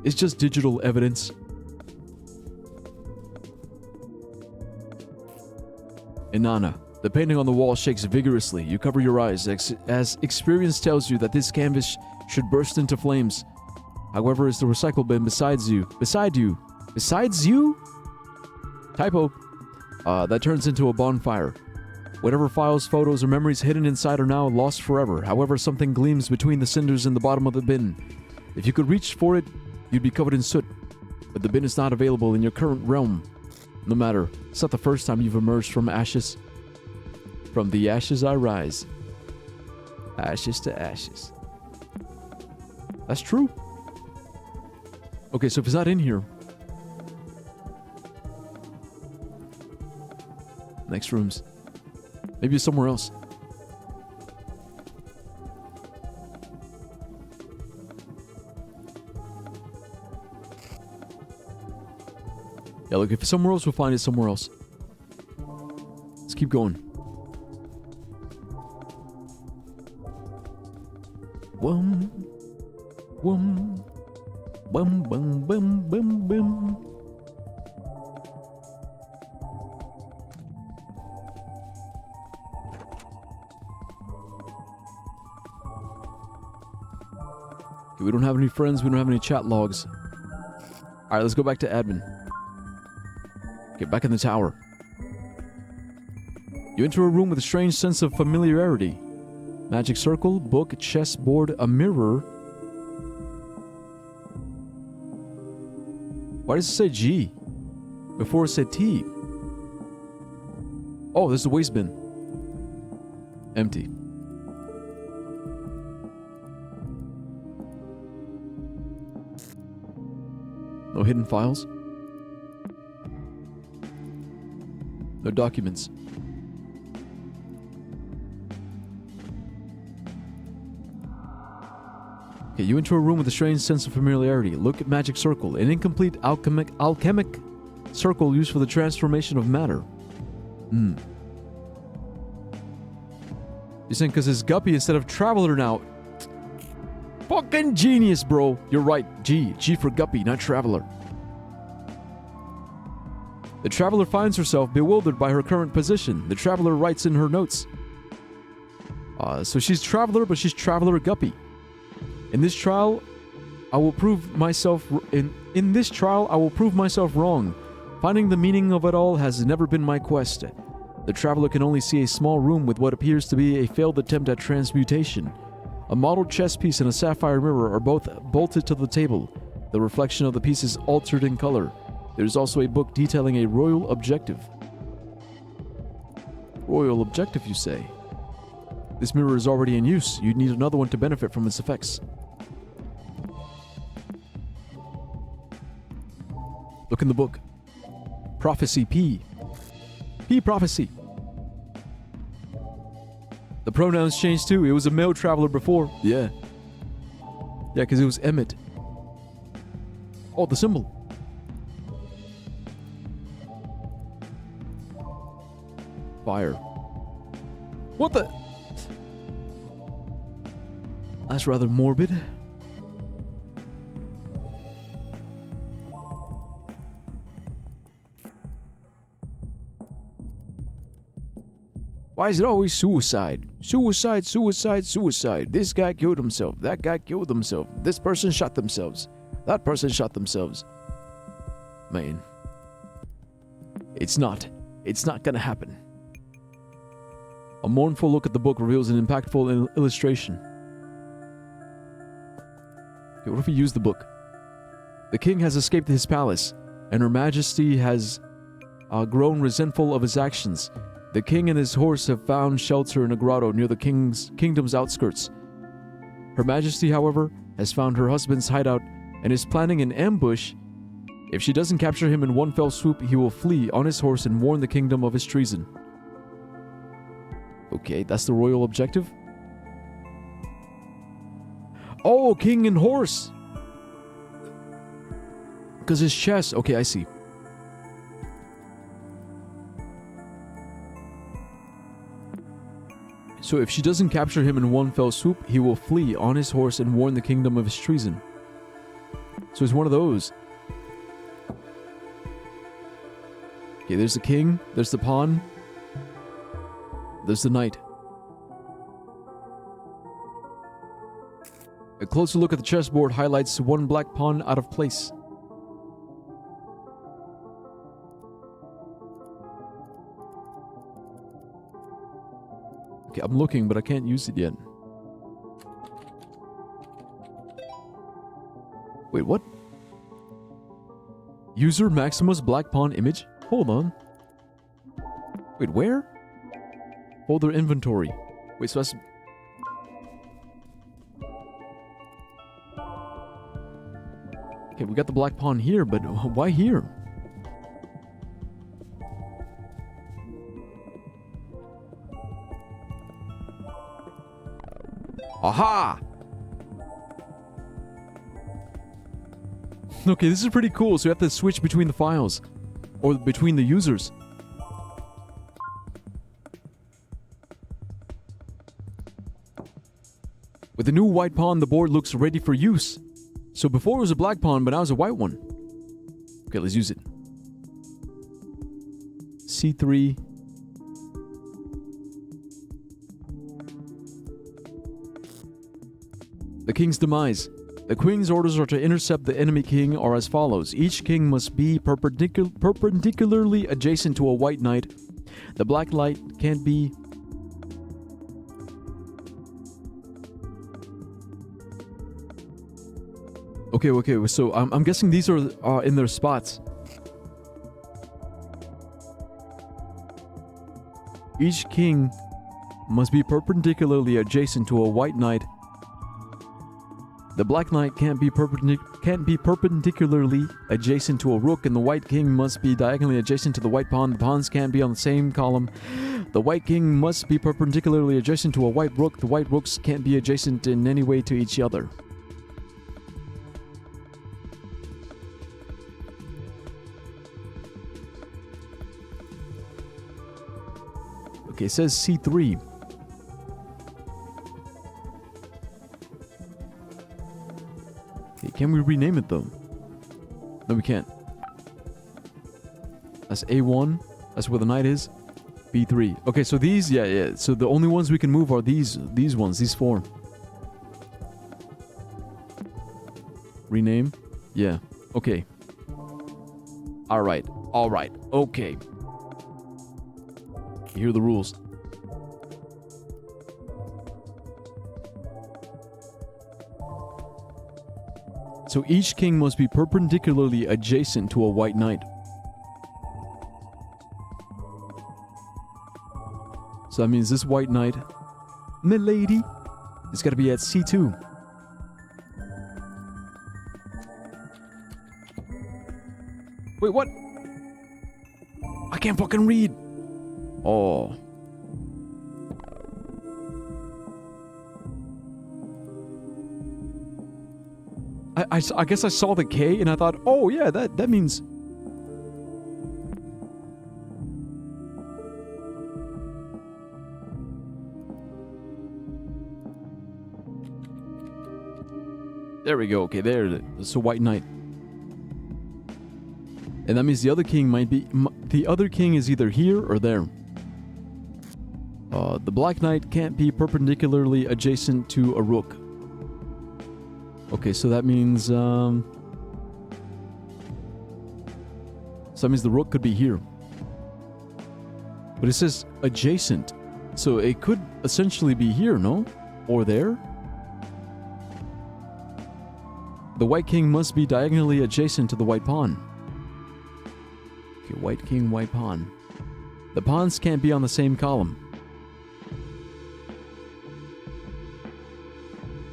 S1: It's just digital evidence. Inanna. The painting on the wall shakes vigorously. You cover your eyes as experience tells you that this canvas should burst into flames. However, it's the recycle bin beside you? Typo. That turns into a bonfire. Whatever files, photos, or memories hidden inside are now lost forever. However, something gleams between the cinders in the bottom of the bin. If you could reach for it, you'd be covered in soot. But the bin is not available in your current realm. No matter, it's not the first time you've emerged from ashes. From the ashes I rise. Ashes to ashes. That's true. Okay, so if it's not in here... Next rooms. Maybe it's somewhere else. Yeah, look, if it's somewhere else, we'll find it somewhere else. Let's keep going. Wum, wum, bum, bum, bum, bum, bum. Okay, we don't have any friends. We don't have any chat logs. All right, let's go back to admin. Get back in the tower. You enter a room with a strange sense of familiarity. Magic circle, book, chessboard, a mirror. Why does it say G before it said T? Oh, there's the waste bin. Empty. No hidden files. No documents. Okay, you enter a room with a strange sense of familiarity. Look at magic circle, an incomplete alchemic circle used for the transformation of matter. You're saying because it's Guppy instead of Traveler now. Fucking genius, bro. You're right. G for Guppy, not Traveler. The Traveler finds herself bewildered by her current position. The Traveler writes in her notes. So she's Traveler, but she's Traveler Guppy. In this trial, I will prove myself in this trial I will prove myself wrong. Finding the meaning of it all has never been my quest. The Traveler can only see a small room with what appears to be a failed attempt at transmutation. A modeled chess piece and a sapphire mirror are both bolted to the table. The reflection of the piece is altered in color. There's also a book detailing a royal objective. Royal objective, you say? This mirror is already in use. You'd need another one to benefit from its effects. Look in the book. Prophecy P. P prophecy. The pronouns changed too. It was a male traveler before. Yeah. Yeah, because it was Emmett. Oh, the symbol. Fire. What the? That's rather morbid. Why is it always suicide? Suicide, suicide, suicide. This guy killed himself. That guy killed himself. This person shot themselves. That person shot themselves. Man. It's not gonna happen. A mournful look at the book reveals an impactful illustration. Okay, what if we use the book? The king has escaped his palace, and her majesty has grown resentful of his actions. The king and his horse have found shelter in a grotto near the kingdom's outskirts. Her Majesty, however, has found her husband's hideout and is planning an ambush. If she doesn't capture him in one fell swoop, he will flee on his horse and warn the kingdom of his treason. Okay, that's the royal objective. Oh, king and horse! Because his chest... Okay, I see. So if she doesn't capture him in one fell swoop, he will flee on his horse and warn the kingdom of his treason. So he's one of those. Okay, there's the king, there's the pawn, there's the knight. A closer look at the chessboard highlights one black pawn out of place. Okay, I'm looking, but I can't use it yet. Wait, what? User Maximus black pawn image? Hold on. Wait, where? Folder inventory. Wait, so that's... Okay, we got the black pawn here, but why here? Aha! Okay, this is pretty cool, so you have to switch between the files. Or between the users. With the new white pawn, the board looks ready for use. So before it was a black pawn, but now it's a white one. Okay, let's use it. C3. The king's demise. The queen's orders are to intercept the enemy king are as follows. Each king must be perpendicularly adjacent to a white knight. The black knight can't be... Okay, so I'm guessing these are in their spots. Each king must be perpendicularly adjacent to a white knight. The black knight can't be perpendicularly adjacent to a rook, and the white king must be diagonally adjacent to the white pawn. The pawns can't be on the same column. The white king must be perpendicularly adjacent to a white rook. The white rooks can't be adjacent in any way to each other. Okay, it says C3. Okay, can we rename it though? No, we can't. That's A1. That's where the knight is. B3. Okay, so these, yeah. So the only ones we can move are these ones, these four. Rename? Yeah. Okay. Alright. Okay. Here are the rules. So each king must be perpendicularly adjacent to a white knight. So that means this white knight, milady, it's got to be at C2. Wait, what? I can't fucking read. Oh. I guess I saw the K and I thought, oh yeah, that means... There we go. Okay, there. It's a white knight. And that means the other king might be... The other king is either here or there. The black knight can't be perpendicularly adjacent to a rook. Okay, so that means... So that means the rook could be here. But it says adjacent. So it could essentially be here, no? Or there? The white king must be diagonally adjacent to the white pawn. Okay, white king, white pawn. The pawns can't be on the same column.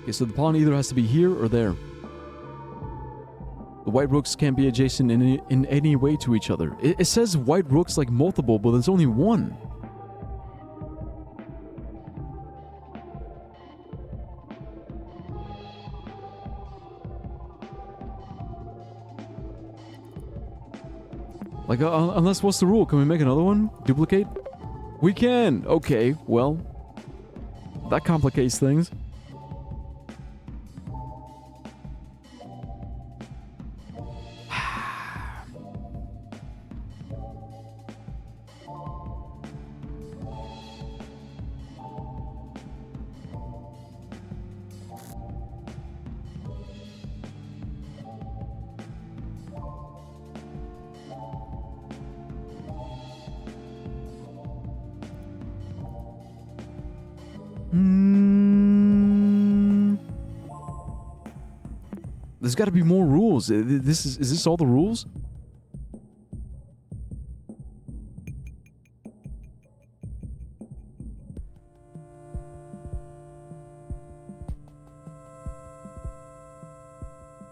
S1: Okay, so the pawn either has to be here or there. The white rooks can't be adjacent in any way to each other. It says white rooks like multiple, but there's only one. Like, unless what's the rule? Can we make another one? Duplicate? We can! Okay, well, that complicates things. There's got to be more rules. Is this all the rules?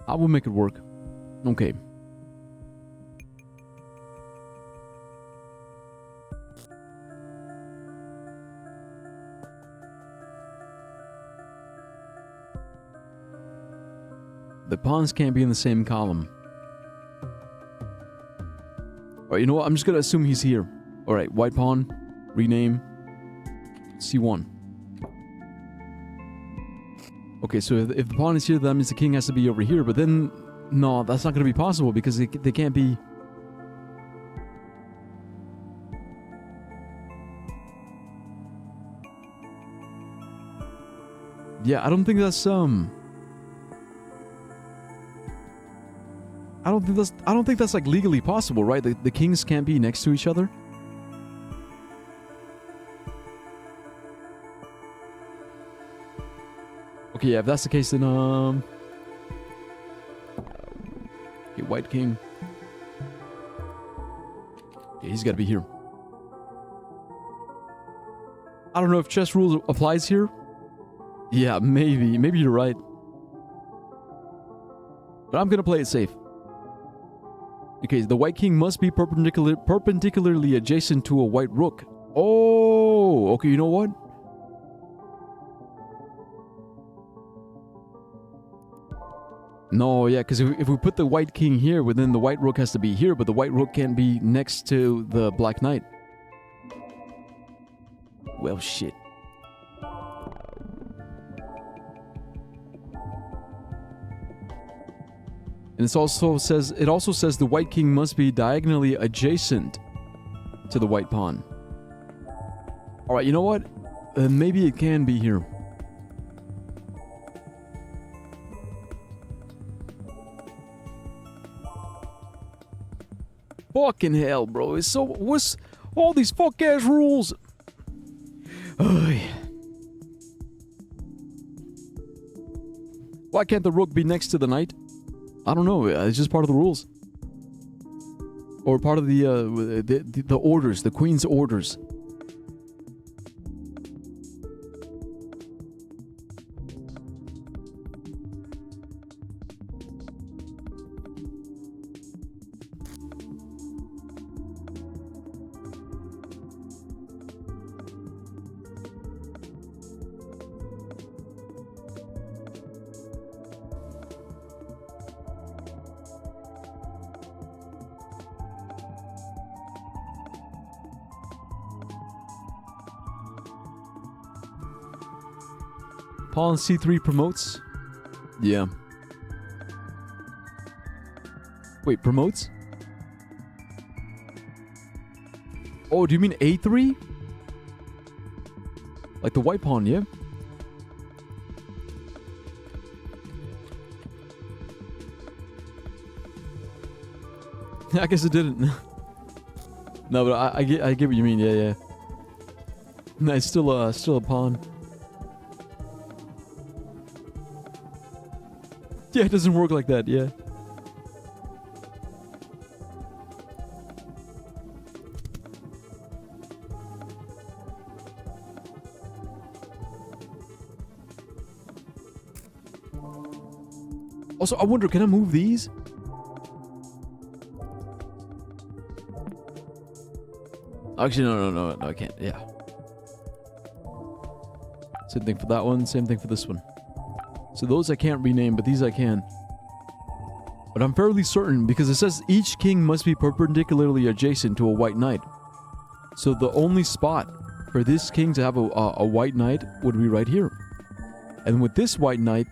S1: I will make it work. Okay. The pawns can't be in the same column. Alright, you know what? I'm just gonna assume he's here. Alright, white pawn, rename, C1. Okay, so if the pawn is here, that means the king has to be over here, but then... No, that's not gonna be possible because they can't be... Yeah, I don't think that's, I don't think that's like legally possible, right? The kings can't be next to each other. Okay, yeah, if that's the case, then okay, white king. Yeah, he's got to be here. I don't know if chess rules applies here. Yeah, maybe you're right. But I'm gonna play it safe. Okay, the white king must be perpendicularly adjacent to a white rook. Oh, okay, you know what? No, yeah, because if we put the white king here, well, then the white rook has to be here, but the white rook can't be next to the black knight. Well, shit. And it also says the white king must be diagonally adjacent to the white pawn. All right, you know what? Maybe it can be here. Fucking hell, bro! It's so what's all these fuck ass rules? Why can't the rook be next to the knight? I don't know. It's just part of the rules, or part of the orders, the queen's orders. Pawn c3 promotes? Yeah. Wait, promotes? Oh, do you mean a3? Like the white pawn, yeah? I guess it didn't. No, but I get what you mean. Yeah. No, it's still a pawn. Yeah, it doesn't work like that, yeah. Also, I wonder, can I move these? Actually, no, I can't. Yeah. Same thing for that one. Same thing for this one. So those I can't rename, but these I can. But I'm fairly certain because it says each king must be perpendicularly adjacent to a white knight. So the only spot for this king to have a white knight would be right here. And with this white knight,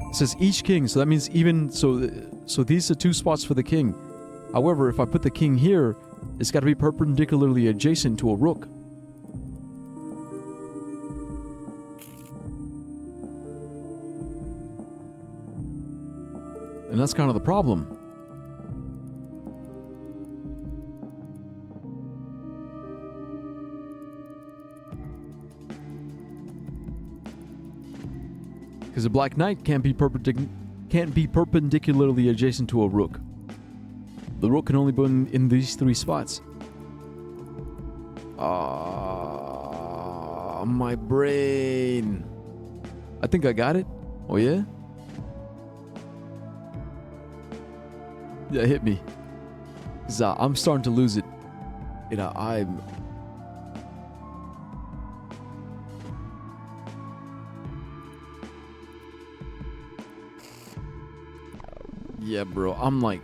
S1: it says each king. So that means even so these are 2 spots for the king. However, if I put the king here, it's got to be perpendicularly adjacent to a rook. And that's kind of the problem. Because a black knight can't be perpendicularly adjacent to a rook. The rook can only be in these 3 spots. My brain. I think I got it. Oh yeah? Yeah, hit me. 'Cause, I'm starting to lose it. You know, Yeah, bro. I'm like...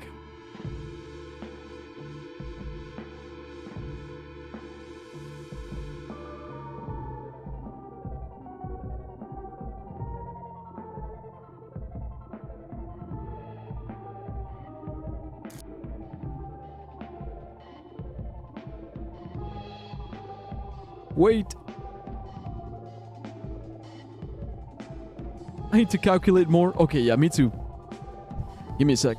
S1: Wait. I need to calculate more. Okay, yeah, me too. Give me a sec.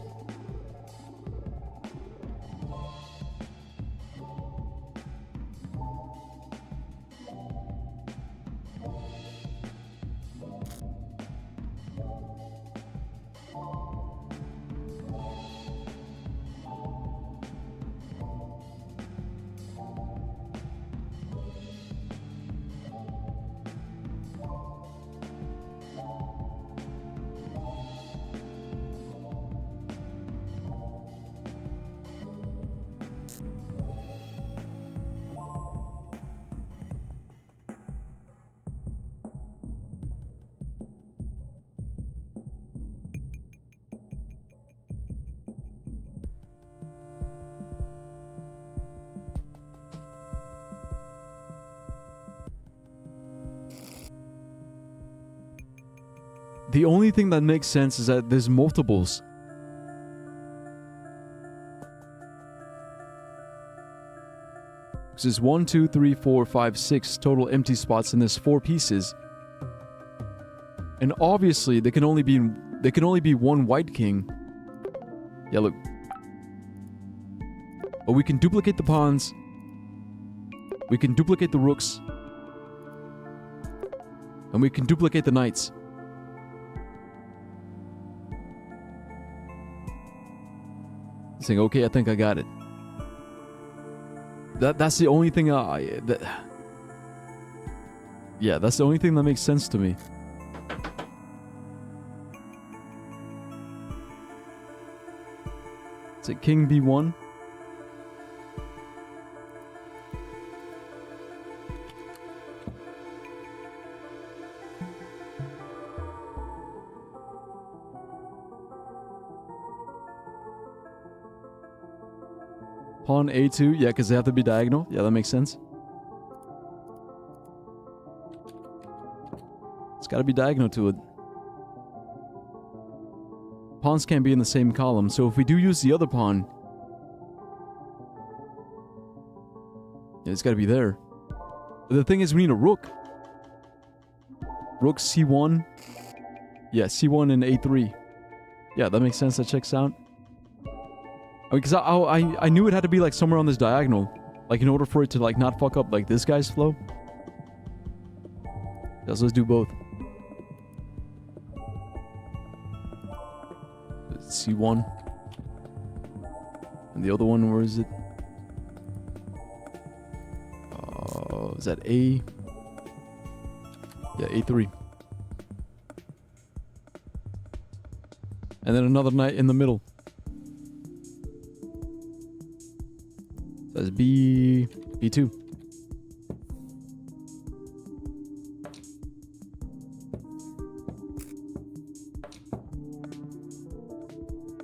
S1: The only thing that makes sense is that there's multiples. There's 1, 2, 3, 4, 5, 6 total empty spots and there's 4 pieces. And obviously there can only be one white king. Yeah, look. But we can duplicate the pawns. We can duplicate the rooks. And we can duplicate the knights. Saying, okay, I think I got it. That's the only thing yeah, that's the only thing that makes sense to me. Is it King B1? Pawn A2, yeah, because they have to be diagonal. Yeah, that makes sense. It's got to be diagonal to it. Pawns can't be in the same column, so if we do use the other pawn... Yeah, it's got to be there. But the thing is, we need a rook. Rook C1. Yeah, C1 and A3. Yeah, that makes sense. That checks out. Because I knew it had to be like somewhere on this diagonal, like in order for it to like not fuck up like this guy's flow. Yeah, so let's do both. C1. And the other one, where is it? Is that A? Yeah, A3. And then another knight in the middle. That's B2.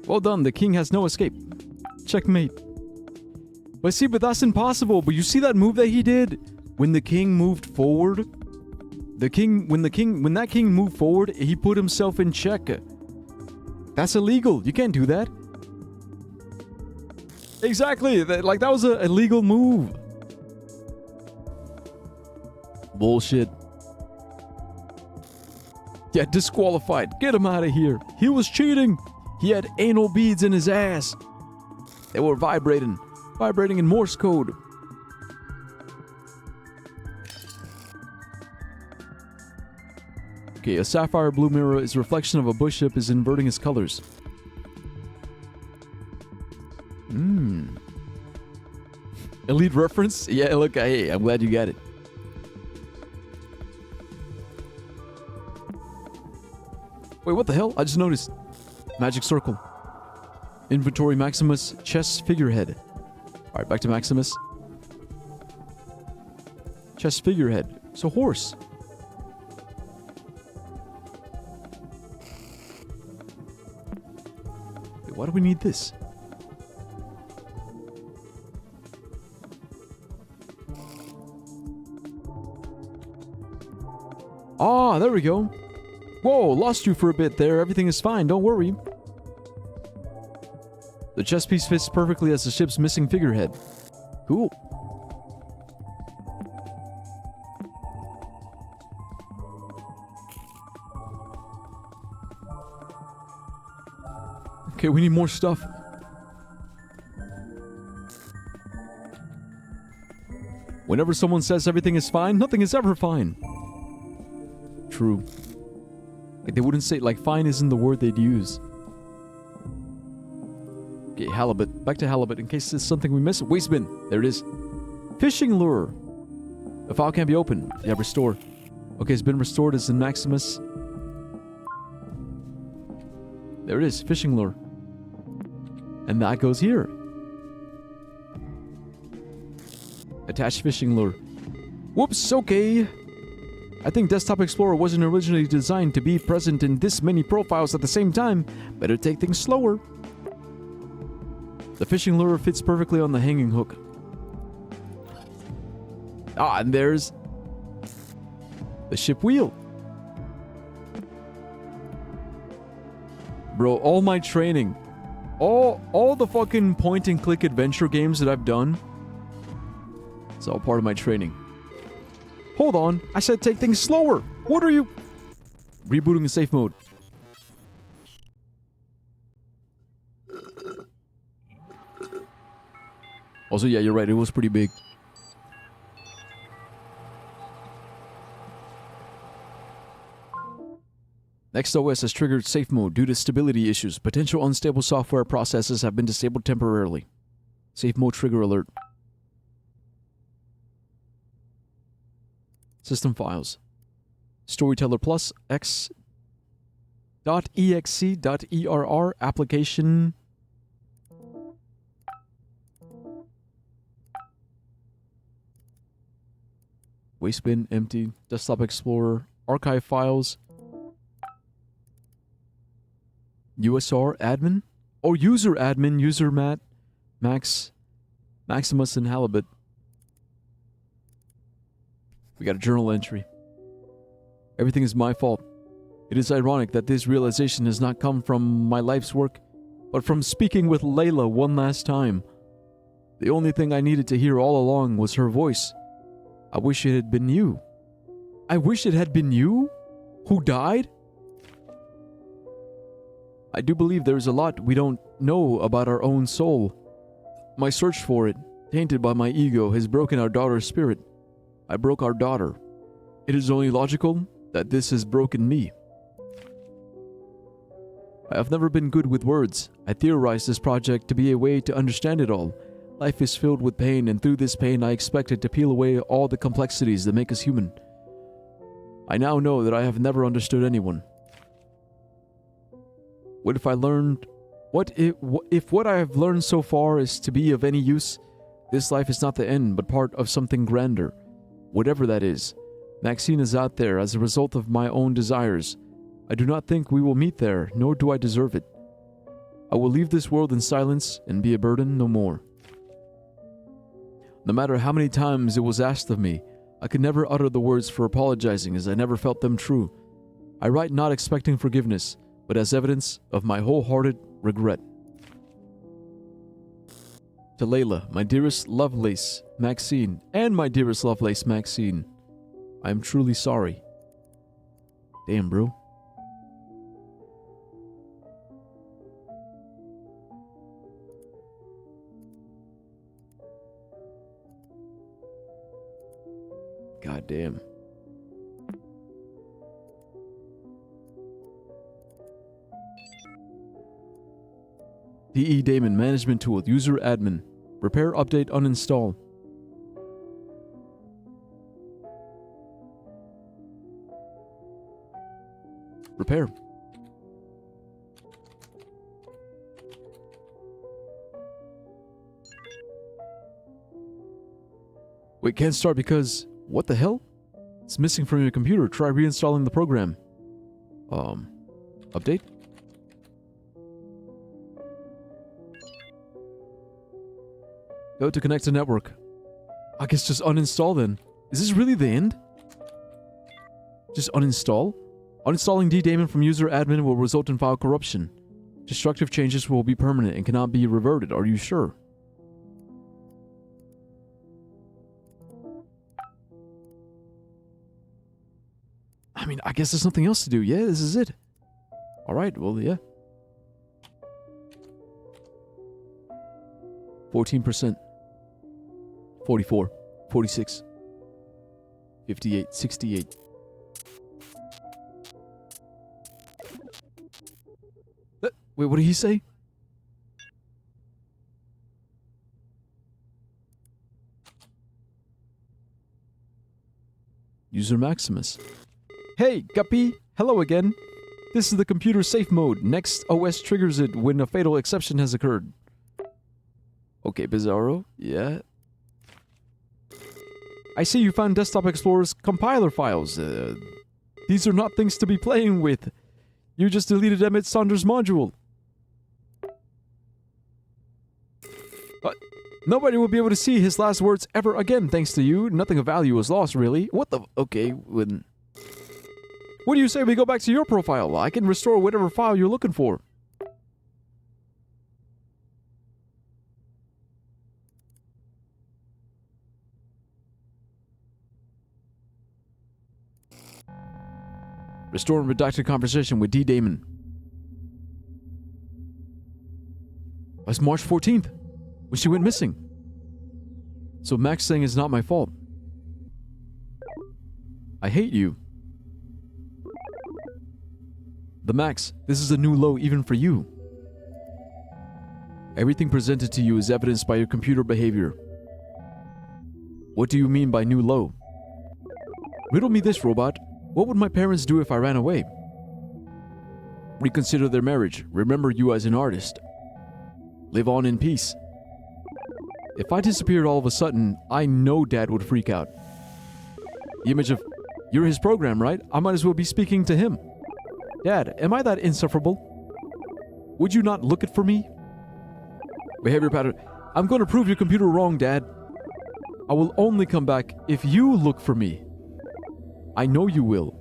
S1: Well done, the king has no escape. Checkmate. But see, but that's impossible. But you see that move that he did? When the king moved forward? When that king moved forward, he put himself in check. That's illegal. You can't do that. Exactly. That was a illegal move. Bullshit. Yeah, disqualified. Get him out of here. He was cheating. He had anal beads in his ass. They were vibrating in Morse code. Okay, a sapphire blue mirror is a reflection of a bush ship is inverting its colors. Elite reference? Yeah, look, hey, I'm glad you got it. Wait, what the hell? I just noticed. Magic circle. Inventory Maximus chess figurehead. Alright, back to Maximus. Chess figurehead. So horse. Wait, why do we need this? Ah, there we go. Whoa, lost you for a bit there. Everything is fine, don't worry. The chess piece fits perfectly as the ship's missing figurehead. Cool. Okay, we need more stuff. Whenever someone says everything is fine, nothing is ever fine. True. Like, they wouldn't say, like, fine isn't the word they'd use. Okay, halibut. Back to halibut in case there's something we missed. Waste bin. There it is. Fishing lure. The file can't be opened. Yeah, restore. Okay, it's been restored as in Maximus. There it is. Fishing lure. And that goes here. Attached fishing lure. Whoops, okay. I think Desktop Explorer wasn't originally designed to be present in this many profiles at the same time. Better take things slower. The fishing lure fits perfectly on the hanging hook. Ah, and there's the ship wheel. Bro, all my training, all the fucking point and click adventure games that I've done, it's all part of my training. Hold on, I said take things slower. What are you? Rebooting the safe mode. Also, yeah, you're right, it was pretty big. NextOS has triggered safe mode due to stability issues. Potential unstable software processes have been disabled temporarily. Safe mode trigger alert. System files. Storyteller Plus x.exe.err application. Wastebin empty. Desktop Explorer. Archive files. USR admin? Oh, user admin, user Matt, Max, Maximus, and Halibut. We got a journal entry. Everything is my fault. It is ironic that this realization has not come from my life's work, but from speaking with Layla one last time. The only thing I needed to hear all along was her voice. I wish it had been you. I wish it had been you? Who died? I do believe there is a lot we don't know about our own soul. My search for it, tainted by my ego, has broken our daughter's spirit. I broke our daughter. It is only logical that this has broken me. I have never been good with words. I theorized this project to be a way to understand it all. Life is filled with pain, and through this pain I expected to peel away all the complexities that make us human. I now know that I have never understood anyone. What if I learned... if what I have learned so far is to be of any use? This life is not the end, but part of something grander. Whatever that is. Maxine is out there as a result of my own desires. I do not think we will meet there, nor do I deserve it. I will leave this world in silence and be a burden no more. No matter how many times it was asked of me, I could never utter the words for apologizing, as I never felt them true. I write not expecting forgiveness, but as evidence of my wholehearted regret. To Layla, my dearest Lovelace Maxine, and my dearest Lovelace Maxine, I am truly sorry. Damn, bro. God damn. DE Daemon Management Tool. User Admin. Repair, update, uninstall. Repair. Wait, can't start because... What the hell? It's missing from your computer. Try reinstalling the program. Update? Go to connect to network. I guess just uninstall then. Is this really the end? Just uninstall? Uninstalling D-Daemon from user admin will result in file corruption. Destructive changes will be permanent and cannot be reverted. Are you sure? I mean, I guess there's nothing else to do. Yeah, this is it. Alright, well, yeah. 14%. 44. 46. 58. 68. Wait, what did he say? User Maximus. Hey, Guppy! Hello again. This is the computer safe mode. Next OS triggers it when a fatal exception has occurred. Okay, Bizarro. Yeah. I see you found Desktop Explorer's compiler files. These are not things to be playing with. You just deleted Emmett Saunders' module. Nobody will be able to see his last words ever again thanks to you. Nothing of value was lost, really. What the... Okay, when... What do you say we go back to your profile? I can restore whatever file you're looking for. Restore and redacted conversation with D-Daemon. That's March 14th, when she went missing. So Max saying it's not my fault. I hate you. The Max, this is a new low even for you. Everything presented to you is evidenced by your computer behavior. What do you mean by new low? Riddle me this, robot. What would my parents do if I ran away? Reconsider their marriage. Remember you as an artist. Live on in peace. If I disappeared all of a sudden, I know Dad would freak out. The image of, you're his program, right? I might as well be speaking to him. Dad, am I that insufferable? Would you not look it for me? Behavior pattern. I'm going to prove your computer wrong, Dad. I will only come back if you look for me. I know you will.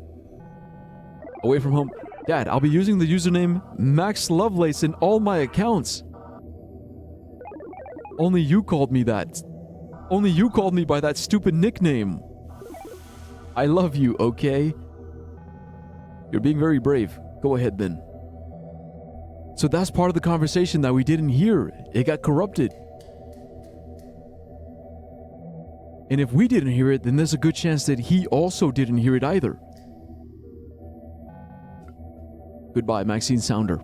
S1: Away from home. Dad, I'll be using the username Max Lovelace in all my accounts. Only you called me that. Only you called me by that stupid nickname. I love you, okay? You're being very brave. Go ahead then. So that's part of the conversation that we didn't hear. It got corrupted. And if we didn't hear it, then there's a good chance that he also didn't hear it either. Goodbye, Maxine Sounder.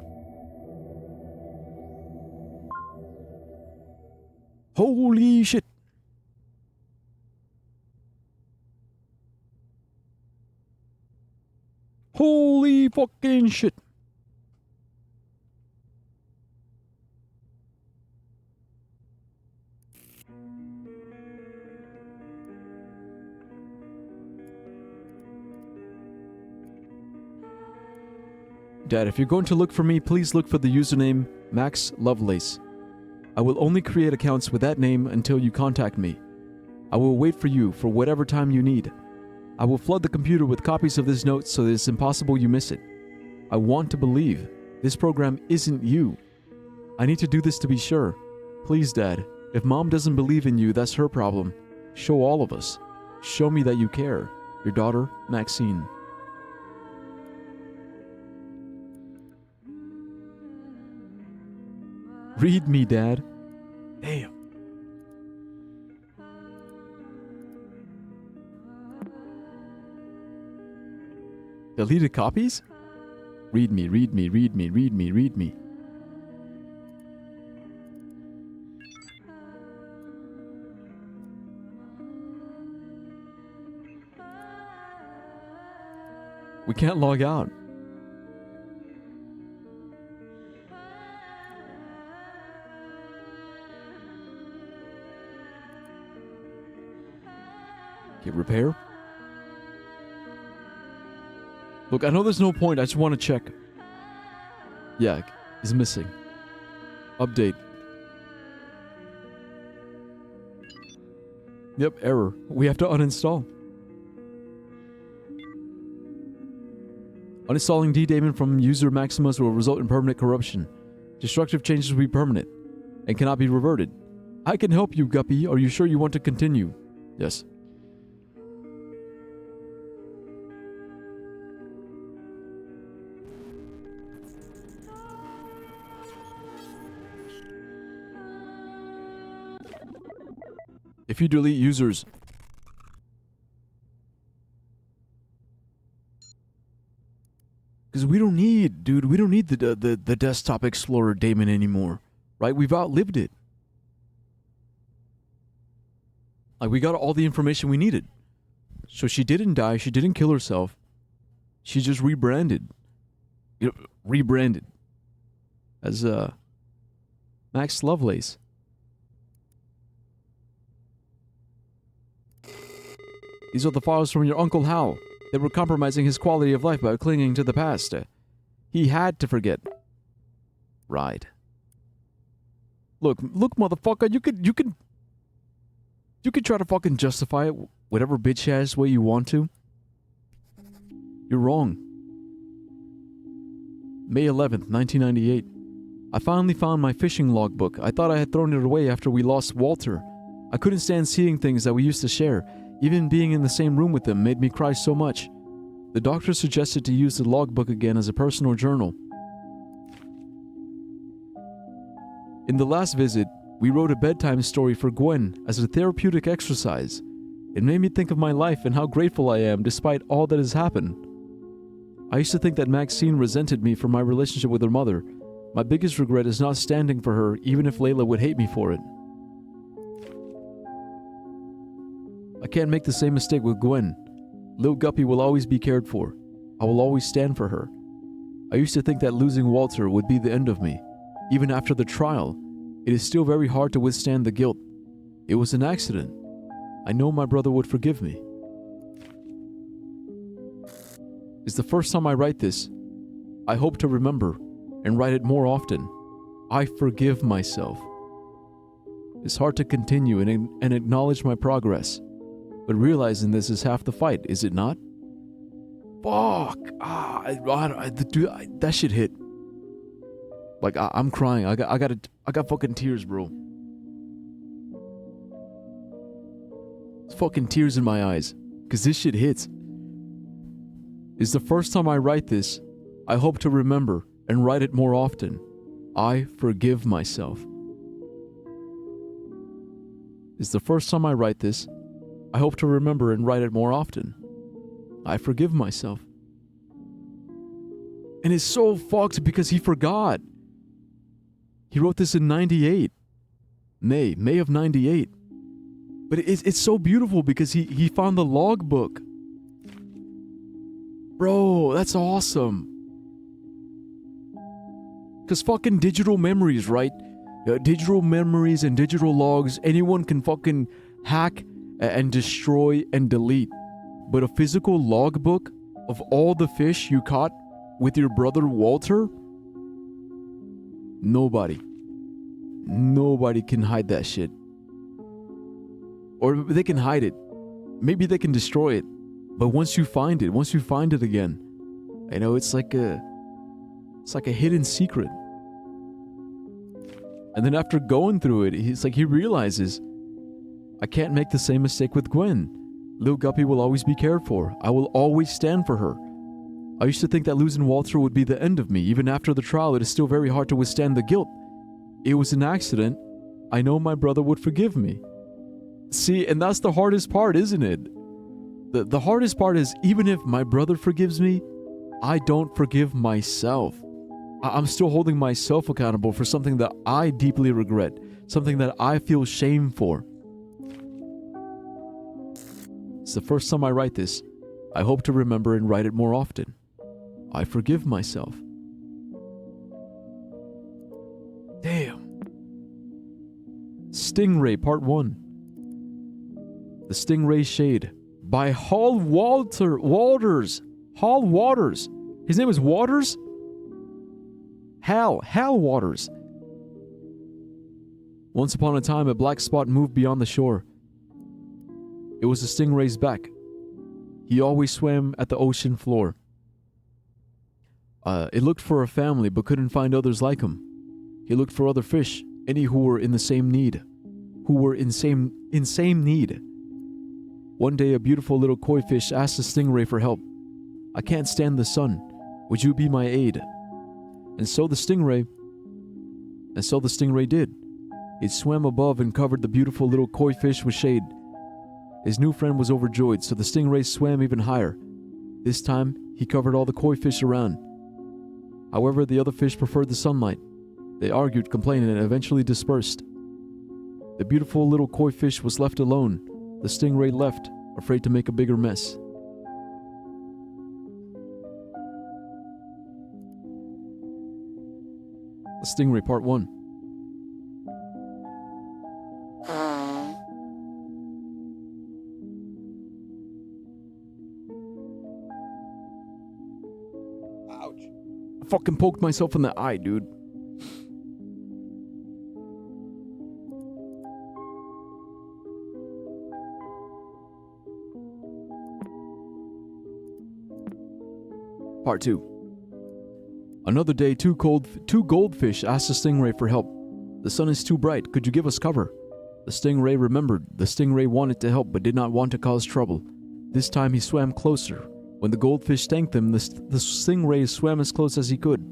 S1: Holy shit. Holy fucking shit. Dad, if you're going to look for me, please look for the username Max Lovelace. I will only create accounts with that name until you contact me. I will wait for you for whatever time you need. I will flood the computer with copies of this note so that it's impossible you miss it. I want to believe this program isn't you. I need to do this to be sure. Please, Dad, if Mom doesn't believe in you, that's her problem. Show all of us. Show me that you care. Your daughter, Maxine. Read me, Dad. Damn. Deleted copies? Read me, read me, read me, read me, read me. We can't log out. Okay, repair. Look, I know there's no point. I just want to check. Yeah, it's missing. Update. Yep, error. We have to uninstall. Uninstalling D-Daemon from user Maximus will result in permanent corruption. Destructive changes will be permanent and cannot be reverted. I can help you, Guppy. Are you sure you want to continue? Yes. If you delete users, because we don't need, dude, we don't need the desktop explorer daemon anymore, right? We've outlived it. Like, we got all the information we needed. So she didn't die. She didn't kill herself. She just rebranded. Rebranded as Max Lovelace. These are the files from your Uncle Hal. They were compromising his quality of life by clinging to the past. He had to forget. Right. Look, motherfucker, you could try to fucking justify it whatever bitch-ass way you want to. You're wrong. May 11th, 1998. I finally found my fishing logbook. I thought I had thrown it away after we lost Walter. I couldn't stand seeing things that we used to share. Even being in the same room with them made me cry so much. The doctor suggested to use the logbook again as a personal journal. In the last visit, we wrote a bedtime story for Gwen as a therapeutic exercise. It made me think of my life and how grateful I am despite all that has happened. I used to think that Maxine resented me for my relationship with her mother. My biggest regret is not standing for her, even if Layla would hate me for it. I can't make the same mistake with Gwen. Lil Guppy will always be cared for. I will always stand for her. I used to think that losing Walter would be the end of me. Even after the trial, it is still very hard to withstand the guilt. It was an accident. I know my brother would forgive me. It's the first time I write this. I hope to remember and write it more often. I forgive myself. It's hard to continue and acknowledge my progress. But realizing this is half the fight, is it not? Fuck! That shit hit. Like, I'm crying. I got fucking tears, bro. It's fucking tears in my eyes. Cause this shit hits. It's the first time I write this. I hope to remember and write it more often. I forgive myself. It's the first time I write this. I hope to remember and write it more often. I forgive myself. And it's so fucked because he forgot. He wrote this in 98. May of 98. But it's so beautiful because he found the logbook. Bro, that's awesome. Because fucking digital memories, right? Digital memories and digital logs, anyone can fucking hack and destroy and delete. But a physical logbook of all the fish you caught with your brother Walter? Nobody can hide that shit. Or they can hide it. Maybe they can destroy it. But once you find it again, it's like a hidden secret. And then after going through it, he realizes, I can't make the same mistake with Gwen. Lil Guppy will always be cared for. I will always stand for her. I used to think that losing Walter would be the end of me. Even after the trial, it is still very hard to withstand the guilt. It was an accident. I know my brother would forgive me. See, and that's the hardest part, isn't it? The hardest part is, even if my brother forgives me, I don't forgive myself. I'm still holding myself accountable for something that I deeply regret, something that I feel shame for. It's the first time I write this. I hope to remember and write it more often. I forgive myself. Damn. Stingray Part 1. The Stingray Shade by Hal Waters. Hal Waters. His name is Waters? Hal Waters. Once upon a time, a black spot moved beyond the shore. It was the stingray's back. He always swam at the ocean floor. It looked for a family but couldn't find others like him. He looked for other fish, any who were in the same need. In same need. One day, a beautiful little koi fish asked the stingray for help. I can't stand the sun. Would you be my aid? And so the stingray did. It swam above and covered the beautiful little koi fish with shade. His new friend was overjoyed, so the stingray swam even higher. This time, he covered all the koi fish around. However, the other fish preferred the sunlight. They argued, complaining, and eventually dispersed. The beautiful little koi fish was left alone. The stingray left, afraid to make a bigger mess. The Stingray Part 1. Ouch. I fucking poked myself in the eye, dude. Part 2. Another day, two goldfish asked the stingray for help. The sun is too bright. Could you give us cover? The stingray remembered. The stingray wanted to help but did not want to cause trouble. This time he swam closer. When the goldfish thanked him, the stingray swam as close as he could.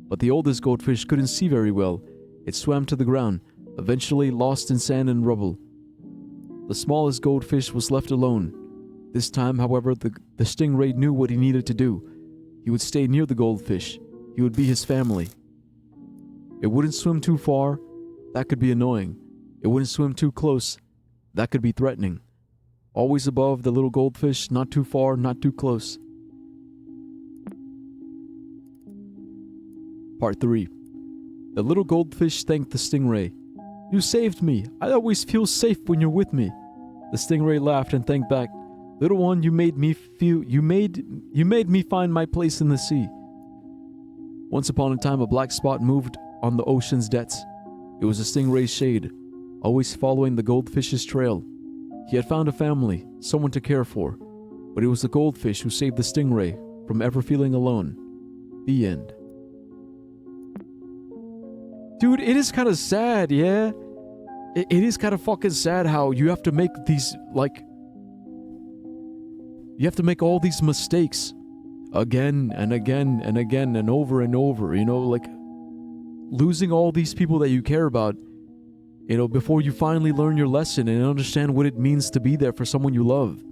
S1: But the oldest goldfish couldn't see very well. It swam to the ground, eventually lost in sand and rubble. The smallest goldfish was left alone. This time, however, the stingray knew what he needed to do. He would stay near the goldfish. He would be his family. It wouldn't swim too far. That could be annoying. It wouldn't swim too close. That could be threatening. Always above the little goldfish, not too far, not too close. Part 3. The little goldfish thanked the stingray. You saved me. I always feel safe when you're with me. The stingray laughed and thanked back. Little one, you made me find my place in the sea. Once upon a time, a black spot moved on the ocean's depths. It was a stingray's shade, always following the goldfish's trail. He had found a family, someone to care for, but it was the goldfish who saved the stingray from ever feeling alone. The end. Dude, it is kind of sad, yeah? It is kind of fucking sad how you have to make these, you have to make all these mistakes again and again and again and over, losing all these people that you care about, before you finally learn your lesson and understand what it means to be there for someone you love.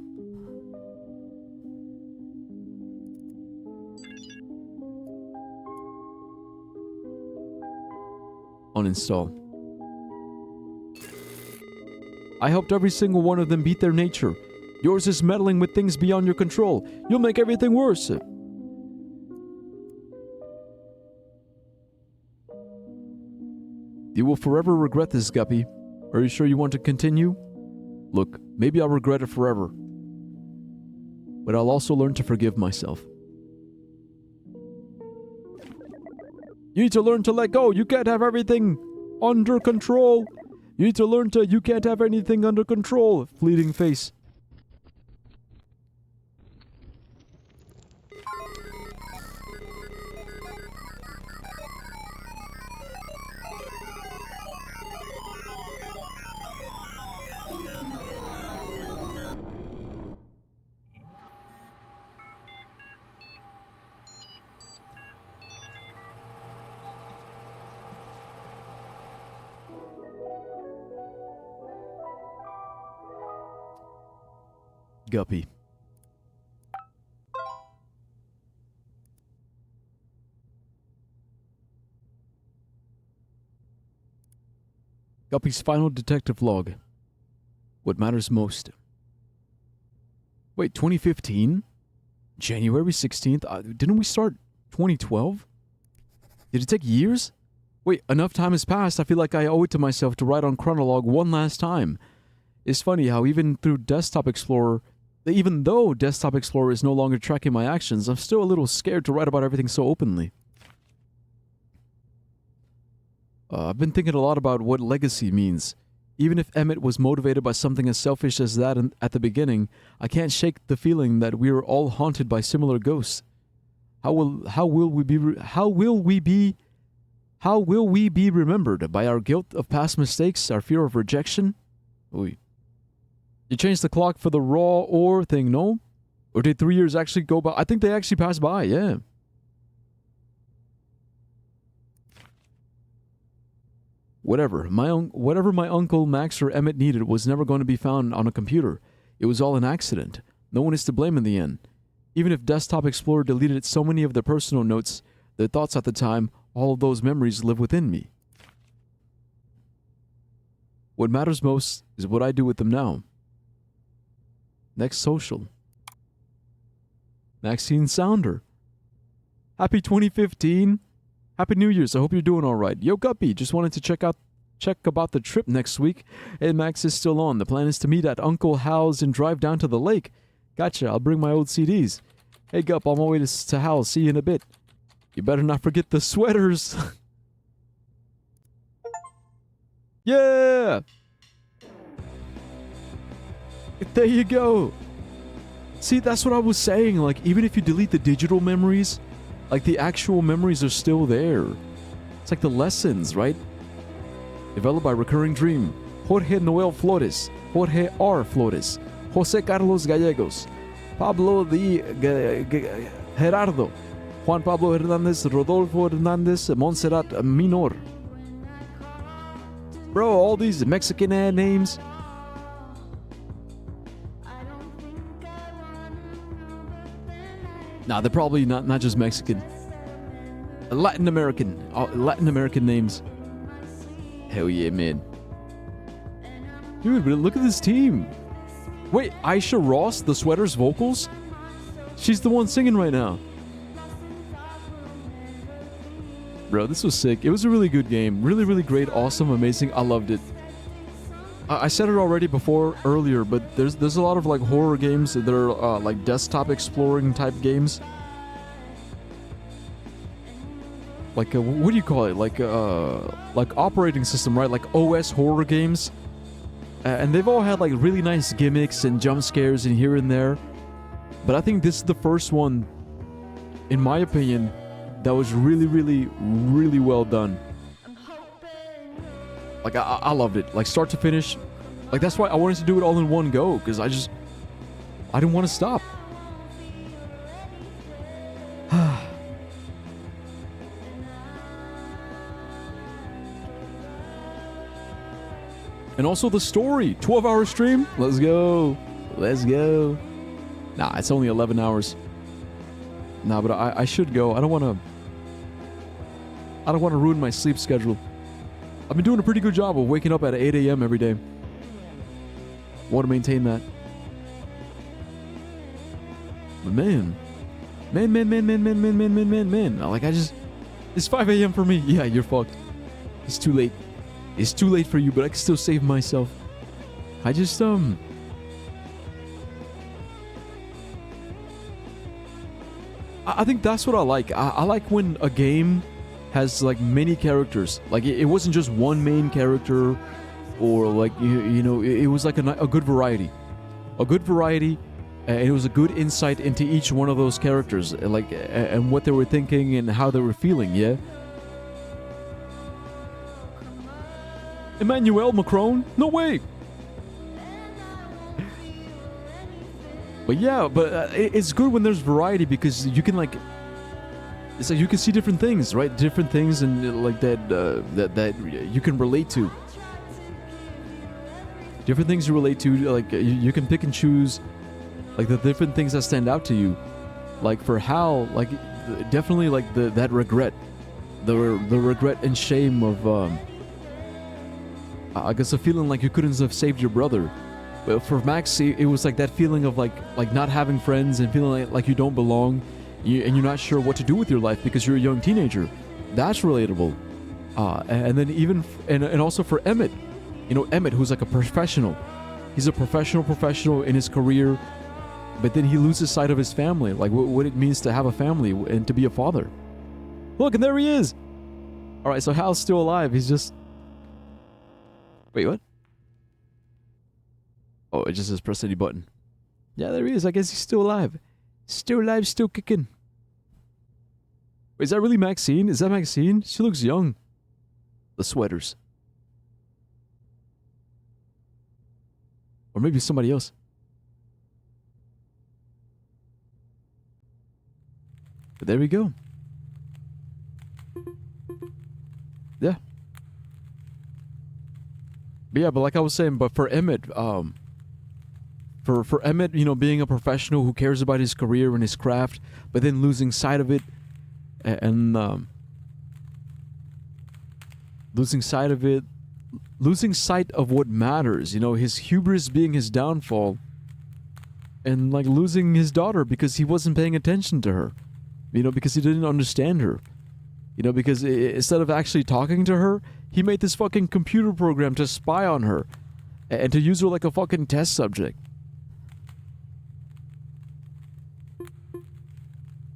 S1: Uninstall. I helped every single one of them beat their nature. Yours is meddling with things beyond your control. You'll make everything worse. The You will forever regret this, Guppy. Are you sure you want to continue? Look, maybe I'll regret it forever. But I'll also learn to forgive myself. You need to learn to let go. You can't have everything under control. You need to learn to, you can't have anything under control. Fleeting face. Guppy. Guppy's final detective log. What matters most. Wait, 2015? January 16th? Didn't we start 2012? Did it take years? Wait, enough time has passed. I feel like I owe it to myself to write on Chronolog one last time. It's funny how even though Desktop Explorer is no longer tracking my actions, I'm still a little scared to write about everything so openly. I've been thinking a lot about what legacy means. Even if Emmett was motivated by something as selfish as that at the beginning, I can't shake the feeling that we are all haunted by similar ghosts. How will we be remembered? By our guilt of past mistakes, our fear of rejection? Oy. You changed the clock for the raw ore thing, no? Or did 3 years actually go by? I think they actually passed by, yeah. Whatever my uncle Max or Emmett needed was never going to be found on a computer. It was all an accident. No one is to blame in the end. Even if Desktop Explorer deleted so many of their personal notes, their thoughts at the time, all of those memories live within me. What matters most is what I do with them now. Next social. Maxine Sounder. Happy 2015. Happy New Year's. I hope you're doing all right. Yo, Guppy, just wanted to check about the trip next week. Hey, Max is still on. The plan is to meet at Uncle Hal's and drive down to the lake. Gotcha. I'll bring my old CDs. Hey, Gupp, on my way to Hal's. See you in a bit. You better not forget the sweaters. Yeah! There you go. See, that's what I was saying. Like, even if you delete the digital memories, like, the actual memories are still there. It's like the lessons, right? Developed by Recurring Dream. Jorge Noel Flores. Jorge R. Flores. Jose Carlos Gallegos. Pablo D. Gerardo. Juan Pablo Hernandez. Rodolfo Hernandez. Montserrat Minor. Bro, all these Mexican names. Nah, they're probably not just Mexican. Latin American names. Hell yeah, man. Dude, but look at this team. Wait, Aisha Ross, the Sweaters vocals? She's the one singing right now. Bro, this was sick. It was a really good game. Really, really great, awesome, amazing. I loved it. I said it already earlier, but there's a lot of like horror games that are like desktop exploring type games. Like what do you call it? Like operating system, right? Like OS horror games. And they've all had like really nice gimmicks and jump scares in here and there. But I think this is the first one, in my opinion, that was really, really, really well done. Like, I loved it. Like, start to finish. Like, that's why I wanted to do it all in one go. Because I didn't want to stop. And also the story. 12-hour stream. Let's go. Let's go. Nah, it's only 11 hours. Nah, but I should go. I don't want to ruin my sleep schedule. I've been doing a pretty good job of waking up at 8 a.m. every day. Want to maintain that. But man. Like, it's 5 a.m. for me. Yeah, you're fucked. It's too late. It's too late for you, but I can still save myself. I just, I think that's what I like. I like when a game has like many characters. Like it wasn't just one main character, or like you know, it was like a good variety, and it was a good insight into each one of those characters, like and what they were thinking and how they were feeling. Yeah. Emmanuel Macron? No way. But yeah, it's good when there's variety because you can like, it's like you can see different things, right? Different things and like that you can relate to. Different things you relate to, like you can pick and choose, like the different things that stand out to you. Like for Hal, like definitely like that regret, the regret and shame of I guess a feeling like you couldn't have saved your brother. But for Max, it was like that feeling of like not having friends and feeling like you don't belong, and you're not sure what to do with your life because you're a young teenager. That's relatable. And then even and also for Emmett, you know, Emmett, who's like a professional. He's a professional in his career, but then he loses sight of his family, like what it means to have a family and to be a father. Look, and there he is. All right, so Hal's still alive. He's just. Wait, what? Oh, it just says press any button. Yeah, there he is. I guess he's still alive. Still alive, still kicking. Wait, is that really Maxine? Is that Maxine? She looks young. The sweaters. Or maybe somebody else. But there we go. Yeah. But yeah, but like I was saying, but for Emmett, for Emmett, you know, being a professional who cares about his career and his craft, but then losing sight of it, and losing sight of what matters, you know, his hubris being his downfall, and like losing his daughter because he wasn't paying attention to her, you know, because he didn't understand her, you know, because instead of actually talking to her, he made this fucking computer program to spy on her and to use her like a fucking test subject.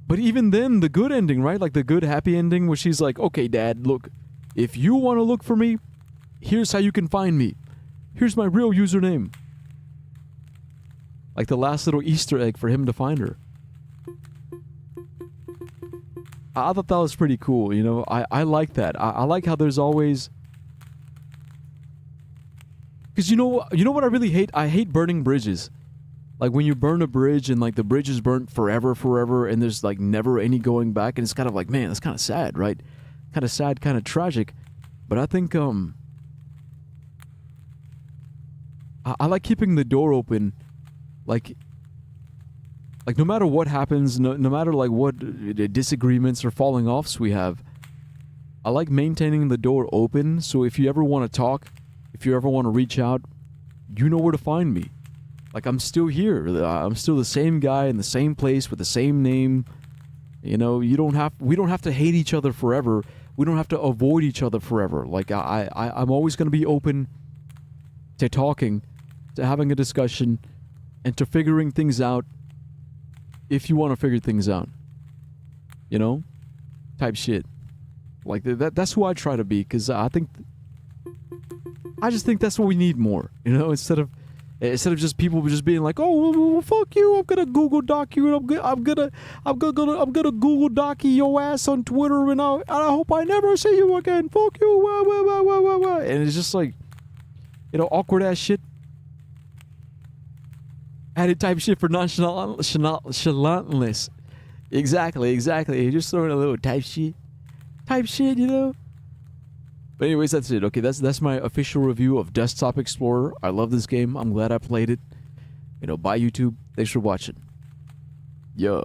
S1: But even then, the good ending, right? Like the good happy ending where she's like, okay, Dad, look, if you want to look for me, here's how you can find me. Here's my real username. Like the last little Easter egg for him to find her. I thought that was pretty cool, you know. I like that. I like how there's always... Because you know what I really hate? I hate burning bridges. Like when you burn a bridge and like the bridge is burnt forever, and there's like never any going back, and it's kind of like, man, that's kind of sad, right? Kind of sad, kind of tragic. But I think I like keeping the door open, like no matter what happens, no matter like what disagreements or falling offs we have, I like maintaining the door open. So if you ever want to talk, if you ever want to reach out, you know where to find me. Like I'm still here. I'm still the same guy in the same place with the same name. You know, we don't have to hate each other forever. We don't have to avoid each other forever. Like I'm always going to be open to talking, to having a discussion, and to figuring things out if you want to figure things out. You know? Type shit. Like that's who I try to be, because I just think that's what we need more. You know, instead of just people just being like, oh, well, fuck you, I'm gonna Google Doc you, and I'm gonna Google Docky your ass on Twitter, and I hope I never see you again. Fuck you, and it's just like, you know, awkward ass shit. Added type shit for nonchalantness. Exactly. You're just throwing a little type shit, you know. But anyways, that's it. Okay, that's my official review of Desktop Explorer. I love this game. I'm glad I played it. You know, bye YouTube. Thanks for watching. Yo.